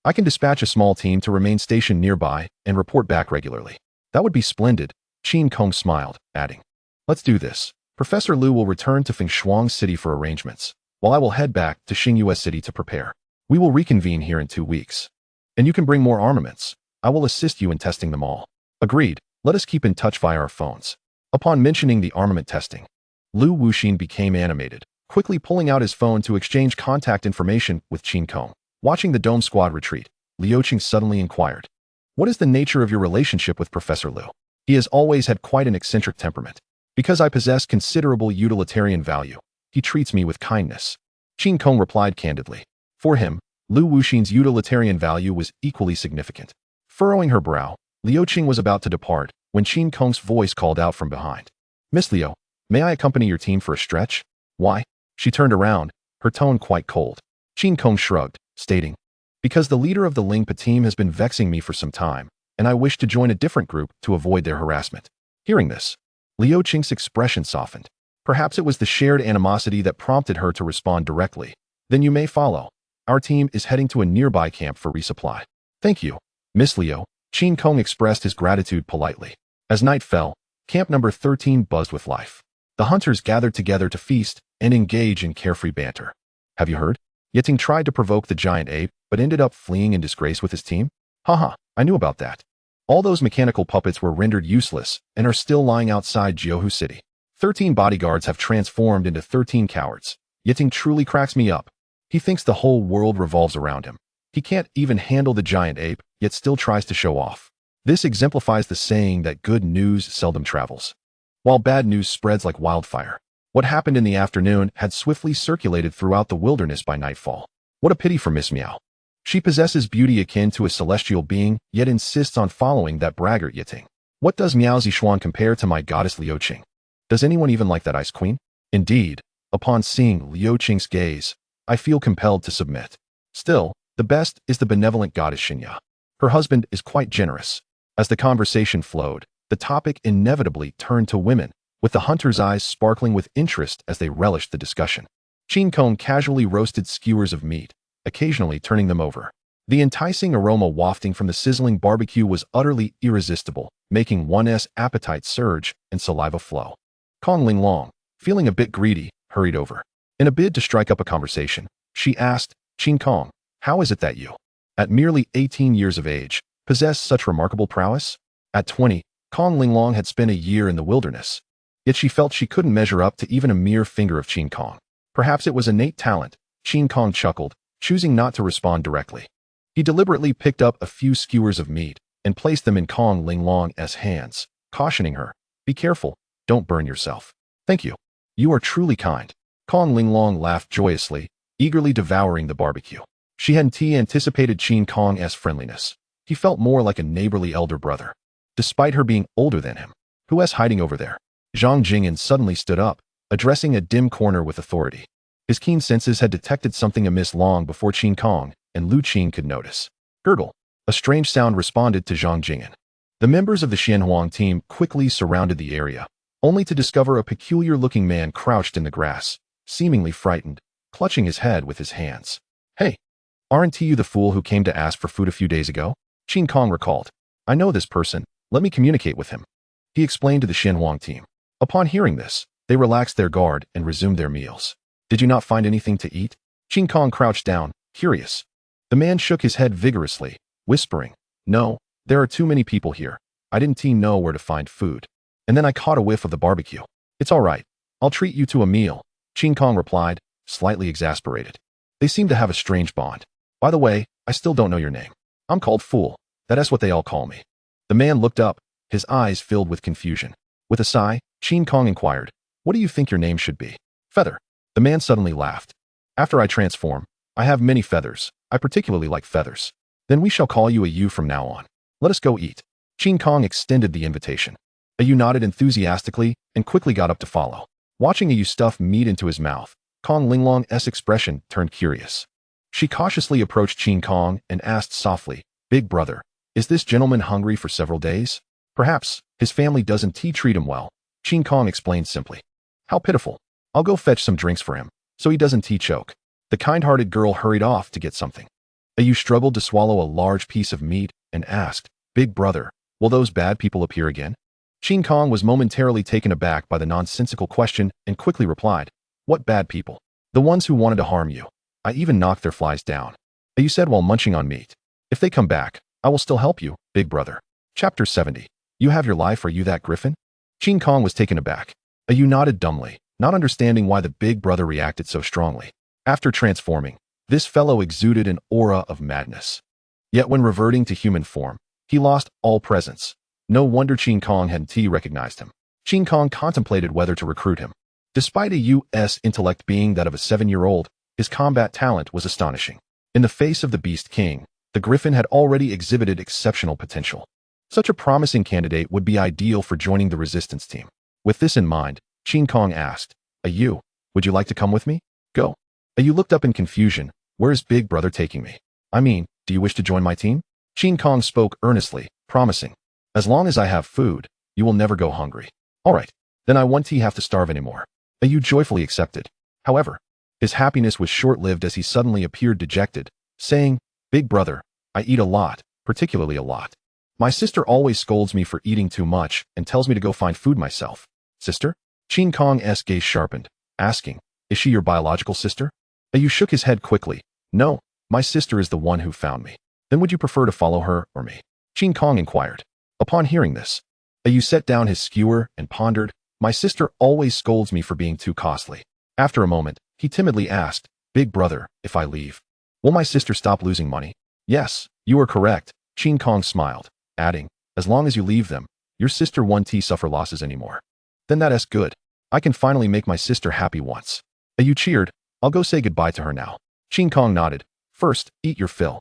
I can dispatch a small team to remain stationed nearby and report back regularly. That would be splendid, Qin Kong smiled, adding, let's do this. Professor Lu will return to Fengshuang City for arrangements, while I will head back to Xingyue City to prepare. We will reconvene here in 2 weeks. And you can bring more armaments. I will assist you in testing them all. Agreed. Let us keep in touch via our phones. Upon mentioning the armament testing, Lu Wuxin became animated, quickly pulling out his phone to exchange contact information with Qin Kong. Watching the Dome Squad retreat, Liu Qing suddenly inquired. What is the nature of your relationship with Professor Liu? He has always had quite an eccentric temperament. Because I possess considerable utilitarian value, he treats me with kindness. Qin Kong replied candidly. For him, Liu Wuxin's utilitarian value was equally significant. Furrowing her brow, Liu Qing was about to depart when Qin Kong's voice called out from behind. Miss Liu, may I accompany your team for a stretch? Why? She turned around, her tone quite cold. Qin Kong shrugged, stating, because the leader of the Lingpa team has been vexing me for some time, and I wish to join a different group to avoid their harassment. Hearing this, Liu Qing's expression softened. Perhaps it was the shared animosity that prompted her to respond directly. Then you may follow. Our team is heading to a nearby camp for resupply. Thank you, Miss Liu. Qin Kong expressed his gratitude politely. As night fell, camp number 13 buzzed with life. The hunters gathered together to feast and engage in carefree banter. Have you heard? Yiting tried to provoke the giant ape, but ended up fleeing in disgrace with his team? Haha, I knew about that. All those mechanical puppets were rendered useless and are still lying outside Jiuhu City. 13 bodyguards have transformed into 13 cowards. Yiting truly cracks me up. He thinks the whole world revolves around him. He can't even handle the giant ape, yet still tries to show off. This exemplifies the saying that good news seldom travels, while bad news spreads like wildfire. What happened in the afternoon had swiftly circulated throughout the wilderness by nightfall. What a pity for Miss Miao. She possesses beauty akin to a celestial being, yet insists on following that braggart Yiting. What does Miao Zixuan compare to my goddess Liu Qing? Does anyone even like that ice queen? Indeed, upon seeing Liu Qing's gaze, I feel compelled to submit. Still, the best is the benevolent goddess Xinya. Her husband is quite generous. As the conversation flowed, the topic inevitably turned to women, with the hunters' eyes sparkling with interest as they relished the discussion. Qin Kong casually roasted skewers of meat, occasionally turning them over. The enticing aroma wafting from the sizzling barbecue was utterly irresistible, making one's appetite surge and saliva flow. Kong Linglong, feeling a bit greedy, hurried over. In a bid to strike up a conversation, she asked, Qin Kong, how is it that you, at merely 18 years of age, possess such remarkable prowess? At 20, Kong Linglong had spent a year in the wilderness, yet she felt she couldn't measure up to even a mere finger of Qin Kong. Perhaps it was innate talent. Qin Kong chuckled, choosing not to respond directly. He deliberately picked up a few skewers of meat and placed them in Kong Linglong's hands, cautioning her, be careful, don't burn yourself. Thank you. You are truly kind. Kong Linglong laughed joyously, eagerly devouring the barbecue. She hadn't anticipated Qin Kong's friendliness. He felt more like a neighborly elder brother. Despite her being older than him. Who's hiding over there? Zhang Jingyan suddenly stood up, addressing a dim corner with authority. His keen senses had detected something amiss long before Qin Kong and Lu Qin could notice. Gurgle. A strange sound responded to Zhang Jingyan. The members of the Xianhuang team quickly surrounded the area, only to discover a peculiar-looking man crouched in the grass, seemingly frightened, clutching his head with his hands. Hey, aren't you the fool who came to ask for food a few days ago? Qin Kong recalled. I know this person. Let me communicate with him. He explained to the Xianhuang team. Upon hearing this, they relaxed their guard and resumed their meals. Did you not find anything to eat? Qin Kong crouched down, curious. The man shook his head vigorously, whispering, no, there are too many people here. I didn't know where to find food. And then I caught a whiff of the barbecue. It's all right. I'll treat you to a meal, Qin Kong replied, slightly exasperated. They seem to have a strange bond. By the way, I still don't know your name. I'm called Fool. That's what they all call me. The man looked up, his eyes filled with confusion. With a sigh, Qin Kong inquired, what do you think your name should be? Feather. The man suddenly laughed. After I transform, I have many feathers. I particularly like feathers. Then we shall call you a Yu from now on. Let us go eat. Qin Kong extended the invitation. A Yu nodded enthusiastically and quickly got up to follow. Watching a Yu stuff meat into his mouth, Kong Linglong's expression turned curious. She cautiously approached Qin Kong and asked softly, Big brother, is this gentleman hungry for several days? Perhaps his family doesn't treat him well, Qin Kong explained simply. How pitiful. I'll go fetch some drinks for him, so he doesn't choke. The kind-hearted girl hurried off to get something. A Yu struggled to swallow a large piece of meat and asked, Big brother, will those bad people appear again? Qin Kong was momentarily taken aback by the nonsensical question and quickly replied, What bad people? The ones who wanted to harm you. I even knocked their flies down. A Yu said while munching on meat. If they come back, I will still help you, big brother. Chapter 70. You have your life, are you that griffin? Qin Kong was taken aback. A Yu nodded dumbly, not understanding why the big brother reacted so strongly. After transforming, this fellow exuded an aura of madness. Yet when reverting to human form, he lost all presence. No wonder Qin Kong hadn't recognized him. Qin Kong contemplated whether to recruit him. Despite a U.S. intellect being that of a 7-year-old, his combat talent was astonishing. In the face of the Beast King, the Griffin had already exhibited exceptional potential. Such a promising candidate would be ideal for joining the resistance team. With this in mind, Qin Kong asked, "Ayu, would you like to come with me?" "Go." Ayu looked up in confusion. "Where is Big Brother taking me? I mean, do you wish to join my team?" Qin Kong spoke earnestly, promising, "As long as I have food, you will never go hungry." "All right, then I won't have to starve anymore." Ayu joyfully accepted. However, his happiness was short-lived as he suddenly appeared dejected, saying, "Big Brother, I eat a lot, particularly a lot. My sister always scolds me for eating too much and tells me to go find food myself." "Sister?" Qin Kong's gaze sharpened, asking, "Is she your biological sister?" Ayu shook his head quickly. "No, my sister is the one who found me." "Then would you prefer to follow her or me?" Qin Kong inquired. Upon hearing this, Ayu set down his skewer and pondered, "My sister always scolds me for being too costly." After a moment, he timidly asked, "Big Brother, if I leave, will my sister stop losing money?" "Yes, you are correct," Qin Kong smiled, adding, "As long as you leave them, your sister won't suffer losses anymore." "Then that's good. I can finally make my sister happy once." Ayu cheered. "I'll go say goodbye to her now." Qin Kong nodded. "First, eat your fill.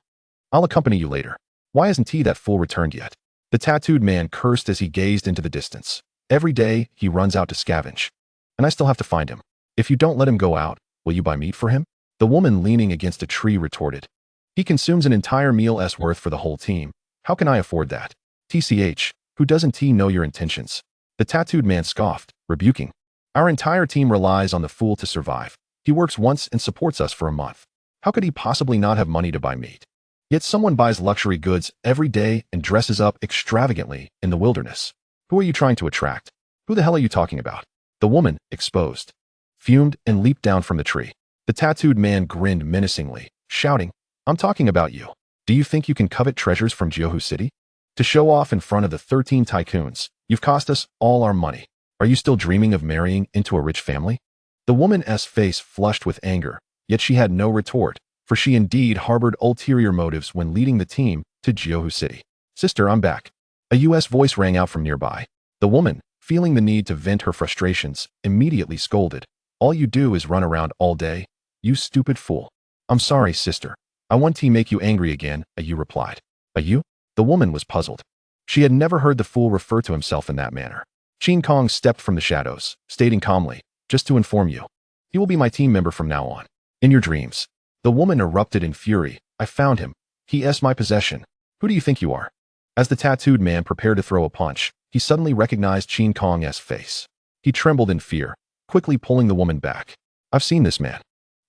I'll accompany you later." "Why hasn't that fool returned yet?" The tattooed man cursed as he gazed into the distance. "Every day, he runs out to scavenge. And I still have to find him. If you don't let him go out, will you buy meat for him?" The woman leaning against a tree retorted. "He consumes an entire meal's worth for the whole team. How can I afford that?" "TCH, who doesn't know your intentions?" The tattooed man scoffed, rebuking. "Our entire team relies on the fool to survive. He works once and supports us for a month. How could he possibly not have money to buy meat? Yet someone buys luxury goods every day and dresses up extravagantly in the wilderness. Who are you trying to attract? Who the hell are you talking about?" The woman, exposed, fumed and leaped down from the tree. The tattooed man grinned menacingly, shouting, "I'm talking about you. Do you think you can covet treasures from Jiuhu City? To show off in front of the 13 tycoons, you've cost us all our money. Are you still dreaming of marrying into a rich family?" The woman's face flushed with anger, yet she had no retort, for she indeed harbored ulterior motives when leading the team to Jiuhu City. "Sister, I'm back." A U.S. voice rang out from nearby. The woman, feeling the need to vent her frustrations, immediately scolded. "All you do is run around all day, you stupid fool." "I'm sorry, sister. I want to make you angry again," Ayu replied. "Ayu?" The woman was puzzled. She had never heard the fool refer to himself in that manner. Qin Kong stepped from the shadows, stating calmly, "Just to inform you, he will be my team member from now on. In your dreams." The woman erupted in fury. "I found him. He is my possession. Who do you think you are?" As the tattooed man prepared to throw a punch, he suddenly recognized Qin Kong's face. He trembled in fear, quickly pulling the woman back. "I've seen this man.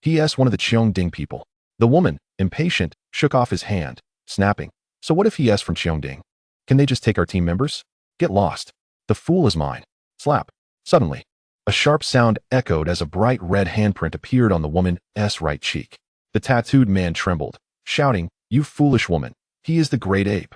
He is one of the Cheongding people." The woman, impatient, shook off his hand, snapping, "So what if he is from Cheongding? Can they just take our team members? Get lost. The fool is mine." Slap. Suddenly, a sharp sound echoed as a bright red handprint appeared on the woman's right cheek. The tattooed man trembled, shouting, "You foolish woman, he is the great ape."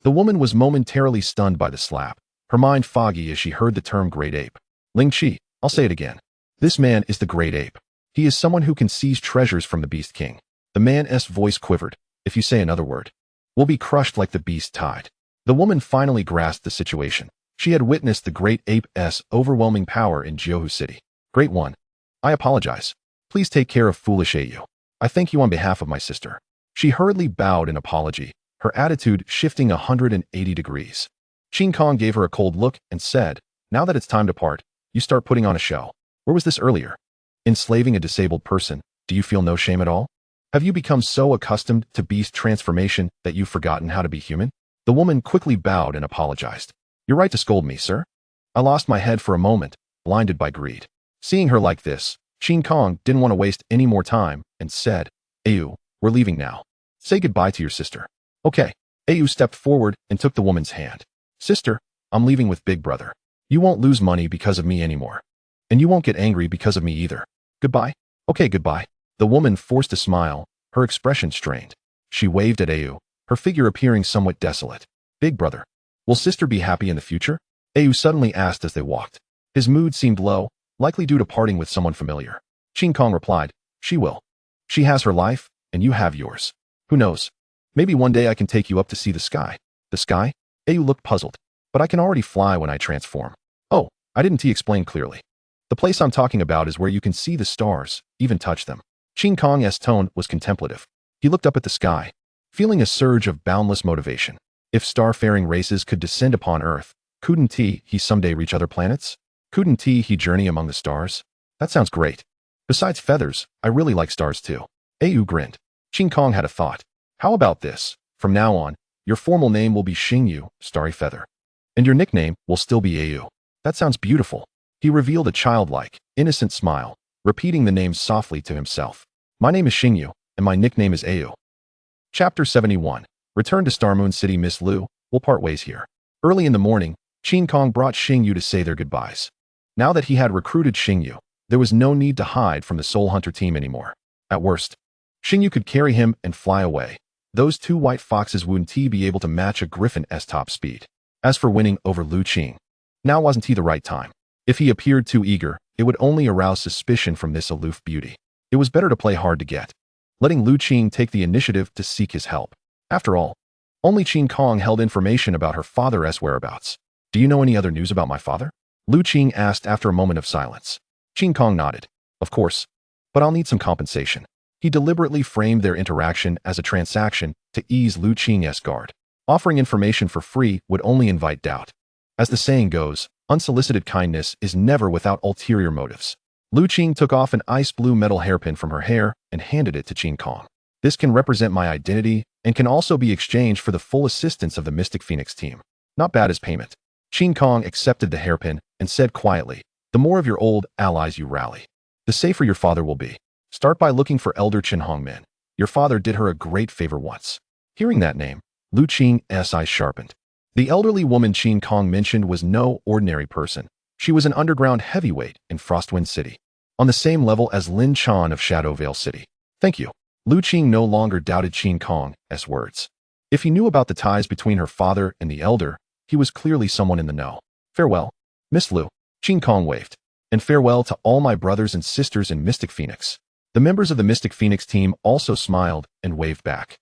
The woman was momentarily stunned by the slap, her mind foggy as she heard the term great ape. "Ling Chi, I'll say it again. This man is the great ape. He is someone who can seize treasures from the Beast King." The man's voice quivered. "If you say another word, we'll be crushed like the beast tide." The woman finally grasped the situation. She had witnessed the great ape's overwhelming power in Jiuhu City. "Great one. I apologize. Please take care of foolish Ayu. I thank you on behalf of my sister." She hurriedly bowed in apology, her attitude shifting 180 degrees. Qin Kong gave her a cold look and said, "Now that it's time to part, you start putting on a show. Where was this earlier? Enslaving a disabled person, do you feel no shame at all? Have you become so accustomed to beast transformation that you've forgotten how to be human?" The woman quickly bowed and apologized. "You're right to scold me, sir. I lost my head for a moment, blinded by greed." Seeing her like this, Qin Kong didn't want to waste any more time and said, "Ayu, we're leaving now. Say goodbye to your sister." "Okay." Ayu stepped forward and took the woman's hand. "Sister, I'm leaving with Big Brother. You won't lose money because of me anymore. And you won't get angry because of me either. Goodbye." "Okay, goodbye." The woman forced a smile, her expression strained. She waved at Ayu, her figure appearing somewhat desolate. "Big Brother, will sister be happy in the future?" Ayu suddenly asked as they walked. His mood seemed low, likely due to parting with someone familiar. Qin Kong replied, "She will. She has her life, and you have yours. Who knows? Maybe one day I can take you up to see the sky. The sky? Ayu looked puzzled. But I can already fly when I transform. Oh, I didn't explain clearly. The place I'm talking about is where you can see the stars, even touch them. Qin Kong's tone was contemplative. He looked up at the sky, feeling a surge of boundless motivation. If starfaring races could descend upon Earth, couldn't he someday reach other planets? Couldn't he journey among the stars? That sounds great. Besides feathers, I really like stars too. Ayu grinned. Qin Kong had a thought. How about this? From now on, your formal name will be Xingyu, Starry Feather. And your nickname will still be Ayu. That sounds beautiful. He revealed a childlike, innocent smile, repeating the name softly to himself. My name is Xingyu, and my nickname is Ayu. Chapter 71. Return to Star Moon City. Miss Liu, we'll part ways here. Early in the morning, Qin Kong brought Xingyu to say their goodbyes. Now that he had recruited Xingyu, there was no need to hide from the Soul Hunter team anymore. At worst, Xingyu could carry him and fly away. Those two white foxes wouldn't be able to match a griffin's top speed. As for winning over Lu Qing, now wasn't the right time. If he appeared too eager, it would only arouse suspicion from this aloof beauty. It was better to play hard to get, letting Lu Qing take the initiative to seek his help. After all, only Qin Kong held information about her father's whereabouts. Do you know any other news about my father? Lu Qing asked after a moment of silence. Qin Kong nodded. Of course, but I'll need some compensation. He deliberately framed their interaction as a transaction to ease Lu Qing's guard. Offering information for free would only invite doubt. As the saying goes, unsolicited kindness is never without ulterior motives. Lu Qing took off an ice blue metal hairpin from her hair and handed it to Qin Kong. This can represent my identity and can also be exchanged for the full assistance of the Mystic Phoenix team. Not bad as payment. Qin Kong accepted the hairpin and said quietly, the more of your old allies you rally, the safer your father will be. Start by looking for Elder Qin Hongmin. Your father did her a great favor once. Hearing that name, Lu Qing's eyes sharpened. The elderly woman Qin Kong mentioned was no ordinary person. She was an underground heavyweight in Frostwind City, on the same level as Lin Chan of Shadow Vale City. Thank you. Lu Qing no longer doubted Qin Kong's words. If he knew about the ties between her father and the elder, he was clearly someone in the know. Farewell, Miss Liu. Qin Kong waved. And farewell to all my brothers and sisters in Mystic Phoenix. The members of the Mystic Phoenix team also smiled and waved back.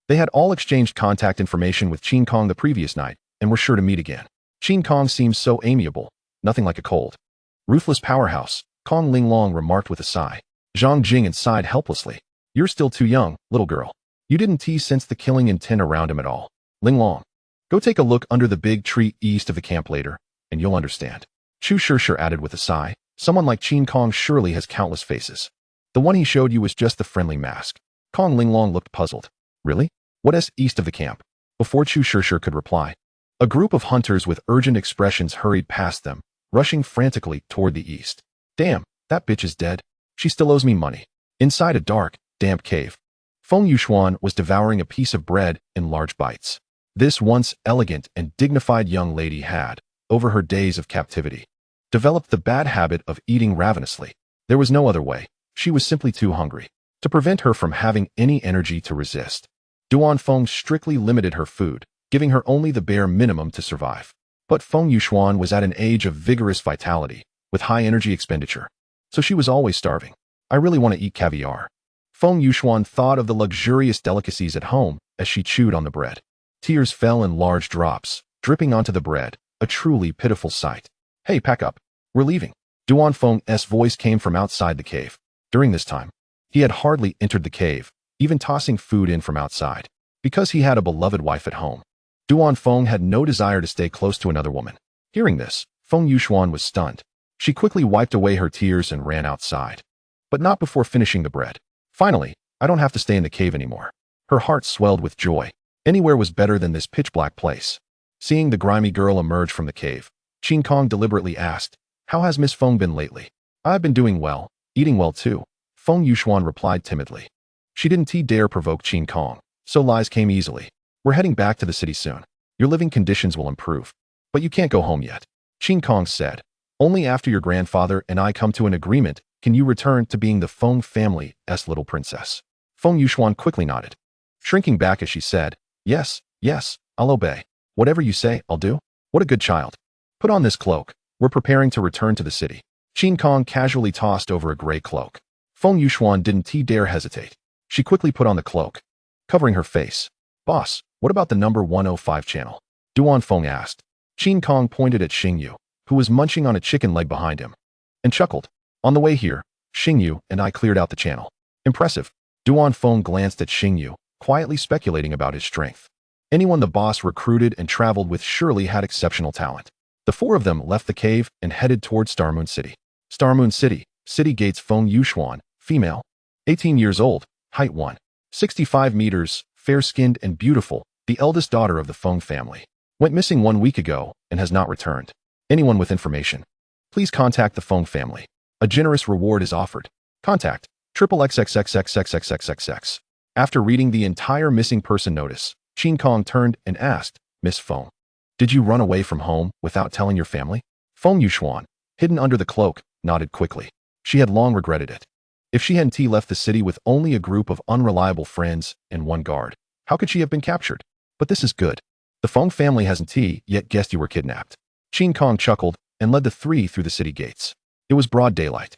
They had all exchanged contact information with Qin Kong the previous night and were sure to meet again. Qin Kong seemed so amiable, nothing like a cold, ruthless powerhouse, Kong Linglong remarked with a sigh. Zhang Jing sighed helplessly. You're still too young, little girl. You didn't sense the killing intent around him at all. Linglong, go take a look under the big tree east of the camp later, and you'll understand. Chu Shishir added with a sigh. Someone like Qin Kong surely has countless faces. The one he showed you was just the friendly mask. Kong Linglong looked puzzled. Really? What is east of the camp? Before Chu Shishir could reply, a group of hunters with urgent expressions hurried past them, rushing frantically toward the east. Damn, that bitch is dead. She still owes me money. Inside a dark, damp cave, Feng Yuxuan was devouring a piece of bread in large bites. This once elegant and dignified young lady had, over her days of captivity, developed the bad habit of eating ravenously. There was no other way. She was simply too hungry to prevent her from having any energy to resist. Duan Feng strictly limited her food, giving her only the bare minimum to survive. But Feng Yuxuan was at an age of vigorous vitality, with high energy expenditure. So she was always starving. I really want to eat caviar. Feng Yuxuan thought of the luxurious delicacies at home as she chewed on the bread. Tears fell in large drops, dripping onto the bread, a truly pitiful sight. Hey, pack up. We're leaving. Duan Feng's voice came from outside the cave. During this time, he had hardly entered the cave, even tossing food in from outside. Because he had a beloved wife at home, Duan Feng had no desire to stay close to another woman. Hearing this, Feng Yuxuan was stunned. She quickly wiped away her tears and ran outside. But not before finishing the bread. Finally, I don't have to stay in the cave anymore. Her heart swelled with joy. Anywhere was better than this pitch-black place. Seeing the grimy girl emerge from the cave, Qin Kong deliberately asked, how has Miss Feng been lately? I've been doing well, eating well too. Feng Yuxuan replied timidly. She didn't dare provoke Qin Kong, so lies came easily. We're heading back to the city soon. Your living conditions will improve. But you can't go home yet. Qin Kong said, only after your grandfather and I come to an agreement can you return to being the Feng family's little princess. Feng Yuxuan quickly nodded, shrinking back as she said, yes, I'll obey. Whatever you say, I'll do. What a good child. Put on this cloak. We're preparing to return to the city. Qin Kong casually tossed over a gray cloak. Feng Yuxuan didn't dare hesitate. She quickly put on the cloak, covering her face. Boss, what about the number 105 channel? Duan Feng asked. Qin Kong pointed at Xingyu, who was munching on a chicken leg behind him, and chuckled. On the way here, Xingyu and I cleared out the channel. Impressive. Duan Feng glanced at Xingyu, quietly speculating about his strength. Anyone the boss recruited and traveled with surely had exceptional talent. The four of them left the cave and headed toward Starmoon City. Starmoon City, City Gates. Feng Yuxuan, female, 18 years old, height 165 meters, fair-skinned and beautiful, the eldest daughter of the Feng family. Went missing 1 week ago and has not returned. Anyone with information, please contact the Feng family. A generous reward is offered. Contact XXXXXXXXXX. After reading the entire missing person notice, Qin Kong turned and asked, Miss Feng, did you run away from home without telling your family? Feng Yuxuan, hidden under the cloak, nodded quickly. She had long regretted it. If she hadn't left the city with only a group of unreliable friends and one guard, how could she have been captured? But this is good. The Feng family hasn't yet guessed you were kidnapped. Qin Kong chuckled and led the three through the city gates. It was broad daylight,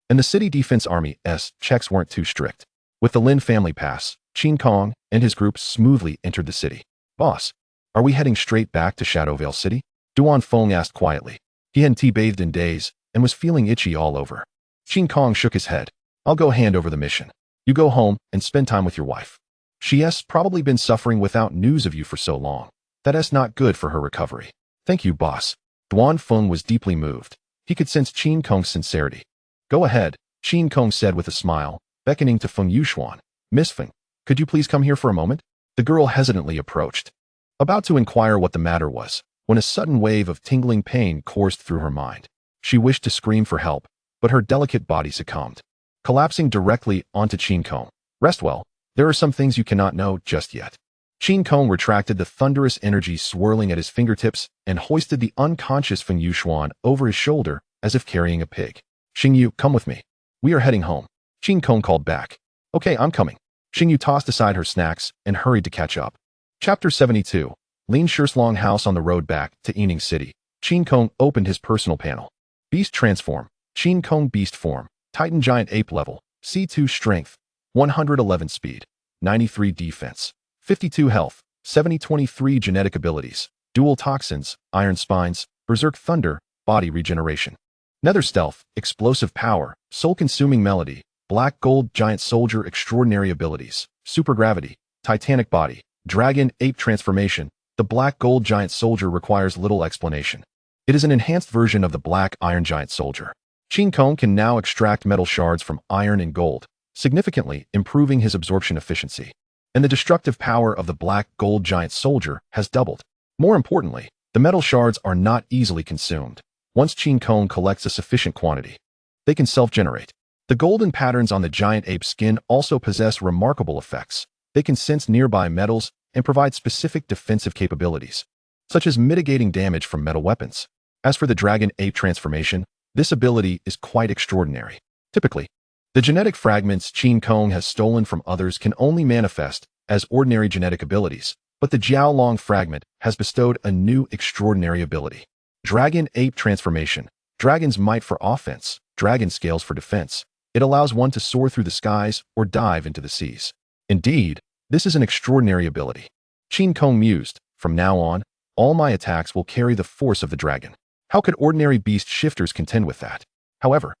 and the city defense army's checks weren't too strict. With the Lin family pass, Qin Kong and his group smoothly entered the city. Boss, are we heading straight back to Shadowvale City? Duan Feng asked quietly. He hadn't bathed in days and was feeling itchy all over. Qin Kong shook his head. I'll go hand over the mission. You go home and spend time with your wife. She's probably been suffering without news of you for so long. That's not good for her recovery. Thank you, boss. Duan Feng was deeply moved. He could sense Qin Kong's sincerity. Go ahead, Qin Kong said with a smile, beckoning to Feng Yuxuan. Miss Feng, could you please come here for a moment? The girl hesitantly approached, about to inquire what the matter was, when a sudden wave of tingling pain coursed through her mind. She wished to scream for help, but her delicate body succumbed, collapsing directly onto Qin Kong. Rest well, there are some things you cannot know just yet. Qin Kong retracted the thunderous energy swirling at his fingertips and hoisted the unconscious Feng Yuxuan over his shoulder as if carrying a pig. Xingyu, come with me. We are heading home. Qin Kong called back. Okay, I'm coming. Xingyu tossed aside her snacks and hurried to catch up. Chapter 72. Lin Shi's long house on the road back to Yining City. Qin Kong opened his personal panel. Beast transform. Qin Kong beast form. Titan giant ape level. C2 strength. 111 speed. 93 defense. 52 health. 70-23 genetic abilities. Dual toxins. Iron spines. Berserk thunder. Body regeneration. Nether stealth. Explosive power. Soul-consuming melody. Black gold giant soldier extraordinary abilities. Supergravity. Titanic body. Dragon ape transformation. The black gold giant soldier requires little explanation. It is an enhanced version of the black iron giant soldier. Qin Kong can now extract metal shards from iron and gold, significantly improving his absorption efficiency. And the destructive power of the black gold giant soldier has doubled. More importantly, the metal shards are not easily consumed. Once Qin Kong collects a sufficient quantity, they can self-generate. The golden patterns on the giant ape skin also possess remarkable effects. They can sense nearby metals and provide specific defensive capabilities, such as mitigating damage from metal weapons. As for the dragon ape transformation, this ability is quite extraordinary. Typically, the genetic fragments Qin Kong has stolen from others can only manifest as ordinary genetic abilities, but the Jiaolong fragment has bestowed a new extraordinary ability. Dragon ape transformation. Dragon's might for offense, dragon scales for defense. It allows one to soar through the skies or dive into the seas. Indeed, this is an extraordinary ability. Qin Kong mused, from now on, all my attacks will carry the force of the dragon. How could ordinary beast shifters contend with that? However,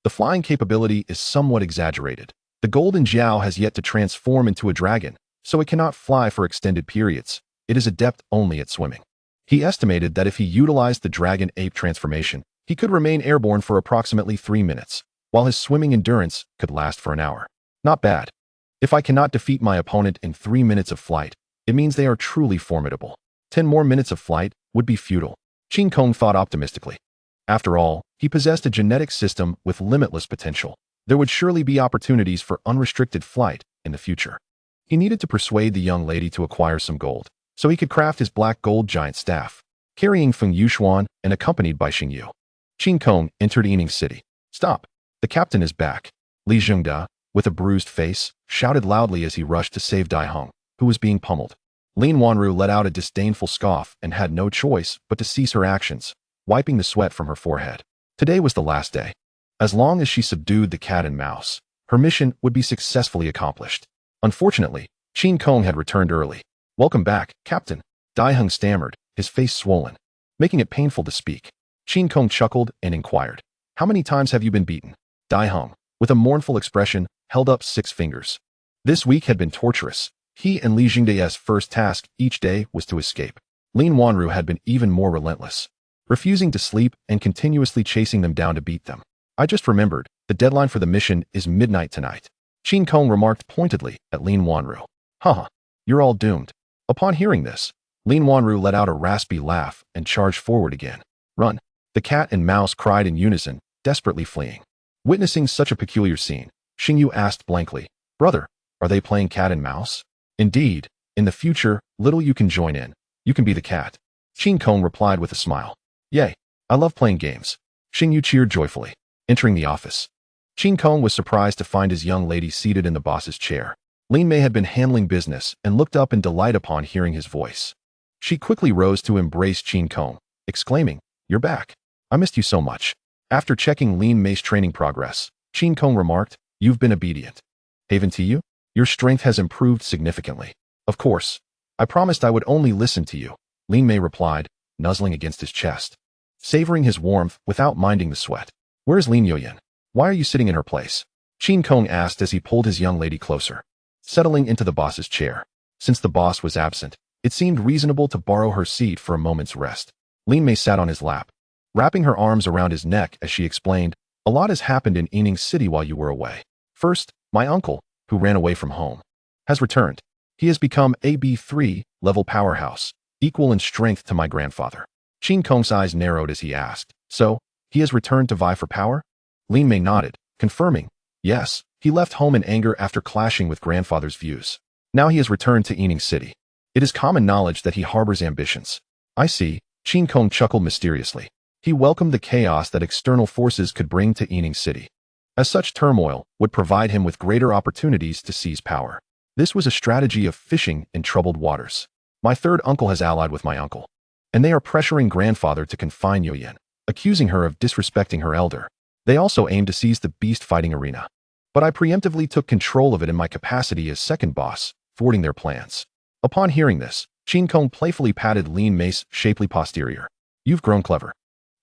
the flying capability is somewhat exaggerated. The golden Jiao has yet to transform into a dragon, so it cannot fly for extended periods. It is adept only at swimming. He estimated that if he utilized the dragon ape transformation, he could remain airborne for approximately 3 minutes, while his swimming endurance could last for an hour. Not bad. If I cannot defeat my opponent in 3 minutes of flight, it means they are truly formidable. 10 more minutes of flight would be futile. Qin Kong thought optimistically. After all, he possessed a genetic system with limitless potential. There would surely be opportunities for unrestricted flight in the future. He needed to persuade the young lady to acquire some gold, so he could craft his black gold giant staff, carrying Feng Yuxuan and accompanied by Xingyu. Qin Kong entered Yining City. Stop! The captain is back. Li Zhengda, with a bruised face, shouted loudly as he rushed to save Dai Hong, who was being pummeled. Lin Wanru let out a disdainful scoff and had no choice but to cease her actions, wiping the sweat from her forehead. Today was the last day. As long as she subdued the cat and mouse, her mission would be successfully accomplished. Unfortunately, Qin Kong had returned early. Welcome back, Captain. Dai Hung stammered, his face swollen, making it painful to speak. Qin Kong chuckled and inquired, "How many times have you been beaten?" Dai Hung, with a mournful expression, held up 6 fingers. This week had been torturous. He and Li Jingde's first task each day was to escape. Lin Wanru had been even more relentless, refusing to sleep and continuously chasing them down to beat them. "I just remembered, the deadline for the mission is midnight tonight," Qin Kong remarked pointedly at Lin Wanru. "Haha, you're all doomed." Upon hearing this, Lin Wanru let out a raspy laugh and charged forward again. "Run!" The cat and mouse cried in unison, desperately fleeing. Witnessing such a peculiar scene, Xingyu asked blankly, "Brother, are they playing cat and mouse?" "Indeed, in the future, little you can join in. You can be the cat." Qin Kong replied with a smile. "Yay, I love playing games." Xingyu cheered joyfully, entering the office. Qin Kong was surprised to find his young lady seated in the boss's chair. Lin Mei had been handling business and looked up in delight upon hearing his voice. She quickly rose to embrace Qin Kong, exclaiming, "You're back. I missed you so much." After checking Lin Mei's training progress, Qin Kong remarked, "You've been obedient. Haven to you? Your strength has improved significantly." "Of course. I promised I would only listen to you," Lin Mei replied, nuzzling against his chest, savoring his warmth without minding the sweat. "Where's Lin Yoyan? Why are you sitting in her place?" Qin Kong asked as he pulled his young lady closer, settling into the boss's chair. Since the boss was absent, it seemed reasonable to borrow her seat for a moment's rest. Lin Mei sat on his lap, wrapping her arms around his neck as she explained, "A lot has happened in Yining City while you were away. First, my uncle, who ran away from home, has returned. He has become a B3 level powerhouse, equal in strength to my grandfather." Qin Kong's eyes narrowed as he asked, "So, he has returned to vie for power?" Lin Mei nodded, confirming, "Yes, he left home in anger after clashing with grandfather's views. Now he has returned to Yining City. It is common knowledge that he harbors ambitions." "I see," Qin Kong chuckled mysteriously. He welcomed the chaos that external forces could bring to Yining City, as such turmoil would provide him with greater opportunities to seize power. This was a strategy of fishing in troubled waters. "My third uncle has allied with my uncle, and they are pressuring grandfather to confine Yoyan, accusing her of disrespecting her elder. They also aim to seize the beast fighting arena. But I preemptively took control of it in my capacity as second boss, thwarting their plans." Upon hearing this, Qin Kong playfully patted Lin Mei's shapely posterior. "You've grown clever.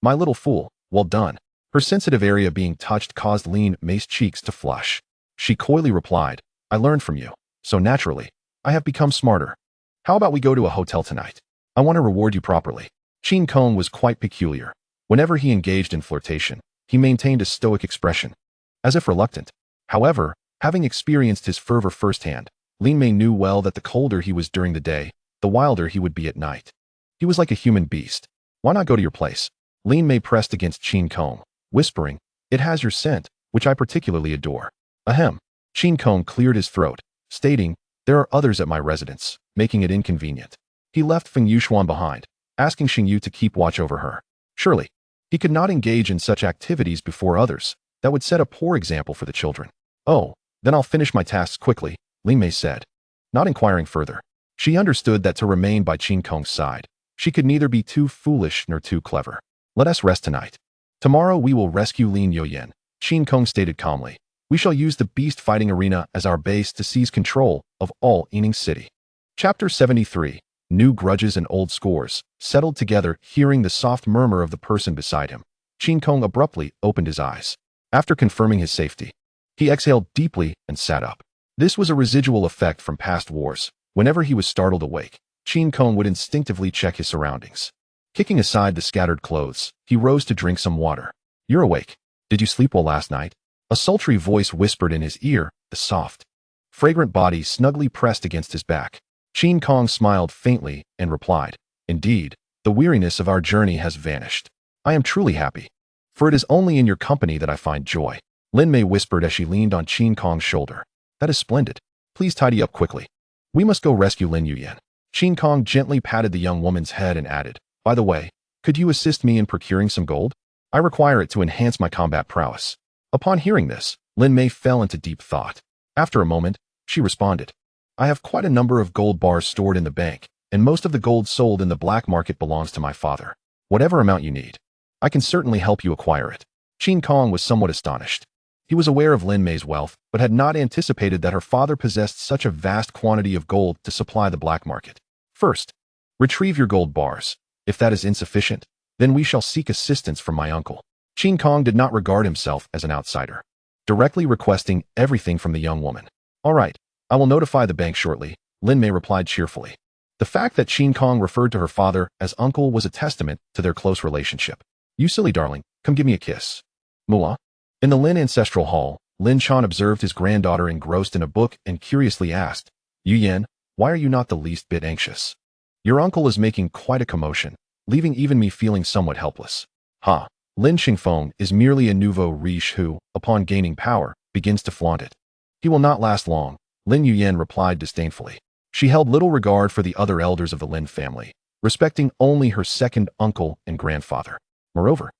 My little fool, well done." Her sensitive area being touched caused Lin Mei's cheeks to flush. She coyly replied, "I learned from you, so naturally, I have become smarter. How about we go to a hotel tonight? I want to reward you properly." Qin Kong was quite peculiar. Whenever he engaged in flirtation, he maintained a stoic expression, as if reluctant. However, having experienced his fervor firsthand, Lin Mei knew well that the colder he was during the day, the wilder he would be at night. He was like a human beast. "Why not go to your place?" Lin Mei pressed against Qin Kong, whispering, "It has your scent, which I particularly adore." "Ahem." Qin Kong cleared his throat, stating, "There are others at my residence, making it inconvenient." He left Feng Yuxuan behind, asking Xingyu to keep watch over her. Surely, he could not engage in such activities before others. That would set a poor example for the children. "Oh, then I'll finish my tasks quickly," Lin Mei said, not inquiring further. She understood that to remain by Qin Kong's side, she could neither be too foolish nor too clever. "Let us rest tonight. Tomorrow we will rescue Lin Yoyan," Qin Kong stated calmly. "We shall use the beast fighting arena as our base to seize control of all Yining City." Chapter 73. New grudges and old scores. Settled together, hearing the soft murmur of the person beside him, Qin Kong abruptly opened his eyes. After confirming his safety, he exhaled deeply and sat up. This was a residual effect from past wars. Whenever he was startled awake, Qin Kong would instinctively check his surroundings. Kicking aside the scattered clothes, he rose to drink some water. "You're awake. Did you sleep well last night?" A sultry voice whispered in his ear, the soft, fragrant body snugly pressed against his back. Qin Kong smiled faintly and replied, "Indeed, the weariness of our journey has vanished. I am truly happy. For it is only in your company that I find joy." Lin Mei whispered as she leaned on Qin Kong's shoulder. "That is splendid. Please tidy up quickly. We must go rescue Lin Yuyan." Qin Kong gently patted the young woman's head and added, "By the way, could you assist me in procuring some gold? I require it to enhance my combat prowess." Upon hearing this, Lin Mei fell into deep thought. After a moment, she responded, "I have quite a number of gold bars stored in the bank, and most of the gold sold in the black market belongs to my father. Whatever amount you need, I can certainly help you acquire it." Qin Kong was somewhat astonished. He was aware of Lin Mei's wealth, but had not anticipated that her father possessed such a vast quantity of gold to supply the black market. First, retrieve your gold bars. If that is insufficient, then we shall seek assistance from my uncle. Qin Kong did not regard himself as an outsider, directly requesting everything from the young woman. All right, I will notify the bank shortly, Lin Mei replied cheerfully. The fact that Qin Kong referred to her father as uncle was a testament to their close relationship. You silly darling, come give me a kiss. Mua. In the Lin ancestral hall, Lin Chan observed his granddaughter engrossed in a book and curiously asked, Yu Yan, why are you not the least bit anxious? Your uncle is making quite a commotion, leaving even me feeling somewhat helpless. Ha! Lin Xingfeng is merely a nouveau riche who, upon gaining power, begins to flaunt it. He will not last long, Lin Yuyan replied disdainfully. She held little regard for the other elders of the Lin family, respecting only her second uncle and grandfather. Moreover,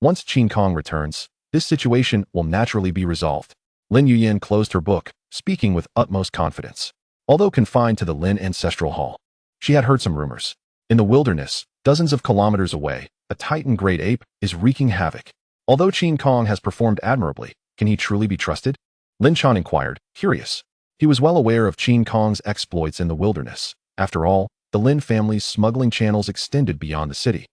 once Qin Kong returns, this situation will naturally be resolved. Lin Yuyan closed her book, speaking with utmost confidence. Although confined to the Lin ancestral hall, she had heard some rumors. In the wilderness, dozens of kilometers away, a titan great ape is wreaking havoc. Although Qin Kong has performed admirably, can he truly be trusted? Lin Chan inquired, curious. He was well aware of Qin Kong's exploits in the wilderness. After all, the Lin family's smuggling channels extended beyond the city,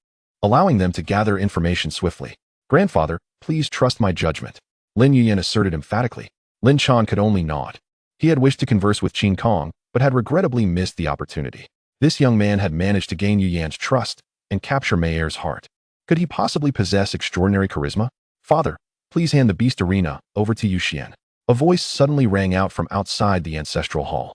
allowing them to gather information swiftly. Grandfather, please trust my judgment, Lin Yuyan asserted emphatically. Lin Chan could only nod. He had wished to converse with Qin Kong, but had regrettably missed the opportunity. This young man had managed to gain Yu Yan's trust and capture Mei Er's heart. Could he possibly possess extraordinary charisma? Father, please hand the beast arena over to Yu Xian. A voice suddenly rang out from outside the ancestral hall.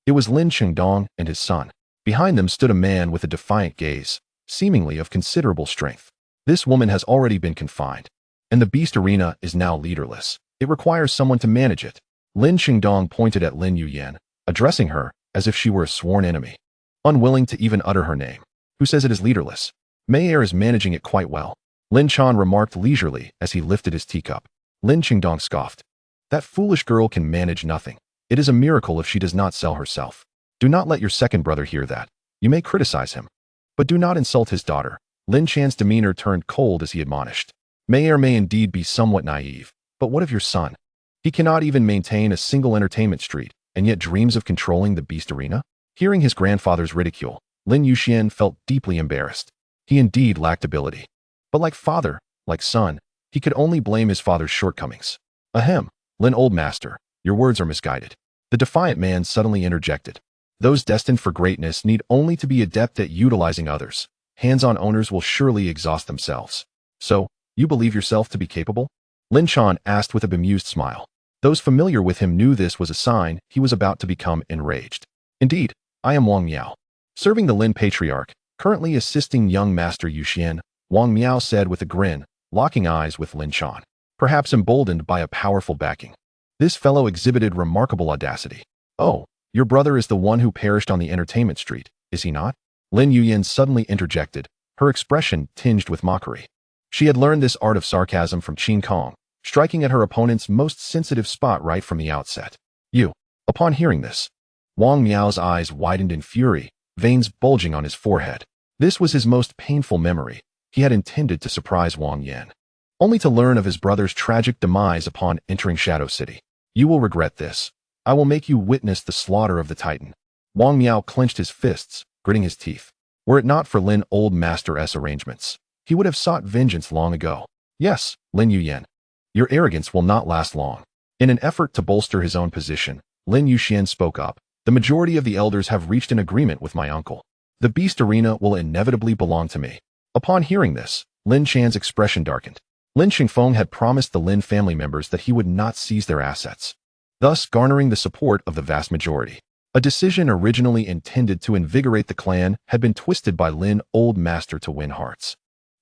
It was Lin Qingdong and his son. Behind them stood a man with a defiant gaze, seemingly of considerable strength. This woman has already been confined, and the beast arena is now leaderless. It requires someone to manage it. Lin Qingdong pointed at Lin Yuyan, addressing her as if she were a sworn enemy, unwilling to even utter her name. Who says it is leaderless? Mei Er is managing it quite well, Lin Chan remarked leisurely as he lifted his teacup. Lin Qingdong scoffed. That foolish girl can manage nothing. It is a miracle if she does not sell herself. Do not let your second brother hear that. You may criticize him, but do not insult his daughter. Lin Chan's demeanor turned cold as he admonished. Mei Er may indeed be somewhat naive, but what of your son? He cannot even maintain a single entertainment street, and yet dreams of controlling the beast arena? Hearing his grandfather's ridicule, Lin Yuxian felt deeply embarrassed. He indeed lacked ability. But like father, like son, he could only blame his father's shortcomings. Ahem, Lin Old Master, your words are misguided. The defiant man suddenly interjected. Those destined for greatness need only to be adept at utilizing others. Hands-on owners will surely exhaust themselves. So, you believe yourself to be capable? Lin Chan asked with a bemused smile. Those familiar with him knew this was a sign he was about to become enraged. Indeed, I am Wang Miao, serving the Lin Patriarch, currently assisting young Master Yu Xian, Wang Miao said with a grin, locking eyes with Lin Chan, perhaps emboldened by a powerful backing. This fellow exhibited remarkable audacity. Oh, your brother is the one who perished on the entertainment street, is he not? Lin Yuyan suddenly interjected, her expression tinged with mockery. She had learned this art of sarcasm from Qin Kong, striking at her opponent's most sensitive spot right from the outset. You. Upon hearing this, Wang Miao's eyes widened in fury, veins bulging on his forehead. This was his most painful memory. He had intended to surprise Wang Yan, only to learn of his brother's tragic demise upon entering Shadow City. You will regret this. I will make you witness the slaughter of the Titan. Wang Miao clenched his fists, gritting his teeth. Were it not for Lin Old Master's arrangements, he would have sought vengeance long ago. Yes, Lin Yuyan. Your arrogance will not last long. In an effort to bolster his own position, Lin Yuxian spoke up. The majority of the elders have reached an agreement with my uncle. The beast arena will inevitably belong to me. Upon hearing this, Lin Chan's expression darkened. Lin Xingfeng had promised the Lin family members that he would not seize their assets, thus garnering the support of the vast majority. A decision originally intended to invigorate the clan had been twisted by Lin Old Master to win hearts.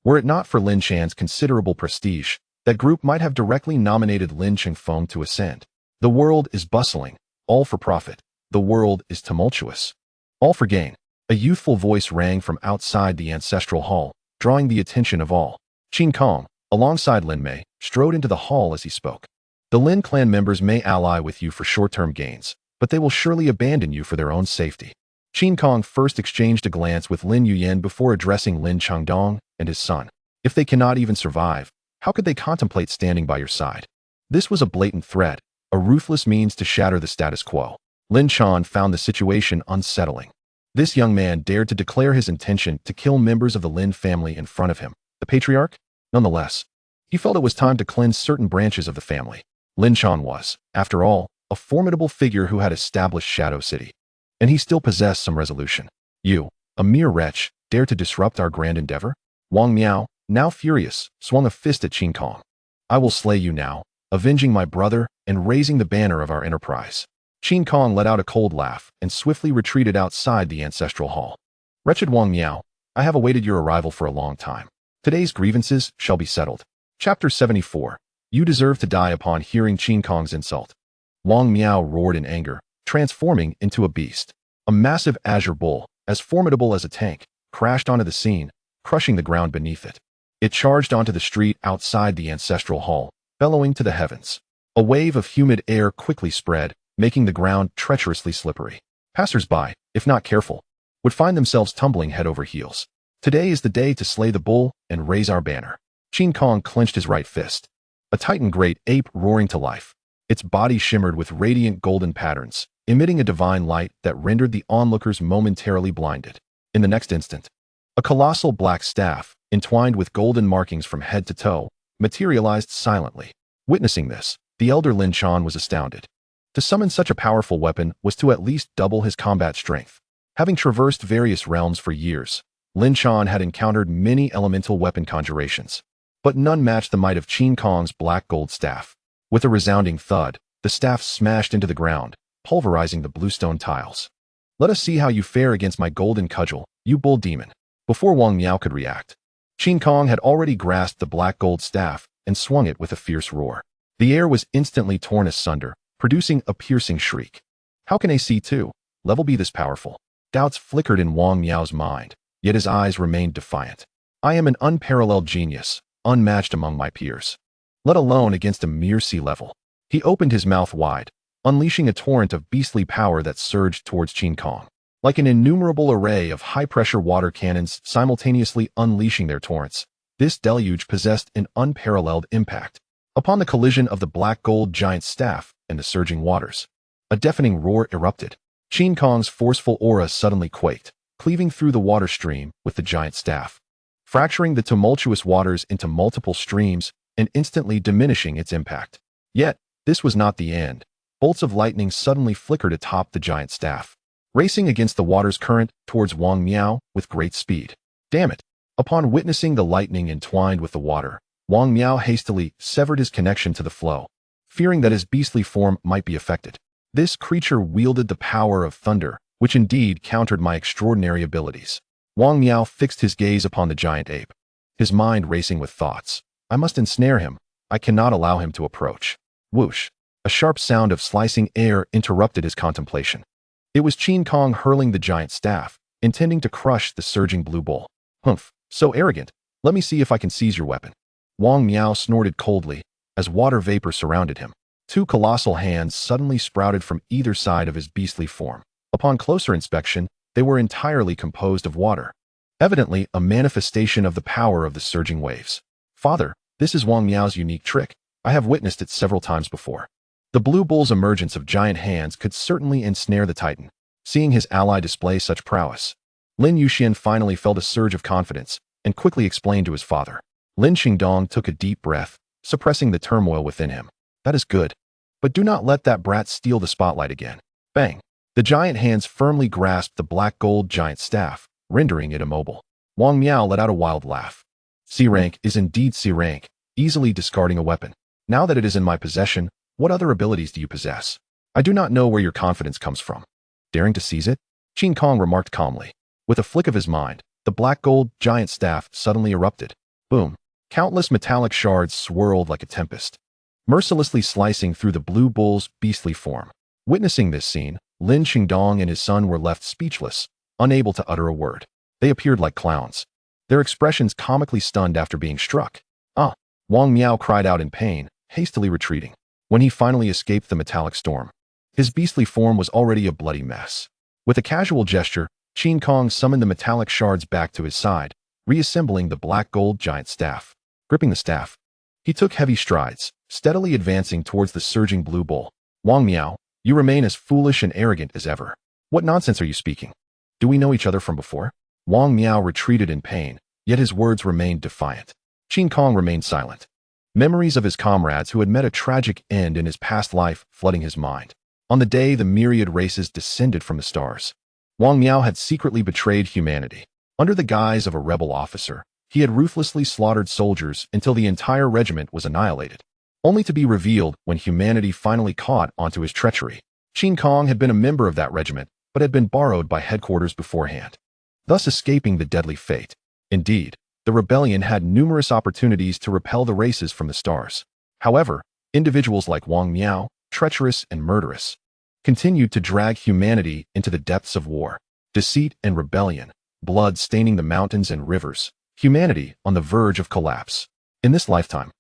Were it not for Lin Chan's considerable prestige, that group might have directly nominated Lin Xingfeng to ascend. The world is bustling, all for profit. The world is tumultuous, all for gain. A youthful voice rang from outside the ancestral hall, drawing the attention of all. Qin Kong, alongside Lin Mei, strode into the hall as he spoke. The Lin clan members may ally with you for short-term gains, but they will surely abandon you for their own safety. Qin Kong first exchanged a glance with Lin Yuyan before addressing Lin Changdong and his son. If they cannot even survive, how could they contemplate standing by your side? This was a blatant threat, a ruthless means to shatter the status quo. Lin Chan found the situation unsettling. This young man dared to declare his intention to kill members of the Lin family in front of him. The patriarch? Nonetheless, he felt it was time to cleanse certain branches of the family. Lin Chan was, after all, a formidable figure who had established Shadow City. And he still possessed some resolution. You, a mere wretch, dare to disrupt our grand endeavor? Wang Miao, now furious, swung a fist at Qin Kong. I will slay you now, avenging my brother and raising the banner of our enterprise. Qin Kong let out a cold laugh and swiftly retreated outside the ancestral hall. Wretched Wang Miao, I have awaited your arrival for a long time. Today's grievances shall be settled. Chapter 74. You deserve to die upon hearing Qin Kong's insult. Wang Miao roared in anger, transforming into a beast. A massive azure bull, as formidable as a tank, crashed onto the scene, crushing the ground beneath it. It charged onto the street outside the ancestral hall, bellowing to the heavens. A wave of humid air quickly spread, making the ground treacherously slippery. Passers-by, if not careful, would find themselves tumbling head over heels. Today is the day to slay the bull and raise our banner. Qin Kong clenched his right fist. A titan great ape roaring to life. Its body shimmered with radiant golden patterns, emitting a divine light that rendered the onlookers momentarily blinded. In the next instant, a colossal black staff, entwined with golden markings from head to toe, materialized silently. Witnessing this, the elder Lin Chan was astounded. To summon such a powerful weapon was to at least double his combat strength. Having traversed various realms for years, Lin Chan had encountered many elemental weapon conjurations, but none matched the might of Qin Kong's black gold staff. With a resounding thud, the staff smashed into the ground, pulverizing the bluestone tiles. Let us see how you fare against my golden cudgel, you bull demon. Before Wang Miao could react, Qin Kong had already grasped the black gold staff and swung it with a fierce roar. The air was instantly torn asunder, producing a piercing shriek. How can AC2 level be this powerful? Doubts flickered in Wang Miao's mind, yet his eyes remained defiant. I am an unparalleled genius, unmatched among my peers, let alone against a mere sea level. He opened his mouth wide, unleashing a torrent of beastly power that surged towards Qin Kong. Like an innumerable array of high-pressure water cannons simultaneously unleashing their torrents, this deluge possessed an unparalleled impact. Upon the collision of the black gold giant staff and the surging waters, a deafening roar erupted. Qin Kong's forceful aura suddenly quaked, cleaving through the water stream with the giant staff, fracturing the tumultuous waters into multiple streams and instantly diminishing its impact. Yet, this was not the end. Bolts of lightning suddenly flickered atop the giant staff, racing against the water's current towards Wang Miao with great speed. Damn it! Upon witnessing the lightning entwined with the water, Wang Miao hastily severed his connection to the flow, fearing that his beastly form might be affected. This creature wielded the power of thunder, which indeed countered my extraordinary abilities. Wang Miao fixed his gaze upon the giant ape, his mind racing with thoughts. I must ensnare him. I cannot allow him to approach. Whoosh! A sharp sound of slicing air interrupted his contemplation. It was Qin Kong hurling the giant staff, intending to crush the surging blue bull. Humph! So arrogant! Let me see if I can seize your weapon. Wang Miao snorted coldly, as water vapor surrounded him. Two colossal hands suddenly sprouted from either side of his beastly form. Upon closer inspection, they were entirely composed of water, evidently a manifestation of the power of the surging waves. Father, this is Wang Miao's unique trick. I have witnessed it several times before. The blue bull's emergence of giant hands could certainly ensnare the titan. Seeing his ally display such prowess, Lin Yuxian finally felt a surge of confidence and quickly explained to his father. Lin Xingdong took a deep breath, suppressing the turmoil within him. That is good. But do not let that brat steal the spotlight again. Bang! The giant hands firmly grasped the black gold giant staff, rendering it immobile. Wang Miao let out a wild laugh. C rank is indeed C rank, easily discarding a weapon. Now that it is in my possession, what other abilities do you possess? I do not know where your confidence comes from. Daring to seize it? Qin Kong remarked calmly. With a flick of his mind, the black gold giant staff suddenly erupted. Boom! Countless metallic shards swirled like a tempest, mercilessly slicing through the blue bull's beastly form. Witnessing this scene, Lin Xingdong and his son were left speechless, unable to utter a word. They appeared like clowns, their expressions comically stunned after being struck. Ah! Wang Miao cried out in pain, hastily retreating. When he finally escaped the metallic storm, his beastly form was already a bloody mess. With a casual gesture, Qin Kong summoned the metallic shards back to his side, reassembling the black gold giant staff. Gripping the staff, he took heavy strides, steadily advancing towards the surging blue bull. Wang Miao, you remain as foolish and arrogant as ever. What nonsense are you speaking? Do we know each other from before? Wang Miao retreated in pain, yet his words remained defiant. Qin Kong remained silent. Memories of his comrades who had met a tragic end in his past life flooding his mind. On the day the myriad races descended from the stars, Wang Miao had secretly betrayed humanity. Under the guise of a rebel officer, he had ruthlessly slaughtered soldiers until the entire regiment was annihilated, only to be revealed when humanity finally caught onto his treachery. Qin Kong had been a member of that regiment, but had been borrowed by headquarters beforehand, thus escaping the deadly fate. Indeed, the rebellion had numerous opportunities to repel the races from the stars. However, individuals like Wang Miao, treacherous and murderous, continued to drag humanity into the depths of war, deceit and rebellion, blood staining the mountains and rivers, humanity on the verge of collapse. In this lifetime,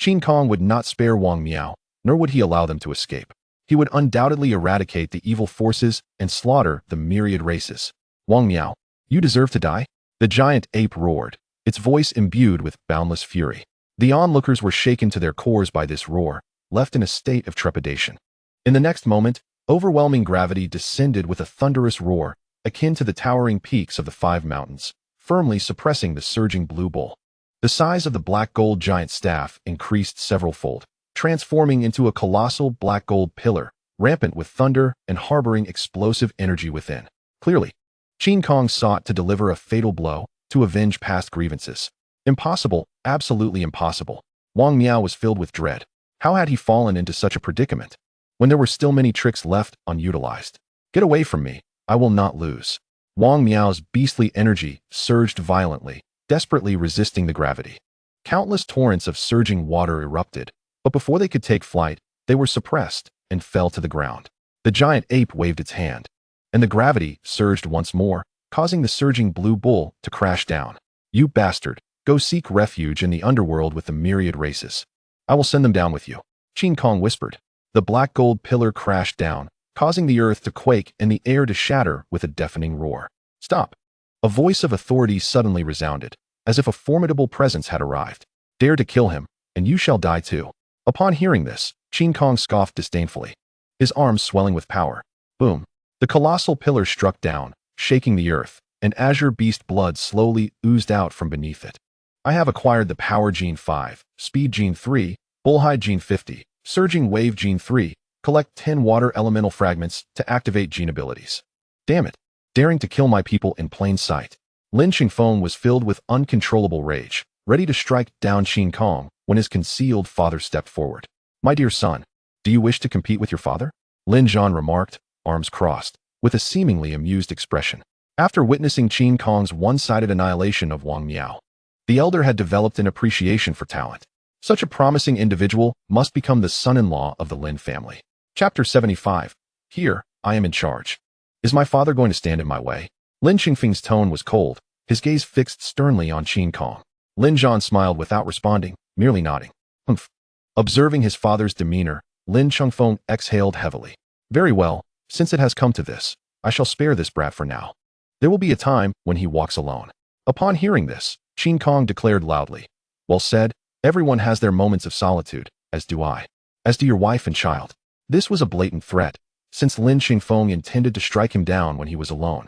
Qin Kong would not spare Wang Miao, nor would he allow them to escape. He would undoubtedly eradicate the evil forces and slaughter the myriad races. Wang Miao, you deserve to die? The giant ape roared, its voice imbued with boundless fury. The onlookers were shaken to their cores by this roar, left in a state of trepidation. In the next moment, overwhelming gravity descended with a thunderous roar, akin to the towering peaks of the 5 mountains, firmly suppressing the surging blue bull. The size of the black gold giant staff increased several-fold, transforming into a colossal black gold pillar, rampant with thunder and harboring explosive energy within. Clearly, Qin Kong sought to deliver a fatal blow to avenge past grievances. Impossible, absolutely impossible. Wang Miao was filled with dread. How had he fallen into such a predicament, when there were still many tricks left unutilized? Get away from me, I will not lose. Wang Miao's beastly energy surged violently, desperately resisting the gravity. Countless torrents of surging water erupted, but before they could take flight, they were suppressed and fell to the ground. The giant ape waved its hand, and the gravity surged once more, causing the surging blue bull to crash down. You bastard, go seek refuge in the underworld with the myriad races. I will send them down with you. Qin Kong whispered. The black gold pillar crashed down, causing the earth to quake and the air to shatter with a deafening roar. Stop! A voice of authority suddenly resounded, as if a formidable presence had arrived. Dare to kill him, and you shall die too. Upon hearing this, Qin Kong scoffed disdainfully, his arms swelling with power. Boom! The colossal pillar struck down, shaking the earth, and azure beast blood slowly oozed out from beneath it. I have acquired the Power Gene 5, Speed Gene 3, Bullhide Gene 50, Surging Wave Gene 3, collect 10 water elemental fragments to activate gene abilities. Damn it! Daring to kill my people in plain sight. Lin Qingfeng was filled with uncontrollable rage, ready to strike down Qin Kong when his concealed father stepped forward. My dear son, do you wish to compete with your father? Lin Zhan remarked, arms crossed, with a seemingly amused expression. After witnessing Qin Kong's one-sided annihilation of Wang Miao, the elder had developed an appreciation for talent. Such a promising individual must become the son-in-law of the Lin family. Chapter 75. Here, I am in charge. Is my father going to stand in my way? Lin Qingfeng's tone was cold, his gaze fixed sternly on Qin Kong. Lin Zhan smiled without responding, merely nodding. Humph. Observing his father's demeanor, Lin Qingfeng exhaled heavily. Very well, since it has come to this, I shall spare this brat for now. There will be a time when he walks alone. Upon hearing this, Qin Kong declared loudly. Well said, everyone has their moments of solitude, as do I. As do your wife and child. This was a blatant threat, since Lin Qingfeng intended to strike him down when he was alone.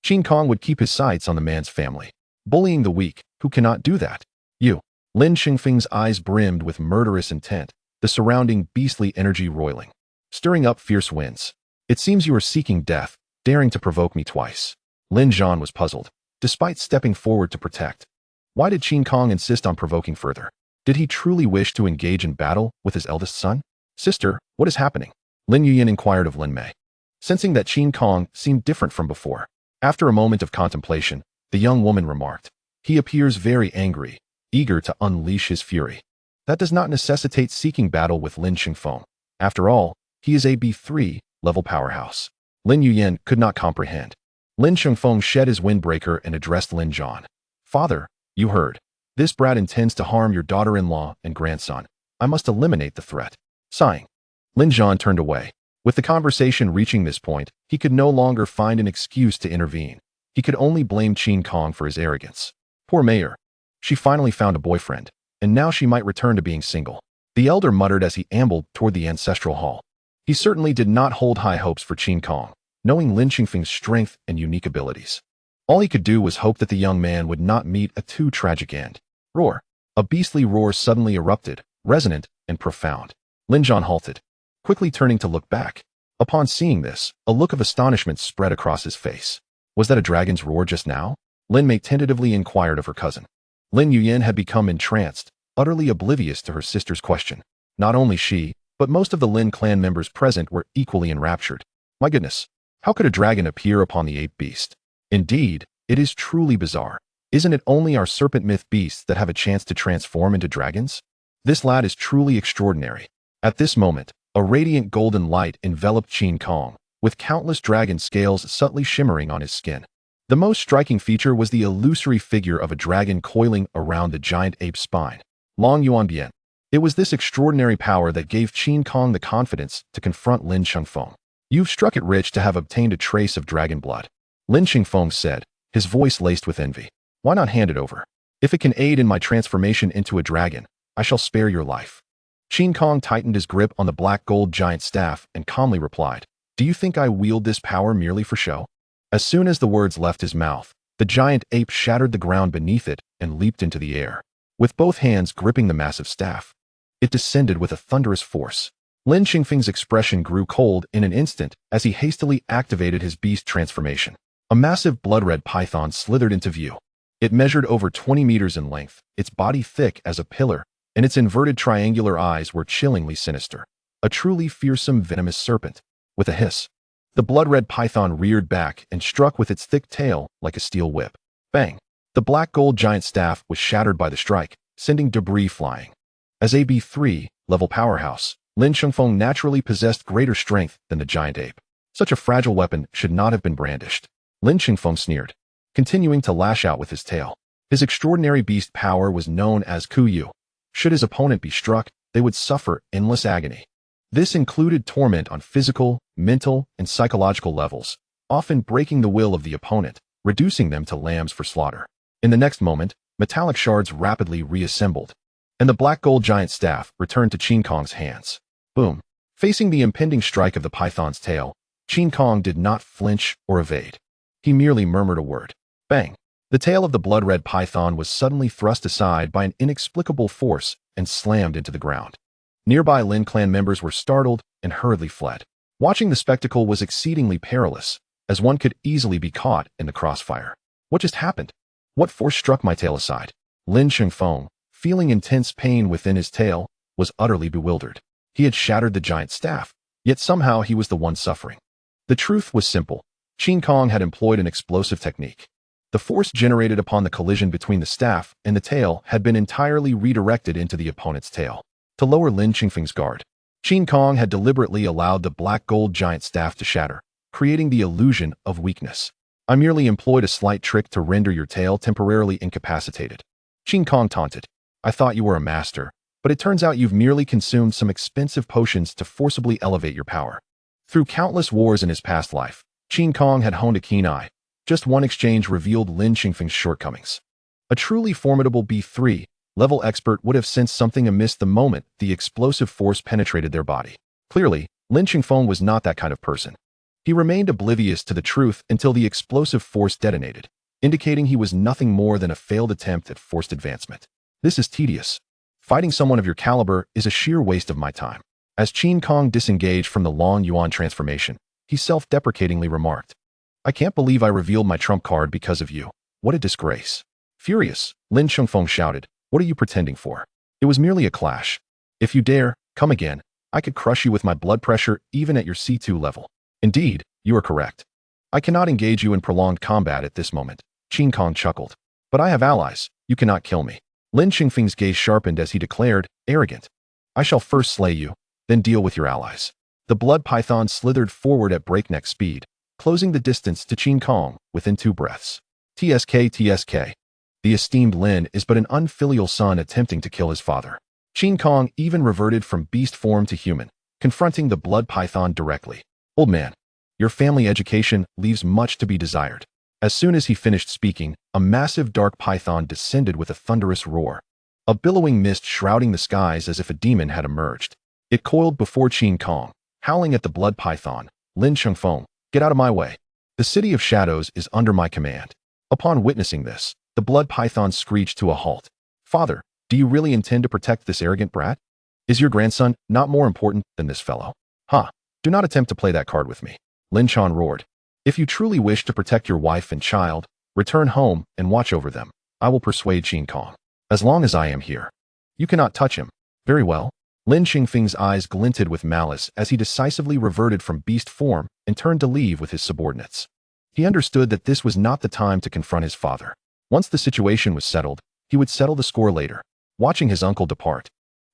Qin Kong would keep his sights on the man's family. Bullying the weak, who cannot do that? You. Lin Qingfeng's eyes brimmed with murderous intent, the surrounding beastly energy roiling, stirring up fierce winds. It seems you are seeking death, daring to provoke me twice. Lin Zhan was puzzled, despite stepping forward to protect. Why did Qin Kong insist on provoking further? Did he truly wish to engage in battle with his eldest son? Sister, what is happening? Lin Yuyan inquired of Lin Mei, sensing that Qin Kong seemed different from before. After a moment of contemplation, the young woman remarked, he appears very angry, eager to unleash his fury. That does not necessitate seeking battle with Lin Qingfeng. After all, he is a B3 level powerhouse. Lin Yuyan could not comprehend. Lin Qingfeng shed his windbreaker and addressed Lin Zhan. Father, you heard. This brat intends to harm your daughter-in-law and grandson. I must eliminate the threat. Sighing, Lin Zhan turned away. With the conversation reaching this point, he could no longer find an excuse to intervene. He could only blame Qin Kong for his arrogance. Poor Mayor. She finally found a boyfriend, and now she might return to being single. The elder muttered as he ambled toward the ancestral hall. He certainly did not hold high hopes for Qin Kong, knowing Lin Qingfeng's strength and unique abilities. All he could do was hope that the young man would not meet a too tragic end. Roar! A beastly roar suddenly erupted, resonant and profound. Lin Zhan halted, quickly turning to look back. Upon seeing this, a look of astonishment spread across his face. Was that a dragon's roar just now? Lin Mei tentatively inquired of her cousin. Lin Yuyan had become entranced, utterly oblivious to her sister's question. Not only she, but most of the Lin clan members present were equally enraptured. My goodness, how could a dragon appear upon the ape beast? Indeed, it is truly bizarre. Isn't it only our serpent myth beasts that have a chance to transform into dragons? This lad is truly extraordinary. At this moment, a radiant golden light enveloped Qin Kong, with countless dragon scales subtly shimmering on his skin. The most striking feature was the illusory figure of a dragon coiling around the giant ape's spine. Long Yuan Bian. It was this extraordinary power that gave Qin Kong the confidence to confront Lin Qingfeng. You've struck it rich to have obtained a trace of dragon blood, Lin Qingfeng said, his voice laced with envy. Why not hand it over? If it can aid in my transformation into a dragon, I shall spare your life. Qin Kong tightened his grip on the black gold giant staff and calmly replied, Do you think I wield this power merely for show? As soon as the words left his mouth, the giant ape shattered the ground beneath it and leaped into the air, with both hands gripping the massive staff. It descended with a thunderous force. Lin Qingfeng's expression grew cold in an instant as he hastily activated his beast transformation. A massive blood-red python slithered into view. It measured over 20 meters in length, its body thick as a pillar, and its inverted triangular eyes were chillingly sinister. A truly fearsome venomous serpent. With a hiss, the blood-red python reared back and struck with its thick tail like a steel whip. Bang! The black gold giant staff was shattered by the strike, sending debris flying. As a B3 level powerhouse, Lin Qingfeng naturally possessed greater strength than the giant ape. Such a fragile weapon should not have been brandished. Lin Qingfeng sneered, continuing to lash out with his tail. His extraordinary beast power was known as Kuyu. Should his opponent be struck, they would suffer endless agony. This included torment on physical, mental, and psychological levels, often breaking the will of the opponent, reducing them to lambs for slaughter. In the next moment, metallic shards rapidly reassembled, and the black gold giant staff returned to Qin Kong's hands. Boom! Facing the impending strike of the python's tail, Qin Kong did not flinch or evade. He merely murmured a word. Bang! The tail of the blood-red python was suddenly thrust aside by an inexplicable force and slammed into the ground. Nearby Lin clan members were startled and hurriedly fled. Watching the spectacle was exceedingly perilous, as one could easily be caught in the crossfire. What just happened? What force struck my tail aside? Lin Qingfeng, feeling intense pain within his tail, was utterly bewildered. He had shattered the giant staff, yet somehow he was the one suffering. The truth was simple. Qin Kong had employed an explosive technique. The force generated upon the collision between the staff and the tail had been entirely redirected into the opponent's tail. To lower Lin Qingfeng's guard, Qin Kong had deliberately allowed the black gold giant staff to shatter, creating the illusion of weakness. I merely employed a slight trick to render your tail temporarily incapacitated. Qin Kong taunted. I thought you were a master, but it turns out you've merely consumed some expensive potions to forcibly elevate your power. Through countless wars in his past life, Qin Kong had honed a keen eye. Just one exchange revealed Lin Qingfeng's shortcomings. A truly formidable B3 level expert would have sensed something amiss the moment the explosive force penetrated their body. Clearly, Lin Qingfeng was not that kind of person. He remained oblivious to the truth until the explosive force detonated, indicating he was nothing more than a failed attempt at forced advancement. This is tedious. Fighting someone of your caliber is a sheer waste of my time. As Qin Kong disengaged from the Long Yuan transformation, he self-deprecatingly remarked, I can't believe I revealed my trump card because of you. What a disgrace. Furious, Lin Qingfeng shouted, What are you pretending for? It was merely a clash. If you dare, come again. I could crush you with my blood pressure even at your C2 level. Indeed, you are correct. I cannot engage you in prolonged combat at this moment. Qin Kong chuckled. But I have allies. You cannot kill me. Lin Qingfeng's gaze sharpened as he declared, arrogant. I shall first slay you, then deal with your allies. The blood python slithered forward at breakneck speed, closing the distance to Qin Kong within 2 breaths. TSK. The esteemed Lin is but an unfilial son attempting to kill his father. Qin Kong even reverted from beast form to human, confronting the blood python directly. Old man, your family education leaves much to be desired. As soon as he finished speaking, a massive dark python descended with a thunderous roar. a billowing mist shrouding the skies as if a demon had emerged. It coiled before Qin Kong, howling at the blood python. Lin Chengfeng, get out of my way. The city of shadows is under my command. Upon witnessing this, the blood python screeched to a halt. Father, do you really intend to protect this arrogant brat? Is your grandson not more important than this fellow? Ha! Do not attempt to play that card with me. Lin Chan roared. If you truly wish to protect your wife and child, return home and watch over them. I will persuade Qin Kong. As long as I am here. You cannot touch him. Very well. Lin Qingfeng's eyes glinted with malice as he decisively reverted from beast form and turned to leave with his subordinates. He understood that this was not the time to confront his father. Once the situation was settled, he would settle the score later. Watching his uncle depart,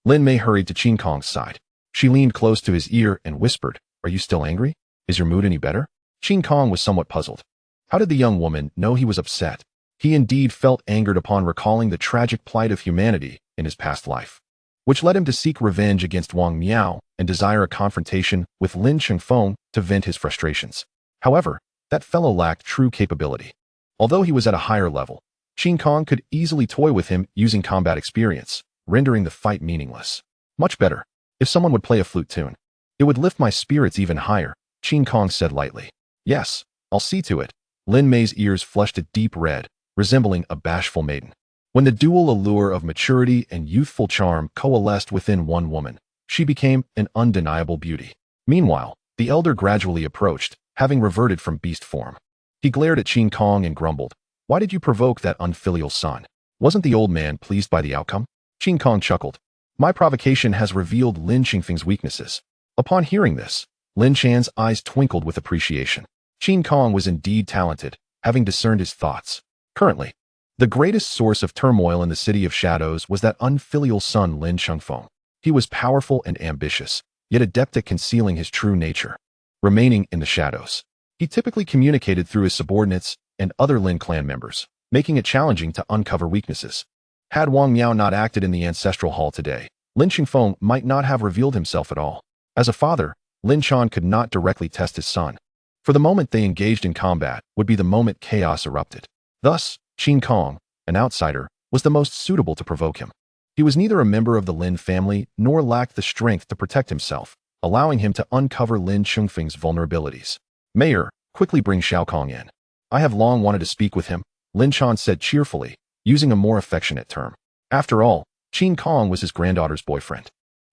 Lin Mei hurried to Qin Kong's side. She leaned close to his ear and whispered, "Are you still angry? Is your mood any better?" Qin Kong was somewhat puzzled. How did the young woman know he was upset? He indeed felt angered upon recalling the tragic plight of humanity in his past life, which led him to seek revenge against Wang Miao and desire a confrontation with Lin Chengfeng to vent his frustrations. However, that fellow lacked true capability. Although he was at a higher level, Qin Kong could easily toy with him using combat experience, rendering the fight meaningless. Much better. If someone would play a flute tune, it would lift my spirits even higher, Qin Kong said lightly. Yes, I'll see to it. Lin Mei's ears flushed a deep red, resembling a bashful maiden. When the dual allure of maturity and youthful charm coalesced within one woman, she became an undeniable beauty. Meanwhile, the elder gradually approached, having reverted from beast form. He glared at Qin Kong and grumbled, "Why did you provoke that unfilial son?" Wasn't the old man pleased by the outcome? Qin Kong chuckled. My provocation has revealed Lin Qingfeng's weaknesses. Upon hearing this, Lin Chan's eyes twinkled with appreciation. Qin Kong was indeed talented, having discerned his thoughts. Currently, the greatest source of turmoil in the City of Shadows was that unfilial son Lin Chengfeng. He was powerful and ambitious, yet adept at concealing his true nature. Remaining in the shadows, he typically communicated through his subordinates and other Lin clan members, making it challenging to uncover weaknesses. Had Wang Miao not acted in the ancestral hall today, Lin Chengfeng might not have revealed himself at all. As a father, Lin Chan could not directly test his son. For the moment they engaged in combat would be the moment chaos erupted. Thus, Qin Kong, an outsider, was the most suitable to provoke him. He was neither a member of the Lin family nor lacked the strength to protect himself, allowing him to uncover Lin Chengfeng's vulnerabilities. Mayor, quickly bring Xiao Kong in. I have long wanted to speak with him, Lin Chan said cheerfully, using a more affectionate term. After all, Qin Kong was his granddaughter's boyfriend,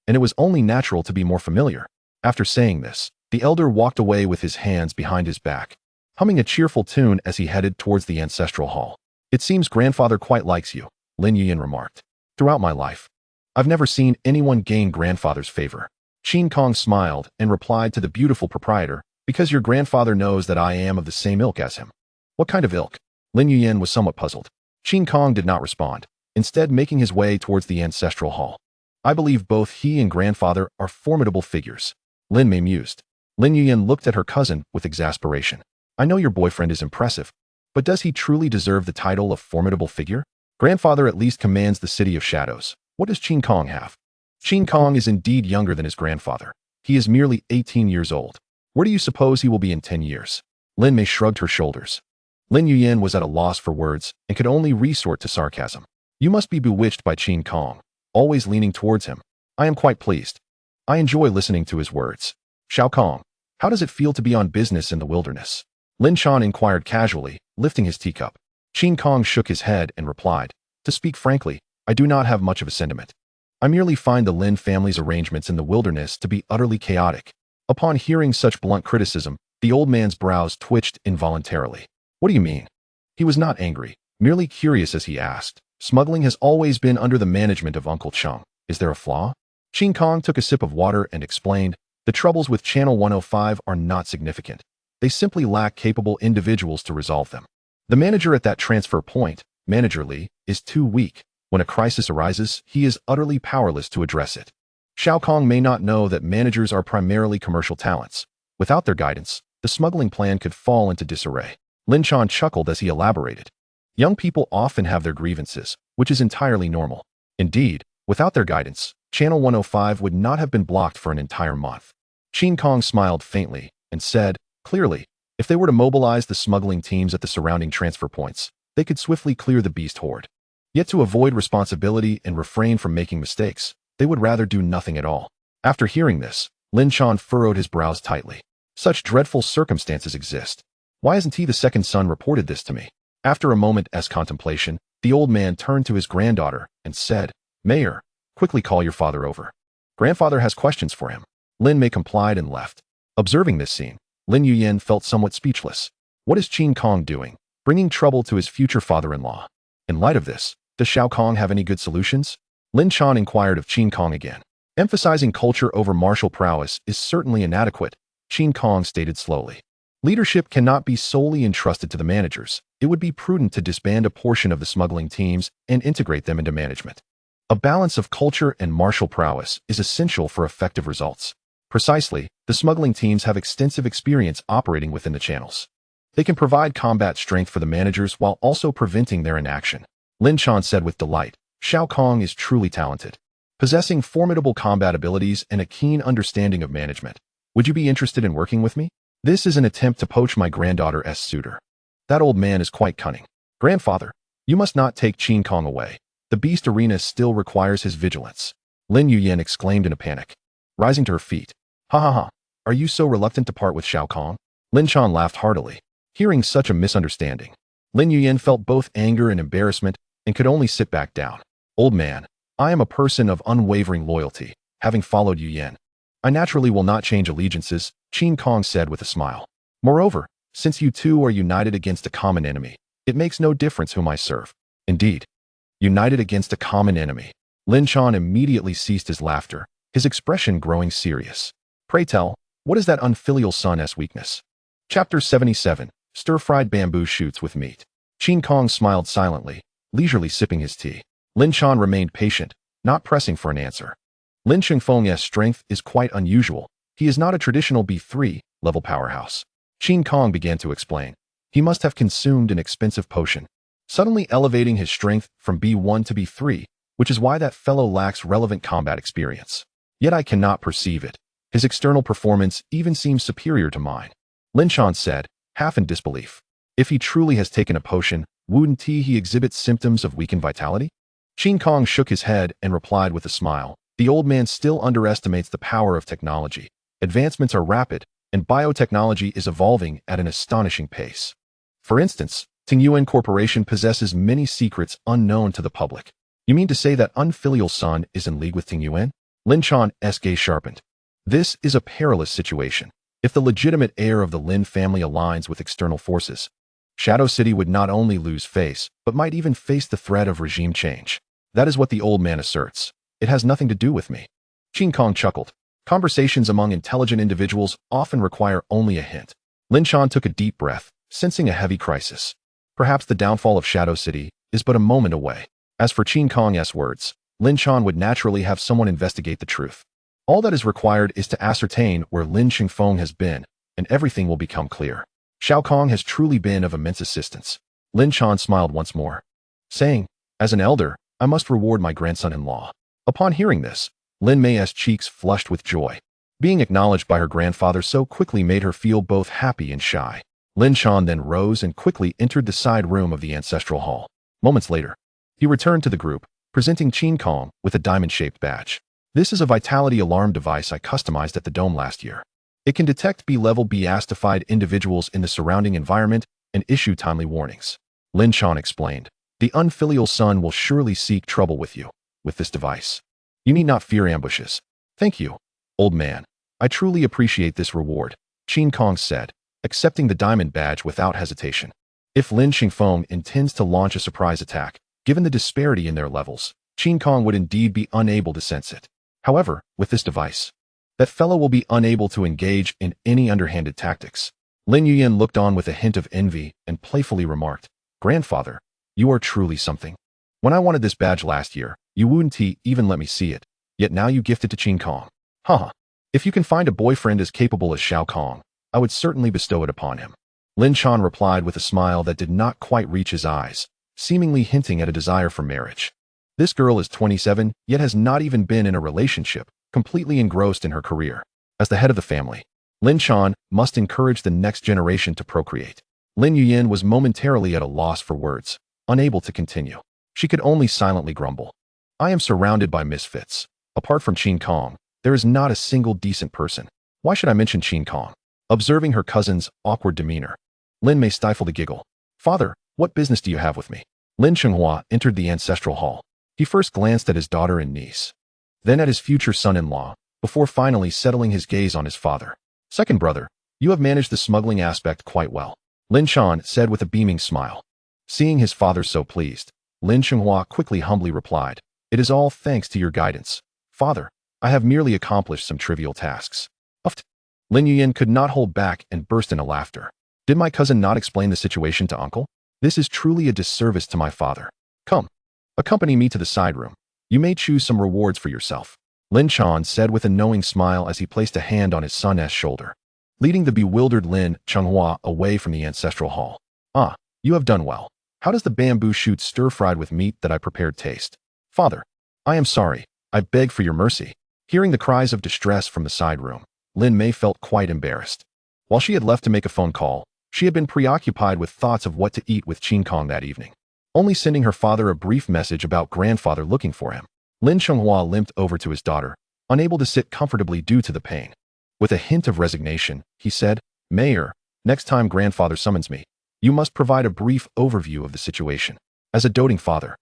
and it was only natural to be more familiar. After saying this, the elder walked away with his hands behind his back, humming a cheerful tune as he headed towards the ancestral hall. It seems grandfather quite likes you, Lin Yuyan remarked. Throughout my life, I've never seen anyone gain grandfather's favor. Qin Kong smiled and replied to the beautiful proprietor, because your grandfather knows that I am of the same ilk as him. What kind of ilk? Lin Yuyan was somewhat puzzled. Qin Kong did not respond, instead making his way towards the ancestral hall. I believe both he and grandfather are formidable figures. Lin Mei mused. Lin Yuyan looked at her cousin with exasperation. I know your boyfriend is impressive, but does he truly deserve the title of formidable figure? Grandfather at least commands the City of Shadows. What does Qin Kong have? Qin Kong is indeed younger than his grandfather. He is merely 18 years old. Where do you suppose he will be in 10 years? Lin Mei shrugged her shoulders. Lin Yuyan was at a loss for words and could only resort to sarcasm. You must be bewitched by Qin Kong, always leaning towards him. I am quite pleased. I enjoy listening to his words. Xiao Kong, how does it feel to be on business in the wilderness? Lin Chan inquired casually, lifting his teacup. Qin Kong shook his head and replied, to speak frankly, I do not have much of a sentiment. I merely find the Lin family's arrangements in the wilderness to be utterly chaotic. Upon hearing such blunt criticism, the old man's brows twitched involuntarily. What do you mean? He was not angry, merely curious as he asked. Smuggling has always been under the management of Uncle Cheng. Is there a flaw? Qin Kong took a sip of water and explained, the troubles with Channel 105 are not significant. They simply lack capable individuals to resolve them. The manager at that transfer point, Manager Li, is too weak. When a crisis arises, he is utterly powerless to address it. Xiao Kong may not know that managers are primarily commercial talents. Without their guidance, the smuggling plan could fall into disarray. Lin Chan chuckled as he elaborated. Young people often have their grievances, which is entirely normal. Indeed, without their guidance, Channel 105 would not have been blocked for an entire month. Qin Kong smiled faintly and said, clearly, if they were to mobilize the smuggling teams at the surrounding transfer points, they could swiftly clear the beast horde. Yet to avoid responsibility and refrain from making mistakes, they would rather do nothing at all. After hearing this, Lin Chan furrowed his brows tightly. Such dreadful circumstances exist. Why hasn't he, the second son, reported this to me? After a moment's contemplation, the old man turned to his granddaughter and said, Mayor, quickly call your father over. Grandfather has questions for him. Lin Mei complied and left. Observing this scene, Lin Yuyan felt somewhat speechless. What is Qin Kong doing, bringing trouble to his future father-in-law? In light of this, does Xiao Kong have any good solutions? Lin Chan inquired of Qin Kong again. Emphasizing culture over martial prowess is certainly inadequate, Qin Kong stated slowly. Leadership cannot be solely entrusted to the managers. It would be prudent to disband a portion of the smuggling teams and integrate them into management. A balance of culture and martial prowess is essential for effective results. Precisely, the smuggling teams have extensive experience operating within the channels. They can provide combat strength for the managers while also preventing their inaction. Lin Chan said with delight, Xiao Kong is truly talented, possessing formidable combat abilities and a keen understanding of management. Would you be interested in working with me? This is an attempt to poach my granddaughter's suitor. That old man is quite cunning. Grandfather, you must not take Qin Kong away. The beast arena still requires his vigilance. Lin Yuyan exclaimed in a panic. Rising to her feet. Ha ha ha. Are you so reluctant to part with Xiao Kong? Lin Chan laughed heartily. Hearing such a misunderstanding, Lin Yuyan felt both anger and embarrassment and could only sit back down. Old man, I am a person of unwavering loyalty, having followed Yuyan. I naturally will not change allegiances, Qin Kong said with a smile. Moreover, since you two are united against a common enemy, it makes no difference whom I serve. Indeed. United against a common enemy. Lin Chan immediately ceased his laughter, his expression growing serious. Pray tell, what is that unfilial son's weakness? Chapter 77, Stir-fried bamboo shoots with meat. Qin Kong smiled silently, leisurely sipping his tea. Lin Chan remained patient, not pressing for an answer. Lin Xingfeng's strength is quite unusual. He is not a traditional B3 level powerhouse. Qin Kong began to explain. He must have consumed an expensive potion, suddenly elevating his strength from B1 to B3, which is why that fellow lacks relevant combat experience. Yet I cannot perceive it. His external performance even seems superior to mine. Lin Chan said, half in disbelief. If he truly has taken a potion, wouldn't he exhibit symptoms of weakened vitality? Qin Kong shook his head and replied with a smile. The old man still underestimates the power of technology. Advancements are rapid, and biotechnology is evolving at an astonishing pace. For instance, Tingyuan Corporation possesses many secrets unknown to the public. You mean to say that unfilial son is in league with Tingyuan? Lin Chan's gaze sharpened. This is a perilous situation. If the legitimate heir of the Lin family aligns with external forces, Shadow City would not only lose face, but might even face the threat of regime change. That is what the old man asserts. It has nothing to do with me. Qin Kong chuckled. Conversations among intelligent individuals often require only a hint. Lin Chan took a deep breath, sensing a heavy crisis. Perhaps the downfall of Shadow City is but a moment away. As for Qin Kong's words, Lin Chan would naturally have someone investigate the truth. All that is required is to ascertain where Lin Xingfeng has been, and everything will become clear. Xiao Kong has truly been of immense assistance. Lin Chan smiled once more, saying, as an elder, I must reward my grandson-in-law. Upon hearing this, Lin Mei's cheeks flushed with joy. Being acknowledged by her grandfather so quickly made her feel both happy and shy. Lin Chan then rose and quickly entered the side room of the ancestral hall. Moments later, he returned to the group, presenting Qin Kong with a diamond-shaped badge. This is a vitality alarm device I customized at the dome last year. It can detect B-level B-astified individuals in the surrounding environment and issue timely warnings. Lin Chan explained, the unfilial son will surely seek trouble with you. With this device, you need not fear ambushes. Thank you, old man. I truly appreciate this reward, Qin Kong said, accepting the diamond badge without hesitation. If Lin Xingfeng intends to launch a surprise attack, given the disparity in their levels, Qin Kong would indeed be unable to sense it. However, with this device, that fellow will be unable to engage in any underhanded tactics. Lin Yuyan looked on with a hint of envy and playfully remarked, Grandfather, you are truly something. When I wanted this badge last year, you wouldn't even let me see it, yet now you gift it to Qin Kong. Haha. If you can find a boyfriend as capable as Xiao Kong, I would certainly bestow it upon him. Lin Chan replied with a smile that did not quite reach his eyes, seemingly hinting at a desire for marriage. This girl is 27, yet has not even been in a relationship, completely engrossed in her career. As the head of the family, Lin Chan must encourage the next generation to procreate. Lin Yuyan was momentarily at a loss for words, unable to continue. She could only silently grumble. I am surrounded by misfits. Apart from Qin Kong, there is not a single decent person. Why should I mention Qin Kong? Observing her cousin's awkward demeanor, Lin Mei stifled a giggle. Father, what business do you have with me? Lin Chenghua entered the ancestral hall. He first glanced at his daughter and niece, then at his future son-in-law, before finally settling his gaze on his father. Second brother, you have managed the smuggling aspect quite well, Lin Shan said with a beaming smile. Seeing his father so pleased, Lin Chenghua quickly humbly replied, it is all thanks to your guidance. Father, I have merely accomplished some trivial tasks. Uft. Lin Yuyan could not hold back and burst into laughter. Did my cousin not explain the situation to uncle? This is truly a disservice to my father. Come, accompany me to the side room. You may choose some rewards for yourself, Lin Chan said with a knowing smile as he placed a hand on his son's shoulder, leading the bewildered Lin Chenghua away from the ancestral hall. Ah, you have done well. How does the bamboo shoot stir-fried with meat that I prepared taste? Father, I am sorry. I beg for your mercy. Hearing the cries of distress from the side room, Lin Mei felt quite embarrassed. While she had left to make a phone call, she had been preoccupied with thoughts of what to eat with Qin Kong that evening. Only sending her father a brief message about grandfather looking for him, Lin Chenghua limped over to his daughter, unable to sit comfortably due to the pain. With a hint of resignation, he said, Mayor, next time grandfather summons me, you must provide a brief overview of the situation. As a doting father,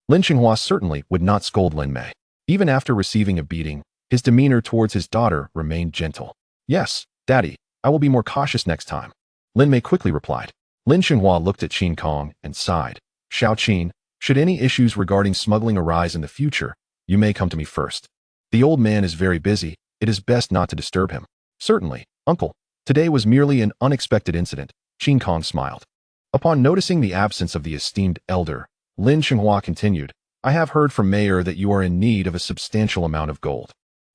Lin Chenghua certainly would not scold Lin Mei. Even after receiving a beating, his demeanor towards his daughter remained gentle. Yes, Daddy, I will be more cautious next time, Lin Mei quickly replied. Lin Chenghua looked at Qin Kong and sighed. Xiao Qin, should any issues regarding smuggling arise in the future, you may come to me first. The old man is very busy, it is best not to disturb him. Certainly, uncle. Today was merely an unexpected incident, Qin Kong smiled. Upon noticing the absence of the esteemed elder, Lin Chenghua continued, I have heard from Mayor that you are in need of a substantial amount of gold.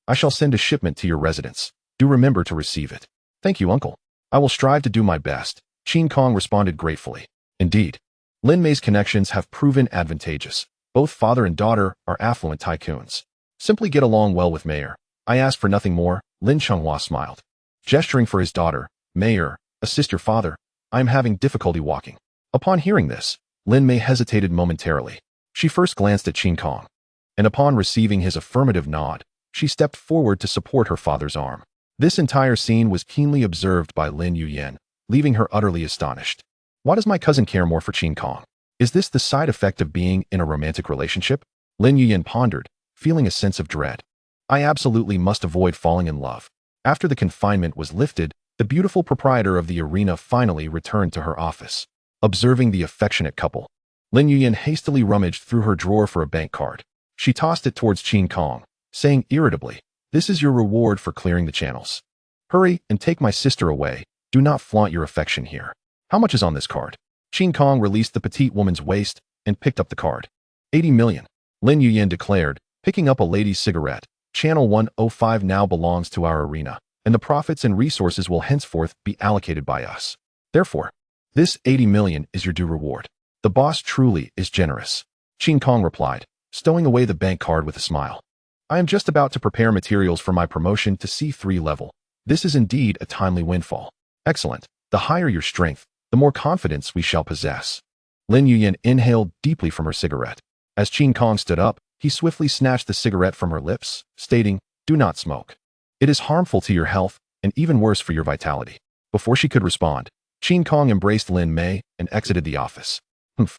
I shall send a shipment to your residence. Do remember to receive it. Thank you, uncle. I will strive to do my best, Qin Kong responded gratefully. Indeed, Lin Mei's connections have proven advantageous. Both father and daughter are affluent tycoons. Simply get along well with Mayor. I ask for nothing more, Lin Chenghua smiled. Gesturing for his daughter, Mayor, assist your father. I am having difficulty walking. Upon hearing this, Lin Mei hesitated momentarily. She first glanced at Qin Kong, and upon receiving his affirmative nod, she stepped forward to support her father's arm. This entire scene was keenly observed by Lin Yuyan, leaving her utterly astonished. Why does my cousin care more for Qin Kong? Is this the side effect of being in a romantic relationship? Lin Yuyan pondered, feeling a sense of dread. I absolutely must avoid falling in love. After the confinement was lifted, the beautiful proprietor of the arena finally returned to her office. Observing the affectionate couple, Lin Yuyan hastily rummaged through her drawer for a bank card. She tossed it towards Qin Kong, saying irritably, this is your reward for clearing the channels. Hurry and take my sister away. Do not flaunt your affection here. How much is on this card? Qin Kong released the petite woman's waist and picked up the card. 80 million, Lin Yuyan declared, picking up a lady's cigarette. Channel 105 now belongs to our arena, and the profits and resources will henceforth be allocated by us. Therefore, this 80 million is your due reward. The boss truly is generous, Qin Kong replied, stowing away the bank card with a smile. I am just about to prepare materials for my promotion to C3 level. This is indeed a timely windfall. Excellent. The higher your strength, the more confidence we shall possess. Lin Yuyan inhaled deeply from her cigarette. As Qin Kong stood up, he swiftly snatched the cigarette from her lips, stating, do not smoke. It is harmful to your health, and even worse for your vitality. Before she could respond, Qin Kong embraced Lin Mei and exited the office. Humph.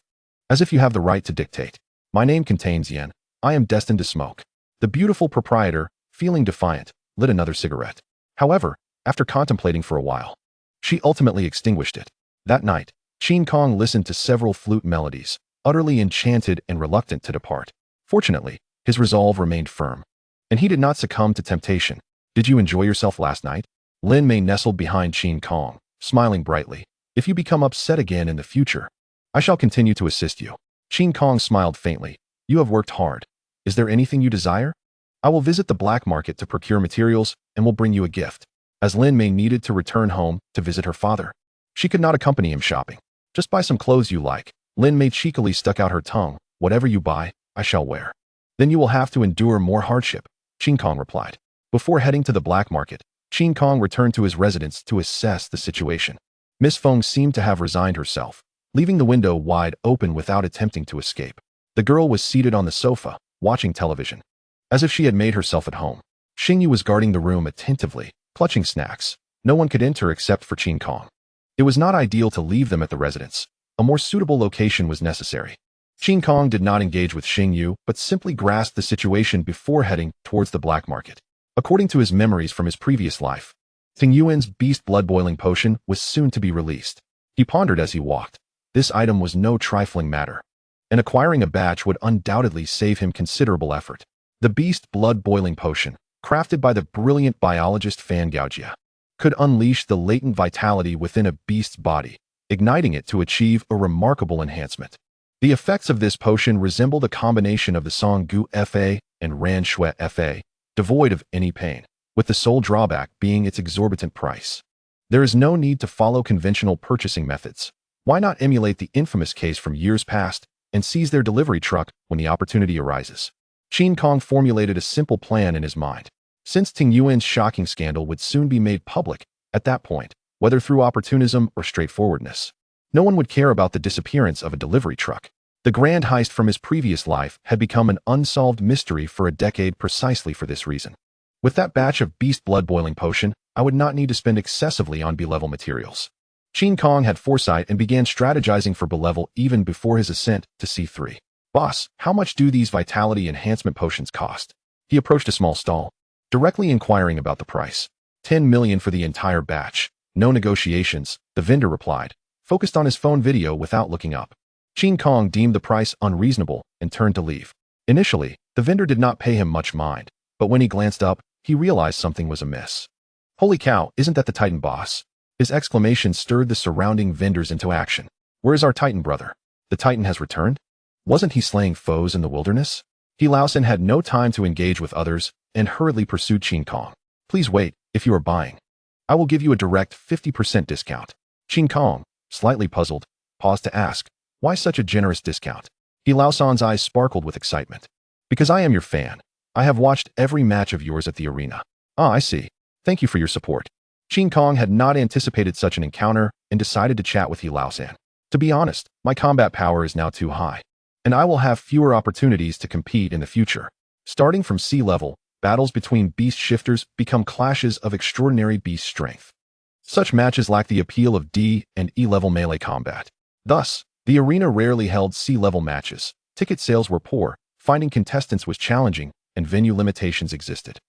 As if you have the right to dictate. My name contains yen. I am destined to smoke. The beautiful proprietor, feeling defiant, lit another cigarette. However, after contemplating for a while, she ultimately extinguished it. That night, Qin Kong listened to several flute melodies, utterly enchanted and reluctant to depart. Fortunately, his resolve remained firm, and he did not succumb to temptation. Did you enjoy yourself last night? Lin Mei nestled behind Qin Kong, smiling brightly. If you become upset again in the future, I shall continue to assist you. Qin Kong smiled faintly. You have worked hard. Is there anything you desire? I will visit the black market to procure materials and will bring you a gift. As Lin Mei needed to return home to visit her father, she could not accompany him shopping. Just buy some clothes you like. Lin Mei cheekily stuck out her tongue. Whatever you buy, I shall wear. Then you will have to endure more hardship, Qin Kong replied. Before heading to the black market, Qin Kong returned to his residence to assess the situation. Miss Feng seemed to have resigned herself, leaving the window wide open without attempting to escape. The girl was seated on the sofa, watching television. As if she had made herself at home. Xingyu was guarding the room attentively, clutching snacks. No one could enter except for Qin Kong. It was not ideal to leave them at the residence. A more suitable location was necessary. Qin Kong did not engage with Xingyu, but simply grasped the situation before heading towards the black market. According to his memories from his previous life, Ting Yuan's beast blood-boiling potion was soon to be released. He pondered as he walked. This item was no trifling matter, and acquiring a batch would undoubtedly save him considerable effort. The beast blood-boiling potion, crafted by the brilliant biologist Fan Gaojia, could unleash the latent vitality within a beast's body, igniting it to achieve a remarkable enhancement. The effects of this potion resembled a combination of the Song Gu Fa and Ran Shui Fa, devoid of any pain, with the sole drawback being its exorbitant price. There is no need to follow conventional purchasing methods. Why not emulate the infamous case from years past and seize their delivery truck when the opportunity arises? Qin Kong formulated a simple plan in his mind. Since Ting Yuan's shocking scandal would soon be made public, at that point, whether through opportunism or straightforwardness, no one would care about the disappearance of a delivery truck. The grand heist from his previous life had become an unsolved mystery for a decade precisely for this reason. With that batch of beast blood-boiling potion, I would not need to spend excessively on B-level materials. Qin Kong had foresight and began strategizing for B-level even before his ascent to C3. Boss, how much do these vitality enhancement potions cost? He approached a small stall, directly inquiring about the price. 10 million for the entire batch. No negotiations, the vendor replied, focused on his phone video without looking up. Qin Kong deemed the price unreasonable and turned to leave. Initially, the vendor did not pay him much mind, but when he glanced up, he realized something was amiss. Holy cow, isn't that the Titan boss? His exclamation stirred the surrounding vendors into action. Where is our Titan brother? The Titan has returned? Wasn't he slaying foes in the wilderness? He Laosan had no time to engage with others and hurriedly pursued Qin Kong. Please wait, if you are buying, I will give you a direct 50% discount. Qin Kong, slightly puzzled, paused to ask, why such a generous discount? He Laosan's eyes sparkled with excitement. Because I am your fan. I have watched every match of yours at the arena. Ah, I see. Thank you for your support. Qin Kong had not anticipated such an encounter and decided to chat with He Laosan. To be honest, my combat power is now too high, and I will have fewer opportunities to compete in the future. Starting from sea level, battles between beast shifters become clashes of extraordinary beast strength. Such matches lack the appeal of D and E-level melee combat. Thus, the arena rarely held C-level matches. Ticket sales were poor, finding contestants was challenging, and venue limitations existed.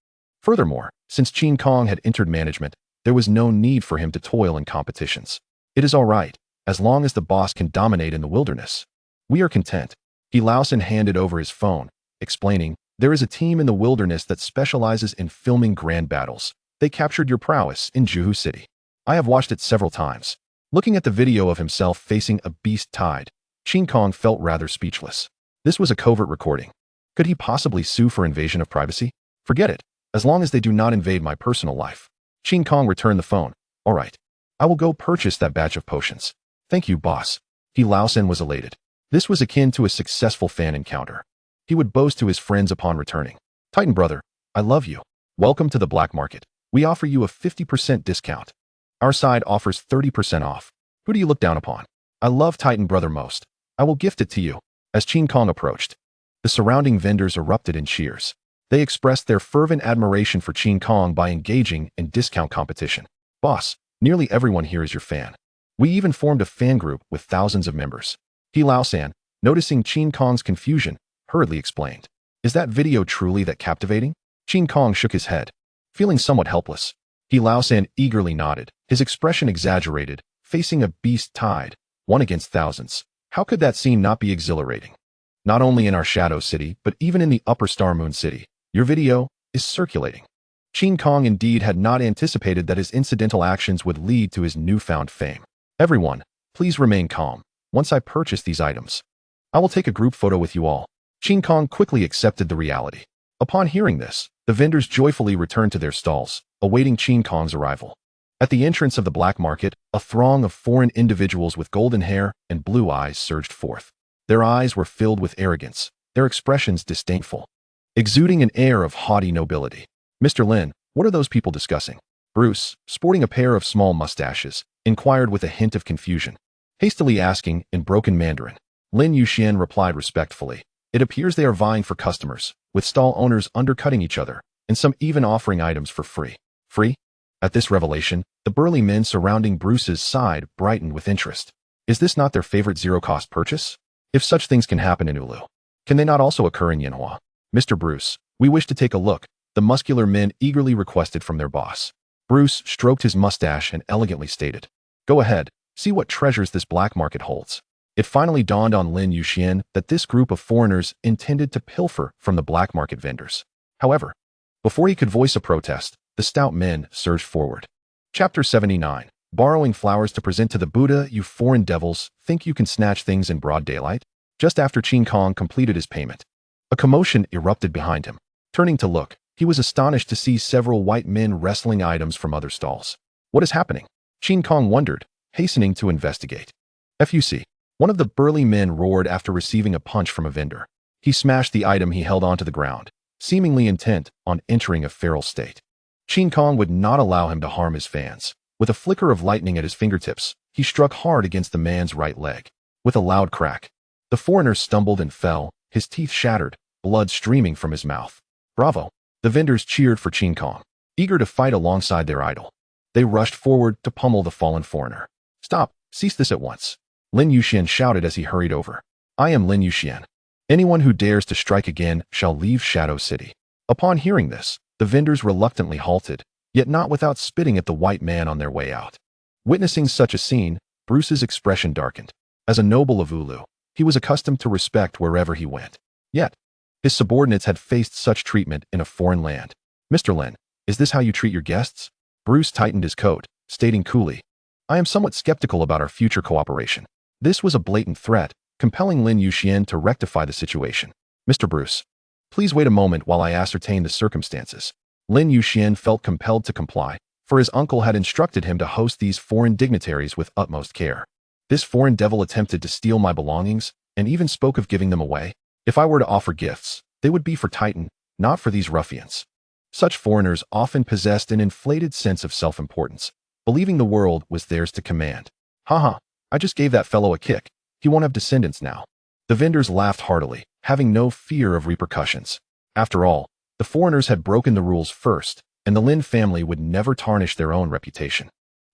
Furthermore, since Qin Kong had entered management, there was no need for him to toil in competitions. It is all right, as long as the boss can dominate in the wilderness. We are content. He Laosan handed over his phone, explaining, there is a team in the wilderness that specializes in filming grand battles. They captured your prowess in Juhu City. I have watched it several times. Looking at the video of himself facing a beast tide, Qin Kong felt rather speechless. This was a covert recording. Could he possibly sue for invasion of privacy? Forget it, as long as they do not invade my personal life. Qin Kong returned the phone. All right. I will go purchase that batch of potions. Thank you, boss. He Laosan was elated. This was akin to a successful fan encounter. He would boast to his friends upon returning. Titan brother, I love you. Welcome to the black market. We offer you a 50% discount. Our side offers 30% off. Who do you look down upon? I love Titan brother most. I will gift it to you. As Qin Kong approached, the surrounding vendors erupted in cheers. They expressed their fervent admiration for Qin Kong by engaging in discount competition. Boss, nearly everyone here is your fan. We even formed a fan group with thousands of members. He Laosan, noticing Qin Kong's confusion, hurriedly explained. Is that video truly that captivating? Qin Kong shook his head, feeling somewhat helpless. He Laosan eagerly nodded, his expression exaggerated, facing a beast tide, one against thousands. How could that scene not be exhilarating? Not only in our Shadow City, but even in the Upper Star Moon City, your video is circulating. Qin Kong indeed had not anticipated that his incidental actions would lead to his newfound fame. Everyone, please remain calm. Once I purchase these items, I will take a group photo with you all. Qin Kong quickly accepted the reality. Upon hearing this, the vendors joyfully returned to their stalls, awaiting Qin Kong's arrival. At the entrance of the black market, a throng of foreign individuals with golden hair and blue eyes surged forth. Their eyes were filled with arrogance, their expressions disdainful, exuding an air of haughty nobility. Mr. Lin, what are those people discussing? Bruce, sporting a pair of small mustaches, inquired with a hint of confusion. Hastily asking in broken Mandarin, Lin Yuxian replied respectfully, It appears they are vying for customers, with stall owners undercutting each other, and some even offering items for free. Free? At this revelation, the burly men surrounding Bruce's side brightened with interest. Is this not their favorite zero-cost purchase? If such things can happen in Ulu, can they not also occur in Yanhua? Mr. Bruce, we wish to take a look, the muscular men eagerly requested from their boss. Bruce stroked his mustache and elegantly stated, "Go ahead, see what treasures this black market holds." It finally dawned on Lin Yuxian that this group of foreigners intended to pilfer from the black market vendors. However, before he could voice a protest, the stout men surged forward. Chapter 79. Borrowing flowers to present to the Buddha. You foreign devils, think you can snatch things in broad daylight? Just after Qin Kong completed his payment, a commotion erupted behind him. Turning to look, he was astonished to see several white men wrestling items from other stalls. What is happening? Qin Kong wondered, hastening to investigate. FUC. One of the burly men roared after receiving a punch from a vendor. He smashed the item he held onto the ground, seemingly intent on entering a feral state. Qin Kong would not allow him to harm his fans. With a flicker of lightning at his fingertips, he struck hard against the man's right leg. With a loud crack, the foreigner stumbled and fell, his teeth shattered, blood streaming from his mouth. Bravo! The vendors cheered for Qin Kong, eager to fight alongside their idol. They rushed forward to pummel the fallen foreigner. Stop! Cease this at once! Lin Yuxian shouted as he hurried over. I am Lin Yuxian. Anyone who dares to strike again shall leave Shadow City. Upon hearing this, the vendors reluctantly halted, yet not without spitting at the white man on their way out. Witnessing such a scene, Bruce's expression darkened. As a noble of Ulu, he was accustomed to respect wherever he went. Yet, his subordinates had faced such treatment in a foreign land. Mr. Lin, is this how you treat your guests? Bruce tightened his coat, stating coolly, I am somewhat skeptical about our future cooperation. This was a blatant threat, compelling Lin Yuxian to rectify the situation. Mr. Bruce, please wait a moment while I ascertain the circumstances. Lin Yuxian felt compelled to comply, for his uncle had instructed him to host these foreign dignitaries with utmost care. This foreign devil attempted to steal my belongings, and even spoke of giving them away. If I were to offer gifts, they would be for Titan, not for these ruffians. Such foreigners often possessed an inflated sense of self-importance, believing the world was theirs to command. Haha, I just gave that fellow a kick. He won't have descendants now. The vendors laughed heartily, having no fear of repercussions. After all, the foreigners had broken the rules first, and the Lin family would never tarnish their own reputation.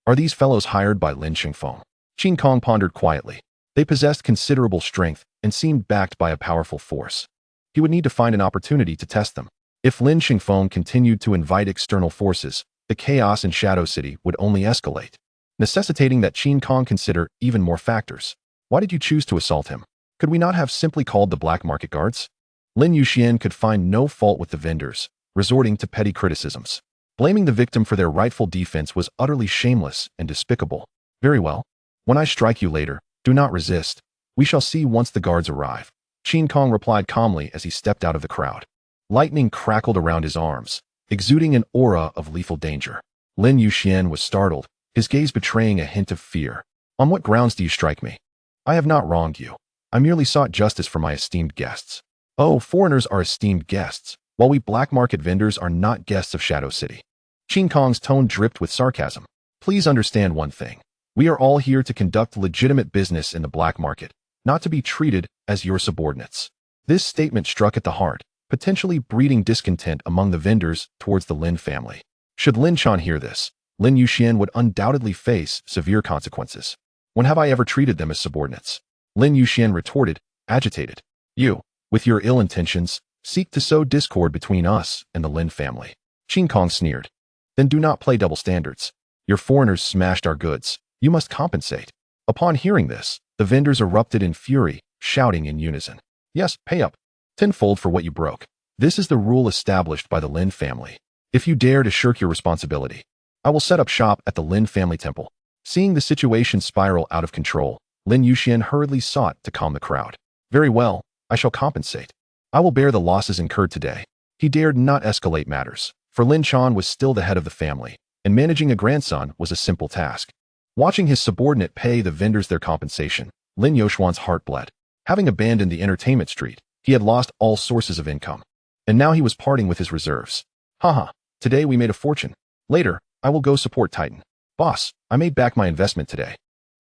Are these fellows hired by Lin Xingfeng? Qin Kong pondered quietly. They possessed considerable strength and seemed backed by a powerful force. He would need to find an opportunity to test them. If Lin Xingfeng continued to invite external forces, the chaos in Shadow City would only escalate, necessitating that Qin Kong consider even more factors. Why did you choose to assault him? Could we not have simply called the black market guards? Lin Yuxian could find no fault with the vendors, resorting to petty criticisms. Blaming the victim for their rightful defense was utterly shameless and despicable. Very well. When I strike you later, do not resist. We shall see once the guards arrive. Qin Kong replied calmly as he stepped out of the crowd. Lightning crackled around his arms, exuding an aura of lethal danger. Lin Yuxian was startled, his gaze betraying a hint of fear. On what grounds do you strike me? I have not wronged you. I merely sought justice for my esteemed guests. Oh, foreigners are esteemed guests, while we black market vendors are not guests of Shadow City. Qin Kong's tone dripped with sarcasm. Please understand one thing. We are all here to conduct legitimate business in the black market, not to be treated as your subordinates. This statement struck at the heart, potentially breeding discontent among the vendors towards the Lin family. Should Lin Chan hear this, Lin Yuxian would undoubtedly face severe consequences. When have I ever treated them as subordinates? Lin Yuxian retorted, agitated. You, with your ill intentions, seek to sow discord between us and the Lin family. Qin Kong sneered. Then do not play double standards. Your foreigners smashed our goods. You must compensate. Upon hearing this, the vendors erupted in fury, shouting in unison. Yes, pay up. Tenfold for what you broke. This is the rule established by the Lin family. If you dare to shirk your responsibility, I will set up shop at the Lin family temple. Seeing the situation spiral out of control, Lin Yuxian hurriedly sought to calm the crowd. Very well, I shall compensate. I will bear the losses incurred today. He dared not escalate matters, for Lin Chan was still the head of the family, and managing a grandson was a simple task. Watching his subordinate pay the vendors their compensation, Lin Yoshuan's heart bled. Having abandoned the entertainment street, he had lost all sources of income. And now he was parting with his reserves. Haha, today we made a fortune. Later, I will go support Titan. Boss, I made back my investment today.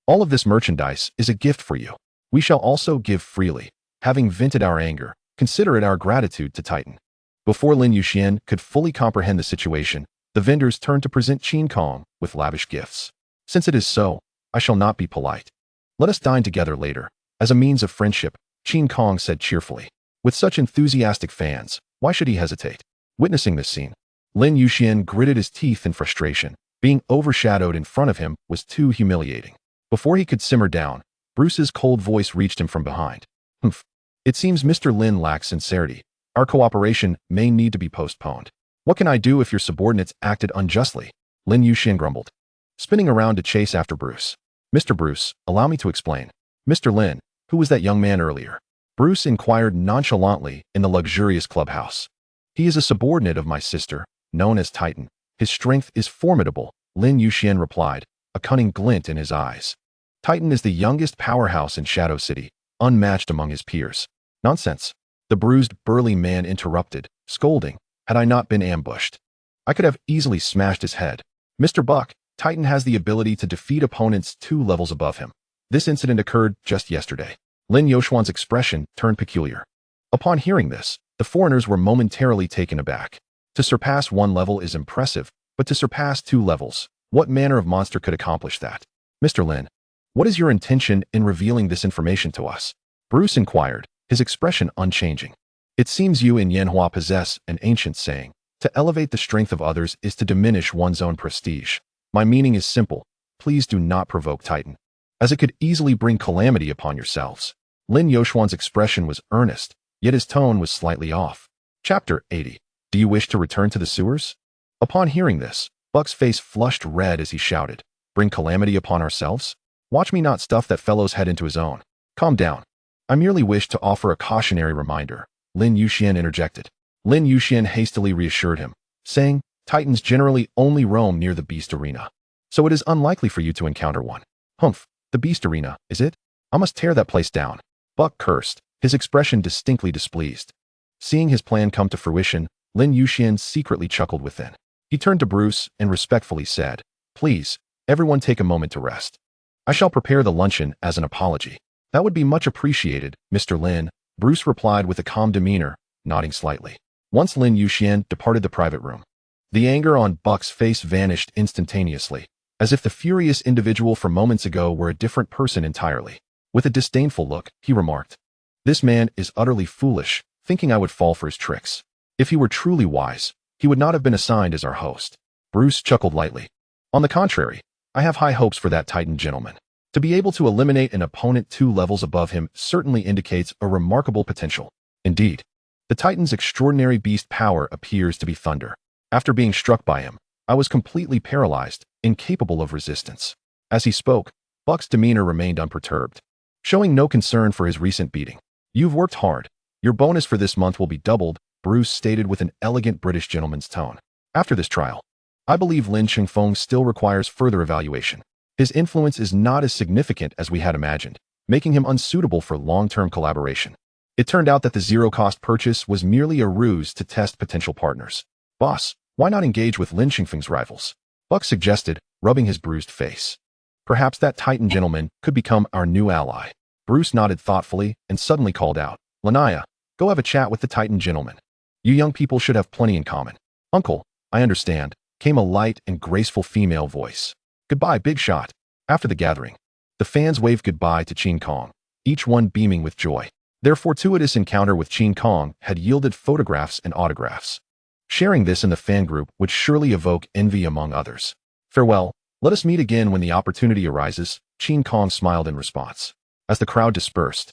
All of this merchandise is a gift for you. We shall also give freely. Having vented our anger, Consider it our gratitude to Titan. Before Lin Yuxian could fully comprehend the situation, the vendors turned to present Qin Kong with lavish gifts. Since it is so, I shall not be polite. Let us dine together later. As a means of friendship, Qin Kong said cheerfully. With such enthusiastic fans, why should he hesitate? Witnessing this scene, Lin Yuxian gritted his teeth in frustration. Being overshadowed in front of him was too humiliating. Before he could simmer down, Bruce's cold voice reached him from behind. Humph. It seems Mr. Lin lacks sincerity. Our cooperation may need to be postponed. What can I do if your subordinates acted unjustly? Lin Yuxian grumbled, spinning around to chase after Bruce. Mr. Bruce, allow me to explain. Mr. Lin, who was that young man earlier? Bruce inquired nonchalantly in the luxurious clubhouse. He is a subordinate of my sister, known as Titan. His strength is formidable, Lin Yuxian replied, a cunning glint in his eyes. Titan is the youngest powerhouse in Shadow City, unmatched among his peers. Nonsense. The bruised, burly man interrupted, scolding. Had I not been ambushed, I could have easily smashed his head. Mr. Buck, Titan has the ability to defeat opponents 2 levels above him. This incident occurred just yesterday. Lin Yuxian's expression turned peculiar. Upon hearing this, the foreigners were momentarily taken aback. To surpass 1 level is impressive, but to surpass 2 levels, what manner of monster could accomplish that? Mr. Lin, what is your intention in revealing this information to us? Bruce inquired, his expression unchanging. It seems you and Yanhua possess an ancient saying, to elevate the strength of others is to diminish one's own prestige. My meaning is simple. Please do not provoke Titan, as it could easily bring calamity upon yourselves. Lin Yuxian's expression was earnest, yet his tone was slightly off. Chapter 80. Do you wish to return to the sewers? Upon hearing this, Buck's face flushed red as he shouted, bring calamity upon ourselves? Watch me not stuff that fellow's head into his own. Calm down. I merely wish to offer a cautionary reminder, Lin Yuxian interjected. Lin Yuxian hastily reassured him, saying, Titans generally only roam near the beast arena, so it is unlikely for you to encounter one. Humph, the beast arena, is it? I must tear that place down. Buck cursed, his expression distinctly displeased. Seeing his plan come to fruition, Lin Yuxian secretly chuckled within. He turned to Bruce and respectfully said, Please, everyone take a moment to rest. I shall prepare the luncheon as an apology. That would be much appreciated, Mr. Lin, Bruce replied with a calm demeanor, nodding slightly. Once Lin Yuxian departed the private room, the anger on Buck's face vanished instantaneously, as if the furious individual from moments ago were a different person entirely. With a disdainful look, he remarked, This man is utterly foolish, thinking I would fall for his tricks. If he were truly wise, he would not have been assigned as our host. Bruce chuckled lightly. On the contrary, I have high hopes for that Titan gentleman. To be able to eliminate an opponent 2 levels above him certainly indicates a remarkable potential. Indeed, the Titan's extraordinary beast power appears to be thunder. After being struck by him, I was completely paralyzed, incapable of resistance. As he spoke, Buck's demeanor remained unperturbed, showing no concern for his recent beating. You've worked hard. Your bonus for this month will be doubled, Bruce stated with an elegant British gentleman's tone. After this trial, I believe Lin Qingfeng still requires further evaluation. His influence is not as significant as we had imagined, making him unsuitable for long-term collaboration. It turned out that the zero-cost purchase was merely a ruse to test potential partners. Boss, why not engage with Lin Qingfeng's rivals? Buck suggested, rubbing his bruised face. Perhaps that Titan gentleman could become our new ally. Bruce nodded thoughtfully and suddenly called out, Lanaya, go have a chat with the Titan gentleman. You young people should have plenty in common. Uncle, I understand, came a light and graceful female voice. Goodbye, big shot. After the gathering, the fans waved goodbye to Qin Kong, each one beaming with joy. Their fortuitous encounter with Qin Kong had yielded photographs and autographs. Sharing this in the fan group would surely evoke envy among others. Farewell, let us meet again when the opportunity arises, Qin Kong smiled in response. As the crowd dispersed,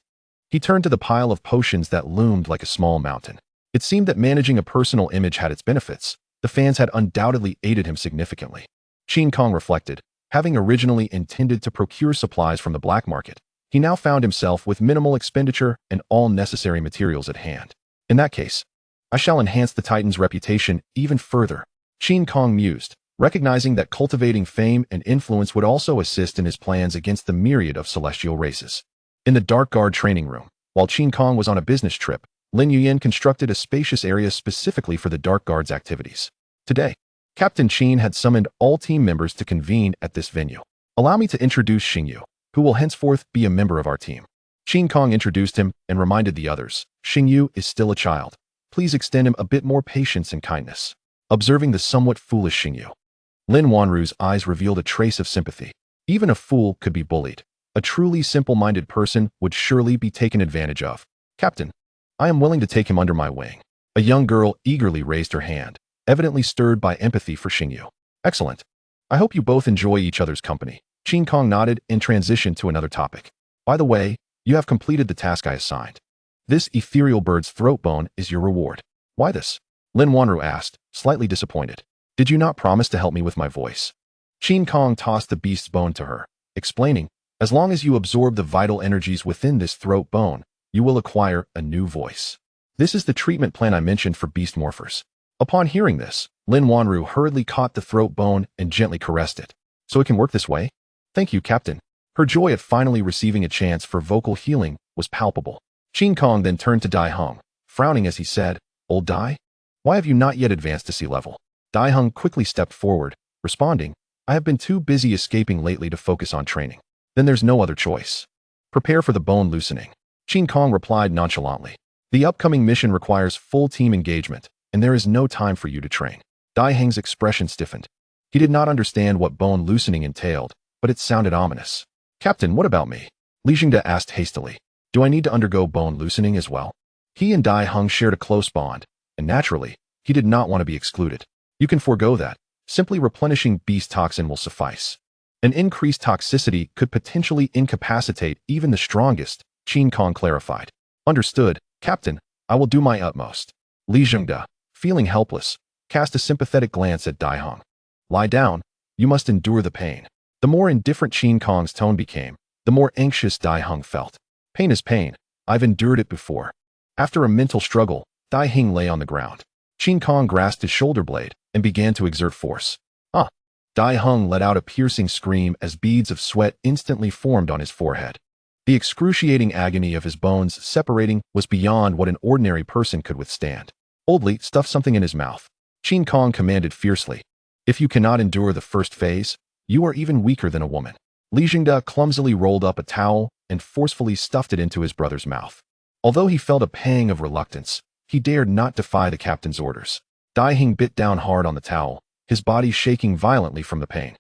he turned to the pile of potions that loomed like a small mountain. It seemed that managing a personal image had its benefits. The fans had undoubtedly aided him significantly. Qin Kong reflected, having originally intended to procure supplies from the black market, he now found himself with minimal expenditure and all necessary materials at hand. In that case, I shall enhance the Titan's reputation even further. Qin Kong mused, recognizing that cultivating fame and influence would also assist in his plans against the myriad of celestial races. In the Dark Guard training room, while Qin Kong was on a business trip, Lin Yuxian constructed a spacious area specifically for the Dark Guard's activities. Today, Captain Qin had summoned all team members to convene at this venue. Allow me to introduce Xingyu, who will henceforth be a member of our team. Qin Kong introduced him and reminded the others, Xing Yu is still a child. Please extend him a bit more patience and kindness. Observing the somewhat foolish Xing Yu, Lin Wanru's eyes revealed a trace of sympathy. Even a fool could be bullied. A truly simple-minded person would surely be taken advantage of. Captain, I am willing to take him under my wing. A young girl eagerly raised her hand, evidently stirred by empathy for Xing Yu. Excellent. I hope you both enjoy each other's company. Qin Kong nodded and transitioned to another topic. By the way, you have completed the task I assigned. This ethereal bird's throat bone is your reward. Why this? Lin Wanru asked, slightly disappointed. Did you not promise to help me with my voice? Qin Kong tossed the beast's bone to her, explaining, as long as you absorb the vital energies within this throat bone, you will acquire a new voice. This is the treatment plan I mentioned for beast morphers. Upon hearing this, Lin Wanru hurriedly caught the throat bone and gently caressed it. So it can work this way? Thank you, Captain. Her joy at finally receiving a chance for vocal healing was palpable. Qin Kong then turned to Dai Hung, frowning as he said, Old Dai? Why have you not yet advanced to sea level? Dai Hung quickly stepped forward, responding, I have been too busy escaping lately to focus on training. Then there's no other choice. Prepare for the bone loosening. Qin Kong replied nonchalantly. The upcoming mission requires full team engagement, and there is no time for you to train. Dai Hung's expression stiffened. He did not understand what bone loosening entailed, but it sounded ominous. Captain, what about me? Li Jingde asked hastily. Do I need to undergo bone loosening as well? He and Dai Hung shared a close bond, and naturally, he did not want to be excluded. You can forego that. Simply replenishing beast toxin will suffice. An increased toxicity could potentially incapacitate even the strongest, Qin Kong clarified. Understood, Captain, I will do my utmost. Li Jingde, feeling helpless, cast a sympathetic glance at Dai Hung. Lie down, you must endure the pain. The more indifferent Qin Kong's tone became, the more anxious Dai Hung felt. Pain is pain, I've endured it before. After a mental struggle, Dai Hung lay on the ground. Qin Kong grasped his shoulder blade and began to exert force. Dai Hung let out a piercing scream as beads of sweat instantly formed on his forehead. The excruciating agony of his bones separating was beyond what an ordinary person could withstand. Oldly stuffed something in his mouth. Qin Kong commanded fiercely. If you cannot endure the first phase, you are even weaker than a woman. Li Jingde clumsily rolled up a towel and forcefully stuffed it into his brother's mouth. Although he felt a pang of reluctance, he dared not defy the captain's orders. Dai Hung bit down hard on the towel, his body shaking violently from the pain.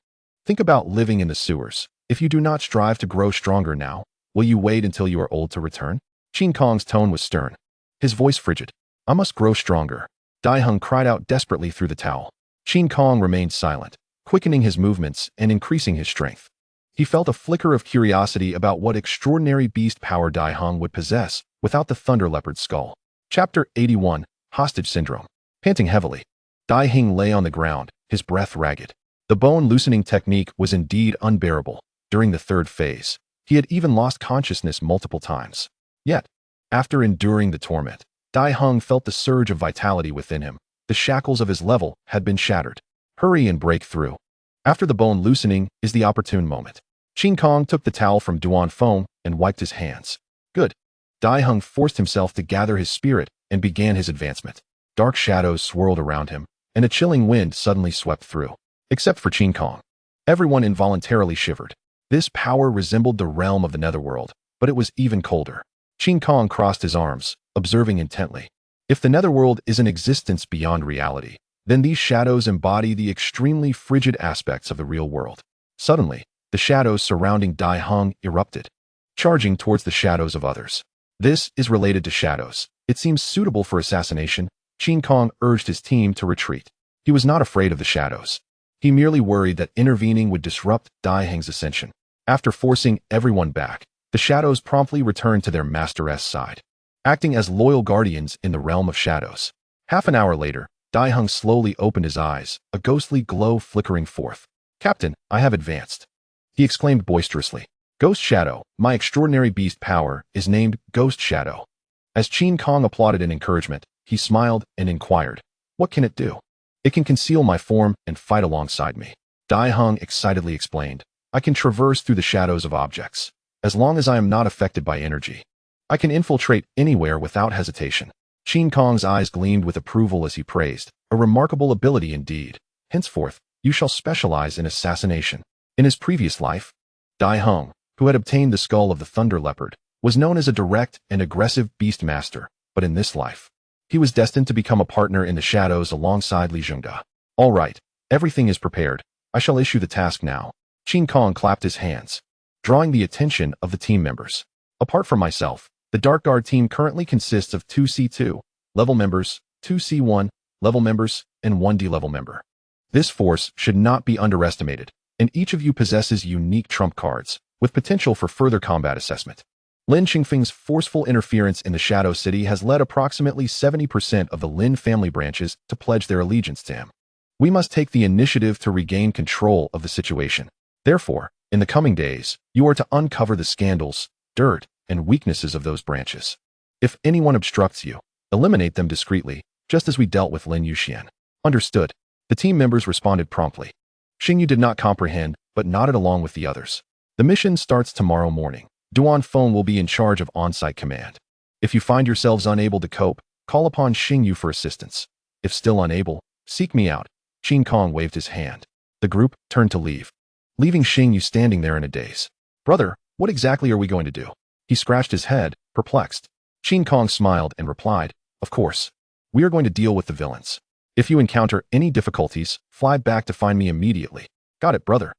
Think about living in the sewers. If you do not strive to grow stronger now, will you wait until you are old to return? Qin Kong's tone was stern, his voice frigid. I must grow stronger. Dai Hung cried out desperately through the towel. Qin Kong remained silent, quickening his movements and increasing his strength. He felt a flicker of curiosity about what extraordinary beast power Dai Hung would possess without the thunder leopard's skull. Chapter 81, Hostage Syndrome. Panting heavily, Dai Hung lay on the ground, his breath ragged. The bone loosening technique was indeed unbearable. During the third phase, he had even lost consciousness multiple times. Yet, after enduring the torment, Dai Hung felt the surge of vitality within him. The shackles of his level had been shattered. Hurry and break through. After the bone loosening is the opportune moment. Qin Kong took the towel from Duan Feng and wiped his hands. Good. Dai Hung forced himself to gather his spirit and began his advancement. Dark shadows swirled around him, and a chilling wind suddenly swept through. Except for Qin Kong. Everyone involuntarily shivered. This power resembled the realm of the netherworld, but it was even colder. Qin Kong crossed his arms, observing intently. If the netherworld is an existence beyond reality, then these shadows embody the extremely frigid aspects of the real world. Suddenly, the shadows surrounding Dai Hung erupted, charging towards the shadows of others. This is related to shadows. It seems suitable for assassination. Qin Kong urged his team to retreat. He was not afraid of the shadows. He merely worried that intervening would disrupt Dai Hung's ascension. After forcing everyone back, the shadows promptly returned to their master's side, acting as loyal guardians in the realm of shadows. Half an hour later, Dai Hung slowly opened his eyes, a ghostly glow flickering forth. Captain, I have advanced. He exclaimed boisterously. Ghost Shadow, my extraordinary beast power, is named Ghost Shadow. As Qin Kong applauded in encouragement, he smiled and inquired, what can it do? It can conceal my form and fight alongside me. Dai Hung excitedly explained, I can traverse through the shadows of objects. As long as I am not affected by energy, I can infiltrate anywhere without hesitation. Qin Kong's eyes gleamed with approval as he praised, a remarkable ability indeed. Henceforth, you shall specialize in assassination. In his previous life, Dai Hung, who had obtained the skull of the thunder leopard, was known as a direct and aggressive beast master, but in this life, he was destined to become a partner in the shadows alongside Li Zhengde. All right, everything is prepared. I shall issue the task now. Qin Kong clapped his hands, drawing the attention of the team members. Apart from myself, the Dark Guard team currently consists of 2 C2 level members, 2 C1 level members, and 1 D-level member. This force should not be underestimated, and each of you possesses unique trump cards, with potential for further combat assessment. Lin Qingfeng's forceful interference in the Shadow City has led approximately 70% of the Lin family branches to pledge their allegiance to him. We must take the initiative to regain control of the situation. Therefore, in the coming days, you are to uncover the scandals, dirt, and weaknesses of those branches. If anyone obstructs you, eliminate them discreetly, just as we dealt with Lin Yuxian. Understood. The team members responded promptly. Xingyu did not comprehend, but nodded along with the others. The mission starts tomorrow morning. Duan Feng will be in charge of on-site command. If you find yourselves unable to cope, call upon Xingyu for assistance. If still unable, seek me out. Qin Kong waved his hand. The group turned to leave, leaving Xingyu standing there in a daze. Brother, what exactly are we going to do? He scratched his head, perplexed. Qin Kong smiled and replied, of course. We are going to deal with the villains. If you encounter any difficulties, fly back to find me immediately. Got it, brother.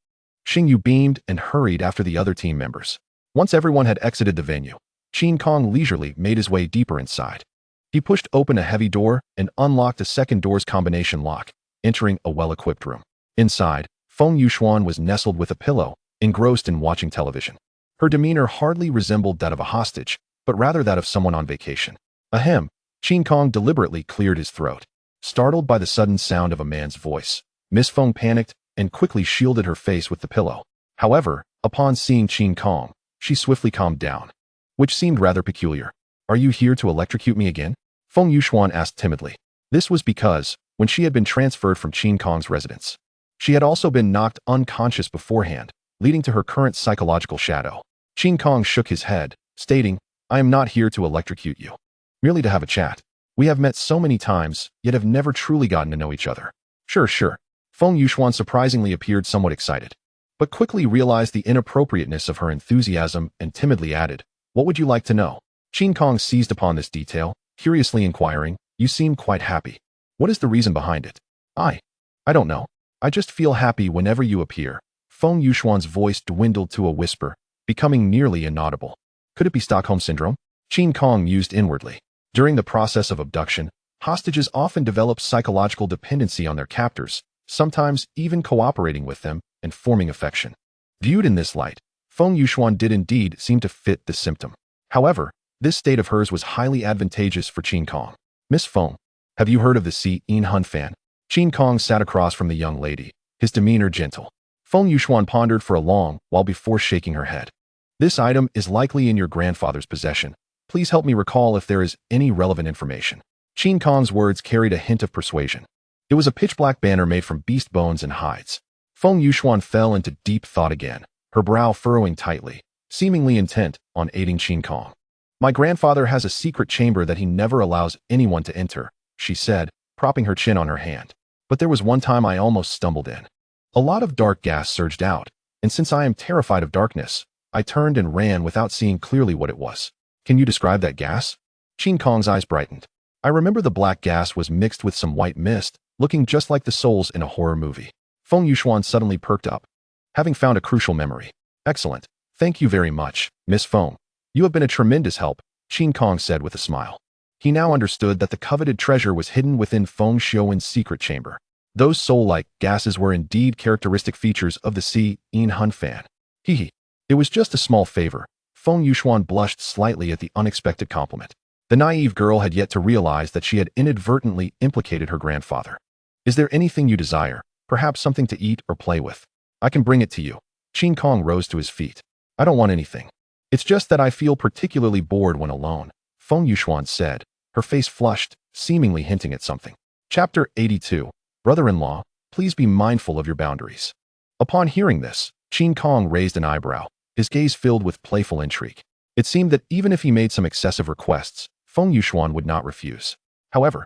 Xingyu beamed and hurried after the other team members. Once everyone had exited the venue, Qin Kong leisurely made his way deeper inside. He pushed open a heavy door and unlocked a second door's combination lock, entering a well-equipped room. Inside, Feng Yuxuan was nestled with a pillow, engrossed in watching television. Her demeanor hardly resembled that of a hostage, but rather that of someone on vacation. Ahem, Qin Kong deliberately cleared his throat. Startled by the sudden sound of a man's voice, Miss Feng panicked and quickly shielded her face with the pillow. However, upon seeing Qin Kong, she swiftly calmed down, which seemed rather peculiar. Are you here to electrocute me again? Feng Yuxuan asked timidly. This was because, when she had been transferred from Qin Kong's residence, she had also been knocked unconscious beforehand, leading to her current psychological shadow. Qin Kong shook his head, stating, I am not here to electrocute you. Merely to have a chat. We have met so many times, yet have never truly gotten to know each other. Sure. Feng Yuxuan surprisingly appeared somewhat excited, but quickly realized the inappropriateness of her enthusiasm and timidly added, what would you like to know? Qin Kong seized upon this detail, curiously inquiring, you seem quite happy. What is the reason behind it? I don't know. I just feel happy whenever you appear. Feng Yuxuan's voice dwindled to a whisper, becoming nearly inaudible. Could it be Stockholm Syndrome? Qin Kong mused inwardly. During the process of abduction, hostages often develop psychological dependency on their captors, sometimes even cooperating with them and forming affection. Viewed in this light, Feng Yuxuan did indeed seem to fit the symptom. However, this state of hers was highly advantageous for Qin Kong. Miss Feng, have you heard of the Qin Hun fan? Qin Kong sat across from the young lady, his demeanor gentle. Feng Yuxuan pondered for a long while before shaking her head. This item is likely in your grandfather's possession. Please help me recall if there is any relevant information. Qin Kong's words carried a hint of persuasion. It was a pitch-black banner made from beast bones and hides. Feng Yuxuan fell into deep thought again, her brow furrowing tightly, seemingly intent on aiding Qin Kong. My grandfather has a secret chamber that he never allows anyone to enter, she said, propping her chin on her hand. But there was one time I almost stumbled in. A lot of dark gas surged out, and since I am terrified of darkness, I turned and ran without seeing clearly what it was. Can you describe that gas? Qin Kong's eyes brightened. I remember the black gas was mixed with some white mist, looking just like the souls in a horror movie. Feng Yuxuan suddenly perked up, having found a crucial memory. Excellent. Thank you very much, Miss Feng. You have been a tremendous help, Qin Kong said with a smile. He now understood that the coveted treasure was hidden within Feng Xiuwen's secret chamber. Those soul-like gases were indeed characteristic features of the Qin Hun fan. Hee. It was just a small favor. Feng Yuxuan blushed slightly at the unexpected compliment. The naive girl had yet to realize that she had inadvertently implicated her grandfather. Is there anything you desire? Perhaps something to eat or play with? I can bring it to you. Qin Kong rose to his feet. I don't want anything. It's just that I feel particularly bored when alone, Feng Yuxuan said, her face flushed, seemingly hinting at something. Chapter 82. Brother-in-law, please be mindful of your boundaries. Upon hearing this, Qin Kong raised an eyebrow, his gaze filled with playful intrigue. It seemed that even if he made some excessive requests, Feng Yuxuan would not refuse. However,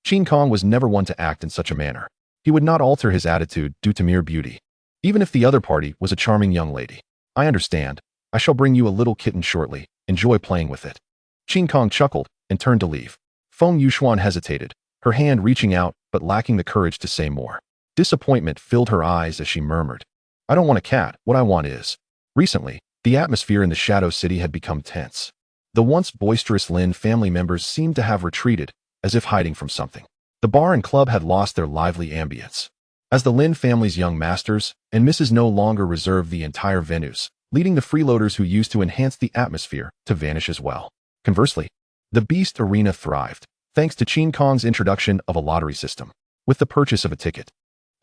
Qin Kong was never one to act in such a manner. He would not alter his attitude due to mere beauty, even if the other party was a charming young lady. I understand. I shall bring you a little kitten shortly, Enjoy playing with it." Qin Kong chuckled and turned to leave. Feng Yuxuan hesitated, her hand reaching out but lacking the courage to say more. Disappointment filled her eyes as she murmured, "I don't want a cat, what I want is." Recently, the atmosphere in the Shadow City had become tense. The once boisterous Lin family members seemed to have retreated, as if hiding from something. The bar and club had lost their lively ambience. As the Lin family's young masters and misses no longer reserved the entire venues, leading the freeloaders who used to enhance the atmosphere to vanish as well. Conversely, the Beast Arena thrived, thanks to Qin Kong's introduction of a lottery system. With the purchase of a ticket,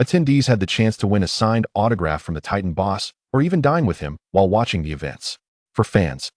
attendees had the chance to win a signed autograph from the Titan boss or even dine with him while watching the events. For fans,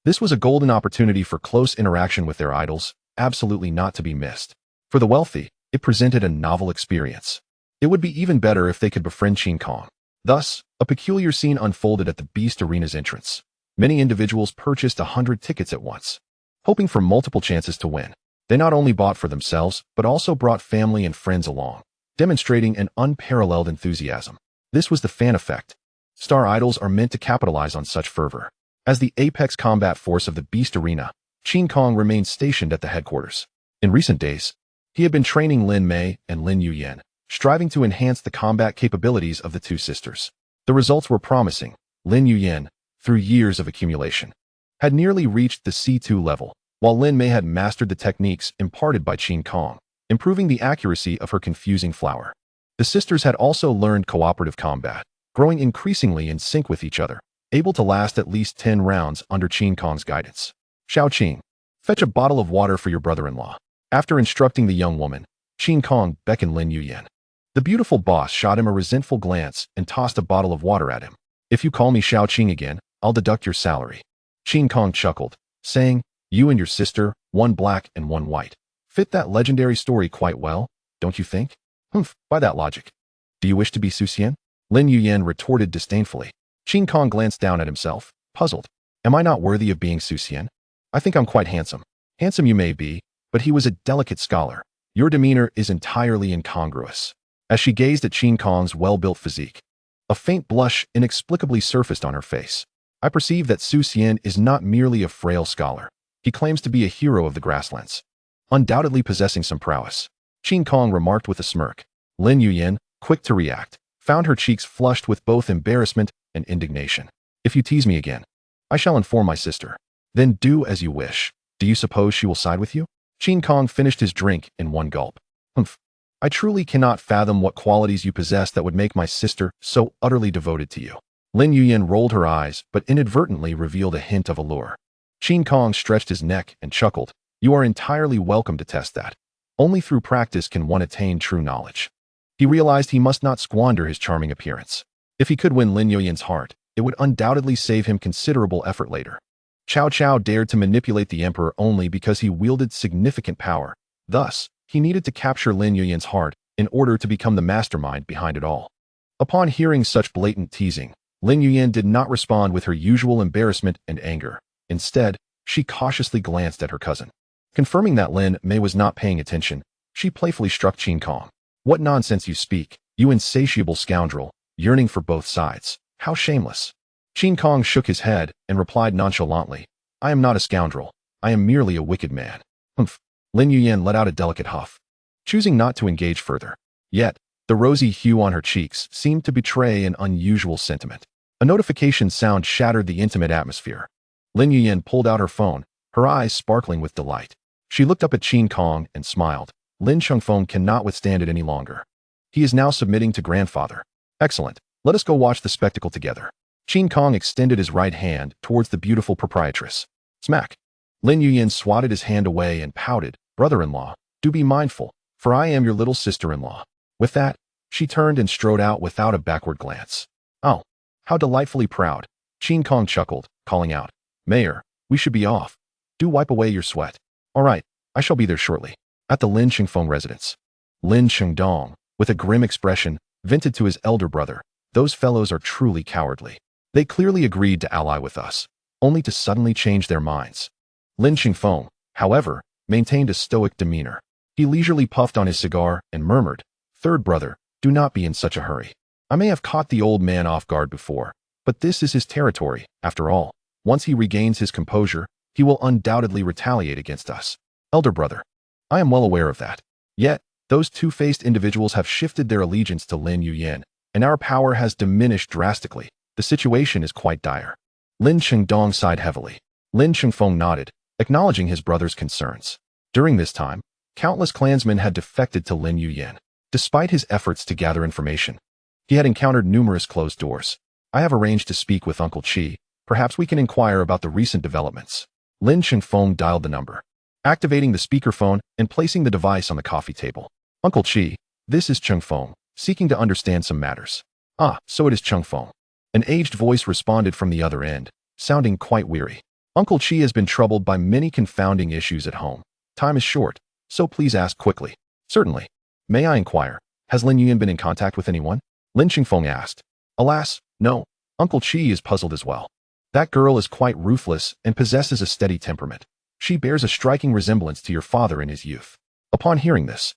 this was a golden opportunity for close interaction with their idols, absolutely not to be missed. For the wealthy, it presented a novel experience. It would be even better if they could befriend Qin Kong. Thus, a peculiar scene unfolded at the Beast Arena's entrance. Many individuals purchased 100 tickets at once, hoping for multiple chances to win. They not only bought for themselves, but also brought family and friends along, demonstrating an unparalleled enthusiasm. This was the fan effect. Star idols are meant to capitalize on such fervor. As the apex combat force of the Beast Arena, Qin Kong remained stationed at the headquarters. In recent days, he had been training Lin Mei and Lin Yuyan, striving to enhance the combat capabilities of the two sisters. The results were promising. Lin Yuyan, through years of accumulation, had nearly reached the C2 level, while Lin Mei had mastered the techniques imparted by Qin Kong, improving the accuracy of her confusing flower. The sisters had also learned cooperative combat, growing increasingly in sync with each other, able to last at least 10 rounds under Qin Kong's guidance. "Xiao Qing, fetch a bottle of water for your brother-in-law." After instructing the young woman, Qin Kong beckoned Lin Yuyan. The beautiful boss shot him a resentful glance and tossed a bottle of water at him. "If you call me Xiao Qing again, I'll deduct your salary." Qin Kong chuckled, saying, "You and your sister, one black and one white, fit that legendary story quite well, don't you think?" "Humph, by that logic. Do you wish to be Su Xian?" Lin Yuyan retorted disdainfully. Qin Kong glanced down at himself, puzzled. "Am I not worthy of being Su Xian? I think I'm quite handsome." "Handsome you may be, but he was a delicate scholar. Your demeanor is entirely incongruous." As she gazed at Qin Kong's well-built physique, a faint blush inexplicably surfaced on her face. "I perceive that Su Xian is not merely a frail scholar. He claims to be a hero of the grasslands, undoubtedly possessing some prowess." Qin Kong remarked with a smirk. Lin Yuyan, quick to react, found her cheeks flushed with both embarrassment and indignation. "If you tease me again, I shall inform my sister." "Then do as you wish. Do you suppose she will side with you?" Qin Kong finished his drink in one gulp. "Humph. I truly cannot fathom what qualities you possess that would make my sister so utterly devoted to you." Lin Yuyan rolled her eyes, but inadvertently revealed a hint of allure. Qin Kong stretched his neck and chuckled. "You are entirely welcome to test that. Only through practice can one attain true knowledge." He realized he must not squander his charming appearance. If he could win Lin Yuyan's heart, it would undoubtedly save him considerable effort later. Cao Cao dared to manipulate the emperor only because he wielded significant power. Thus, he needed to capture Lin Yuyan's heart in order to become the mastermind behind it all. Upon hearing such blatant teasing, Lin Yuyan did not respond with her usual embarrassment and anger. Instead, she cautiously glanced at her cousin. Confirming that Lin Mei was not paying attention, she playfully struck Qin Kong. "What nonsense you speak, you insatiable scoundrel, yearning for both sides. How shameless." Qin Kong shook his head and replied nonchalantly, "I am not a scoundrel. I am merely a wicked man." "Humph." Lin Yuyan let out a delicate huff, choosing not to engage further. Yet, the rosy hue on her cheeks seemed to betray an unusual sentiment. A notification sound shattered the intimate atmosphere. Lin Yuyan pulled out her phone, her eyes sparkling with delight. She looked up at Qin Kong and smiled. Lin Chengfeng cannot withstand it any longer. He is now submitting to grandfather. "Excellent. Let us go watch the spectacle together." Qin Kong extended his right hand towards the beautiful proprietress. Smack. Lin Yuyan swatted his hand away and pouted. "Brother-in-law, do be mindful, for I am your little sister-in-law." With that, she turned and strode out without a backward glance. "Oh, how delightfully proud." Qin Kong chuckled, calling out, "Mayor, we should be off. Do wipe away your sweat." "All right, I shall be there shortly." At the Lin Chengfeng residence, Lin Chengdong, with a grim expression, vented to his elder brother, "Those fellows are truly cowardly. They clearly agreed to ally with us, only to suddenly change their minds." Lin Chengfeng, however, maintained a stoic demeanor. He leisurely puffed on his cigar and murmured, "Third brother, do not be in such a hurry. I may have caught the old man off guard before, but this is his territory, after all. Once he regains his composure, he will undoubtedly retaliate against us. Elder brother, I am well aware of that. Yet, those two-faced individuals have shifted their allegiance to Lin Yuyan, and our power has diminished drastically. The situation is quite dire. Lin Chengdong sighed heavily. Lin Chengfeng nodded, acknowledging his brother's concerns. During this time, countless clansmen had defected to Lin Yuyan. Despite his efforts to gather information, he had encountered numerous closed doors. I have arranged to speak with Uncle Qi. Perhaps we can inquire about the recent developments. Lin Chengfeng dialed the number, activating the speakerphone and placing the device on the coffee table. Uncle Qi, this is Chengfeng, seeking to understand some matters. Ah, so it is Chengfeng. An aged voice responded from the other end, sounding quite weary. Uncle Qi has been troubled by many confounding issues at home. Time is short, so please ask quickly. Certainly. May I inquire, has Lin Yuyan been in contact with anyone? Lin Chengfeng asked. Alas, no. Uncle Qi is puzzled as well. That girl is quite ruthless and possesses a steady temperament. She bears a striking resemblance to your father in his youth. Upon hearing this,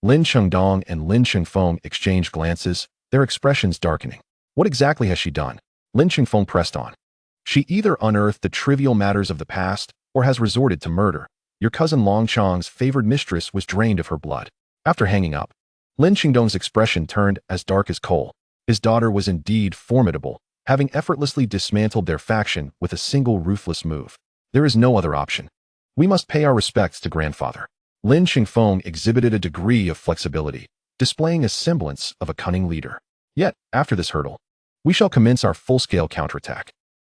Lin Chengdong and Lin Chengfeng exchanged glances, their expressions darkening. What exactly has she done? Lin Chengfeng pressed on. She either unearthed the trivial matters of the past or has resorted to murder. Your cousin Long Chong's favored mistress was drained of her blood. After hanging up, Lin Chengdong's expression turned as dark as coal. His daughter was indeed formidable, having effortlessly dismantled their faction with a single ruthless move. There is no other option. We must pay our respects to grandfather. Lin Chengfeng exhibited a degree of flexibility, displaying a semblance of a cunning leader. Yet, after this hurdle, we shall commence our full-scale counterattack.